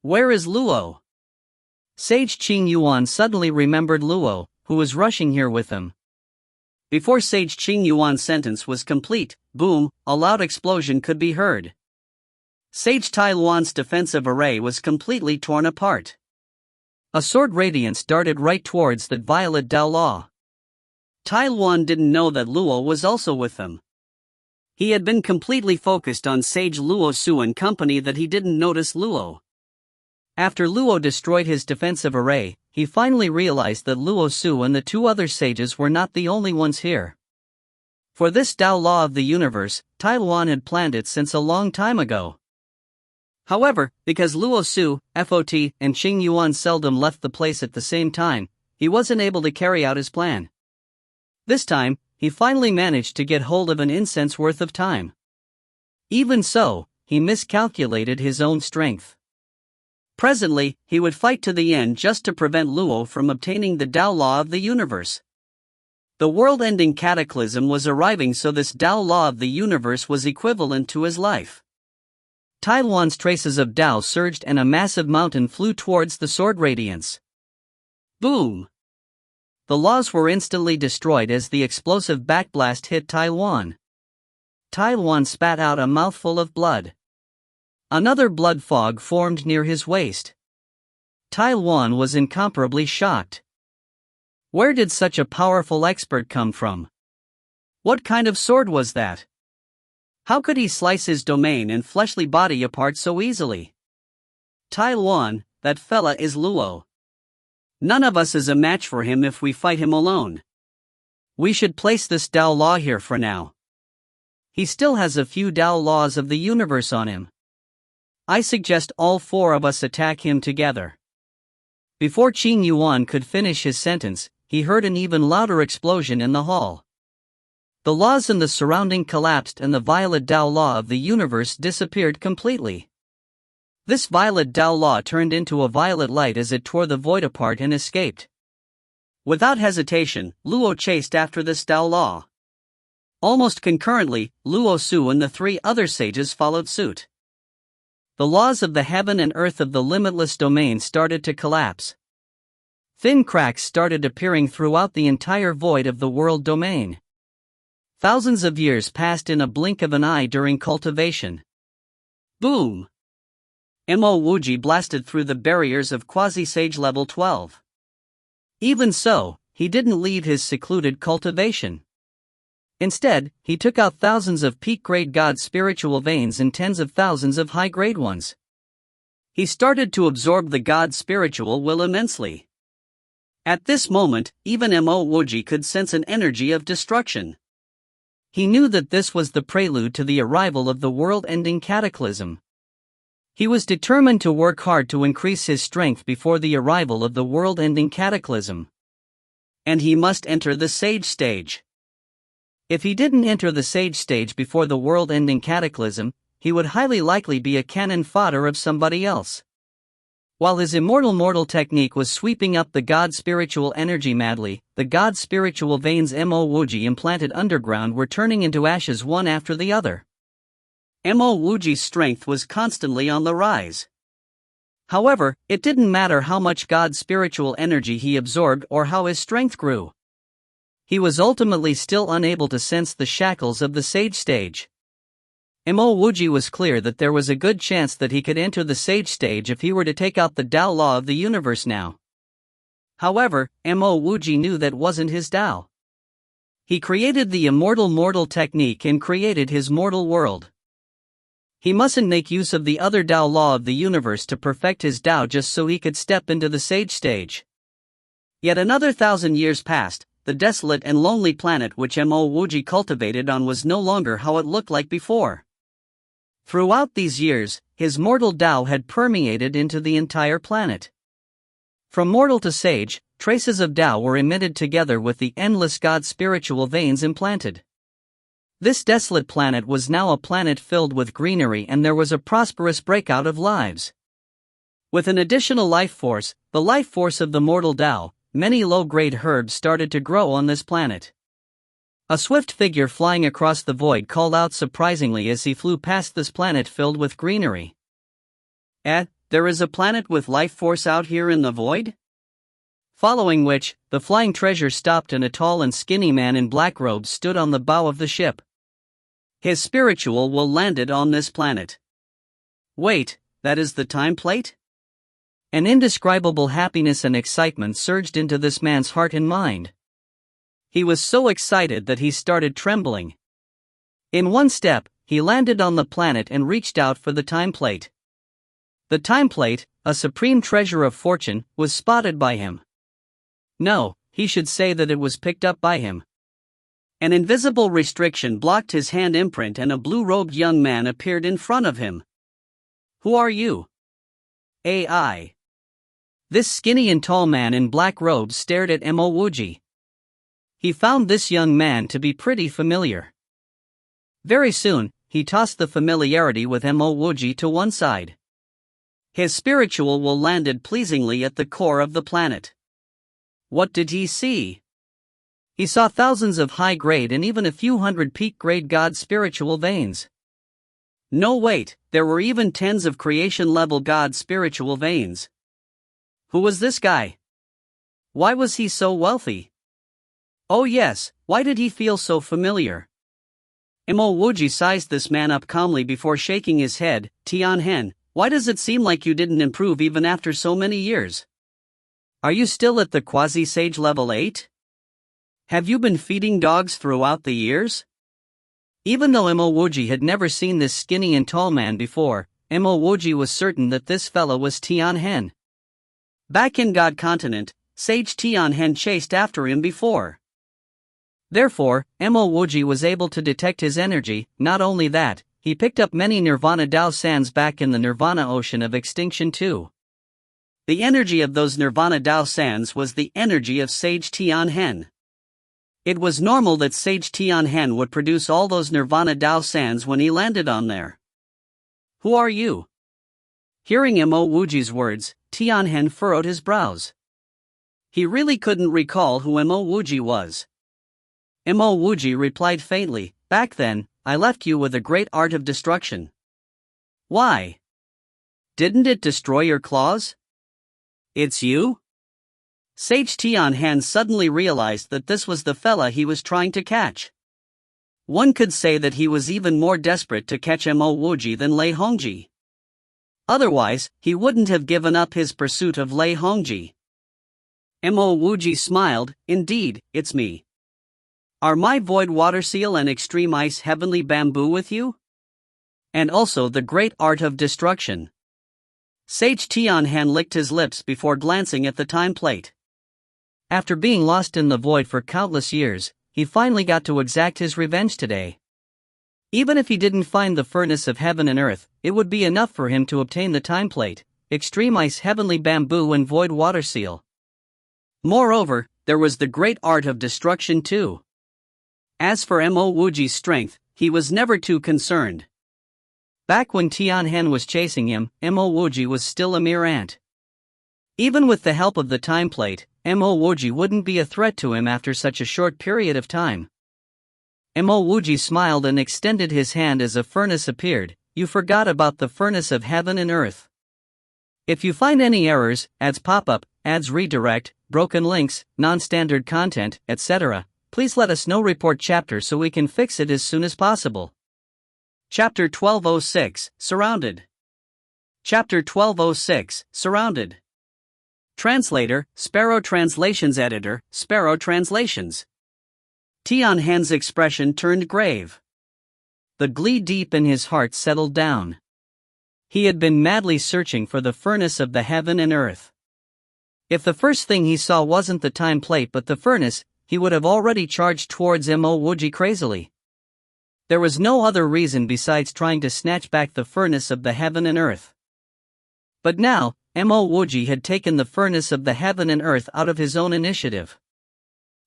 Where is Luo? Sage Qing Yuan suddenly remembered Luo, who was rushing here with him. Before Sage Qing Yuan's sentence was complete, boom, a loud explosion could be heard. Sage Tai Luan's defensive array was completely torn apart. A sword radiance darted right towards that violet Tao law. Tai Luan didn't know that Luo was also with them. He had been completely focused on Sage Luo Su and company that he didn't notice Luo. After Luo destroyed his defensive array, he finally realized that Luo Su and the two other sages were not the only ones here. For this Tao law of the universe, Tai Luan had planned it since a long time ago. However, because Luo Su, Fot, and Qing Yuan seldom left the place at the same time, he wasn't able to carry out his plan. This time, he finally managed to get hold of an incense worth of time. Even so, he miscalculated his own strength. Presently, he would fight to the end just to prevent Luo from obtaining the Tao law of the universe. The world-ending cataclysm was arriving, so this Tao law of the universe was equivalent to his life. Tai Luan's traces of Tao surged and a massive mountain flew towards the sword radiance. Boom! The laws were instantly destroyed as the explosive backblast hit Tai Luan. Tai Luan spat out a mouthful of blood. Another blood fog formed near his waist. Tai Luan was incomparably shocked. Where did such a powerful expert come from? What kind of sword was that? How could he slice his domain and fleshly body apart so easily? Tai Luan, that fella is Luo. None of us is a match for him if we fight him alone. We should place this Tao law here for now. He still has a few Tao laws of the universe on him. I suggest all four of us attack him together. Before Qing Yuan could finish his sentence, he heard an even louder explosion in the hall. The laws in the surrounding collapsed and the violet Tao law of the universe disappeared completely. This violet Tao law turned into a violet light as it tore the void apart and escaped. Without hesitation, Luo chased after this Tao law. Almost concurrently, Luo Su and the three other sages followed suit. The laws of the heaven and earth of the limitless domain started to collapse. Thin cracks started appearing throughout the entire void of the world domain. Thousands of years passed in a blink of an eye during cultivation. Boom! Mo Wuji blasted through the barriers of quasi-sage level 12. Even so, he didn't leave his secluded cultivation. Instead, he took out thousands of peak-grade god spiritual veins and tens of thousands of high-grade ones. He started to absorb the god spiritual will immensely. At this moment, even Mo Wuji could sense an energy of destruction. He knew that this was the prelude to the arrival of the world-ending cataclysm. He was determined to work hard to increase his strength before the arrival of the world-ending cataclysm. And he must enter the sage stage. If he didn't enter the sage stage before the world-ending cataclysm, he would highly likely be a cannon fodder of somebody else. While his immortal mortal technique was sweeping up the god spiritual energy madly, the god spiritual veins Mo Wuji implanted underground were turning into ashes one after the other. Mo Wuji's strength was constantly on the rise. However, it didn't matter how much god spiritual energy he absorbed or how his strength grew. He was ultimately still unable to sense the shackles of the sage stage. Mo Wuji was clear that there was a good chance that he could enter the sage stage if he were to take out the Tao law of the universe now. However, Mo Wuji knew that wasn't his Tao. He created the immortal mortal technique and created his mortal world. He mustn't make use of the other Tao law of the universe to perfect his Tao just so he could step into the sage stage. Yet another 1,000 years passed. The desolate and lonely planet which Mo Wuji cultivated on was no longer how it looked like before. Throughout these years, his mortal Tao had permeated into the entire planet. From mortal to sage, traces of Tao were emitted together with the endless god spiritual veins implanted. This desolate planet was now a planet filled with greenery and there was a prosperous breakout of lives. With an additional life force, the life force of the mortal Tao, many low-grade herbs started to grow on this planet. A swift figure flying across the void called out surprisingly as he flew past this planet filled with greenery. There is a planet with life force out here in the void? Following which, the flying treasure stopped and a tall and skinny man in black robes stood on the bow of the ship. His spiritual will landed on this planet. Wait, that is the time plate? An indescribable happiness and excitement surged into this man's heart and mind. He was so excited that he started trembling. In one step, he landed on the planet and reached out for the time plate. The time plate, a supreme treasure of fortune, was spotted by him. No, he should say that it was picked up by him. An invisible restriction blocked his hand imprint and a blue-robed young man appeared in front of him. Who are you? AI. This skinny and tall man in black robes stared at Mo Wuji. He found this young man to be pretty familiar. Very soon, he tossed the familiarity with Mo Wuji to one side. His spiritual will landed pleasingly at the core of the planet. What did he see? He saw thousands of high-grade and even a few hundred peak-grade god spiritual veins. No wait, there were even tens of creation-level god spiritual veins. Who was this guy? Why was he so wealthy? Oh yes, why did he feel so familiar? Mo Wuji sized this man up calmly before shaking his head. Tianhen, why does it seem like you didn't improve even after so many years? Are you still at the quasi-sage level 8? Have you been feeding dogs throughout the years? Even though Mo Wuji had never seen this skinny and tall man before, Mo Wuji was certain that this fellow was Tianhen. Back in God Continent, Sage Tianhen chased after him before. Therefore, Mo Wuji was able to detect his energy. Not only that, he picked up many Nirvana Dao sands back in the Nirvana ocean of extinction too. The energy of those Nirvana Dao sands was the energy of Sage Tianhen. It was normal that Sage Tianhen would produce all those Nirvana Dao sands when he landed on there. Who are you? Hearing Mo Wuji's words, Tianhen furrowed his brows. He really couldn't recall who Mo Wuji was. Mo Wuji replied faintly, back then, I left you with a great art of destruction. Why? Didn't it destroy your claws? It's you? Sage Tianhen suddenly realized that this was the fella he was trying to catch. One could say that he was even more desperate to catch Mo Wuji than Lei Hongji. Otherwise, he wouldn't have given up his pursuit of Lei Hongji. Mo Wuji smiled, indeed, it's me. Are my void water seal and extreme ice heavenly bamboo with you? And also the great art of destruction. Sage Tianhen licked his lips before glancing at the time plate. After being lost in the void for countless years, he finally got to exact his revenge today. Even if he didn't find the furnace of heaven and earth, it would be enough for him to obtain the time plate, extreme ice heavenly bamboo and void water seal. Moreover, there was the great art of destruction too. As for Mo Wuji's strength, he was never too concerned. Back when Tianhen was chasing him, Mo Wuji was still a mere ant. Even with the help of the time plate, Mo Wuji wouldn't be a threat to him after such a short period of time. Mo Wuji smiled and extended his hand as a furnace appeared. You forgot about the furnace of heaven and earth. If you find any errors, ads pop up, ads redirect, broken links, non-standard content, etc., please let us know. Report chapter so we can fix it as soon as possible. Chapter 1206, Surrounded. Chapter 1206, Surrounded. Translator, Sparrow Translations. Editor, Sparrow Translations. Tianhen's expression turned grave. The glee deep in his heart settled down. He had been madly searching for the furnace of the heaven and earth. If the first thing he saw wasn't the time plate but the furnace, he would have already charged towards Mo Wuji crazily. There was no other reason besides trying to snatch back the furnace of the heaven and earth. But now, Mo Wuji had taken the furnace of the heaven and earth out of his own initiative.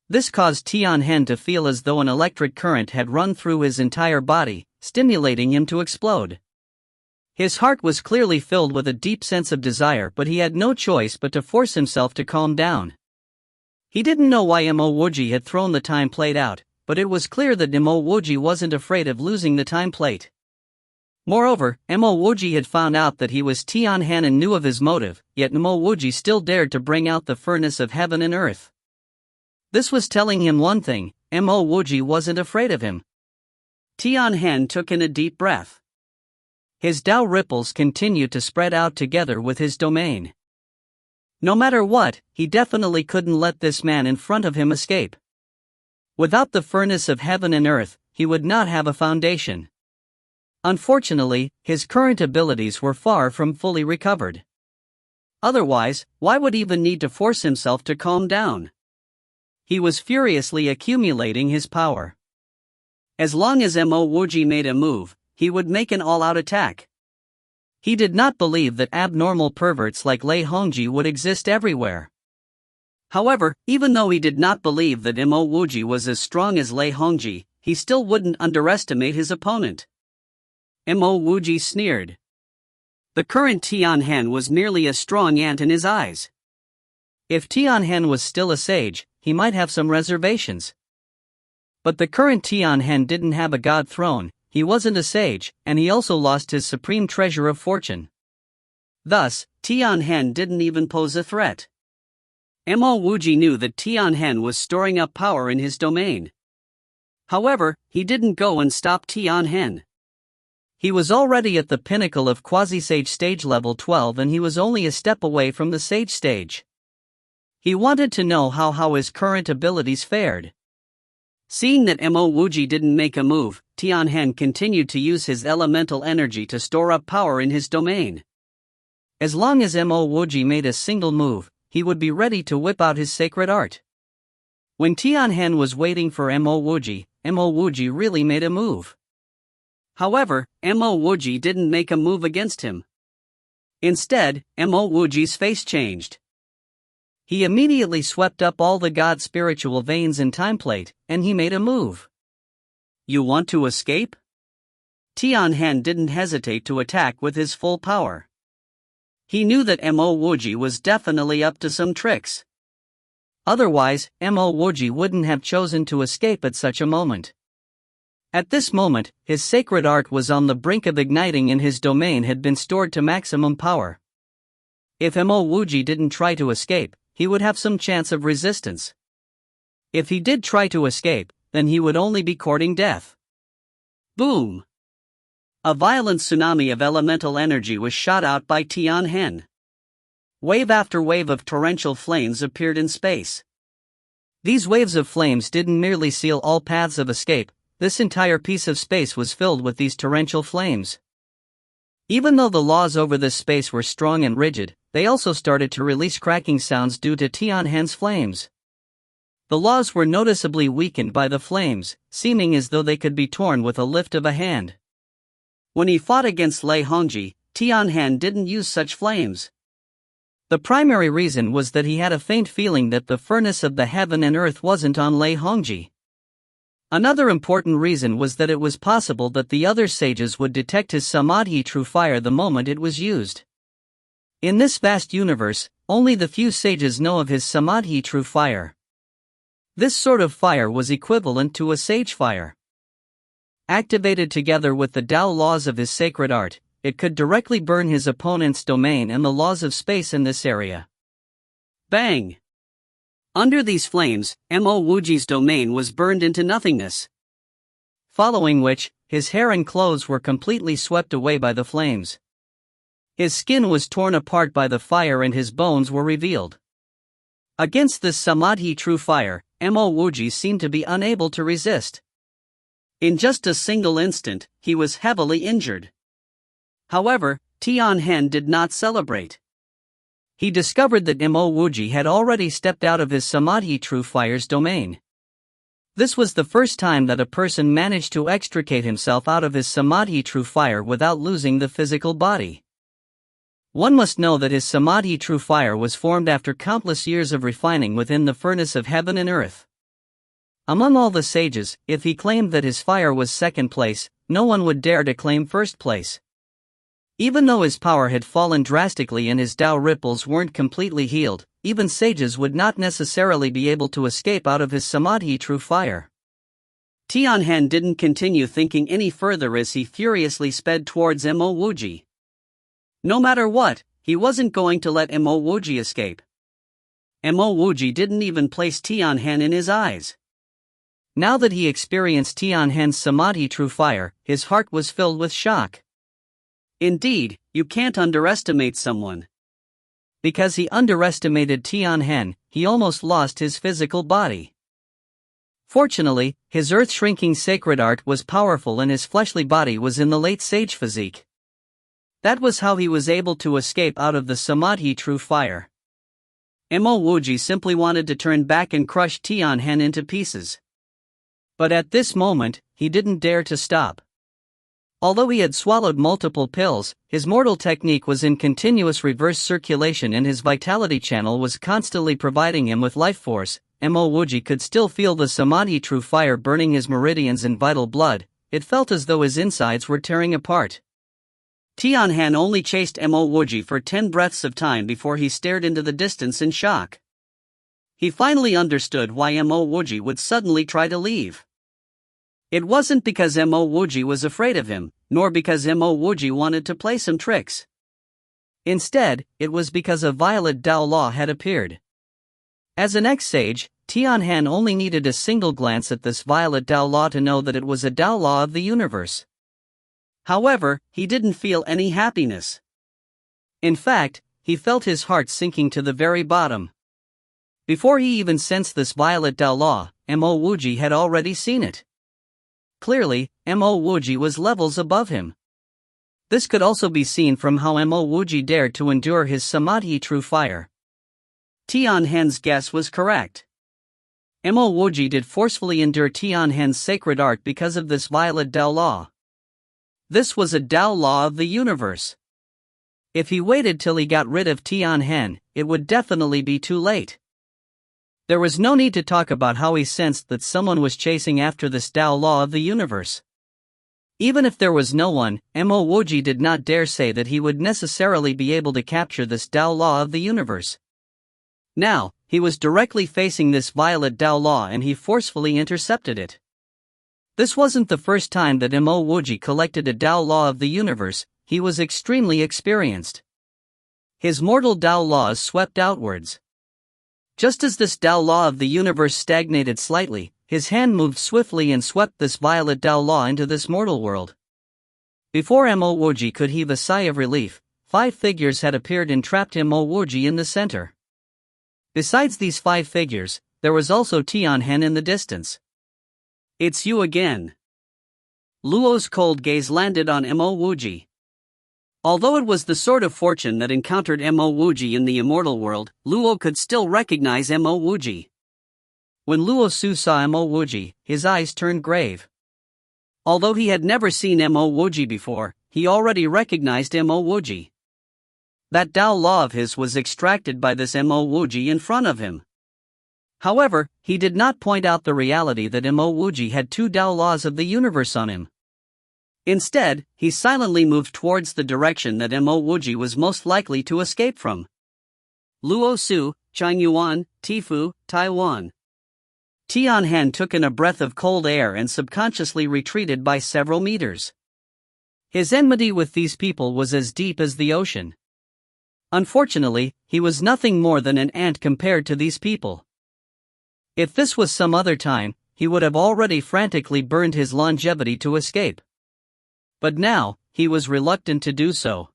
This caused Tianhen to feel as though an electric current had run through his entire body, stimulating him to explode. His heart was clearly filled with a deep sense of desire, but he had no choice but to force himself to calm down. He didn't know why Mo Wuji had thrown the time plate out, but it was clear that Mo Wuji wasn't afraid of losing the time plate. Moreover, Mo Wuji had found out that he was Tianhen and knew of his motive, yet Mo Wuji still dared to bring out the furnace of heaven and earth. This was telling him one thing: Mo Wuji wasn't afraid of him. Tianhen took in a deep breath. His Tao ripples continued to spread out together with his domain. No matter what, he definitely couldn't let this man in front of him escape. Without the furnace of heaven and earth, he would not have a foundation. Unfortunately, his current abilities were far from fully recovered. Otherwise, why would he even need to force himself to calm down? He was furiously accumulating his power. As long as Mo Wuji made a move, he would make an all-out attack. He did not believe that abnormal perverts like Lei Hongji would exist everywhere. However, even though he did not believe that Mo Wuji was as strong as Lei Hongji, he still wouldn't underestimate his opponent. Mo Wuji sneered. The current Tianhen was merely a strong ant in his eyes. If Tianhen was still a sage, he might have some reservations. But the current Tianhen didn't have a god throne, he wasn't a sage, and he also lost his supreme treasure of fortune. Thus, Tianhen didn't even pose a threat. Mo Wuji knew that Tianhen was storing up power in his domain. However, he didn't go and stop Tianhen. He was already at the pinnacle of quasi-sage stage level 12 and he was only a step away from the sage stage. He wanted to know how his current abilities fared. Seeing that Mo Wuji didn't make a move, Tianhen continued to use his elemental energy to store up power in his domain. As long as Mo Wuji made a single move, he would be ready to whip out his sacred art. When Tianhan was waiting for Mo Wuji really made a move. However, Mo Wuji didn't make a move against him. Instead, Mo Wuji's face changed. He immediately swept up all the god's spiritual veins in timeplate, and he made a move. You want to escape? Tianhan didn't hesitate to attack with his full power. He knew that Mo Wuji was definitely up to some tricks. Otherwise, Mo Wuji wouldn't have chosen to escape at such a moment. At this moment, his sacred art was on the brink of igniting and his domain had been stored to maximum power. If Mo Wuji didn't try to escape, he would have some chance of resistance. If he did try to escape, then he would only be courting death. Boom! A violent tsunami of elemental energy was shot out by Tianhan. Wave after wave of torrential flames appeared in space. These waves of flames didn't merely seal all paths of escape, this entire piece of space was filled with these torrential flames. Even though the laws over this space were strong and rigid, they also started to release cracking sounds due to Tianhan's flames. The laws were noticeably weakened by the flames, seeming as though they could be torn with a lift of a hand. When he fought against Lei Hongji, Tianhan didn't use such flames. The primary reason was that he had a faint feeling that the furnace of the heaven and earth wasn't on Lei Hongji. Another important reason was that it was possible that the other sages would detect his samadhi true fire the moment it was used. In this vast universe, only the few sages know of his samadhi true fire. This sort of fire was equivalent to a sage fire. Activated together with the Tao laws of his sacred art, it could directly burn his opponent's domain and the laws of space in this area. Bang! Under these flames, Mo Wuji's domain was burned into nothingness. Following which, his hair and clothes were completely swept away by the flames. His skin was torn apart by the fire and his bones were revealed. Against this samadhi true fire, Mo Wuji seemed to be unable to resist. In just a single instant, he was heavily injured. However, Tianhan did not celebrate. He discovered that Mo Wuji had already stepped out of his samadhi true fire's domain. This was the first time that a person managed to extricate himself out of his samadhi true fire without losing the physical body. One must know that his samadhi true fire was formed after countless years of refining within the furnace of heaven and earth. Among all the sages, if he claimed that his fire was second place, no one would dare to claim first place. Even though his power had fallen drastically and his Tao ripples weren't completely healed, even sages would not necessarily be able to escape out of his samadhi true fire. Tianhan didn't continue thinking any further as he furiously sped towards Mo Wuji. No matter what, he wasn't going to let Mo Wuji escape. Mo Wuji didn't even place Tianhan in his eyes. Now that he experienced Tianhan's samadhi true fire, his heart was filled with shock. Indeed, you can't underestimate someone. Because he underestimated Tianhan, he almost lost his physical body. Fortunately, his earth-shrinking sacred art was powerful and his fleshly body was in the late sage physique. That was how he was able to escape out of the samadhi true fire. Mo Wuji simply wanted to turn back and crush Tianhan into pieces. But at this moment, he didn't dare to stop. Although he had swallowed multiple pills, his mortal technique was in continuous reverse circulation and his vitality channel was constantly providing him with life force. Mo Wuji could still feel the samadhi true fire burning his meridians and vital blood. It felt as though his insides were tearing apart. Tianhan only chased Mo Wuji for 10 breaths of time before he stared into the distance in shock. He finally understood why Mo Wuji would suddenly try to leave. It wasn't because Mo Wuji was afraid of him, nor because Mo Wuji wanted to play some tricks. Instead, it was because a violet Tao law had appeared. As an ex-sage, Tianhan only needed a single glance at this violet Tao law to know that it was a Tao law of the universe. However, he didn't feel any happiness. In fact, he felt his heart sinking to the very bottom. Before he even sensed this violet Tao law, Mo Wuji had already seen it. Clearly, Mo Wuji was levels above him. This could also be seen from how Mo Wuji dared to endure his samadhi true fire. Tianhan's guess was correct. Mo Wuji did forcefully endure Tianhen's sacred art because of this violent Tao law. This was a Tao law of the universe. If he waited till he got rid of Tianhen, it would definitely be too late. There was no need to talk about how he sensed that someone was chasing after this Tao law of the universe. Even if there was no one, Mo Wuji did not dare say that he would necessarily be able to capture this Tao law of the universe. Now, he was directly facing this violet Tao law and he forcefully intercepted it. This wasn't the first time that Mo Wuji collected a Tao law of the universe, he was extremely experienced. His mortal Tao laws swept outwards. Just as this Tao law of the universe stagnated slightly, his hand moved swiftly and swept this violet Tao law into this mortal world. Before Mo Wuji could heave a sigh of relief, 5 figures had appeared and trapped Mo Wuji in the center. Besides these 5 figures, there was also Tianhen in the distance. "It's you again." Luo's cold gaze landed on Mo Wuji. Although it was the sort of fortune that encountered Mo Wuji in the immortal world, Luo could still recognize Mo Wuji. When Luo Su saw Mo Wuji, his eyes turned grave. Although he had never seen Mo Wuji before, he already recognized Mo Wuji. That Tao law of his was extracted by this Mo Wuji in front of him. However, he did not point out the reality that Mo Wuji had 2 Tao laws of the universe on him. Instead, he silently moved towards the direction that Mo Wuji was most likely to escape from. Luo Su, Qingyuan, Tifu, Taiwan. Tianhen took in a breath of cold air and subconsciously retreated by several meters. His enmity with these people was as deep as the ocean. Unfortunately, he was nothing more than an ant compared to these people. If this was some other time, he would have already frantically burned his longevity to escape. But now, he was reluctant to do so.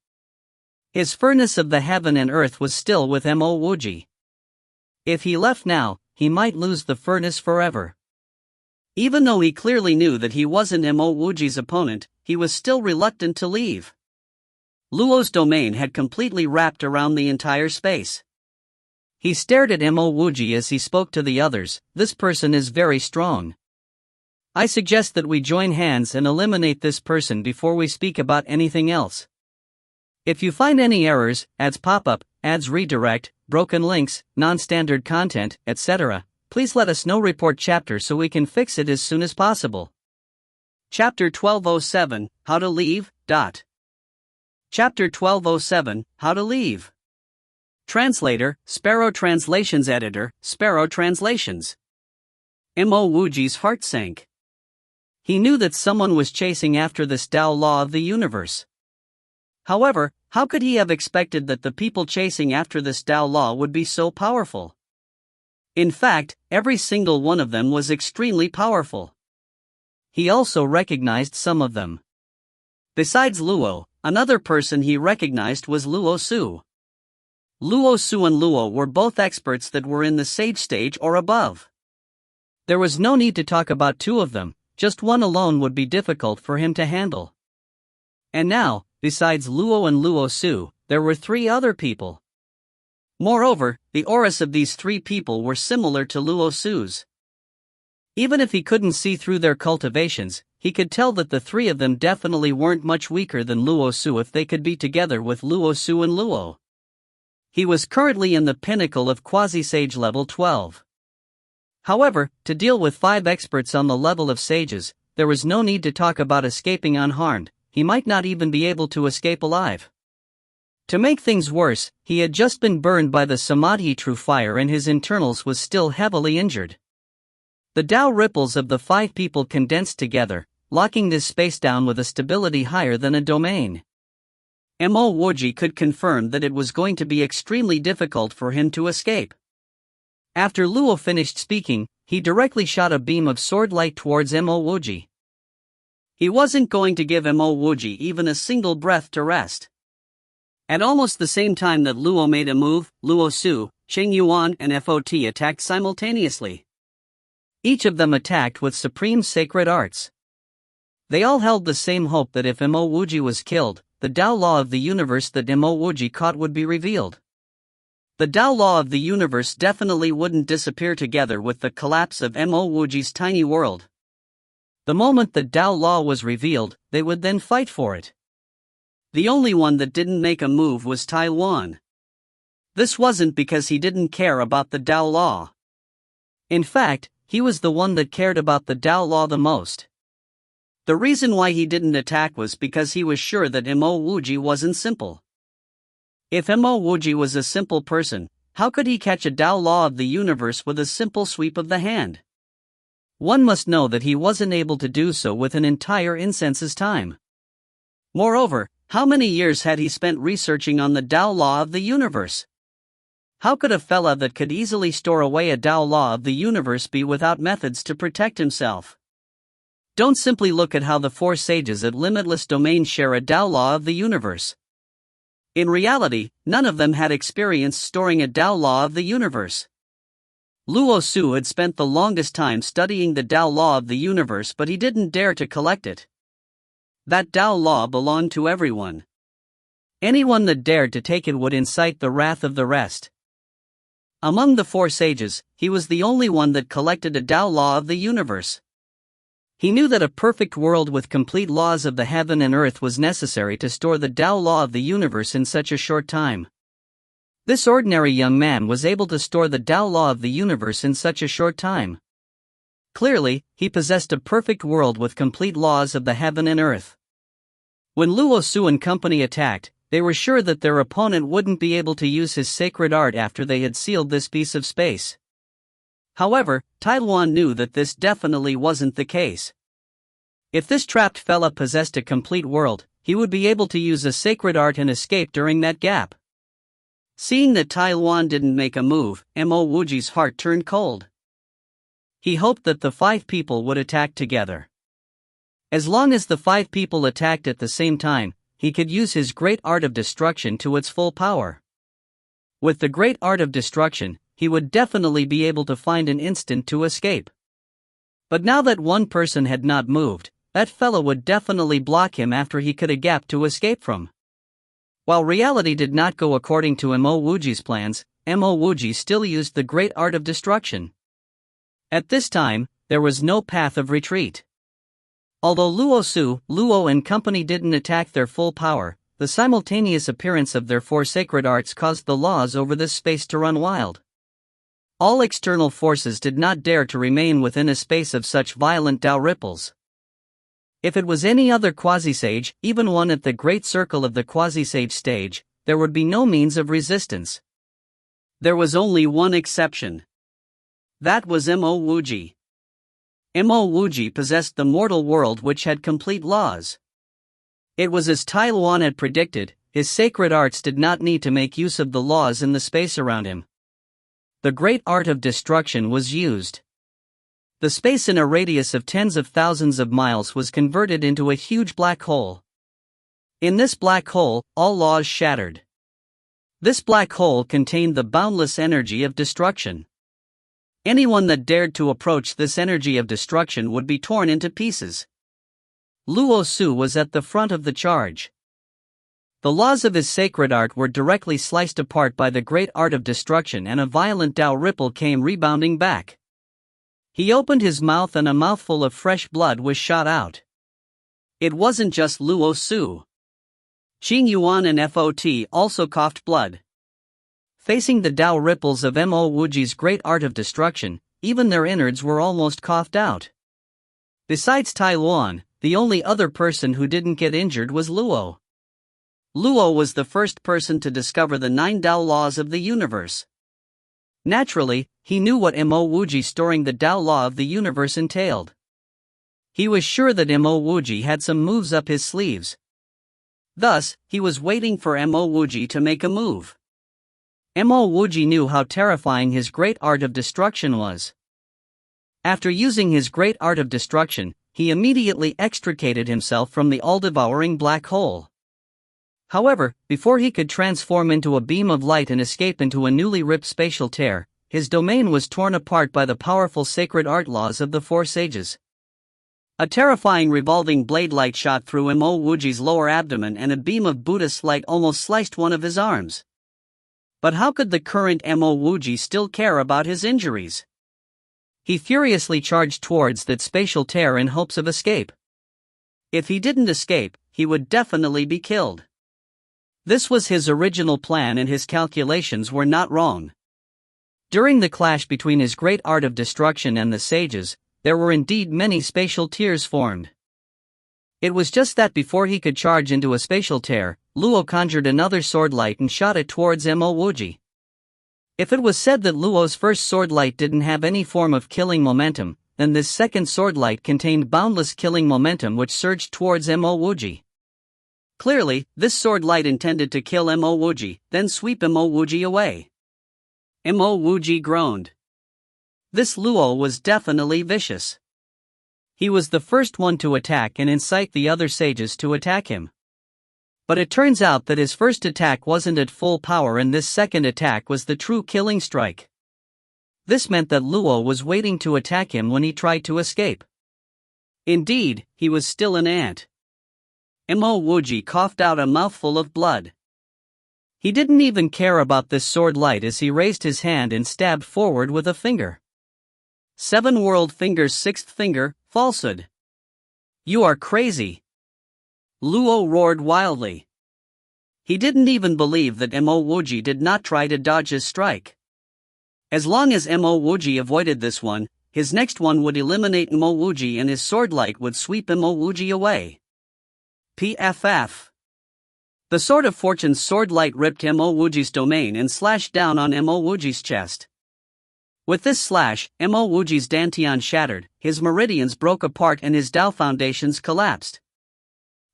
His furnace of the heaven and earth was still with Mo Wuji. If he left now, he might lose the furnace forever. Even though he clearly knew that he wasn't Mo Wuji's opponent, he was still reluctant to leave. Luo's domain had completely wrapped around the entire space. He stared at Mo Wuji as he spoke to the others. "This person is very strong. I suggest that we join hands and eliminate this person before we speak about anything else. If you find any errors, ads pop up, ads redirect, broken links, non-standard content, etc., please let us know. Report chapter so we can fix it as soon as possible." Chapter 1207, How to Leave. Chapter 1207, How to Leave. Translator, Sparrow Translations. Editor, Sparrow Translations. Mo Wuji's heart sank. He knew that someone was chasing after this Tao law of the universe. However, how could he have expected that the people chasing after this Tao law would be so powerful? In fact, every single one of them was extremely powerful. He also recognized some of them. Besides Luo, another person he recognized was Luo Su. Luo Su and Luo were both experts that were in the sage stage or above. There was no need to talk about 2 of them, just one alone would be difficult for him to handle. And now, besides Luo and Luo Su, there were 3 other people. Moreover, the auras of these 3 people were similar to Luo Su's. Even if he couldn't see through their cultivations, he could tell that the 3 of them definitely weren't much weaker than Luo Su if they could be together with Luo Su and Luo. He was currently in the pinnacle of quasi-sage level 12. However, to deal with 5 experts on the level of sages, there was no need to talk about escaping unharmed. He might not even be able to escape alive. To make things worse, he had just been burned by the Samadhi true fire and his internals was still heavily injured. The Tao ripples of the 5 people condensed together, locking this space down with a stability higher than a domain. Mo Wuji could confirm that it was going to be extremely difficult for him to escape. After Luo finished speaking, he directly shot a beam of sword light towards Mo Wuji. He wasn't going to give Mo Wuji even a single breath to rest. At almost the same time that Luo made a move, Luo Su, Qingyuan and Fot attacked simultaneously. Each of them attacked with supreme sacred arts. They all held the same hope that if Mo Wuji was killed, the Tao law of the universe that Mo Wuji caught would be revealed. The Tao law of the universe definitely wouldn't disappear together with the collapse of Mo Wuji's tiny world. The moment the Tao law was revealed, they would then fight for it. The only one that didn't make a move was Taiwan. This wasn't because he didn't care about the Tao law. In fact, he was the one that cared about the Tao law the most. The reason why he didn't attack was because he was sure that Mo Wuji wasn't simple. If Mo Wuji was a simple person, how could he catch a Tao law of the universe with a simple sweep of the hand? One must know that he wasn't able to do so with an entire incense's time. Moreover, how many years had he spent researching on the Tao law of the universe? How could a fella that could easily store away a Tao law of the universe be without methods to protect himself? Don't simply look at how the four sages at Limitless Domain share a Tao law of the universe. In reality, none of them had experience storing a Tao law of the universe. Luo Su had spent the longest time studying the Tao law of the universe, but he didn't dare to collect it. That Tao law belonged to everyone. Anyone that dared to take it would incite the wrath of the rest. Among the four sages, he was the only one that collected a Tao law of the universe. He knew that a perfect world with complete laws of the heaven and earth was necessary to store the Tao law of the universe in such a short time. This ordinary young man was able to store the Tao law of the universe in such a short time. Clearly, he possessed a perfect world with complete laws of the heaven and earth. When Luo Su and company attacked, they were sure that their opponent wouldn't be able to use his sacred art after they had sealed this piece of space. However, Taiwan knew that this definitely wasn't the case. If this trapped fella possessed a complete world, he would be able to use a sacred art and escape during that gap. Seeing that Taiwan didn't make a move, Mo Wuji's heart turned cold. He hoped that the 5 people would attack together. As long as the 5 people attacked at the same time, he could use his great art of destruction to its full power. With the great art of destruction, he would definitely be able to find an instant to escape. But now that one person had not moved, that fellow would definitely block him after he could a gap to escape from. While reality did not go according to Mo Wuji's plans, Mo Wuji still used the great art of destruction. At this time, there was no path of retreat. Although Luo Su, Luo and company didn't attack their full power, the simultaneous appearance of their 4 sacred arts caused the laws over this space to run wild. All external forces did not dare to remain within a space of such violent Tao ripples. If it was any other quasi-sage, even one at the great circle of the quasi-sage stage, there would be no means of resistance. There was only one exception. That was Mo Wuji. Mo Wuji possessed the mortal world which had complete laws. It was as Taiwan had predicted, his sacred arts did not need to make use of the laws in the space around him. The great art of destruction was used. The space in a radius of tens of thousands of miles was converted into a huge black hole. In this black hole, all laws shattered. This black hole contained the boundless energy of destruction. Anyone that dared to approach this energy of destruction would be torn into pieces. Luo Su was at the front of the charge. The laws of his sacred art were directly sliced apart by the great art of destruction, and a violent Tao ripple came rebounding back. He opened his mouth and a mouthful of fresh blood was shot out. It wasn't just Luo Su. Qing Yuan and Fot also coughed blood. Facing the Tao ripples of Mo Wuji's great art of destruction, even their innards were almost coughed out. Besides Taiwan, the only other person who didn't get injured was Luo. Luo was the first person to discover the 9 Tao laws of the universe. Naturally, he knew what Mo Wuji storing the Tao law of the universe entailed. He was sure that Mo Wuji had some moves up his sleeves. Thus, he was waiting for Mo Wuji to make a move. Mo Wuji knew how terrifying his great art of destruction was. After using his great art of destruction, he immediately extricated himself from the all-devouring black hole. However, before he could transform into a beam of light and escape into a newly ripped spatial tear, his domain was torn apart by the powerful sacred art laws of the 4 sages. A terrifying revolving blade light shot through Mo Wuji's lower abdomen, and a beam of Buddhist light almost sliced one of his arms. But how could the current Mo Wuji still care about his injuries? He furiously charged towards that spatial tear in hopes of escape. If he didn't escape, he would definitely be killed. This was his original plan, and his calculations were not wrong. During the clash between his great art of destruction and the sages, there were indeed many spatial tears formed. It was just that before he could charge into a spatial tear, Luo conjured another sword light and shot it towards Mo Wuji. If it was said that Luo's first sword light didn't have any form of killing momentum, then this second sword light contained boundless killing momentum which surged towards Mo Wuji. Clearly, this sword light intended to kill Mo Wuji, then sweep Mo Wuji away. Mo Wuji groaned. This Luo was definitely vicious. He was the first one to attack and incite the other sages to attack him. But it turns out that his first attack wasn't at full power, and this second attack was the true killing strike. This meant that Luo was waiting to attack him when he tried to escape. Indeed, he was still an ant. Mo Wuji coughed out a mouthful of blood. He didn't even care about this sword light as he raised his hand and stabbed forward with a finger. 7 world fingers, 6th finger, falsehood. You are crazy. Luo roared wildly. He didn't even believe that Mo Wuji did not try to dodge his strike. As long as Mo Wuji avoided this one, his next one would eliminate Mo Wuji and his sword light would sweep Mo Wuji away. PFF. The Sword of Fortune's sword light ripped Mo Wuji's domain and slashed down on Mo Wuji's chest. With this slash, Mo Wuji's dantian shattered, his meridians broke apart and his Dao foundations collapsed.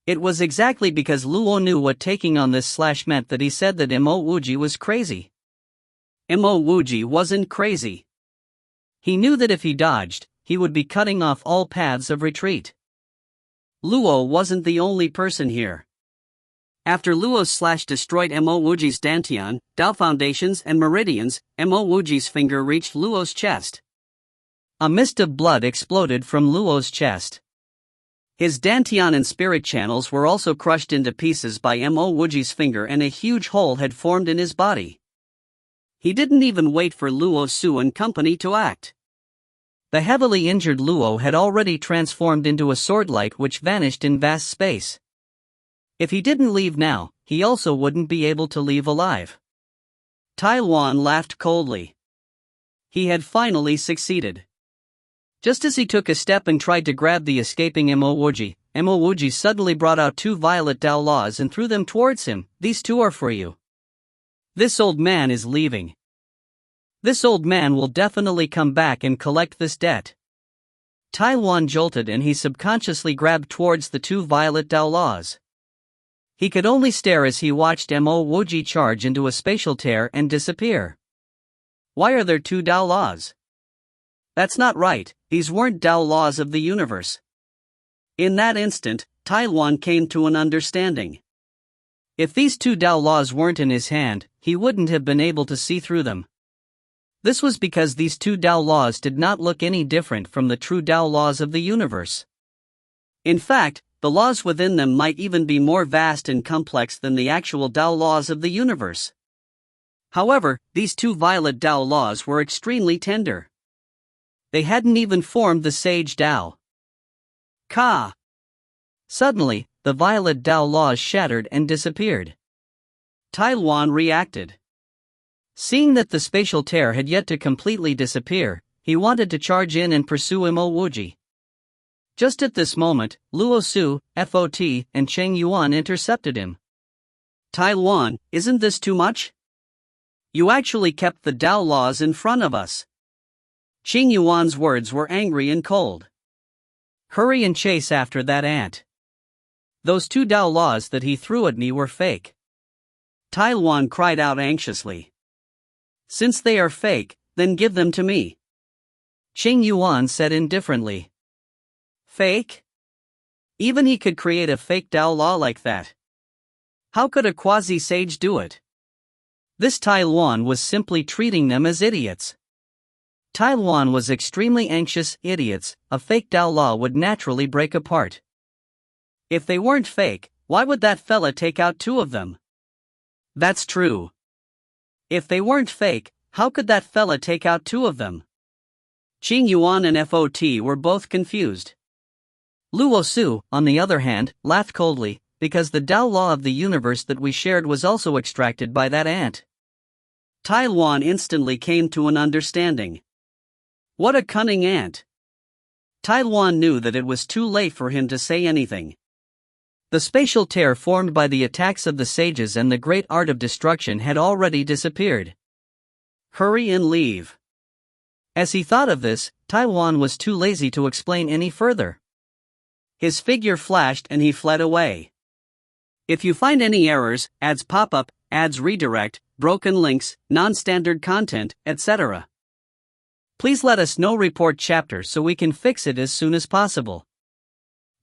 It was exactly because Luo knew what taking on this slash meant that he said that Mo Wuji was crazy. Mo Wuji wasn't crazy. He knew that if he dodged, he would be cutting off all paths of retreat. Luo wasn't the only person here. After Luo's slash destroyed Mo Wuji's dantian, Dao foundations and meridians, Mo Wuji's finger reached Luo's chest. A mist of blood exploded from Luo's chest. His dantian and spirit channels were also crushed into pieces by Mo Wuji's finger, and a huge hole had formed in his body. He didn't even wait for Luo Su and company to act. The heavily injured Luo had already transformed into a sword light which vanished in vast space. If he didn't leave now, he also wouldn't be able to leave alive. Tai Luan laughed coldly. He had finally succeeded. Just as he took a step and tried to grab the escaping Mo Wuji suddenly brought out 2 violet Dao laws and threw them towards him. These 2 are for you. This old man is leaving. This old man will definitely come back and collect this debt. Tai Luan jolted and he subconsciously grabbed towards the 2 violet Dao laws. He could only stare as he watched Mo Wuji charge into a spatial tear and disappear. Why are there 2 Dao laws? That's not right, these weren't Dao laws of the universe. In that instant, Tai Luan came to an understanding. If these 2 Dao laws weren't in his hand, he wouldn't have been able to see through them. This was because these 2 Dao laws did not look any different from the true Dao laws of the universe. In fact, the laws within them might even be more vast and complex than the actual Dao laws of the universe. However, these 2 violet Dao laws were extremely tender. They hadn't even formed the sage Dao. Ka! Suddenly, the violet Dao laws shattered and disappeared. Tai Luan reacted. Seeing that the spatial tear had yet to completely disappear, he wanted to charge in and pursue Mo Wuji. Just at this moment, Luo Su, Fot, and Cheng Yuan intercepted him. Tai Luan, isn't this too much? You actually kept the Dao laws in front of us. Cheng Yuan's words were angry and cold. Hurry and chase after that ant. Those 2 Dao laws that he threw at me were fake. Tai Luan cried out anxiously. Since they are fake, then give them to me. Cheng Yuan said indifferently. Fake? Even he could create a fake Dao law like that. How could a quasi-sage do it? This Tai Luan was simply treating them as idiots. Tai Luan was extremely anxious. Idiots, a fake Dao law would naturally break apart. If they weren't fake, why would that fella take out 2 of them? That's true. If they weren't fake, how could that fella take out two of them? Qing Yuan and Fot were both confused. Luo Su, on the other hand, laughed coldly, because the Tao law of the universe that we shared was also extracted by that ant. Tai Luan instantly came to an understanding. What a cunning ant! Tai Luan knew that it was too late for him to say anything. The spatial tear formed by the attacks of the sages and the great art of destruction had already disappeared. Hurry and leave. As he thought of this, Tai Luan was too lazy to explain any further. His figure flashed and he fled away. If you find any errors, ads pop up, ads redirect, broken links, non-standard content, etc., please let us know. Report chapter so we can fix it as soon as possible.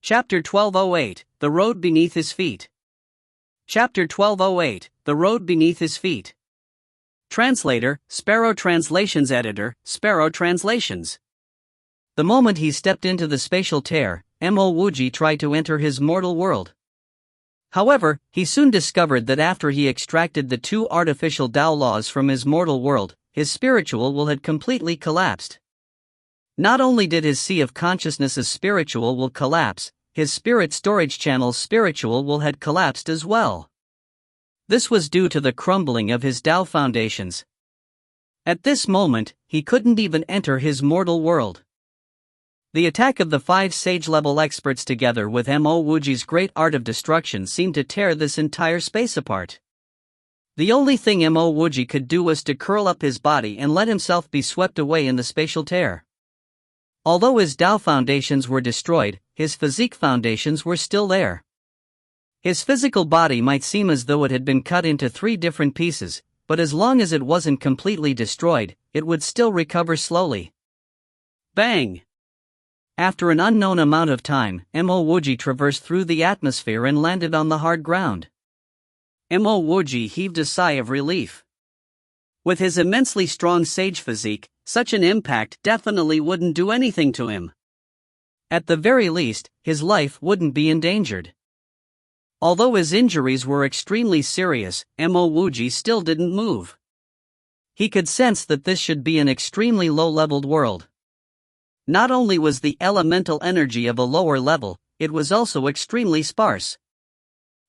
Chapter 1208, The Road Beneath His Feet. Chapter 1208, The Road Beneath His Feet. Translator, Sparrow Translations. Editor, Sparrow Translations. The moment he stepped into the spatial tear, Mo Wuji tried to enter his mortal world. However, he soon discovered that after he extracted the two artificial Tao laws from his mortal world, his spiritual will had completely collapsed. Not only did his sea of consciousness's spiritual will collapse, his spirit storage channel's spiritual will had collapsed as well. This was due to the crumbling of his Tao foundations. At this moment, he couldn't even enter his mortal world. The attack of the 5 sage-level experts together with Mo Wuji's great art of destruction seemed to tear this entire space apart. The only thing Mo Wuji could do was to curl up his body and let himself be swept away in the spatial tear. Although his Tao foundations were destroyed, his physique foundations were still there. His physical body might seem as though it had been cut into 3 different pieces, but as long as it wasn't completely destroyed, it would still recover slowly. Bang! After an unknown amount of time, Mo Wuji traversed through the atmosphere and landed on the hard ground. Mo Wuji heaved a sigh of relief. With his immensely strong sage physique, such an impact definitely wouldn't do anything to him. At the very least, his life wouldn't be endangered. Although his injuries were extremely serious, Mo Wuji still didn't move. He could sense that this should be an extremely low-leveled world. Not only was the elemental energy of a lower level, it was also extremely sparse.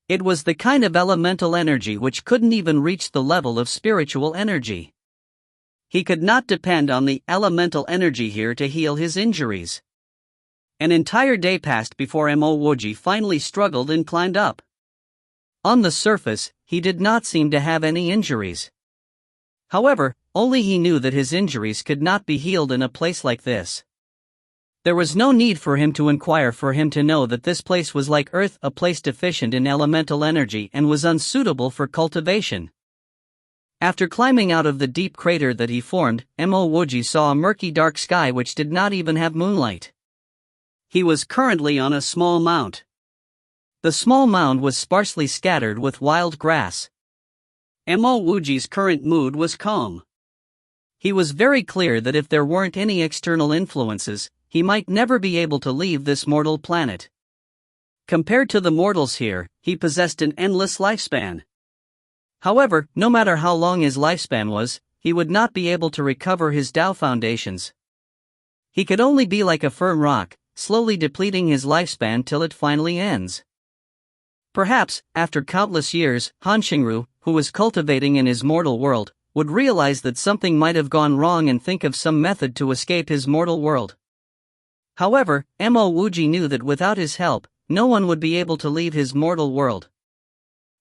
It was the kind of elemental energy which couldn't even reach the level of spiritual energy. He could not depend on the elemental energy here to heal his injuries. An entire day passed before Mo Wuji finally struggled and climbed up. On the surface, he did not seem to have any injuries. However, only he knew that his injuries could not be healed in a place like this. There was no need for him to inquire for him to know that this place was like Earth, a place deficient in elemental energy and was unsuitable for cultivation. After climbing out of the deep crater that he formed, Mo Wuji saw a murky dark sky which did not even have moonlight. He was currently on a small mount. The small mound was sparsely scattered with wild grass. Mo Wuji's current mood was calm. He was very clear that if there weren't any external influences, he might never be able to leave this mortal planet. Compared to the mortals here, he possessed an endless lifespan. However, no matter how long his lifespan was, he would not be able to recover his Tao foundations. He could only be like a firm rock, slowly depleting his lifespan till it finally ends. Perhaps, after countless years, Han Xingru, who was cultivating in his mortal world, would realize that something might have gone wrong and think of some method to escape his mortal world. However, Mo Wuji knew that without his help, no one would be able to leave his mortal world.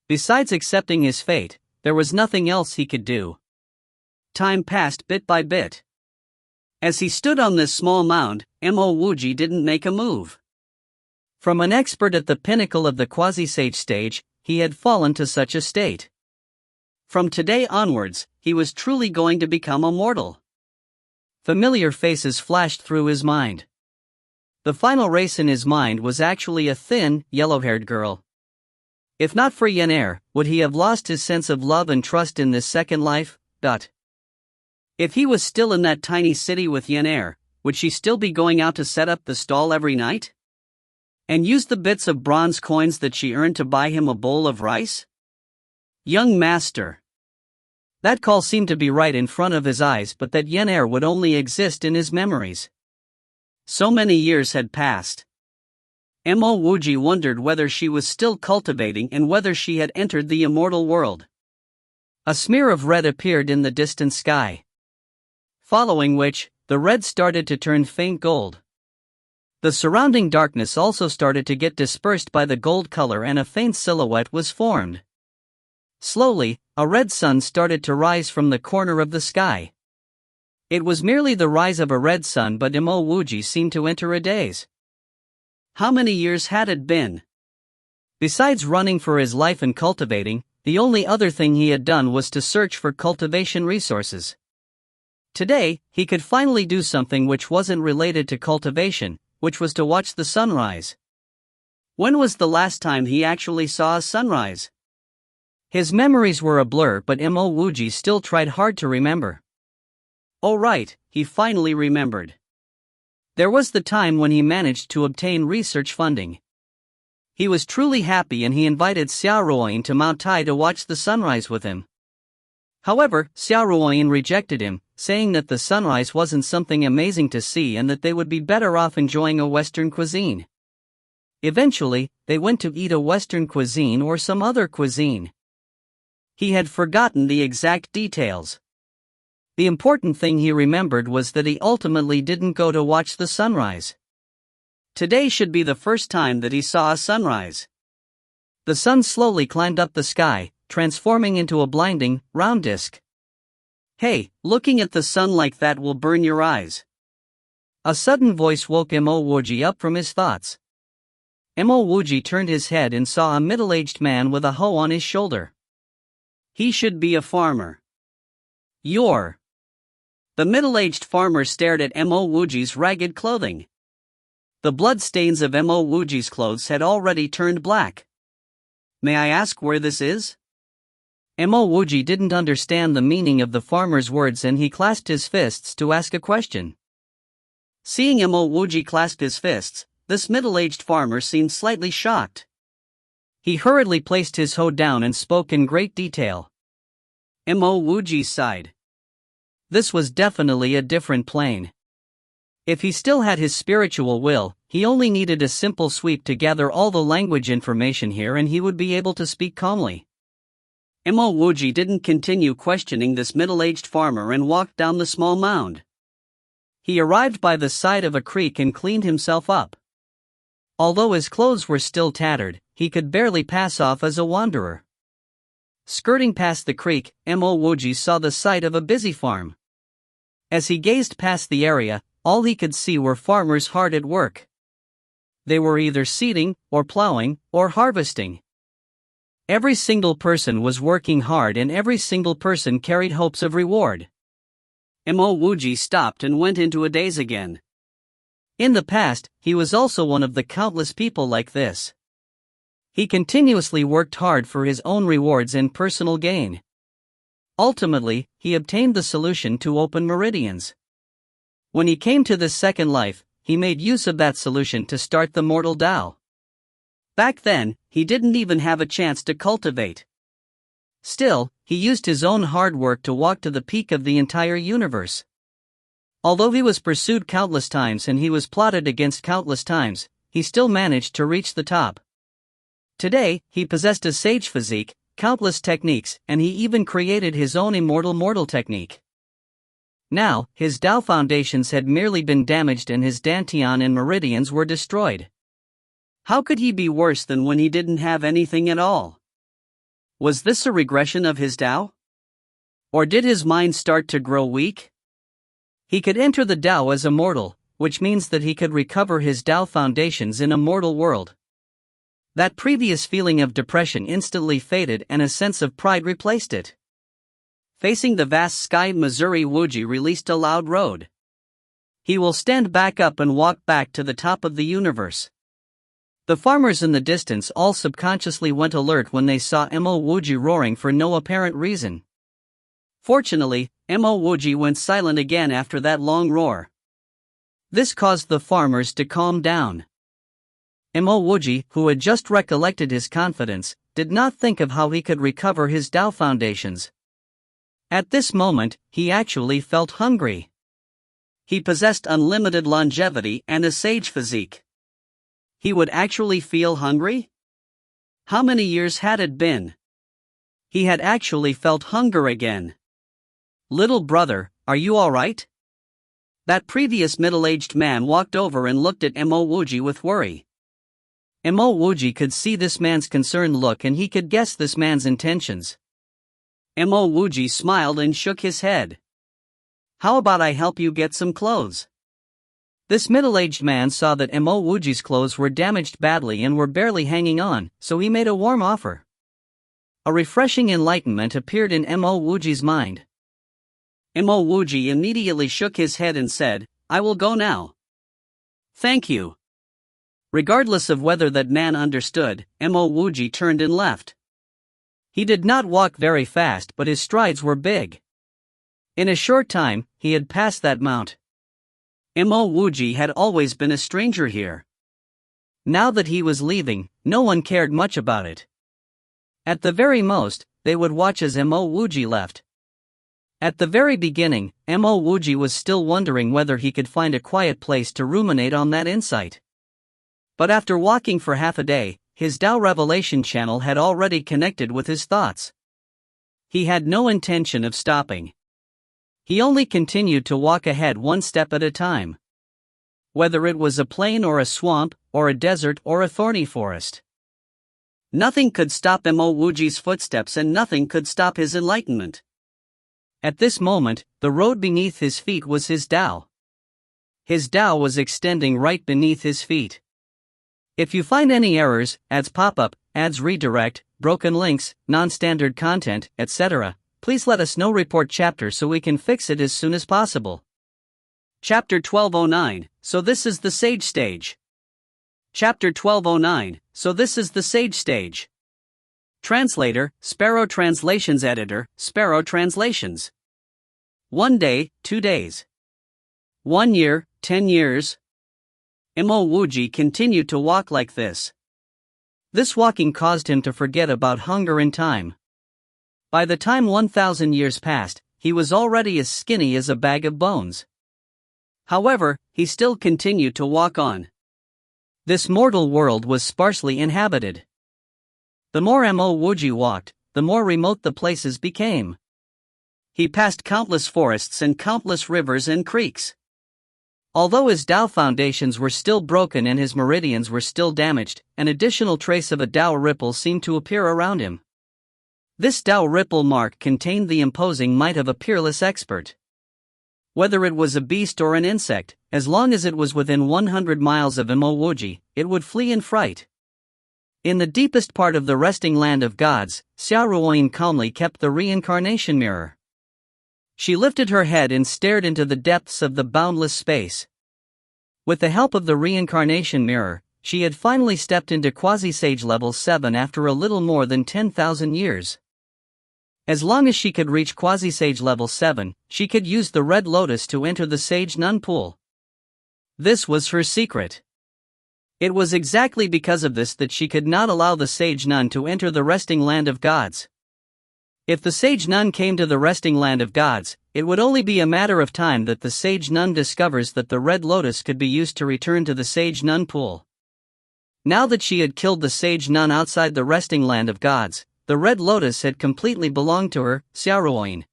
Besides accepting his fate, there was nothing else he could do. Time passed bit by bit. As he stood on this small mound, Mo Wuji didn't make a move. From an expert at the pinnacle of the quasi-sage stage, he had fallen to such a state. From today onwards, he was truly going to become a mortal. Familiar faces flashed through his mind. The final race in his mind was actually a thin, yellow-haired girl. If not for Yan'er, would he have lost his sense of love and trust in this second life? If he was still in that tiny city with Yan'er, would she still be going out to set up the stall every night? And use the bits of bronze coins that she earned to buy him a bowl of rice? Young master. That call seemed to be right in front of his eyes, but that yen air would only exist in his memories. So many years had passed. Mo Wuji wondered whether she was still cultivating and whether she had entered the immortal world. A smear of red appeared in the distant sky. Following which, the red started to turn faint gold. The surrounding darkness also started to get dispersed by the gold color and a faint silhouette was formed. Slowly, a red sun started to rise from the corner of the sky. It was merely the rise of a red sun, but Mo Wuji seemed to enter a daze. How many years had it been? Besides running for his life and cultivating, the only other thing he had done was to search for cultivation resources. Today, he could finally do something which wasn't related to cultivation, which was to watch the sunrise. When was the last time he actually saw a sunrise? His memories were a blur, but Mo Wuji still tried hard to remember. Oh right, he finally remembered. There was the time when he managed to obtain research funding. He was truly happy and he invited Xiao Ruoyin to Mount Tai to watch the sunrise with him. However, Xiao Ruoyin rejected him, saying that the sunrise wasn't something amazing to see and that they would be better off enjoying a Western cuisine. Eventually, they went to eat a Western cuisine or some other cuisine. He had forgotten the exact details. The important thing he remembered was that he ultimately didn't go to watch the sunrise. Today should be the first time that he saw a sunrise. The sun slowly climbed up the sky, transforming into a blinding, round disk. Hey, looking at the sun like that will burn your eyes. A sudden voice woke Mo Wuji up from his thoughts. Mo Wuji turned his head and saw a middle-aged man with a hoe on his shoulder. He should be a farmer. You're. The middle-aged farmer stared at Mo Wuji's ragged clothing. The blood stains of Mo Wuji's clothes had already turned black. May I ask where this is? Mo Wuji didn't understand the meaning of the farmer's words and he clasped his fists to ask a question. Seeing Mo Wuji clasp his fists, this middle-aged farmer seemed slightly shocked. He hurriedly placed his hoe down and spoke in great detail. Mo Wuji sighed. This was definitely a different plane. If he still had his spiritual will, he only needed a simple sweep to gather all the language information here and he would be able to speak calmly. Mo Wuji didn't continue questioning this middle-aged farmer and walked down the small mound. He arrived by the side of a creek and cleaned himself up. Although his clothes were still tattered, he could barely pass off as a wanderer. Skirting past the creek, Mo Wuji saw the site of a busy farm. As he gazed past the area, all he could see were farmers hard at work. They were either seeding, or plowing, or harvesting. Every single person was working hard and every single person carried hopes of reward. Mo Wuji stopped and went into a daze again. In the past, he was also one of the countless people like this. He continuously worked hard for his own rewards and personal gain. Ultimately, he obtained the solution to open meridians. When he came to this second life, he made use of that solution to start the mortal Tao. Back then, he didn't even have a chance to cultivate. Still, he used his own hard work to walk to the peak of the entire universe. Although he was pursued countless times and he was plotted against countless times, he still managed to reach the top. Today, he possessed a sage physique, countless techniques, and he even created his own immortal mortal technique. Now, his Tao foundations had merely been damaged and his dantian and meridians were destroyed. How could he be worse than when he didn't have anything at all? Was this a regression of his Tao? Or did his mind start to grow weak? He could enter the Tao as a mortal, which means that he could recover his Tao foundations in a mortal world. That previous feeling of depression instantly faded and a sense of pride replaced it. Facing the vast sky, Missouri Wuji released a loud road. He will stand back up and walk back to the top of the universe. The farmers in the distance all subconsciously went alert when they saw Mo Wuji roaring for no apparent reason. Fortunately, Mo Wuji went silent again after that long roar. This caused the farmers to calm down. Mo Wuji, who had just recollected his confidence, did not think of how he could recover his Tao foundations. At this moment, he actually felt hungry. He possessed unlimited longevity and a sage physique. He would actually feel hungry? How many years had it been? He had actually felt hunger again. Little brother, are you alright? That previous middle-aged man walked over and looked at Mo Wuji with worry. Mo Wuji could see this man's concerned look and he could guess this man's intentions. Mo Wuji smiled and shook his head. How about I help you get some clothes? This middle-aged man saw that Mo Wuji's clothes were damaged badly and were barely hanging on, so he made a warm offer. A refreshing enlightenment appeared in Mo Wuji's mind. Mo Wuji immediately shook his head and said, I will go now. Thank you. Regardless of whether that man understood, Mo Wuji turned and left. He did not walk very fast, but his strides were big. In a short time, he had passed that mount. Mo Wuji had always been a stranger here. Now that he was leaving, no one cared much about it. At the very most, they would watch as Mo Wuji left. At the very beginning, Mo Wuji was still wondering whether he could find a quiet place to ruminate on that insight. But after walking for half a day, his Tao revelation channel had already connected with his thoughts. He had no intention of stopping. He only continued to walk ahead one step at a time. Whether it was a plain or a swamp, or a desert or a thorny forest. Nothing could stop Mo Wuji's footsteps and nothing could stop his enlightenment. At this moment, the road beneath his feet was his Tao. His Tao was extending right beneath his feet. If you find any errors, ads pop up, ads redirect, broken links, non-standard content, etc., please let us know. Report chapter so we can fix it as soon as possible. Chapter 1209, so this is the sage stage. Chapter 1209, so this is the sage stage. Translator, Sparrow Translations. Editor, Sparrow Translations. 1 day, 2 days. 1 year, 10 years. Mo Wuji continued to walk like this. This walking caused him to forget about hunger and time. By the time 1,000 years passed, he was already as skinny as a bag of bones. However, he still continued to walk on. This mortal world was sparsely inhabited. The more Mo Wuji walked, the more remote the places became. He passed countless forests and countless rivers and creeks. Although his Tao foundations were still broken and his meridians were still damaged, an additional trace of a Tao ripple seemed to appear around him. This Tao ripple mark contained the imposing might of a peerless expert. Whether it was a beast or an insect, as long as it was within 100 miles of Mo Wuji, it would flee in fright. In the deepest part of the resting land of gods, Xia Ruoyin calmly kept the reincarnation mirror. She lifted her head and stared into the depths of the boundless space. With the help of the reincarnation mirror, she had finally stepped into quasi-sage level 7 after a little more than 10,000 years. As long as she could reach quasi-sage level 7, she could use the red lotus to enter the sage nun pool. This was her secret. It was exactly because of this that she could not allow the sage nun to enter the resting land of gods. If the sage nun came to the resting land of gods, it would only be a matter of time that the sage nun discovers that the red lotus could be used to return to the sage nun pool. Now that she had killed the sage nun outside the resting land of gods, the red lotus had completely belonged to her, Xia Ruoyin.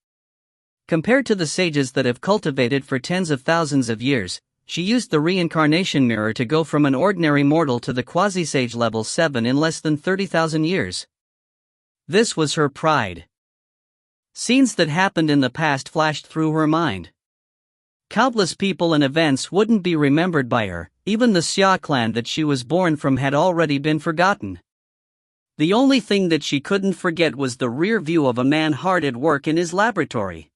Compared to the sages that have cultivated for tens of thousands of years, she used the reincarnation mirror to go from an ordinary mortal to the quasi-sage level 7 in less than 30,000 years. This was her pride. Scenes that happened in the past flashed through her mind. Countless people and events wouldn't be remembered by her, even the Xia clan that she was born from had already been forgotten. The only thing that she couldn't forget was the rear view of a man hard at work in his laboratory.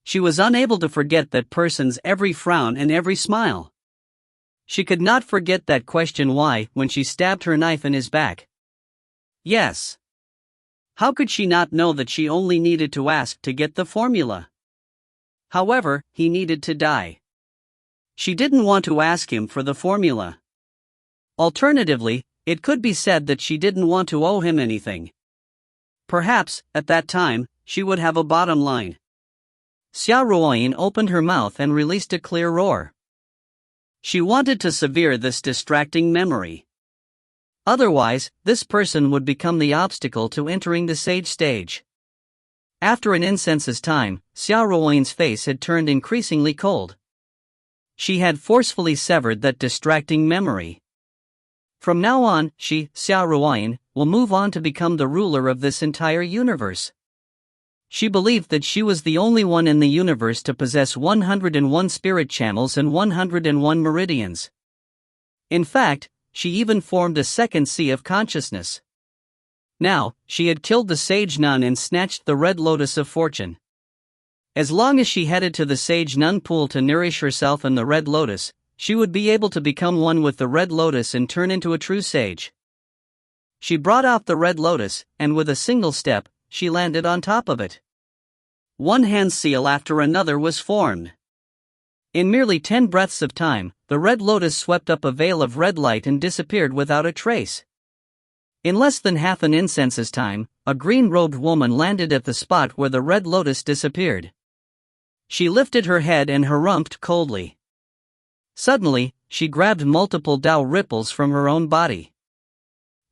She was unable to forget that person's every frown and every smile. She could not forget that question why when she stabbed her knife in his back. Yes. How could she not know that she only needed to ask to get the formula? However, he needed to die. She didn't want to ask him for the formula. Alternatively, it could be said that she didn't want to owe him anything. Perhaps, at that time, she would have a bottom line. Xiao Ruoyin opened her mouth and released a clear roar. She wanted to sever this distracting memory. Otherwise, this person would become the obstacle to entering the sage stage. After an incense's time, Xiao Ruoyin's face had turned increasingly cold. She had forcefully severed that distracting memory. From now on, she, Xiao Ruoyin, will move on to become the ruler of this entire universe. She believed that she was the only one in the universe to possess 101 spirit channels and 101 meridians. In fact, she even formed a second sea of consciousness. Now, she had killed the sage nun and snatched the red lotus of fortune. As long as she headed to the sage nun pool to nourish herself in the red lotus, she would be able to become one with the red lotus and turn into a true sage. She brought out the red lotus, and with a single step, she landed on top of it. One hand seal after another was formed. In merely 10 breaths of time, the red lotus swept up a veil of red light and disappeared without a trace. In less than half an incense's time, a green-robed woman landed at the spot where the red lotus disappeared. She lifted her head and harumphed coldly. Suddenly, she grabbed multiple Tao ripples from her own body.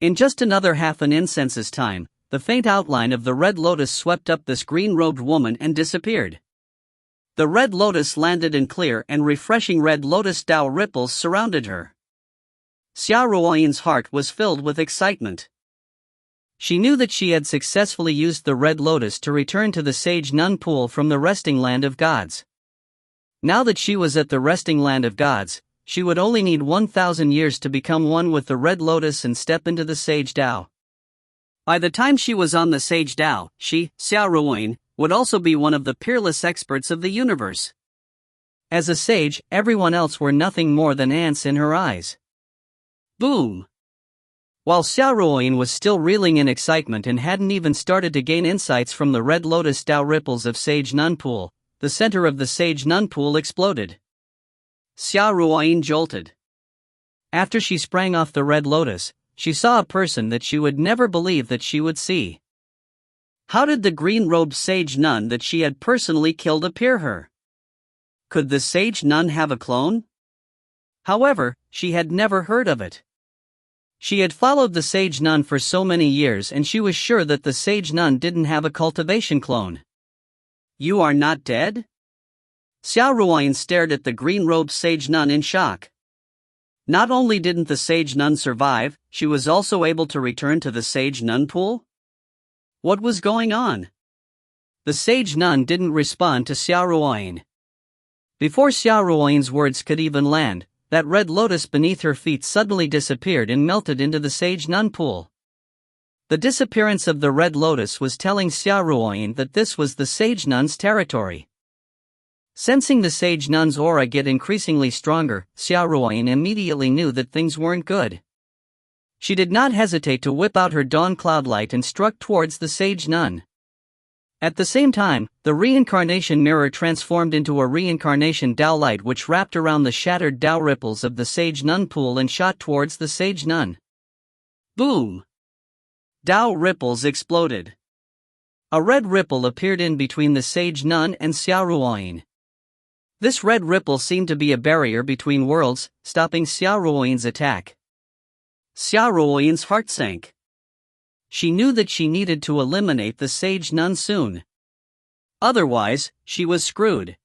In just another half an incense's time, the faint outline of the red lotus swept up this green-robed woman and disappeared. The red lotus landed in clear and refreshing red lotus Tao ripples surrounded her. Xiao Ruoyin's heart was filled with excitement. She knew that she had successfully used the red lotus to return to the sage nun pool from the resting land of gods. Now that she was at the resting land of gods, she would only need 1,000 years to become one with the red lotus and step into the sage Tao. By the time she was on the sage Tao, she, Xiao Ruoyin, would also be one of the peerless experts of the universe. As a sage, everyone else were nothing more than ants in her eyes. Boom! While Xiao Ruoyin was still reeling in excitement and hadn't even started to gain insights from the red lotus Tao ripples of Sage Nun Pool, the center of the Sage Nun Pool exploded. Xiao Ruoyin jolted. After she sprang off the red lotus, she saw a person that she would never believe that she would see. How did the green-robed sage nun that she had personally killed appear her? Could the sage nun have a clone? However, she had never heard of it. She had followed the sage nun for so many years and she was sure that the sage nun didn't have a cultivation clone. You are not dead? Xiao Ruoyin stared at the green-robed sage nun in shock. Not only didn't the sage nun survive, she was also able to return to the sage nun pool? What was going on? The sage nun didn't respond to Xiao Ruoyin. Before Xiao Ruoyin's words could even land, that red lotus beneath her feet suddenly disappeared and melted into the sage nun pool. The disappearance of the red lotus was telling Xiao Ruoyin that this was the sage nun's territory. Sensing the sage nun's aura get increasingly stronger, Xiao Ruoyin immediately knew that things weren't good. She did not hesitate to whip out her dawn cloud light and struck towards the sage nun. At the same time, the reincarnation mirror transformed into a reincarnation Tao light which wrapped around the shattered Tao ripples of the sage nun pool and shot towards the sage nun. Boom! Tao ripples exploded. A red ripple appeared in between the sage nun and Xiao Ruoyin. This red ripple seemed to be a barrier between worlds, stopping Xiao Ruoyin's attack. Xiao Ruoyin's heart sank. She knew that she needed to eliminate the sage nun soon. Otherwise, she was screwed.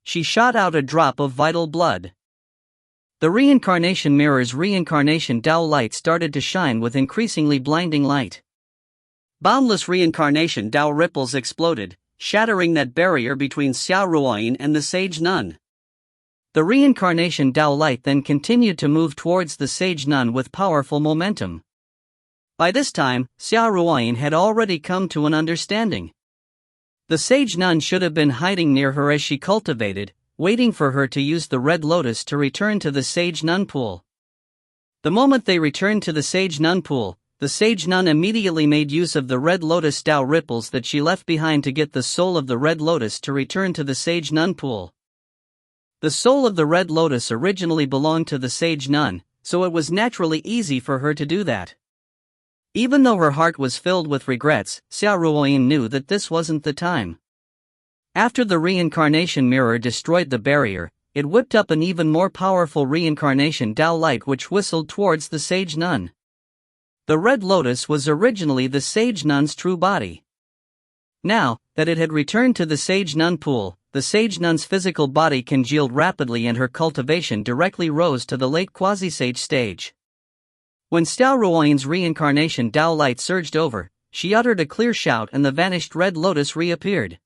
She shot out a drop of vital blood. The reincarnation mirror's reincarnation Tao light started to shine with increasingly blinding light. Boundless reincarnation Tao ripples exploded, shattering that barrier between Xiao Ruoyin and the sage nun. The reincarnation Tao light then continued to move towards the sage nun with powerful momentum. By this time, Xiao Ruoyin had already come to an understanding. The sage nun should have been hiding near her as she cultivated, waiting for her to use the red lotus to return to the sage nun pool. The moment they returned to the sage nun pool, the sage nun immediately made use of the red lotus Tao ripples that she left behind to get the soul of the red lotus to return to the sage nun pool. The soul of the red lotus originally belonged to the sage nun, so it was naturally easy for her to do that. Even though her heart was filled with regrets, Xiao Ruoyin knew that this wasn't the time. After the reincarnation mirror destroyed the barrier, it whipped up an even more powerful reincarnation Dao light which whistled towards the sage nun. The red lotus was originally the sage nun's true body. Now that it had returned to the sage nun pool, the sage nun's physical body congealed rapidly and her cultivation directly rose to the late quasi-sage stage. When Xiao Ruoyin's reincarnation Dao light surged over, she uttered a clear shout and the vanished red lotus reappeared.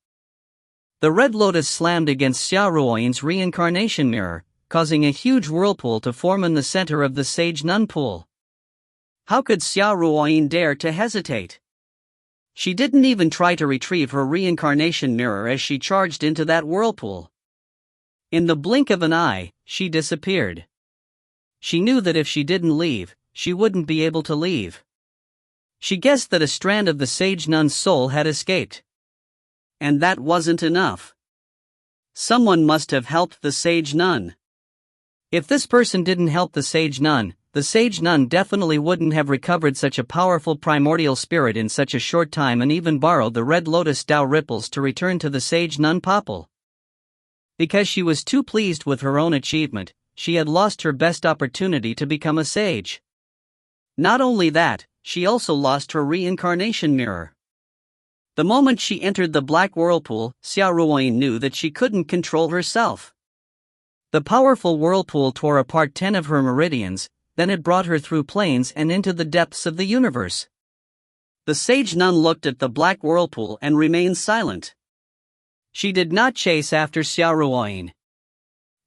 The red lotus slammed against Xiao Ruoyin's reincarnation mirror, causing a huge whirlpool to form in the center of the sage nun pool. How could Xiao Ruoyin dare to hesitate? She didn't even try to retrieve her reincarnation mirror as she charged into that whirlpool. In the blink of an eye, she disappeared. She knew that if she didn't leave, she wouldn't be able to leave. She guessed that a strand of the sage nun's soul had escaped. And that wasn't enough. Someone must have helped the sage nun. If this person didn't help the sage nun definitely wouldn't have recovered such a powerful primordial spirit in such a short time and even borrowed the red lotus Dao ripples to return to the sage nun popple. Because she was too pleased with her own achievement, she had lost her best opportunity to become a sage. Not only that, she also lost her reincarnation mirror. The moment she entered the black whirlpool, Xiao Ruoyin knew that she couldn't control herself. The powerful whirlpool tore apart 10 of her meridians, then it brought her through planes and into the depths of the universe. The sage nun looked at the black whirlpool and remained silent. She did not chase after Xiao Ruoyin.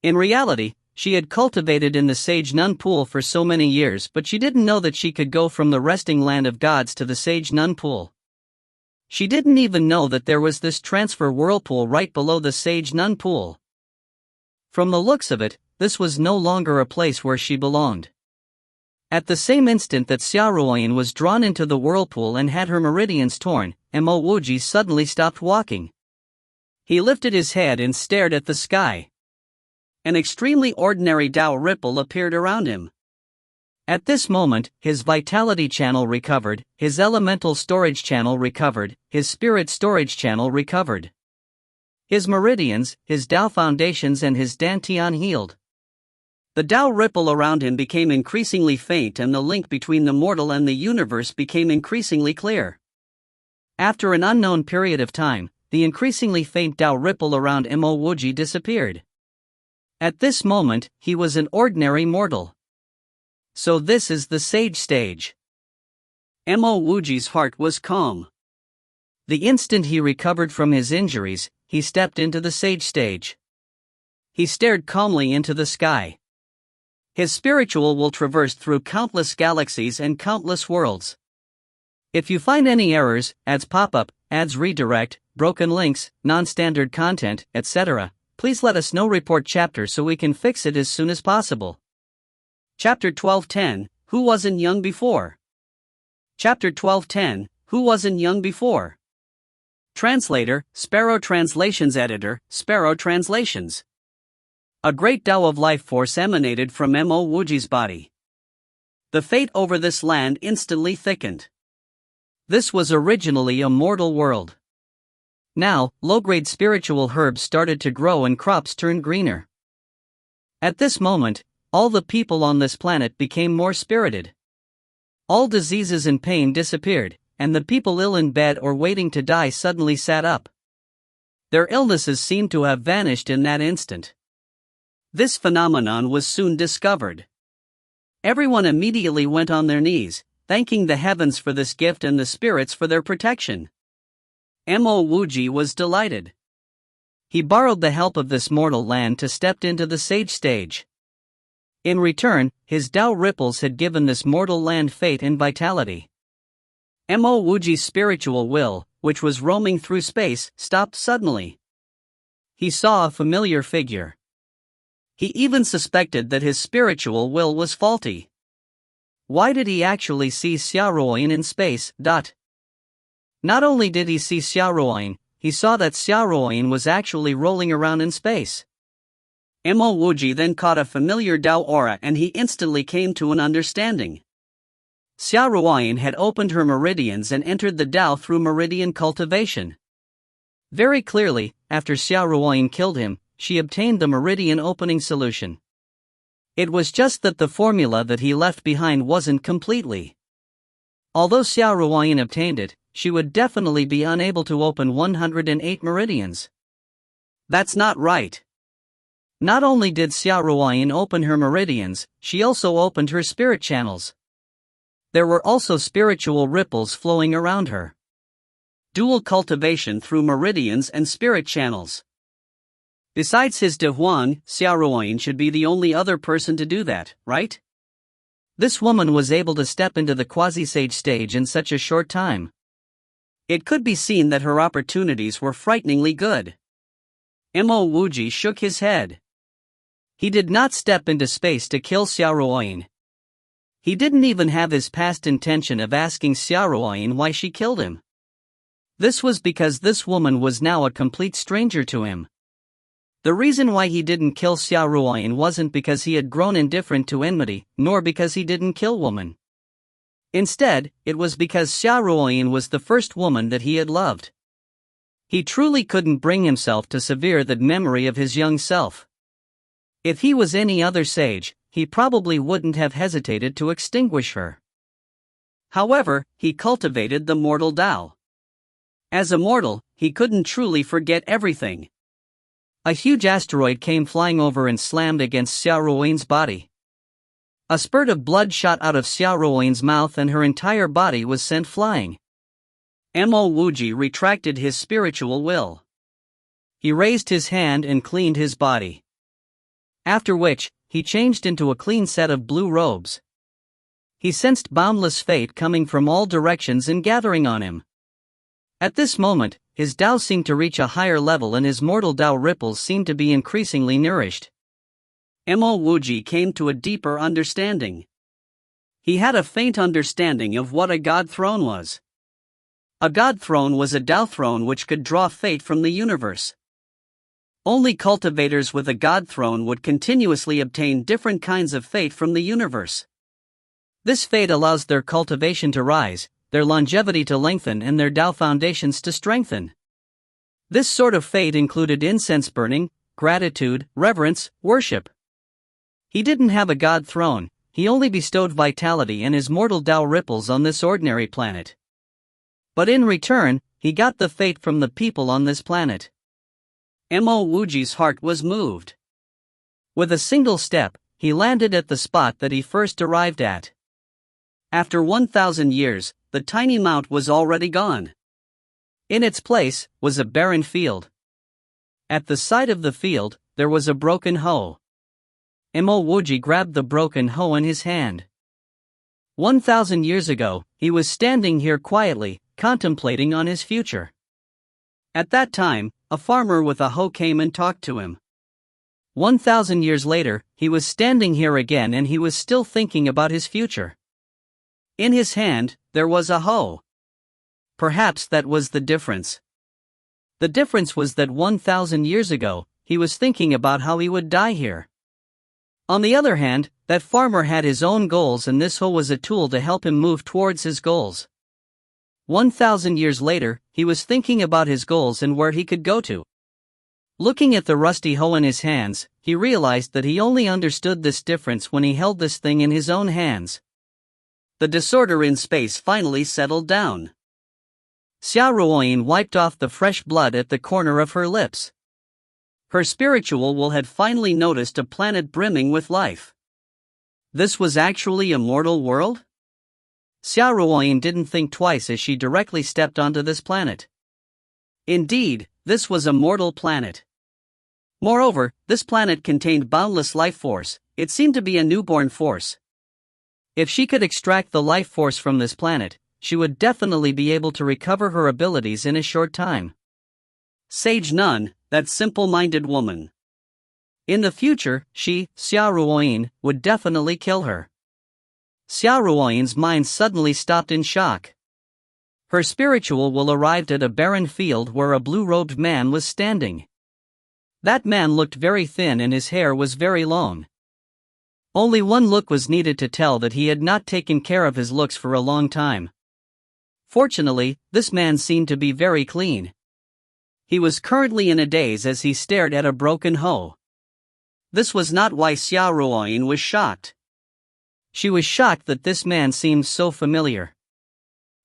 In reality, she had cultivated in the sage nun pool for so many years, but she didn't know that she could go from the resting land of gods to the sage nun pool. She didn't even know that there was this transfer whirlpool right below the sage nun pool. From the looks of it, this was no longer a place where she belonged. At the same instant that Xiao Ruoyin was drawn into the whirlpool and had her meridians torn, Mo Wuji suddenly stopped walking. He lifted his head and stared at the sky. An extremely ordinary Dao ripple appeared around him. At this moment, his vitality channel recovered, his elemental storage channel recovered, his spirit storage channel recovered. His meridians, his Dao foundations and his dantian healed. The Dao ripple around him became increasingly faint and the link between the mortal and the universe became increasingly clear. After an unknown period of time, the increasingly faint Dao ripple around Mo Wuji disappeared. At this moment, he was an ordinary mortal. So this is the sage stage. Mo Wuji's heart was calm. The instant he recovered from his injuries, he stepped into the sage stage. He stared calmly into the sky. His spiritual will traversed through countless galaxies and countless worlds. If you find any errors, ads pop up, ads redirect, broken links, non-standard content, etc., please let us know. Report chapter so we can fix it as soon as possible. Chapter 12:10, Who wasn't young before? Chapter 12:10, Who wasn't young before? Translator, Sparrow Translations Editor, Sparrow Translations. A great Tao of life force emanated from Mo Wuji's body. The fate over this land instantly thickened. This was originally a mortal world. Now, low-grade spiritual herbs started to grow and crops turned greener. At this moment, all the people on this planet became more spirited. All diseases and pain disappeared, and the people ill in bed or waiting to die suddenly sat up. Their illnesses seemed to have vanished in that instant. This phenomenon was soon discovered. Everyone immediately went on their knees, thanking the heavens for this gift and the spirits for their protection. Mo Wuji was delighted. He borrowed the help of this mortal land to step into the sage stage. In return, his Dao ripples had given this mortal land fate and vitality. Mo Wuji's spiritual will, which was roaming through space, stopped suddenly. He saw a familiar figure. He even suspected that his spiritual will was faulty. Why did he actually see Xiao Ruoyin in space? Not only did he see Xiao Ruoyin, he saw that Xiao Ruoyin was actually rolling around in space. Mo Wuji then caught a familiar Dao aura and he instantly came to an understanding. Xiao Ruoyan had opened her meridians and entered the Tao through meridian cultivation. Very clearly, after Xiao Ruoyan killed him, she obtained the meridian opening solution. It was just that the formula that he left behind wasn't completely. Although Xiao Ruoyan obtained it, she would definitely be unable to open 108 meridians. That's not right. Not only did Xiao Ruoyan open her meridians, she also opened her spirit channels. There were also spiritual ripples flowing around her. Dual cultivation through meridians and spirit channels. Besides his De Huang, Xiao Ruoyan should be the only other person to do that, right? This woman was able to step into the quasi-sage stage in such a short time. It could be seen that her opportunities were frighteningly good. Mo Wuji shook his head. He did not step into space to kill Xiao Ruoyan. He didn't even have his past intention of asking Xiao Ruoyan why she killed him. This was because this woman was now a complete stranger to him. The reason why he didn't kill Xiao Ruoyan wasn't because he had grown indifferent to enmity, nor because he didn't kill woman. Instead, it was because Xiao Ruoyan was the first woman that he had loved. He truly couldn't bring himself to sever the memory of his young self. If he was any other sage, he probably wouldn't have hesitated to extinguish her. However, he cultivated the mortal Tao. As a mortal, he couldn't truly forget everything. A huge asteroid came flying over and slammed against Xiao Ruoyan's body. A spurt of blood shot out of Xiao Ruoyan's mouth and her entire body was sent flying. Mo Wuji retracted his spiritual will. He raised his hand and cleaned his body. After which, he changed into a clean set of blue robes. He sensed boundless fate coming from all directions and gathering on him. At this moment, his Tao seemed to reach a higher level and his mortal Tao ripples seemed to be increasingly nourished. Mo Wuji came to a deeper understanding. He had a faint understanding of what a god throne was. A god throne was a Tao throne which could draw fate from the universe. Only cultivators with a god throne would continuously obtain different kinds of fate from the universe. This fate allows their cultivation to rise, their longevity to lengthen and their Tao foundations to strengthen. This sort of fate included incense burning, gratitude, reverence, worship. He didn't have a god throne, he only bestowed vitality and his mortal Tao ripples on this ordinary planet. But in return, he got the fate from the people on this planet. Mo Wuji's heart was moved. With a single step, he landed at the spot that he first arrived at. After 1,000 years, the tiny mount was already gone. In its place, was a barren field. At the side of the field, there was a broken hoe. Mo Wuji grabbed the broken hoe in his hand. 1,000 years ago, he was standing here quietly, contemplating on his future. At that time, a farmer with a hoe came and talked to him. 1,000 years later, he was standing here again and he was still thinking about his future. In his hand, there was a hoe. Perhaps that was the difference. The difference was that 1,000 years ago, he was thinking about how he would die here. On the other hand, that farmer had his own goals and this hoe was a tool to help him move towards his goals. 1,000 years later, he was thinking about his goals and where he could go to. Looking at the rusty hoe in his hands, he realized that he only understood this difference when he held this thing in his own hands. The disorder in space finally settled down. Xiao Ruoyan wiped off the fresh blood at the corner of her lips. Her spiritual will had finally noticed a planet brimming with life. This was actually a mortal world? Xiao Ruoyan didn't think twice as she directly stepped onto this planet. Indeed, this was a mortal planet. Moreover, this planet contained boundless life force, it seemed to be a newborn force. If she could extract the life force from this planet, she would definitely be able to recover her abilities in a short time. Sage Nun, that simple-minded woman. In the future, she, Xiao Ruoyan, would definitely kill her. Xiao Ruoyan's mind suddenly stopped in shock. Her spiritual will arrived at a barren field where a blue-robed man was standing. That man looked very thin and his hair was very long. Only one look was needed to tell that he had not taken care of his looks for a long time. Fortunately, this man seemed to be very clean. He was currently in a daze as he stared at a broken hoe. This was not why Xiao Ruoyin was shocked. She was shocked that this man seemed so familiar.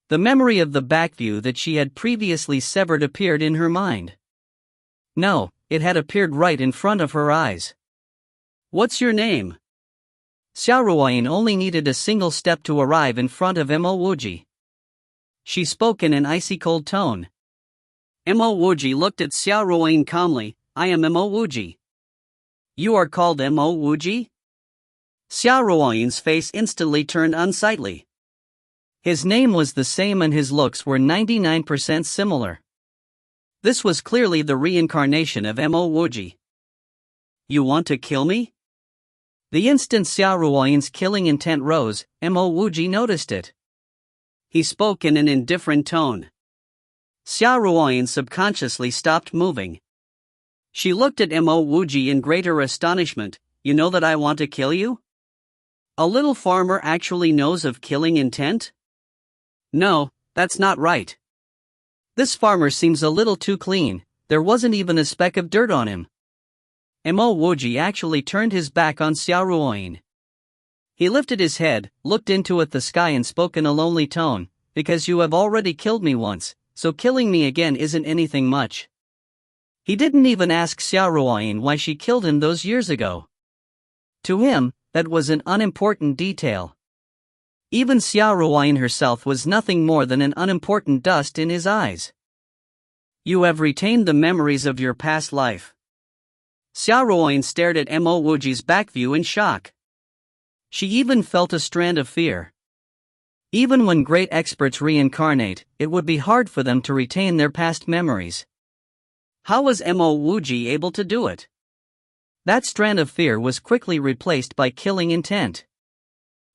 The memory of the back view that she had previously severed appeared in her mind. No, it had appeared right in front of her eyes. "What's your name?" Xiao Ruoyin only needed a single step to arrive in front of Mo Wuji. She spoke in an icy cold tone. Mo Wuji looked at Xiao Ruoyin calmly. "I am Mo Wuji." "You are called Mo Wuji?" Xiao Ruoyin's face instantly turned unsightly. His name was the same and his looks were 99% similar. This was clearly the reincarnation of Mo Wuji. "You want to kill me?" The instant Xiao Ruoyin's killing intent rose, Mo Wuji noticed it. He spoke in an indifferent tone. Xiao Ruoyin subconsciously stopped moving. She looked at Mo Wuji in greater astonishment. "You know that I want to kill you? A little farmer actually knows of killing intent?" "No, that's not right. This farmer seems a little too clean, there wasn't even a speck of dirt on him." Mo Wuji actually turned his back on Xiao Ruoyin. He lifted his head, looked into the sky and spoke in a lonely tone. "Because you have already killed me once, so killing me again isn't anything much." He didn't even ask Xiao Ruoyin why she killed him those years ago. To him, that was an unimportant detail. Even Xiao Ruoyin herself was nothing more than an unimportant dust in his eyes. "You have retained the memories of your past life." Xiao Ruoyin stared at Mo Wuji's back view in shock. She even felt a strand of fear. Even when great experts reincarnate, it would be hard for them to retain their past memories. How was Mo Wuji able to do it? That strand of fear was quickly replaced by killing intent.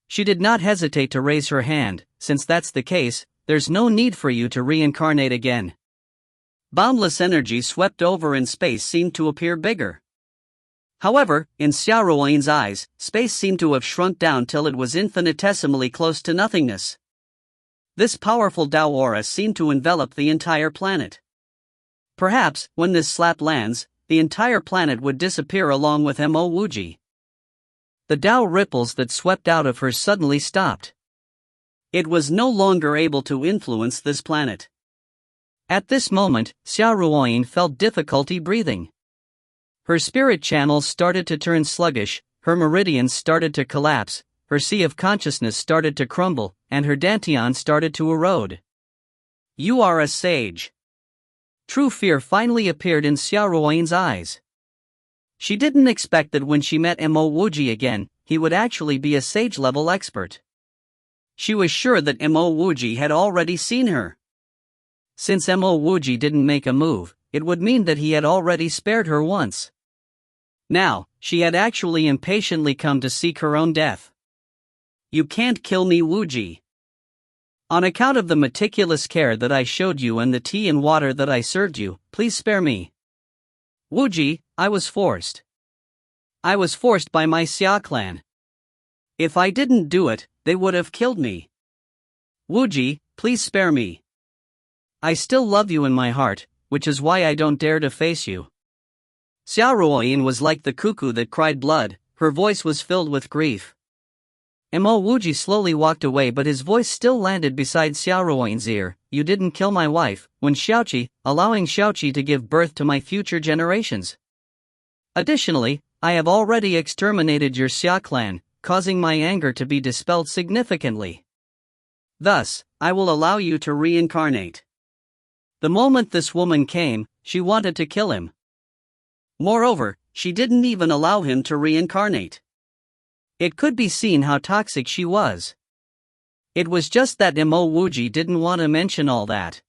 She did not hesitate to raise her hand. "Since that's the case, there's no need for you to reincarnate again." Boundless energy swept over and space seemed to appear bigger. However, in Xiao Ruoyin's eyes, space seemed to have shrunk down till it was infinitesimally close to nothingness. This powerful Tao aura seemed to envelop the entire planet. Perhaps, when this slap lands, the entire planet would disappear along with Mo Wuji. The Tao ripples that swept out of her suddenly stopped. It was no longer able to influence this planet. At this moment, Xiao Ruoyin felt difficulty breathing. Her spirit channels started to turn sluggish, her meridians started to collapse, her sea of consciousness started to crumble, and her dantian started to erode. "You are a sage." True fear finally appeared in Xiao Ruoyin's eyes. She didn't expect that when she met Mo Wuji again, he would actually be a sage-level expert. She was sure that Mo Wuji had already seen her. Since Mo Wuji didn't make a move, it would mean that he had already spared her once. Now, she had actually impatiently come to seek her own death. "You can't kill me, Wuji. On account of the meticulous care that I showed you and the tea and water that I served you, please spare me." "Wuji, I was forced. I was forced by my Xia clan. If I didn't do it, they would have killed me. Wuji, please spare me. I still love you in my heart, which is why I don't dare to face you." Xiao Ruoyin was like the cuckoo that cried blood, her voice was filled with grief. Mo Wuji slowly walked away, but his voice still landed beside Xiao Ruoyin's ear. "You didn't kill my wife, when Xiaoqi, allowing Xiaoqi to give birth to my future generations. Additionally, I have already exterminated your Xia clan, causing my anger to be dispelled significantly. Thus, I will allow you to reincarnate." The moment this woman came, she wanted to kill him. Moreover, she didn't even allow him to reincarnate. It could be seen how toxic she was. It was just that Mo Wuji didn't want to mention all that.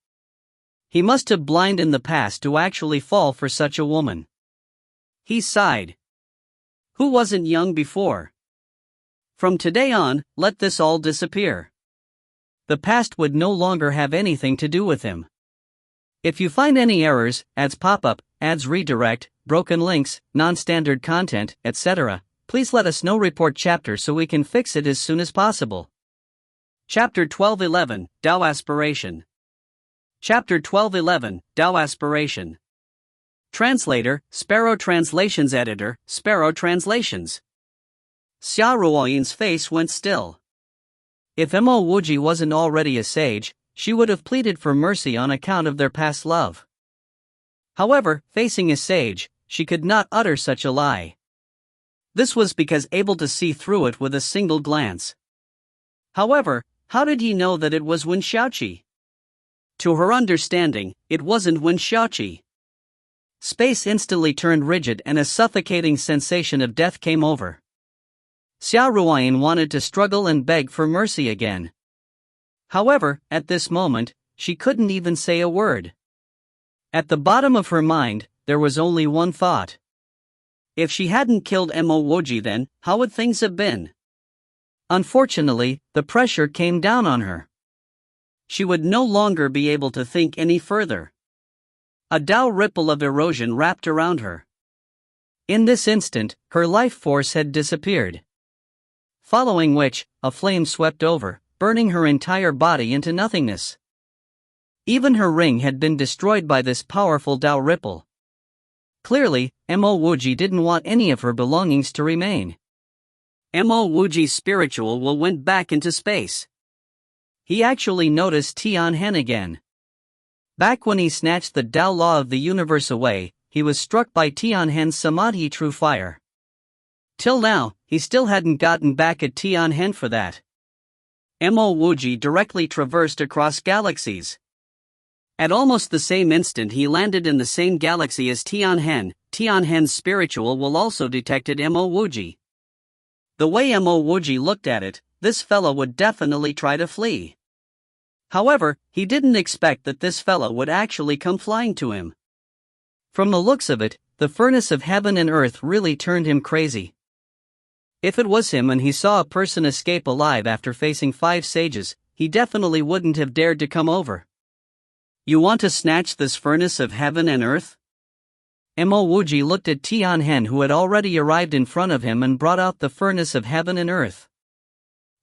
He must have blind in the past to actually fall for such a woman. He sighed. Who wasn't young before? From today on, let this all disappear. The past would no longer have anything to do with him. If you find any errors, ads pop up, ads redirect, broken links, non-standard content, etc., please let us know report chapter so we can fix it as soon as possible. Chapter 12:11, Tao Aspiration. Chapter 12:11, Tao Aspiration. Translator, Sparrow Translations Editor, Sparrow Translations. Xia Ruoyin's face went still. If Mo Wuji wasn't already a sage, she would have pleaded for mercy on account of their past love. However, facing a sage, she could not utter such a lie. This was because able to see through it with a single glance. However, how did he know that it was Wen Xiaoqi? To her understanding, it wasn't Wen Xiaoqi. Space instantly turned rigid and a suffocating sensation of death came over. Xia Ruoyin wanted to struggle and beg for mercy again. However, at this moment, she couldn't even say a word. At the bottom of her mind, there was only one thought. If she hadn't killed Mo Wuji, then, how would things have been? Unfortunately, the pressure came down on her. She would no longer be able to think any further. A Tao ripple of erosion wrapped around her. In this instant, her life force had disappeared. Following which, a flame swept over, burning her entire body into nothingness. Even her ring had been destroyed by this powerful Tao ripple. Clearly, Mo Wuji didn't want any of her belongings to remain. Mo Wuji's spiritual will went back into space. He actually noticed Tianhen again. Back when he snatched the Tao law of the universe away, he was struck by Tianhen's samadhi true fire. Till now, he still hadn't gotten back at Tianhen for that. Mo Wuji directly traversed across galaxies. At almost the same instant he landed in the same galaxy as Tianhen. Tianhen's spiritual will also detected Mo Wuji. The way Mo Wuji looked at it, this fellow would definitely try to flee. However, he didn't expect that this fellow would actually come flying to him. From the looks of it, the furnace of heaven and earth really turned him crazy. If it was him and he saw a person escape alive after facing 5 sages, he definitely wouldn't have dared to come over. You want to snatch this furnace of heaven and earth? Mo Wuji looked at Tianhen, who had already arrived in front of him and brought out the furnace of heaven and earth.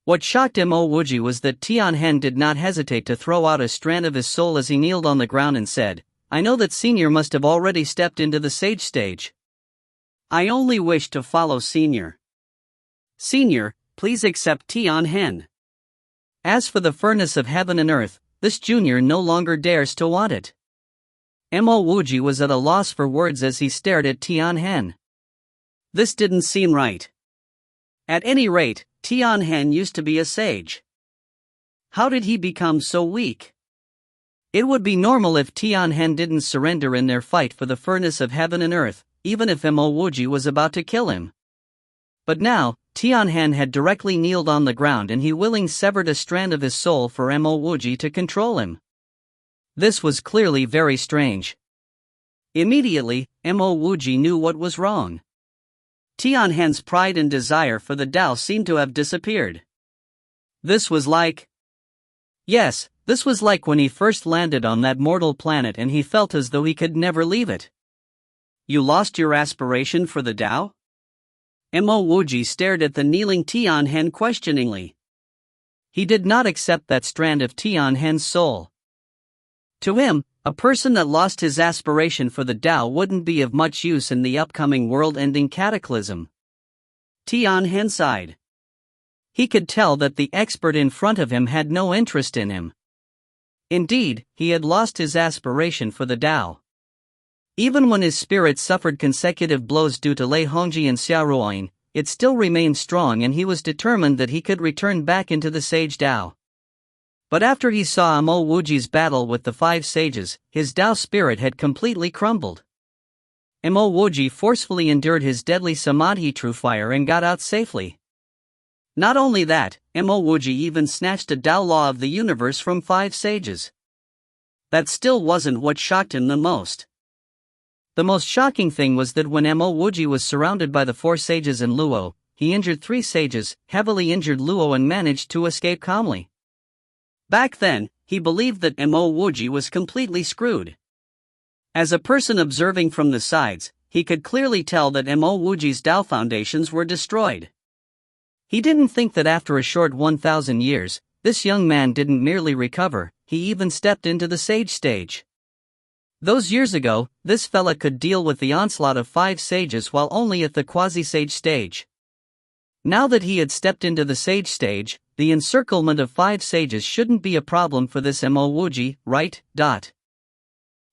What shocked Mo Wuji was that Tianhen did not hesitate to throw out a strand of his soul as he kneeled on the ground and said, I know that Senior must have already stepped into the sage stage. I only wish to follow Senior. Senior, please accept Tianhen. As for the furnace of heaven and earth, this junior no longer dares to want it. Mo Wuji was at a loss for words as he stared at Tianhen. This didn't seem right. At any rate, Tianhen used to be a sage. How did he become so weak? It would be normal if Tianhen didn't surrender in their fight for the furnace of heaven and earth, even if Mo Wuji was about to kill him. But now, Tianhen had directly kneeled on the ground and he willingly severed a strand of his soul for Mo Wuji to control him. This was clearly very strange. Immediately, Mo Wuji knew what was wrong. Tianhen's pride and desire for the Tao seemed to have disappeared. This was like... Yes, this was like when he first landed on that mortal planet and he felt as though he could never leave it. You lost your aspiration for the Tao? Mo Wuji stared at the kneeling Tianhen questioningly. He did not accept that strand of Tianhen's soul. To him, a person that lost his aspiration for the Tao wouldn't be of much use in the upcoming world-ending cataclysm. Tianhen sighed. He could tell that the expert in front of him had no interest in him. Indeed, he had lost his aspiration for the Tao. Even when his spirit suffered consecutive blows due to Lei Hongji and Xia Ruoyin, it still remained strong and he was determined that he could return back into the Sage Tao. But after he saw Mo Wuji's battle with the 5 sages, his Tao spirit had completely crumbled. Mo Wuji forcefully endured his deadly samadhi true fire and got out safely. Not only that, Mo Wuji even snatched a Tao law of the universe from 5 sages. That still wasn't what shocked him the most. The most shocking thing was that when Mo Wuji was surrounded by the 4 sages and Luo, he injured 3 sages, heavily injured Luo and managed to escape calmly. Back then, he believed that Mo Wuji was completely screwed. As a person observing from the sides, he could clearly tell that Mo Wuji's Tao foundations were destroyed. He didn't think that after a short 1,000 years, this young man didn't merely recover, he even stepped into the sage stage. Those years ago, this fella could deal with the onslaught of 5 sages while only at the quasi-sage stage. Now that he had stepped into the sage stage, the encirclement of 5 sages shouldn't be a problem for this Mo Wuji, right?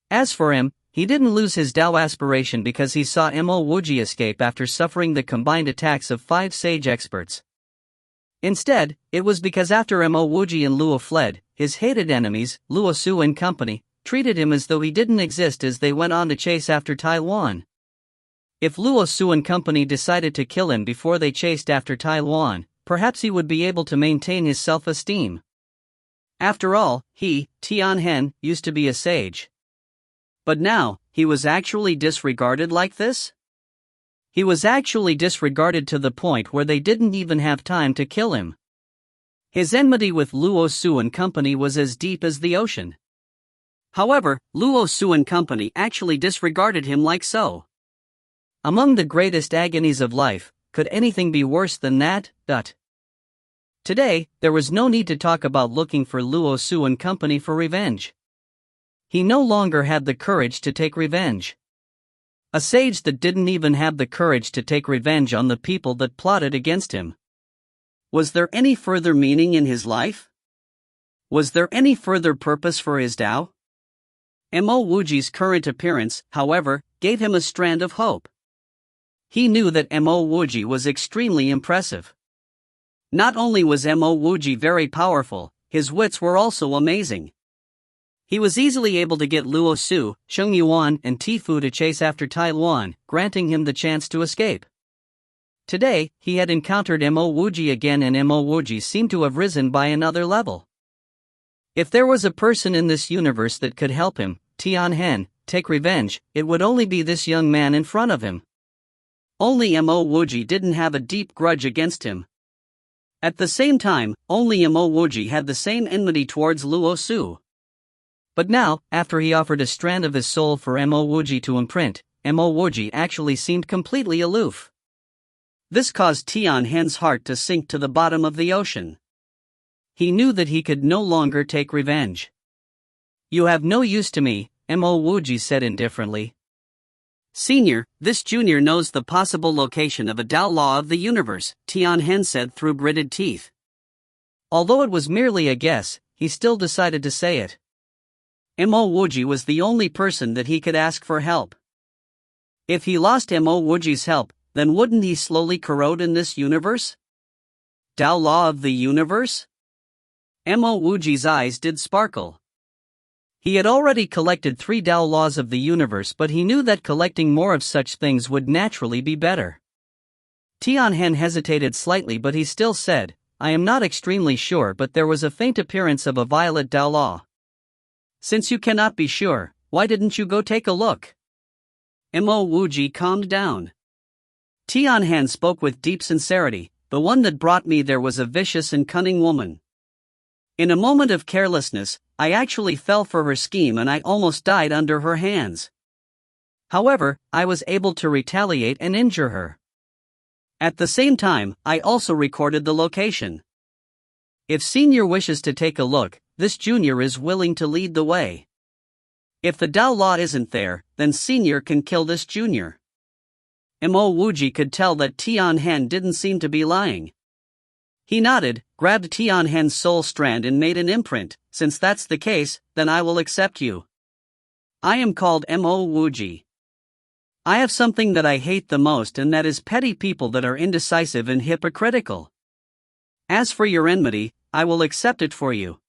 As for him, he didn't lose his Tao aspiration because he saw Mo Wuji escape after suffering the combined attacks of 5 sage experts. Instead, it was because after Mo Wuji and Luo fled, his hated enemies, Luo Su and company, treated him as though he didn't exist as they went on to chase after Taiwan. If Luo Su and company decided to kill him before they chased after Taiwan, perhaps he would be able to maintain his self-esteem. After all, he, Tianhen, used to be a sage. But now, he was actually disregarded like this? He was actually disregarded to the point where they didn't even have time to kill him. His enmity with Luo Su and company was as deep as the ocean. However, Luo Su and company actually disregarded him like so. Among the greatest agonies of life, could anything be worse than that? Today, there was no need to talk about looking for Luo Su and company for revenge. He no longer had the courage to take revenge. A sage that didn't even have the courage to take revenge on the people that plotted against him. Was there any further meaning in his life? Was there any further purpose for his Tao? Mo Wuji's current appearance, however, gave him a strand of hope. He knew that Mo Wuji was extremely impressive. Not only was Mo Wuji very powerful, his wits were also amazing. He was easily able to get Luo Su, Sheng Yuan, and Tifu to chase after Taiwan, granting him the chance to escape. Today, he had encountered Mo Wuji again, and Mo Wuji seemed to have risen by another level. If there was a person in this universe that could help him, Tianhen, take revenge, it would only be this young man in front of him. Only Mo Wuji didn't have a deep grudge against him. At the same time, only Mo Wuji had the same enmity towards Luo Su. But now, after he offered a strand of his soul for Mo Wuji to imprint, Mo Wuji actually seemed completely aloof. This caused Tianhen's heart to sink to the bottom of the ocean. He knew that he could no longer take revenge. "You have no use to me," Mo Wuji said indifferently. "Senior, this junior knows the possible location of a Tao law of the universe," Tianhen said through gritted teeth. Although it was merely a guess, he still decided to say it. Mo Wuji was the only person that he could ask for help. If he lost Mo Wuji's help, then wouldn't he slowly corrode in this universe? Tao law of the universe? Mo Wuji's eyes did sparkle. He had already collected 3 Tao laws of the universe, but he knew that collecting more of such things would naturally be better. Tianhen hesitated slightly, but he still said, "I am not extremely sure, but there was a faint appearance of a violet Tao law." "Since you cannot be sure, why didn't you go take a look?" Mo Wuji calmed down. Tianhen spoke with deep sincerity, "The one that brought me there was a vicious and cunning woman. In a moment of carelessness, I actually fell for her scheme and I almost died under her hands. However, I was able to retaliate and injure her. At the same time, I also recorded the location. If Senior wishes to take a look, this Junior is willing to lead the way. If the Tao law isn't there, then Senior can kill this Junior." Mo Wuji could tell that Tianhen didn't seem to be lying. He nodded, grabbed Tianhen's soul strand and made an imprint. "Since that's the case, then I will accept you. I am called Mo Wuji. I have something that I hate the most, and that is petty people that are indecisive and hypocritical. As for your enmity, I will accept it for you."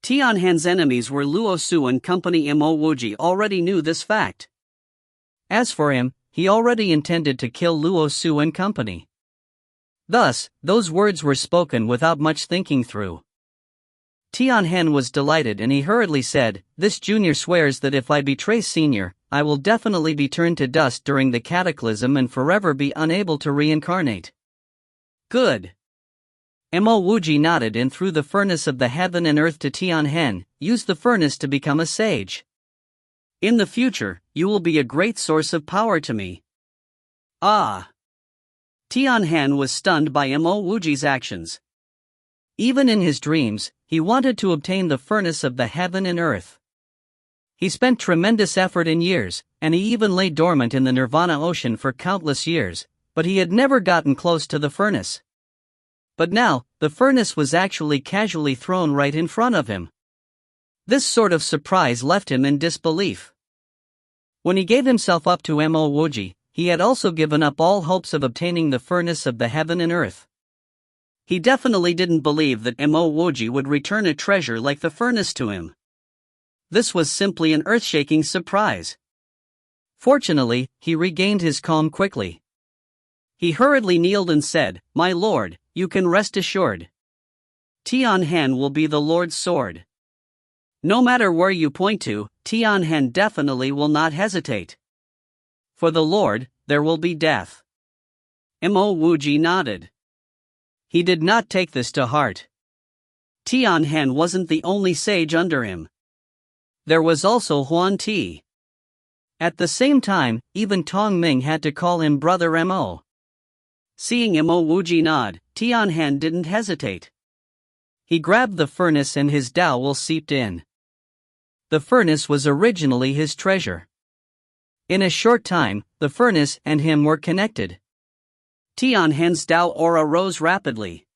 Tianhen's enemies were Luo Su and company. Mo Wuji already knew this fact. As for him, he already intended to kill Luo Su and company. Thus, those words were spoken without much thinking through. Tianhen was delighted and he hurriedly said, "This Junior swears that if I betray Senior, I will definitely be turned to dust during the cataclysm and forever be unable to reincarnate." "Good." Mo Wuji nodded and threw the furnace of the heaven and earth to Tianhen. "Use the furnace to become a sage." In the future, you will be a great source of power to me. Ah! Tian Han was stunned by Mo Wuji's actions. Even in his dreams, he wanted to obtain the furnace of the heaven and earth. He spent tremendous effort in years, and he even lay dormant in the Nirvana ocean for countless years, but he had never gotten close to the furnace. But now, the furnace was actually casually thrown right in front of him. This sort of surprise left him in disbelief. When he gave himself up to Mo Wuji, he had also given up all hopes of obtaining the furnace of the heaven and earth. He definitely didn't believe that Mo Wuji would return a treasure like the furnace to him. This was simply an earth-shaking surprise. Fortunately, he regained his calm quickly. He hurriedly kneeled and said, "My lord, you can rest assured. Tian Han will be the Lord's sword. No matter where you point to, Tian Han definitely will not hesitate. For the Lord, there will be death." Mo Wuji nodded. He did not take this to heart. Tian Han wasn't the only sage under him. There was also Huan Ti. At the same time, even Tong Ming had to call him Brother Mo. Seeing Mo Wuji nod, Tian Han didn't hesitate. He grabbed the furnace and his dowel seeped in. The furnace was originally his treasure. In a short time, the furnace and him were connected. Tian Han's Dao aura rose rapidly.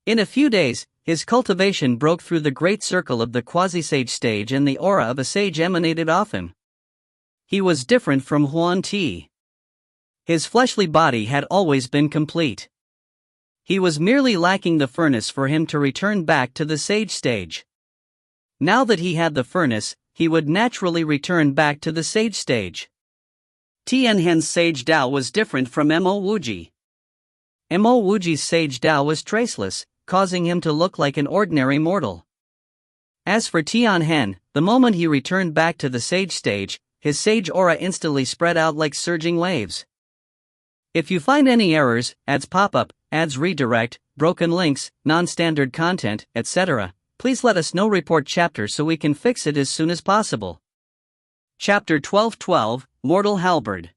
In a few days, his cultivation broke through the great circle of the quasi-sage stage and the aura of a sage emanated off him. He was different from Huan Ti. His fleshly body had always been complete. He was merely lacking the furnace for him to return back to the sage stage. Now that he had the furnace, he would naturally return back to the sage stage. Tian Han's sage Dao was different from Mo Wuji. Mo Wuji's sage Dao was traceless, causing him to look like an ordinary mortal. As for Tian Han, the moment he returned back to the sage stage, his sage aura instantly spread out like surging waves. If you find any errors, ads pop up, ads redirect, broken links, non-standard content, etc., please let us know. Report chapter so we can fix it as soon as possible. Chapter 12:12, Mortal Halberd.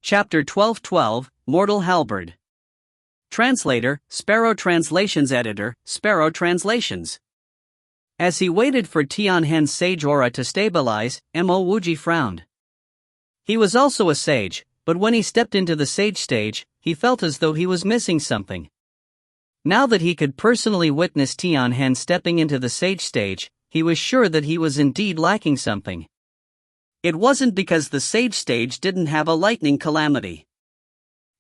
Chapter 12:12, Mortal Halberd. Translator, Sparrow Translations. Editor, Sparrow Translations. As he waited for Tian Han's sage aura to stabilize, Mo Wuji frowned. He was also a sage, but when he stepped into the sage stage, he felt as though he was missing something. Now that he could personally witness Tian Han stepping into the sage stage, he was sure that he was indeed lacking something. It wasn't because the sage stage didn't have a lightning calamity.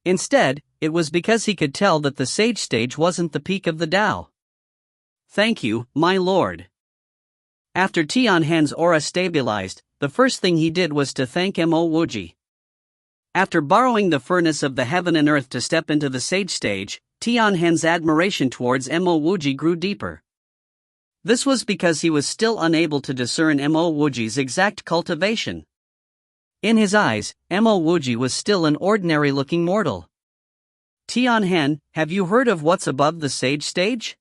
Instead, it was because he could tell that the sage stage wasn't the peak of the Tao. "Thank you, my lord." After Tian Han's aura stabilized, the first thing he did was to thank Mo Wuji. After borrowing the furnace of the heaven and earth to step into the sage stage, Tian Han's admiration towards Mo Wuji grew deeper. This was because he was still unable to discern Mo Wuji's exact cultivation. In his eyes, Mo Wuji was still an ordinary-looking mortal. "Tian Han, have you heard of what's above the sage stage?"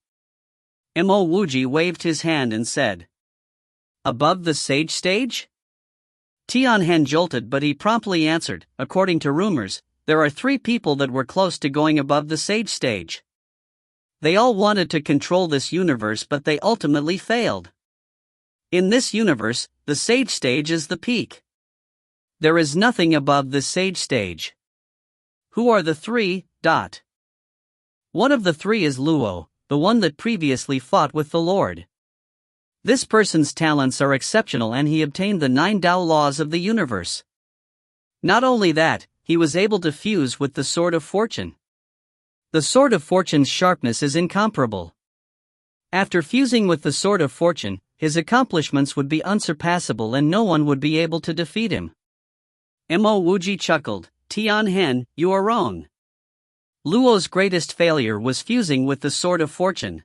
Mo Wuji waved his hand and said. "Above the sage stage?" Tian Han jolted, but he promptly answered, "According to rumors, there are 3 people that were close to going above the sage stage. They all wanted to control this universe, but they ultimately failed. In this universe, the sage stage is the peak. There is nothing above the sage stage." "Who are the 3? One of the 3 is Luo, the one that previously fought with the Lord. This person's talents are exceptional and he obtained the 9 Tao laws of the universe. Not only that, he was able to fuse with the Sword of Fortune. The Sword of Fortune's sharpness is incomparable. After fusing with the Sword of Fortune, his accomplishments would be unsurpassable and no one would be able to defeat him." Mo Wuji chuckled, "Tian Han, you are wrong. Luo's greatest failure was fusing with the Sword of Fortune.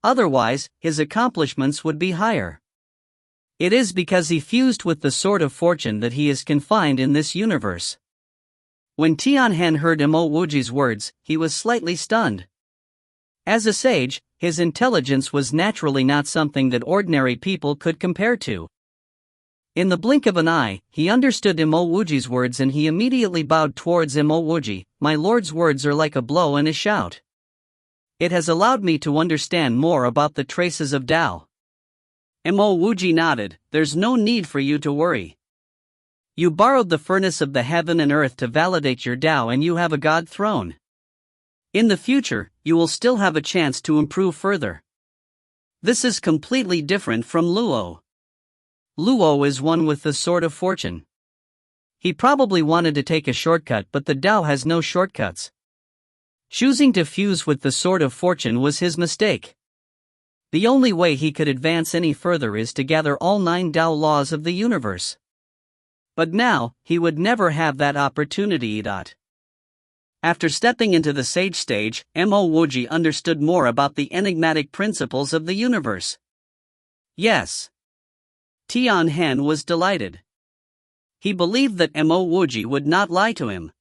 Otherwise, his accomplishments would be higher. It is because he fused with the Sword of Fortune that he is confined in this universe." When Tian Han heard Mo Wuji's words, he was slightly stunned. As a sage, his intelligence was naturally not something that ordinary people could compare to. In the blink of an eye, he understood Mo Wuji's words and he immediately bowed towards Mo Wuji. My lord's words are like a blow and a shout. It has allowed me to understand more about the traces of Tao. Mo Wuji nodded. There's no need for you to worry. You borrowed the furnace of the heaven and earth to validate your Tao and you have a God throne. In the future, you will still have a chance to improve further. This is completely different from Luo. Luo is one with the sword of fortune. He probably wanted to take a shortcut, but the Tao has no shortcuts. Choosing to fuse with the sword of fortune was his mistake. The only way he could advance any further is to gather all 9 Tao laws of the universe. But now, he would never have that opportunity. After stepping into the sage stage, Mo Wuji understood more about the enigmatic principles of the universe. Yes. Tianhen was delighted. He believed that Mo Wuji would not lie to him.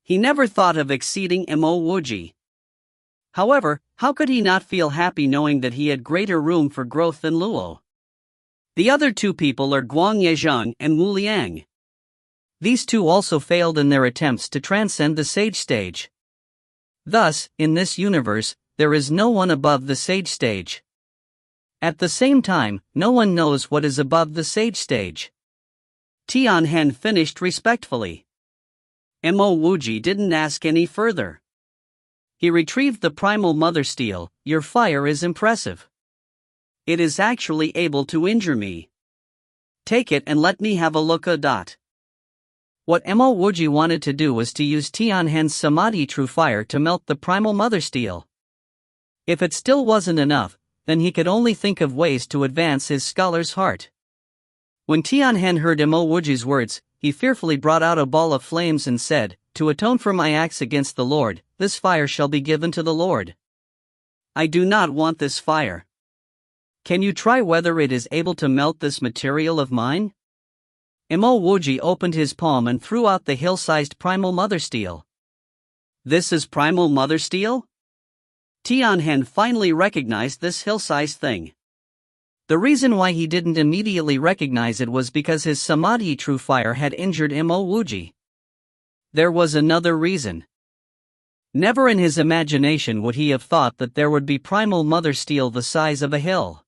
He never thought of exceeding Mo Wuji. However, how could he not feel happy knowing that he had greater room for growth than Luo? The other 2 people are Guang Yezheng and Wu Liang. These 2 also failed in their attempts to transcend the sage stage. Thus, in this universe, there is no one above the sage stage. At the same time, no one knows what is above the sage stage. Tianhen finished respectfully. Mo Wuji didn't ask any further. He retrieved the primal mother steel. Your fire is impressive. It is actually able to injure me. Take it and let me have a look. What Mo Wuji wanted to do was to use Tianhen's Samadhi true fire to melt the primal mother steel. If it still wasn't enough, then he could only think of ways to advance his scholar's heart. When Tianhen heard Mo Wuji's words, he fearfully brought out a ball of flames and said, To atone for my acts against the Lord, this fire shall be given to the Lord. I do not want this fire. Can you try whether it is able to melt this material of mine? Mo Wuji opened his palm and threw out the hill-sized primal mother steel. This is primal mother steel? Tianhen finally recognized this hill-sized thing. The reason why he didn't immediately recognize it was because his Samadhi true fire had injured Mo Wuji. There was another reason. Never in his imagination would he have thought that there would be primal mother steel the size of a hill.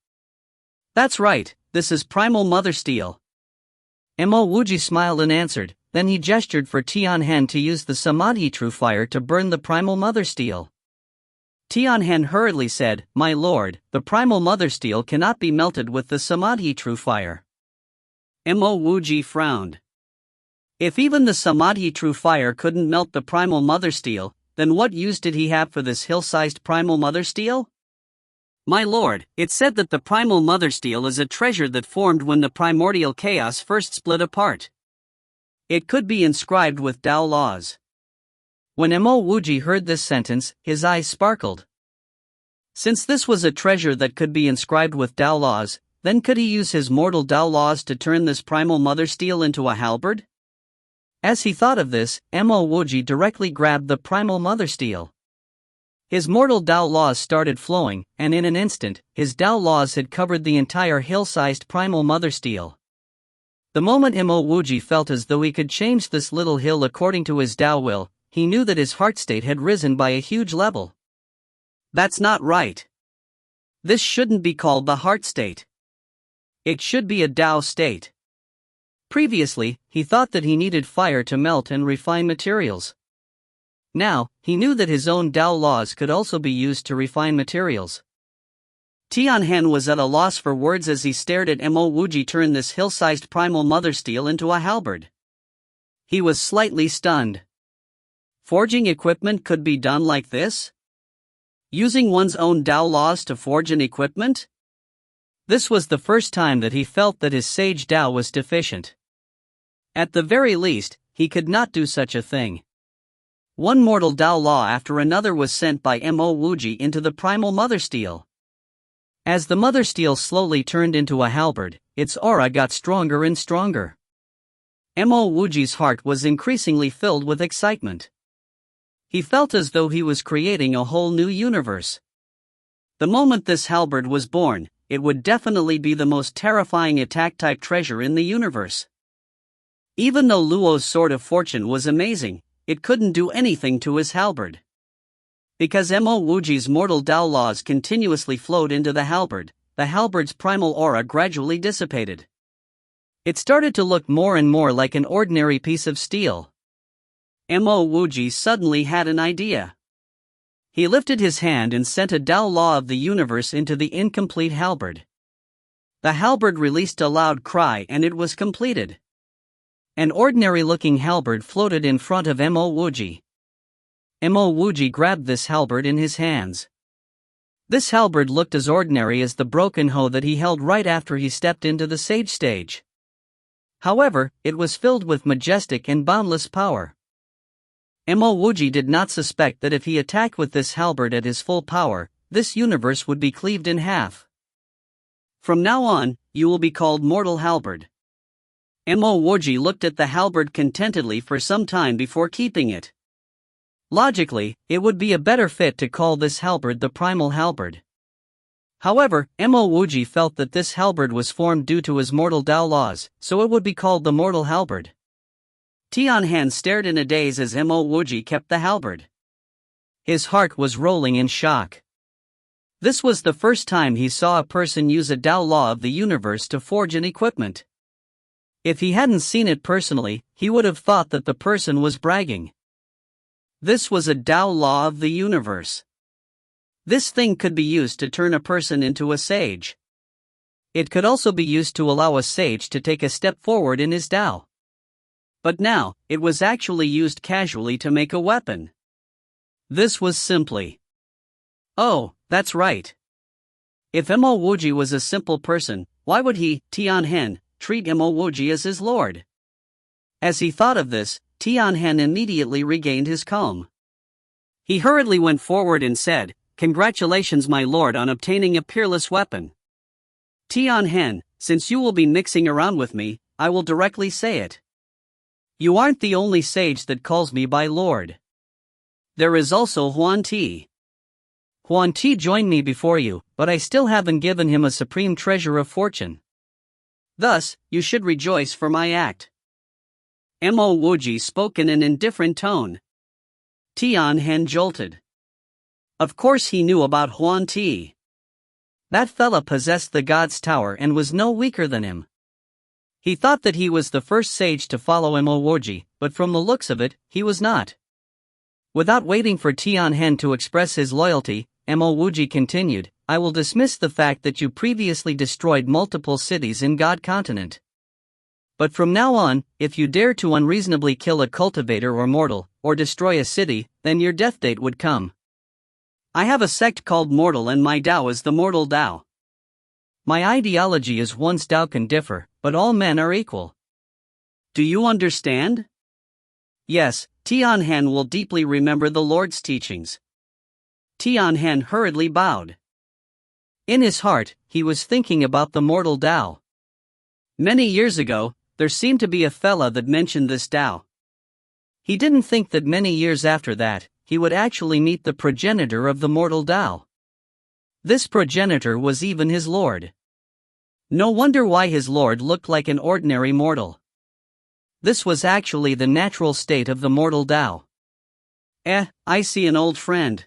That's right, this is primal mother steel. Mo Wuji smiled and answered, then he gestured for Tianhen to use the Samadhi true fire to burn the primal mother steel. Tianhen hurriedly said, My lord, the primal mother steel cannot be melted with the Samadhi true fire. Mo Wuji frowned. If even the Samadhi true fire couldn't melt the primal mother steel, then what use did he have for this hill-sized primal mother steel? My lord, it said that the primal mother steel is a treasure that formed when the primordial chaos first split apart. It could be inscribed with Tao laws. When Mo Wuji heard this sentence, his eyes sparkled. Since this was a treasure that could be inscribed with Tao laws, then could he use his mortal Tao laws to turn this primal mother steel into a halberd? As he thought of this, Mo Wuji directly grabbed the primal mother steel. His mortal Tao laws started flowing, and in an instant, his Tao laws had covered the entire hill-sized primal mother steel. The moment Mo Wuji felt as though he could change this little hill according to his Tao will, he knew that his heart state had risen by a huge level. That's not right. This shouldn't be called the heart state. It should be a Tao state. Previously, he thought that he needed fire to melt and refine materials. Now, he knew that his own Tao laws could also be used to refine materials. Tianhen was at a loss for words as he stared at Mo Wuji turn this hill-sized primal mother steel into a halberd. He was slightly stunned. Forging equipment could be done like this? Using one's own Tao laws to forge an equipment? This was the first time that he felt that his sage Tao was deficient. At the very least, he could not do such a thing. One mortal Tao law after another was sent by Mo Wuji into the primal mother steel. As the mother steel slowly turned into a halberd, its aura got stronger and stronger. Mo Wuji's heart was increasingly filled with excitement. He felt as though he was creating a whole new universe. The moment this halberd was born, it would definitely be the most terrifying attack-type treasure in the universe. Even though Luo's sword of fortune was amazing, it couldn't do anything to his halberd. Because Mo Wuji's mortal Tao laws continuously flowed into the halberd's primal aura gradually dissipated. It started to look more and more like an ordinary piece of steel. Mo Wuji suddenly had an idea. He lifted his hand and sent a Tao law of the universe into the incomplete halberd. The halberd released a loud cry and it was completed. An ordinary-looking halberd floated in front of Mo Wuji. Mo Wuji grabbed this halberd in his hands. This halberd looked as ordinary as the broken hoe that he held right after he stepped into the sage stage. However, it was filled with majestic and boundless power. Mo Wuji did not suspect that if he attacked with this halberd at his full power, this universe would be cleaved in half. From now on, you will be called Mortal Halberd. Mo Wuji looked at the halberd contentedly for some time before keeping it. Logically, it would be a better fit to call this halberd the Primal Halberd. However, Mo Wuji felt that this halberd was formed due to his mortal Tao laws, so it would be called the Mortal Halberd. Tianhan stared in a daze as Mo Wuji kept the halberd. His heart was rolling in shock. This was the first time he saw a person use a Tao law of the universe to forge an equipment. If he hadn't seen it personally, he would have thought that the person was bragging. This was a Tao law of the universe. This thing could be used to turn a person into a sage. It could also be used to allow a sage to take a step forward in his Tao. But now, it was actually used casually to make a weapon. This was simply... Oh, that's right. If Mo Wuji was a simple person, why would he, Tianhan, treat Mo Wuji as his lord? As he thought of this, Tianhan immediately regained his calm. He hurriedly went forward and said, "Congratulations, my lord, on obtaining a peerless weapon. Tianhan, since you will be mixing around with me, I will directly say it. You aren't the only sage that calls me by lord. There is also Huan Ti. Huan Ti joined me before you, but I still haven't given him a supreme treasure of fortune. Thus, you should rejoice for my act." Mo Wuji spoke in an indifferent tone. Tianhan jolted. Of course he knew about Huan Ti. That fella possessed the god's tower and was no weaker than him. He thought that he was the first sage to follow Mo Wuji, but from the looks of it, he was not. Without waiting for Tianhan to express his loyalty, Mo Wuji continued, "I will dismiss the fact that you previously destroyed multiple cities in God Continent. But from now on, if you dare to unreasonably kill a cultivator or mortal, or destroy a city, then your death date would come. I have a sect called Mortal and my Tao is the Mortal Tao. My ideology is one's Tao can differ, but all men are equal. Do you understand?" Yes, Tianhan will deeply remember the Lord's teachings. Tianhan hurriedly bowed. In his heart, he was thinking about the Mortal Tao. Many years ago, there seemed to be a fella that mentioned this Tao. He didn't think that many years after that, he would actually meet the progenitor of the Mortal Tao. This progenitor was even his lord. No wonder why his lord looked like an ordinary mortal. This was actually the natural state of the Mortal Tao. I see an old friend.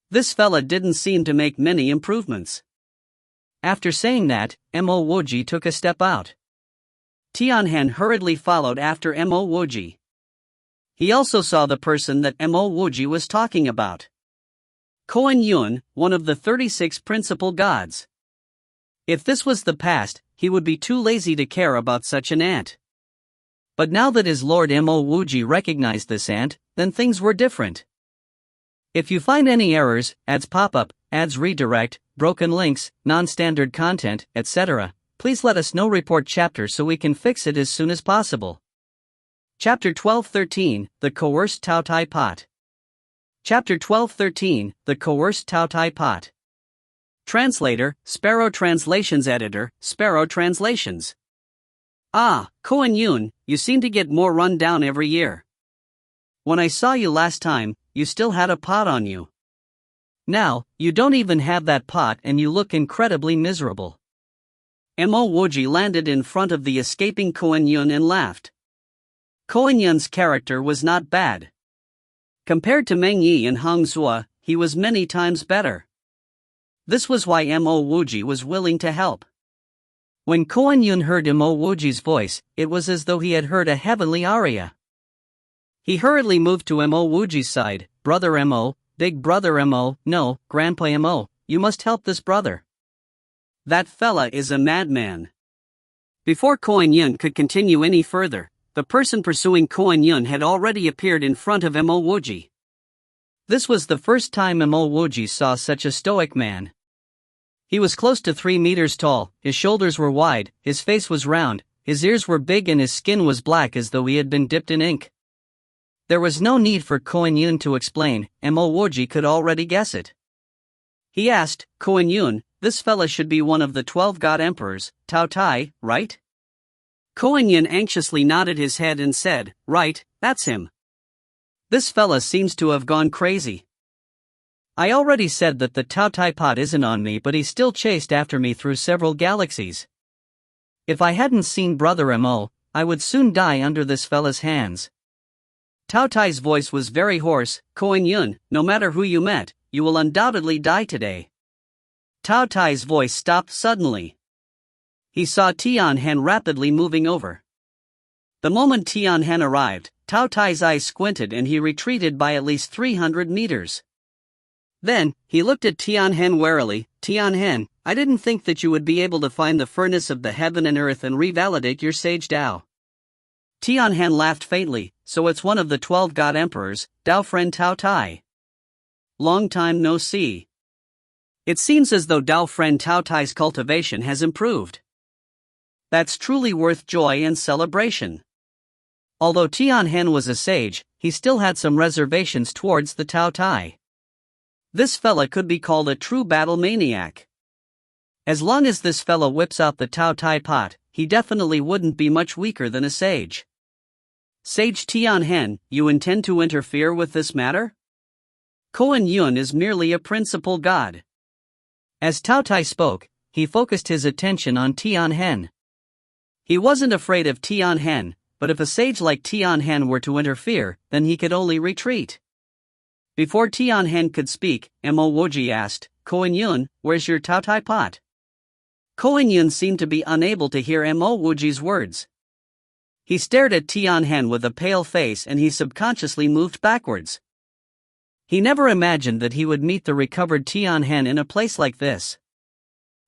This fella didn't seem to make many improvements. After saying that, Mo Wuji took a step out. Tianhan hurriedly followed after Mo Wuji. He also saw the person that Mo Wuji was talking about. Koan Yun, one of the 36 principal gods. If this was the past, he would be too lazy to care about such an ant. But now that his lord Mo Wuji recognized this ant, then things were different. If you find any errors, ads pop up, ads redirect, broken links, non-standard content, etc., please let us know. Report chapter so we can fix it as soon as possible. Chapter 12-13, The Coerced Tao Tai Pot. Chapter 12-13, The Coerced Tao Tai Pot. Translator, Sparrow Translations. Editor, Sparrow Translations. Koan Yun, you seem to get more run down every year. When I saw you last time, you still had a pot on you. Now, you don't even have that pot and you look incredibly miserable. Mo Wuji landed in front of the escaping Kuan Yin and laughed. Kuan Yin's character was not bad. Compared to Meng Yi and Hang Zhuo, he was many times better. This was why Mo Wuji was willing to help. When Kuan Yin heard Mo Wuji's voice, it was as though he had heard a heavenly aria. He hurriedly moved to Mo Wuji's side. Brother Mo, big brother Mo, no, Grandpa Mo, you must help this brother. That fella is a madman. Before Kuan Yin could continue any further, the person pursuing Kuan Yin had already appeared in front of Mo Wuji. This was the first time Mo Wuji saw such a stoic man. He was close to 3 meters tall, his shoulders were wide, his face was round, his ears were big and his skin was black as though he had been dipped in ink. There was no need for Kuan Yin to explain, Mo Wuji could already guess it. He asked, Kuan Yin, this fella should be one of the 12 god emperors, Tao Tai, right? Kuan Yin anxiously nodded his head and said, right, that's him. This fella seems to have gone crazy. I already said that the Tao Tai pot isn't on me, but he still chased after me through several galaxies. If I hadn't seen Brother Mo, I would soon die under this fella's hands. Tao Tai's voice was very hoarse. Kuan Yin, no matter who you met, you will undoubtedly die today. Tao Tai's voice stopped suddenly. He saw Tianhan rapidly moving over. The moment Tianhan arrived, Tao Tai's eyes squinted and he retreated by at least 300 meters. Then, he looked at Tianhan warily. Tianhan, I didn't think that you would be able to find the furnace of the heaven and earth and revalidate your sage Dao. Tianhan laughed faintly. So it's one of the 12 god emperors, Dao friend Tao Tai. Long time no see. It seems as though Dao friend Tao Tai's cultivation has improved. That's truly worth joy and celebration. Although Tianhan was a sage, he still had some reservations towards the Tao Tai. This fella could be called a true battle maniac. As long as this fella whips out the Tao Tai pot, he definitely wouldn't be much weaker than a sage. Sage Tianhan, you intend to interfere with this matter? Kuan Yin is merely a principal god. As Tao Tai spoke, he focused his attention on Tianhan. He wasn't afraid of Tianhan, but if a sage like Tianhan were to interfere, then he could only retreat. Before Tianhan could speak, Mo Wuji asked, Kuan Yin, where's your Tao Tai pot? Kuan Yin seemed to be unable to hear Mo Wuji's words. He stared at Tianhan with a pale face and he subconsciously moved backwards. He never imagined that he would meet the recovered Tianhan in a place like this.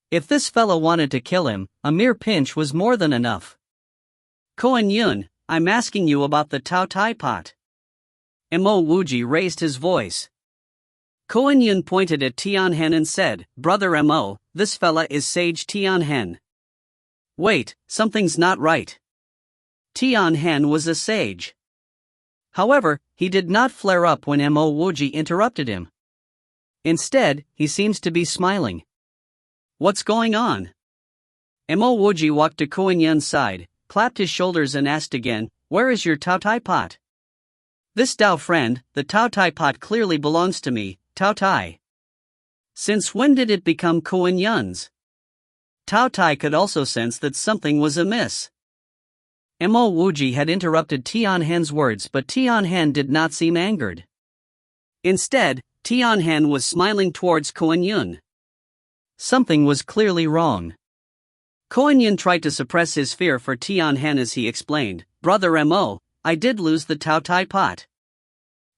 If this fellow wanted to kill him, a mere pinch was more than enough. Kuan Yin, I'm asking you about the Tao Tai pot. Mo Wuji raised his voice. Kuan Yin pointed at Tianhan and said, Brother Mo, this fella is Sage Tianhan. Wait, something's not right. Tianhan was a sage. However, he did not flare up when Mo Wuji interrupted him. Instead, he seems to be smiling. What's going on? Mo Wuji walked to Kuan Yin's side, clapped his shoulders and asked again, where is your Tao Tai pot? This Dao friend, the Tao Tai pot clearly belongs to me, Tao Tai. Since when did it become Kuan Yin's? Tao Tai could also sense that something was amiss. Mo Wuji had interrupted Tianhan's words, but Tianhan did not seem angered. Instead, Tianhan was smiling towards Kuan Yin. Something was clearly wrong. Kuan Yin tried to suppress his fear for Tianhan as he explained, Brother Mo, I did lose the Tao Tai pot.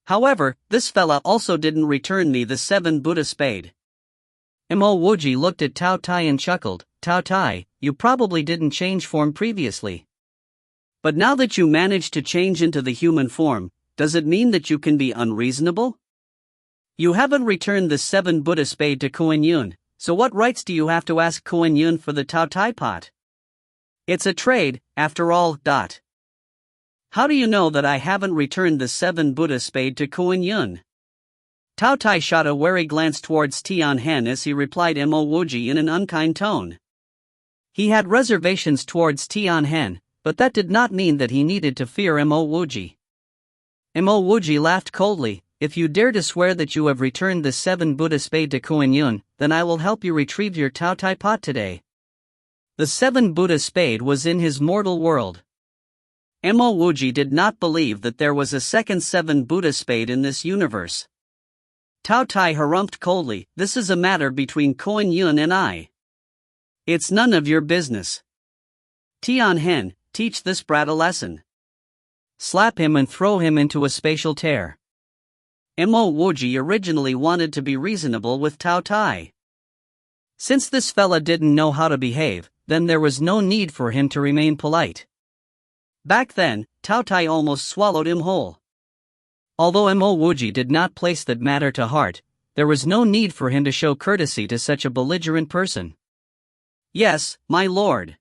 However, this fella also didn't return me the 7 Buddha spade. Mo Wuji looked at Tao Tai and chuckled, Tao Tai, you probably didn't change form previously. But now that you managed to change into the human form, does it mean that you can be unreasonable? You haven't returned the 7 Buddha spade to Kuan Yin, so what rights do you have to ask Kuan Yin for the Tao Tai pot? It's a trade, after all. How do you know that I haven't returned the 7 Buddha spade to Kuan Yin? Tao Tai shot a wary glance towards Tianhan as he replied Mo Wuji in an unkind tone. He had reservations towards Tianhan, but that did not mean that he needed to fear Mo Wuji. Mo Wuji laughed coldly, if you dare to swear that you have returned the 7 Buddha spade to Kuan Yin, then I will help you retrieve your Tao Tai pot today. The 7 Buddha spade was in his mortal world. Mo Wuji did not believe that there was a second 7 Buddha spade in this universe. Tao Tai harumphed coldly, "This is a matter between Kuan Yin and I. It's none of your business. Tian Hen, teach this brat a lesson. Slap him and throw him into a spatial tear." Mo Wuji originally wanted to be reasonable with Tao Tai. Since this fella didn't know how to behave, then there was no need for him to remain polite. Back then, Tao Tai almost swallowed him whole. Although Mo Wuji did not place that matter to heart, there was no need for him to show courtesy to such a belligerent person. "Yes, my lord."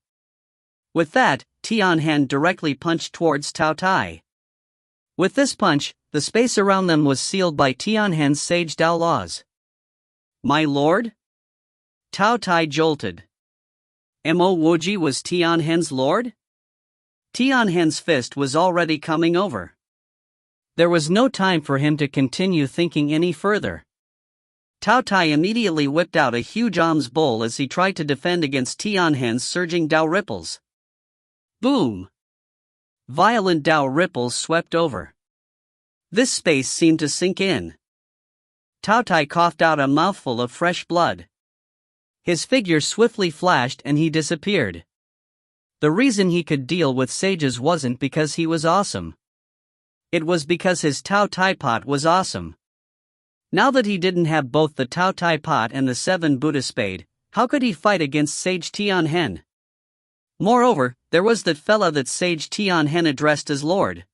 With that, Tian Han directly punched towards Tao Tai. With this punch, the space around them was sealed by Tian Han's sage Dao laws. "My lord?" Tao Tai jolted. Mo Wuji was Tian Han's lord? Tian Han's fist was already coming over. There was no time for him to continue thinking any further. Tao Tai immediately whipped out a huge alms bowl as he tried to defend against Tian Han's surging Dao ripples. Boom! Violent Dao ripples swept over. This space seemed to sink in. Tao Tai coughed out a mouthful of fresh blood. His figure swiftly flashed and he disappeared. The reason he could deal with sages wasn't because he was awesome. It was because his Tao Tai pot was awesome. Now that he didn't have both the Tao Tai pot and the 7 Buddha spade, how could he fight against Sage Tian Hen? Moreover, there was that fella that Sage Tian Hen addressed as Lord.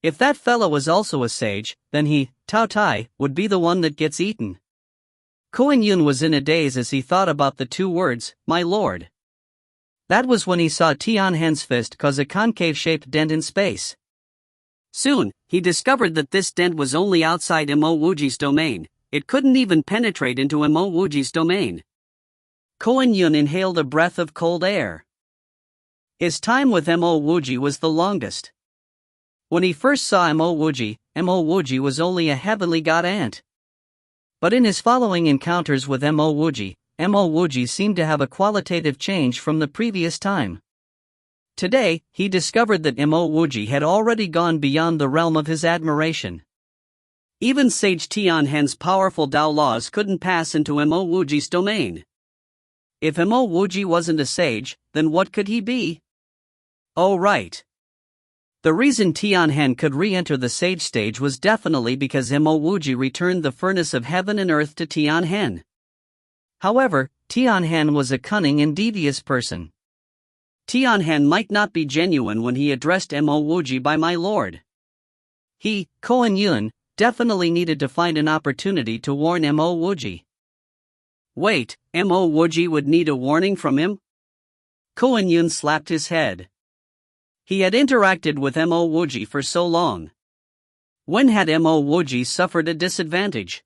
If that fella was also a sage, then he, Tao Tai, would be the one that gets eaten. Kuan Yin was in a daze as he thought about the 2 words, "my lord." That was when he saw Tian Hen's fist cause a concave-shaped dent in space. Soon, he discovered that this dent was only outside Mo Wuji's domain. It couldn't even penetrate into Mo Wuji's domain. Kuan Yin inhaled a breath of cold air. His time with Mo Wuji was the longest. When he first saw Mo Wuji was only a heavenly god ant. But in his following encounters with Mo Wuji seemed to have a qualitative change from the previous time. Today, he discovered that Mo Wuji had already gone beyond the realm of his admiration. Even Sage Tian Hen's powerful Dao laws couldn't pass into Mo Wuji's domain. If Mo Wuji wasn't a sage, then what could he be? Oh right. The reason Tian Han could re-enter the sage stage was definitely because Mo Wuji returned the furnace of heaven and earth to Tian Han. However, Tian Han was a cunning and devious person. Tian Han might not be genuine when he addressed Mo Wuji by my lord. He, Kuan Yin, definitely needed to find an opportunity to warn Mo Wuji. Wait, Mo Wuji would need a warning from him? Kuan Yin slapped his head. He had interacted with Mo Wuji for so long. When had Mo Wuji suffered a disadvantage?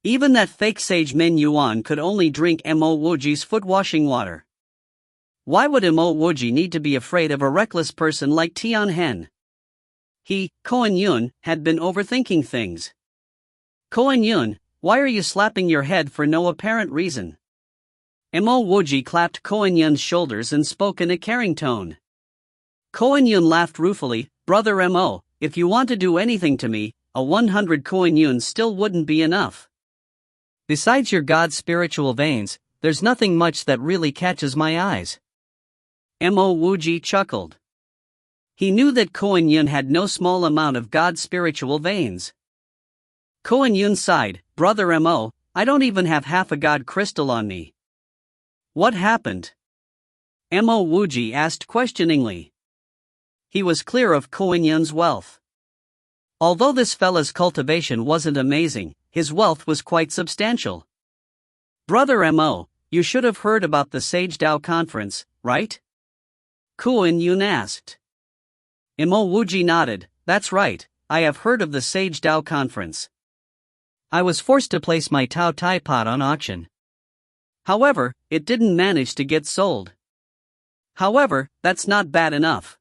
Even that fake sage Min Yuan could only drink Mo Wuji's foot-washing water. Why would Mo Wuji need to be afraid of a reckless person like Tian Han? He, Kuan Yin, had been overthinking things. Kuan Yin, why are you slapping your head for no apparent reason? Mo Wuji clapped Kuan Yin's shoulders and spoke in a caring tone. Kuan Yin laughed ruefully, "Brother Mo, if you want to do anything to me, a 100 Kuan Yin still wouldn't be enough. Besides your God's spiritual veins, there's nothing much that really catches my eyes." Mo Wuji chuckled. He knew that Kuan Yin had no small amount of God's spiritual veins. Kuan Yin sighed, "Brother Mo, I don't even have half a God crystal on me." What happened? Mo Wuji asked questioningly. He was clear of Kuan Yin's wealth. Although this fella's cultivation wasn't amazing, his wealth was quite substantial. "Brother Mo, you should have heard about the Sage Dao conference, right?" Kuan Yin asked. Mo Wuji nodded, "That's right, I have heard of the Sage Dao conference. I was forced to place my Tao Tai pot on auction. However, it didn't manage to get sold. However, that's not bad enough.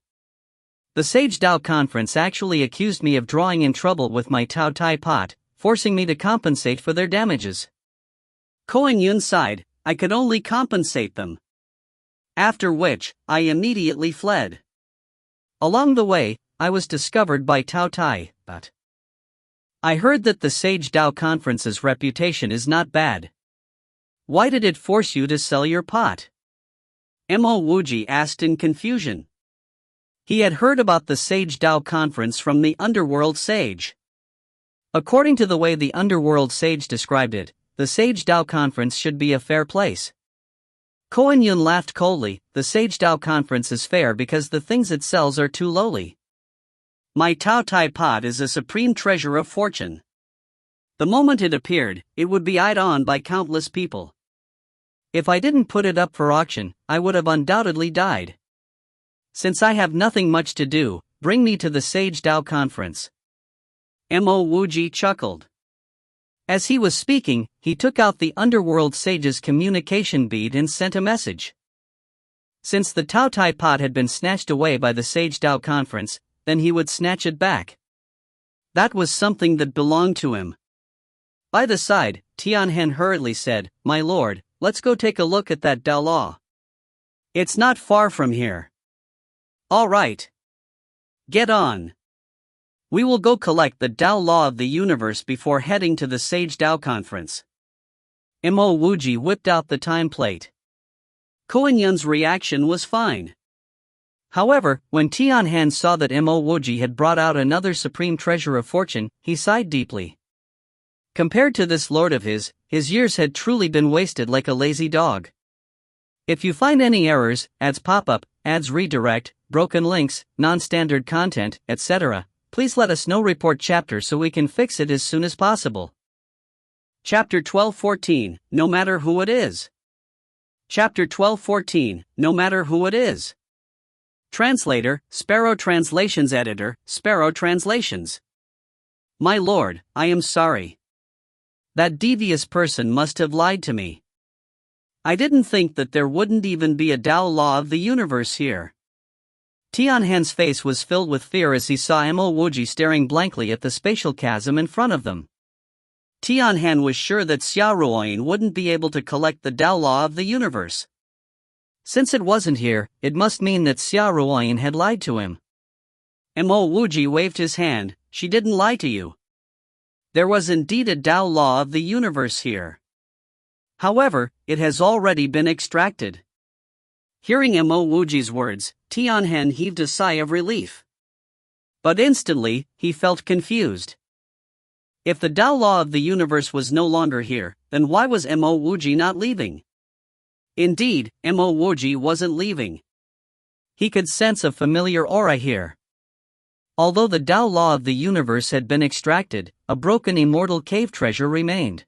The Sage Dao Conference actually accused me of drawing in trouble with my Tao Tai pot, forcing me to compensate for their damages. Koan Yun sighed, I could only compensate them. After which, I immediately fled. Along the way, I was discovered by Tao Tai, but I heard that the Sage Dao Conference's reputation is not bad. Why did it force you to sell your pot? Mo Wuji asked in confusion. He had heard about the Sage Dao Conference from the Underworld Sage. According to the way the Underworld Sage described it, the Sage Dao Conference should be a fair place. Koan Yun laughed coldly, the Sage Dao Conference is fair because the things it sells are too lowly. My Tao Tai pot is a supreme treasure of fortune. The moment it appeared, it would be eyed on by countless people. If I didn't put it up for auction, I would have undoubtedly died. Since I have nothing much to do, bring me to the Sage Dao Conference. Mo Wuji chuckled. As he was speaking, he took out the Underworld Sage's communication bead and sent a message. Since the Tao Tai pot had been snatched away by the Sage Dao Conference, then he would snatch it back. That was something that belonged to him. By the side, Tianhen hurriedly said, My lord, let's go take a look at that Dao Law. It's not far from here. All right. Get on. We will go collect the Dao Law of the universe before heading to the Sage Dao Conference. Mo Wuji whipped out the time plate. Koan Yun's reaction was fine. However, when Tianhan saw that Mo Wuji had brought out another supreme treasure of fortune, he sighed deeply. Compared to this lord of his years had truly been wasted like a lazy dog. If you find any errors, ads pop up, ads redirect, broken links, non-standard content, etc., please let us know. Report chapter so we can fix it as soon as possible. Chapter 12:14, No matter who it is. Chapter 12:14, No matter who it is. Translator, Sparrow Translations. Editor, Sparrow Translations. My lord, I am sorry. That devious person must have lied to me. I didn't think that there wouldn't even be a Dao Law of the universe here. Tianhan's face was filled with fear as he saw Mo Wuji staring blankly at the spatial chasm in front of them. Tianhan was sure that Xia Ruoyin wouldn't be able to collect the Dao Law of the universe. Since it wasn't here, it must mean that Xia Ruoyin had lied to him. Mo Wuji waved his hand, she didn't lie to you. There was indeed a Dao Law of the universe here. However, it has already been extracted. Hearing Mo Wuji's words, Tianhan heaved a sigh of relief. But instantly, he felt confused. If the Dao Law of the universe was no longer here, then why was Mo Wuji not leaving? Indeed, Mo Wuji wasn't leaving. He could sense a familiar aura here. Although the Dao Law of the universe had been extracted, a broken immortal cave treasure remained.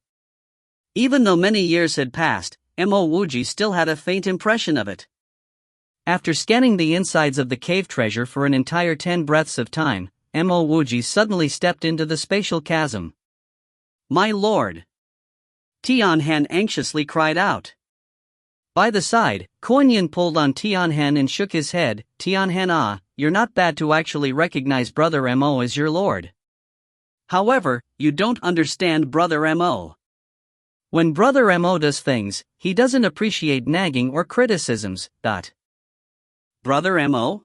Even though many years had passed, Mo Wuji still had a faint impression of it. After scanning the insides of the cave treasure for an entire 10 breaths of time, Mo Wuji suddenly stepped into the spatial chasm. My lord! Tianhan anxiously cried out. By the side, Koan Yun pulled on Tianhan and shook his head. Tianhan, you're not bad to actually recognize Brother Mo as your lord. However, you don't understand Brother Mo. When Brother Mo does things, he doesn't appreciate nagging or criticisms. Brother Mo?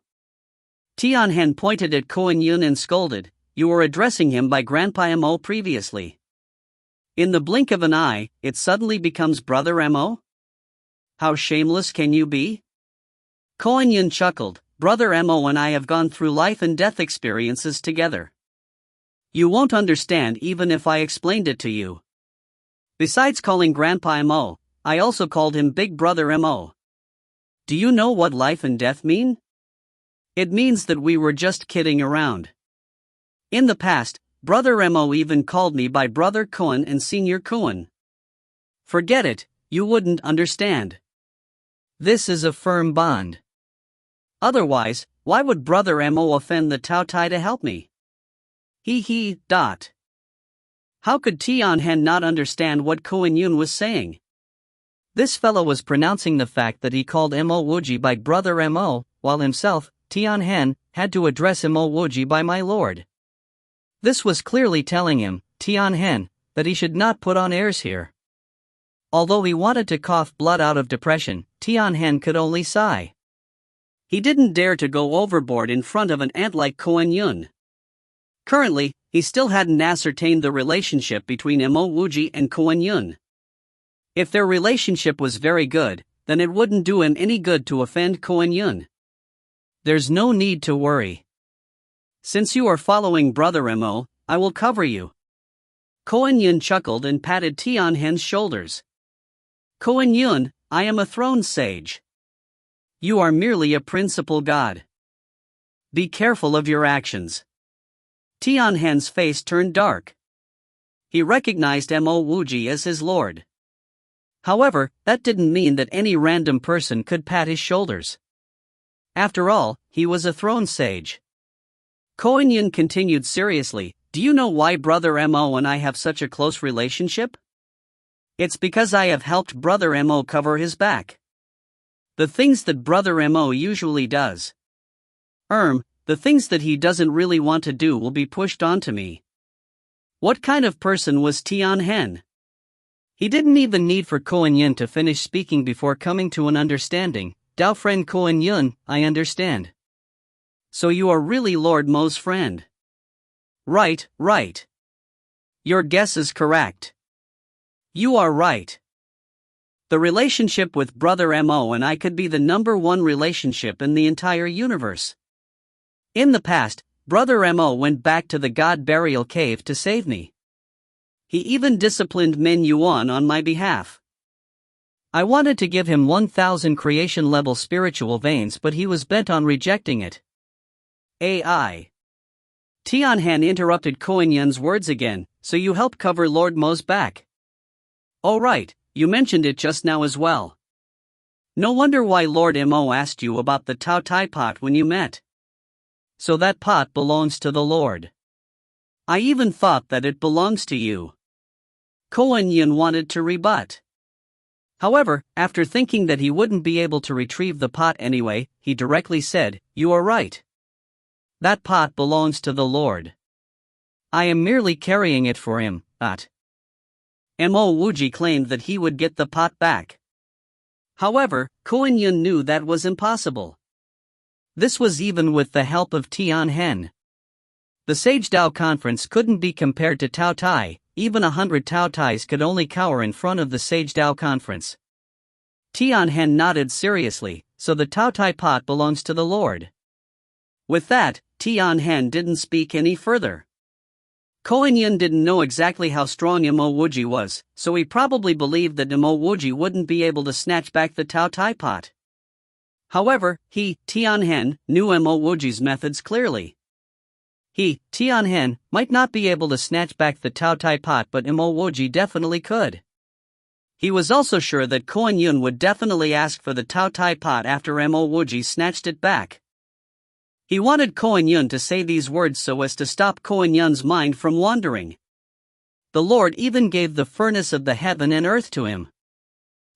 Tianhan pointed at Koan Yun and scolded, you were addressing him by Grandpa Mo previously. In the blink of an eye, it suddenly becomes Brother Mo? How shameless can you be? Koan Yun chuckled, Brother Mo and I have gone through life and death experiences together. You won't understand even if I explained it to you. Besides calling Grandpa Mo, I also called him Big Brother Mo. Do you know what life and death mean? It means that we were just kidding around. In the past, Brother Mo even called me by Brother Koan and Senior Koan. Forget it, you wouldn't understand. This is a firm bond. Otherwise, why would Brother Mo offend the Tao Tai to help me? How could Tianhan not understand what Koan Yun was saying? This fellow was pronouncing the fact that he called Mo Wuji by Brother Mo, while himself, Tianhen, had to address Mo Wuji by my lord. This was clearly telling him, Tianhen, that he should not put on airs here. Although he wanted to cough blood out of depression, Tianhen could only sigh. He didn't dare to go overboard in front of an ant like Kuan Yun. Currently, he still hadn't ascertained the relationship between Mo Wuji and Kuan Yun. If their relationship was very good, then it wouldn't do him any good to offend Kuan Yun. There's no need to worry. Since you are following Brother Mo, I will cover you. Kuan Yun chuckled and patted Tianhen's shoulders. Kuan Yun, I am a throne sage. You are merely a principal god. Be careful of your actions. Tianhen's face turned dark. He recognized Mo Wuji as his lord. However, that didn't mean that any random person could pat his shoulders. After all, he was a throne sage. Kuan Yun continued seriously, do you know why Brother Mo and I have such a close relationship? It's because I have helped Brother Mo cover his back. The things that Brother Mo usually does. The things that he doesn't really want to do will be pushed onto me. What kind of person was Tianhen? He didn't even need for Kuan Yun to finish speaking before coming to an understanding. Dao friend Kuan Yun, I understand. So you are really Lord Mo's friend. Right. Your guess is correct. You are right. The relationship with Brother Mo and I could be the #1 relationship in the entire universe. In the past, Brother Mo went back to the God Burial Cave to save me. He even disciplined Min Yuan on my behalf. I wanted to give him 1,000 creation-level spiritual veins, but he was bent on rejecting it. AI. Tianhen interrupted Kuan Yun's words again, so you help cover Lord Mo's back. Oh right. You mentioned it just now as well. No wonder why Lord Mo asked you about the Tao Tai pot when you met. So that pot belongs to the Lord. I even thought that it belongs to you. Kuan Yun wanted to rebut. However, after thinking that he wouldn't be able to retrieve the pot anyway, he directly said, you are right. That pot belongs to the Lord. I am merely carrying it for him, Mo Wuji claimed that he would get the pot back. However, Kuan Yun knew that was impossible. This was even with the help of Tianhen. The Sage Dao Conference couldn't be compared to Tao Tai, even 100 Tao Tais could only cower in front of the Sage Dao Conference. Tianhen nodded seriously, so the Tao Tai pot belongs to the Lord. With that, Tianhen didn't speak any further. Kuan Yun didn't know exactly how strong Mo Wuji was, so he probably believed that Mo Wuji wouldn't be able to snatch back the Tao Tai pot. However, Tianhen, knew Mo Wuji's methods clearly. Tianhen, might not be able to snatch back the Tao Tai pot, but Mo Wuji definitely could. He was also sure that Kuan Yun would definitely ask for the Tao Tai pot after Mo Wuji snatched it back. He wanted Kuan Yun to say these words so as to stop Kuan Yun's mind from wandering. The Lord even gave the furnace of the heaven and earth to him.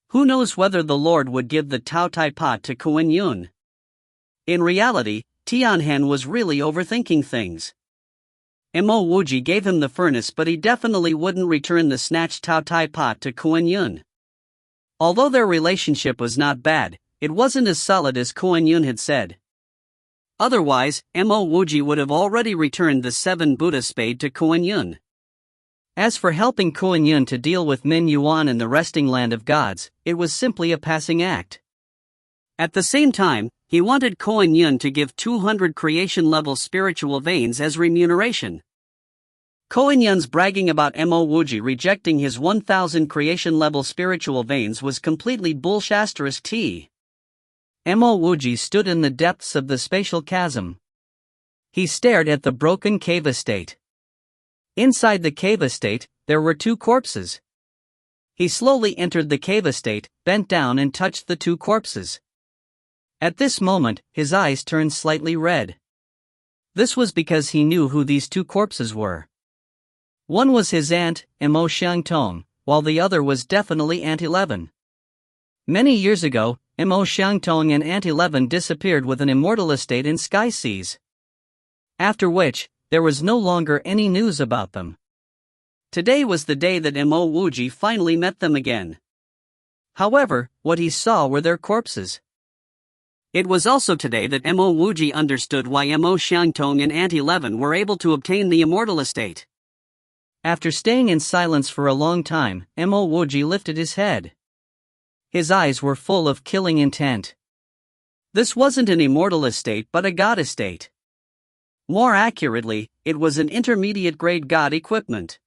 Who knows whether the Lord would give the Tao Tai pot to Kuan Yun? In reality, Tianhen was really overthinking things. Mo Wuji gave him the furnace, but he definitely wouldn't return the snatched Tao Tai pot to Kuan Yun. Although their relationship was not bad, it wasn't as solid as Kuan Yun had said. Otherwise, Mo Wuji would have already returned the 7 Buddha spade to Kuan Yun. As for helping Kuan Yun to deal with Min Yuan in the resting land of gods, it was simply a passing act. At the same time, he wanted Kuan Yun to give 200 creation-level spiritual veins as remuneration. Kuan Yun's bragging about Mo Wuji rejecting his 1,000 creation-level spiritual veins was completely bullshit. Mo Wuji stood in the depths of the spatial chasm. He stared at the broken cave estate. Inside the cave estate, there were 2 corpses. He slowly entered the cave estate, bent down and touched the 2 corpses. At this moment, his eyes turned slightly red. This was because he knew who these 2 corpses were. One was his aunt, Mo Xiangtong, while the other was definitely Aunt 11. Many years ago, Mo Xiangtong and Aunt 11 disappeared with an immortal estate in Sky Seas. After which, there was no longer any news about them. Today was the day that Mo Wuji finally met them again. However, what he saw were their corpses. It was also today that Mo Wuji understood why Mo Xiangtong and Aunt 11 were able to obtain the immortal estate. After staying in silence for a long time, Mo Wuji lifted his head. His eyes were full of killing intent. This wasn't an immortal estate but a god estate. More accurately, it was an intermediate-grade god equipment.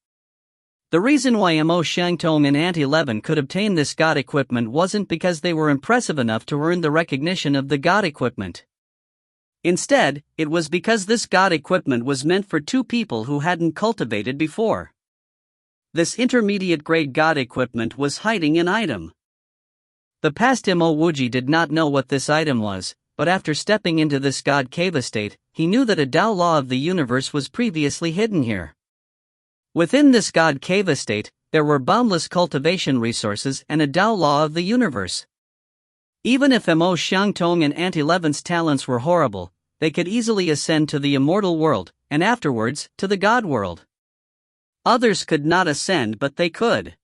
The reason why Mo Xiangtong and Aunt 11 could obtain this god equipment wasn't because they were impressive enough to earn the recognition of the god equipment. Instead, it was because this god equipment was meant for two people who hadn't cultivated before. This intermediate-grade god equipment was hiding an item. The past Mo Wuji did not know what this item was, but after stepping into this god cave estate, he knew that a Tao law of the universe was previously hidden here. Within this god cave estate, there were boundless cultivation resources and a Tao law of the universe. Even if Mo Xiangtong and Aunt 11's talents were horrible, they could easily ascend to the immortal world, and afterwards, to the god world. Others could not ascend but they could.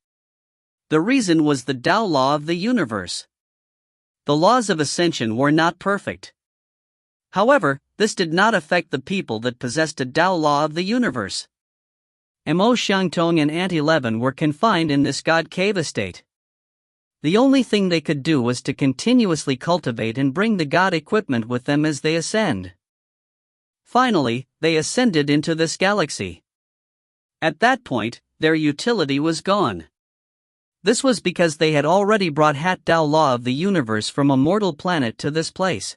The reason was the Tao law of the universe. The laws of ascension were not perfect. However, this did not affect the people that possessed a Tao law of the universe. Mo Xiangtong and Aunt 11 were confined in this god cave estate. The only thing they could do was to continuously cultivate and bring the god equipment with them as they ascend. Finally, they ascended into this galaxy. At that point, their utility was gone. This was because they had already brought Hat Tao law of the universe from a mortal planet to this place.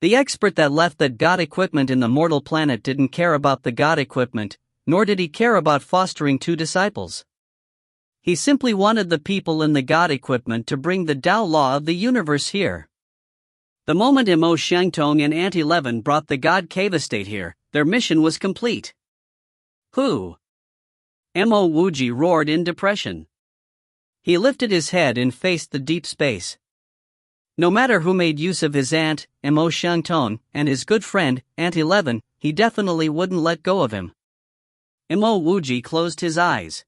The expert that left that god equipment in the mortal planet didn't care about the god equipment, nor did he care about fostering two disciples. He simply wanted the people in the god equipment to bring the Tao law of the universe here. The moment Mo Xiangtong and Aunt 11 brought the god cave estate here, their mission was complete. Who? Mo Wuji roared in depression. He lifted his head and faced the deep space. No matter who made use of his aunt, Mo Xiangtong, and his good friend, Aunt 11, he definitely wouldn't let go of him. Mo Wuji closed his eyes.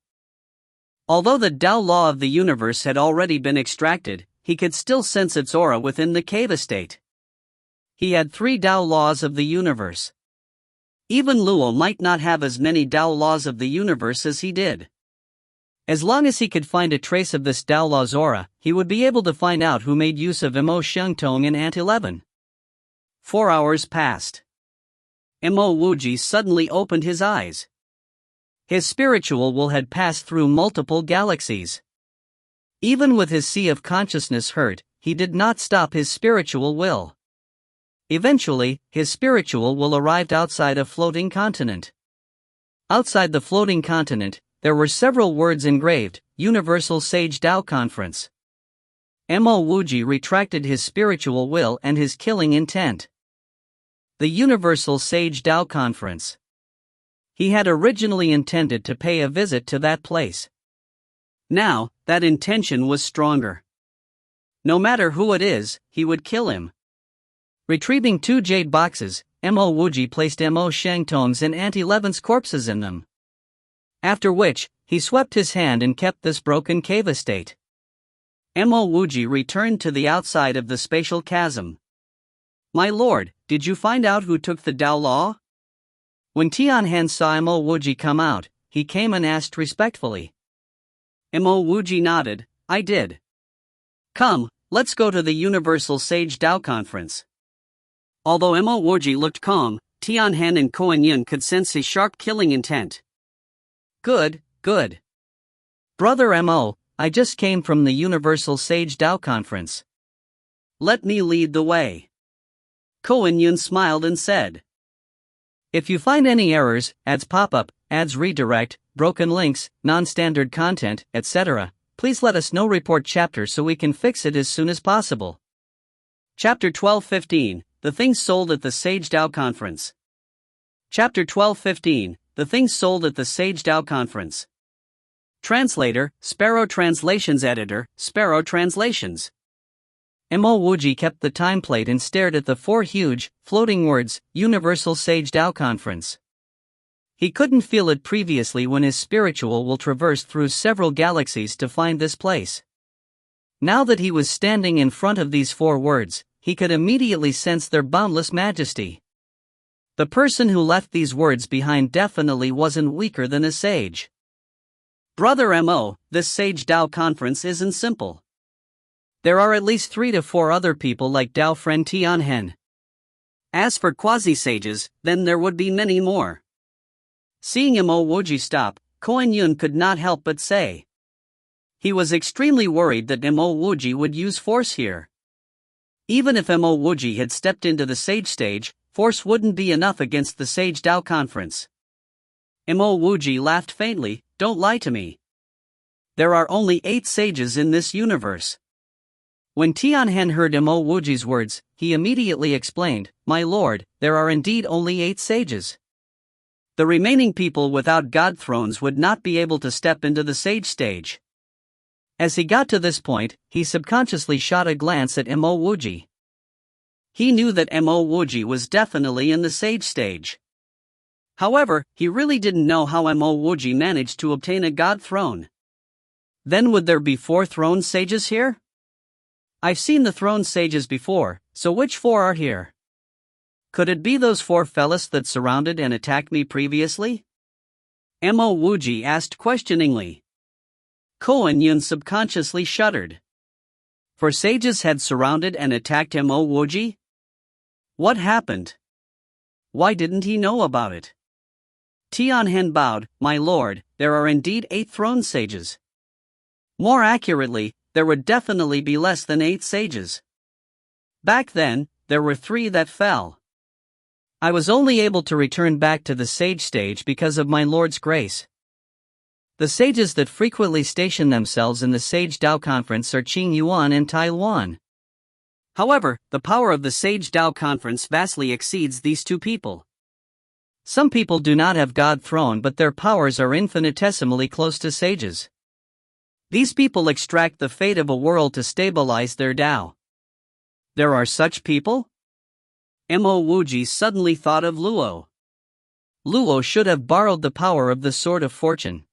Although the Tao law of the universe had already been extracted, he could still sense its aura within the cave estate. He had 3 Tao laws of the universe. Even Luo might not have as many Tao laws of the universe as he did. As long as he could find a trace of this Tao law's aura, he would be able to find out who made use of Mo Xiangtong and Aunt 11. 4 hours passed. Mo Wuji suddenly opened his eyes. His spiritual will had passed through multiple galaxies. Even with his sea of consciousness hurt, he did not stop his spiritual will. Eventually, his spiritual will arrived outside a floating continent. Outside the floating continent, there were several words engraved, Universal Sage Tao Conference. Mo Wuji retracted his spiritual will and his killing intent. The Universal Sage Tao Conference. He had originally intended to pay a visit to that place. Now, that intention was stronger. No matter who it is, he would kill him. Retrieving 2 jade boxes, Mo Wuji placed Mo Xiangtong's and Aunt 11's corpses in them. After which, he swept his hand and kept this broken cave estate. Mo Wuji returned to the outside of the spatial chasm. My lord, did you find out who took the Tao law? When Tianhan saw Mo Wuji come out, he came and asked respectfully. Mo Wuji nodded, I did. Come, let's go to the Universal Sage Tao Conference. Although Mo Wuji looked calm, Tianhan and Koan Yun could sense his sharp killing intent. Good, good. Brother Mo, I just came from the Universal Sage Tao Conference. Let me lead the way. Koan Yun smiled and said. If you find any errors, ads pop-up, ads redirect, broken links, non-standard content, etc., please let us know. Report chapter so we can fix it as soon as possible. Chapter 12:15, The Things Sold at the Sage Tao Conference. Chapter 12:15, The Things Sold at the Sage Tao Conference. Translator, Sparrow Translations. Editor, Sparrow Translations. Mo Wuji kept the time plate and stared at the 4 huge, floating words, Universal Sage Tao Conference. He couldn't feel it previously when his spiritual will traversed through several galaxies to find this place. Now that he was standing in front of these 4 words, he could immediately sense their boundless majesty. The person who left these words behind definitely wasn't weaker than a sage. Brother Mo, this Sage Tao Conference isn't simple. There are at least 3 to 4 other people like Tao friend Tianhen. As for quasi-sages, then there would be many more. Seeing Mo Wuji stop, Koan Yun could not help but say. He was extremely worried that Mo Wuji would use force here. Even if Mo Wuji had stepped into the sage stage, force wouldn't be enough against the Sage Tao Conference. Mo Wuji laughed faintly. Don't lie to me. There are only 8 sages in this universe. When Tianhen heard Mo Wuji's words, he immediately explained, My lord, there are indeed only 8 sages. The remaining people without god thrones would not be able to step into the sage stage. As he got to this point, he subconsciously shot a glance at Mo Wuji. He knew that Mo Wuji was definitely in the sage stage. However, he really didn't know how Mo Wuji managed to obtain a god throne. Then would there be 4 throne sages here? I've seen the throne sages before, so which 4 are here? Could it be those 4 fellas that surrounded and attacked me previously? Mo Wuji asked questioningly. Koan Yun subconsciously shuddered. 4 sages had surrounded and attacked Mo Wuji? What happened? Why didn't he know about it? Tianhen bowed, My lord, there are indeed 8 throne sages. More accurately, there would definitely be less than 8 sages. Back then, there were 3 that fell. I was only able to return back to the sage stage because of my lord's grace. The sages that frequently station themselves in the Sage Tao Conference are Qing Yuan and Taiwan. However, the power of the Sage Tao Conference vastly exceeds these 2 people. Some people do not have God throne, but their powers are infinitesimally close to sages. These people extract the fate of a world to stabilize their Tao. There are such people? Mo Wuji suddenly thought of Luo. Luo should have borrowed the power of the Sword of Fortune.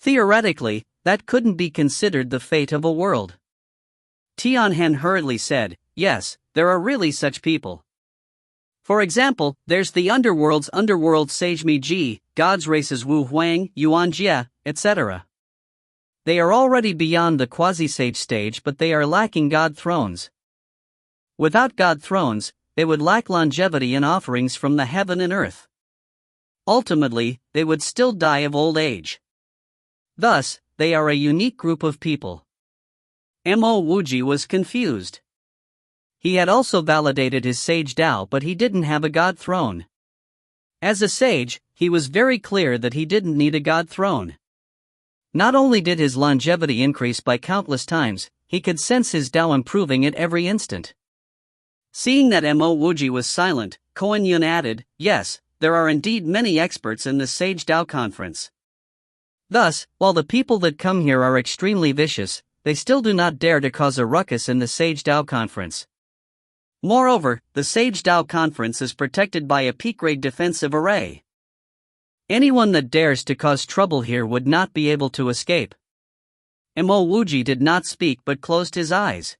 Theoretically, that couldn't be considered the fate of a world. Tianhen hurriedly said, Yes, there are really such people. For example, there's the underworld's underworld sage Mi Ji, God's races Wu Huang, Yuan Jie, etc. They are already beyond the quasi-sage stage, but they are lacking God thrones. Without God thrones, they would lack longevity and offerings from the heaven and earth. Ultimately, they would still die of old age. Thus, they are a unique group of people. Mo Wuji was confused. He had also validated his sage Tao, but he didn't have a god throne. As a sage, he was very clear that he didn't need a god throne. Not only did his longevity increase by countless times, he could sense his Tao improving at every instant. Seeing that Mo Wuji was silent, Koan Yun added, Yes, there are indeed many experts in the Sage Tao Conference. Thus, while the people that come here are extremely vicious, they still do not dare to cause a ruckus in the Sage Tao Conference. Moreover, the Sage Tao Conference is protected by a peak-grade defensive array. Anyone that dares to cause trouble here would not be able to escape. Mo Wuji did not speak but closed his eyes.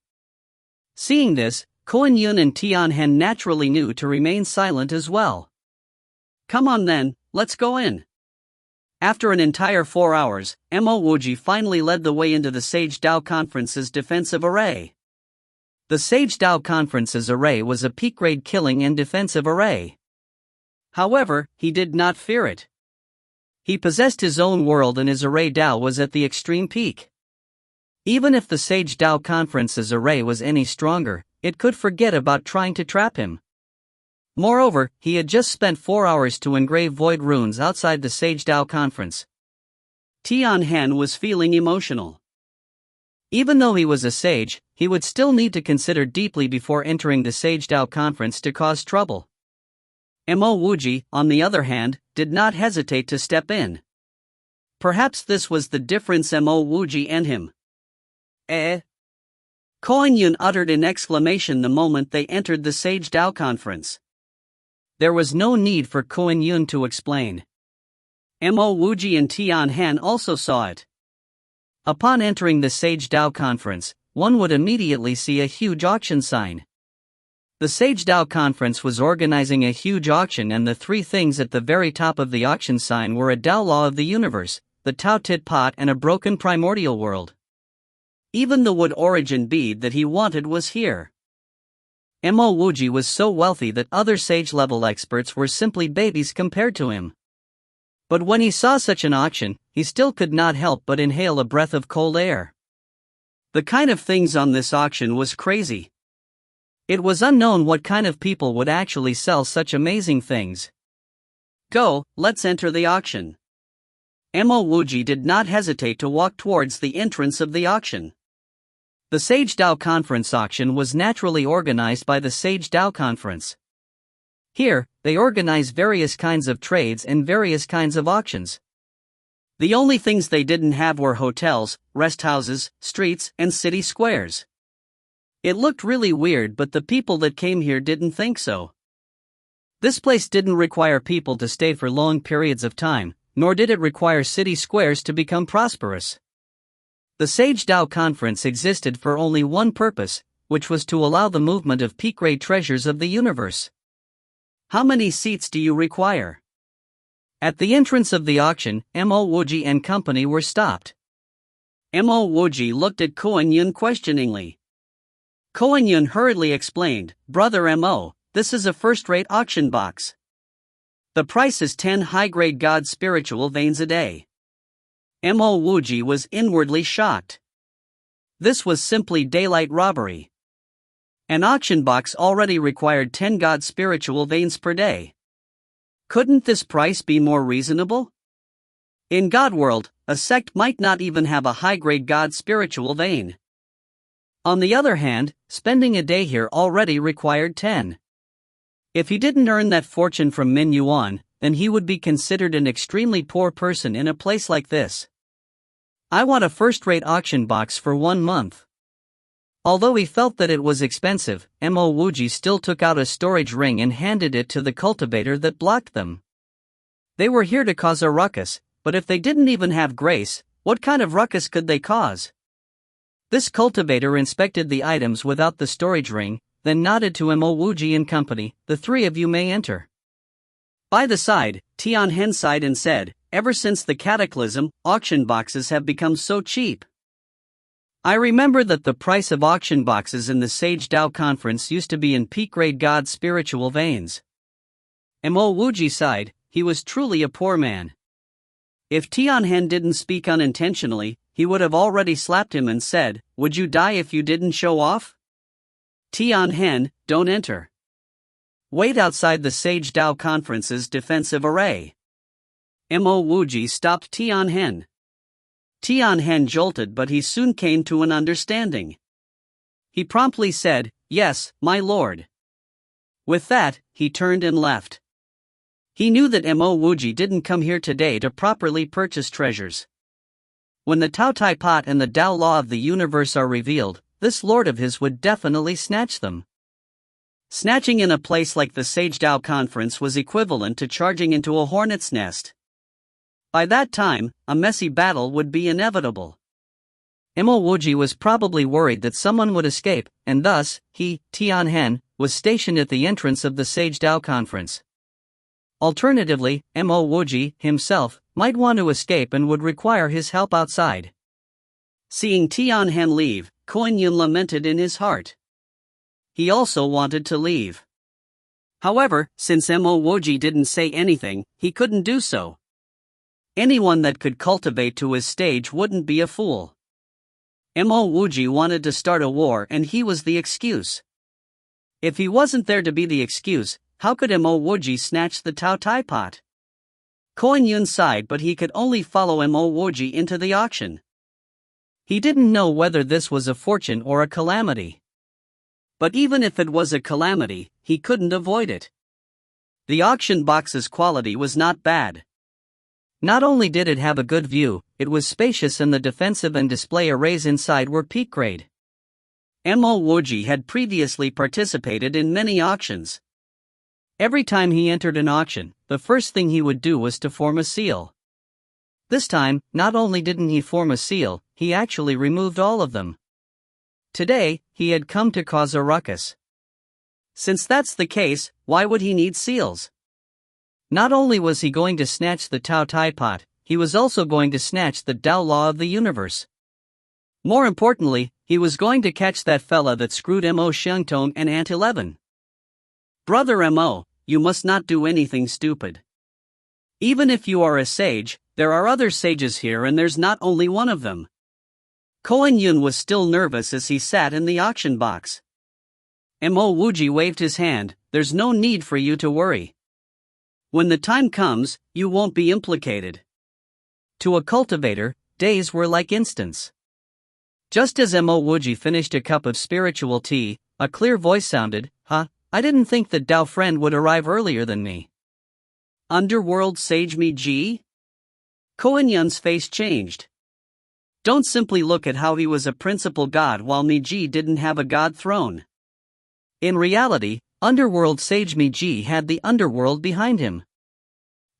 Seeing this, Koan Yun and Tianhen naturally knew to remain silent as well. Come on then, let's go in. After an entire 4 hours, Mo Wuji finally led the way into the Sage Tao Conference's defensive array. The Sage Tao Conference's array was a peak-grade killing and defensive array. However, he did not fear it. He possessed his own world and his array Tao was at the extreme peak. Even if the Sage Tao Conference's array was any stronger, it could forget about trying to trap him. Moreover, he had just spent 4 hours to engrave void runes outside the Sage Tao Conference. Tianhen was feeling emotional. Even though he was a sage, he would still need to consider deeply before entering the Sage Tao Conference to cause trouble. Mo Wuji, on the other hand, did not hesitate to step in. Perhaps this was the difference Mo Wuji and him. Koan Yun uttered an exclamation the moment they entered the Sage Dao conference. There was no need for Koan Yun to explain. Mo Wuji and Tian Han also saw it. Upon entering the Sage Dao conference, one would immediately see a huge auction sign. The Sage Dao conference was organizing a huge auction, and the three things at the very top of the auction sign were a Dao law of the universe, the Tao Tit Pot, and a broken primordial world. Even the wood origin bead that he wanted was here. Mo Wuji was so wealthy that other sage-level experts were simply babies compared to him. But when he saw such an auction, he still could not help but inhale a breath of cold air. The kind of things on this auction was crazy. It was unknown what kind of people would actually sell such amazing things. Go, let's enter the auction. Mo Wuji did not hesitate to walk towards the entrance of the auction. The Sage Dao Conference auction was naturally organized by the Sage Dao Conference. Here, they organize various kinds of trades and various kinds of auctions. The only things they didn't have were hotels, rest houses, streets, and city squares. It looked really weird, but the people that came here didn't think so. This place didn't require people to stay for long periods of time, nor did it require city squares to become prosperous. The Sage Dao Conference existed for only one purpose, which was to allow the movement of peak-grade treasures of the universe. How many seats do you require? At the entrance of the auction, Mo Wuji and company were stopped. Mo Wuji looked at Koan Yun questioningly. Koan Yun hurriedly explained, "Brother Mo, this is a first-rate auction box. The price is 10 high-grade God spiritual veins a day." Mo Wuji was inwardly shocked. This was simply daylight robbery. An auction box already required 10 God spiritual veins per day. Couldn't this price be more reasonable? In God world, a sect might not even have a high-grade God spiritual vein. On the other hand, spending a day here already required 10. If he didn't earn that fortune from Min Yuan, then he would be considered an extremely poor person in a place like this. I want a first-rate auction box for 1 month. Although he felt that it was expensive, Mo Wuji still took out a storage ring and handed it to the cultivator that blocked them. They were here to cause a ruckus, but if they didn't even have grace, what kind of ruckus could they cause? This cultivator inspected the items without the storage ring, then nodded to Mo Wuji and company, "The three of you may enter." By the side, Tian Han sighed and said, "Ever since the cataclysm, auction boxes have become so cheap. I remember that the price of auction boxes in the Sage Dao Conference used to be in peak-grade God spiritual veins." Mo Wuji sighed. He was truly a poor man. If Tian Han didn't speak unintentionally, he would have already slapped him and said, "Would you die if you didn't show off? Tian Han, don't enter. Wait outside the Sage Dao Conference's defensive array." Mo Wuji stopped Tian Han. Tian Han jolted, but he soon came to an understanding. He promptly said, "Yes, my lord." With that, he turned and left. He knew that Mo Wuji didn't come here today to properly purchase treasures. When the Tao Tai Pot and the Tao Law of the universe are revealed, this lord of his would definitely snatch them. Snatching in a place like the Sage Dao Conference was equivalent to charging into a hornet's nest. By that time, a messy battle would be inevitable. Mo Wuji was probably worried that someone would escape, and thus, he, Tian Han, was stationed at the entrance of the Sage Dao Conference. Alternatively, Mo Wuji, himself, might want to escape and would require his help outside. Seeing Tian Han leave, Koan Yun lamented in his heart. He also wanted to leave. However, since Mo Wuji didn't say anything, he couldn't do so. Anyone that could cultivate to his stage wouldn't be a fool. Mo Wuji wanted to start a war, and he was the excuse. If he wasn't there to be the excuse, how could Mo Wuji snatch the Tao Tai Pot? Koan Yun sighed, but he could only follow Mo Wuji into the auction. He didn't know whether this was a fortune or a calamity. But even if it was a calamity, he couldn't avoid it. The auction box's quality was not bad. Not only did it have a good view, it was spacious and the defensive and display arrays inside were peak grade. Mo Wuji had previously participated in many auctions. Every time he entered an auction, the first thing he would do was to form a seal. This time, not only didn't he form a seal, he actually removed all of them. Today, he had come to cause a ruckus. Since that's the case, why would he need seals? Not only was he going to snatch the Tao Tai Pot, he was also going to snatch the Tao Law of the universe. More importantly, he was going to catch that fella that screwed Mo Shengtong and Ant 11. Brother Mo, you must not do anything stupid. Even if you are a sage, there are other sages here and there's not only one of them. Koen Yun was still nervous as he sat in the auction box. Mo Wuji waved his hand, there's no need for you to worry. When the time comes, you won't be implicated. To a cultivator, days were like instants. Just as Mo Wuji finished a cup of spiritual tea, a clear voice sounded, I didn't think that Dao friend would arrive earlier than me. Underworld sage Mi Ji? Koen Yun's face changed. Don't simply look at how he was a principal god while Mi Ji didn't have a god throne. In reality, Underworld sage Mi Ji had the underworld behind him.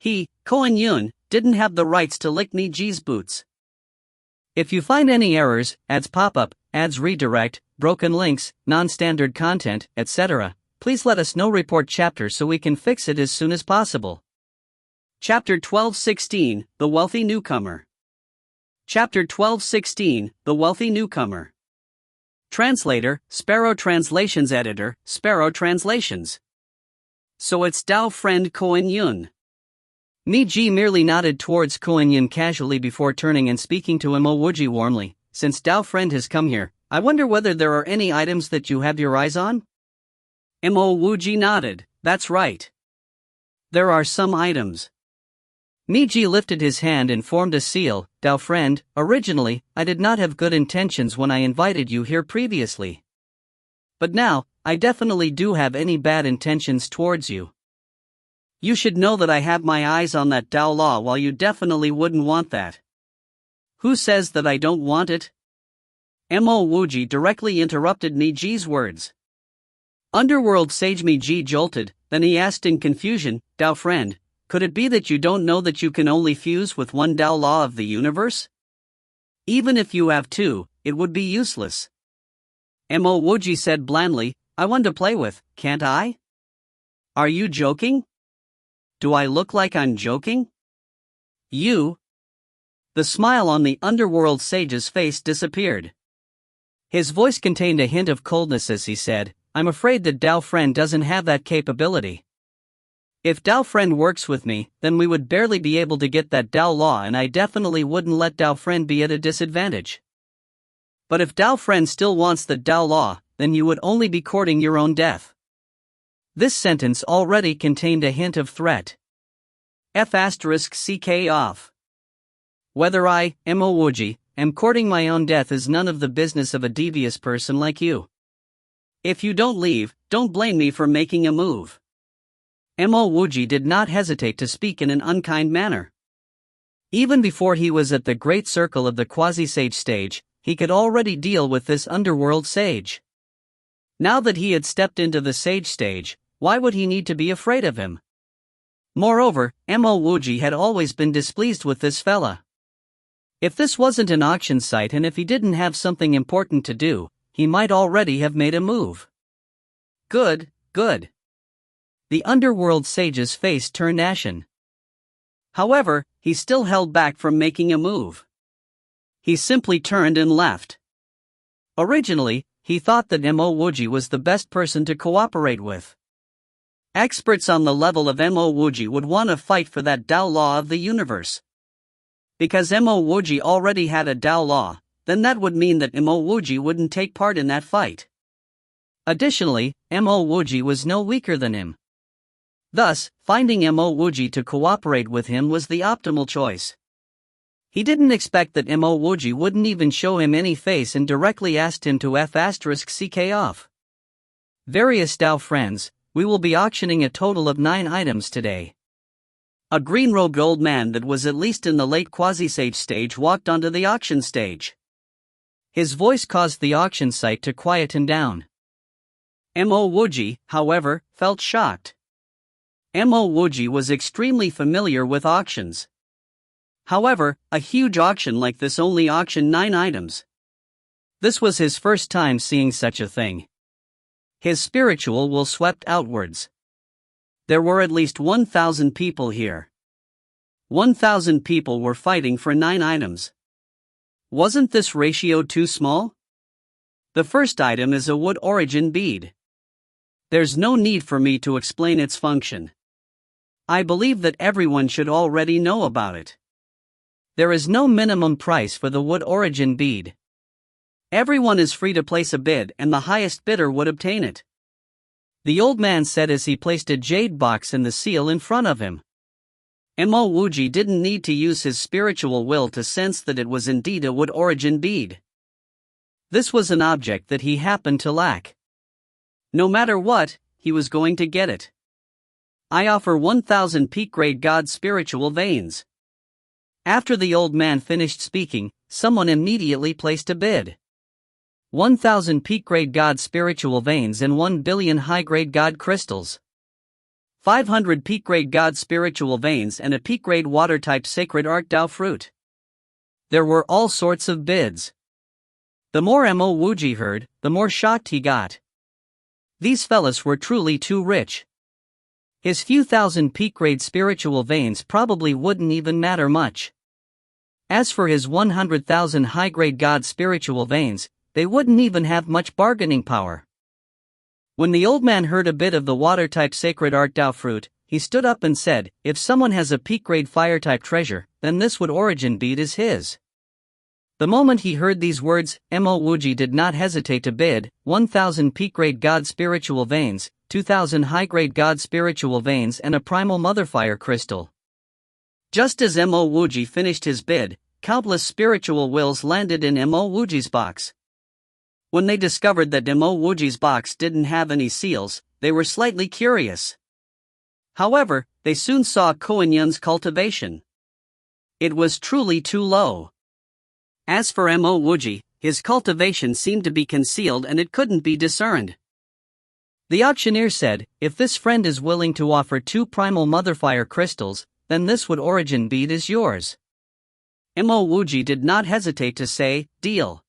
He, Koen Yun, didn't have the rights to lick Mi Ji's boots. If you find any errors, ads pop up, ads redirect, broken links, non-standard content, etc., please let us know. Report chapter so we can fix it as soon as possible. Chapter 12:16, The Wealthy Newcomer. Chapter 12:16, The Wealthy Newcomer. Translator, Sparrow Translations. Editor, Sparrow Translations. So it's Dao friend Koen Yun. Mi Ji merely nodded towards Koen Yun casually before turning and speaking to Mo Wuji warmly. Since Dao friend has come here, I wonder whether there are any items that you have your eyes on? Mo Wuji nodded, that's right. There are some items. Mi Ji lifted his hand and formed a seal. Dao friend, originally, I did not have good intentions when I invited you here previously. But now, I definitely do have any bad intentions towards you. You should know that I have my eyes on that Tao Law while you definitely wouldn't want that. Who says that I don't want it? Mo Wuji directly interrupted Mi Ji's words. Underworld sage Mi Ji jolted, then he asked in confusion, Dao friend, could it be that you don't know that you can only fuse with one Tao Law of the universe? Even if you have two, it would be useless. Mo Wuji said blandly, I want to play with, can't I? Are you joking? Do I look like I'm joking? You? The smile on the underworld sage's face disappeared. His voice contained a hint of coldness as he said, I'm afraid that Dao friend doesn't have that capability. If Dao friend works with me, then we would barely be able to get that Tao Law and I definitely wouldn't let Dao friend be at a disadvantage. But if Dao friend still wants the Tao Law, then you would only be courting your own death. This sentence already contained a hint of threat. F***ck off. Whether I, Mo Wuji, am courting my own death is none of the business of a devious person like you. If you don't leave, don't blame me for making a move. Mo Wuji did not hesitate to speak in an unkind manner. Even before he was at the great circle of the quasi-sage stage, he could already deal with this underworld sage. Now that he had stepped into the sage stage, why would he need to be afraid of him? Moreover, Mo Wuji had always been displeased with this fella. If this wasn't an auction site and if he didn't have something important to do, he might already have made a move. Good. The underworld sage's face turned ashen. However, he still held back from making a move. He simply turned and left. Originally, he thought that Mo Wuji was the best person to cooperate with. Experts on the level of Mo Wuji would want to fight for that Tao Law of the universe. Because Mo Wuji already had a Tao Law, then that would mean that Mo Wuji wouldn't take part in that fight. Additionally, Mo Wuji was no weaker than him. Thus, finding Mo Wuji to cooperate with him was the optimal choice. He didn't expect that Mo Wuji wouldn't even show him any face and directly asked him to F***ck off. Various Tao friends, we will be auctioning a total of 9 items today. A green-robed old man that was at least in the late quasi-sage stage walked onto the auction stage. His voice caused the auction site to quieten down. Mo Wuji, however, felt shocked. Mo Wuji was extremely familiar with auctions. However, a huge auction like this only auctioned 9 items. This was his first time seeing such a thing. His spiritual will swept outwards. There were at least 1,000 people here. 1,000 people were fighting for 9 items. Wasn't this ratio too small? The first item is a wood origin bead. There's no need for me to explain its function. I believe that everyone should already know about it. There is no minimum price for the wood origin bead. Everyone is free to place a bid and the highest bidder would obtain it. The old man said as he placed a jade box and the seal in front of him. Mo Wuji didn't need to use his spiritual will to sense that it was indeed a wood origin bead. This was an object that he happened to lack. No matter what, he was going to get it. I offer 1,000 peak-grade God spiritual veins. After the old man finished speaking, someone immediately placed a bid. 1,000 peak-grade God spiritual veins and 1 billion high-grade God crystals. 500 peak-grade God spiritual veins and a peak-grade water-type sacred art Dao fruit. There were all sorts of bids. The more Mo Wuji heard, the more shocked he got. These fellas were truly too rich. His few thousand peak-grade spiritual veins probably wouldn't even matter much. As for his 100,000 high-grade God spiritual veins, they wouldn't even have much bargaining power. When the old man heard a bit of the water-type sacred art Dao fruit, he stood up and said, if someone has a peak-grade fire-type treasure, then this wood origin bead is his. The moment he heard these words, Mo Wuji did not hesitate to bid, 1,000 peak-grade God spiritual veins, 2,000 high-grade God spiritual veins and a primal motherfire crystal. Just as Mo Wuji finished his bid, countless spiritual wills landed in Mo Wuji's box. When they discovered that Mo Wuji's box didn't have any seals, they were slightly curious. However, they soon saw Koen Yun's cultivation. It was truly too low. As for Mo Wuji, his cultivation seemed to be concealed and it couldn't be discerned. The auctioneer said, if this friend is willing to offer 2 primal motherfire crystals, then this wood origin bead is yours. Mo Wuji did not hesitate to say, deal.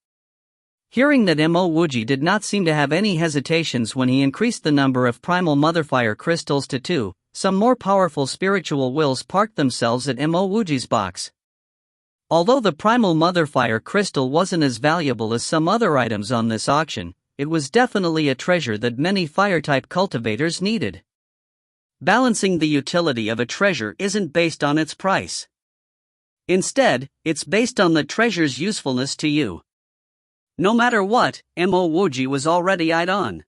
Hearing that Mo Wuji did not seem to have any hesitations when he increased the number of primal motherfire crystals to 2, some more powerful spiritual wills parked themselves at Mo Wuji's box. Although the primal motherfire crystal wasn't as valuable as some other items on this auction, it was definitely a treasure that many fire-type cultivators needed. Balancing the utility of a treasure isn't based on its price. Instead, it's based on the treasure's usefulness to you. No matter what, Mo Wuji was already eyed on.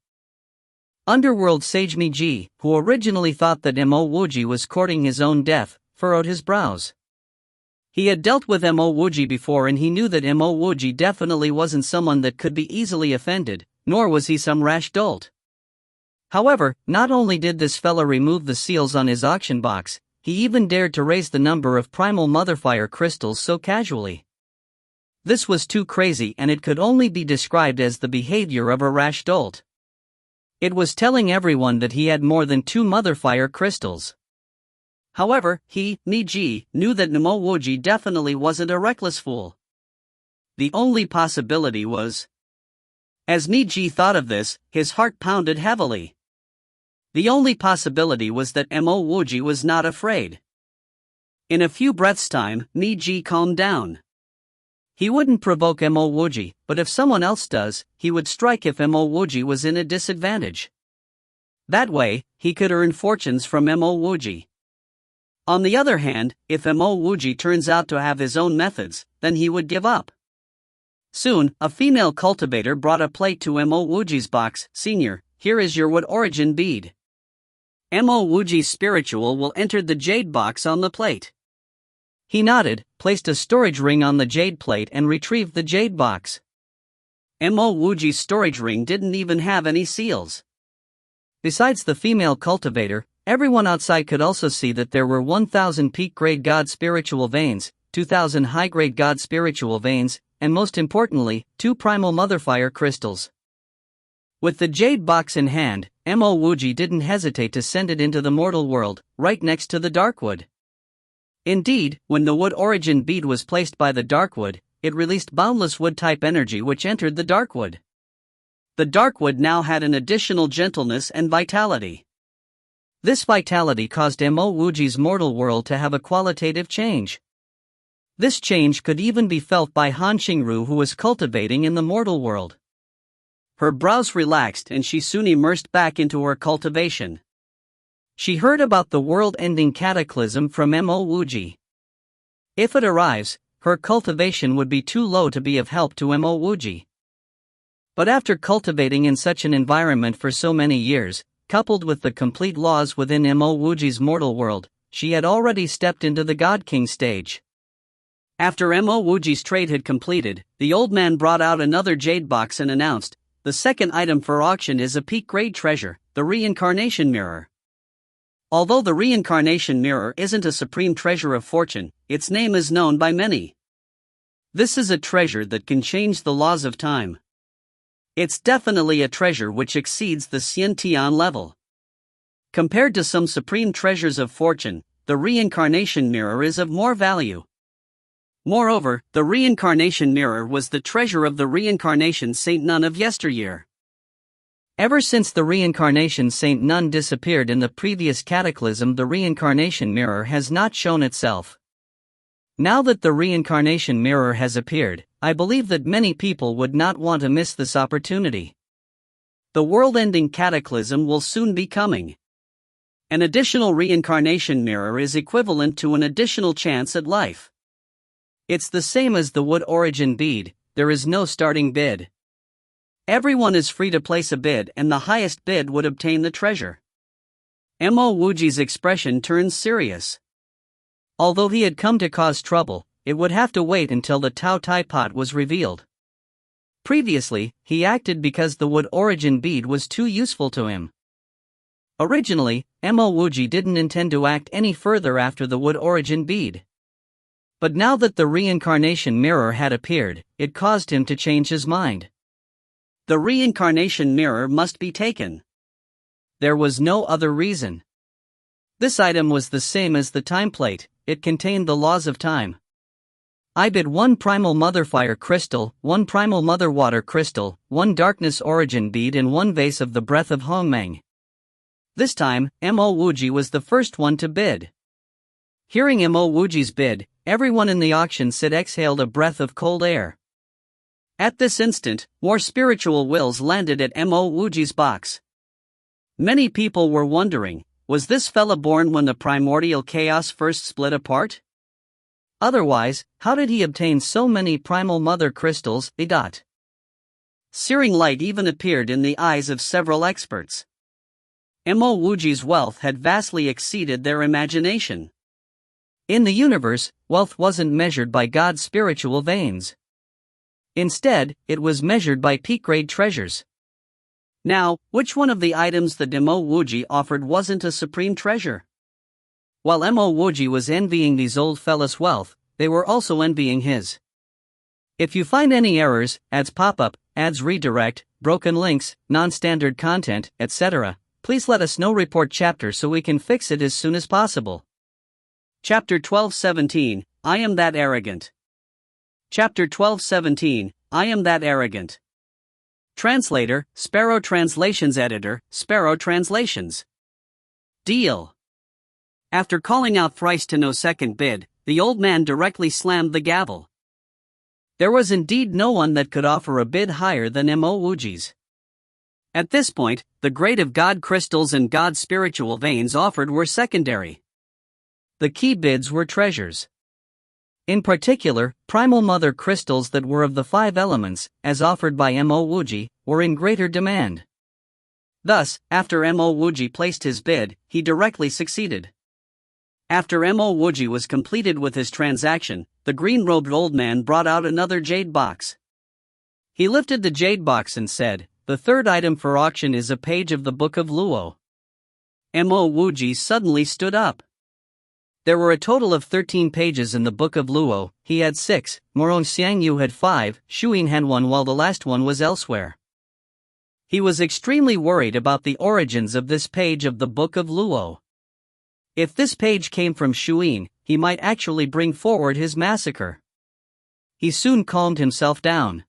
Underworld sage Mi Ji, who originally thought that Mo Wuji was courting his own death, furrowed his brows. He had dealt with Mo Wuji before and he knew that Mo Wuji definitely wasn't someone that could be easily offended, nor was he some rash dolt. However, not only did this fella remove the seals on his auction box, he even dared to raise the number of primal motherfire crystals so casually. This was too crazy and it could only be described as the behavior of a rash dolt. It was telling everyone that he had more than 2 motherfire crystals. However, he, Mi Ji, knew that Mo Wuji definitely wasn't a reckless fool. The only possibility was... As Mi Ji thought of this, his heart pounded heavily. The only possibility was that Mo Wuji was not afraid. In a few breaths' time, Mi Ji calmed down. He wouldn't provoke Mo Wuji, but if someone else does, he would strike if Mo Wuji was in a disadvantage. That way, he could earn fortunes from Mo Wuji. On the other hand, if Mo Wuji turns out to have his own methods, then he would give up. Soon, a female cultivator brought a plate to Mo Wuji's box. Senior, here is your wood origin bead. Mo Wuji's spiritual will enter the jade box on the plate. He nodded, placed a storage ring on the jade plate and retrieved the jade box. Mo Wuji's storage ring didn't even have any seals. Besides the female cultivator, everyone outside could also see that there were 1,000 peak-grade God spiritual veins, 2,000 high-grade God spiritual veins, and most importantly, 2 primal motherfire crystals. With the jade box in hand, Mo Wuji didn't hesitate to send it into the mortal world, right next to the darkwood. Indeed, when the wood origin bead was placed by the darkwood, it released boundless wood-type energy which entered the darkwood. The darkwood now had an additional gentleness and vitality. This vitality caused Mo Wuji's mortal world to have a qualitative change. This change could even be felt by Han Xingru, who was cultivating in the mortal world. Her brows relaxed and she soon immersed back into her cultivation. She heard about the world-ending cataclysm from Mo Wuji. If it arrives, her cultivation would be too low to be of help to Mo Wuji. But after cultivating in such an environment for so many years, coupled with the complete laws within Mo Wuji's mortal world, she had already stepped into the God King stage. After Mo Wuji's trade had completed, the old man brought out another jade box and announced, "The second item for auction is a peak-grade treasure, the reincarnation mirror." Although the reincarnation mirror isn't a supreme treasure of fortune, its name is known by many. This is a treasure that can change the laws of time. It's definitely a treasure which exceeds the Xian level. Compared to some supreme treasures of fortune, the reincarnation mirror is of more value. Moreover, the reincarnation mirror was the treasure of the reincarnation Saint Nun of yesteryear. Ever since the reincarnation Saint Nun disappeared in the previous cataclysm, the reincarnation mirror has not shown itself. Now that the reincarnation mirror has appeared, I believe that many people would not want to miss this opportunity. The world-ending cataclysm will soon be coming. An additional reincarnation mirror is equivalent to an additional chance at life. It's the same as the wood origin bead, there is no starting bid. Everyone is free to place a bid and the highest bid would obtain the treasure. Mo Wuji's expression turns serious. Although he had come to cause trouble, it would have to wait until the Tao Tai pot was revealed. Previously, he acted because the wood origin bead was too useful to him. Originally, Mo Wuji didn't intend to act any further after the wood origin bead. But now that the reincarnation mirror had appeared, it caused him to change his mind. The reincarnation mirror must be taken. There was no other reason. This item was the same as the time plate, it contained the laws of time. I bid 1 primal mother fire crystal, 1 primal mother water crystal, 1 darkness origin bead and 1 vase of the breath of Hongmeng. This time, Mo Wuji was the first one to bid. Hearing Mo Wuji's bid, everyone in the auction set exhaled a breath of cold air. At this instant, more spiritual wills landed at Mo Wuji's box. Many people were wondering, was this fella born when the primordial chaos first split apart? Otherwise, how did he obtain so many primal mother crystals? Searing light even appeared in the eyes of several experts. Mo Wuji's wealth had vastly exceeded their imagination. In the universe, wealth wasn't measured by God's spiritual veins. Instead, it was measured by peak-grade treasures. Now, which one of the items that Mo Wuji offered wasn't a supreme treasure? While Mo Wuji was envying these old fellas' wealth, they were also envying his. If you find any errors, ads pop up, ads redirect, broken links, non-standard content, etc., please let us know. Report chapter so we can fix it as soon as possible. Chapter 12:17, I am that arrogant. Chapter 12:17, I am that arrogant. Translator, Sparrow Translations. Editor, Sparrow Translations. Deal. After calling out thrice to no second bid, the old man directly slammed the gavel. There was indeed no one that could offer a bid higher than Mo Wuji's. At this point, the grade of God crystals and God spiritual veins offered were secondary. The key bids were treasures. In particular, primal mother crystals that were of the 5 elements, as offered by Mo Wuji, were in greater demand. Thus, after Mo Wuji placed his bid, he directly succeeded. After Mo Wuji was completed with his transaction, the green-robed old man brought out another jade box. He lifted the jade box and said, "The third item for auction is a page of the Book of Luo." Mo Wuji suddenly stood up. There were a total of 13 pages in the Book of Luo. He had 6, Morong Xiangyu had 5, Shuyin had 1, while the last one was elsewhere. He was extremely worried about the origins of this page of the Book of Luo. If this page came from Shuyin, he might actually bring forward his massacre. He soon calmed himself down.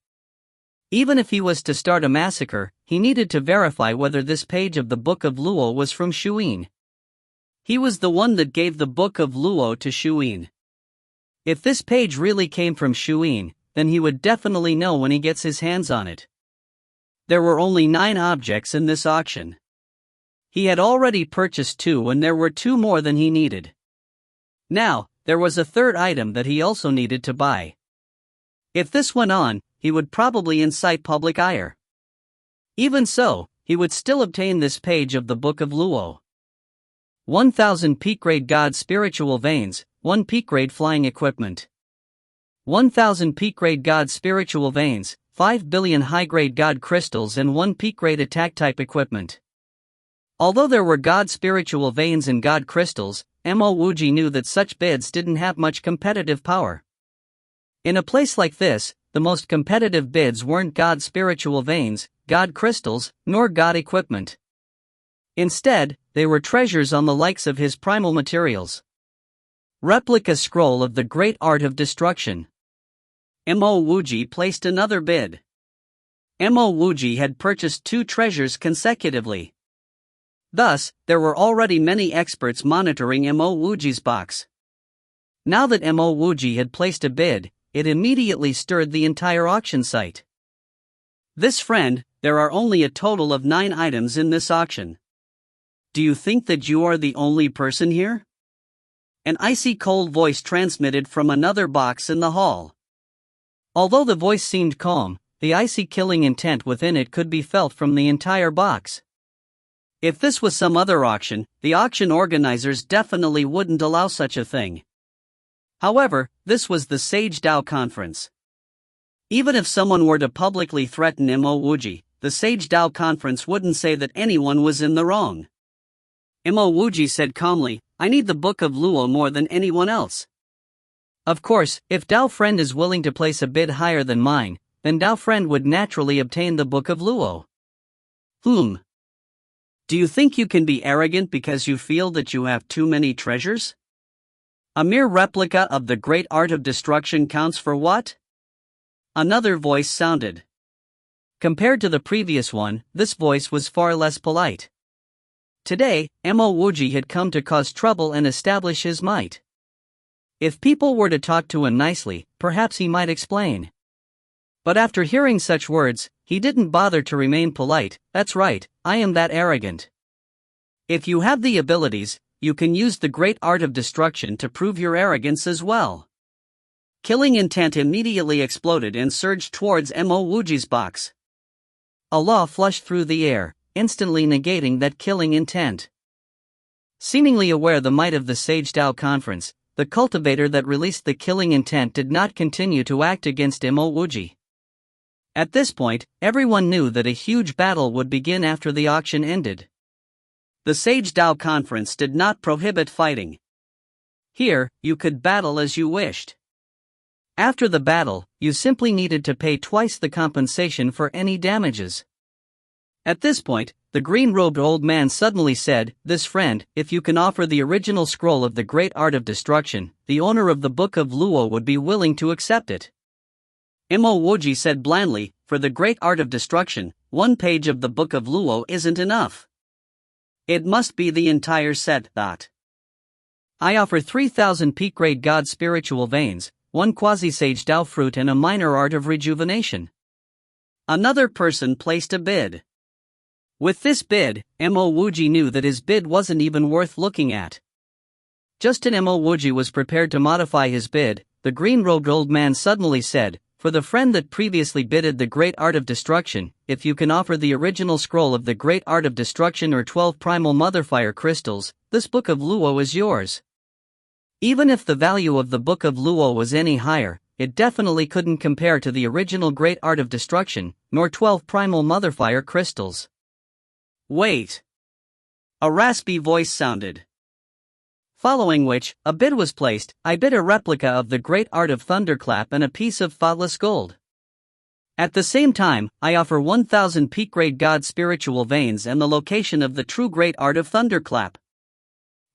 Even if he was to start a massacre, he needed to verify whether this page of the Book of Luo was from Shuyin. He was the one that gave the Book of Luo to Shuyin. If this page really came from Shuyin, then he would definitely know when he gets his hands on it. There were only 9 objects in this auction. He had already purchased 2 and there were 2 more than he needed. Now, there was a third item that he also needed to buy. If this went on, he would probably incite public ire. Even so, he would still obtain this page of the Book of Luo. 1,000 peak-grade God spiritual veins, 1 peak-grade flying equipment. 1,000 peak-grade God spiritual veins, 5 billion high-grade God crystals and 1 peak-grade attack-type equipment. Although there were God spiritual veins and God crystals, Mo Wuji knew that such bids didn't have much competitive power. In a place like this, the most competitive bids weren't God spiritual veins, God crystals, nor God equipment. Instead, they were treasures on the likes of his primal materials. Replica scroll of the Great Art of Destruction. Mo Wuji placed another bid. Mo Wuji had purchased 2 treasures consecutively. Thus, there were already many experts monitoring Mo Wuji's box. Now that Mo Wuji had placed a bid, it immediately stirred the entire auction site. This friend, there are only a total of 9 items in this auction. Do you think that you are the only person here? An icy cold voice transmitted from another box in the hall. Although the voice seemed calm, the icy killing intent within it could be felt from the entire box. If this was some other auction, the auction organizers definitely wouldn't allow such a thing. However, this was the Sage Dao Conference. Even if someone were to publicly threaten Mo Wuji, the Sage Dao Conference wouldn't say that anyone was in the wrong. Mo Wuji said calmly, "I need the Book of Luo more than anyone else." Of course, if Dao Friend is willing to place a bid higher than mine, then Dao Friend would naturally obtain the Book of Luo. Do you think you can be arrogant because you feel that you have too many treasures? A mere replica of the Great Art of Destruction counts for what? Another voice sounded. Compared to the previous one, this voice was far less polite. Today, Mo Wuji had come to cause trouble and establish his might. If people were to talk to him nicely, perhaps he might explain. But after hearing such words, he didn't bother to remain polite. That's right, I am that arrogant. If you have the abilities, you can use the Great Art of Destruction to prove your arrogance as well. Killing intent immediately exploded and surged towards Mo Wuji's box. A law flushed through the air, instantly negating that killing intent. Seemingly aware the might of the Sage Dao Conference, the cultivator that released the killing intent did not continue to act against Mo Wuji. At this point, everyone knew that a huge battle would begin after the auction ended. The Sage Dao Conference did not prohibit fighting. Here, you could battle as you wished. After the battle, you simply needed to pay twice the compensation for any damages. At this point, the green-robed old man suddenly said, "This friend, if you can offer the original scroll of the Great Art of Destruction, the owner of the Book of Luo would be willing to accept it." Mo Wuji said blandly, "For the Great Art of Destruction, 1 page of the Book of Luo isn't enough. It must be the entire set. I offer 3,000 peak-grade God spiritual veins, 1 quasi-sage Dao fruit and a minor art of rejuvenation." Another person placed a bid. With this bid, Mo Wuji knew that his bid wasn't even worth looking at. Just as Mo Wuji was prepared to modify his bid, the green-robed old man suddenly said, "For the friend that previously bidded the Great Art of Destruction, if you can offer the original scroll of the Great Art of Destruction or 12 primal motherfire crystals, this Book of Luo is yours." Even if the value of the Book of Luo was any higher, it definitely couldn't compare to the original Great Art of Destruction, nor 12 primal motherfire crystals. Wait. A raspy voice sounded. Following which, a bid was placed. I bid a replica of the great art of thunderclap and a piece of thoughtless gold. At the same time, I offer 1,000 peak grade god spiritual veins and the location of the true great art of thunderclap.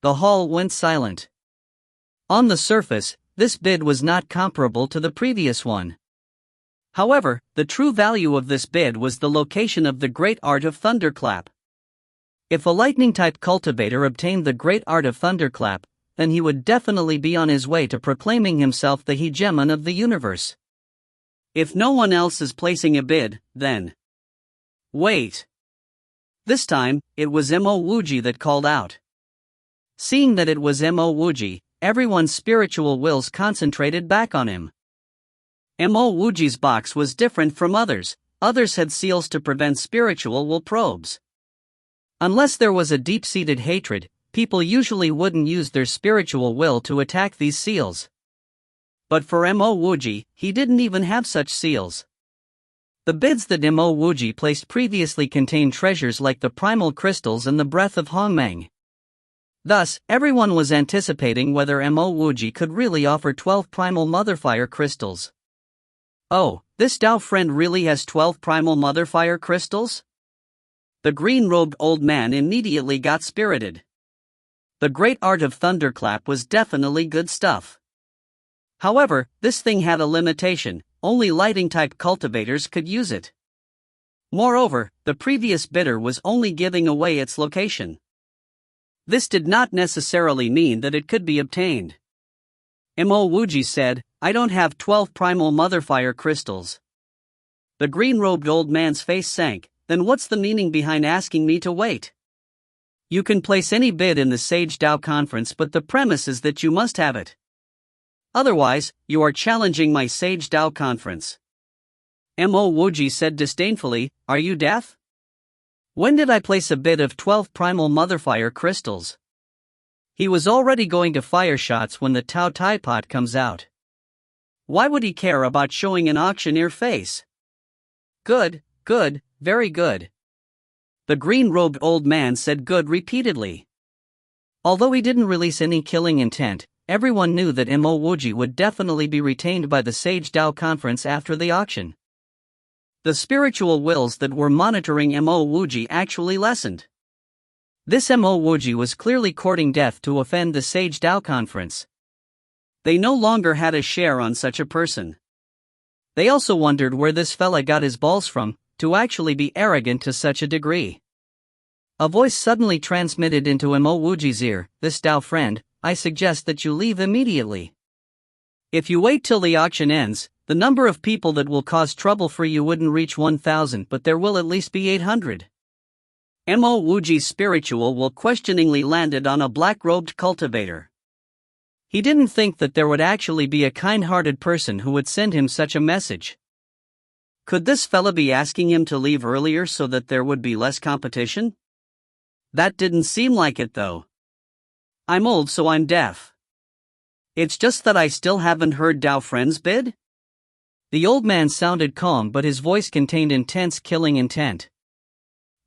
The hall went silent. On the surface, this bid was not comparable to the previous one. However, the true value of this bid was the location of the great art of thunderclap. If a lightning-type cultivator obtained the great art of thunderclap, then he would definitely be on his way to proclaiming himself the hegemon of the universe. If no one else is placing a bid, then... Wait. This time, it was Mo Wuji that called out. Seeing that it was Mo Wuji, everyone's spiritual wills concentrated back on him. Mo Wuji's box was different from others. Others had seals to prevent spiritual will probes. Unless there was a deep-seated hatred, people usually wouldn't use their spiritual will to attack these seals. But for Mo Wuji, he didn't even have such seals. The bids that Mo Wuji placed previously contained treasures like the primal crystals and the breath of Hongmeng. Thus, everyone was anticipating whether Mo Wuji could really offer 12 primal motherfire crystals. Oh, this Dao friend really has 12 primal motherfire crystals? The green-robed old man immediately got spirited. The great art of thunderclap was definitely good stuff. However, this thing had a limitation: only lighting-type cultivators could use it. Moreover, the previous bidder was only giving away its location. This did not necessarily mean that it could be obtained. Mo Wuji said, "I don't have 12 primal motherfire crystals." The green-robed old man's face sank. Then what's the meaning behind asking me to wait? You can place any bid in the Sage Dao conference, but the premise is that you must have it. Otherwise, you are challenging my Sage Dao conference. Mo Wuji said disdainfully, "Are you deaf? When did I place a bid of 12 primal motherfire crystals?" He was already going to fire shots when the Tao Tai pot comes out. Why would he care about showing an auctioneer face? Good, good, very good. The green-robed old man said good repeatedly. Although he didn't release any killing intent, everyone knew that Mo Wuji would definitely be retained by the Sage Dao conference after the auction. The spiritual wills that were monitoring Mo Wuji actually lessened. This Mo Wuji was clearly courting death to offend the Sage Dao conference. They no longer had a share on such a person. They also wondered where this fella got his balls from, to actually be arrogant to such a degree. A voice suddenly transmitted into Mo Wuji's ear, "This Dao friend, I suggest that you leave immediately. If you wait till the auction ends, the number of people that will cause trouble for you wouldn't reach 1,000, but there will at least be 800. Mo Wuji's spiritual will questioningly landed on a black-robed cultivator. He didn't think that there would actually be a kind-hearted person who would send him such a message. Could this fella be asking him to leave earlier so that there would be less competition? That didn't seem like it though. I'm old, so I'm deaf. It's just that I still haven't heard Dao Friend's bid? The old man sounded calm, but his voice contained intense killing intent.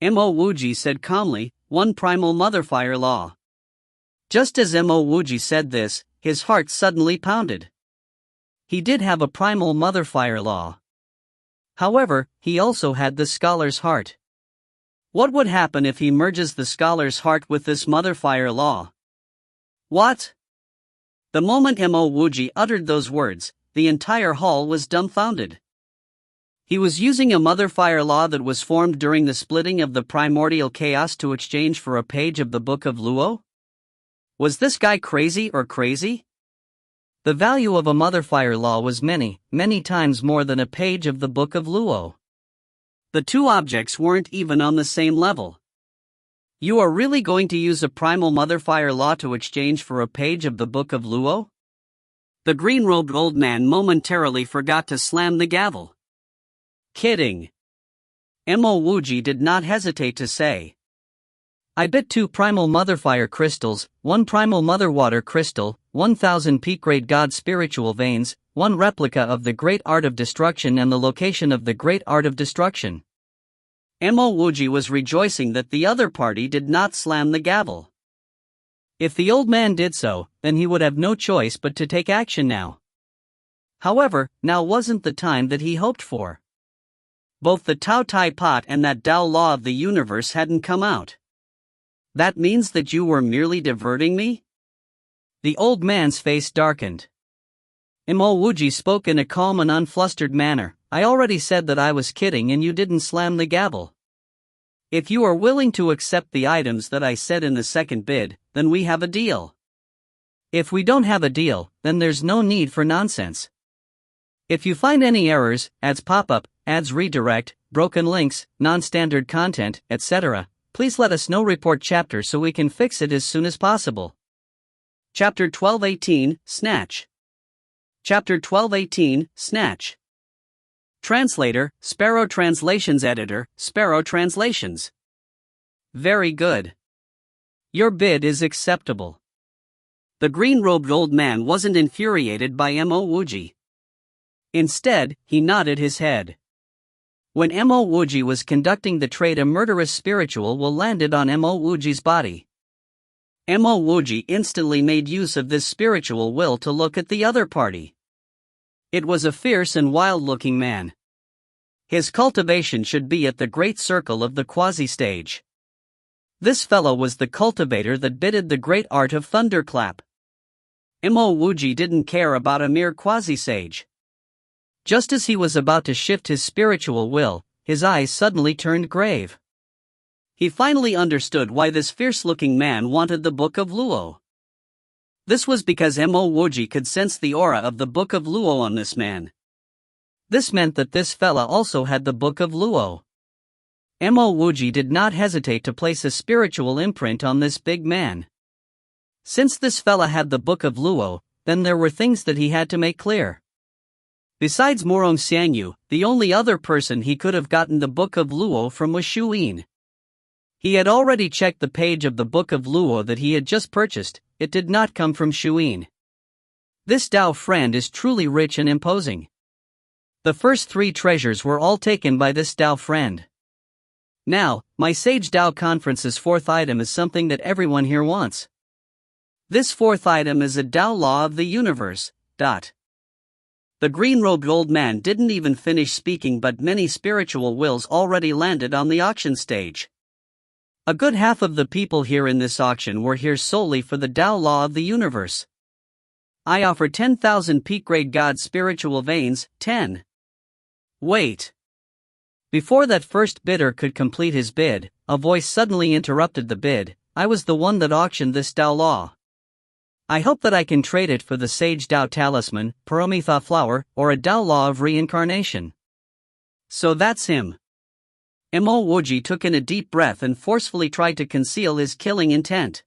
Mo Wuji said calmly, "One primal motherfire law." Just as Mo Wuji said this, his heart suddenly pounded. He did have a primal motherfire law. However, he also had the scholar's heart. What would happen if he merges the scholar's heart with this motherfire law? What? The moment Mo Wuji uttered those words, the entire hall was dumbfounded. He was using a motherfire law that was formed during the splitting of the primordial chaos to exchange for a page of the Book of Luo? Was this guy crazy or crazy? The value of a motherfire law was many, many times more than a page of the Book of Luo. The two objects weren't even on the same level. You are really going to use a primal motherfire law to exchange for a page of the Book of Luo? The green-robed old man momentarily forgot to slam the gavel. Kidding. Mo Wuji did not hesitate to say. I bid 2 primal motherfire crystals, 1 primal mother water crystal, 1,000 peak grade god spiritual veins, 1 replica of the great art of destruction and the location of the great art of destruction. Mo Wuji was rejoicing that the other party did not slam the gavel. If the old man did so, then he would have no choice but to take action now. However, now wasn't the time that he hoped for. Both the Tao Tai Pot and that Tao Law of the universe hadn't come out. That means that you were merely diverting me? The old man's face darkened. Mo Wuji spoke in a calm and unflustered manner. I already said that I was kidding and you didn't slam the gavel. If you are willing to accept the items that I said in the second bid, then we have a deal. If we don't have a deal, then there's no need for nonsense. If you find any errors, ads pop up, ads redirect, broken links, non-standard content, etc., please let us know. Report chapter so we can fix it as soon as possible. Chapter 1218, Snatch. Chapter 1218, Snatch. Translator, Sparrow Translations. Editor, Sparrow Translations. Very good. Your bid is acceptable. The green-robed old man wasn't infuriated by Mo Wuji. Instead, he nodded his head. When Mo Wuji was conducting the trade, a murderous spiritual will landed on Mo Wuji's body. Mo Wuji instantly made use of this spiritual will to look at the other party. It was a fierce and wild-looking man. His cultivation should be at the great circle of the quasi-stage. This fellow was the cultivator that bidded the great art of thunderclap. Mo Wuji didn't care about a mere quasi-sage. Just as he was about to shift his spiritual will, his eyes suddenly turned grave. He finally understood why this fierce-looking man wanted the Book of Luo. This was because Mo Wuji could sense the aura of the Book of Luo on this man. This meant that this fella also had the Book of Luo. Mo Wuji did not hesitate to place a spiritual imprint on this big man. Since this fella had the Book of Luo, then there were things that he had to make clear. Besides Morong Xiangyu, the only other person he could have gotten the Book of Luo from was Shu Yin. He had already checked the page of the Book of Luo that he had just purchased. It did not come from Shu Yin. This Dao friend is truly rich and imposing. The first 3 treasures were all taken by this Dao friend. Now, my Sage Dao Conference's 4th item is something that everyone here wants. This 4th item is a Dao Law of the universe. The green-robed old man didn't even finish speaking, but many spiritual wills already landed on the auction stage. A good half of the people here in this auction were here solely for the Tao Law of the universe. I offer 10,000 peak-grade God spiritual veins. 10. Wait. Before that first bidder could complete his bid, a voice suddenly interrupted the bid. I was the one that auctioned this Tao Law. I hope that I can trade it for the Sage Dao Talisman, Paramitha Flower, or a Tao Law of Reincarnation. So that's him. Mo Wuji took in a deep breath and forcefully tried to conceal his killing intent.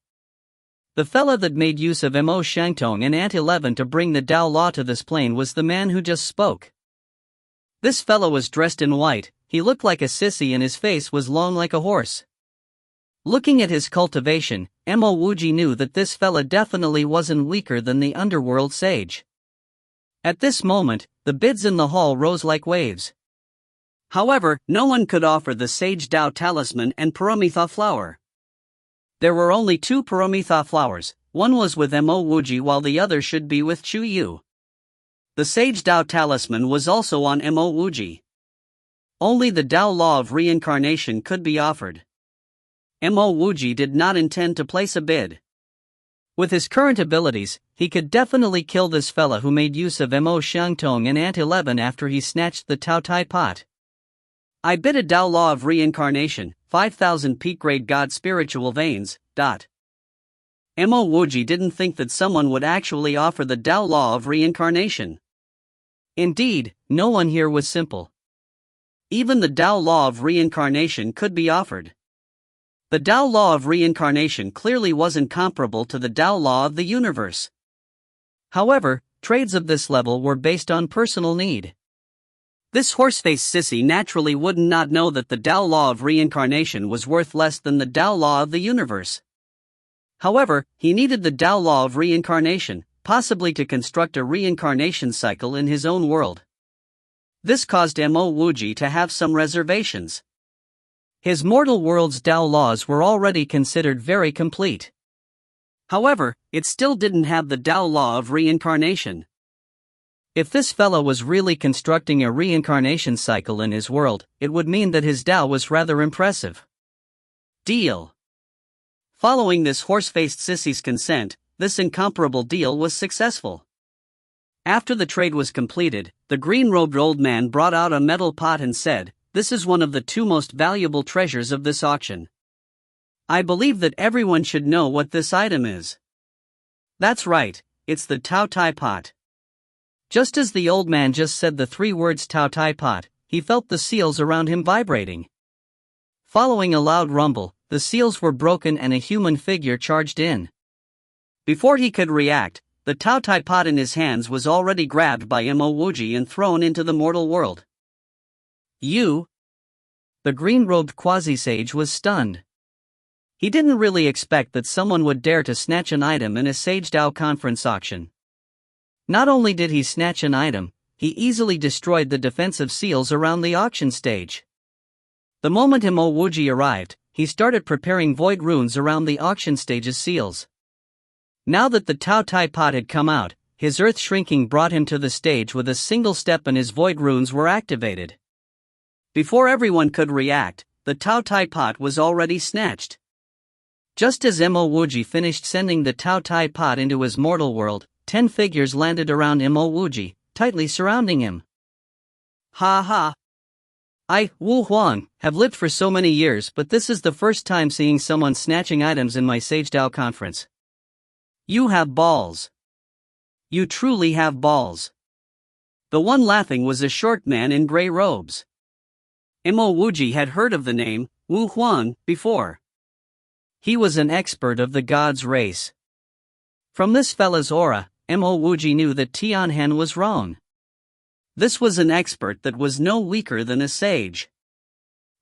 The fella that made use of Mo Shangtong and Ant 11 to bring the Tao Law to this plane was the man who just spoke. This fellow was dressed in white, he looked like a sissy and his face was long like a horse. Looking at his cultivation, Mo Wuji knew that this fella definitely wasn't weaker than the underworld sage. At this moment, the bids in the hall rose like waves. However, no one could offer the Sage Dao Talisman and Paramitha Flower. There were only 2 Paramitha Flowers, one was with Mo Wuji while the other should be with Chu Yu. The Sage Dao Talisman was also on Mo Wuji. Only the Tao Law of Reincarnation could be offered. Mo Wuji did not intend to place a bid. With his current abilities, he could definitely kill this fella who made use of Mo Shangtong and Ant 11 after he snatched the Tao Tai Pot. I bid a Tao Law of Reincarnation, 5,000 peak-grade God spiritual veins. Mo Wuji didn't think that someone would actually offer the Tao Law of Reincarnation. Indeed, no one here was simple. Even the Tao Law of Reincarnation could be offered. The Tao Law of Reincarnation clearly wasn't comparable to the Tao Law of the universe. However, trades of this level were based on personal need. This horse-faced sissy naturally would not know that the Tao Law of Reincarnation was worth less than the Tao Law of the universe. However, he needed the Tao Law of Reincarnation, possibly to construct a reincarnation cycle in his own world. This caused Mo Wuji to have some reservations. His mortal world's Tao laws were already considered very complete. However, it still didn't have the Tao law of reincarnation. If this fella was really constructing a reincarnation cycle in his world, it would mean that his Tao was rather impressive. Deal. Following this horse-faced sissy's consent, this incomparable deal was successful. After the trade was completed, the green-robed old man brought out a metal pot and said, "This is one of the two most valuable treasures of this auction. I believe that everyone should know what this item is." That's right, it's the Tao Tai pot. Just as the old man just said the three words Tao Tai pot, he felt the seals around him vibrating. Following a loud rumble, the seals were broken and a human figure charged in. Before he could react, the Tao Tai pot in his hands was already grabbed by Mo Wuji and thrown into the mortal world. You? The green-robed quasi-sage was stunned. He didn't really expect that someone would dare to snatch an item in a Sage Dao conference auction. Not only did he snatch an item, he easily destroyed the defensive seals around the auction stage. The moment Mo Wuji arrived, he started preparing void runes around the auction stage's seals. Now that the Tao Tai pot had come out, his earth shrinking brought him to the stage with a single step and his void runes were activated. Before everyone could react, the Tao Tai pot was already snatched. Just as Mo Wuji finished sending the Tao Tai pot into his mortal world, 10 figures landed around Mo Wuji, tightly surrounding him. Ha ha! I, Wu Huang, have lived for so many years, but this is the first time seeing someone snatching items in my Sage Dao conference. You have balls. You truly have balls. The one laughing was a short man in gray robes. Mo Wuji had heard of the name, Wu Huang, before. He was an expert of the gods' race. From this fella's aura, Mo Wuji knew that Tianhan was wrong. This was an expert that was no weaker than a sage.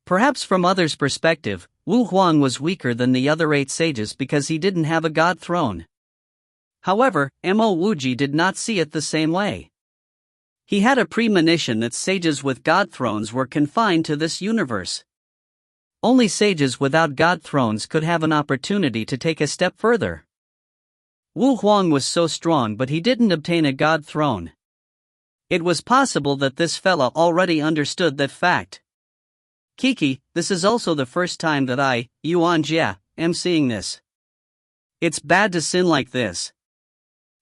Perhaps from others' perspective, Wu Huang was weaker than the other 8 sages because he didn't have a god throne. However, Mo Wuji did not see it the same way. He had a premonition that sages with god thrones were confined to this universe. Only sages without god thrones could have an opportunity to take a step further. Wu Huang was so strong, but he didn't obtain a god throne. It was possible that this fella already understood that fact. Kiki, this is also the first time that I, Yuan Jia, am seeing this. It's bad to sin like this.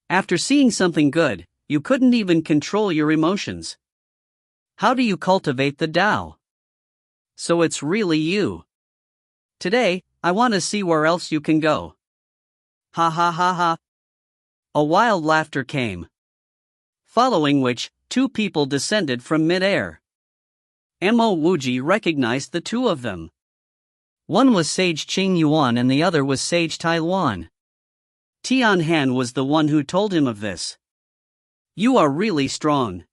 After seeing something good, you couldn't even control your emotions. How do you cultivate the Tao? So it's really you. Today, I want to see where else you can go. Ha ha ha ha. A wild laughter came. Following which, 2 people descended from mid-air. Mo Wuji recognized the 2 of them. One was Sage Qing Yuan and the other was Sage Tai Luan. Tianhan was the one who told him of this. You are really strong.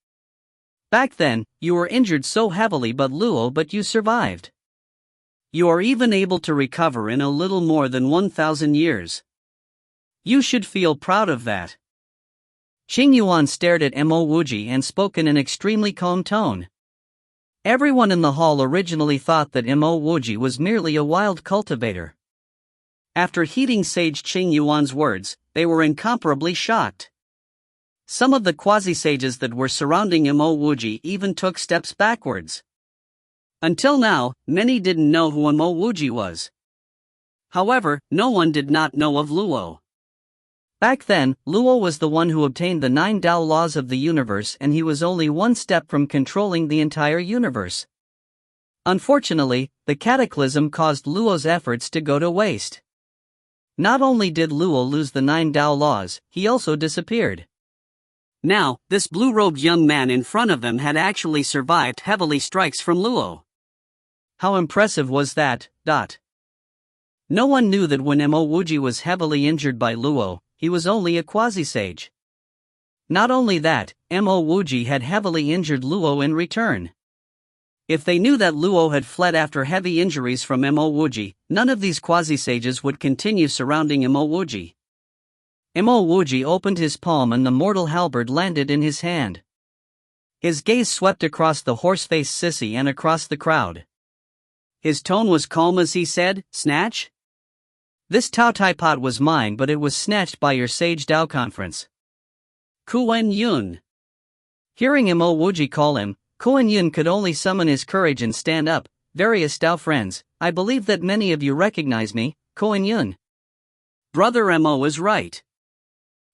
Back then, you were injured so heavily but you survived. You are even able to recover in a little more than 1,000 years. You should feel proud of that. Qing Yuan stared at Mo Wuji and spoke in an extremely calm tone. Everyone in the hall originally thought that Mo Wuji was merely a wild cultivator. After heeding Sage Qing Yuan's words, they were incomparably shocked. Some of the quasi-sages that were surrounding Mo Wuji even took steps backwards. Until now, many didn't know who Mo Wuji was. However, no one did not know of Luo. Back then, Luo was the one who obtained the 9 Tao laws of the universe, and he was only one step from controlling the entire universe. Unfortunately, the cataclysm caused Luo's efforts to go to waste. Not only did Luo lose the 9 Tao laws, he also disappeared. Now, this blue-robed young man in front of them had actually survived heavily strikes from Luo. How impressive was that? No one knew that when Mo Wuji was heavily injured by Luo, he was only a quasi-sage. Not only that, Mo Wuji had heavily injured Luo in return. If they knew that Luo had fled after heavy injuries from Mo Wuji, none of these quasi-sages would continue surrounding Mo Wuji. Mo Wuji opened his palm and the mortal halberd landed in his hand. His gaze swept across the horse-faced sissy and across the crowd. His tone was calm as he said, "Snatch? This Tao Tai pot was mine, but it was snatched by your sage Dao conference." Kuan Yun. Hearing Mo Wuji call him, Kuan Yun could only summon his courage and stand up. "Various Dao friends, I believe that many of you recognize me, Kuan Yun. Brother Mo is right.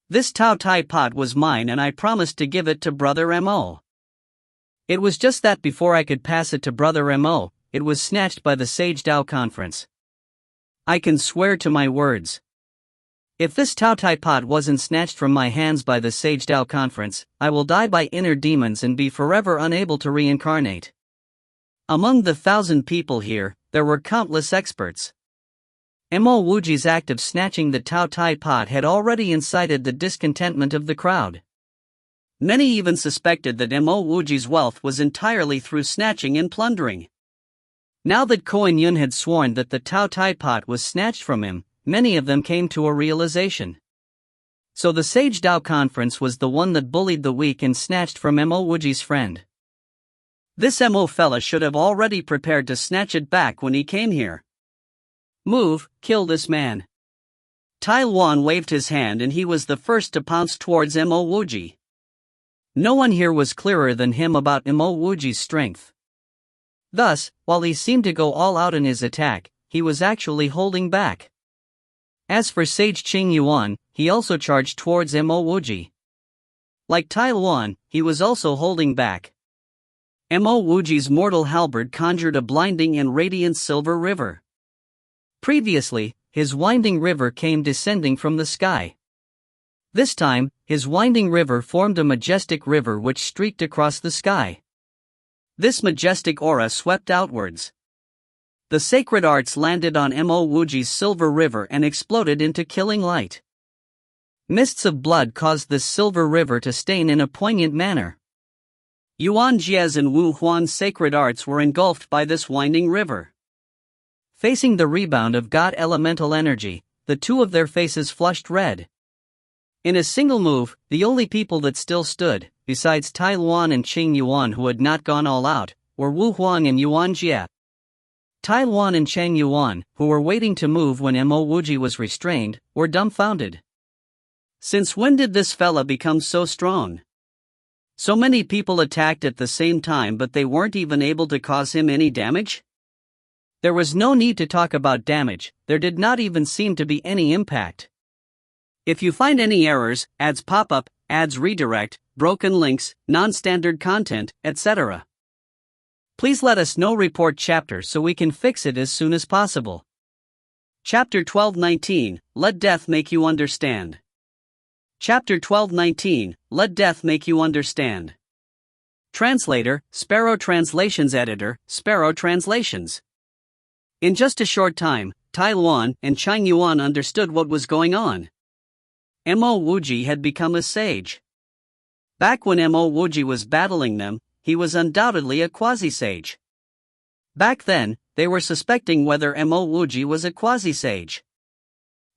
This Tao Tai pot was mine and I promised to give it to Brother Mo. It was just that before I could pass it to Brother Mo, it was snatched by the Sage Dao Conference. I can swear to my words. If this Tao Tai pot wasn't snatched from my hands by the Sage Dao Conference, I will die by inner demons and be forever unable to reincarnate." Among the 1,000 people here, there were countless experts. Mo Wuji's act of snatching the Tao Tai pot had already incited the discontentment of the crowd. Many even suspected that Mo Wuji's wealth was entirely through snatching and plundering. Now that Kuan Yun had sworn that the Tao Tai pot was snatched from him, many of them came to a realization. So the Sage Dao Conference was the one that bullied the weak and snatched from Mo Wuji's friend. This Mo fella should have already prepared to snatch it back when he came here. "Move, kill this man." Tai Luan waved his hand and he was the first to pounce towards Mo Wuji. No one here was clearer than him about Mo Wuji's strength. Thus, while he seemed to go all out in his attack, he was actually holding back. As for Sage Qing Yuan, he also charged towards Mo Wuji. Like Tai Luan, he was also holding back. Mo Wuji's mortal halberd conjured a blinding and radiant silver river. Previously, his winding river came descending from the sky. This time, his winding river formed a majestic river which streaked across the sky. This majestic aura swept outwards. The sacred arts landed on Mo Wuji's silver river and exploded into killing light. Mists of blood caused this silver river to stain in a poignant manner. Yuan Jie's and Wu Huan's sacred arts were engulfed by this winding river. Facing the rebound of God elemental energy, the two of their faces flushed red. In a single move, the only people that still stood, besides Tai Luan and Qing Yuan who had not gone all out, were Wu Huang and Yuan Jie. Tai Luan and Chang Yuan, who were waiting to move when Mo Wuji was restrained, were dumbfounded. Since when did this fella become so strong? So many people attacked at the same time but they weren't even able to cause him any damage? There was no need to talk about damage, there did not even seem to be any impact. If you find any errors, ads pop up, ads redirect, broken links, non-standard content, etc. Please let us know. Report chapter so we can fix it as soon as possible. Chapter 12:19, Let Death Make You Understand. Chapter 12:19, Let Death Make You Understand. Translator, Sparrow Translations. Editor, Sparrow Translations. In just a short time, Tai Luan and Chang Yuan understood what was going on. Mo Wuji had become a sage. Back when Mo Wuji was battling them, he was undoubtedly a quasi-sage. Back then, they were suspecting whether Mo Wuji was a quasi-sage.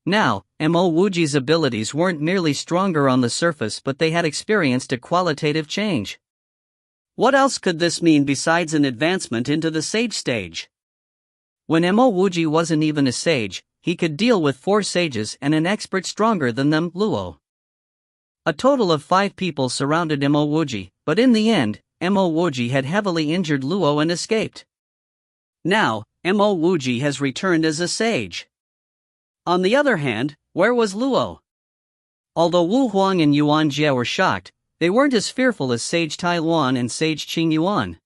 Now, Mo Wuji's abilities weren't merely stronger on the surface but they had experienced a qualitative change. What else could this mean besides an advancement into the sage stage? When Mo Wuji wasn't even a sage, he could deal with 4 sages and an expert stronger than them, Luo. A total of 5 people surrounded Mo Wuji, but in the end, Mo Wuji had heavily injured Luo and escaped. Now, Mo Wuji has returned as a sage. On the other hand, where was Luo? Although Wu Huang and Yuan Jie were shocked, they weren't as fearful as Sage Tai Luan and Sage Qing Yuan.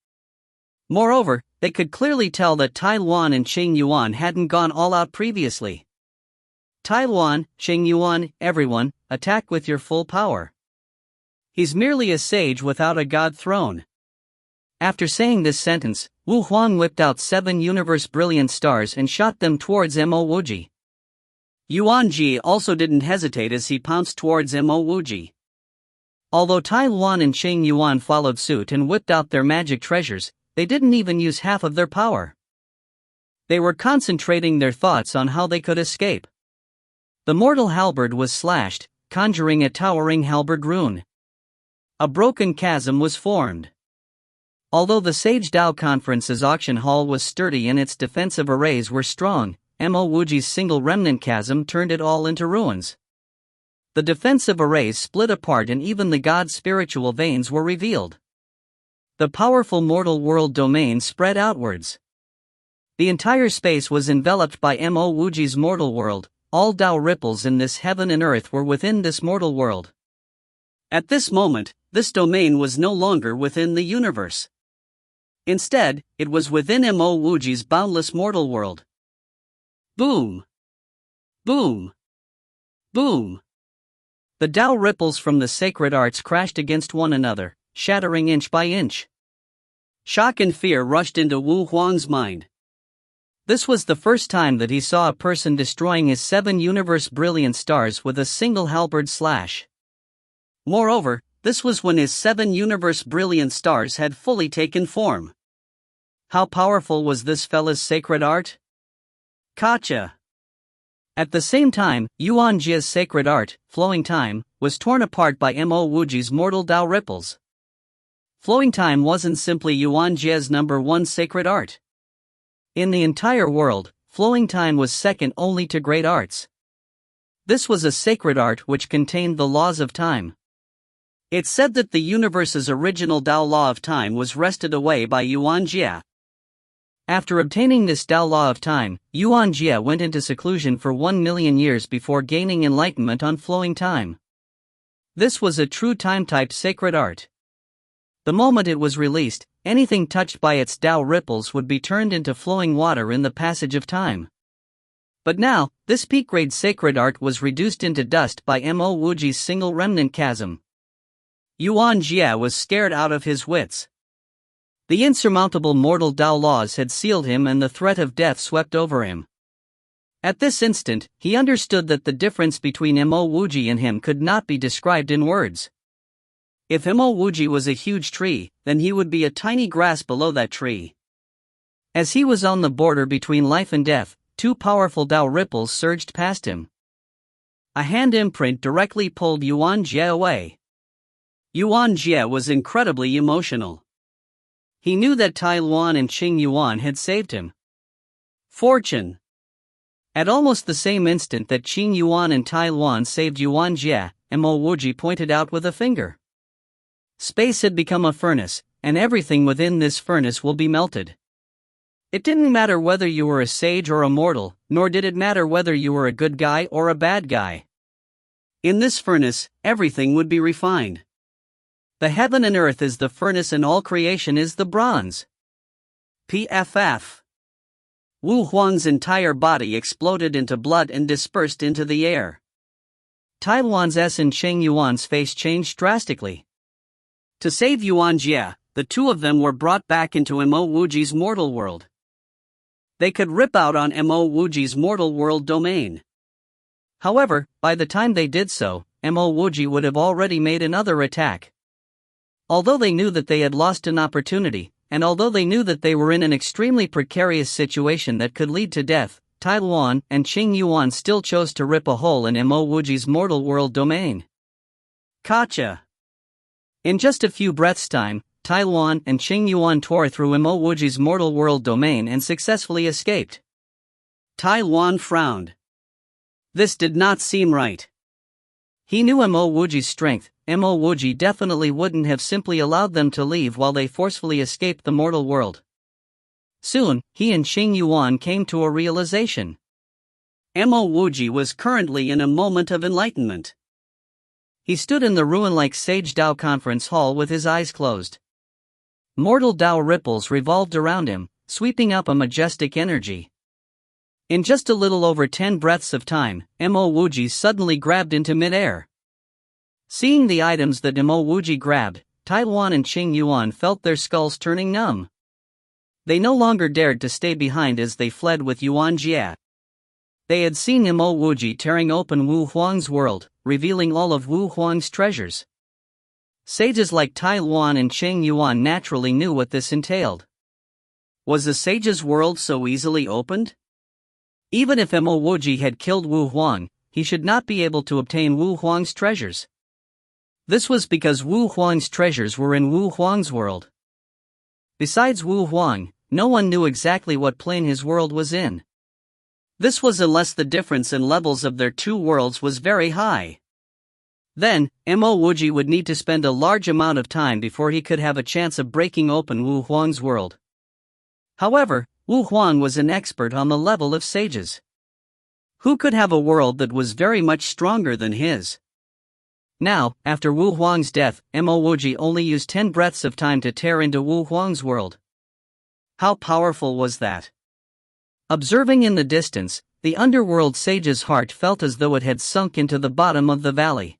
Moreover, they could clearly tell that Tai Luan and Qing Yuan hadn't gone all out previously. Tai Luan, Qing Yuan, everyone, attack with your full power. He's merely a sage without a god throne. After saying this sentence, Wu Huang whipped out 7 universe brilliant stars and shot them towards Mo Wuji. Yuan Ji also didn't hesitate as he pounced towards Mo Wuji. Although Tai Luan and Qing Yuan followed suit and whipped out their magic treasures, they didn't even use half of their power. They were concentrating their thoughts on how they could escape. The mortal halberd was slashed, conjuring a towering halberd rune. A broken chasm was formed. Although the Sage Dao Conference's auction hall was sturdy and its defensive arrays were strong, Mo Wuji's single remnant chasm turned it all into ruins. The defensive arrays split apart and even the god's spiritual veins were revealed. The powerful mortal world domain spread outwards. The entire space was enveloped by Mo Wuji's mortal world. All Dao ripples in this heaven and earth were within this mortal world. At this moment, this domain was no longer within the universe. Instead, it was within Mo Wuji's boundless mortal world. Boom! Boom! Boom! The Dao ripples from the sacred arts crashed against one another, shattering inch by inch. Shock and fear rushed into Wu Huang's mind. This was the first time that he saw a person destroying his 7 universe brilliant stars with a single halberd slash. Moreover, this was when his 7 universe brilliant stars had fully taken form. How powerful was this fella's sacred art? Gotcha! At the same time, Yuan Jie's sacred art, Flowing Time, was torn apart by Mo Wuji's mortal Dao ripples. Flowing Time wasn't simply Yuan Jie's #1 sacred art. In the entire world, Flowing Time was second only to great arts. This was a sacred art which contained the laws of time. It said that the universe's original Dao law of time was wrested away by Yuan Jie. After obtaining this Dao law of time, Yuan Jie went into seclusion for 1 million years before gaining enlightenment on Flowing Time. This was a true time-type sacred art. The moment it was released, anything touched by its Dao ripples would be turned into flowing water in the passage of time. But now, this peak-grade sacred art was reduced into dust by Mo Wuji's single remnant chasm. Yuan Jie was scared out of his wits. The insurmountable mortal Dao laws had sealed him and the threat of death swept over him. At this instant, he understood that the difference between Mo Wuji and him could not be described in words. If Mo Wuji was a huge tree, then he would be a tiny grass below that tree. As he was on the border between life and death, 2 powerful Dao ripples surged past him. A hand imprint directly pulled Yuan Jie away. Yuan Jie was incredibly emotional. He knew that Tai Luan and Qing Yuan had saved him. Fortune! At almost the same instant that Qing Yuan and Tai Luan saved Yuan Jie, Mo Wuji pointed out with a finger. Space had become a furnace, and everything within this furnace will be melted. It didn't matter whether you were a sage or a mortal, nor did it matter whether you were a good guy or a bad guy. In this furnace, everything would be refined. The heaven and earth is the furnace and all creation is the bronze. PFF. Wu Huang's entire body exploded into blood and dispersed into the air. Tai Luan's and Qing Yuan's face changed drastically. To save Yuan Jie, the 2 of them were brought back into Mo Wuji's mortal world. They could rip out on Mo Wuji's mortal world domain. However, by the time they did so, Mo Wuji would have already made another attack. Although they knew that they had lost an opportunity, and although they knew that they were in an extremely precarious situation that could lead to death, Tai Luan and Qing Yuan still chose to rip a hole in Mo Wuji's mortal world domain. Gotcha! In just a few breaths' time, Tai Luan and Qing Yuan tore through Mo Wuji's mortal world domain and successfully escaped. Tai Luan frowned. This did not seem right. He knew Mo Wuji's strength. Mo Wuji definitely wouldn't have simply allowed them to leave while they forcefully escaped the mortal world. Soon, he and Qing Yuan came to a realization. Mo Wuji was currently in a moment of enlightenment. He stood in the ruin-like Sage Dao conference hall with his eyes closed. Mortal Dao ripples revolved around him, sweeping up a majestic energy. In just a little over 10 breaths of time, Mo Wuji suddenly grabbed into midair. Seeing the items that Mo Wuji grabbed, Tai Luan and Qing Yuan felt their skulls turning numb. They no longer dared to stay behind as they fled with Yuan Jie. They had seen Mo Wuji tearing open Wu Huang's world, revealing all of Wu Huang's treasures. Sages like Tai Luan and Qing Yuan naturally knew what this entailed. Was the sage's world so easily opened? Even if Mo Wuji had killed Wu Huang, he should not be able to obtain Wu Huang's treasures. This was because Wu Huang's treasures were in Wu Huang's world. Besides Wu Huang, no one knew exactly what plane his world was in. This was unless the difference in levels of their two worlds was very high. Then, Mo Wuji would need to spend a large amount of time before he could have a chance of breaking open Wu Huang's world. However, Wu Huang was an expert on the level of sages. Who could have a world that was very much stronger than his? Now, after Wu Huang's death, Mo Wuji only used 10 breaths of time to tear into Wu Huang's world. How powerful was that? Observing in the distance, the underworld sage's heart felt as though it had sunk into the bottom of the valley.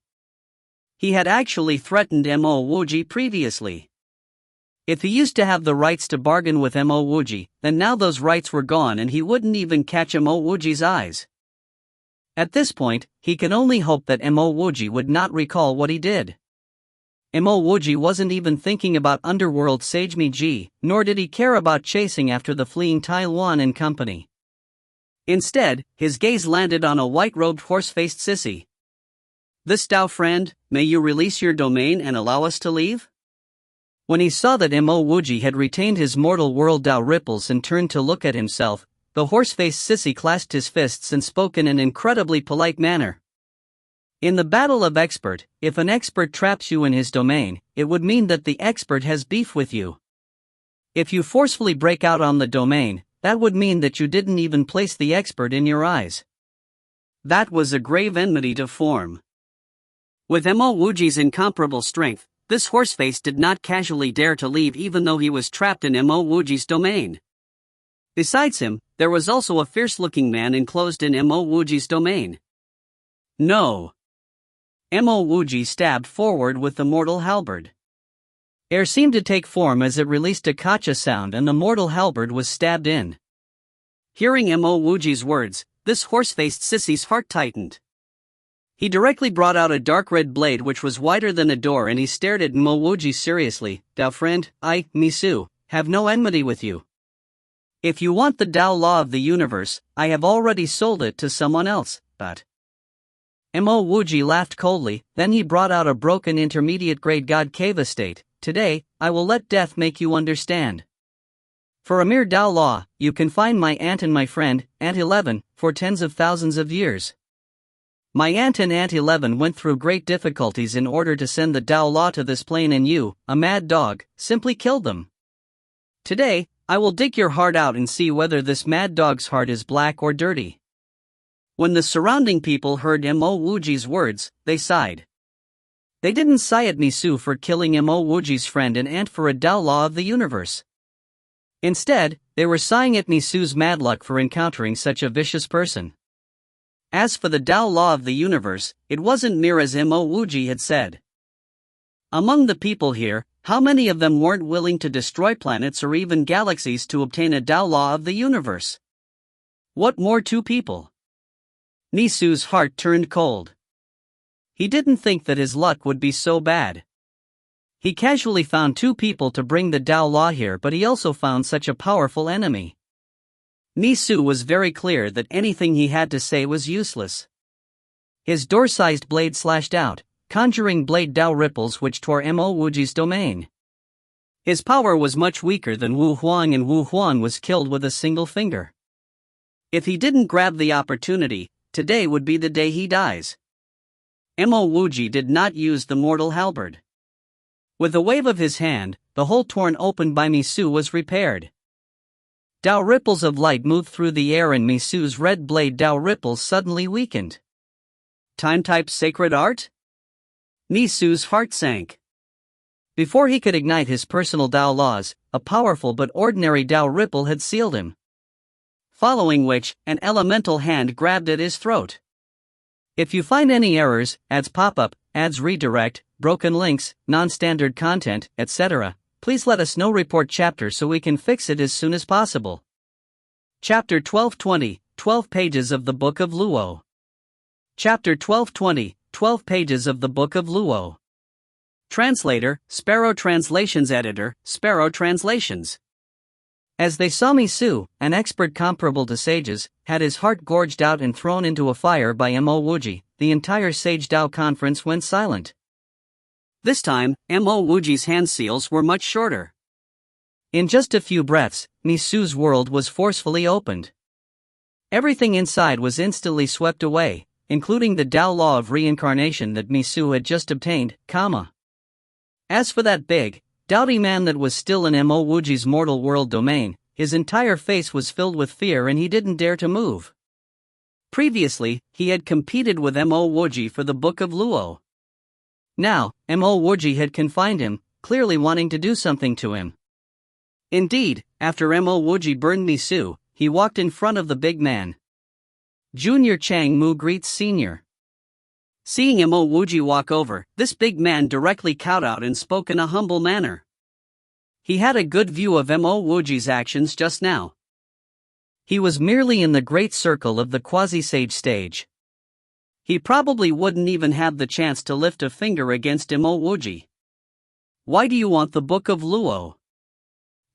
He had actually threatened Mo Wuji previously. If he used to have the rights to bargain with Mo Wuji, then now those rights were gone and he wouldn't even catch Mo Wuji's eyes. At this point, he can only hope that Mo Wuji would not recall what he did. Mo Wuji wasn't even thinking about underworld sage Mi Ji, nor did he care about chasing after the fleeing Tai Luan and company. Instead, his gaze landed on a white-robed horse-faced sissy. "This Tao friend, may you release your domain and allow us to leave?" When he saw that Mo Wuji had retained his mortal world Tao ripples and turned to look at himself, the horse-faced sissy clasped his fists and spoke in an incredibly polite manner. In the battle of expert, if an expert traps you in his domain, it would mean that the expert has beef with you. If you forcefully break out on the domain, that would mean that you didn't even place the expert in your eyes. That was a grave enmity to form. With Mo Wuji's incomparable strength, this horseface did not casually dare to leave even though he was trapped in Mo Wuji's domain. Besides him, there was also a fierce-looking man enclosed in Mo Wuji's domain. No. Mo Wuji stabbed forward with the mortal halberd. Air seemed to take form as it released a kacha sound and the mortal halberd was stabbed in. Hearing Mo Wuji's words, this horse-faced sissy's heart tightened. He directly brought out a dark red blade which was wider than a door and he stared at Mo Wuji seriously. "Tao friend, I, Misu, have no enmity with you. If you want the Tao law of the universe, I have already sold it to someone else, but..." Mo Wuji laughed coldly, then he brought out a broken intermediate-grade God cave estate. "Today, I will let death make you understand. For a mere Tao law, you can find my aunt and my friend, Aunt 11, for tens of thousands of years. My aunt and Aunt 11 went through great difficulties in order to send the Tao law to this plane and you, a mad dog, simply killed them. Today, I will dig your heart out and see whether this mad dog's heart is black or dirty." When the surrounding people heard Mo Wuji's words, they sighed. They didn't sigh at Misu for killing Mo Wuji's friend and aunt for a Tao law of the universe. Instead, they were sighing at Misu's mad luck for encountering such a vicious person. As for the Tao law of the universe, it wasn't mere as Mo Wuji had said. Among the people here, how many of them weren't willing to destroy planets or even galaxies to obtain a Tao law of the universe? What more two people? Misu's heart turned cold. He didn't think that his luck would be so bad. He casually found two people to bring the Tao law here, but he also found such a powerful enemy. Misu was very clear that anything he had to say was useless. His door-sized blade slashed out, conjuring blade Tao ripples which tore Mo Wuji's domain. His power was much weaker than Wu Huang and Wu Huang was killed with a single finger. If he didn't grab the opportunity, today would be the day he dies. Mo Wuji did not use the mortal halberd. With a wave of his hand, the hole torn open by Misu was repaired. Tao ripples of light moved through the air and Misu's red blade Tao ripples suddenly weakened. Time-type sacred art? Misu's heart sank. Before he could ignite his personal Tao laws, a powerful but ordinary Tao ripple had sealed him. Following which, an elemental hand grabbed at his throat. If you find any errors, ads pop up, ads redirect, broken links, non-standard content, etc., please let us know. Report chapter so we can fix it as soon as possible. Chapter 1220, 12 pages of the Book of Luo. Chapter 1220, 12 pages of the Book of Luo. Translator, Sparrow Translations. Editor, Sparrow Translations. As they saw Misu, an expert comparable to sages, had his heart gorged out and thrown into a fire by Mo Wuji, the entire Sage Tao conference went silent. This time, Mo Wuji's hand seals were much shorter. In just a few breaths, Misu's world was forcefully opened. Everything inside was instantly swept away, including the Tao law of reincarnation that Misu had just obtained, As for that big, doughty man that was still in Mo Wuji's mortal world domain, his entire face was filled with fear and he didn't dare to move. Previously, he had competed with Mo Wuji for the Book of Luo. Now, Mo Wuji had confined him, clearly wanting to do something to him. Indeed, after Mo Wuji burned Misu, he walked in front of the big man. Junior Chang Mu greets Senior. Seeing Mo Wuji walk over, this big man directly kowtowed and spoke in a humble manner. He had a good view of Mo Wuji's actions just now. He was merely in the great circle of the quasi-sage stage. He probably wouldn't even have the chance to lift a finger against Mo Wuji. Why do you want the Book of Luo?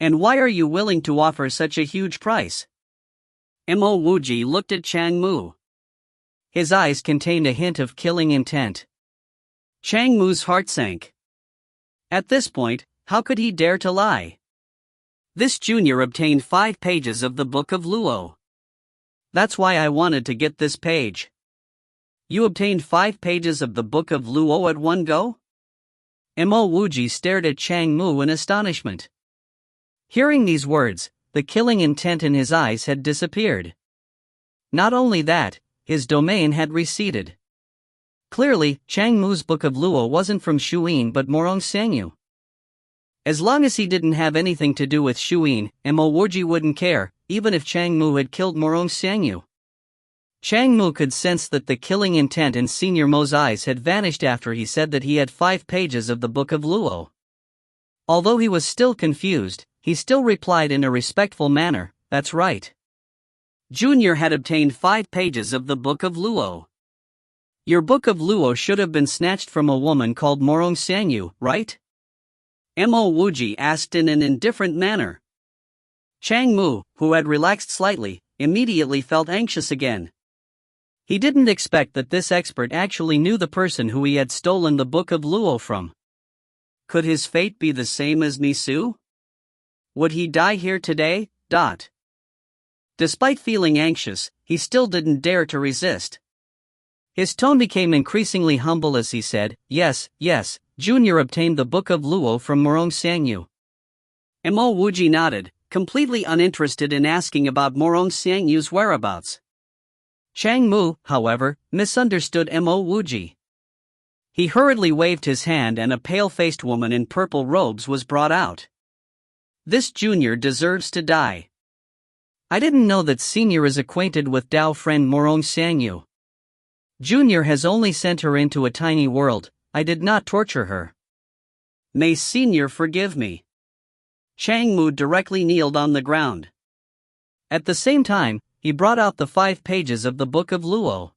And why are you willing to offer such a huge price? Mo Wuji looked at Chang Mu. His eyes contained a hint of killing intent. Chang Mu's heart sank. At this point, how could he dare to lie? This junior obtained 5 pages of the Book of Luo. That's why I wanted to get this page. You obtained 5 pages of the Book of Luo at one go? Mo Wuji stared at Chang Mu in astonishment. Hearing these words, the killing intent in his eyes had disappeared. Not only that, his domain had receded. Clearly, Chang Mu's Book of Luo wasn't from Shuyin but Morong Sangyu. As long as he didn't have anything to do with Shuyin, Mo Wuji wouldn't care, even if Chang Mu had killed Morong Sangyu. Chang Mu could sense that the killing intent in Senior Mo's eyes had vanished after he said that he had 5 pages of the Book of Luo. Although he was still confused, he still replied in a respectful manner, "That's right. Junior had obtained 5 pages of the Book of Luo. Your Book of Luo should have been snatched from a woman called Morong Sangyu, right?" Mo Wuji asked in an indifferent manner. Chang Mu, who had relaxed slightly, immediately felt anxious again. He didn't expect that this expert actually knew the person who he had stolen the Book of Luo from. Could his fate be the same as Misu? Would he die here today? Despite feeling anxious, he still didn't dare to resist. His tone became increasingly humble as he said, Yes, Junior obtained the Book of Luo from Morong Sangyu." Mo Wuji nodded, completely uninterested in asking about Morong Sangyu's whereabouts. Chang Mu, however, misunderstood Mo Wuji. He hurriedly waved his hand and a pale-faced woman in purple robes was brought out. "This junior deserves to die. I didn't know that Senior is acquainted with Tao friend Morong Sangyu. Junior has only sent her into a tiny world. I did not torture her. May Senior forgive me." Chang Mu directly kneeled on the ground. At the same time, he brought out the 5 pages of the Book of Luo.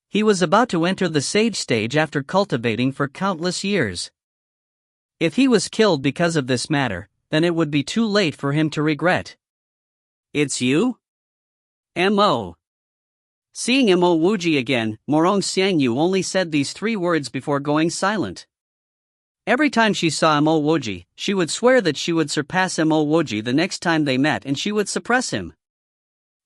He was about to enter the sage stage after cultivating for countless years. If he was killed because of this matter, then it would be too late for him to regret. "It's you? Mo." Seeing Mo Wuji again, Morong Sangyu only said these 3 words before going silent. Every time she saw Mo Wuji, she would swear that she would surpass Mo Wuji the next time they met and she would suppress him.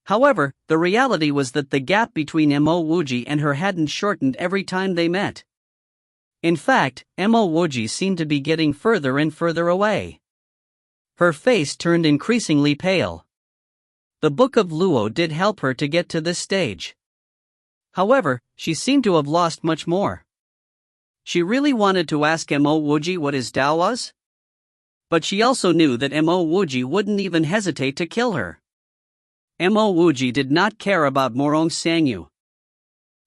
However, the reality was that the gap between Mo Wuji and her hadn't shortened every time they met. In fact, Mo Wuji seemed to be getting further and further away. Her face turned increasingly pale. The Book of Luo did help her to get to this stage. However, she seemed to have lost much more. She really wanted to ask Mo Wuji what his Tao was? But she also knew that Mo Wuji wouldn't even hesitate to kill her. Mo Wuji did not care about Morong Sangyu.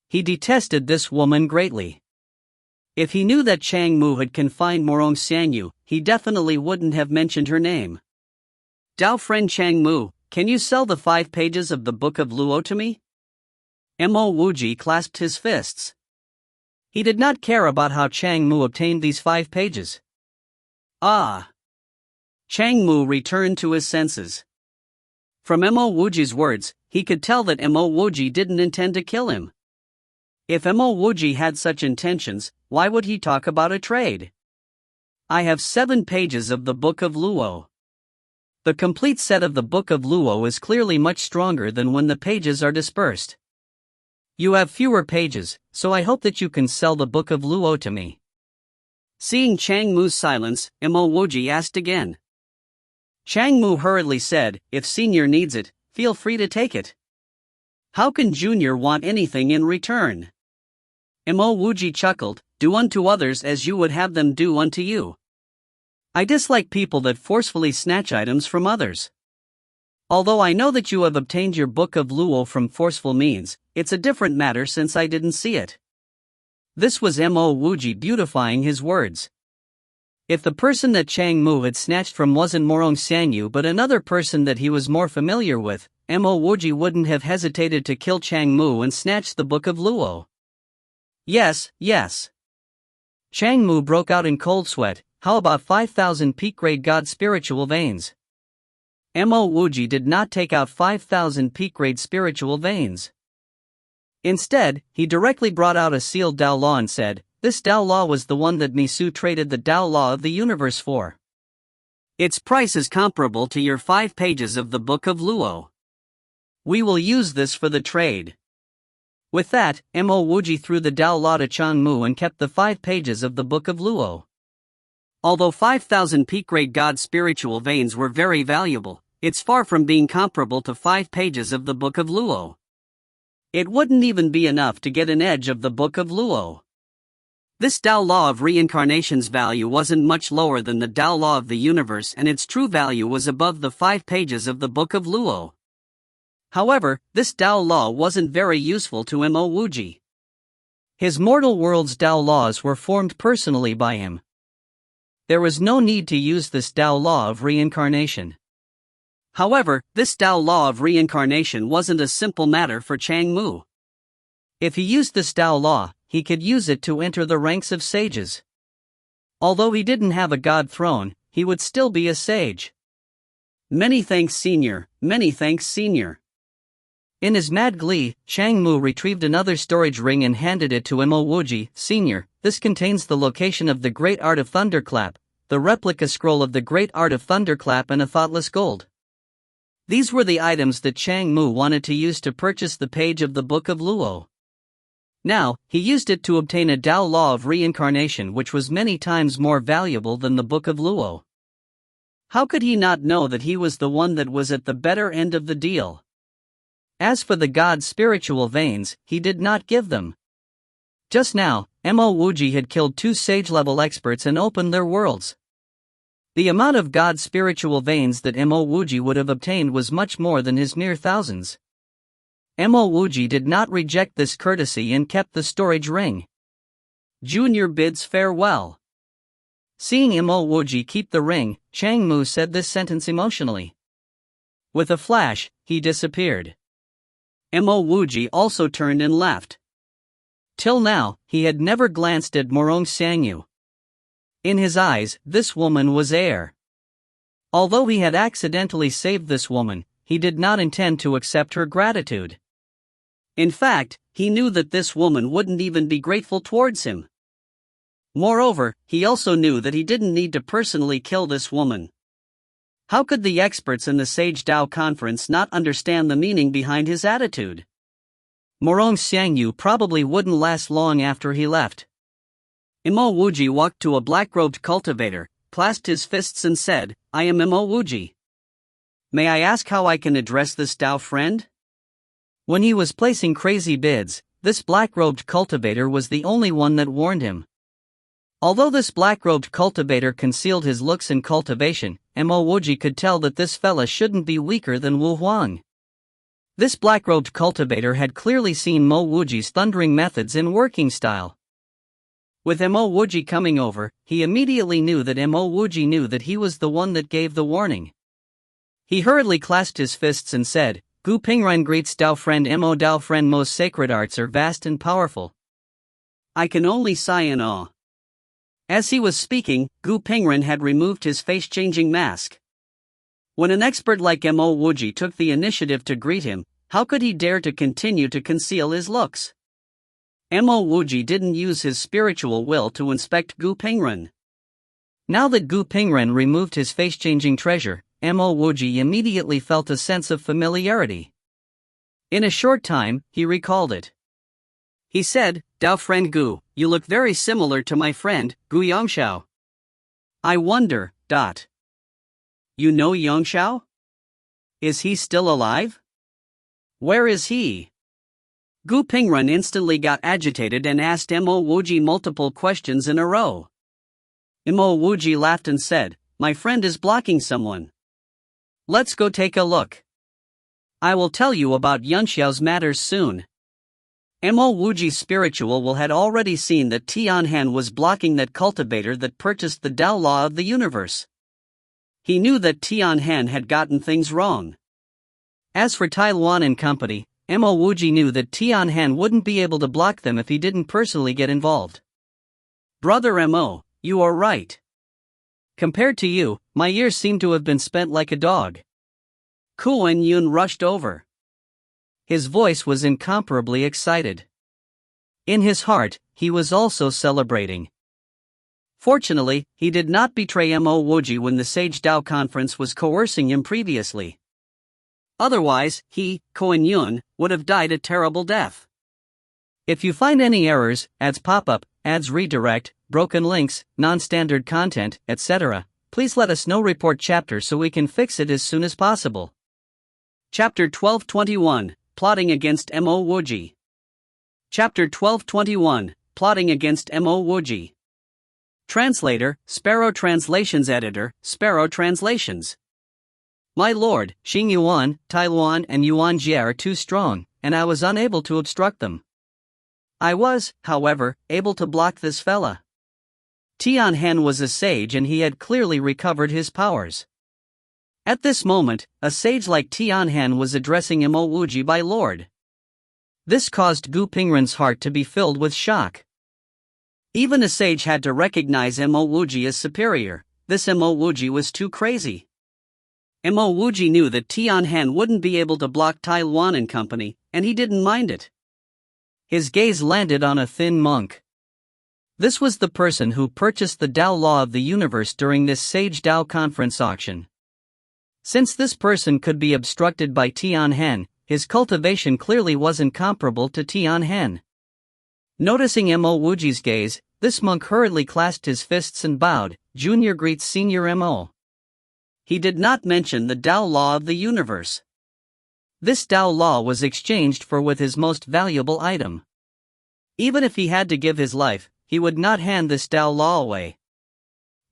He detested this woman greatly. If he knew that Chang Mu had confined Morong Sangyu, he definitely wouldn't have mentioned her name. "Tao friend Chang Mu, can you sell the 5 pages of the Book of Luo to me?" Mo Wuji clasped his fists. He did not care about how Chang Mu obtained these 5 pages. Ah! Chang Mu returned to his senses. From Mo Wuji's words, he could tell that Mo Wuji didn't intend to kill him. If Mo Wuji had such intentions, why would he talk about a trade? "I have 7 pages of the Book of Luo. The complete set of the Book of Luo is clearly much stronger than when the pages are dispersed. You have fewer pages, so I hope that you can sell the Book of Luo to me. Seeing Chang Mu's silence, Mo Wuji asked again. Chang Mu hurriedly said, if Senior needs it, feel free to take it. How can Junior want anything in return? Mo Wuji chuckled, do unto others as you would have them do unto you. I dislike people that forcefully snatch items from others. Although I know that you have obtained your Book of Luo from forceful means, it's a different matter since I didn't see it. This was Mo Wuji beautifying his words. If the person that Chang Mu had snatched from wasn't Morong Xiangyu but another person that he was more familiar with, Mo Wuji wouldn't have hesitated to kill Chang Mu and snatch the Book of Luo. Yes, yes. Chang Mu broke out in cold sweat. How about 5,000 peak-grade God spiritual veins? Mo Wuji did not take out 5,000 peak-grade spiritual veins. Instead, he directly brought out a sealed Dao Law and said, this Dao Law was the one that Misu traded the Dao Law of the universe for. Its price is comparable to your 5 pages of the Book of Luo. We will use this for the trade. With that, Mo Wuji threw the Dao Law to Chang Mu and kept the 5 pages of the Book of Luo. Although 5,000 peak-grade God spiritual veins were very valuable, it's far from being comparable to 5 pages of the Book of Luo. It wouldn't even be enough to get an edge of the Book of Luo. This Dao Law of reincarnation's value wasn't much lower than the Dao Law of the universe, and its true value was above the 5 pages of the Book of Luo. However, this Dao Law wasn't very useful to Mo Wuji. His mortal world's Dao Laws were formed personally by him. There was no need to use this Dao Law of reincarnation. However, this Dao Law of reincarnation wasn't a simple matter for Chang Mu. If he used this Dao Law, he could use it to enter the ranks of sages. Although he didn't have a god throne, he would still be a sage. Many thanks, Senior. Many thanks, Senior. In his mad glee, Chang Mu retrieved another storage ring and handed it to Mo Wuji. Senior, this contains the location of the Great Art of Thunderclap, the replica scroll of the Great Art of Thunderclap, and a thoughtless gold. These were the items that Chang Mu wanted to use to purchase the page of the Book of Luo. Now, he used it to obtain a Dao Law of reincarnation which was many times more valuable than the Book of Luo. How could he not know that he was the one that was at the better end of the deal? As for the God's spiritual veins, he did not give them. Just now, Mo Wuji had killed 2 sage-level experts and opened their worlds. The amount of God's spiritual veins that Mo Wuji would have obtained was much more than his mere thousands. Mo Wuji did not reject this courtesy and kept the storage ring. Junior bids farewell. Seeing Mo Wuji keep the ring, Chang Mu said this sentence emotionally. With a flash, he disappeared. Mo Wuji also turned and left. Till now, he had never glanced at Morong Xiangyu. In his eyes, this woman was air. Although he had accidentally saved this woman, he did not intend to accept her gratitude. In fact, he knew that this woman wouldn't even be grateful towards him. Moreover, he also knew that he didn't need to personally kill this woman. How could the experts in the Sage Dao Conference not understand the meaning behind his attitude? Morong Xiangyu probably wouldn't last long after he left. Mo Wuji walked to a black-robed cultivator, clasped his fists and said, I am Mo Wuji. May I ask how I can address this Dao friend? When he was placing crazy bids, this black-robed cultivator was the only one that warned him. Although this black-robed cultivator concealed his looks in cultivation, Mo Wuji could tell that this fella shouldn't be weaker than Wu Huang. This black-robed cultivator had clearly seen Mo Wuji's thundering methods and working style. With Mo Wuji coming over, he immediately knew that Mo Wuji knew that he was the one that gave the warning. He hurriedly clasped his fists and said, Gu Pingren greets Dao friend Mo Dao friend, most sacred arts are vast and powerful. I can only sigh in awe. As he was speaking, Gu Pingren had removed his face-changing mask. When an expert like Mo Wuji took the initiative to greet him, how could he dare to continue to conceal his looks? Mo Wuji didn't use his spiritual will to inspect Gu Pingren. Now that Gu Pingren removed his face-changing treasure, Mo Wuji immediately felt a sense of familiarity. In a short time, he recalled it. He said, "Dao friend Gu, you look very similar to my friend, Gu Yongxiao. I wonder, You know Yongxiao? Is he still alive? Where is he?" Gu Pingrun instantly got agitated and asked Mo Wuji multiple questions in a row. Mo Wuji laughed and said, "My friend is blocking someone. Let's go take a look. I will tell you about Yongxiao's matters soon." Mo Wuji's spiritual had already seen that Tianhan was blocking that cultivator that purchased the Tao law of the universe. He knew that Tianhan had gotten things wrong. As for Tai Luan and company, Mo Wuji knew that Tianhan wouldn't be able to block them if he didn't personally get involved. "Brother Mo, you are right. Compared to you, my years seem to have been spent like a dog." Kuan Yun rushed over. His voice was incomparably excited. In his heart, he was also celebrating. Fortunately, he did not betray Mo Wuji when the Sage Dao conference was coercing him previously. Otherwise, he, Kuan Yun, would have died a terrible death. If you find any errors, ads pop up, ads redirect, broken links, non-standard content, etc., please let us know. Report chapter so we can fix it as soon as possible. Chapter 1221, Plotting Against Mo Wuji. Chapter 1221, Plotting Against Mo Wuji. Translator, Sparrow Translations. Editor, Sparrow Translations. My lord, Xing Yuan, Tai Luan and Yuan Jie are too strong, and I was unable to obstruct them. I was, however, able to block this fella. Tianhan was a sage and he had clearly recovered his powers. At this moment, a sage like Tianhan was addressing Mo Wuji by lord. This caused Gu Pingrun's heart to be filled with shock. Even a sage had to recognize Mo Wuji as superior. This Mo Wuji was too crazy. Mo Wuji knew that Tianhan wouldn't be able to block Tai Luan and company, and he didn't mind it. His gaze landed on a thin monk. This was the person who purchased the Tao law of the universe during this Sage Dao conference auction. Since this person could be obstructed by Tianhan, his cultivation clearly wasn't comparable to Tianhan. Noticing Mo Wuji's gaze, this monk hurriedly clasped his fists and bowed. "Junior greets Senior Mo." He did not mention the Tao law of the universe. This Tao law was exchanged for with his most valuable item. Even if he had to give his life, he would not hand this Tao law away.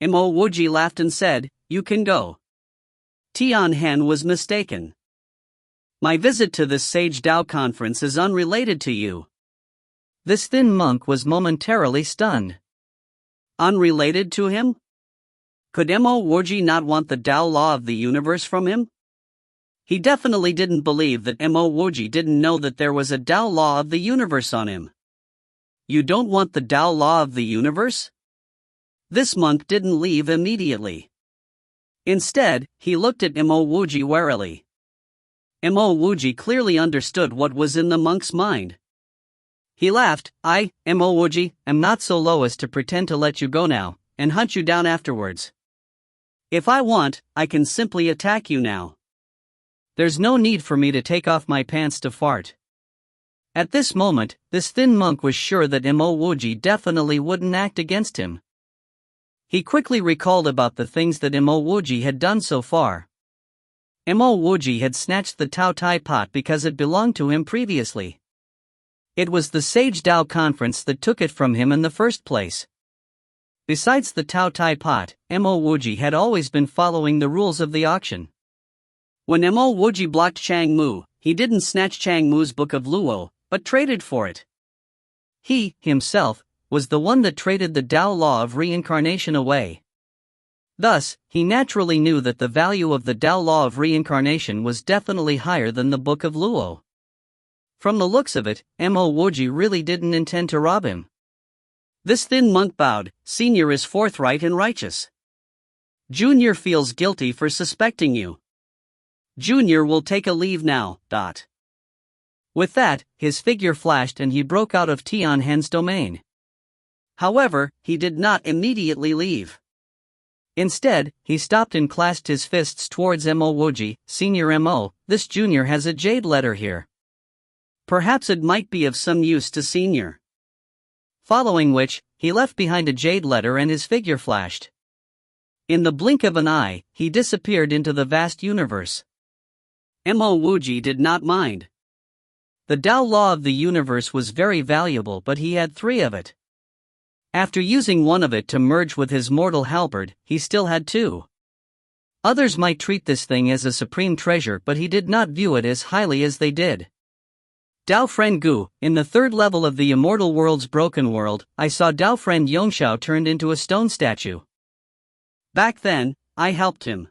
Mo Wuji laughed and said, "You can go." Tianhan was mistaken. "My visit to this Sage Dao conference is unrelated to you." This thin monk was momentarily stunned. Unrelated to him? Could Mo Wuji not want the Tao law of the universe from him? He definitely didn't believe that Mo Wuji didn't know that there was a Tao law of the universe on him. "You don't want the Tao law of the universe?" This monk didn't leave immediately. Instead, he looked at Mo Wuji warily. Mo Wuji clearly understood what was in the monk's mind. He laughed. "I, Mo Wuji, am not so low as to pretend to let you go now, and hunt you down afterwards. If I want, I can simply attack you now. There's no need for me to take off my pants to fart." At this moment, this thin monk was sure that Mo Wuji definitely wouldn't act against him. He quickly recalled about the things that Mo Wuji had done so far. Mo Wuji had snatched the Tao Tai pot because it belonged to him previously. It was the Sage Dao conference that took it from him in the first place. Besides the Tao Tai pot, Mo Wuji had always been following the rules of the auction. When Mo Wuji blocked Chang Mu, he didn't snatch Chang Mu's Book of Luo, but traded for it. He, himself, was the one that traded the Tao law of reincarnation away. Thus, he naturally knew that the value of the Tao law of reincarnation was definitely higher than the Book of Luo. From the looks of it, Mo Wuji really didn't intend to rob him. This thin monk bowed. "Senior is forthright and righteous. Junior feels guilty for suspecting you. Junior will take a leave now." With that, his figure flashed and he broke out of Tianhan's domain. However, he did not immediately leave. Instead, he stopped and clasped his fists towards Mo Wuji. Senior Mo, this junior has a jade letter here. Perhaps it might be of some use to senior. Following which, he left behind a jade letter and his figure flashed. In the blink of an eye, he disappeared into the vast universe. Mo Wuji did not mind. The Tao law of the universe was very valuable, but he had 3 of it. After using 1 of it to merge with his mortal halberd, he still had 2. Others might treat this thing as a supreme treasure, but he did not view it as highly as they did. Dao Friend Gu, in the 3rd level of the immortal world's broken world, I saw Dao Friend Yongxiao turned into a stone statue. Back then, I helped him.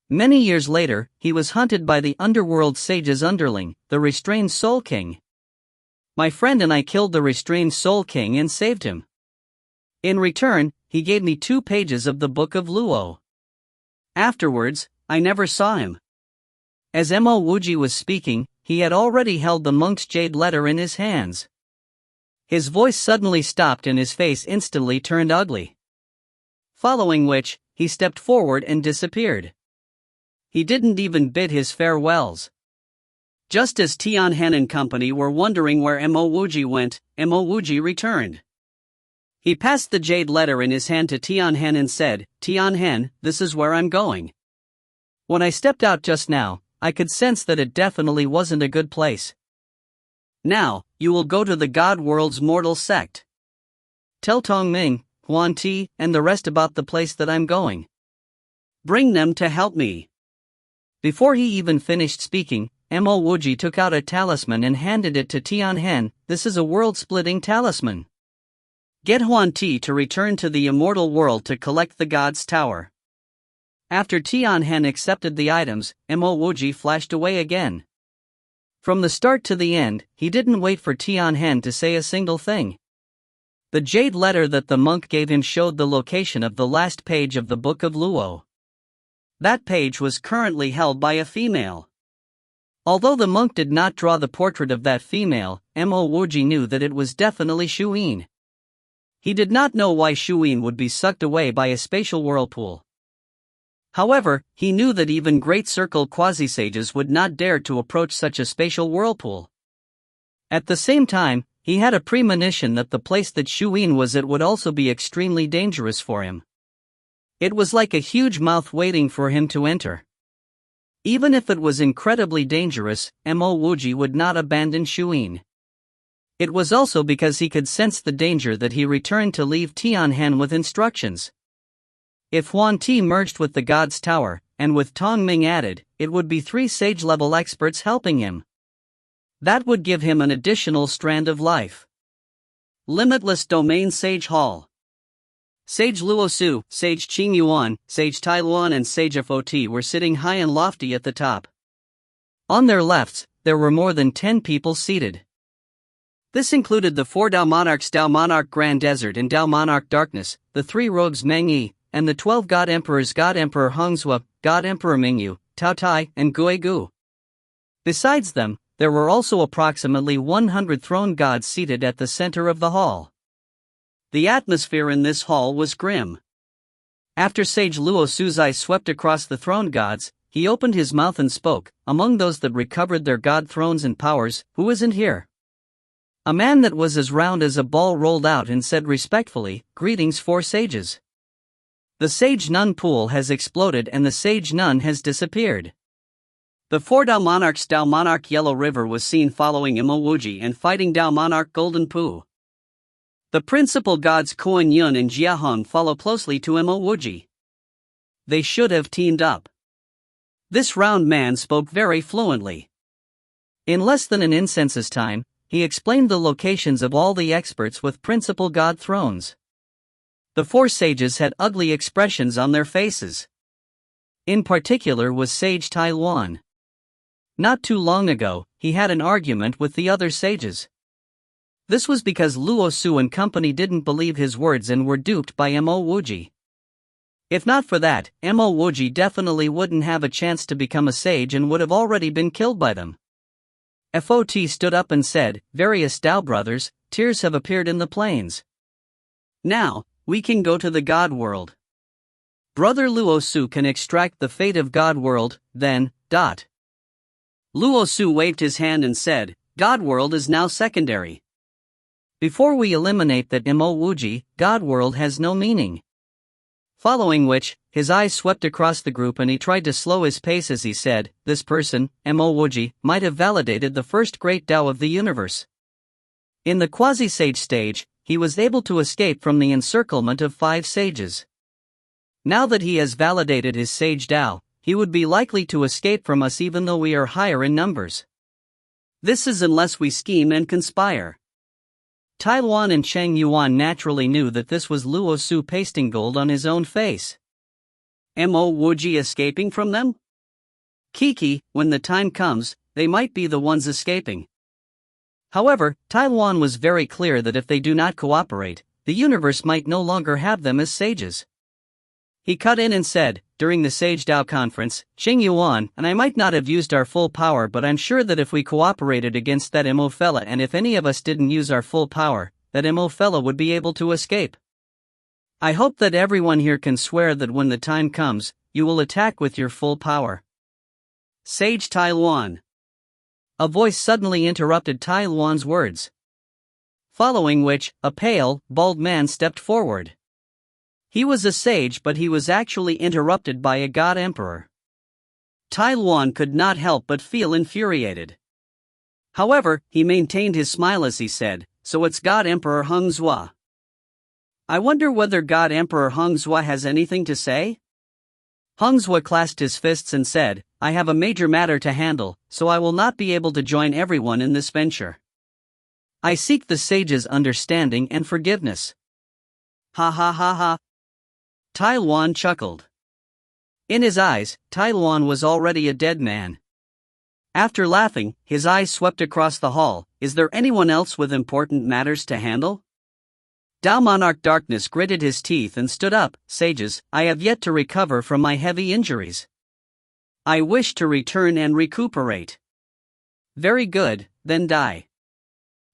Many years later, he was hunted by the underworld sage's underling, the restrained Soul King. My friend and I killed the restrained Soul King and saved him. In return, he gave me 2 pages of the Book of Luo. Afterwards, I never saw him. As Mo Wuji was speaking, he had already held the monk's jade letter in his hands. His voice suddenly stopped and his face instantly turned ugly. Following which, he stepped forward and disappeared. He didn't even bid his farewells. Just as Tianhan and company were wondering where Mo Wuji went, Mo Wuji returned. He passed the jade letter in his hand to Tianhan and said, "Tianhan, this is where I'm going." When I stepped out just now, I could sense that it definitely wasn't a good place. "Now, you will go to the God World's mortal sect. Tell Tongming, Huan Ti, and the rest about the place that I'm going. Bring them to help me." Before he even finished speaking, Mo Wuji took out a talisman and handed it to Tianhan. "This is a world-splitting talisman. Get Huan Ti to return to the immortal world to collect the God's Tower." After Tianhan accepted the items, Mo Wuji flashed away again. From the start to the end, he didn't wait for Tianhan to say a single thing. The jade letter that the monk gave him showed the location of the last page of the Book of Luo. That page was currently held by a female. Although the monk did not draw the portrait of that female, Mo Wuji knew that it was definitely Shuyin. He did not know why Shuyin would be sucked away by a spatial whirlpool. However, he knew that even Great Circle quasi-sages would not dare to approach such a spatial whirlpool. At the same time, he had a premonition that the place that Shuyin was at would also be extremely dangerous for him. It was like a huge mouth waiting for him to enter. Even if it was incredibly dangerous, Mo Wuji would not abandon Shuyin. It was also because he could sense the danger that he returned to leave Tianhan with instructions. If Huan Ti merged with the God's Tower, and with Tongming added, it would be 3 sage-level experts helping him. That would give him an additional strand of life. Limitless Domain Sage Hall. Sage Luo Su, Sage Qing Yuan, Sage Tai Luan and Sage Fot were sitting high and lofty at the top. On their lefts, there were more than 10 people seated. This included the 4 Dao Monarchs, Dao Monarch Grand Desert and Dao Monarch Darkness, the 3 rogues Meng Yi, and the 12 God Emperors, God Emperor Hongzhou, God Emperor Mingyu, Tao Tai, and Gui Gu. Besides them, there were also approximately 100 throne gods seated at the center of the hall. The atmosphere in this hall was grim. After Sage Luo Su's eyes swept across the throne gods, he opened his mouth and spoke, "Among those that recovered their god thrones and powers, who isn't here?" A man that was as round as a ball rolled out and said respectfully, "Greetings, 4 sages. The Sage Nun pool has exploded and the Sage Nun has disappeared." The 4 Dao Monarchs, Dao Monarch Yellow River was seen following Mo Wuji and fighting Dao Monarch Golden Pu. The principal gods Kuan Yun and Jiahong follow closely to Mo Wuji. They should have teamed up. This round man spoke very fluently. In less than an incense's time, he explained the locations of all the experts with principal god thrones. The 4 sages had ugly expressions on their faces. In particular was Sage Tai Luan. Not too long ago, he had an argument with the other sages. This was because Luo Su and company didn't believe his words and were duped by Mo Wuji. If not for that, Mo Wuji definitely wouldn't have a chance to become a sage and would have already been killed by them. Fot stood up and said, "Various Dao brothers, tears have appeared in the plains. Now, we can go to the God world." Brother Luo Su can extract the fate of God world, then, Luo Su waved his hand and said, God world is now secondary. Before we eliminate that Mo Wuji, God world has no meaning. Following which, his eyes swept across the group and he tried to slow his pace as he said, this person, Mo Wuji, might have validated the first great Tao of the universe. In the quasi-sage stage, he was able to escape from the encirclement of 5 sages. Now that he has validated his sage Tao, he would be likely to escape from us even though we are higher in numbers. This is unless we scheme and conspire. Tai Luan and Cheng Yuan naturally knew that this was Luo Su pasting gold on his own face. Mo Wuji escaping from them? Kiki, when the time comes, they might be the ones escaping. However, Tai Luan was very clear that if they do not cooperate, the universe might no longer have them as sages. He cut in and said, during the Sage Dao conference, Cheng Yuan and I might not have used our full power, but I'm sure that if we cooperated against that Mo fella and if any of us didn't use our full power, that Mo fella would be able to escape. I hope that everyone here can swear that when the time comes, you will attack with your full power. Sage Tai Luan. A voice suddenly interrupted Tai Luan's words. Following which, a pale, bald man stepped forward. He was a sage, but he was actually interrupted by a god emperor. Tai Luan could not help but feel infuriated. However, he maintained his smile as he said, so it's God Emperor Hung Zhua. I wonder whether God Emperor Hung Zhua has anything to say? Hung Zhua clasped his fists and said, I have a major matter to handle, so I will not be able to join everyone in this venture. I seek the sage's understanding and forgiveness. Ha ha ha ha. Tai Luan chuckled. In his eyes, Tai Luan was already a dead man. After laughing, his eyes swept across the hall. Is there anyone else with important matters to handle? Dao Monarch Darkness gritted his teeth and stood up. Sages, I have yet to recover from my heavy injuries. I wish to return and recuperate. Very good, then die.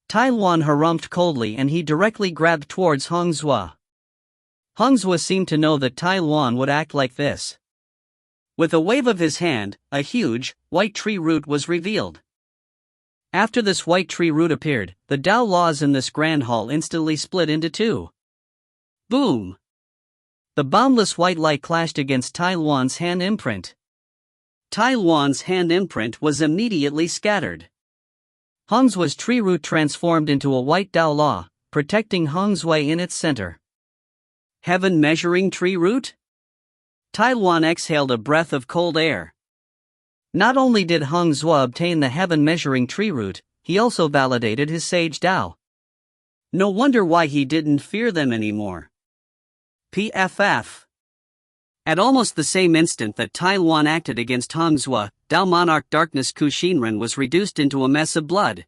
Tai Luan harumphed coldly and he directly grabbed towards Hung Zhua. Hung Zhua seemed to know that Tai Luan would act like this. With a wave of his hand, a huge, white tree root was revealed. After this white tree root appeared, the Tao laws in this grand hall instantly split into 2. Boom! The boundless white light clashed against Tai Luan's hand imprint. Tai Luan's hand imprint was immediately scattered. Hung Zhua's tree root transformed into a white Tao law, protecting Hung Zhua in its center. Heaven measuring tree root? Tai Luan exhaled a breath of cold air. Not only did Hung Zhua obtain the heaven measuring tree root, he also validated his sage Tao. No wonder why he didn't fear them anymore. PFF. At almost the same instant that Tai Luan acted against Hung Zhua, Dao Monarch Darkness Ku Shinren was reduced into a mess of blood.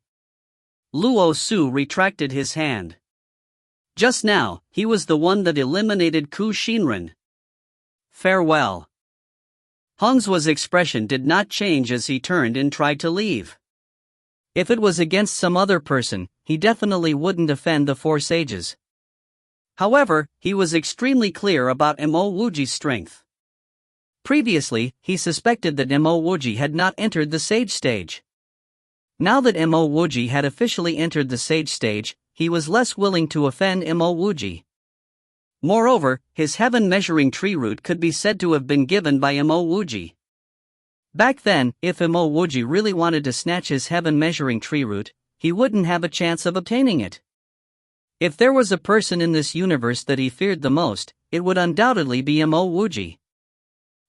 Luo Su retracted his hand. Just now, he was the one that eliminated Ku Shinren. Farewell. Hung Zhua's expression did not change as he turned and tried to leave. If it was against some other person, he definitely wouldn't offend the 4 sages. However, he was extremely clear about Mo Wuji's strength. Previously, he suspected that Mo Wuji had not entered the sage stage. Now that Mo Wuji had officially entered the sage stage, he was less willing to offend Mo Wuji. Moreover, his heaven measuring tree root could be said to have been given by Mo Wuji. Back then, if Mo Wuji really wanted to snatch his heaven measuring tree root, he wouldn't have a chance of obtaining it. If there was a person in this universe that he feared the most, it would undoubtedly be Mo Wuji.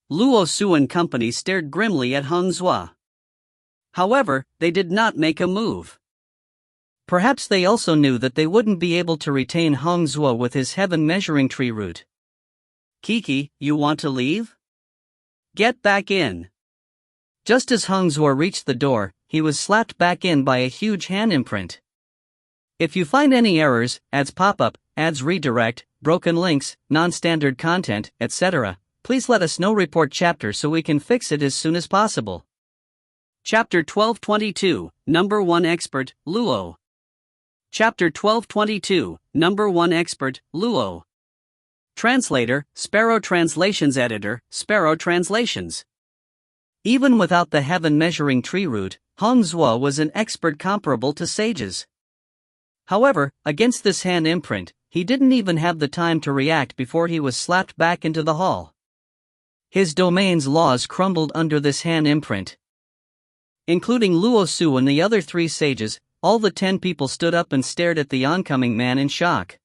Luo Su and company stared grimly at Hung Zhua. However, they did not make a move. Perhaps they also knew that they wouldn't be able to retain Hung Zhua with his heaven measuring tree root. Kiki, you want to leave? Get back in. Just as Hung Zhua reached the door, he was slapped back in by a huge hand imprint. If you find any errors, ads pop-up, ads redirect, broken links, non-standard content, etc., please let us know. Report chapter so we can fix it as soon as possible. Chapter 1222, Number 1 Expert, Luo. Chapter 1222, Number 1 Expert, Luo. Translator, Sparrow Translations Editor, Sparrow Translations. Even without the heaven measuring tree root, Hong Zhuo was an expert comparable to sages. However, against this hand imprint, he didn't even have the time to react before he was slapped back into the hall. His domain's laws crumbled under this hand imprint. Including Luo Su and the other 3 sages, all the 10 people stood up and stared at the oncoming man in shock.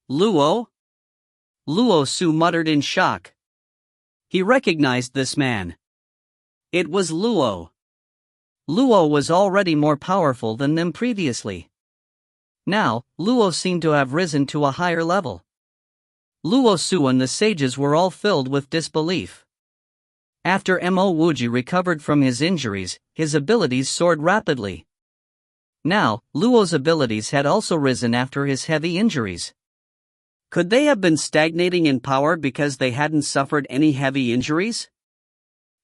Luo? Luo Su muttered in shock. He recognized this man. It was Luo. Luo was already more powerful than them previously. Now, Luo seemed to have risen to a higher level. Luo Su and the sages were all filled with disbelief. After Mo Wuji recovered from his injuries, his abilities soared rapidly. Now, Luo's abilities had also risen after his heavy injuries. Could they have been stagnating in power because they hadn't suffered any heavy injuries?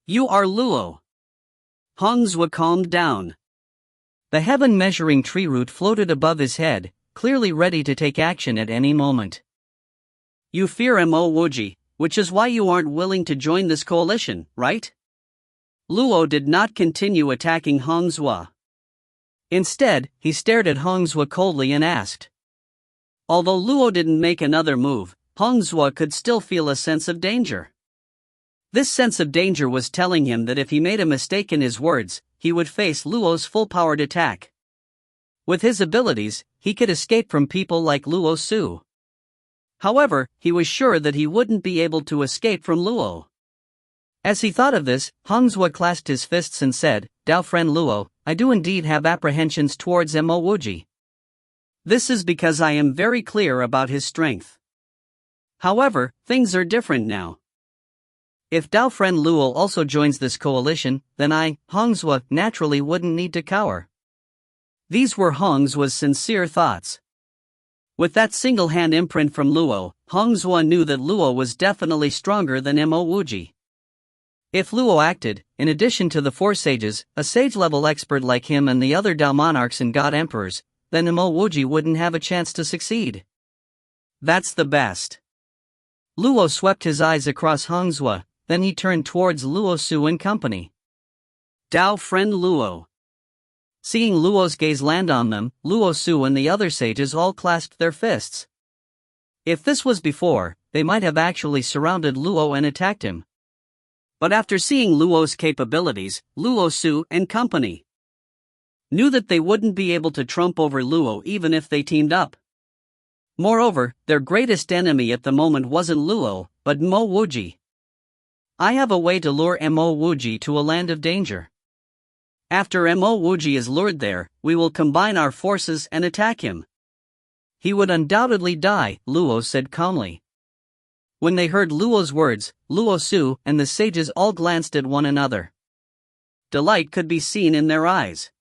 You are Luo. Hong Zhuo calmed down. The heaven measuring tree root floated above his head, clearly ready to take action at any moment. You fear Mo Wuji, which is why you aren't willing to join this coalition, right? Luo did not continue attacking Hong Zhuo. Instead, he stared at Hong Zhuo coldly and asked. Although Luo didn't make another move, Hong Zhuo could still feel a sense of danger. This sense of danger was telling him that if he made a mistake in his words, he would face Luo's full-powered attack. With his abilities, he could escape from people like Luo Su. However, he was sure that he wouldn't be able to escape from Luo. As he thought of this, Hong Zhuo clasped his fists and said, "Dao friend Luo, I do indeed have apprehensions towards Mo Wuji. This is because I am very clear about his strength. However, things are different now. If Dao friend Luo also joins this coalition, then I, Hong Zhuo, naturally wouldn't need to cower." These were Hong Zhuo's sincere thoughts. With that single hand imprint from Luo, Hong Zhuo knew that Luo was definitely stronger than Mo Wuji. If Luo acted, in addition to the 4 sages, a sage-level expert like him and the other Dao monarchs and god emperors, then Mo Wuji wouldn't have a chance to succeed. That's the best. Luo swept his eyes across Hong Zhuo, then he turned towards Luo Su and company. Dao friend Luo. Seeing Luo's gaze land on them, Luo Su and the other sages all clasped their fists. If this was before, they might have actually surrounded Luo and attacked him. But after seeing Luo's capabilities, Luo Su and company knew that they wouldn't be able to trump over Luo even if they teamed up. Moreover, their greatest enemy at the moment wasn't Luo, but Mo Wuji. I have a way to lure Mo Wuji to a land of danger. After Mo Wuji is lured there, we will combine our forces and attack him. He would undoubtedly die, Luo said calmly. When they heard Luo's words, Luo Su and the sages all glanced at one another. Delight could be seen in their eyes.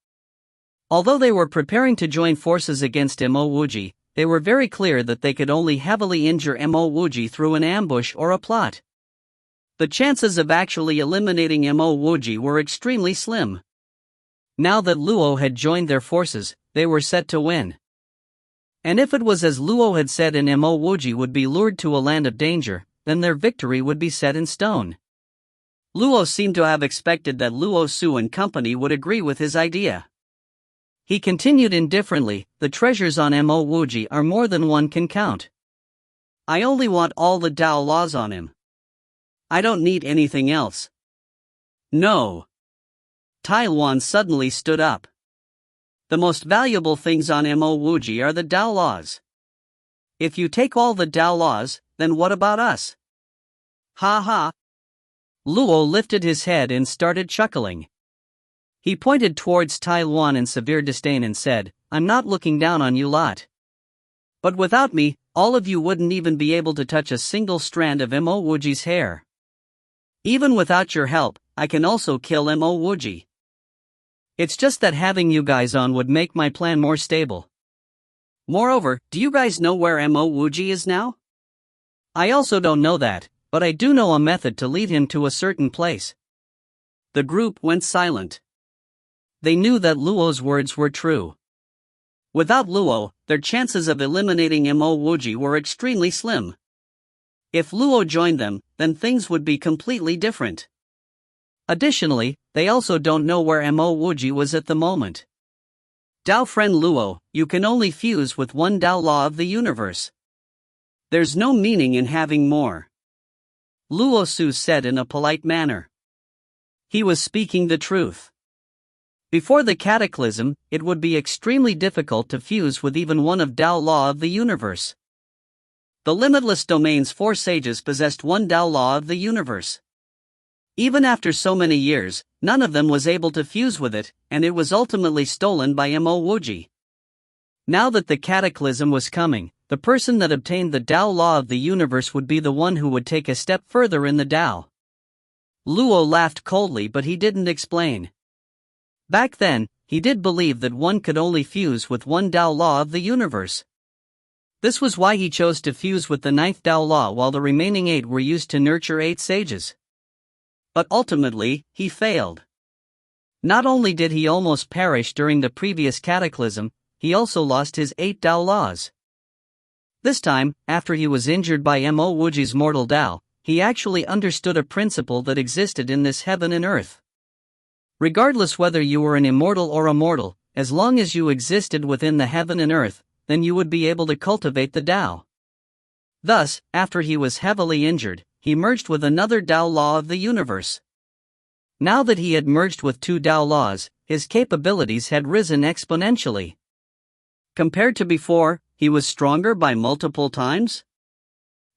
Although they were preparing to join forces against Mo Wuji, they were very clear that they could only heavily injure Mo Wuji through an ambush or a plot. The chances of actually eliminating Mo Wuji were extremely slim. Now that Luo had joined their forces, they were set to win. And if it was as Luo had said and Mo Wuji would be lured to a land of danger, then their victory would be set in stone. Luo seemed to have expected that Luo Su and company would agree with his idea. He continued indifferently, "The treasures on Mo Wuji are more than one can count. I only want all the Dao laws on him. I don't need anything else." No. Tai Luan suddenly stood up. "The most valuable things on Mo Wuji are the Dao laws. If you take all the Dao laws, then what about us?" Ha ha. Luo lifted his head and started chuckling. He pointed towards Tai Luan in severe disdain and said, "I'm not looking down on you lot. But without me, all of you wouldn't even be able to touch a single strand of Mo Wuji's hair. Even without your help, I can also kill Mo Wuji. It's just that having you guys on would make my plan more stable. Moreover, do you guys know where Mo Wuji is now? I also don't know that, but I do know a method to lead him to a certain place." The group went silent. They knew that Luo's words were true. Without Luo, their chances of eliminating Mo Wuji were extremely slim. If Luo joined them, then things would be completely different. Additionally, they also don't know where Mo Wuji was at the moment. Dao friend Luo, you can only fuse with one Dao law of the universe. There's no meaning in having more. Luo Su said in a polite manner. He was speaking the truth. Before the cataclysm, it would be extremely difficult to fuse with even one of Dao law of the universe. The limitless domain's 4 sages possessed one Dao law of the universe. Even after so many years, none of them was able to fuse with it, and it was ultimately stolen by Mo Wuji. Now that the cataclysm was coming, the person that obtained the Dao law of the universe would be the one who would take a step further in the Dao. Luo laughed coldly, but he didn't explain. Back then, he did believe that one could only fuse with one Dao law of the universe. This was why he chose to fuse with the 9th Dao law while the remaining 8 were used to nurture 8 sages. But ultimately, he failed. Not only did he almost perish during the previous cataclysm, he also lost his 8 Dao laws. This time, after he was injured by Mo Wuji's mortal Dao, he actually understood a principle that existed in this heaven and earth. Regardless whether you were an immortal or a mortal, as long as you existed within the heaven and earth, then you would be able to cultivate the Dao. Thus, after he was heavily injured, he merged with another Dao law of the universe. Now that he had merged with 2 Dao laws, his capabilities had risen exponentially. Compared to before, he was stronger by multiple times.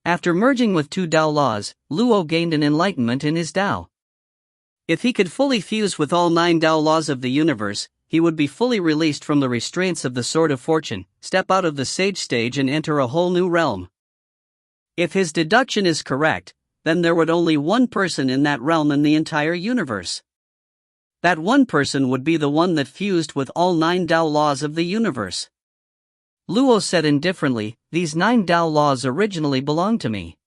After merging with 2 Dao laws, Luo gained an enlightenment in his Dao. If he could fully fuse with all 9 Dao laws of the universe, he would be fully released from the restraints of the Sword of Fortune, step out of the sage stage and enter a whole new realm. If his deduction is correct, then there would only one person in that realm in the entire universe. That one person would be the one that fused with all 9 Dao laws of the universe. Luo said indifferently, these 9 Dao laws originally belonged to me.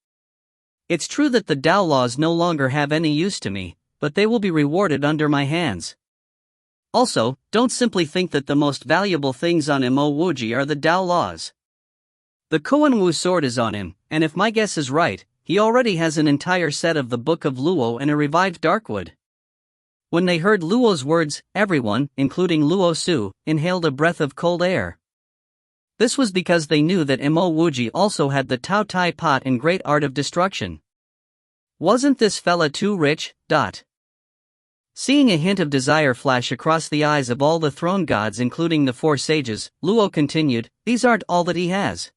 It's true that the Dao laws no longer have any use to me, but they will be rewarded under my hands. Also, don't simply think that the most valuable things on Mo Wuji are the Dao laws. The Kuan Wu sword is on him, and if my guess is right, he already has an entire set of the Book of Luo and a revived Darkwood. When they heard Luo's words, everyone, including Luo Su, inhaled a breath of cold air. This was because they knew that Mo Wuji also had the Tao Tai Pot and Great Art of Destruction. Wasn't this fella too rich? Seeing a hint of desire flash across the eyes of all the throne gods including the 4 sages, Luo continued, these aren't all that he has.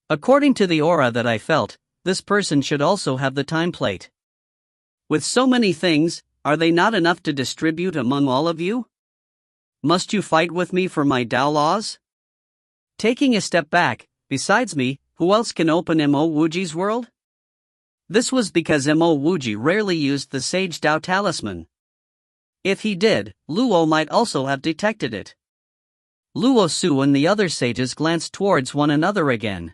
According to the aura that I felt, this person should also have the time plate. With so many things, are they not enough to distribute among all of you? Must you fight with me for my Dao laws? Taking a step back, besides me, who else can open Mo Wuji's world? This was because Mo Wuji rarely used the Sage Dao Talisman. If he did, Luo might also have detected it. Luo Su and the other sages glanced towards one another again.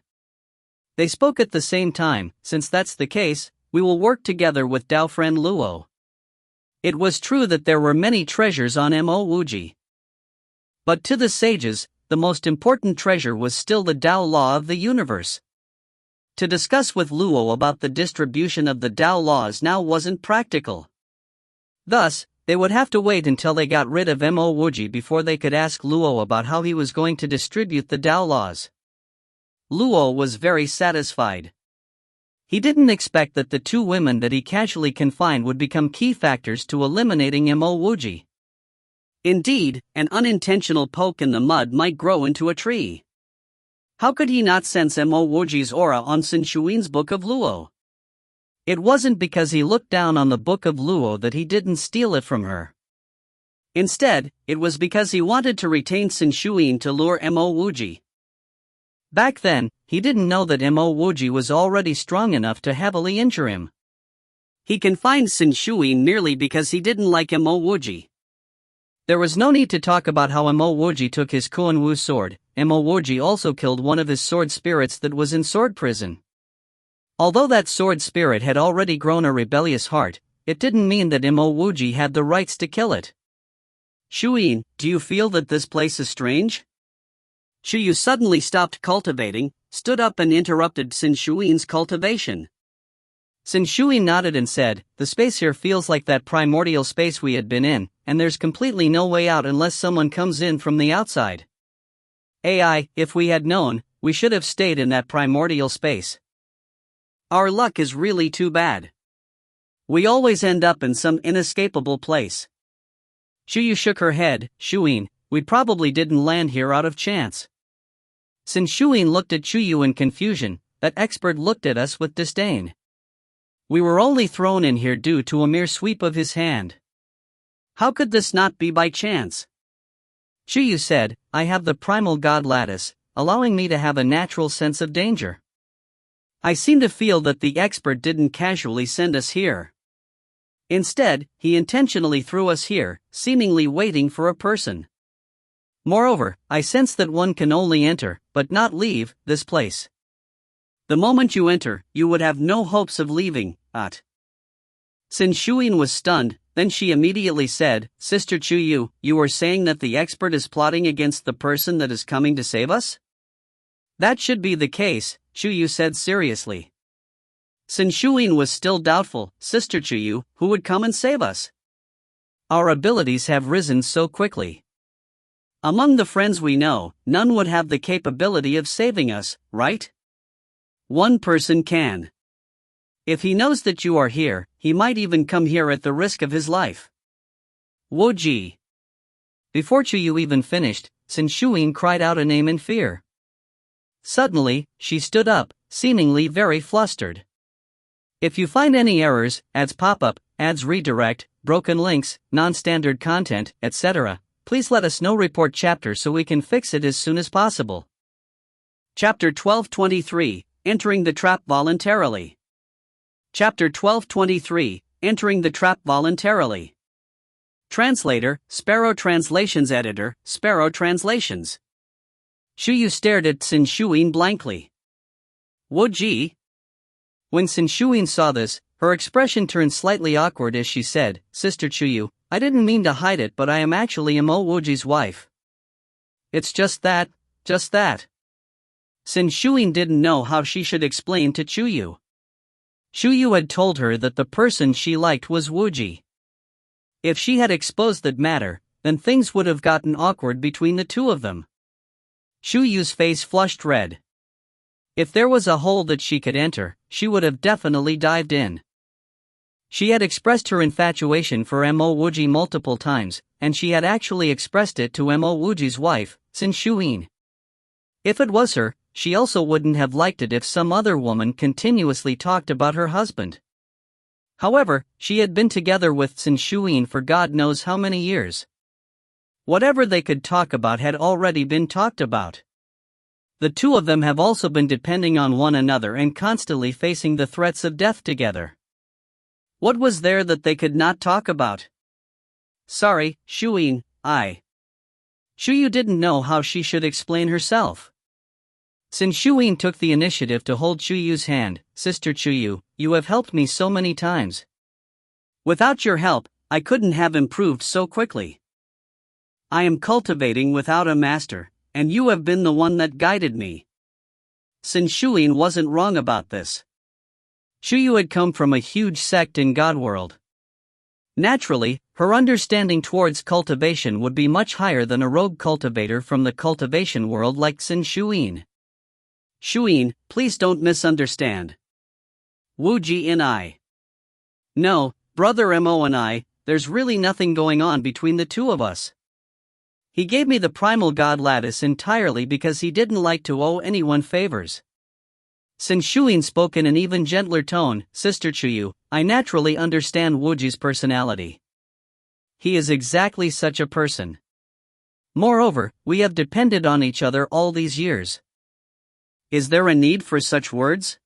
They spoke at the same time, since that's the case, we will work together with Dao friend Luo. It was true that there were many treasures on Mo Wuji. But to the sages, the most important treasure was still the Dao law of the universe. To discuss with Luo about the distribution of the Dao laws now wasn't practical. Thus, they would have to wait until they got rid of Mo Wuji before they could ask Luo about how he was going to distribute the Dao laws. Luo was very satisfied. He didn't expect that the 2 women that he casually confined would become key factors to eliminating Mo Wuji. Indeed, an unintentional poke in the mud might grow into a tree. How could he not sense Mo Wuji's aura on Sun Shuin's Book of Luo? It wasn't because he looked down on the Book of Luo that he didn't steal it from her. Instead, it was because he wanted to retain Sun Shuin to lure Mo Wuji. Back then, he didn't know that Mo Wuji was already strong enough to heavily injure him. He confined Sun Shuin merely because he didn't like Mo Wuji. There was no need to talk about how Mo Wuji took his Kuan Wu sword. Mo Wuji also killed one of his sword spirits that was in sword prison. Although that sword spirit had already grown a rebellious heart, it didn't mean that Mo Wuji had the rights to kill it. Shuin, do you feel that this place is strange? Shu, you suddenly stopped cultivating, stood up and interrupted Sin Shuin's cultivation. Sin Shui nodded and said, "The space here feels like that primordial space we had been in, and there's completely no way out unless someone comes in from the outside. AI, if we had known, we should have stayed in that primordial space. Our luck is really too bad. We always end up in some inescapable place." Shuyu shook her head. "Shuin, we probably didn't land here out of chance." Sin Shuin looked at Chuyu in confusion. That expert looked at us with disdain. "We were only thrown in here due to a mere sweep of his hand. How could this not be by chance?" Chuyu said, "I have the primal god lattice, allowing me to have a natural sense of danger. I seem to feel that the expert didn't casually send us here. Instead, he intentionally threw us here, seemingly waiting for a person. Moreover, I sense that one can only enter, but not leave, this place. The moment you enter, you would have no hopes of leaving, at." Sin Shuin was stunned, then she immediately said, "Sister Chuyu, you are saying that the expert is plotting against the person that is coming to save us?" "That should be the case," Chuyu said seriously. Sin Shuin was still doubtful. "Sister Chuyu, who would come and save us? Our abilities have risen so quickly. Among the friends we know, none would have the capability of saving us, right? One person can. If he knows that you are here, he might even come here at the risk of his life. Wuji." Before Chuyu even finished, Sin Shuin cried out a name in fear. Suddenly, she stood up, seemingly very flustered. If you find any errors, ads pop up, ads redirect, broken links, non-standard content, etc., please let us know. Report chapter so we can fix it as soon as possible. Chapter 1223, Entering the Trap Voluntarily. Chapter 1223, Entering the Trap Voluntarily. Translator, Sparrow Translations. Editor, Sparrow Translations. Shuyu stared at Sin Shuin blankly. "Wuji?" When Sin Shuin saw this, her expression turned slightly awkward as she said, "Sister Chuyu, I didn't mean to hide it, but I am actually Mo Wuji's wife." "It's just that. Sin Shuin didn't know how she should explain to Chuyu. Chuyu had told her that the person she liked was Wuji. If she had exposed that matter, then things would have gotten awkward between the two of them. Chuyu's face flushed red. If there was a hole that she could enter, she would have definitely dived in. She had expressed her infatuation for Mo Wuji multiple times, and she had actually expressed it to Mo Wuji's wife, Sin Shuin. If it was her, she also wouldn't have liked it if some other woman continuously talked about her husband. However, she had been together with Sin Shuin for God knows how many years. Whatever they could talk about had already been talked about. The two of them have also been depending on one another and constantly facing the threats of death together. What was there that they could not talk about? "Sorry, Shuin, Chuyu didn't know how she should explain herself. Sin Shuin took the initiative to hold Chuyu's hand. "Sister Chuyu, you have helped me so many times. Without your help, I couldn't have improved so quickly. I am cultivating without a master, and you have been the one that guided me." Sin Shuin wasn't wrong about this. Chuyu had come from a huge sect in Godworld. Naturally, her understanding towards cultivation would be much higher than a rogue cultivator from the cultivation world like Sin Shuin. "Shuin, please don't misunderstand. Wuji and I. No, brother Mo and I, there's really nothing going on between the two of us. He gave me the primal god lattice entirely because he didn't like to owe anyone favors." Sin Shuin spoke in an even gentler tone. "Sister Chuyu, I naturally understand Wuji's personality. He is exactly such a person. Moreover, we have depended on each other all these years. Is there a need for such words?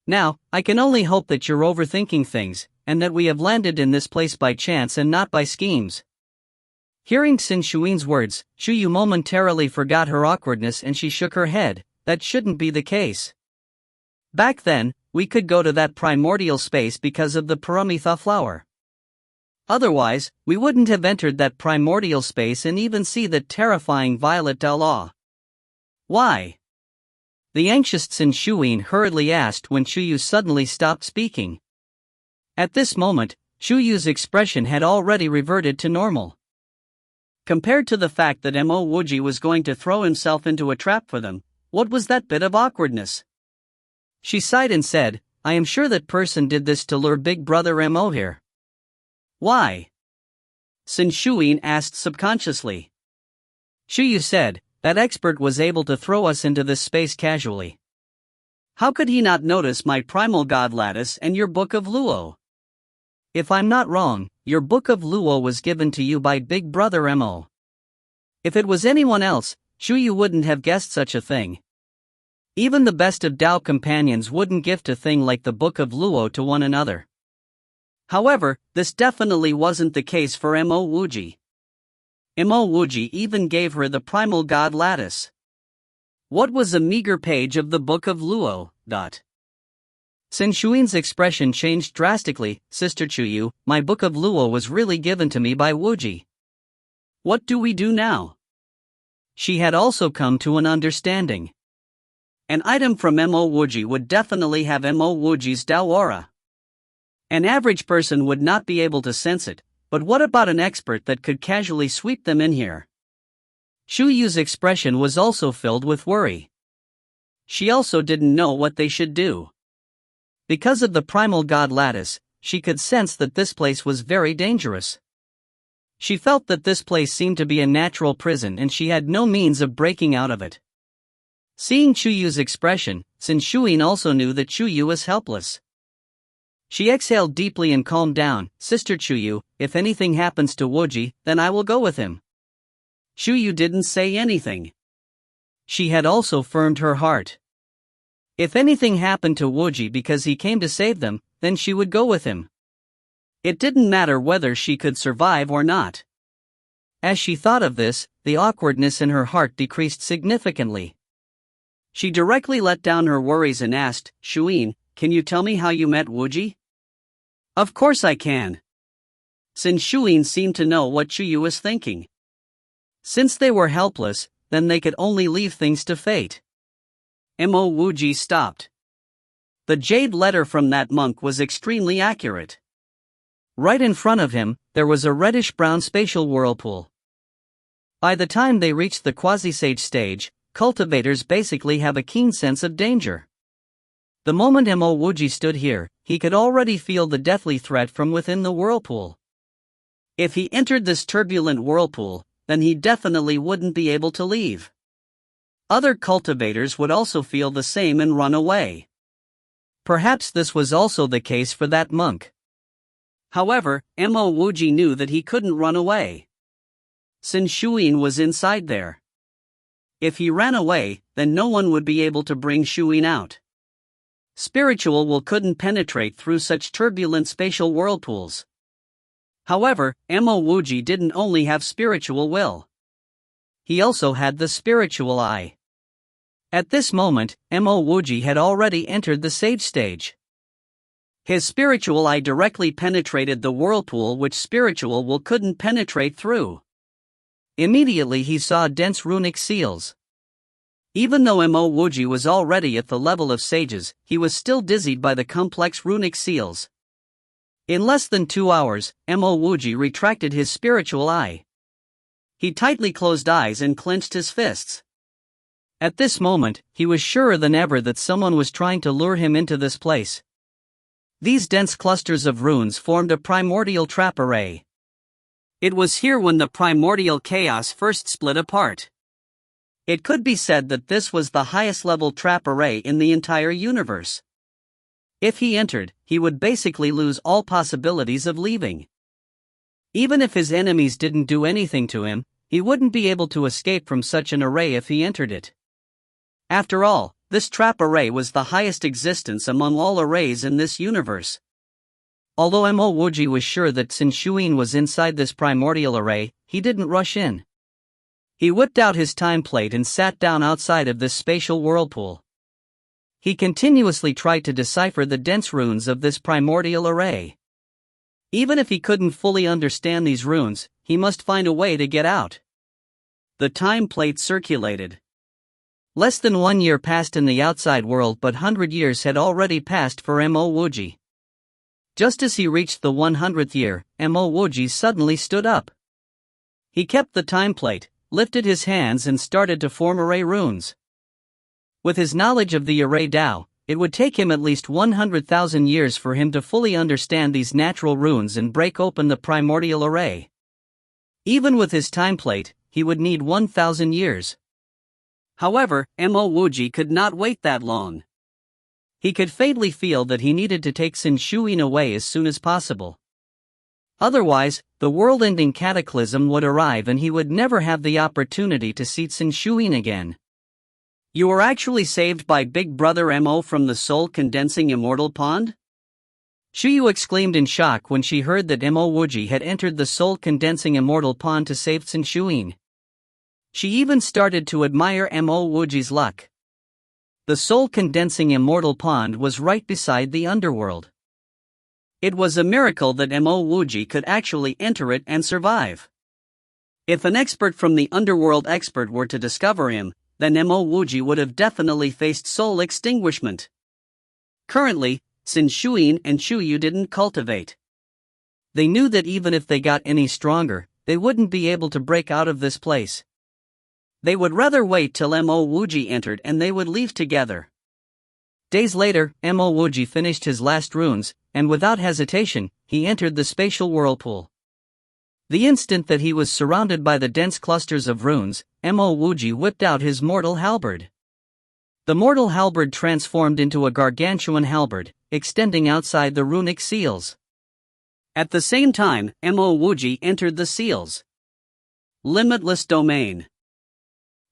Now, I can only hope that you're overthinking things, and that we have landed in this place by chance and not by schemes." Hearing Sin Shuin's words, Chuyu momentarily forgot her awkwardness and she shook her head. That shouldn't be the case. Back then, we could go to that primordial space because of the Paramitha flower. Otherwise, we wouldn't have entered that primordial space and even see the terrifying violet Dalaw. Why? The anxious Qin Shuyin hurriedly asked when Shuyu suddenly stopped speaking. At this moment, Shuyu's expression had already reverted to normal. Compared to the fact that Mo Wuji was going to throw himself into a trap for them, what was that bit of awkwardness? She sighed and said, I am sure that person did this to lure Big Brother Mo here. Why? Qin Shuyin asked subconsciously. Shuyu said, that expert was able to throw us into this space casually. How could he not notice my primal god lattice and your Book of Luo? If I'm not wrong, your Book of Luo was given to you by Big Brother Mo. If it was anyone else, Shuyu wouldn't have guessed such a thing. Even the best of Dao companions wouldn't gift a thing like the Book of Luo to one another. However, this definitely wasn't the case for Mo Wuji. Mo Wuji even gave her the primal god lattice. What was a meager page of the Book of Luo? Qin Shuyin's expression changed drastically. Sister Chuyu, my Book of Luo was really given to me by Wuji. What do we do now? She had also come to an understanding. An item from Mo Wuji would definitely have Mo Wuji's Dao aura. An average person would not be able to sense it, but what about an expert that could casually sweep them in here? Shuyu's expression was also filled with worry. She also didn't know what they should do. Because of the primal god lattice, she could sense that this place was very dangerous. She felt that this place seemed to be a natural prison and she had no means of breaking out of it. Seeing Chuyu's expression, Qin Shuyin also knew that Chuyu was helpless. She exhaled deeply and calmed down. Sister Chuyu, if anything happens to Wuji, then I will go with him. Chuyu didn't say anything. She had also firmed her heart. If anything happened to Wuji because he came to save them, then she would go with him. It didn't matter whether she could survive or not. As she thought of this, the awkwardness in her heart decreased significantly. She directly let down her worries and asked, Shuyin, can you tell me how you met Wuji? Of course I can. Qin Shuyin seemed to know what Chuyu was thinking. Since they were helpless, then they could only leave things to fate. Mo Wuji stopped. The jade letter from that monk was extremely accurate. Right in front of him, there was a reddish-brown spatial whirlpool. By the time they reached the quasi-sage stage, cultivators basically have a keen sense of danger. The moment Mo Wuji stood here, he could already feel the deathly threat from within the whirlpool. If he entered this turbulent whirlpool, then he definitely wouldn't be able to leave. Other cultivators would also feel the same and run away. Perhaps this was also the case for that monk. However, Mo Wuji knew that he couldn't run away. Qin Shuyin was inside there. If he ran away, then no one would be able to bring Shuyin out. Spiritual will couldn't penetrate through such turbulent spatial whirlpools. However, Mo Wuji didn't only have spiritual will. He also had the spiritual eye. At this moment, Mo Wuji had already entered the sage stage. His spiritual eye directly penetrated the whirlpool which spiritual will couldn't penetrate through. Immediately he saw dense runic seals. Even though Mo Wuji was already at the level of sages, he was still dizzied by the complex runic seals. In less than 2 hours, Mo Wuji retracted his spiritual eye. He tightly closed eyes and clenched his fists. At this moment, he was surer than ever that someone was trying to lure him into this place. These dense clusters of runes formed a primordial trap array. It was here when the primordial chaos first split apart. It could be said that this was the highest level trap array in the entire universe. If he entered, he would basically lose all possibilities of leaving. Even if his enemies didn't do anything to him, he wouldn't be able to escape from such an array if he entered it. After all, this trap array was the highest existence among all arrays in this universe. Although Mo Wuji was sure that Qin Shuyin was inside this primordial array, he didn't rush in. He whipped out his time plate and sat down outside of this spatial whirlpool. He continuously tried to decipher the dense runes of this primordial array. Even if he couldn't fully understand these runes, he must find a way to get out. The time plate circulated. Less than 1 year passed in the outside world, but 100 years had already passed for Mo Wuji. Just as he reached the 100th year, Mo Wuji suddenly stood up. He kept the time plate, lifted his hands and started to form array runes. With his knowledge of the array Tao, it would take him at least 100,000 years for him to fully understand these natural runes and break open the primordial array. Even with his time plate, he would need 1,000 years. However, Mo Wuji could not wait that long. He could faintly feel that he needed to take Sin Shuyin away as soon as possible. Otherwise, the world-ending cataclysm would arrive and he would never have the opportunity to see Sin Shuyin again. You were actually saved by Big Brother Mo from the soul-condensing immortal pond? Shuyu exclaimed in shock when she heard that Mo Wuji had entered the soul-condensing immortal pond to save Sin Shuyin. She even started to admire Mo Wuji's luck. The soul-condensing immortal pond was right beside the underworld. It was a miracle that Mo Wuji could actually enter it and survive. If an expert from the underworld expert were to discover him, then Mo Wuji would have definitely faced soul extinguishment. Currently, Sin Shuyin and Shuyu didn't cultivate. They knew that even if they got any stronger, they wouldn't be able to break out of this place. They would rather wait till Mo Wuji entered and they would leave together. Days later, Mo Wuji finished his last runes, and without hesitation, he entered the spatial whirlpool. The instant that he was surrounded by the dense clusters of runes, Mo Wuji whipped out his mortal halberd. The mortal halberd transformed into a gargantuan halberd, extending outside the runic seals. At the same time, Mo Wuji entered the seals. Limitless domain.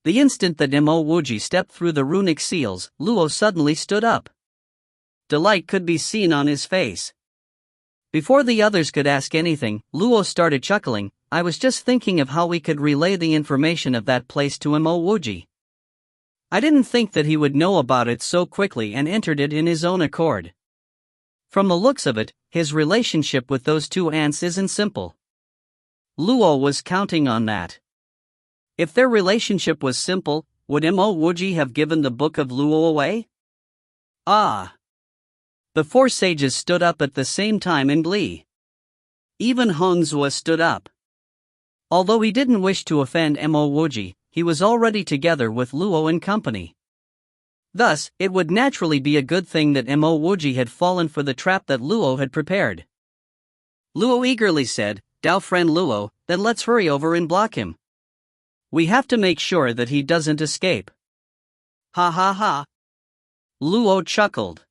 The instant that Mo Wuji stepped through the runic seals, Luo suddenly stood up. Delight could be seen on his face. Before the others could ask anything, Luo started chuckling. I was just thinking of how we could relay the information of that place to Mo Wuji. I didn't think that he would know about it so quickly and entered it in his own accord. From the looks of it, his relationship with those two ants isn't simple. Luo was counting on that. If their relationship was simple, would Mo Wuji have given the book of Luo away? Ah! The four sages stood up at the same time in glee. Even Hongzhou stood up. Although he didn't wish to offend Mo Wuji, he was already together with Luo and company. Thus, it would naturally be a good thing that Mo Wuji had fallen for the trap that Luo had prepared. Luo eagerly said, "Dao friend Luo, then let's hurry over and block him. We have to make sure that he doesn't escape." Ha ha ha. Luo chuckled.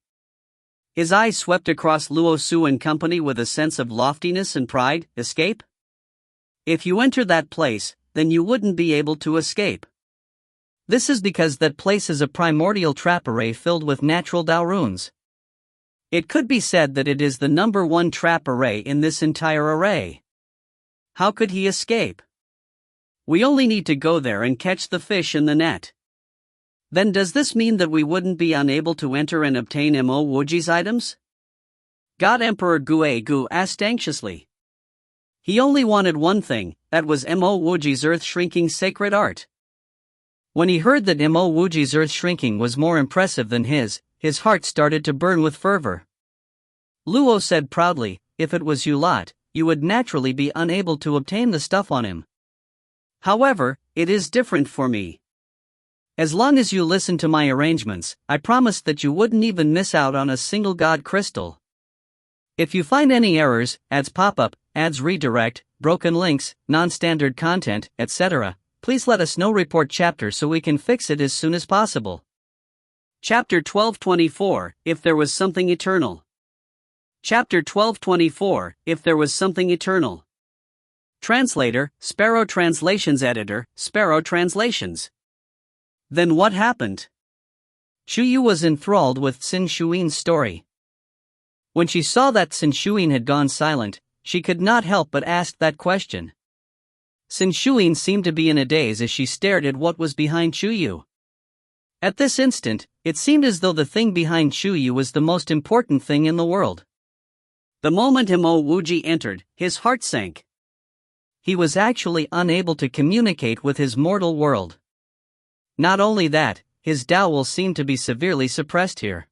His eyes swept across Luo Su and company with a sense of loftiness and pride. Escape? If you enter that place, then you wouldn't be able to escape. This is because that place is a primordial trap array filled with natural Tao runes. It could be said that it is the number one trap array in this entire array. How could he escape? We only need to go there and catch the fish in the net. Then does this mean that we wouldn't be unable to enter and obtain Mo Wuji's items? God Emperor Gu asked anxiously. He only wanted one thing, that was Mo Wuji's earth-shrinking sacred art. When he heard that Mo Wuji's earth-shrinking was more impressive than his heart started to burn with fervor. Luo said proudly, "If it was you lot, you would naturally be unable to obtain the stuff on him. However, it is different for me. As long as you listen to my arrangements, I promised that you wouldn't even miss out on a single god crystal. If you find any errors, ads pop up, ads redirect, broken links, non-standard content, etc., please let us know. Report chapter so we can fix it as soon as possible." Chapter 1224, If There Was Something Eternal. Chapter 1224, If There Was Something Eternal. Translator, Sparrow Translations Editor, Sparrow Translations. Then what happened? Shuyu was enthralled with Sin Shuin's story. When she saw that Sin Shuin had gone silent, she could not help but ask that question. Sin Shuin seemed to be in a daze as she stared at what was behind Shuyu. At this instant, it seemed as though the thing behind Shuyu was the most important thing in the world. The moment Mo Wuji entered, his heart sank. He was actually unable to communicate with his mortal world. Not only that, his Tao will seem to be severely suppressed here.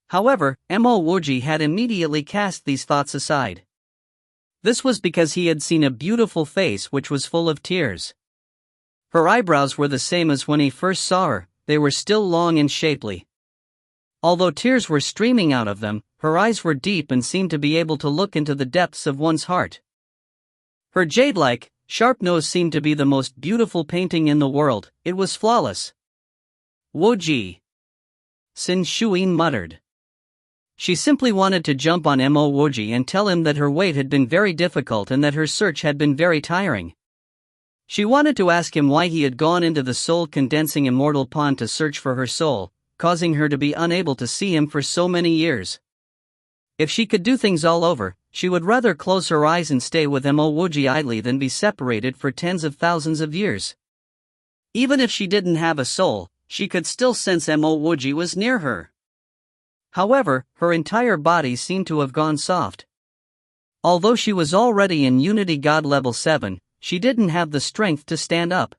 However, Mo Wuji had immediately cast these thoughts aside. This was because he had seen a beautiful face which was full of tears. Her eyebrows were the same as when he first saw her, they were still long and shapely. Although tears were streaming out of them, her eyes were deep and seemed to be able to look into the depths of one's heart. Her jade-like, sharp nose seemed to be the most beautiful painting in the world, it was flawless. Wuji. Sin Shuyin muttered. She simply wanted to jump on Mo Wuji and tell him that her wait had been very difficult and that her search had been very tiring. She wanted to ask him why he had gone into the soul-condensing immortal pond to search for her soul, causing her to be unable to see him for so many years. If she could do things all over, she would rather close her eyes and stay with Mo Wuji idly than be separated for tens of thousands of years. Even if she didn't have a soul, she could still sense Mo Wuji was near her. However, her entire body seemed to have gone soft. Although she was already in Unity God level 7, she didn't have the strength to stand up.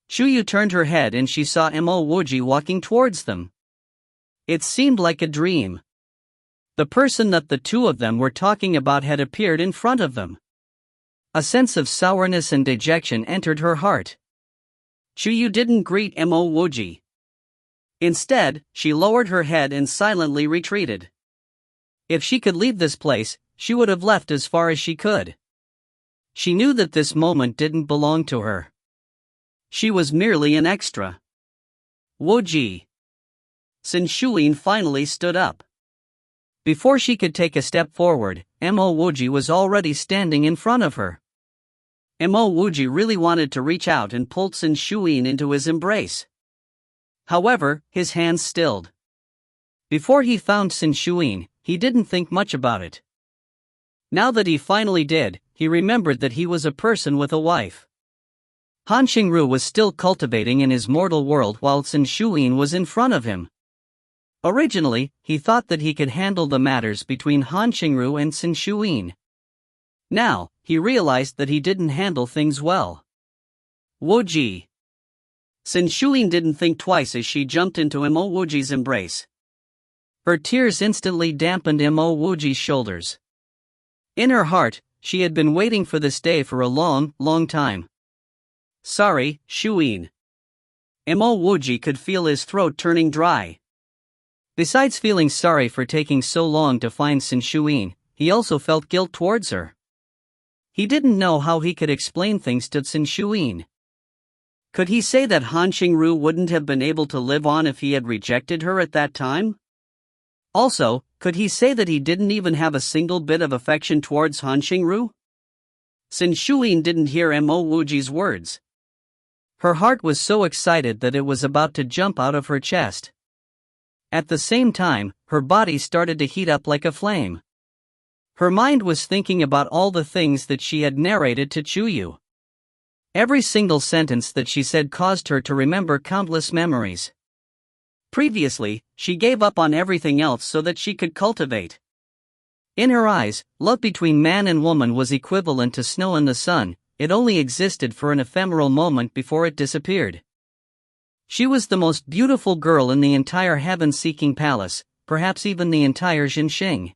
Chuyu turned her head and she saw Mo Wuji walking towards them. It seemed like a dream. The person that the two of them were talking about had appeared in front of them. A sense of sourness and dejection entered her heart. Chuyu didn't greet Mo Wuji. Instead, she lowered her head and silently retreated. If she could leave this place, she would have left as far as she could. She knew that this moment didn't belong to her. She was merely an extra. Wuji. Sin Shuyin finally stood up. Before she could take a step forward, Mo Wuji was already standing in front of her. Mo Wuji really wanted to reach out and pull Sin Shuyin into his embrace. However, his hands stilled. Before he found Sin Shuyin, he didn't think much about it. Now that he finally did, he remembered that he was a person with a wife. Han Xingru was still cultivating in his mortal world while Sin Shuyin was in front of him. Originally, he thought that he could handle the matters between Han Xingru and Sin Shuyin. Now, he realized that he didn't handle things well. Wuji. Sin Shuyin didn't think twice as she jumped into Mo Wuji's embrace. Her tears instantly dampened Mo Wuji's shoulders. In her heart, she had been waiting for this day for a long, long time. Sorry, Shuyin. Mo Wuji could feel his throat turning dry. Besides feeling sorry for taking so long to find Sin Shuyin, he also felt guilt towards her. He didn't know how he could explain things to Sin Shuyin. Could he say that Han Xingru wouldn't have been able to live on if he had rejected her at that time? Also, could he say that he didn't even have a single bit of affection towards Han Xingru? Sin Shuyin didn't hear Mo Wuji's words. Her heart was so excited that it was about to jump out of her chest. At the same time, her body started to heat up like a flame. Her mind was thinking about all the things that she had narrated to Chuyu. Every single sentence that she said caused her to remember countless memories. Previously, she gave up on everything else so that she could cultivate. In her eyes, love between man and woman was equivalent to snow in the sun, it only existed for an ephemeral moment before it disappeared. She was the most beautiful girl in the entire heaven-seeking palace, perhaps even the entire Jinxing.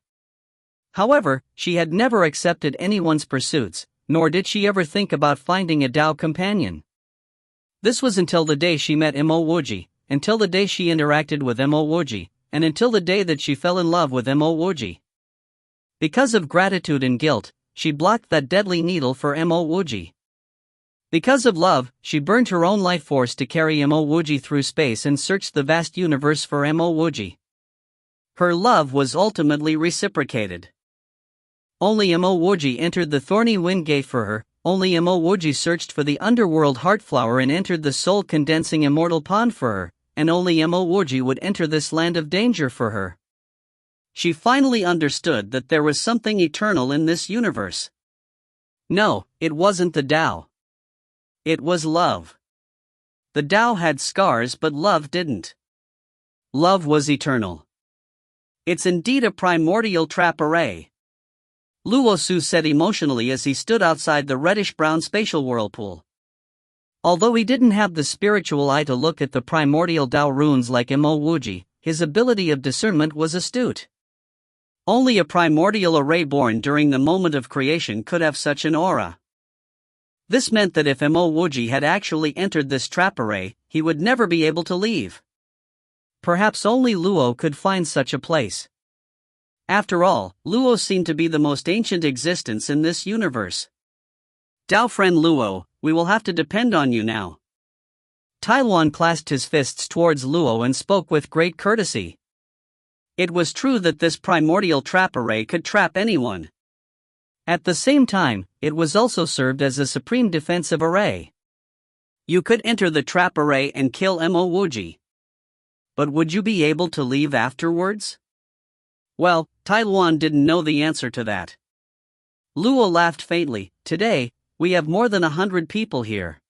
However, she had never accepted anyone's pursuits, nor did she ever think about finding a Tao companion. This was until the day she met Mo Wuji, until the day she interacted with Mo Wuji, and until the day that she fell in love with Mo Wuji. Because of gratitude and guilt, she blocked that deadly needle for Mo Wuji. Because of love, she burned her own life force to carry Mo Wuji through space and searched the vast universe for Mo Wuji. Her love was ultimately reciprocated. Only Mo Wuji entered the thorny wind gate for her, only Mo Wuji searched for the underworld heartflower and entered the soul-condensing immortal pond for her, and only Mo Wuji would enter this land of danger for her. She finally understood that there was something eternal in this universe. No, it wasn't the Tao. It was love. The Tao had scars but love didn't. Love was eternal. It's indeed a primordial trap array. Luo Su said emotionally as he stood outside the reddish-brown spatial whirlpool. Although he didn't have the spiritual eye to look at the primordial Dao runes like Mo Wuji, his ability of discernment was astute. Only a primordial array born during the moment of creation could have such an aura. This meant that if Mo Wuji had actually entered this trap array, he would never be able to leave. Perhaps only Luo could find such a place. After all, Luo seemed to be the most ancient existence in this universe. Dao friend Luo, we will have to depend on you now. Tai Luan clasped his fists towards Luo and spoke with great courtesy. It was true that this primordial trap array could trap anyone. At the same time, it was also served as a supreme defensive array. You could enter the trap array and kill Mo Wuji. But would you be able to leave afterwards? Well, Tai Luan didn't know the answer to that. Luo laughed faintly. Today, we have more than 100 people here.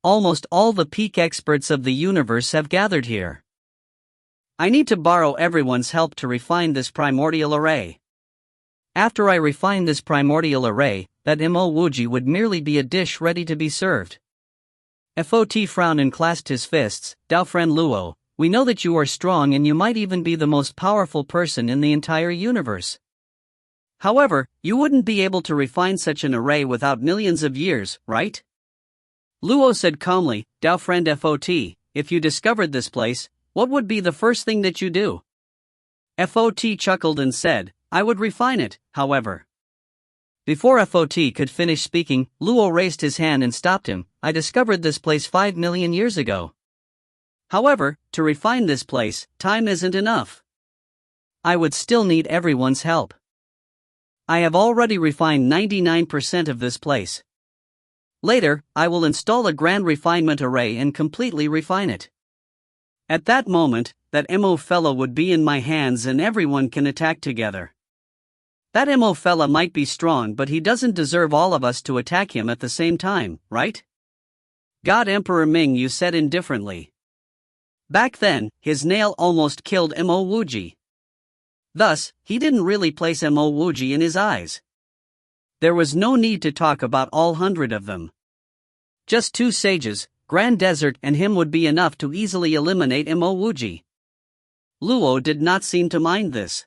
Almost all the peak experts of the universe have gathered here. I need to borrow everyone's help to refine this primordial array. After I refine this primordial array, that Mo Wuji would merely be a dish ready to be served. Fot frowned and clasped his fists. Dao friend Luo, we know that you are strong and you might even be the most powerful person in the entire universe. However, you wouldn't be able to refine such an array without millions of years, right? Luo said calmly, Dao friend Fot, if you discovered this place, what would be the first thing that you do? Fot chuckled and said, I would refine it, however. Before Fot could finish speaking, Luo raised his hand and stopped him. I discovered this place 5 million years ago. However, to refine this place, time isn't enough. I would still need everyone's help. I have already refined 99% of this place. Later, I will install a grand refinement array and completely refine it. At that moment, that Mo fella would be in my hands and everyone can attack together. That Mo fella might be strong, but he doesn't deserve all of us to attack him at the same time, right? God Emperor Ming, you said indifferently. Back then, his nail almost killed Mo Wuji. Thus, he didn't really place Mo Wuji in his eyes. There was no need to talk about all 100 of them. Just 2 sages, Grand Desert and him would be enough to easily eliminate Mo Wuji. Luo did not seem to mind this.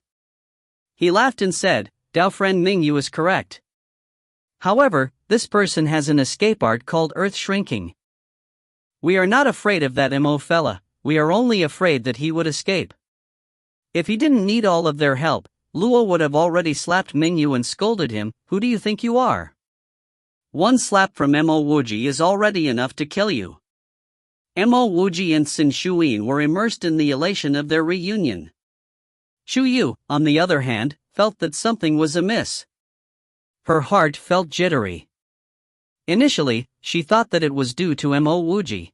He laughed and said, Dao friend Ming, you is correct. However, this person has an escape art called earth shrinking. We are not afraid of that Mo fella, we are only afraid that he would escape. If he didn't need all of their help, Luo would have already slapped Mingyu and scolded him, who do you think you are? One slap from Mo Wuji is already enough to kill you. Mo Wuji and Xin Shuyin were immersed in the elation of their reunion. Shu Yu, on the other hand, felt that something was amiss. Her heart felt jittery. Initially, she thought that it was due to Mo Wuji.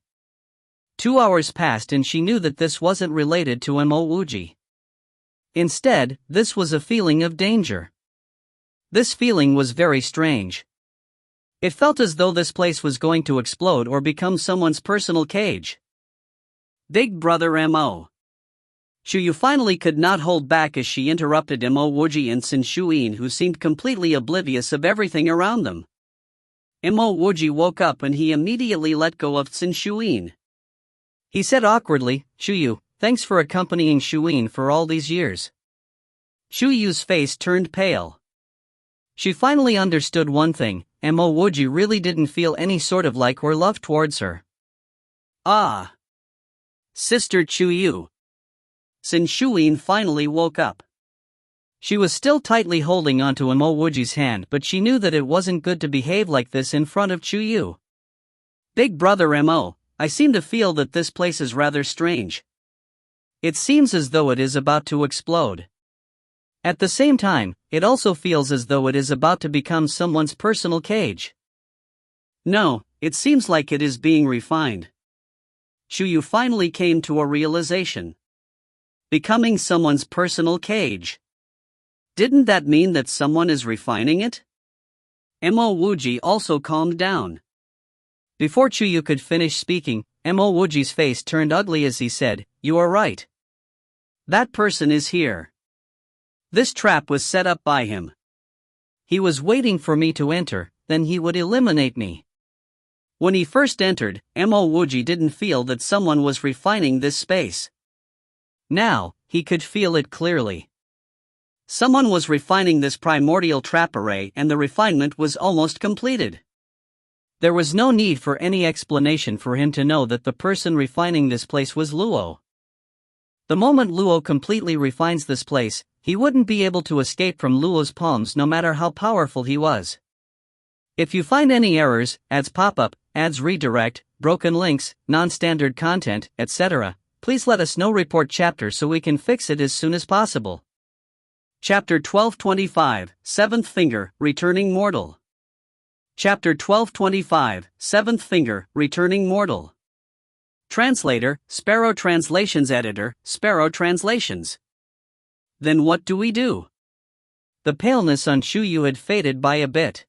2 hours passed and she knew that this wasn't related to Mo Wuji. Instead, this was a feeling of danger. This feeling was very strange. It felt as though this place was going to explode or become someone's personal cage. Big brother Mo. Shu Yu finally could not hold back as she interrupted Mo Wuji and Xin Shuyin, who seemed completely oblivious of everything around them. Mo Wuji woke up and he immediately let go of Xin Shuyin. He said awkwardly, Shu Yu, thanks for accompanying Shuyin for all these years. Shu Yu's face turned pale. She finally understood one thing, Mo Wuji really didn't feel any sort of like or love towards her. Ah! Sister Chu Yu. Xin Shuyin finally woke up. She was still tightly holding onto Mo Wuji's hand, but she knew that it wasn't good to behave like this in front of Chu Yu. Big brother Mo, I seem to feel that this place is rather strange. It seems as though it is about to explode. At the same time, it also feels as though it is about to become someone's personal cage. No, it seems like it is being refined. Shu Yu finally came to a realization. Becoming someone's personal cage. Didn't that mean that someone is refining it? Mo Wuji also calmed down. Before Chu Yu could finish speaking, Mo Wuji's face turned ugly as he said, You are right. That person is here. This trap was set up by him. He was waiting for me to enter, then he would eliminate me. When he first entered, Mo Wuji didn't feel that someone was refining this space. Now, he could feel it clearly. Someone was refining this primordial trap array, and the refinement was almost completed. There was no need for any explanation for him to know that the person refining this place was Luo. The moment Luo completely refines this place, he wouldn't be able to escape from Luo's palms no matter how powerful he was. If you find any errors, ads pop up, ads redirect, broken links, non-standard content, etc., please let us know. Report chapter so we can fix it as soon as possible. Chapter 1225, Seventh Finger, Returning Mortal. Chapter 1225, Seventh Finger, Returning Mortal. Translator, Sparrow Translations. Editor, Sparrow Translations. Then what do we do? The paleness on Shuyu had faded by a bit.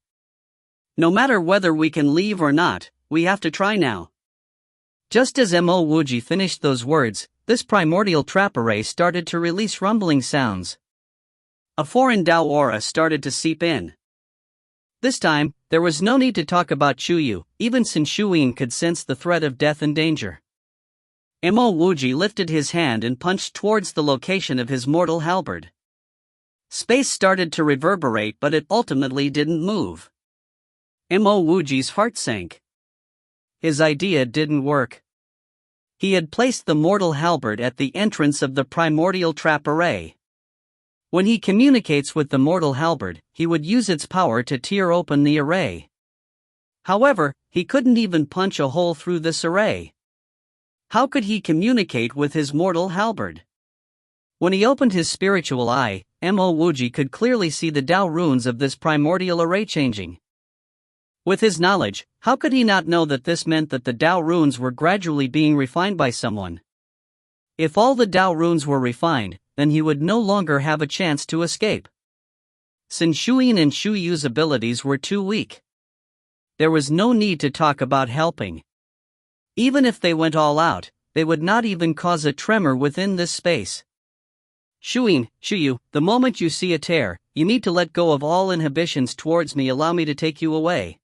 No matter whether we can leave or not, we have to try now. Just as Mo Wuji finished those words, this primordial trap array started to release rumbling sounds. A foreign Dao aura started to seep in. This time, there was no need to talk about Shuyu, even Sin Shuyin could sense the threat of death and danger. Mo Wuji lifted his hand and punched towards the location of his mortal halberd. Space started to reverberate, but it ultimately didn't move. Mo Wuji's heart sank. His idea didn't work. He had placed the mortal halberd at the entrance of the primordial trap array. When he communicates with the mortal halberd, he would use its power to tear open the array. However, he couldn't even punch a hole through this array. How could he communicate with his mortal halberd? When he opened his spiritual eye, Mo Wuji could clearly see the Dao runes of this primordial array changing. With his knowledge, how could he not know that this meant that the Dao runes were gradually being refined by someone? If all the Dao runes were refined, then he would no longer have a chance to escape. Sin Shuyin and Shuyu's abilities were too weak. There was no need to talk about helping. Even if they went all out, they would not even cause a tremor within this space. Shuyin, Shuyu, the moment you see a tear, you need to let go of all inhibitions towards me. Allow me to take you away.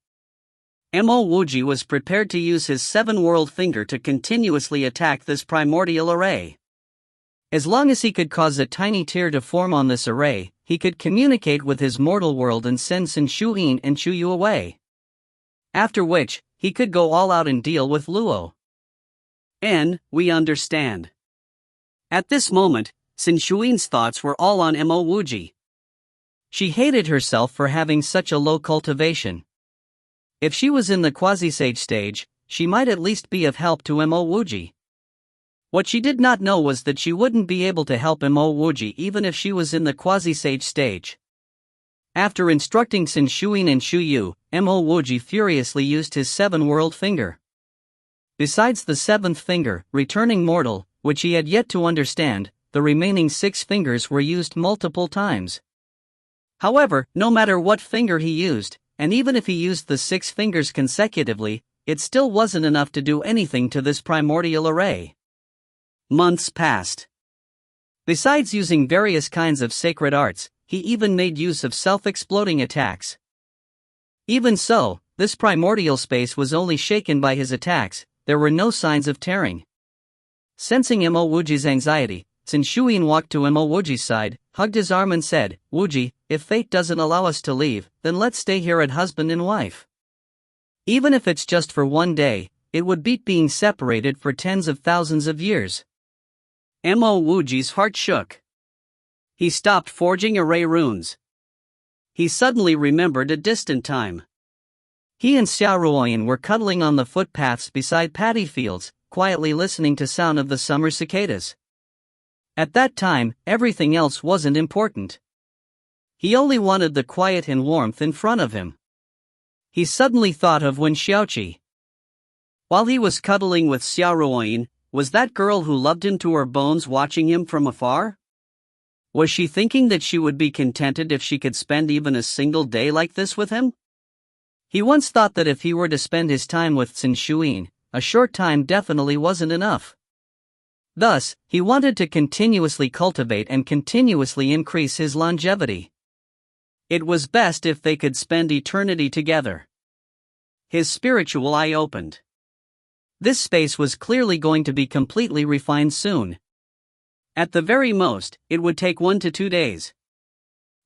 Mo Wuji was prepared to use his seven-world finger to continuously attack this primordial array. As long as he could cause a tiny tear to form on this array, he could communicate with his mortal world and send Sin Shuyin and Shuyu away. After which, he could go all out and deal with Luo. We understand. At this moment, Sin Shuyin's thoughts were all on Mo Wuji. She hated herself for having such a low cultivation. If she was in the quasi-sage stage, she might at least be of help to Mo Wuji. What she did not know was that she wouldn't be able to help Mo Wuji even if she was in the quasi-sage stage. After instructing Sin Shuyin and Shuyu, Mo Wuji furiously used his seven-world finger. Besides the seventh finger, returning mortal, which he had yet to understand, the remaining 6 fingers were used multiple times. However, no matter what finger he used, and even if he used the 6 fingers consecutively, it still wasn't enough to do anything to this primordial array. Months passed. Besides using various kinds of sacred arts, he even made use of self-exploding attacks. Even so, this primordial space was only shaken by his attacks. There were no signs of tearing. Sensing Mo Wuji's anxiety, Sin Shuyin walked to Mo Wuji's side, hugged his arm and said, "Wuji, if fate doesn't allow us to leave, then let's stay here as husband and wife. Even if it's just for one day, it would beat being separated for tens of thousands of years." Mo Wuji's heart shook. He stopped forging array runes. He suddenly remembered a distant time. He and Xiaoruoyan were cuddling on the footpaths beside paddy fields, quietly listening to sound of the summer cicadas. At that time, everything else wasn't important. He only wanted the quiet and warmth in front of him. He suddenly thought of Wen Xiaoqi. While he was cuddling with Xiaoruoyan, was that girl who loved him to her bones watching him from afar? Was she thinking that she would be contented if she could spend even a single day like this with him? He once thought that if he were to spend his time with Sin Shuyin, a short time definitely wasn't enough. Thus, he wanted to continuously cultivate and continuously increase his longevity. It was best if they could spend eternity together. His spiritual eye opened. This space was clearly going to be completely refined soon. At the very most, it would take 1 to 2 days.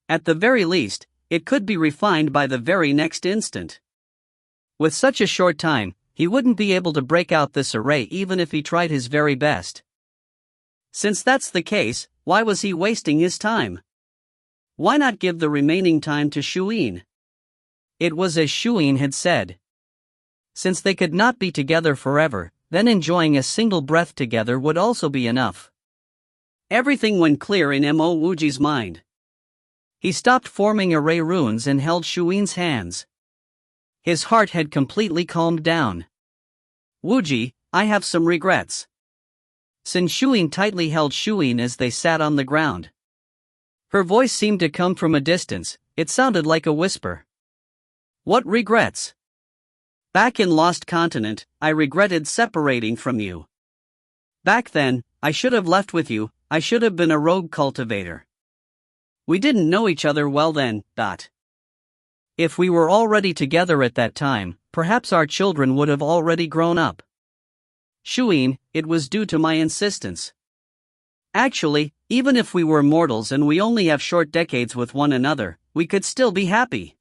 At the very least, it could be refined by the very next instant. With such a short time, he wouldn't be able to break out this array even if he tried his very best. Since that's the case, why was he wasting his time? Why not give the remaining time to Shuyin? It was as Shuyin had said. Since they could not be together forever, then enjoying a single breath together would also be enough. Everything went clear in Mo Wuji's mind. He stopped forming array runes and held Shuyin's hands. His heart had completely calmed down. Wuji, I have some regrets. Sin Shuyin tightly held Shuyin as they sat on the ground. Her voice seemed to come from a distance, it sounded like a whisper. What regrets? Back in Lost Continent, I regretted separating from you. Back then, I should have left with you, I should have been a rogue cultivator. We didn't know each other well then. If we were already together at that time, perhaps our children would have already grown up. Shuyin, it was due to my insistence. Actually, even if we were mortals and we only have short decades with one another, we could still be happy.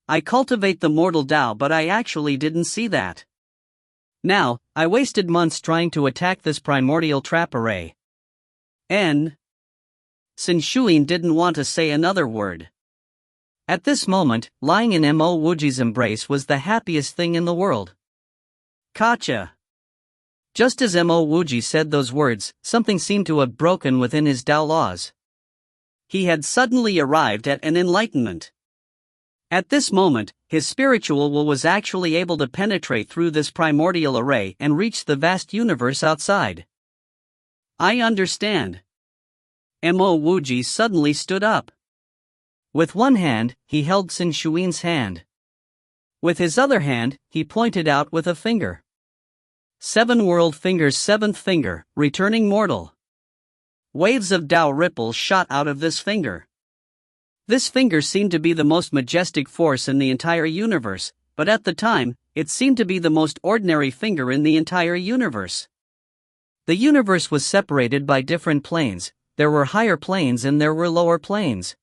I cultivate the mortal Tao, but I actually didn't see that. Now, I wasted months trying to attack this primordial trap array. Sin Shuyin didn't want to say another word. At this moment, lying in Mo Wuji's embrace was the happiest thing in the world. Kacha. Just as Mo Wuji said those words, something seemed to have broken within his Tao laws. He had suddenly arrived at an enlightenment. At this moment, his spiritual will was actually able to penetrate through this primordial array and reach the vast universe outside. I understand. Mo Wuji suddenly stood up. With one hand, he held Sin Shuyin's hand. With his other hand, he pointed out with a finger. 7 world fingers, 7th finger, returning mortal. Waves of Tao ripples shot out of this finger. This finger seemed to be the most majestic force in the entire universe, but at the time, it seemed to be the most ordinary finger in the entire universe. The universe was separated by different planes, there were higher planes and there were lower planes.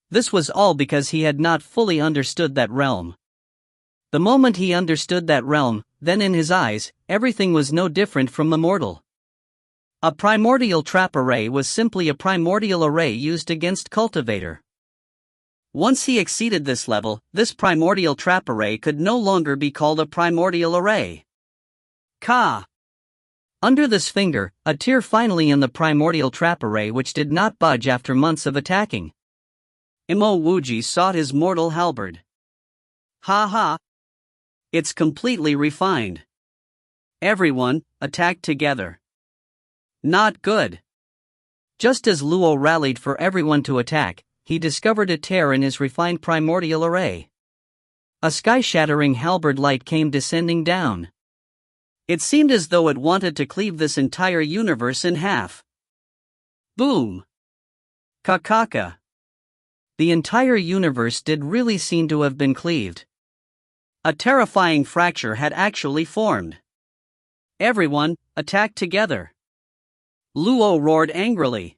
This was all because he had not fully understood that realm. The moment he understood that realm, then in his eyes, everything was no different from the mortal. A primordial trap array was simply a primordial array used against cultivator. Once he exceeded this level, this primordial trap array could no longer be called a primordial array. Ka. Under this finger, a tear finally in the primordial trap array which did not budge after months of attacking. Mo Wuji sought his mortal halberd. Ha ha. It's completely refined. Everyone, attack together. Not good. Just as Luo rallied for everyone to attack, he discovered a tear in his refined primordial array. A sky-shattering halberd light came descending down. It seemed as though it wanted to cleave this entire universe in half. Boom! Kakaka! The entire universe did really seem to have been cleaved. A terrifying fracture had actually formed. Everyone, attack together! Luo roared angrily.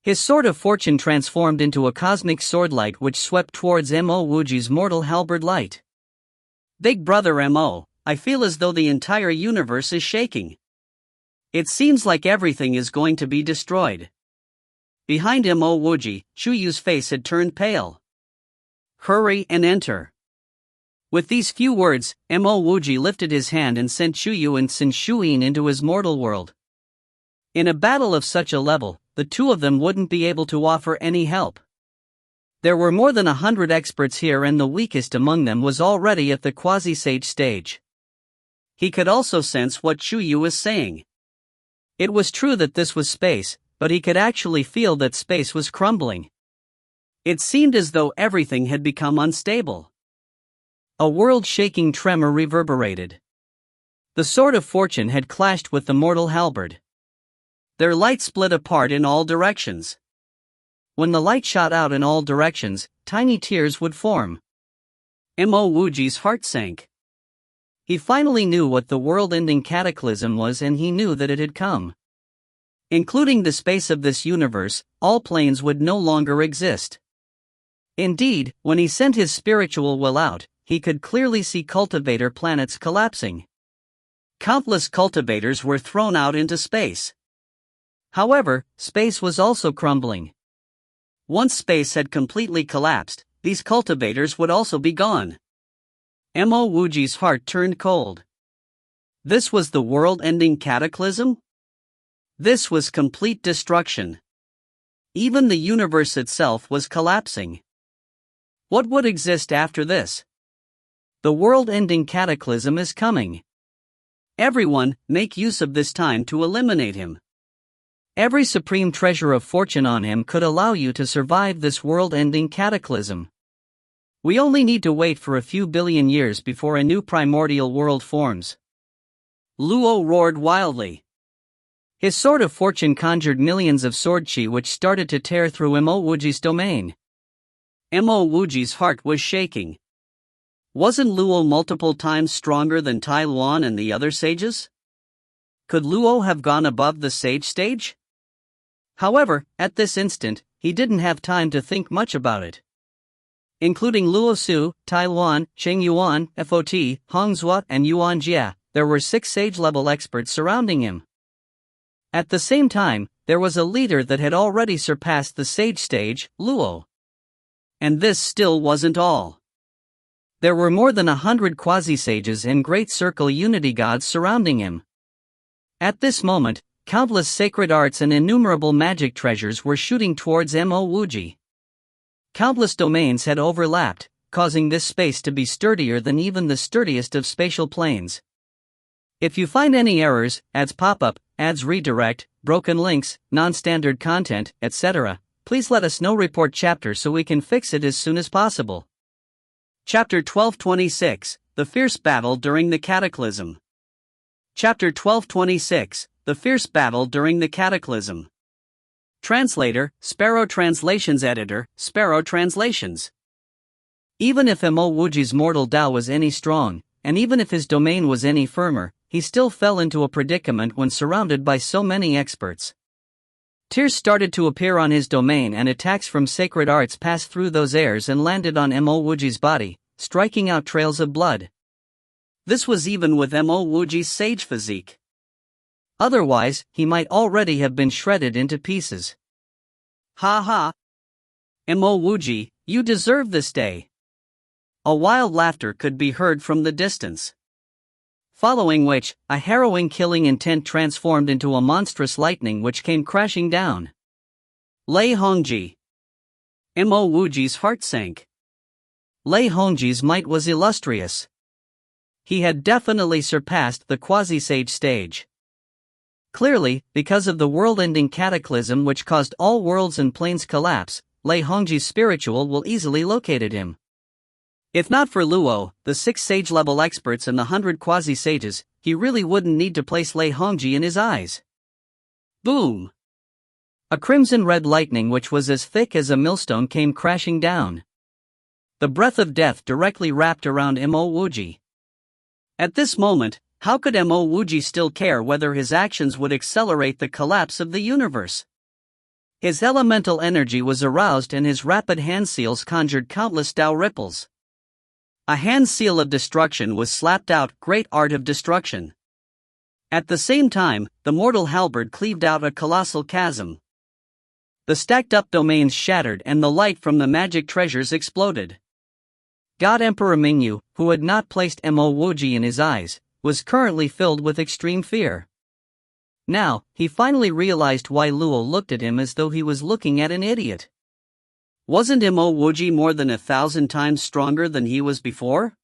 His sword of fortune transformed into a cosmic swordlight which swept towards Mo Wuji's mortal halberd light. Big brother Mo, I feel as though the entire universe is shaking. It seems like everything is going to be destroyed. Behind Mo Wuji, Shuyu's face had turned pale. Hurry and enter. With these few words, Mo Wuji lifted his hand and sent Shuyu and Sin Shuyin into his mortal world. In a battle of such a level, the two of them wouldn't be able to offer any help. There were more than 100 experts here and the weakest among them was already at the quasi-sage stage. He could also sense what Shuyu was saying. It was true that this was space, but he could actually feel that space was crumbling. It seemed as though everything had become unstable. A world-shaking tremor reverberated. The sword of fortune had clashed with the mortal halberd. Their light split apart in all directions. When the light shot out in all directions, tiny tears would form. Mo Wuji's heart sank. He finally knew what the world-ending cataclysm was, and he knew that it had come. Including the space of this universe, all planes would no longer exist. Indeed, when he sent his spiritual will out, he could clearly see cultivator planets collapsing. Countless cultivators were thrown out into space. However, space was also crumbling. Once space had completely collapsed, these cultivators would also be gone. Mo Wuji's heart turned cold. This was the world-ending cataclysm? This was complete destruction. Even the universe itself was collapsing. What would exist after this? The world-ending cataclysm is coming. Everyone, make use of this time to eliminate him. Every supreme treasure of fortune on him could allow you to survive this world-ending cataclysm. We only need to wait for a few billion years before a new primordial world forms. Luo roared wildly. His sword of fortune conjured millions of sword chi which started to tear through Mo Wuji's domain. Mo Wuji's heart was shaking. Wasn't Luo multiple times stronger than Tai Luan and the other sages? Could Luo have gone above the sage stage? However, at this instant, he didn't have time to think much about it. Including Luo Su, Tai Luan, Cheng Yuan, Fot, Hong Zhuo, and Yuan Jia, there were 6 sage-level experts surrounding him. At the same time, there was a leader that had already surpassed the sage stage, Luo. And this still wasn't all. There were more than 100 quasi-sages and great circle unity gods surrounding him. At this moment, countless sacred arts and innumerable magic treasures were shooting towards Mo Wuji. Countless domains had overlapped, causing this space to be sturdier than even the sturdiest of spatial planes. If you find any errors, ads pop up, ads redirect, broken links, non-standard content, etc., please let us know. Report chapter so we can fix it as soon as possible. Chapter 1226, The Fierce Battle During the Cataclysm. Chapter 1226, The Fierce Battle During the Cataclysm. Translator, Sparrow Translations. Editor, Sparrow Translations. Even if Mo Wuji's mortal Tao was any strong, and even if his domain was any firmer, he still fell into a predicament when surrounded by so many experts. Tears started to appear on his domain, and attacks from sacred arts passed through those airs and landed on Mo Wuji's body, striking out trails of blood. This was even with Mo Wuji's sage physique. Otherwise, he might already have been shredded into pieces. Ha ha! Mo Wuji, you deserve this day. A wild laughter could be heard from the distance. Following which, a harrowing killing intent transformed into a monstrous lightning which came crashing down. Lei Hongji. Mo Wuji's heart sank. Lei Hongji's might was illustrious. He had definitely surpassed the quasi-sage stage. Clearly, because of the world-ending cataclysm which caused all worlds and planes collapse, Lei Hongji's spiritual will easily located him. If not for Luo, the 6 sage-level experts and the 100 quasi-sages, he really wouldn't need to place Lei Hongji in his eyes. Boom! A crimson-red lightning which was as thick as a millstone came crashing down. The breath of death directly wrapped around Mo Wuji. At this moment, how could Mo Wuji still care whether his actions would accelerate the collapse of the universe? His elemental energy was aroused and his rapid hand seals conjured countless Tao ripples. A hand seal of destruction was slapped out, great art of destruction. At the same time, the mortal halberd cleaved out a colossal chasm. The stacked-up domains shattered and the light from the magic treasures exploded. God Emperor Mingyu, who had not placed Mo Wuji in his eyes, was currently filled with extreme fear. Now, he finally realized why Luo looked at him as though he was looking at an idiot. Wasn't Mo Wuji more than 1,000 times stronger than he was before?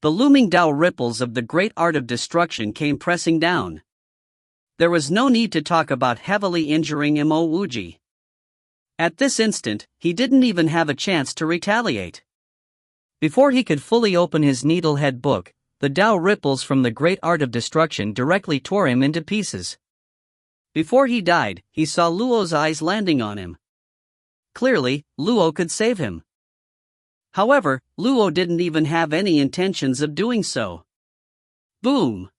The looming Tao ripples of the great art of destruction came pressing down. There was no need to talk about heavily injuring Mo Wuji. At this instant, he didn't even have a chance to retaliate. Before he could fully open his needlehead book, the Tao ripples from the great art of destruction directly tore him into pieces. Before he died, he saw Luo's eyes landing on him. Clearly, Luo could save him. However, Luo didn't even have any intentions of doing so. Boom!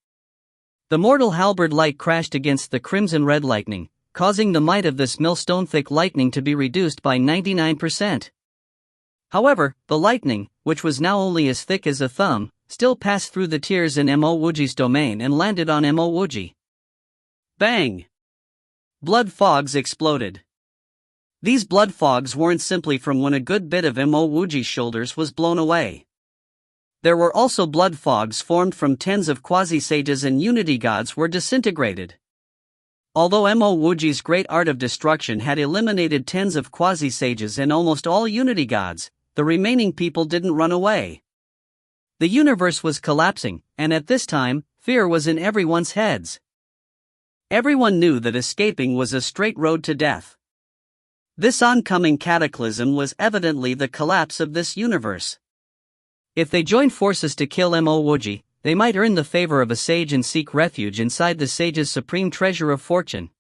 The mortal halberd light crashed against the crimson red lightning, causing the might of this millstone-thick lightning to be reduced by 99%. However, the lightning, which was now only as thick as a thumb, still passed through the tears in Mo Wuji's domain and landed on Mo Wuji. Bang! Blood fogs exploded. These blood fogs weren't simply from when a good bit of Mo Wuji's shoulders was blown away. There were also blood fogs formed from tens of quasi-sages and unity gods were disintegrated. Although Mo Wuji's great art of destruction had eliminated tens of quasi-sages and almost all unity gods, the remaining people didn't run away. The universe was collapsing, and at this time, fear was in everyone's heads. Everyone knew that escaping was a straight road to death. This oncoming cataclysm was evidently the collapse of this universe. If they joined forces to kill Mo Wuji, they might earn the favor of a sage and seek refuge inside the sage's supreme treasure of fortune.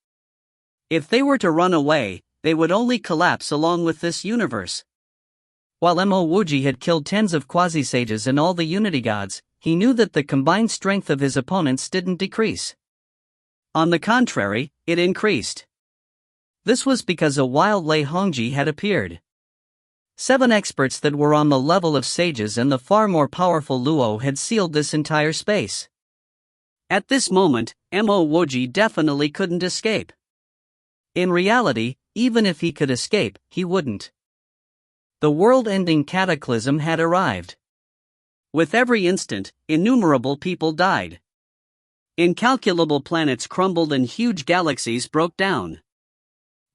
If they were to run away, they would only collapse along with this universe. While Mo Wuji had killed tens of quasi-sages and all the unity gods, he knew that the combined strength of his opponents didn't decrease. On the contrary, it increased. This was because a wild Lei Hongji had appeared. 7 experts that were on the level of sages and the far more powerful Luo had sealed this entire space. At this moment, Mo Wuji definitely couldn't escape. In reality, even if he could escape, he wouldn't. The world-ending cataclysm had arrived. With every instant, innumerable people died. Incalculable planets crumbled and huge galaxies broke down.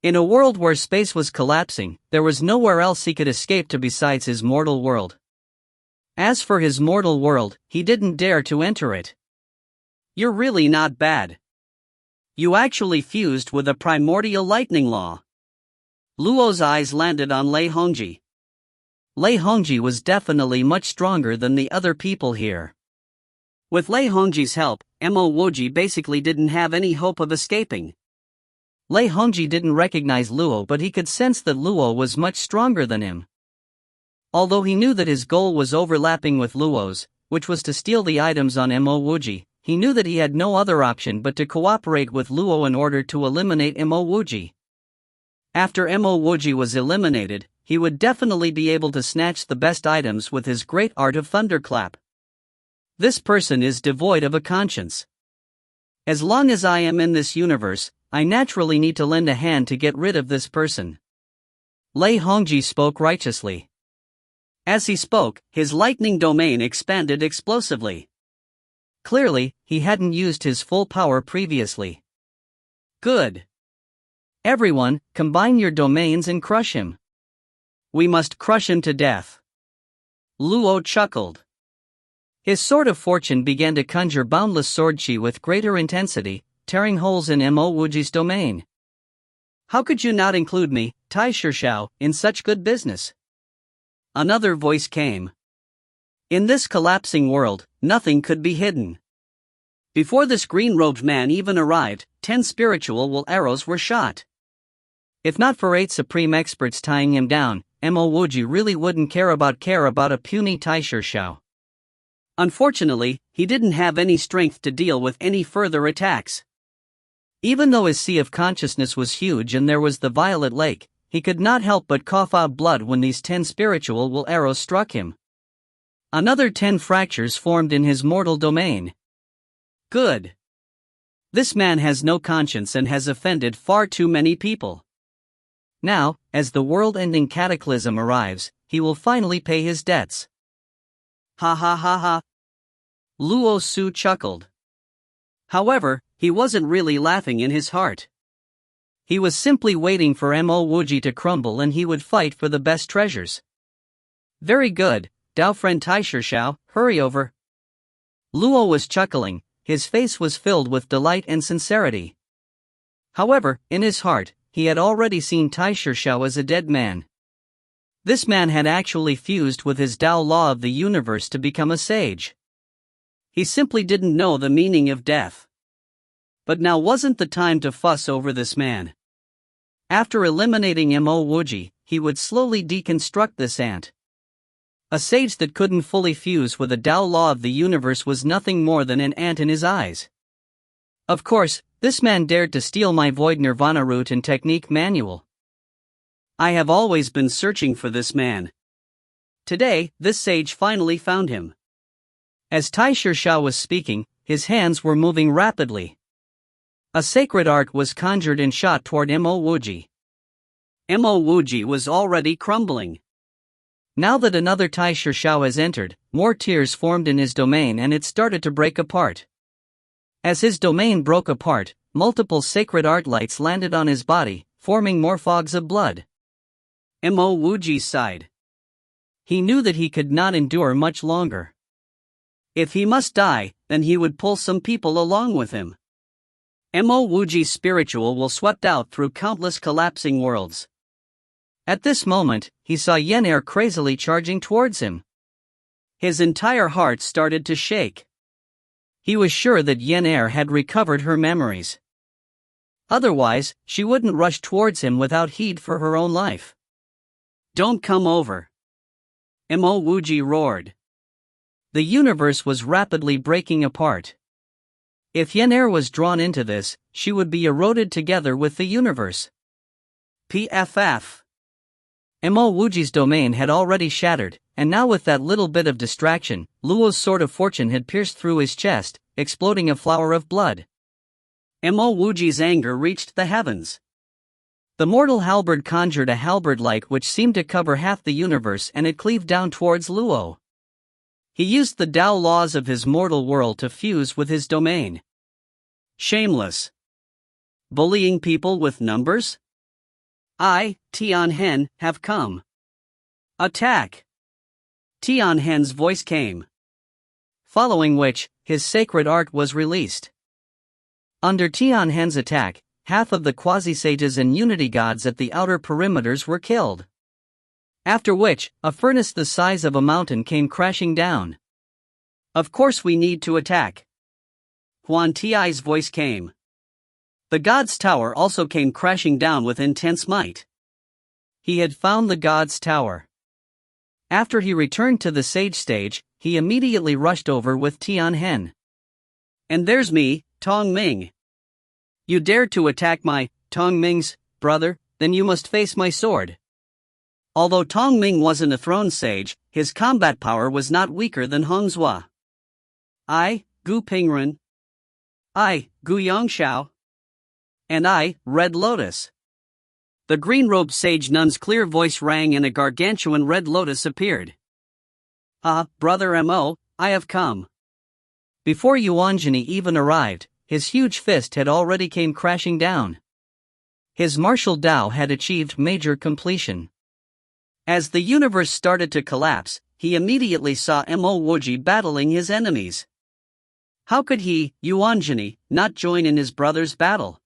In a world where space was collapsing, there was nowhere else he could escape to besides his mortal world. As for his mortal world, he didn't dare to enter it. You're really not bad. You actually fused with a primordial lightning law. Luo's eyes landed on Lei Hongji. Lei Hongji was definitely much stronger than the other people here. With Lei Hongji's help, Mo Wuji basically didn't have any hope of escaping. Lei Hongji didn't recognize Luo, but he could sense that Luo was much stronger than him. Although he knew that his goal was overlapping with Luo's, which was to steal the items on Mo Wuji, he knew that he had no other option but to cooperate with Luo in order to eliminate Mo Wuji. After Mo Wuji was eliminated, he would definitely be able to snatch the best items with his great art of thunderclap. This person is devoid of a conscience. As long as I am in this universe, I naturally need to lend a hand to get rid of this person. Lei Hongji spoke righteously. As he spoke, his lightning domain expanded explosively. Clearly, he hadn't used his full power previously. Good. Everyone, combine your domains and crush him. We must crush him to death. Luo chuckled. His sword of fortune began to conjure boundless sword chi with greater intensity, tearing holes in Mo Wuji's domain. How could you not include me, Tai Shishao, in such good business? Another voice came. In this collapsing world, nothing could be hidden. Before this green-robed man even arrived, 10 spiritual will arrows were shot. If not for 8 supreme experts tying him down, Mo Wuji really wouldn't care about a puny Tai Shishao. Unfortunately, he didn't have any strength to deal with any further attacks. Even though his sea of consciousness was huge and there was the violet lake, he could not help but cough out blood when these 10 spiritual will arrows struck him. Another 10 fractures formed in his mortal domain. Good. This man has no conscience and has offended far too many people. Now, as the world-ending cataclysm arrives, he will finally pay his debts. Ha ha ha ha. Luo Su chuckled. However, he wasn't really laughing in his heart. He was simply waiting for Mo Wuji to crumble and he would fight for the best treasures. Very good, Dao friend Tai Shishao, hurry over. Luo was chuckling, his face was filled with delight and sincerity. However, in his heart, he had already seen Tai Shishao as a dead man. This man had actually fused with his Dao law of the universe to become a sage. He simply didn't know the meaning of death. But now wasn't the time to fuss over this man. After eliminating Mo Wuji, he would slowly deconstruct this ant. A sage that couldn't fully fuse with the Tao law of the universe was nothing more than an ant in his eyes. Of course, this man dared to steal my Void Nirvana route and technique manual. I have always been searching for this man. Today, this sage finally found him. As Tai Shih was speaking, his hands were moving rapidly. A sacred art was conjured and shot toward Mo Wuji. Mo Wuji was already crumbling. Now that another Tai Shih has entered, more tears formed in his domain and it started to break apart. As his domain broke apart, multiple sacred art lights landed on his body, forming more fogs of blood. Mo Wuji sighed. He knew that he could not endure much longer. If he must die, then he would pull some people along with him. Mo Wuji's spiritual will swept out through countless collapsing worlds. At this moment, he saw Yen-Er crazily charging towards him. His entire heart started to shake. He was sure that Yen-Er had recovered her memories. Otherwise, she wouldn't rush towards him without heed for her own life. "Don't come over!" Mo Wuji roared. The universe was rapidly breaking apart. If Yen-Er was drawn into this, she would be eroded together with the universe. PFF. Mo Wuji's domain had already shattered, and now with that little bit of distraction, Luo's sword of fortune had pierced through his chest, exploding a flower of blood. Mo Wuji's anger reached the heavens. The mortal halberd conjured a halberd light which seemed to cover half the universe and it cleaved down towards Luo. He used the Tao laws of his mortal world to fuse with his domain. Shameless. Bullying people with numbers? I, Tianhen, have come. Attack! Tianhen's voice came. Following which, his sacred art was released. Under Tianhen's attack, half of the quasi-sages and unity gods at the outer perimeters were killed. After which, a furnace the size of a mountain came crashing down. Of course we need to attack. Huan Ti's voice came. The god's tower also came crashing down with intense might. He had found the god's tower. After he returned to the sage stage, he immediately rushed over with Tianhen. "And there's me, Tong Ming. You dared to attack my, Tong Ming's, brother, then you must face my sword." Although Tong Ming wasn't a throne sage, his combat power was not weaker than Hong Zhua. "I, Gu Pingren. I, Gu Yongshao. And I, Red Lotus." The green-robed sage nun's clear voice rang and a gargantuan red lotus appeared. "Ah, Brother Mo, I have come." Before Yuanjani even arrived, his huge fist had already came crashing down. His martial Tao had achieved major completion. As the universe started to collapse, he immediately saw Mo Wuji battling his enemies. How could he, Yuanjani, not join in his brother's battle?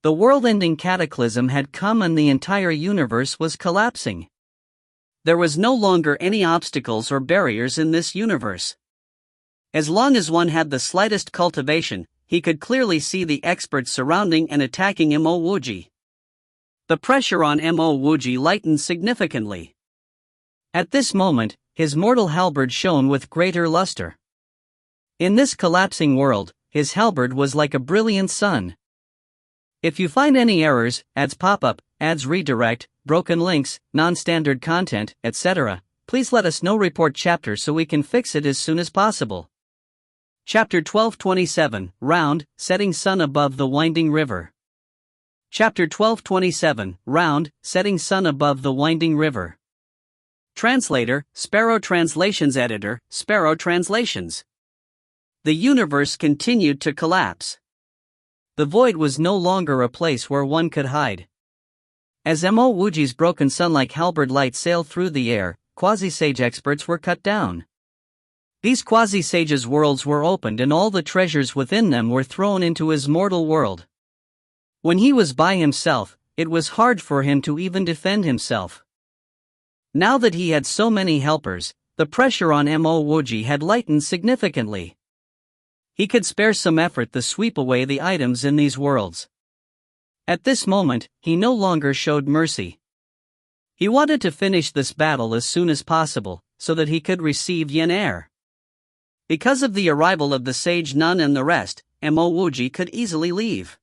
The world-ending cataclysm had come and the entire universe was collapsing. There was no longer any obstacles or barriers in this universe. As long as one had the slightest cultivation, he could clearly see the experts surrounding and attacking Mo Wuji. The pressure on Mo Wuji lightened significantly. At this moment, his mortal halberd shone with greater luster. In this collapsing world, his halberd was like a brilliant sun. If you find any errors, ads pop up, ads redirect, broken links, non-standard content, etc., please let us know. Report chapter so we can fix it as soon as possible. Chapter 1227, Round, Setting Sun Above the Winding River. Chapter 1227, Round, Setting Sun Above the Winding River. Translator, Sparrow Translations. Editor, Sparrow Translations. The universe continued to collapse. The void was no longer a place where one could hide. As Mo Wuji's broken sun-like halberd light sailed through the air, quasi-sage experts were cut down. These quasi-sages' worlds were opened and all the treasures within them were thrown into his mortal world. When he was by himself, it was hard for him to even defend himself. Now that he had so many helpers, the pressure on Mo Wuji had lightened significantly. He could spare some effort to sweep away the items in these worlds. At this moment, he no longer showed mercy. He wanted to finish this battle as soon as possible, so that he could receive yin air. Because of the arrival of the sage nun and the rest, Mo Wuji could easily leave.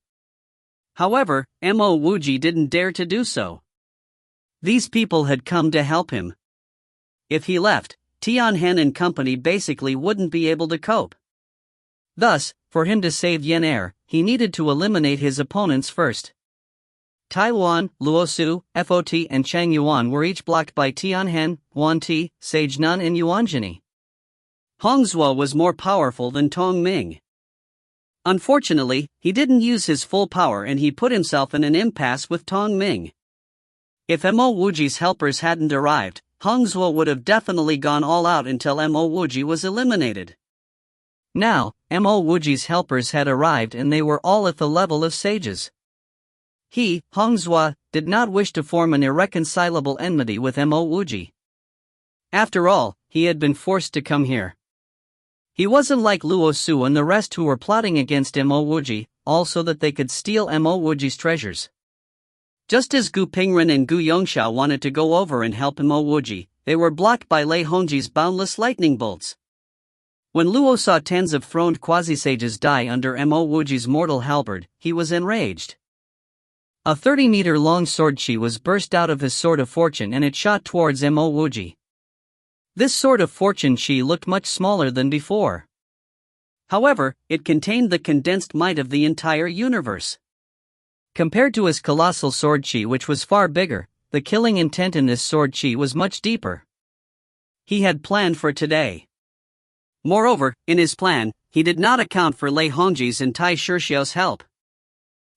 However, Mo Wuji didn't dare to do so. These people had come to help him. If he left, Tianhen and company basically wouldn't be able to cope. Thus, for him to save yin air, he needed to eliminate his opponents first. Taiwan, Luosu, Fot and Chang Yuan were each blocked by Tianhen, Huan Ti, Sage Nun and Yuanjini. Hongzhou was more powerful than Tong Ming. Unfortunately, he didn't use his full power and he put himself in an impasse with Tong Ming. If Mo Wuji's helpers hadn't arrived, Hongzhou would have definitely gone all out until Mo Wuji was eliminated. Now, Mo Wuji's helpers had arrived and they were all at the level of sages. He, Hongzhou, did not wish to form an irreconcilable enmity with Mo Wuji. After all, he had been forced to come here. He wasn't like Luo Su and the rest who were plotting against Mo Wuji, all so that they could steal Mo Wuji's treasures. Just as Gu Pingren and Gu Yongxiao wanted to go over and help Mo Wuji, they were blocked by Lei Hongji's boundless lightning bolts. When Luo saw tens of throned quasi-sages die under Mo Wuji's mortal halberd, he was enraged. A 30-meter-long sword chi was burst out of his sword of fortune and it shot towards Mo Wuji. This sword of fortune chi looked much smaller than before. However, it contained the condensed might of the entire universe. Compared to his colossal sword chi, which was far bigger, the killing intent in this sword chi was much deeper. He had planned for today. Moreover, in his plan, he did not account for Lei Hongji's and Tai Shixiao's help.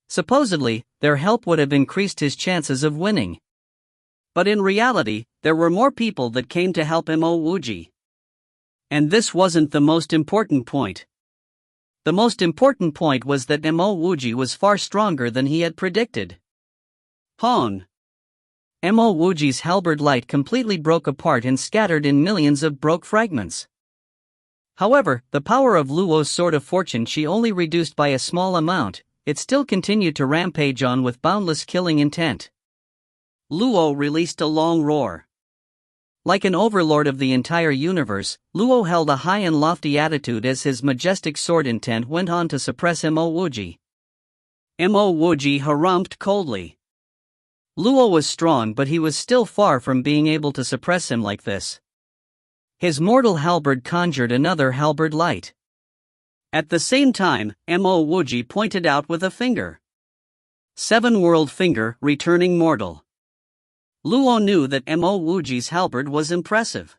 Supposedly, their help would have increased his chances of winning. But in reality, there were more people that came to help Mo Wuji. And this wasn't the most important point. The most important point was that Mo Wuji was far stronger than he had predicted. Hong! Mo Wuji's halberd light completely broke apart and scattered in millions of broke fragments. However, the power of Luo's sword of fortune she only reduced by a small amount, it still continued to rampage on with boundless killing intent. Luo released a long roar. Like an overlord of the entire universe, Luo held a high and lofty attitude as his majestic sword intent went on to suppress Mo Wuji. Mo Wuji harumphed coldly. Luo was strong, but he was still far from being able to suppress him like this. His mortal halberd conjured another halberd light. At the same time, Mo Wuji pointed out with a finger. Seven-world finger, returning mortal. Luo knew that Mo Wuji's halberd was impressive.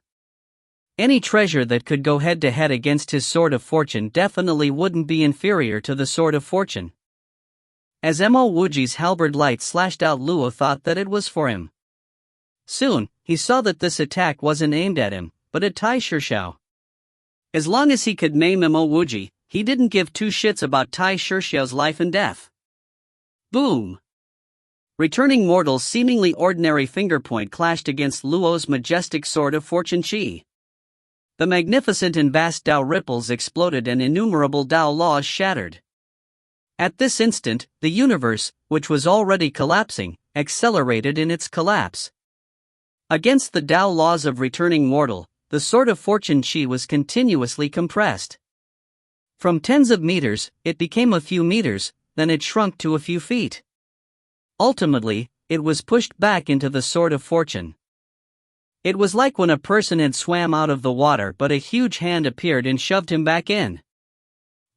Any treasure that could go head-to-head against his sword of fortune definitely wouldn't be inferior to the sword of fortune. As Mo Wuji's halberd light slashed out, Luo thought that it was for him. Soon, he saw that this attack wasn't aimed at him, but at Tai Shixiao. As long as he could maim Mo Wuji, he didn't give two shits about Tai Shixiao's life and death. Boom! Returning mortal's seemingly ordinary finger point clashed against Luo's majestic sword of fortune chi. The magnificent and vast Tao ripples exploded and innumerable Tao laws shattered. At this instant, the universe, which was already collapsing, accelerated in its collapse. Against the Tao laws of returning mortal, the sword of fortune chi was continuously compressed. From tens of meters, it became a few meters, then it shrunk to a few feet. Ultimately, it was pushed back into the sword of fortune. It was like when a person had swam out of the water but a huge hand appeared and shoved him back in.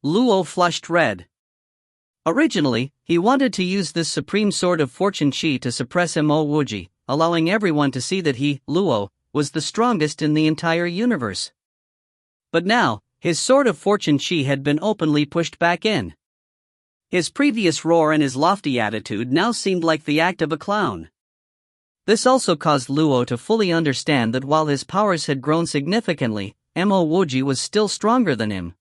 Luo flushed red. Originally, he wanted to use this supreme sword of fortune chi to suppress Mo Wuji, allowing everyone to see that he, Luo, was the strongest in the entire universe. But now, his sword of fortune chi had been openly pushed back in. His previous roar and his lofty attitude now seemed like the act of a clown. This also caused Luo to fully understand that while his powers had grown significantly, Mo Wuji was still stronger than him.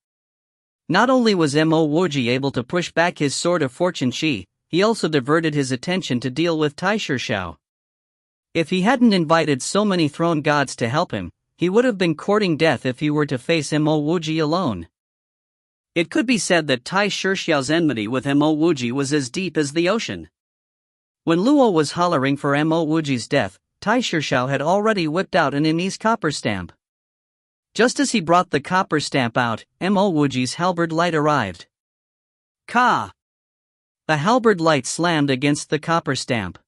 Not only was Mo Wuji able to push back his sword of fortune chi, he also diverted his attention to deal with Tai Shixiao. If he hadn't invited so many throne gods to help him, he would have been courting death if he were to face Mo Wuji alone. It could be said that Tai Shixiao's enmity with Mo Wuji was as deep as the ocean. When Luo was hollering for Mo Wuji's death, Tai Shixiao had already whipped out an Emmy's copper stamp. Just as he brought the copper stamp out, Mo Wuji's halberd light arrived. Ka! The halberd light slammed against the copper stamp.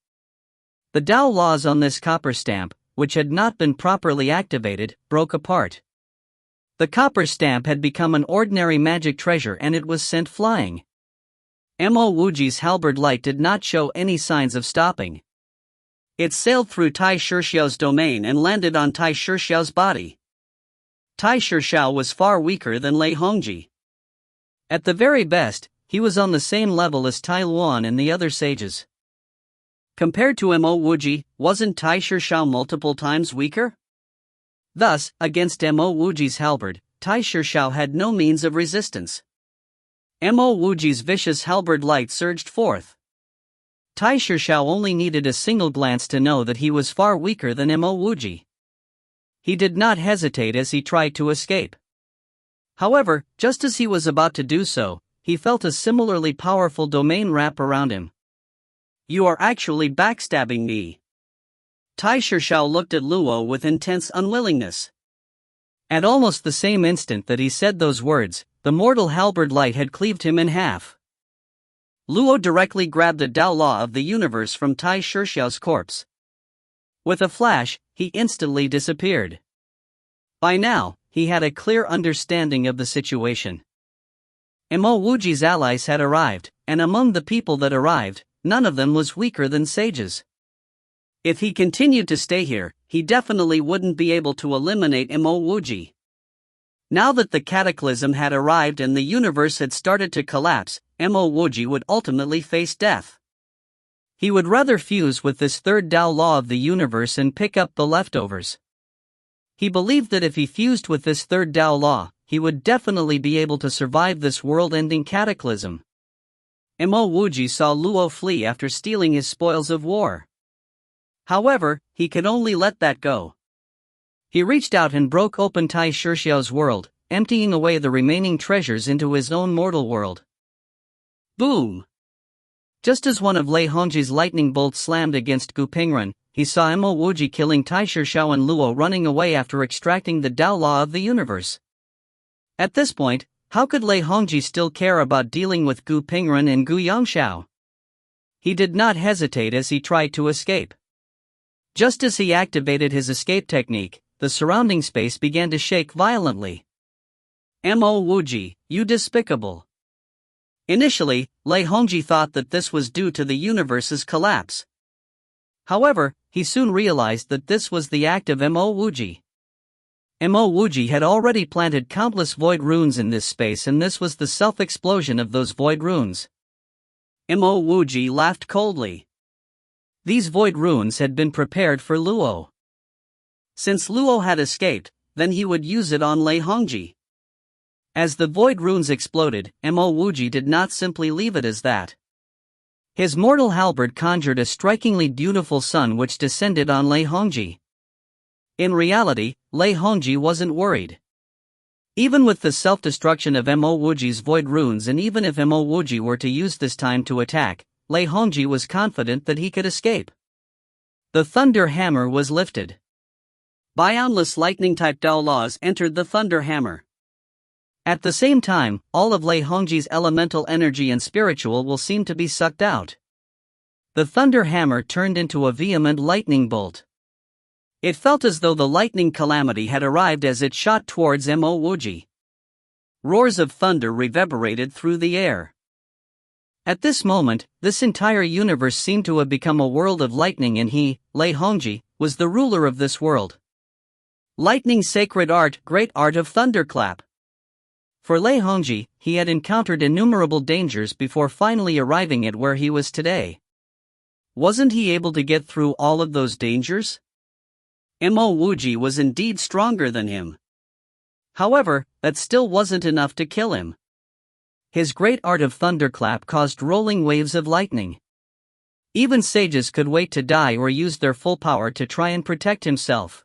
The Tao laws on this copper stamp, which had not been properly activated, broke apart. The copper stamp had become an ordinary magic treasure and it was sent flying. Mo Wuji's halberd light did not show any signs of stopping. It sailed through Tai Shixiao's domain and landed on Tai Shixiao's body. Tai Shixiao was far weaker than Lei Hongji. At the very best, he was on the same level as Tai Luan and the other sages. Compared to Mo Wuji, wasn't Tai Shixiao multiple times weaker? Thus, against Mo Wuji's halberd, Tai Shixiao had no means of resistance. Mo Wuji's vicious halberd light surged forth. Tai Shixiao only needed a single glance to know that he was far weaker than Mo Wuji. He did not hesitate as he tried to escape. However, just as he was about to do so, he felt a similarly powerful domain wrap around him. "You are actually backstabbing me." Tai Shixiao looked at Luo with intense unwillingness. At almost the same instant that he said those words, the mortal halberd light had cleaved him in half. Luo directly grabbed the Tao law of the universe from Tai Shixiao's corpse. With a flash, he instantly disappeared. By now, he had a clear understanding of the situation. Mo Wuji's allies had arrived, and among the people that arrived, none of them was weaker than sages. If he continued to stay here, he definitely wouldn't be able to eliminate Mo Wuji. Now that the cataclysm had arrived and the universe had started to collapse, Mo Wuji would ultimately face death. He would rather fuse with this third Tao law of the universe and pick up the leftovers. He believed that if he fused with this third Tao law, he would definitely be able to survive this world-ending cataclysm. Mo Wuji saw Luo flee after stealing his spoils of war. However, he could only let that go. He reached out and broke open Tai Shixiao's world, emptying away the remaining treasures into his own mortal world. Boom! Just as one of Lei Hongji's lightning bolts slammed against Gu Pingren, he saw Mo Wuji killing Tai Shixiao and Luo running away after extracting the Tao law of the universe. At this point, how could Lei Hongji still care about dealing with Gu Pingren and Gu Yongxiao? He did not hesitate as he tried to escape. Just as he activated his escape technique, the surrounding space began to shake violently. Mo Wuji, you despicable! Initially, Lei Hongji thought that this was due to the universe's collapse. However, he soon realized that this was the act of Mo Wuji. Mo Wuji had already planted countless void runes in this space and this was the self-explosion of those void runes. Mo Wuji laughed coldly. These void runes had been prepared for Luo. Since Luo had escaped, then he would use it on Lei Hongji. As the void runes exploded, Mo Wuji did not simply leave it as that. His mortal halberd conjured a strikingly beautiful sun which descended on Lei Hongji. In reality, Lei Hongji wasn't worried. Even with the self-destruction of Mo Wuji's void runes and even if Mo Wuji were to use this time to attack, Lei Hongji was confident that he could escape. The thunder hammer was lifted. Boundless lightning-type Tao laws entered the thunder hammer. At the same time, all of Lei Hongji's elemental energy and spiritual will seem to be sucked out. The thunder hammer turned into a vehement lightning bolt. It felt as though the lightning calamity had arrived as it shot towards Mo Wuji. Roars of thunder reverberated through the air. At this moment, this entire universe seemed to have become a world of lightning and he, Lei Hongji, was the ruler of this world. Lightning sacred art, great art of thunderclap. For Lei Hongji, he had encountered innumerable dangers before finally arriving at where he was today. Wasn't he able to get through all of those dangers? Mo Wuji was indeed stronger than him. However, that still wasn't enough to kill him. His great art of thunderclap caused rolling waves of lightning. Even sages could wait to die or use their full power to try and protect himself.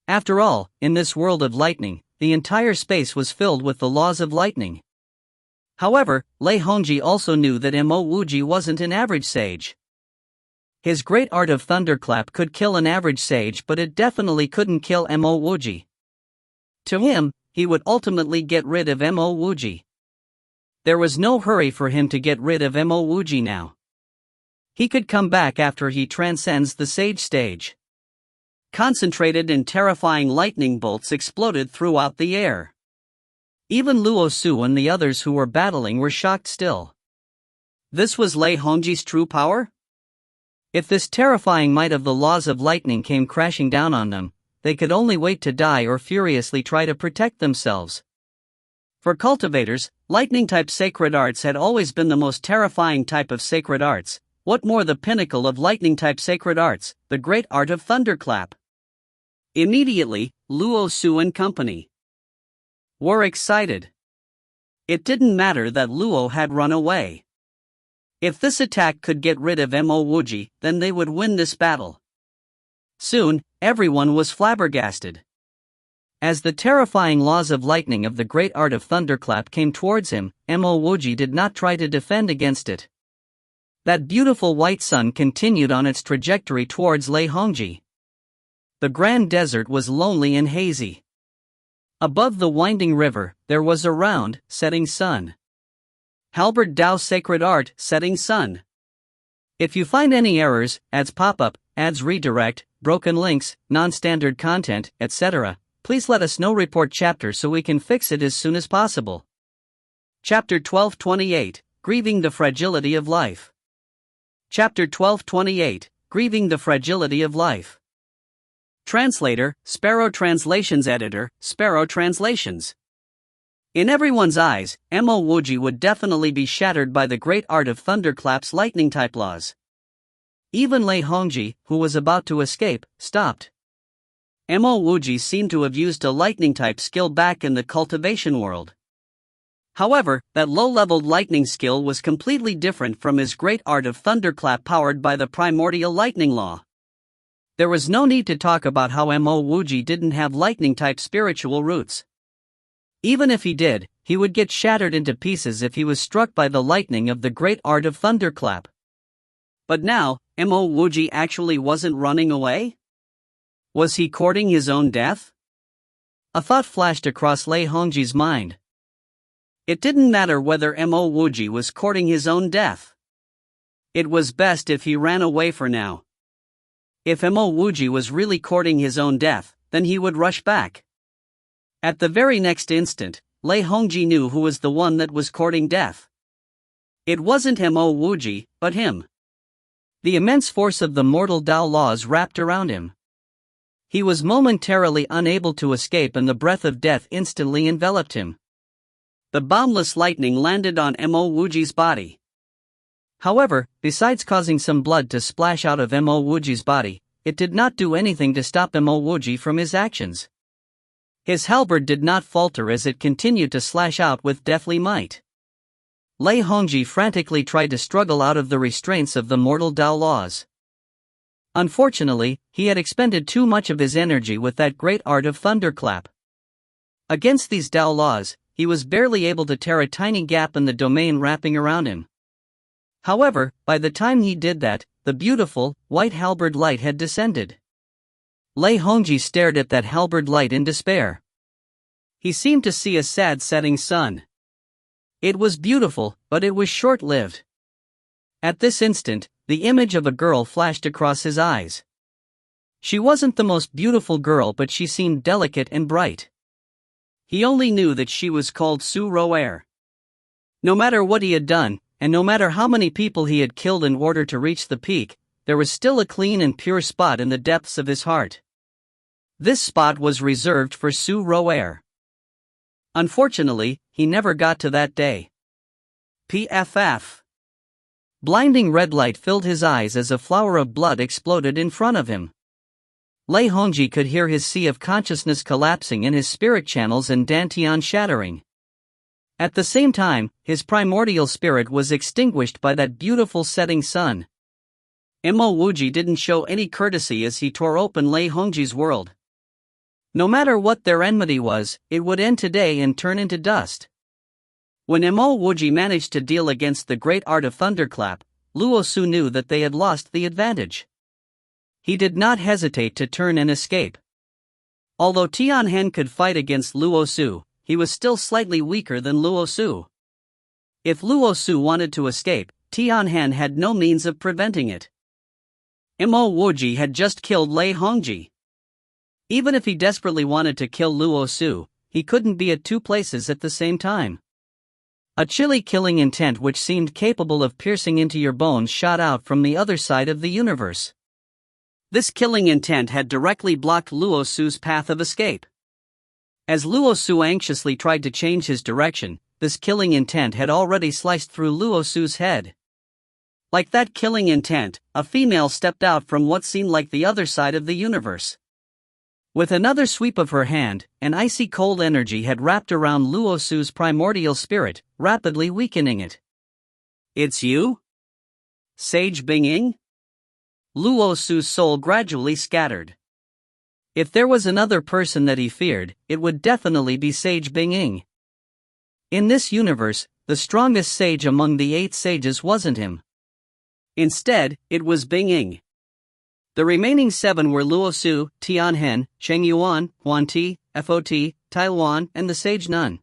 After all, in this world of lightning, the entire space was filled with the laws of lightning. However, Lei Hongji also knew that Mo Wuji wasn't an average sage. His great art of thunderclap could kill an average sage, but it definitely couldn't kill Mo Wuji. To him, he would ultimately get rid of Mo Wuji. There was no hurry for him to get rid of Mo Wuji now. He could come back after he transcends the sage stage. Concentrated and terrifying lightning bolts exploded throughout the air. Even Luo Su and the others who were battling were shocked still. This was Lei Hongji's true power? If this terrifying might of the laws of lightning came crashing down on them, they could only wait to die or furiously try to protect themselves. For cultivators, lightning-type sacred arts had always been the most terrifying type of sacred arts. What more, the pinnacle of lightning-type sacred arts, the great art of thunderclap. Immediately, Luo Su and company were excited. It didn't matter that Luo had run away. If this attack could get rid of Mo Wuji, then they would win this battle. Soon, everyone was flabbergasted. As the terrifying laws of lightning of the great art of thunderclap came towards him, Mo Wuji did not try to defend against it. That beautiful white sun continued on its trajectory towards Lei Hongji. The grand desert was lonely and hazy. Above the winding river, there was a round, setting sun. Halberd Dao Sacred Art, Setting Sun. If you find any errors, ads pop up, ads redirect, broken links, non-standard content, etc., please let us know. Report chapter so we can fix it as soon as possible. Chapter 1228, Grieving the Fragility of Life. Chapter 1228, Grieving the Fragility of Life. Translator, Sparrow Translations. Editor, Sparrow Translations. In everyone's eyes, Mo Wuji would definitely be shattered by the great art of thunderclap's lightning-type laws. Even Lei Hongji, who was about to escape, stopped. Mo Wuji seemed to have used a lightning-type skill back in the cultivation world. However, that low-leveled lightning skill was completely different from his great art of thunderclap powered by the primordial lightning law. There was no need to talk about how Mo Wuji didn't have lightning-type spiritual roots. Even if he did, he would get shattered into pieces if he was struck by the lightning of the great art of thunderclap. But now, Mo Wuji actually wasn't running away? Was he courting his own death? A thought flashed across Lei Hongji's mind. It didn't matter whether Mo Wuji was courting his own death. It was best if he ran away for now. If Mo Wuji was really courting his own death, then he would rush back. At the very next instant, Lei Hongji knew who was the one that was courting death. It wasn't Mo Wuji, but him. The immense force of the mortal Tao laws wrapped around him. He was momentarily unable to escape, and the breath of death instantly enveloped him. The boundless lightning landed on Mo Wuji's body. However, besides causing some blood to splash out of Mo Wuji's body, it did not do anything to stop Mo Wuji from his actions. His halberd did not falter as it continued to slash out with deathly might. Lei Hongji frantically tried to struggle out of the restraints of the mortal Tao laws. Unfortunately, he had expended too much of his energy with that great art of thunderclap. Against these Tao laws, he was barely able to tear a tiny gap in the domain wrapping around him. However, by the time he did that, the beautiful, white halberd light had descended. Lei Hongji stared at that halberd light in despair. He seemed to see a sad setting sun. It was beautiful, but it was short-lived. At this instant, the image of a girl flashed across his eyes. She wasn't the most beautiful girl, but she seemed delicate and bright. He only knew that she was called Su Roer. No matter what he had done, and no matter how many people he had killed in order to reach the peak, there was still a clean and pure spot in the depths of his heart. This spot was reserved for Su Roer. Unfortunately, he never got to that day. PFF. Blinding red light filled his eyes as a flower of blood exploded in front of him. Lei Hongji could hear his sea of consciousness collapsing and his spirit channels and dantian shattering. At the same time, his primordial spirit was extinguished by that beautiful setting sun. Mo Wuji didn't show any courtesy as he tore open Lei Hongji's world. No matter what their enmity was, it would end today and turn into dust. When Mo Wuji managed to deal against the great art of thunderclap, Luo Su knew that they had lost the advantage. He did not hesitate to turn and escape. Although Tianhen could fight against Luo Su, he was still slightly weaker than Luo Su. If Luo Su wanted to escape, Tianhen had no means of preventing it. Mo Wuji had just killed Lei Hongji. Even if he desperately wanted to kill Luo Su, he couldn't be at two places at the same time. A chilly killing intent which seemed capable of piercing into your bones shot out from the other side of the universe. This killing intent had directly blocked Luo Su's path of escape. As Luo Su anxiously tried to change his direction, this killing intent had already sliced through Luo Su's head. Like that killing intent, a female stepped out from what seemed like the other side of the universe. With another sweep of her hand, an icy cold energy had wrapped around Luo Su's primordial spirit, rapidly weakening it. "It's you? Sage Bingying?" Luo Su's soul gradually scattered. If there was another person that he feared, it would definitely be Sage Bingying. In this universe, the strongest sage among the 8 sages wasn't him. Instead, it was Bingying. The remaining 7 were Luo Su, Tianhen, Cheng Yuan, Huan Ti, Fot, Tai Luan, and the Sage Nun.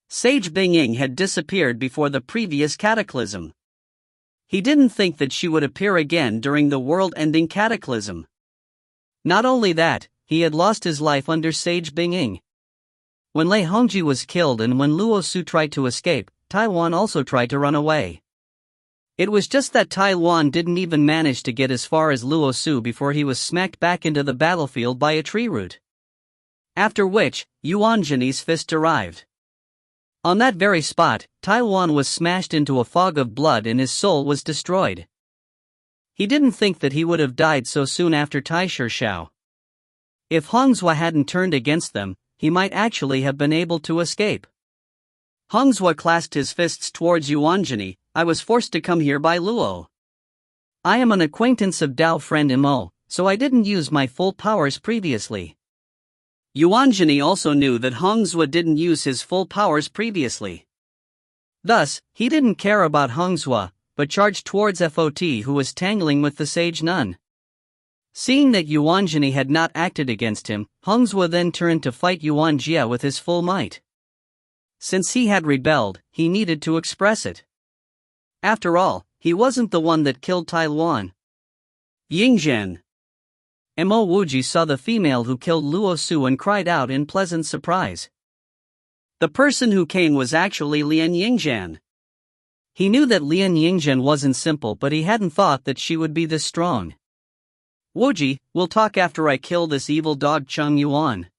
Sage Bingying had disappeared before the previous cataclysm. He didn't think that she would appear again during the world-ending cataclysm. Not only that, he had lost his life under Sage Bingying. When Lei Hongji was killed and when Luo Su tried to escape, Tai Luan also tried to run away. It was just that Tai Luan didn't even manage to get as far as Luo Su before he was smacked back into the battlefield by a tree root. After which, Yuan Zhenyi's fist arrived. On that very spot, Tai Luan was smashed into a fog of blood and his soul was destroyed. He didn't think that he would have died so soon after Tai Shishao. If Hong Zhua hadn't turned against them, he might actually have been able to escape. Hong Zhua clasped his fists towards Yuan Zhenyi. "I was forced to come here by Luo. I am an acquaintance of Dao friend Mo, so I didn't use my full powers previously." Yuan Zhenyi also knew that Hong Zhua didn't use his full powers previously. Thus, he didn't care about Hong Zhua, but charged towards Fot who was tangling with the Sage Nun. Seeing that Yuan Zhenyi had not acted against him, Hong Zhua then turned to fight Yuan Jia with his full might. Since he had rebelled, he needed to express it. After all, he wasn't the one that killed Tai Luan. Yingzhen. Mo Wuji saw the female who killed Luo Su and cried out in pleasant surprise. The person who came was actually Lian Yingzhen. He knew that Lian Yingzhen wasn't simple, but he hadn't thought that she would be this strong. "Wuji, we'll talk after I kill this evil dog Cheng Yuan."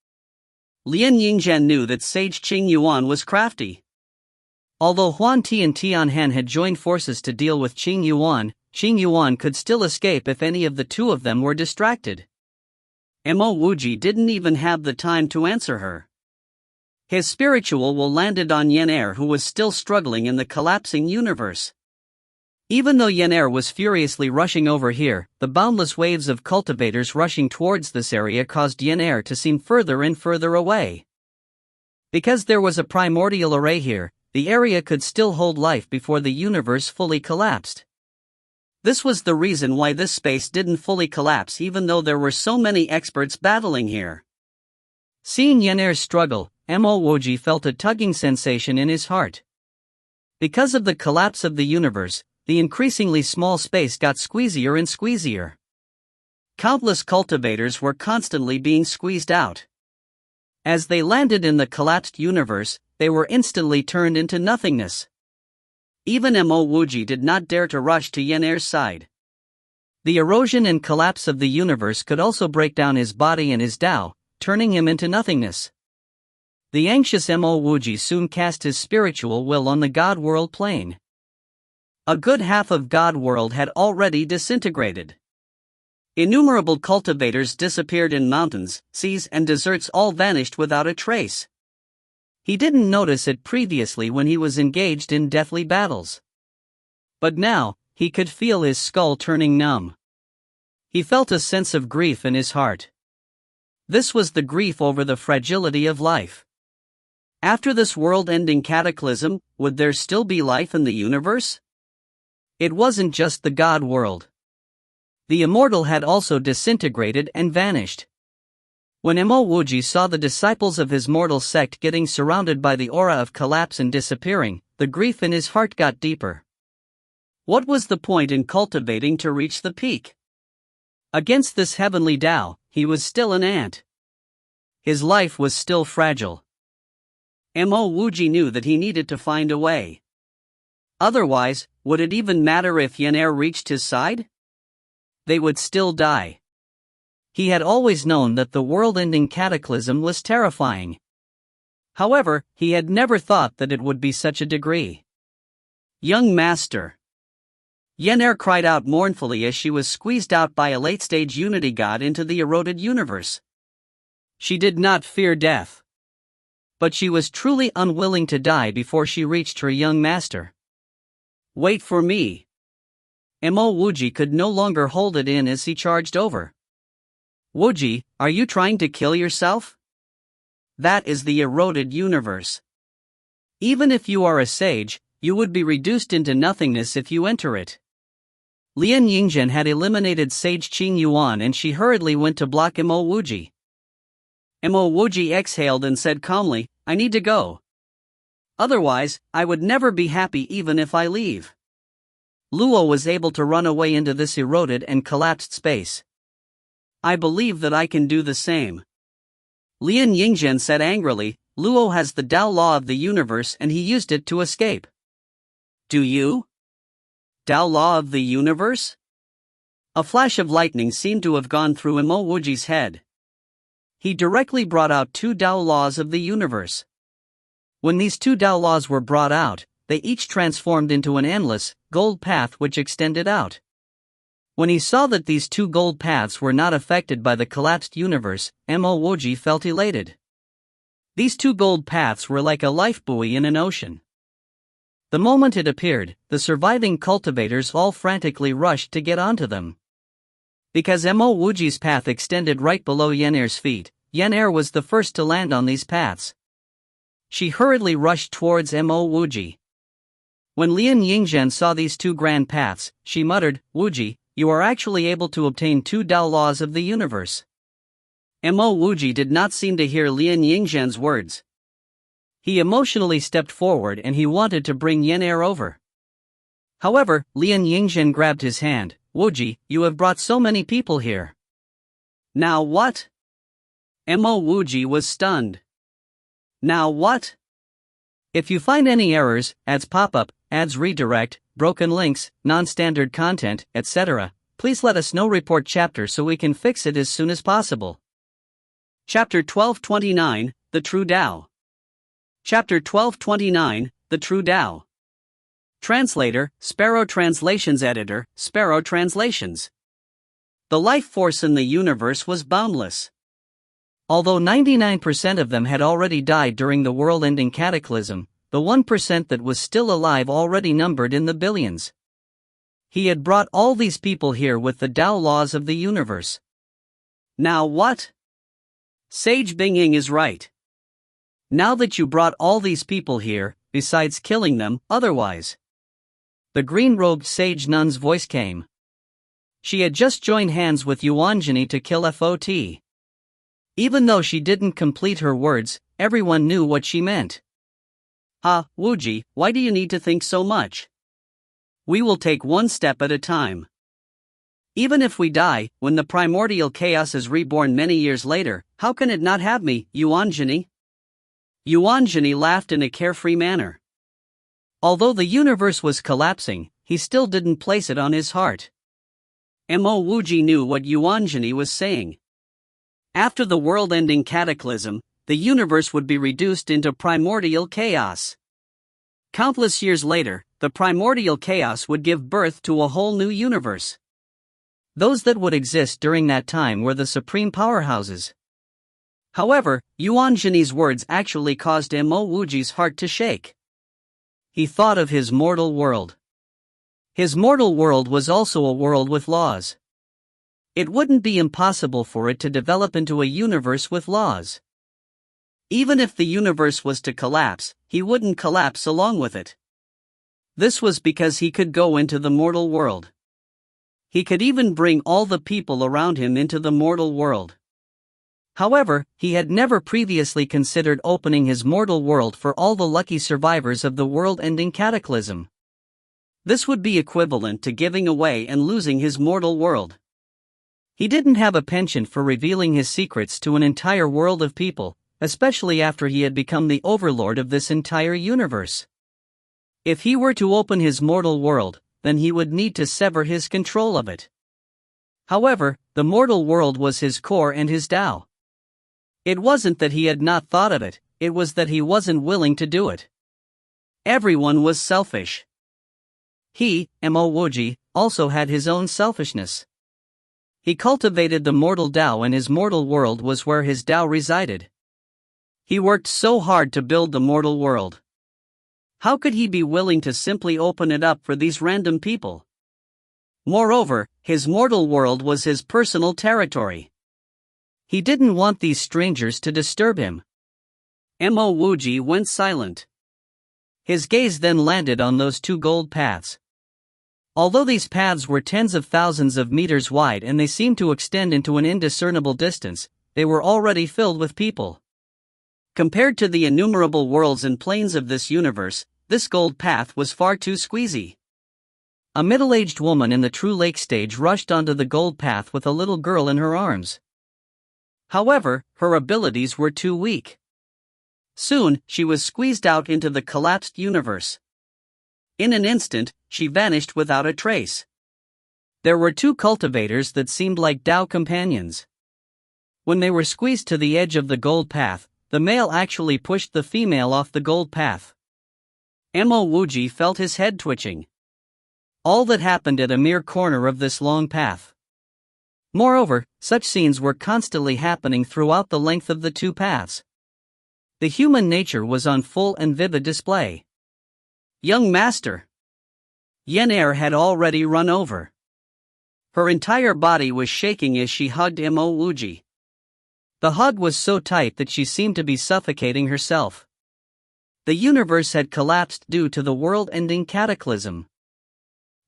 Lian Yingzhen knew that Sage Cheng Yuan was crafty. Although Huan Ti and Tianhen had joined forces to deal with Cheng Yuan could still escape if any of the two of them were distracted. Mo Wuji didn't even have the time to answer her. His spiritual will landed on Yen who was still struggling in the collapsing universe. Even though Yen was furiously rushing over here, the boundless waves of cultivators rushing towards this area caused Yen to seem further and further away. Because there was a primordial array here, the area could still hold life before the universe fully collapsed. This was the reason why this space didn't fully collapse even though there were so many experts battling here. Seeing Yen struggle, Mo Wuji felt a tugging sensation in his heart. Because of the collapse of the universe, the increasingly small space got squeezier and squeezier. Countless cultivators were constantly being squeezed out. As they landed in the collapsed universe, they were instantly turned into nothingness. Even Mo Wuji did not dare to rush to Yen's side. The erosion and collapse of the universe could also break down his body and his Tao, turning him into nothingness. The anxious Mo Wuji soon cast his spiritual will on the God World plane. A good half of God World had already disintegrated. Innumerable cultivators disappeared in mountains, seas and deserts, all vanished without a trace. He didn't notice it previously when he was engaged in deathly battles. But now, he could feel his skull turning numb. He felt a sense of grief in his heart. This was the grief over the fragility of life. After this world-ending cataclysm, would there still be life in the universe? It wasn't just the God world. The immortal had also disintegrated and vanished. When Mo Wuji saw the disciples of his mortal sect getting surrounded by the aura of collapse and disappearing, the grief in his heart got deeper. What was the point in cultivating to reach the peak? Against this heavenly Tao, he was still an ant. His life was still fragile. Mo Wuji knew that he needed to find a way. Otherwise, would it even matter if Yan'er reached his side? They would still die. He had always known that the world-ending cataclysm was terrifying. However, he had never thought that it would be such a degree. Young master. Yan'er cried out mournfully as she was squeezed out by a late-stage unity god into the eroded universe. She did not fear death. But she was truly unwilling to die before she reached her young master. Wait for me. Mo Wuji could no longer hold it in as he charged over. Wuji, are you trying to kill yourself? That is the eroded universe. Even if you are a sage, you would be reduced into nothingness if you enter it. Lian Yingzhen had eliminated Sage Qing Yuan and she hurriedly went to block Mo Wuji. Mo Wuji exhaled and said calmly, I need to go. Otherwise, I would never be happy even if I leave. Luo was able to run away into this eroded and collapsed space. I believe that I can do the same. Lian Yingzhen said angrily, Luo has the Tao law of the universe and he used it to escape. Do you? Tao law of the universe? A flash of lightning seemed to have gone through Mo Wuji's head. He directly brought out two Tao laws of the universe. When these two Tao laws were brought out, they each transformed into an endless, gold path which extended out. When he saw that these two gold paths were not affected by the collapsed universe, Mo Wuji felt elated. These two gold paths were like a life buoy in an ocean. The moment it appeared, the surviving cultivators all frantically rushed to get onto them. Because Mo Wuji's path extended right below Yan'er's feet, Yan'er was the first to land on these paths. She hurriedly rushed towards Mo Wuji. When Lian Yingzhen saw these two grand paths, she muttered, Wuji, you are actually able to obtain two Tao laws of the universe. Mo Wuji did not seem to hear Lian Yingzhen's words. He emotionally stepped forward and he wanted to bring Yan'er over. However, Lian Yingzhen grabbed his hand, Wuji, you have brought so many people here. Now what? Mo Wuji was stunned. Now what? If you find any errors, ads pop up, ads redirect, broken links, non-standard content, etc., please let us know. Report chapter so we can fix it as soon as possible. Chapter 1229, The True Tao. Chapter 1229, The True Tao. Translator, Sparrow Translations. Editor, Sparrow Translations. The life force in the universe was boundless. Although 99% of them had already died during the world-ending cataclysm, the 1% that was still alive already numbered in the billions. He had brought all these people here with the Tao laws of the universe. Now what? Sage Bingying is right. Now that you brought all these people here, besides killing them, otherwise. The green-robed sage nun's voice came. She had just joined hands with Yuanjini to kill Fot. Even though she didn't complete her words, everyone knew what she meant. Wuji, why do you need to think so much? We will take one step at a time. Even if we die, when the primordial chaos is reborn many years later, how can it not have me, Yuanjini? Yuanjini laughed in a carefree manner. Although the universe was collapsing, he still didn't place it on his heart. Mo Wuji knew what Yuanjini was saying. After the world-ending cataclysm, the universe would be reduced into primordial chaos. Countless years later, the primordial chaos would give birth to a whole new universe. Those that would exist during that time were the supreme powerhouses. However, Yuanjini's words actually caused Mo Wuji's heart to shake. He thought of his mortal world. His mortal world was also a world with laws. It wouldn't be impossible for it to develop into a universe with laws. Even if the universe was to collapse, he wouldn't collapse along with it. This was because he could go into the mortal world. He could even bring all the people around him into the mortal world. However, he had never previously considered opening his mortal world for all the lucky survivors of the world-ending cataclysm. This would be equivalent to giving away and losing his mortal world. He didn't have a penchant for revealing his secrets to an entire world of people, especially after he had become the overlord of this entire universe. If he were to open his mortal world, then he would need to sever his control of it. However, the mortal world was his core and his Tao. It wasn't that he had not thought of it, it was that he wasn't willing to do it. Everyone was selfish. He, Mo Wuji, also had his own selfishness. He cultivated the mortal Tao and his mortal world was where his Tao resided. He worked so hard to build the mortal world. How could he be willing to simply open it up for these random people? Moreover, his mortal world was his personal territory. He didn't want these strangers to disturb him. Mo Wuji went silent. His gaze then landed on those two gold paths. Although these paths were tens of thousands of meters wide and they seemed to extend into an indiscernible distance, they were already filled with people. Compared to the innumerable worlds and planes of this universe, this gold path was far too squeezy. A middle-aged woman in the True Lake stage rushed onto the gold path with a little girl in her arms. However, her abilities were too weak. Soon, she was squeezed out into the collapsed universe. In an instant, she vanished without a trace. There were two cultivators that seemed like Tao companions. When they were squeezed to the edge of the gold path, the male actually pushed the female off the gold path. Mo Wuji felt his head twitching. All that happened at a mere corner of this long path. Moreover, such scenes were constantly happening throughout the length of the two paths. The human nature was on full and vivid display. Young master! Yen Er had already run over. Her entire body was shaking as she hugged Mo Wuji. The hug was so tight that she seemed to be suffocating herself. The universe had collapsed due to the world-ending cataclysm.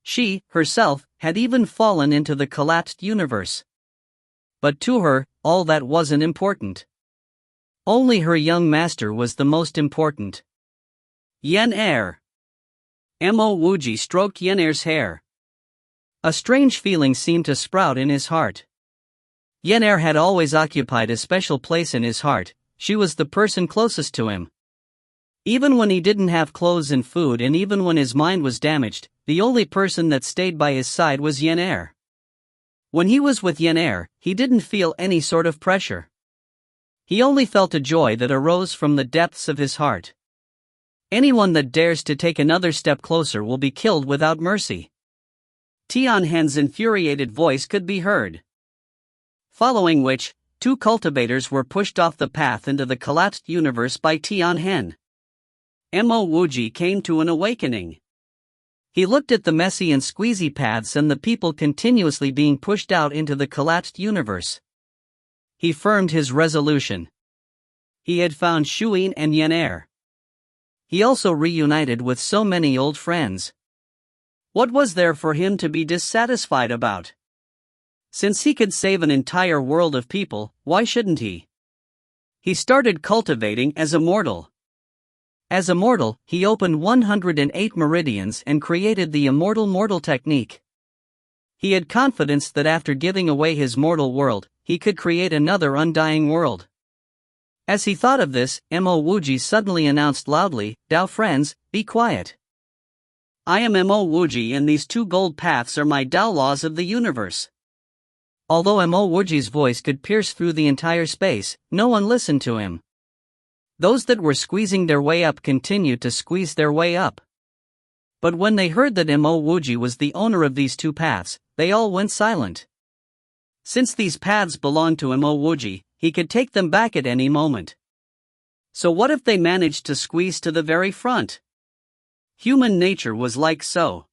She, herself, had even fallen into the collapsed universe. But to her, all that wasn't important. Only her young master was the most important. Yen Er. Mo Wuji stroked Yen Er's hair. A strange feeling seemed to sprout in his heart. Yen Er had always occupied a special place in his heart. She was the person closest to him. Even when he didn't have clothes and food and even when his mind was damaged, the only person that stayed by his side was Yen Er. When he was with Yen Er, he didn't feel any sort of pressure. He only felt a joy that arose from the depths of his heart. Anyone that dares to take another step closer will be killed without mercy. Tian Hen's infuriated voice could be heard. Following which, two cultivators were pushed off the path into the collapsed universe by Tian Hen. Mo Wuji came to an awakening. He looked at the messy and squeezy paths and the people continuously being pushed out into the collapsed universe. He firmed his resolution. He had found Shuyin and Yen Er. He also reunited with so many old friends. What was there for him to be dissatisfied about? Since he could save an entire world of people, why shouldn't he? He started cultivating as a mortal. As a mortal, he opened 108 meridians and created the immortal mortal technique. He had confidence that after giving away his mortal world, he could create another undying world. As he thought of this, Mo Wuji suddenly announced loudly, "Tao friends, be quiet. I am Mo Wuji and these two gold paths are my Tao laws of the universe." Although Mo Wuji's voice could pierce through the entire space, no one listened to him. Those that were squeezing their way up continued to squeeze their way up. But when they heard that Mo Wuji was the owner of these two paths, they all went silent. Since these paths belonged to Mo Wuji, he could take them back at any moment. So what if they managed to squeeze to the very front? Human nature was like so.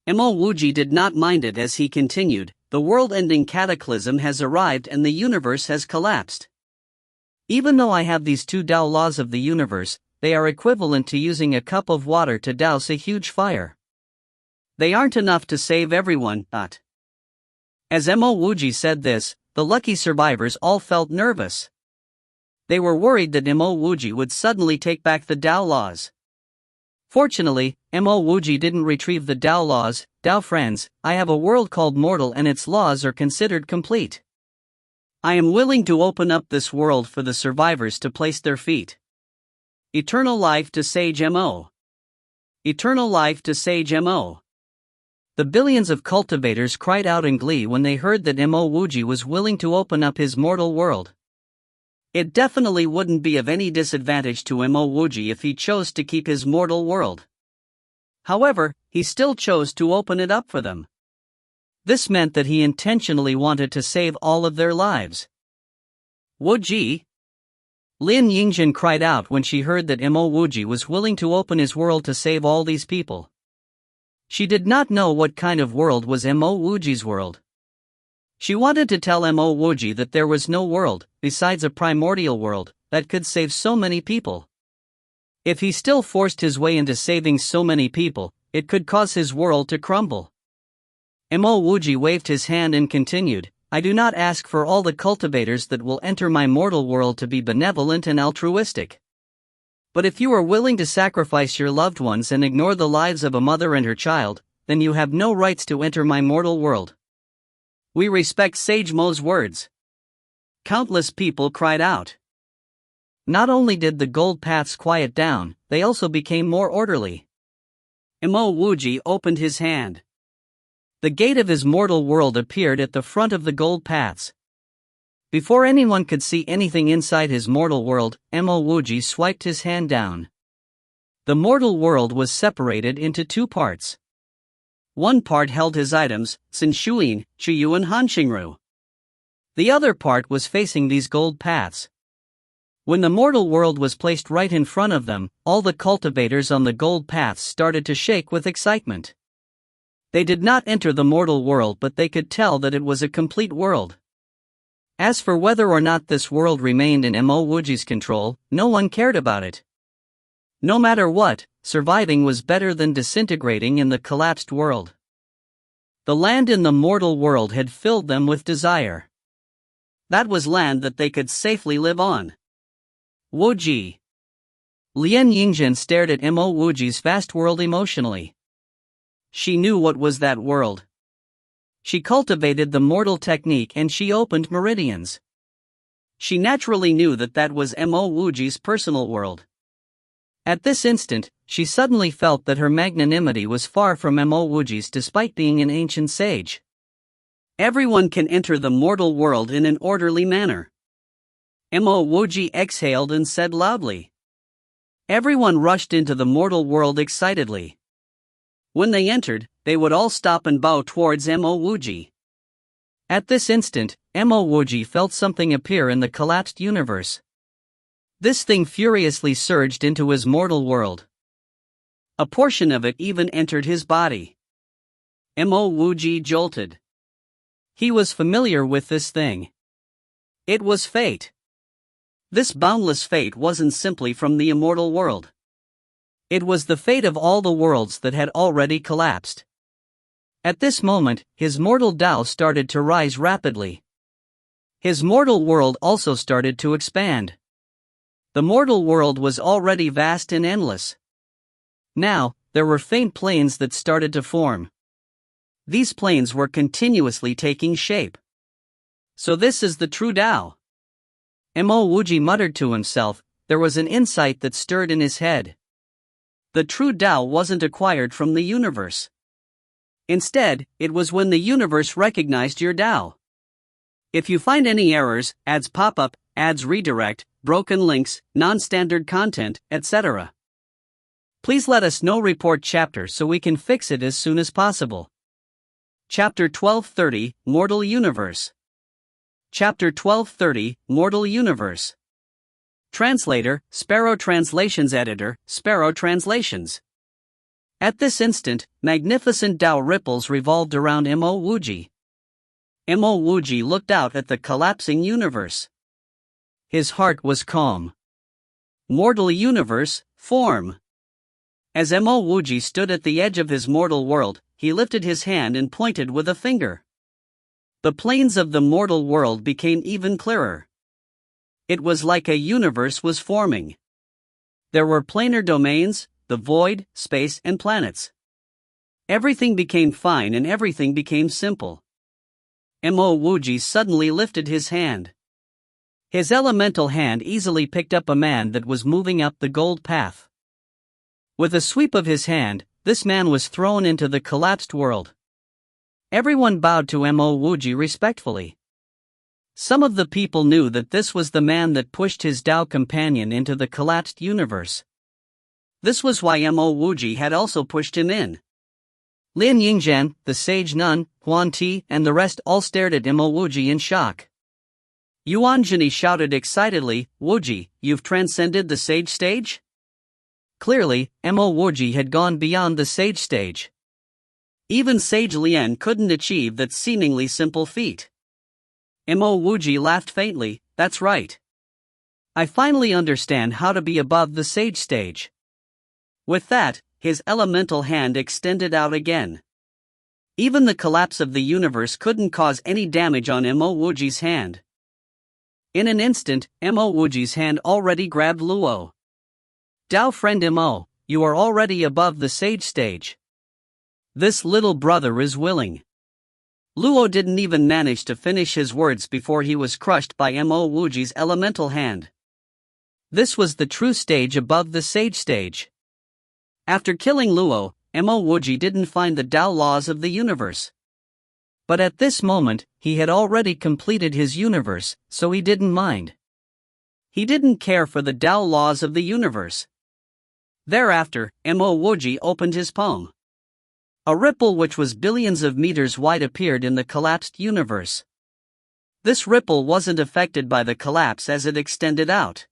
Mo Wuji did not mind it as he continued, "The world-ending cataclysm has arrived and the universe has collapsed. Even though I have these two Tao laws of the universe, they are equivalent to using a cup of water to douse a huge fire. They aren't enough to save everyone, but. As Mo Wuji said this, the lucky survivors all felt nervous. They were worried that Mo Wuji would suddenly take back the Tao laws. Fortunately, Mo Wuji didn't retrieve the Tao laws. Tao friends, I have a world called mortal and its laws are considered complete. I am willing to open up this world for the survivors to place their feet. Eternal life to Sage Mo. Eternal life to Sage Mo. The billions of cultivators cried out in glee when they heard that Mo Wuji was willing to open up his mortal world. It definitely wouldn't be of any disadvantage to Mo Wuji if he chose to keep his mortal world. However, he still chose to open it up for them. This meant that he intentionally wanted to save all of their lives. Wuji? Lin Yingzhen cried out when she heard that Mo Wuji was willing to open his world to save all these people. She did not know what kind of world was Mo Wuji's world. She wanted to tell Mo Wuji that there was no world, besides a primordial world, that could save so many people. If he still forced his way into saving so many people, it could cause his world to crumble. Mo Wuji waved his hand and continued, I do not ask for all the cultivators that will enter my mortal world to be benevolent and altruistic. But if you are willing to sacrifice your loved ones and ignore the lives of a mother and her child, then you have no rights to enter my mortal world. We respect Sage Mo's words. Countless people cried out. Not only did the gold paths quiet down, they also became more orderly. Mo Wuji opened his hand. The gate of his mortal world appeared at the front of the gold paths. Before anyone could see anything inside his mortal world, Mo Wuji swiped his hand down. The mortal world was separated into two parts. One part held his items, Sin Shuyin, Chuyu and Hanxingru. The other part was facing these gold paths. When the mortal world was placed right in front of them, all the cultivators on the gold paths started to shake with excitement. They did not enter the mortal world, but they could tell that it was a complete world. As for whether or not this world remained in Mo Wuji's control, no one cared about it. No matter what, surviving was better than disintegrating in the collapsed world. The land in the mortal world had filled them with desire. That was land that they could safely live on. Wuji. Lien Yingzhen stared at Mo Wuji's vast world emotionally. She knew what was that world. She cultivated the mortal technique and she opened meridians. She naturally knew that that was Mo Wuji's personal world. At this instant, she suddenly felt that her magnanimity was far from Mo Wuji's despite being an ancient sage. Everyone can enter the mortal world in an orderly manner. Mo Wuji exhaled and said loudly. Everyone rushed into the mortal world excitedly. When they entered, they would all stop and bow towards Mo Wuji. At this instant, Mo Wuji felt something appear in the collapsed universe. This thing furiously surged into his mortal world. A portion of it even entered his body. Mo Wuji jolted. He was familiar with this thing. It was fate. This boundless fate wasn't simply from the immortal world. It was the fate of all the worlds that had already collapsed. At this moment, his mortal Tao started to rise rapidly. His mortal world also started to expand. The mortal world was already vast and endless. Now, there were faint planes that started to form. These planes were continuously taking shape. So this is the true Tao. Mo Wuji muttered to himself. There was an insight that stirred in his head. The true Tao wasn't acquired from the universe. Instead, it was when the universe recognized your Tao. If you find any errors, ads pop up, ads redirect, broken links, non-standard content, etc., please let us know. Report chapter so we can fix it as soon as possible. Chapter 1230, Mortal Universe. Chapter 1230, Mortal Universe. Translator, Sparrow Translations. Editor, Sparrow Translations. At this instant, magnificent Tao ripples revolved around Mo Wuji. Mo Wuji looked out at the collapsing universe. His heart was calm. Mortal universe, Form. As Mo Wuji stood at the edge of his mortal world, he lifted his hand and pointed with a finger. The planes of the mortal world became even clearer. It was like a universe was forming. There were planar domains, the void, space, and planets. Everything became fine and everything became simple. Mo Wuji suddenly lifted his hand. His elemental hand easily picked up a man that was moving up the gold path. With a sweep of his hand, this man was thrown into the collapsed world. Everyone bowed to Mo Wuji respectfully. Some of the people knew that this was the man that pushed his Tao companion into the collapsed universe. This was why Mo Wuji had also pushed him in. Lin Yingzhan, the sage nun, Huan Ti, and the rest all stared at Mo Wuji in shock. Yuan Zhini shouted excitedly, "Wuji, you've transcended the sage stage?" Clearly, Mo Wuji had gone beyond the sage stage. Even Sage Lian couldn't achieve that seemingly simple feat. Mo Wuji laughed faintly, "That's right. I finally understand how to be above the sage stage." With that, his elemental hand extended out again. Even the collapse of the universe couldn't cause any damage on Mo Wuji's hand. In an instant, Mo Wuji's hand already grabbed Luo. "Tao friend Mo, you are already above the sage stage. This little brother is willing." Luo didn't even manage to finish his words before he was crushed by Mo Wuji's elemental hand. This was the true stage above the sage stage. After killing Luo, Mo Wuji didn't find the Tao laws of the universe. But at this moment, he had already completed his universe, so he didn't mind. He didn't care for the Tao laws of the universe. Thereafter, Mo Wuji opened his palm. A ripple which was billions of meters wide appeared in the collapsed universe. This ripple wasn't affected by the collapse as it extended out.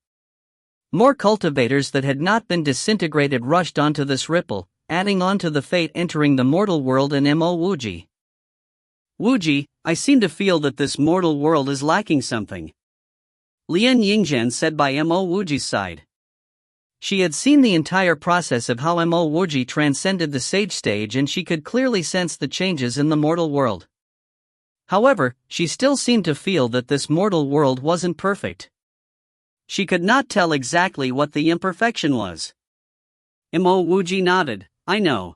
More cultivators that had not been disintegrated rushed onto this ripple, adding on to the fate entering the mortal world and Mo Wuji. "Wuji, I seem to feel that this mortal world is lacking something," Lian Yingzhan said by Mo Wuji's side. She had seen the entire process of how Mo Wuji transcended the sage stage and she could clearly sense the changes in the mortal world. However, she still seemed to feel that this mortal world wasn't perfect. She could not tell exactly what the imperfection was. Mo Wuji nodded, "I know.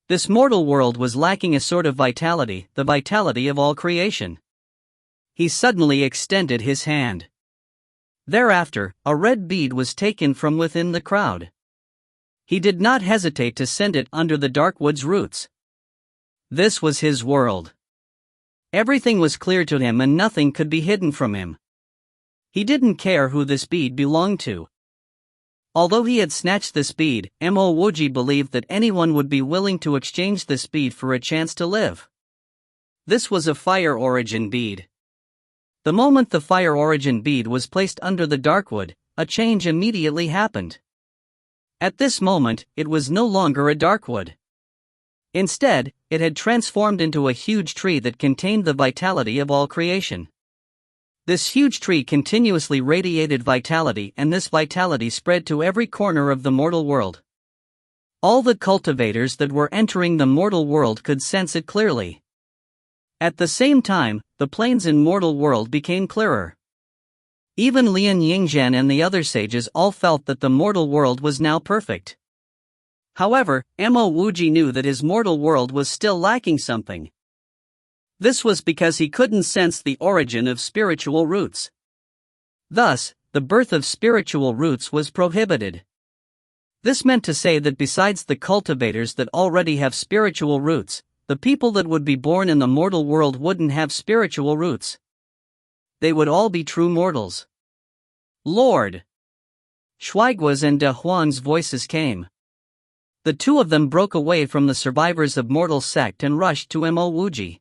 This mortal world was lacking a sort of vitality, the vitality of all creation." He suddenly extended his hand. Thereafter, a red bead was taken from within the crowd. He did not hesitate to send it under the dark wood's roots. This was his world. Everything was clear to him and nothing could be hidden from him. He didn't care who this bead belonged to. Although he had snatched this bead, Mo Wuji believed that anyone would be willing to exchange this bead for a chance to live. This was a fire origin bead. The moment the fire origin bead was placed under the darkwood, a change immediately happened. At this moment, it was no longer a darkwood. Instead, it had transformed into a huge tree that contained the vitality of all creation. This huge tree continuously radiated vitality, and this vitality spread to every corner of the mortal world. All the cultivators that were entering the mortal world could sense it clearly. At the same time, the planes in mortal world became clearer. Even Lian Yingzhan and the other sages all felt that the mortal world was now perfect. However, Mo Wuji knew that his mortal world was still lacking something. This was because he couldn't sense the origin of spiritual roots. Thus, the birth of spiritual roots was prohibited. This meant to say that besides the cultivators that already have spiritual roots, the people that would be born in the mortal world wouldn't have spiritual roots. They would all be true mortals. "Lord!" Shuaigua's and De Huang's voices came. The two of them broke away from the survivors of mortal sect and rushed to Mo Wuji.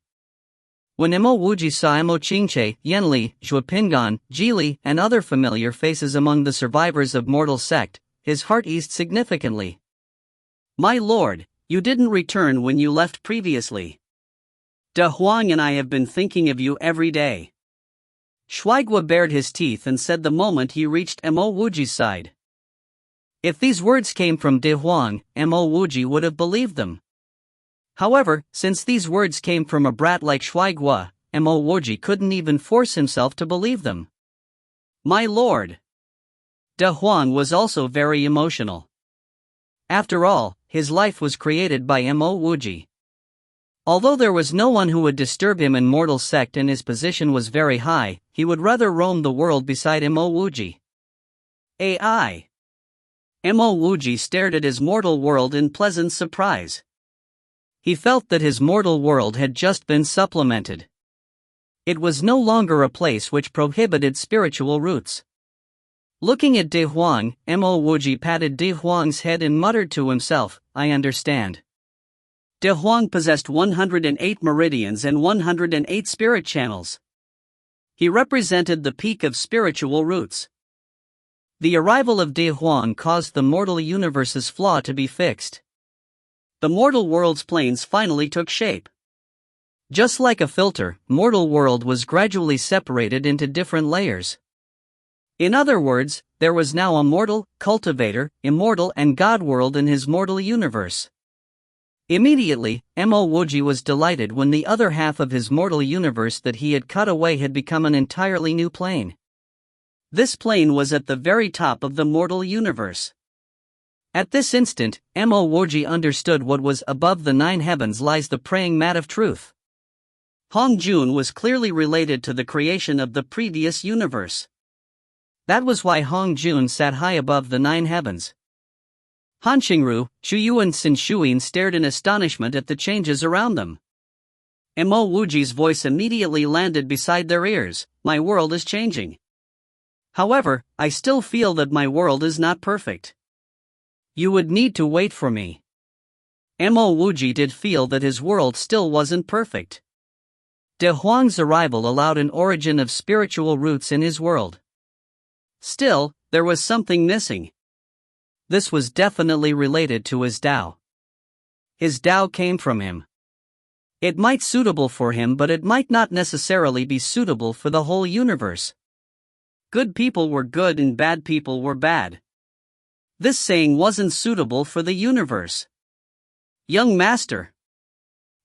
When Mo Wuji saw Mo Qingche, Yanli, Zhuopingan, Jili, and other familiar faces among the survivors of mortal sect, his heart eased significantly. "My lord, you didn't return when you left previously. De Huang and I have been thinking of you every day." Shuaigua bared his teeth and said the moment he reached Mo Wuji's side. If these words came from De Huang, Mo Wuji would have believed them. However, since these words came from a brat like Shui Gua, Mo Wuji couldn't even force himself to believe them. My lord! De Huang was also very emotional. After all, his life was created by Mo Wuji. Although there was no one who would disturb him in mortal sect and his position was very high, he would rather roam the world beside Mo Wuji. AI. Mo Wuji stared at his mortal world in pleasant surprise. He felt that his mortal world had just been supplemented. It was no longer a place which prohibited spiritual roots. Looking at De Huang, Mo Wuji patted De Huang's head and muttered to himself, I understand. De Huang possessed 108 meridians and 108 spirit channels. He represented the peak of spiritual roots. The arrival of De Huang caused the mortal universe's flaw to be fixed. The mortal world's planes finally took shape. Just like a filter, mortal world was gradually separated into different layers. In other words, there was now a mortal, cultivator, immortal and God world in his mortal universe. Immediately, Mo Wuji was delighted when the other half of his mortal universe that he had cut away had become an entirely new plane. This plane was at the very top of the mortal universe. At this instant, Mo Wuji understood what was above the 9 heavens lies the praying mat of truth. Hong Jun was clearly related to the creation of the previous universe. That was why Hong Jun sat high above the 9 heavens. Han Qingru, Chuyu and Sin Shuyin stared in astonishment at the changes around them. Mo Wuji's voice immediately landed beside their ears, my world is changing. However, I still feel that my world is not perfect. You would need to wait for me. Mo Wuji did feel that his world still wasn't perfect. De Huang's arrival allowed an origin of spiritual roots in his world. Still, there was something missing. This was definitely related to his Tao. His Tao came from him. It might be suitable for him, but it might not necessarily be suitable for the whole universe. Good people were good and bad people were bad. This saying wasn't suitable for the universe. Young master.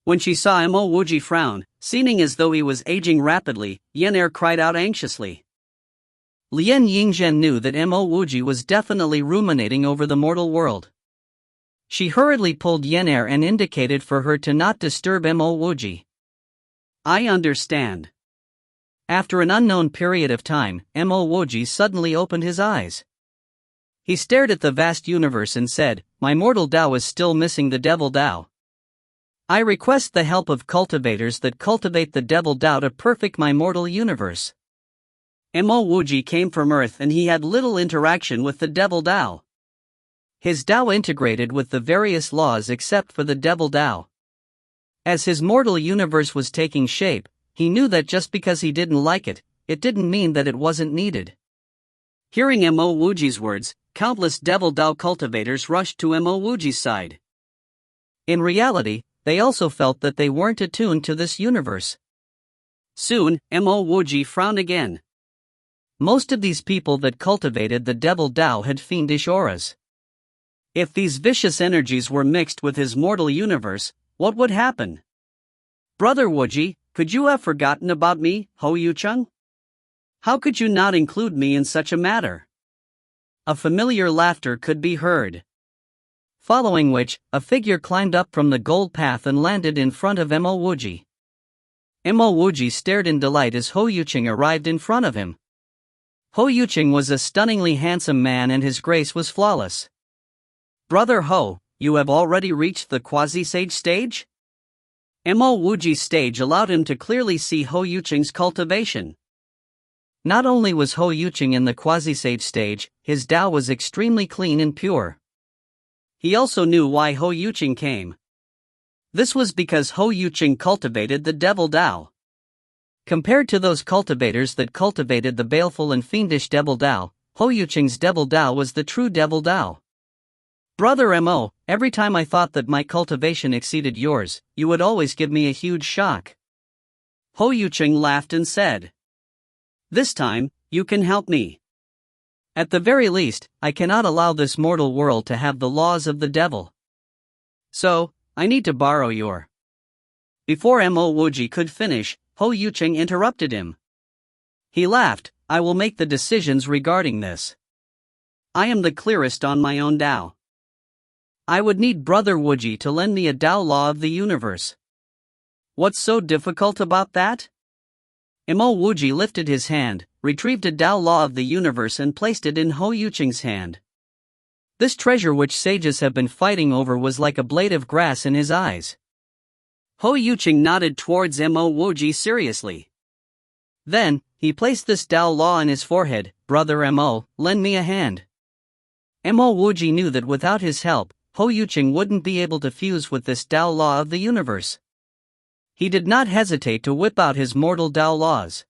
When she saw Mo Wuji frown, seeming as though he was aging rapidly, Yenair cried out anxiously. Lien Yingzhen knew that Mo Wuji was definitely ruminating over the mortal world. She hurriedly pulled Yenair and indicated for her to not disturb Mo Wuji. I understand. After an unknown period of time, Mo Wuji suddenly opened his eyes. He stared at the vast universe and said, my mortal Tao is still missing the devil Tao. I request the help of cultivators that cultivate the devil Tao to perfect my mortal universe. Mo Wuji came from Earth and he had little interaction with the devil Tao. His Tao integrated with the various laws except for the devil Tao. As his mortal universe was taking shape, he knew that just because he didn't like it, it didn't mean that it wasn't needed. Hearing Mo Wuji's words, countless devil Tao cultivators rushed to Mo Wuji's side. In reality, they also felt that they weren't attuned to this universe. Soon, Mo Wuji frowned again. Most of these people that cultivated the devil Tao had fiendish auras. If these vicious energies were mixed with his mortal universe, what would happen? Brother Wuji, could you have forgotten about me, Ho Yucheng? How could you not include me in such a matter? A familiar laughter could be heard. Following which, a figure climbed up from the gold path and landed in front of Mo Wuji. Mo Wuji stared in delight as Ho Yucheng arrived in front of him. Ho Yucheng was a stunningly handsome man and his grace was flawless. Brother Ho, you have already reached the quasi-sage stage? Mo Wuji's stage allowed him to clearly see Ho Yucheng's cultivation. Not only was Ho Yucheng in the quasi-sage stage, his Tao was extremely clean and pure. He also knew why Ho Yucheng came. This was because Ho Yucheng cultivated the devil Tao. Compared to those cultivators that cultivated the baleful and fiendish devil Tao, Ho Yucheng's devil Tao was the true devil Tao. Brother Mo, every time I thought that my cultivation exceeded yours, you would always give me a huge shock. Ho Yucheng laughed and said. This time, you can help me. At the very least, I cannot allow this mortal world to have the laws of the devil. So, I need to borrow your. Before Mo Wuji could finish, Ho Yucheng interrupted him. He laughed, I will make the decisions regarding this. I am the clearest on my own Tao. I would need Brother Wuji to lend me a Tao law of the universe. What's so difficult about that? Mo Wuji lifted his hand, retrieved a Tao law of the universe and placed it in Ho Yucheng's hand. This treasure which sages have been fighting over was like a blade of grass in his eyes. Ho Yucheng nodded towards Mo Wuji seriously. Then, he placed this Tao law on his forehead. Brother Mo, lend me a hand. Mo Wuji knew that without his help, Ho Yucheng wouldn't be able to fuse with this Tao law of the universe. He did not hesitate to whip out his mortal Tao laws.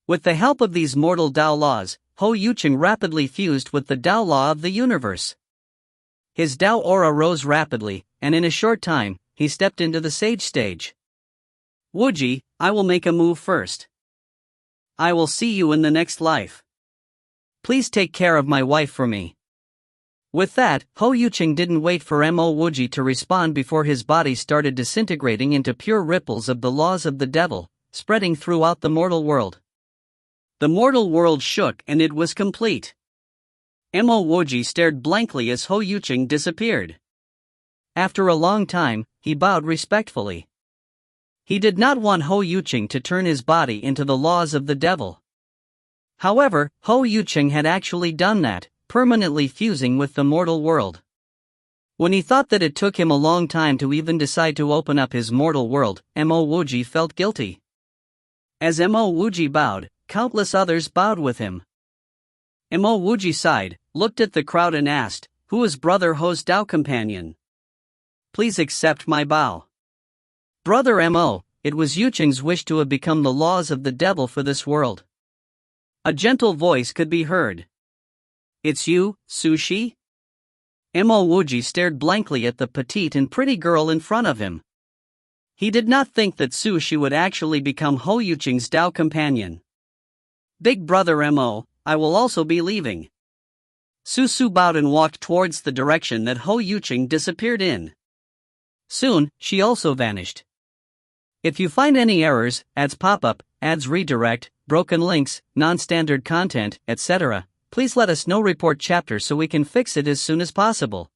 With the help of these mortal Tao laws, Ho Yucheng rapidly fused with the Tao law of the universe. His Tao aura rose rapidly, and in a short time, he stepped into the sage stage. Wuji, I will make a move first. I will see you in the next life. Please take care of my wife for me. With that, Ho Yucheng didn't wait for Mo Wuji to respond before his body started disintegrating into pure ripples of the laws of the devil, spreading throughout the mortal world. The mortal world shook and it was complete. Mo Wuji stared blankly as Ho Yucheng disappeared. After a long time, he bowed respectfully. He did not want Ho Yucheng to turn his body into the laws of the devil. However, Ho Yucheng had actually done that, permanently fusing with the mortal world. When he thought that it took him a long time to even decide to open up his mortal world, Mo Wuji felt guilty. As Mo Wuji bowed, countless others bowed with him. Mo Wuji sighed, looked at the crowd and asked, who is Brother Ho's Tao companion? Please accept my bow. Brother Mo, it was Yucheng's wish to have become the laws of the devil for this world. A gentle voice could be heard. It's you, Sushi? Mo Wuji stared blankly at the petite and pretty girl in front of him. He did not think that Sushi would actually become Ho Yucheng's Tao companion. Big Brother Mo, I will also be leaving. Susu bowed and walked towards the direction that Ho Yucheng disappeared in. Soon, she also vanished. If you find any errors, ads pop up, ads redirect, broken links, non-standard content, etc., please let us know. Report chapter so we can fix it as soon as possible.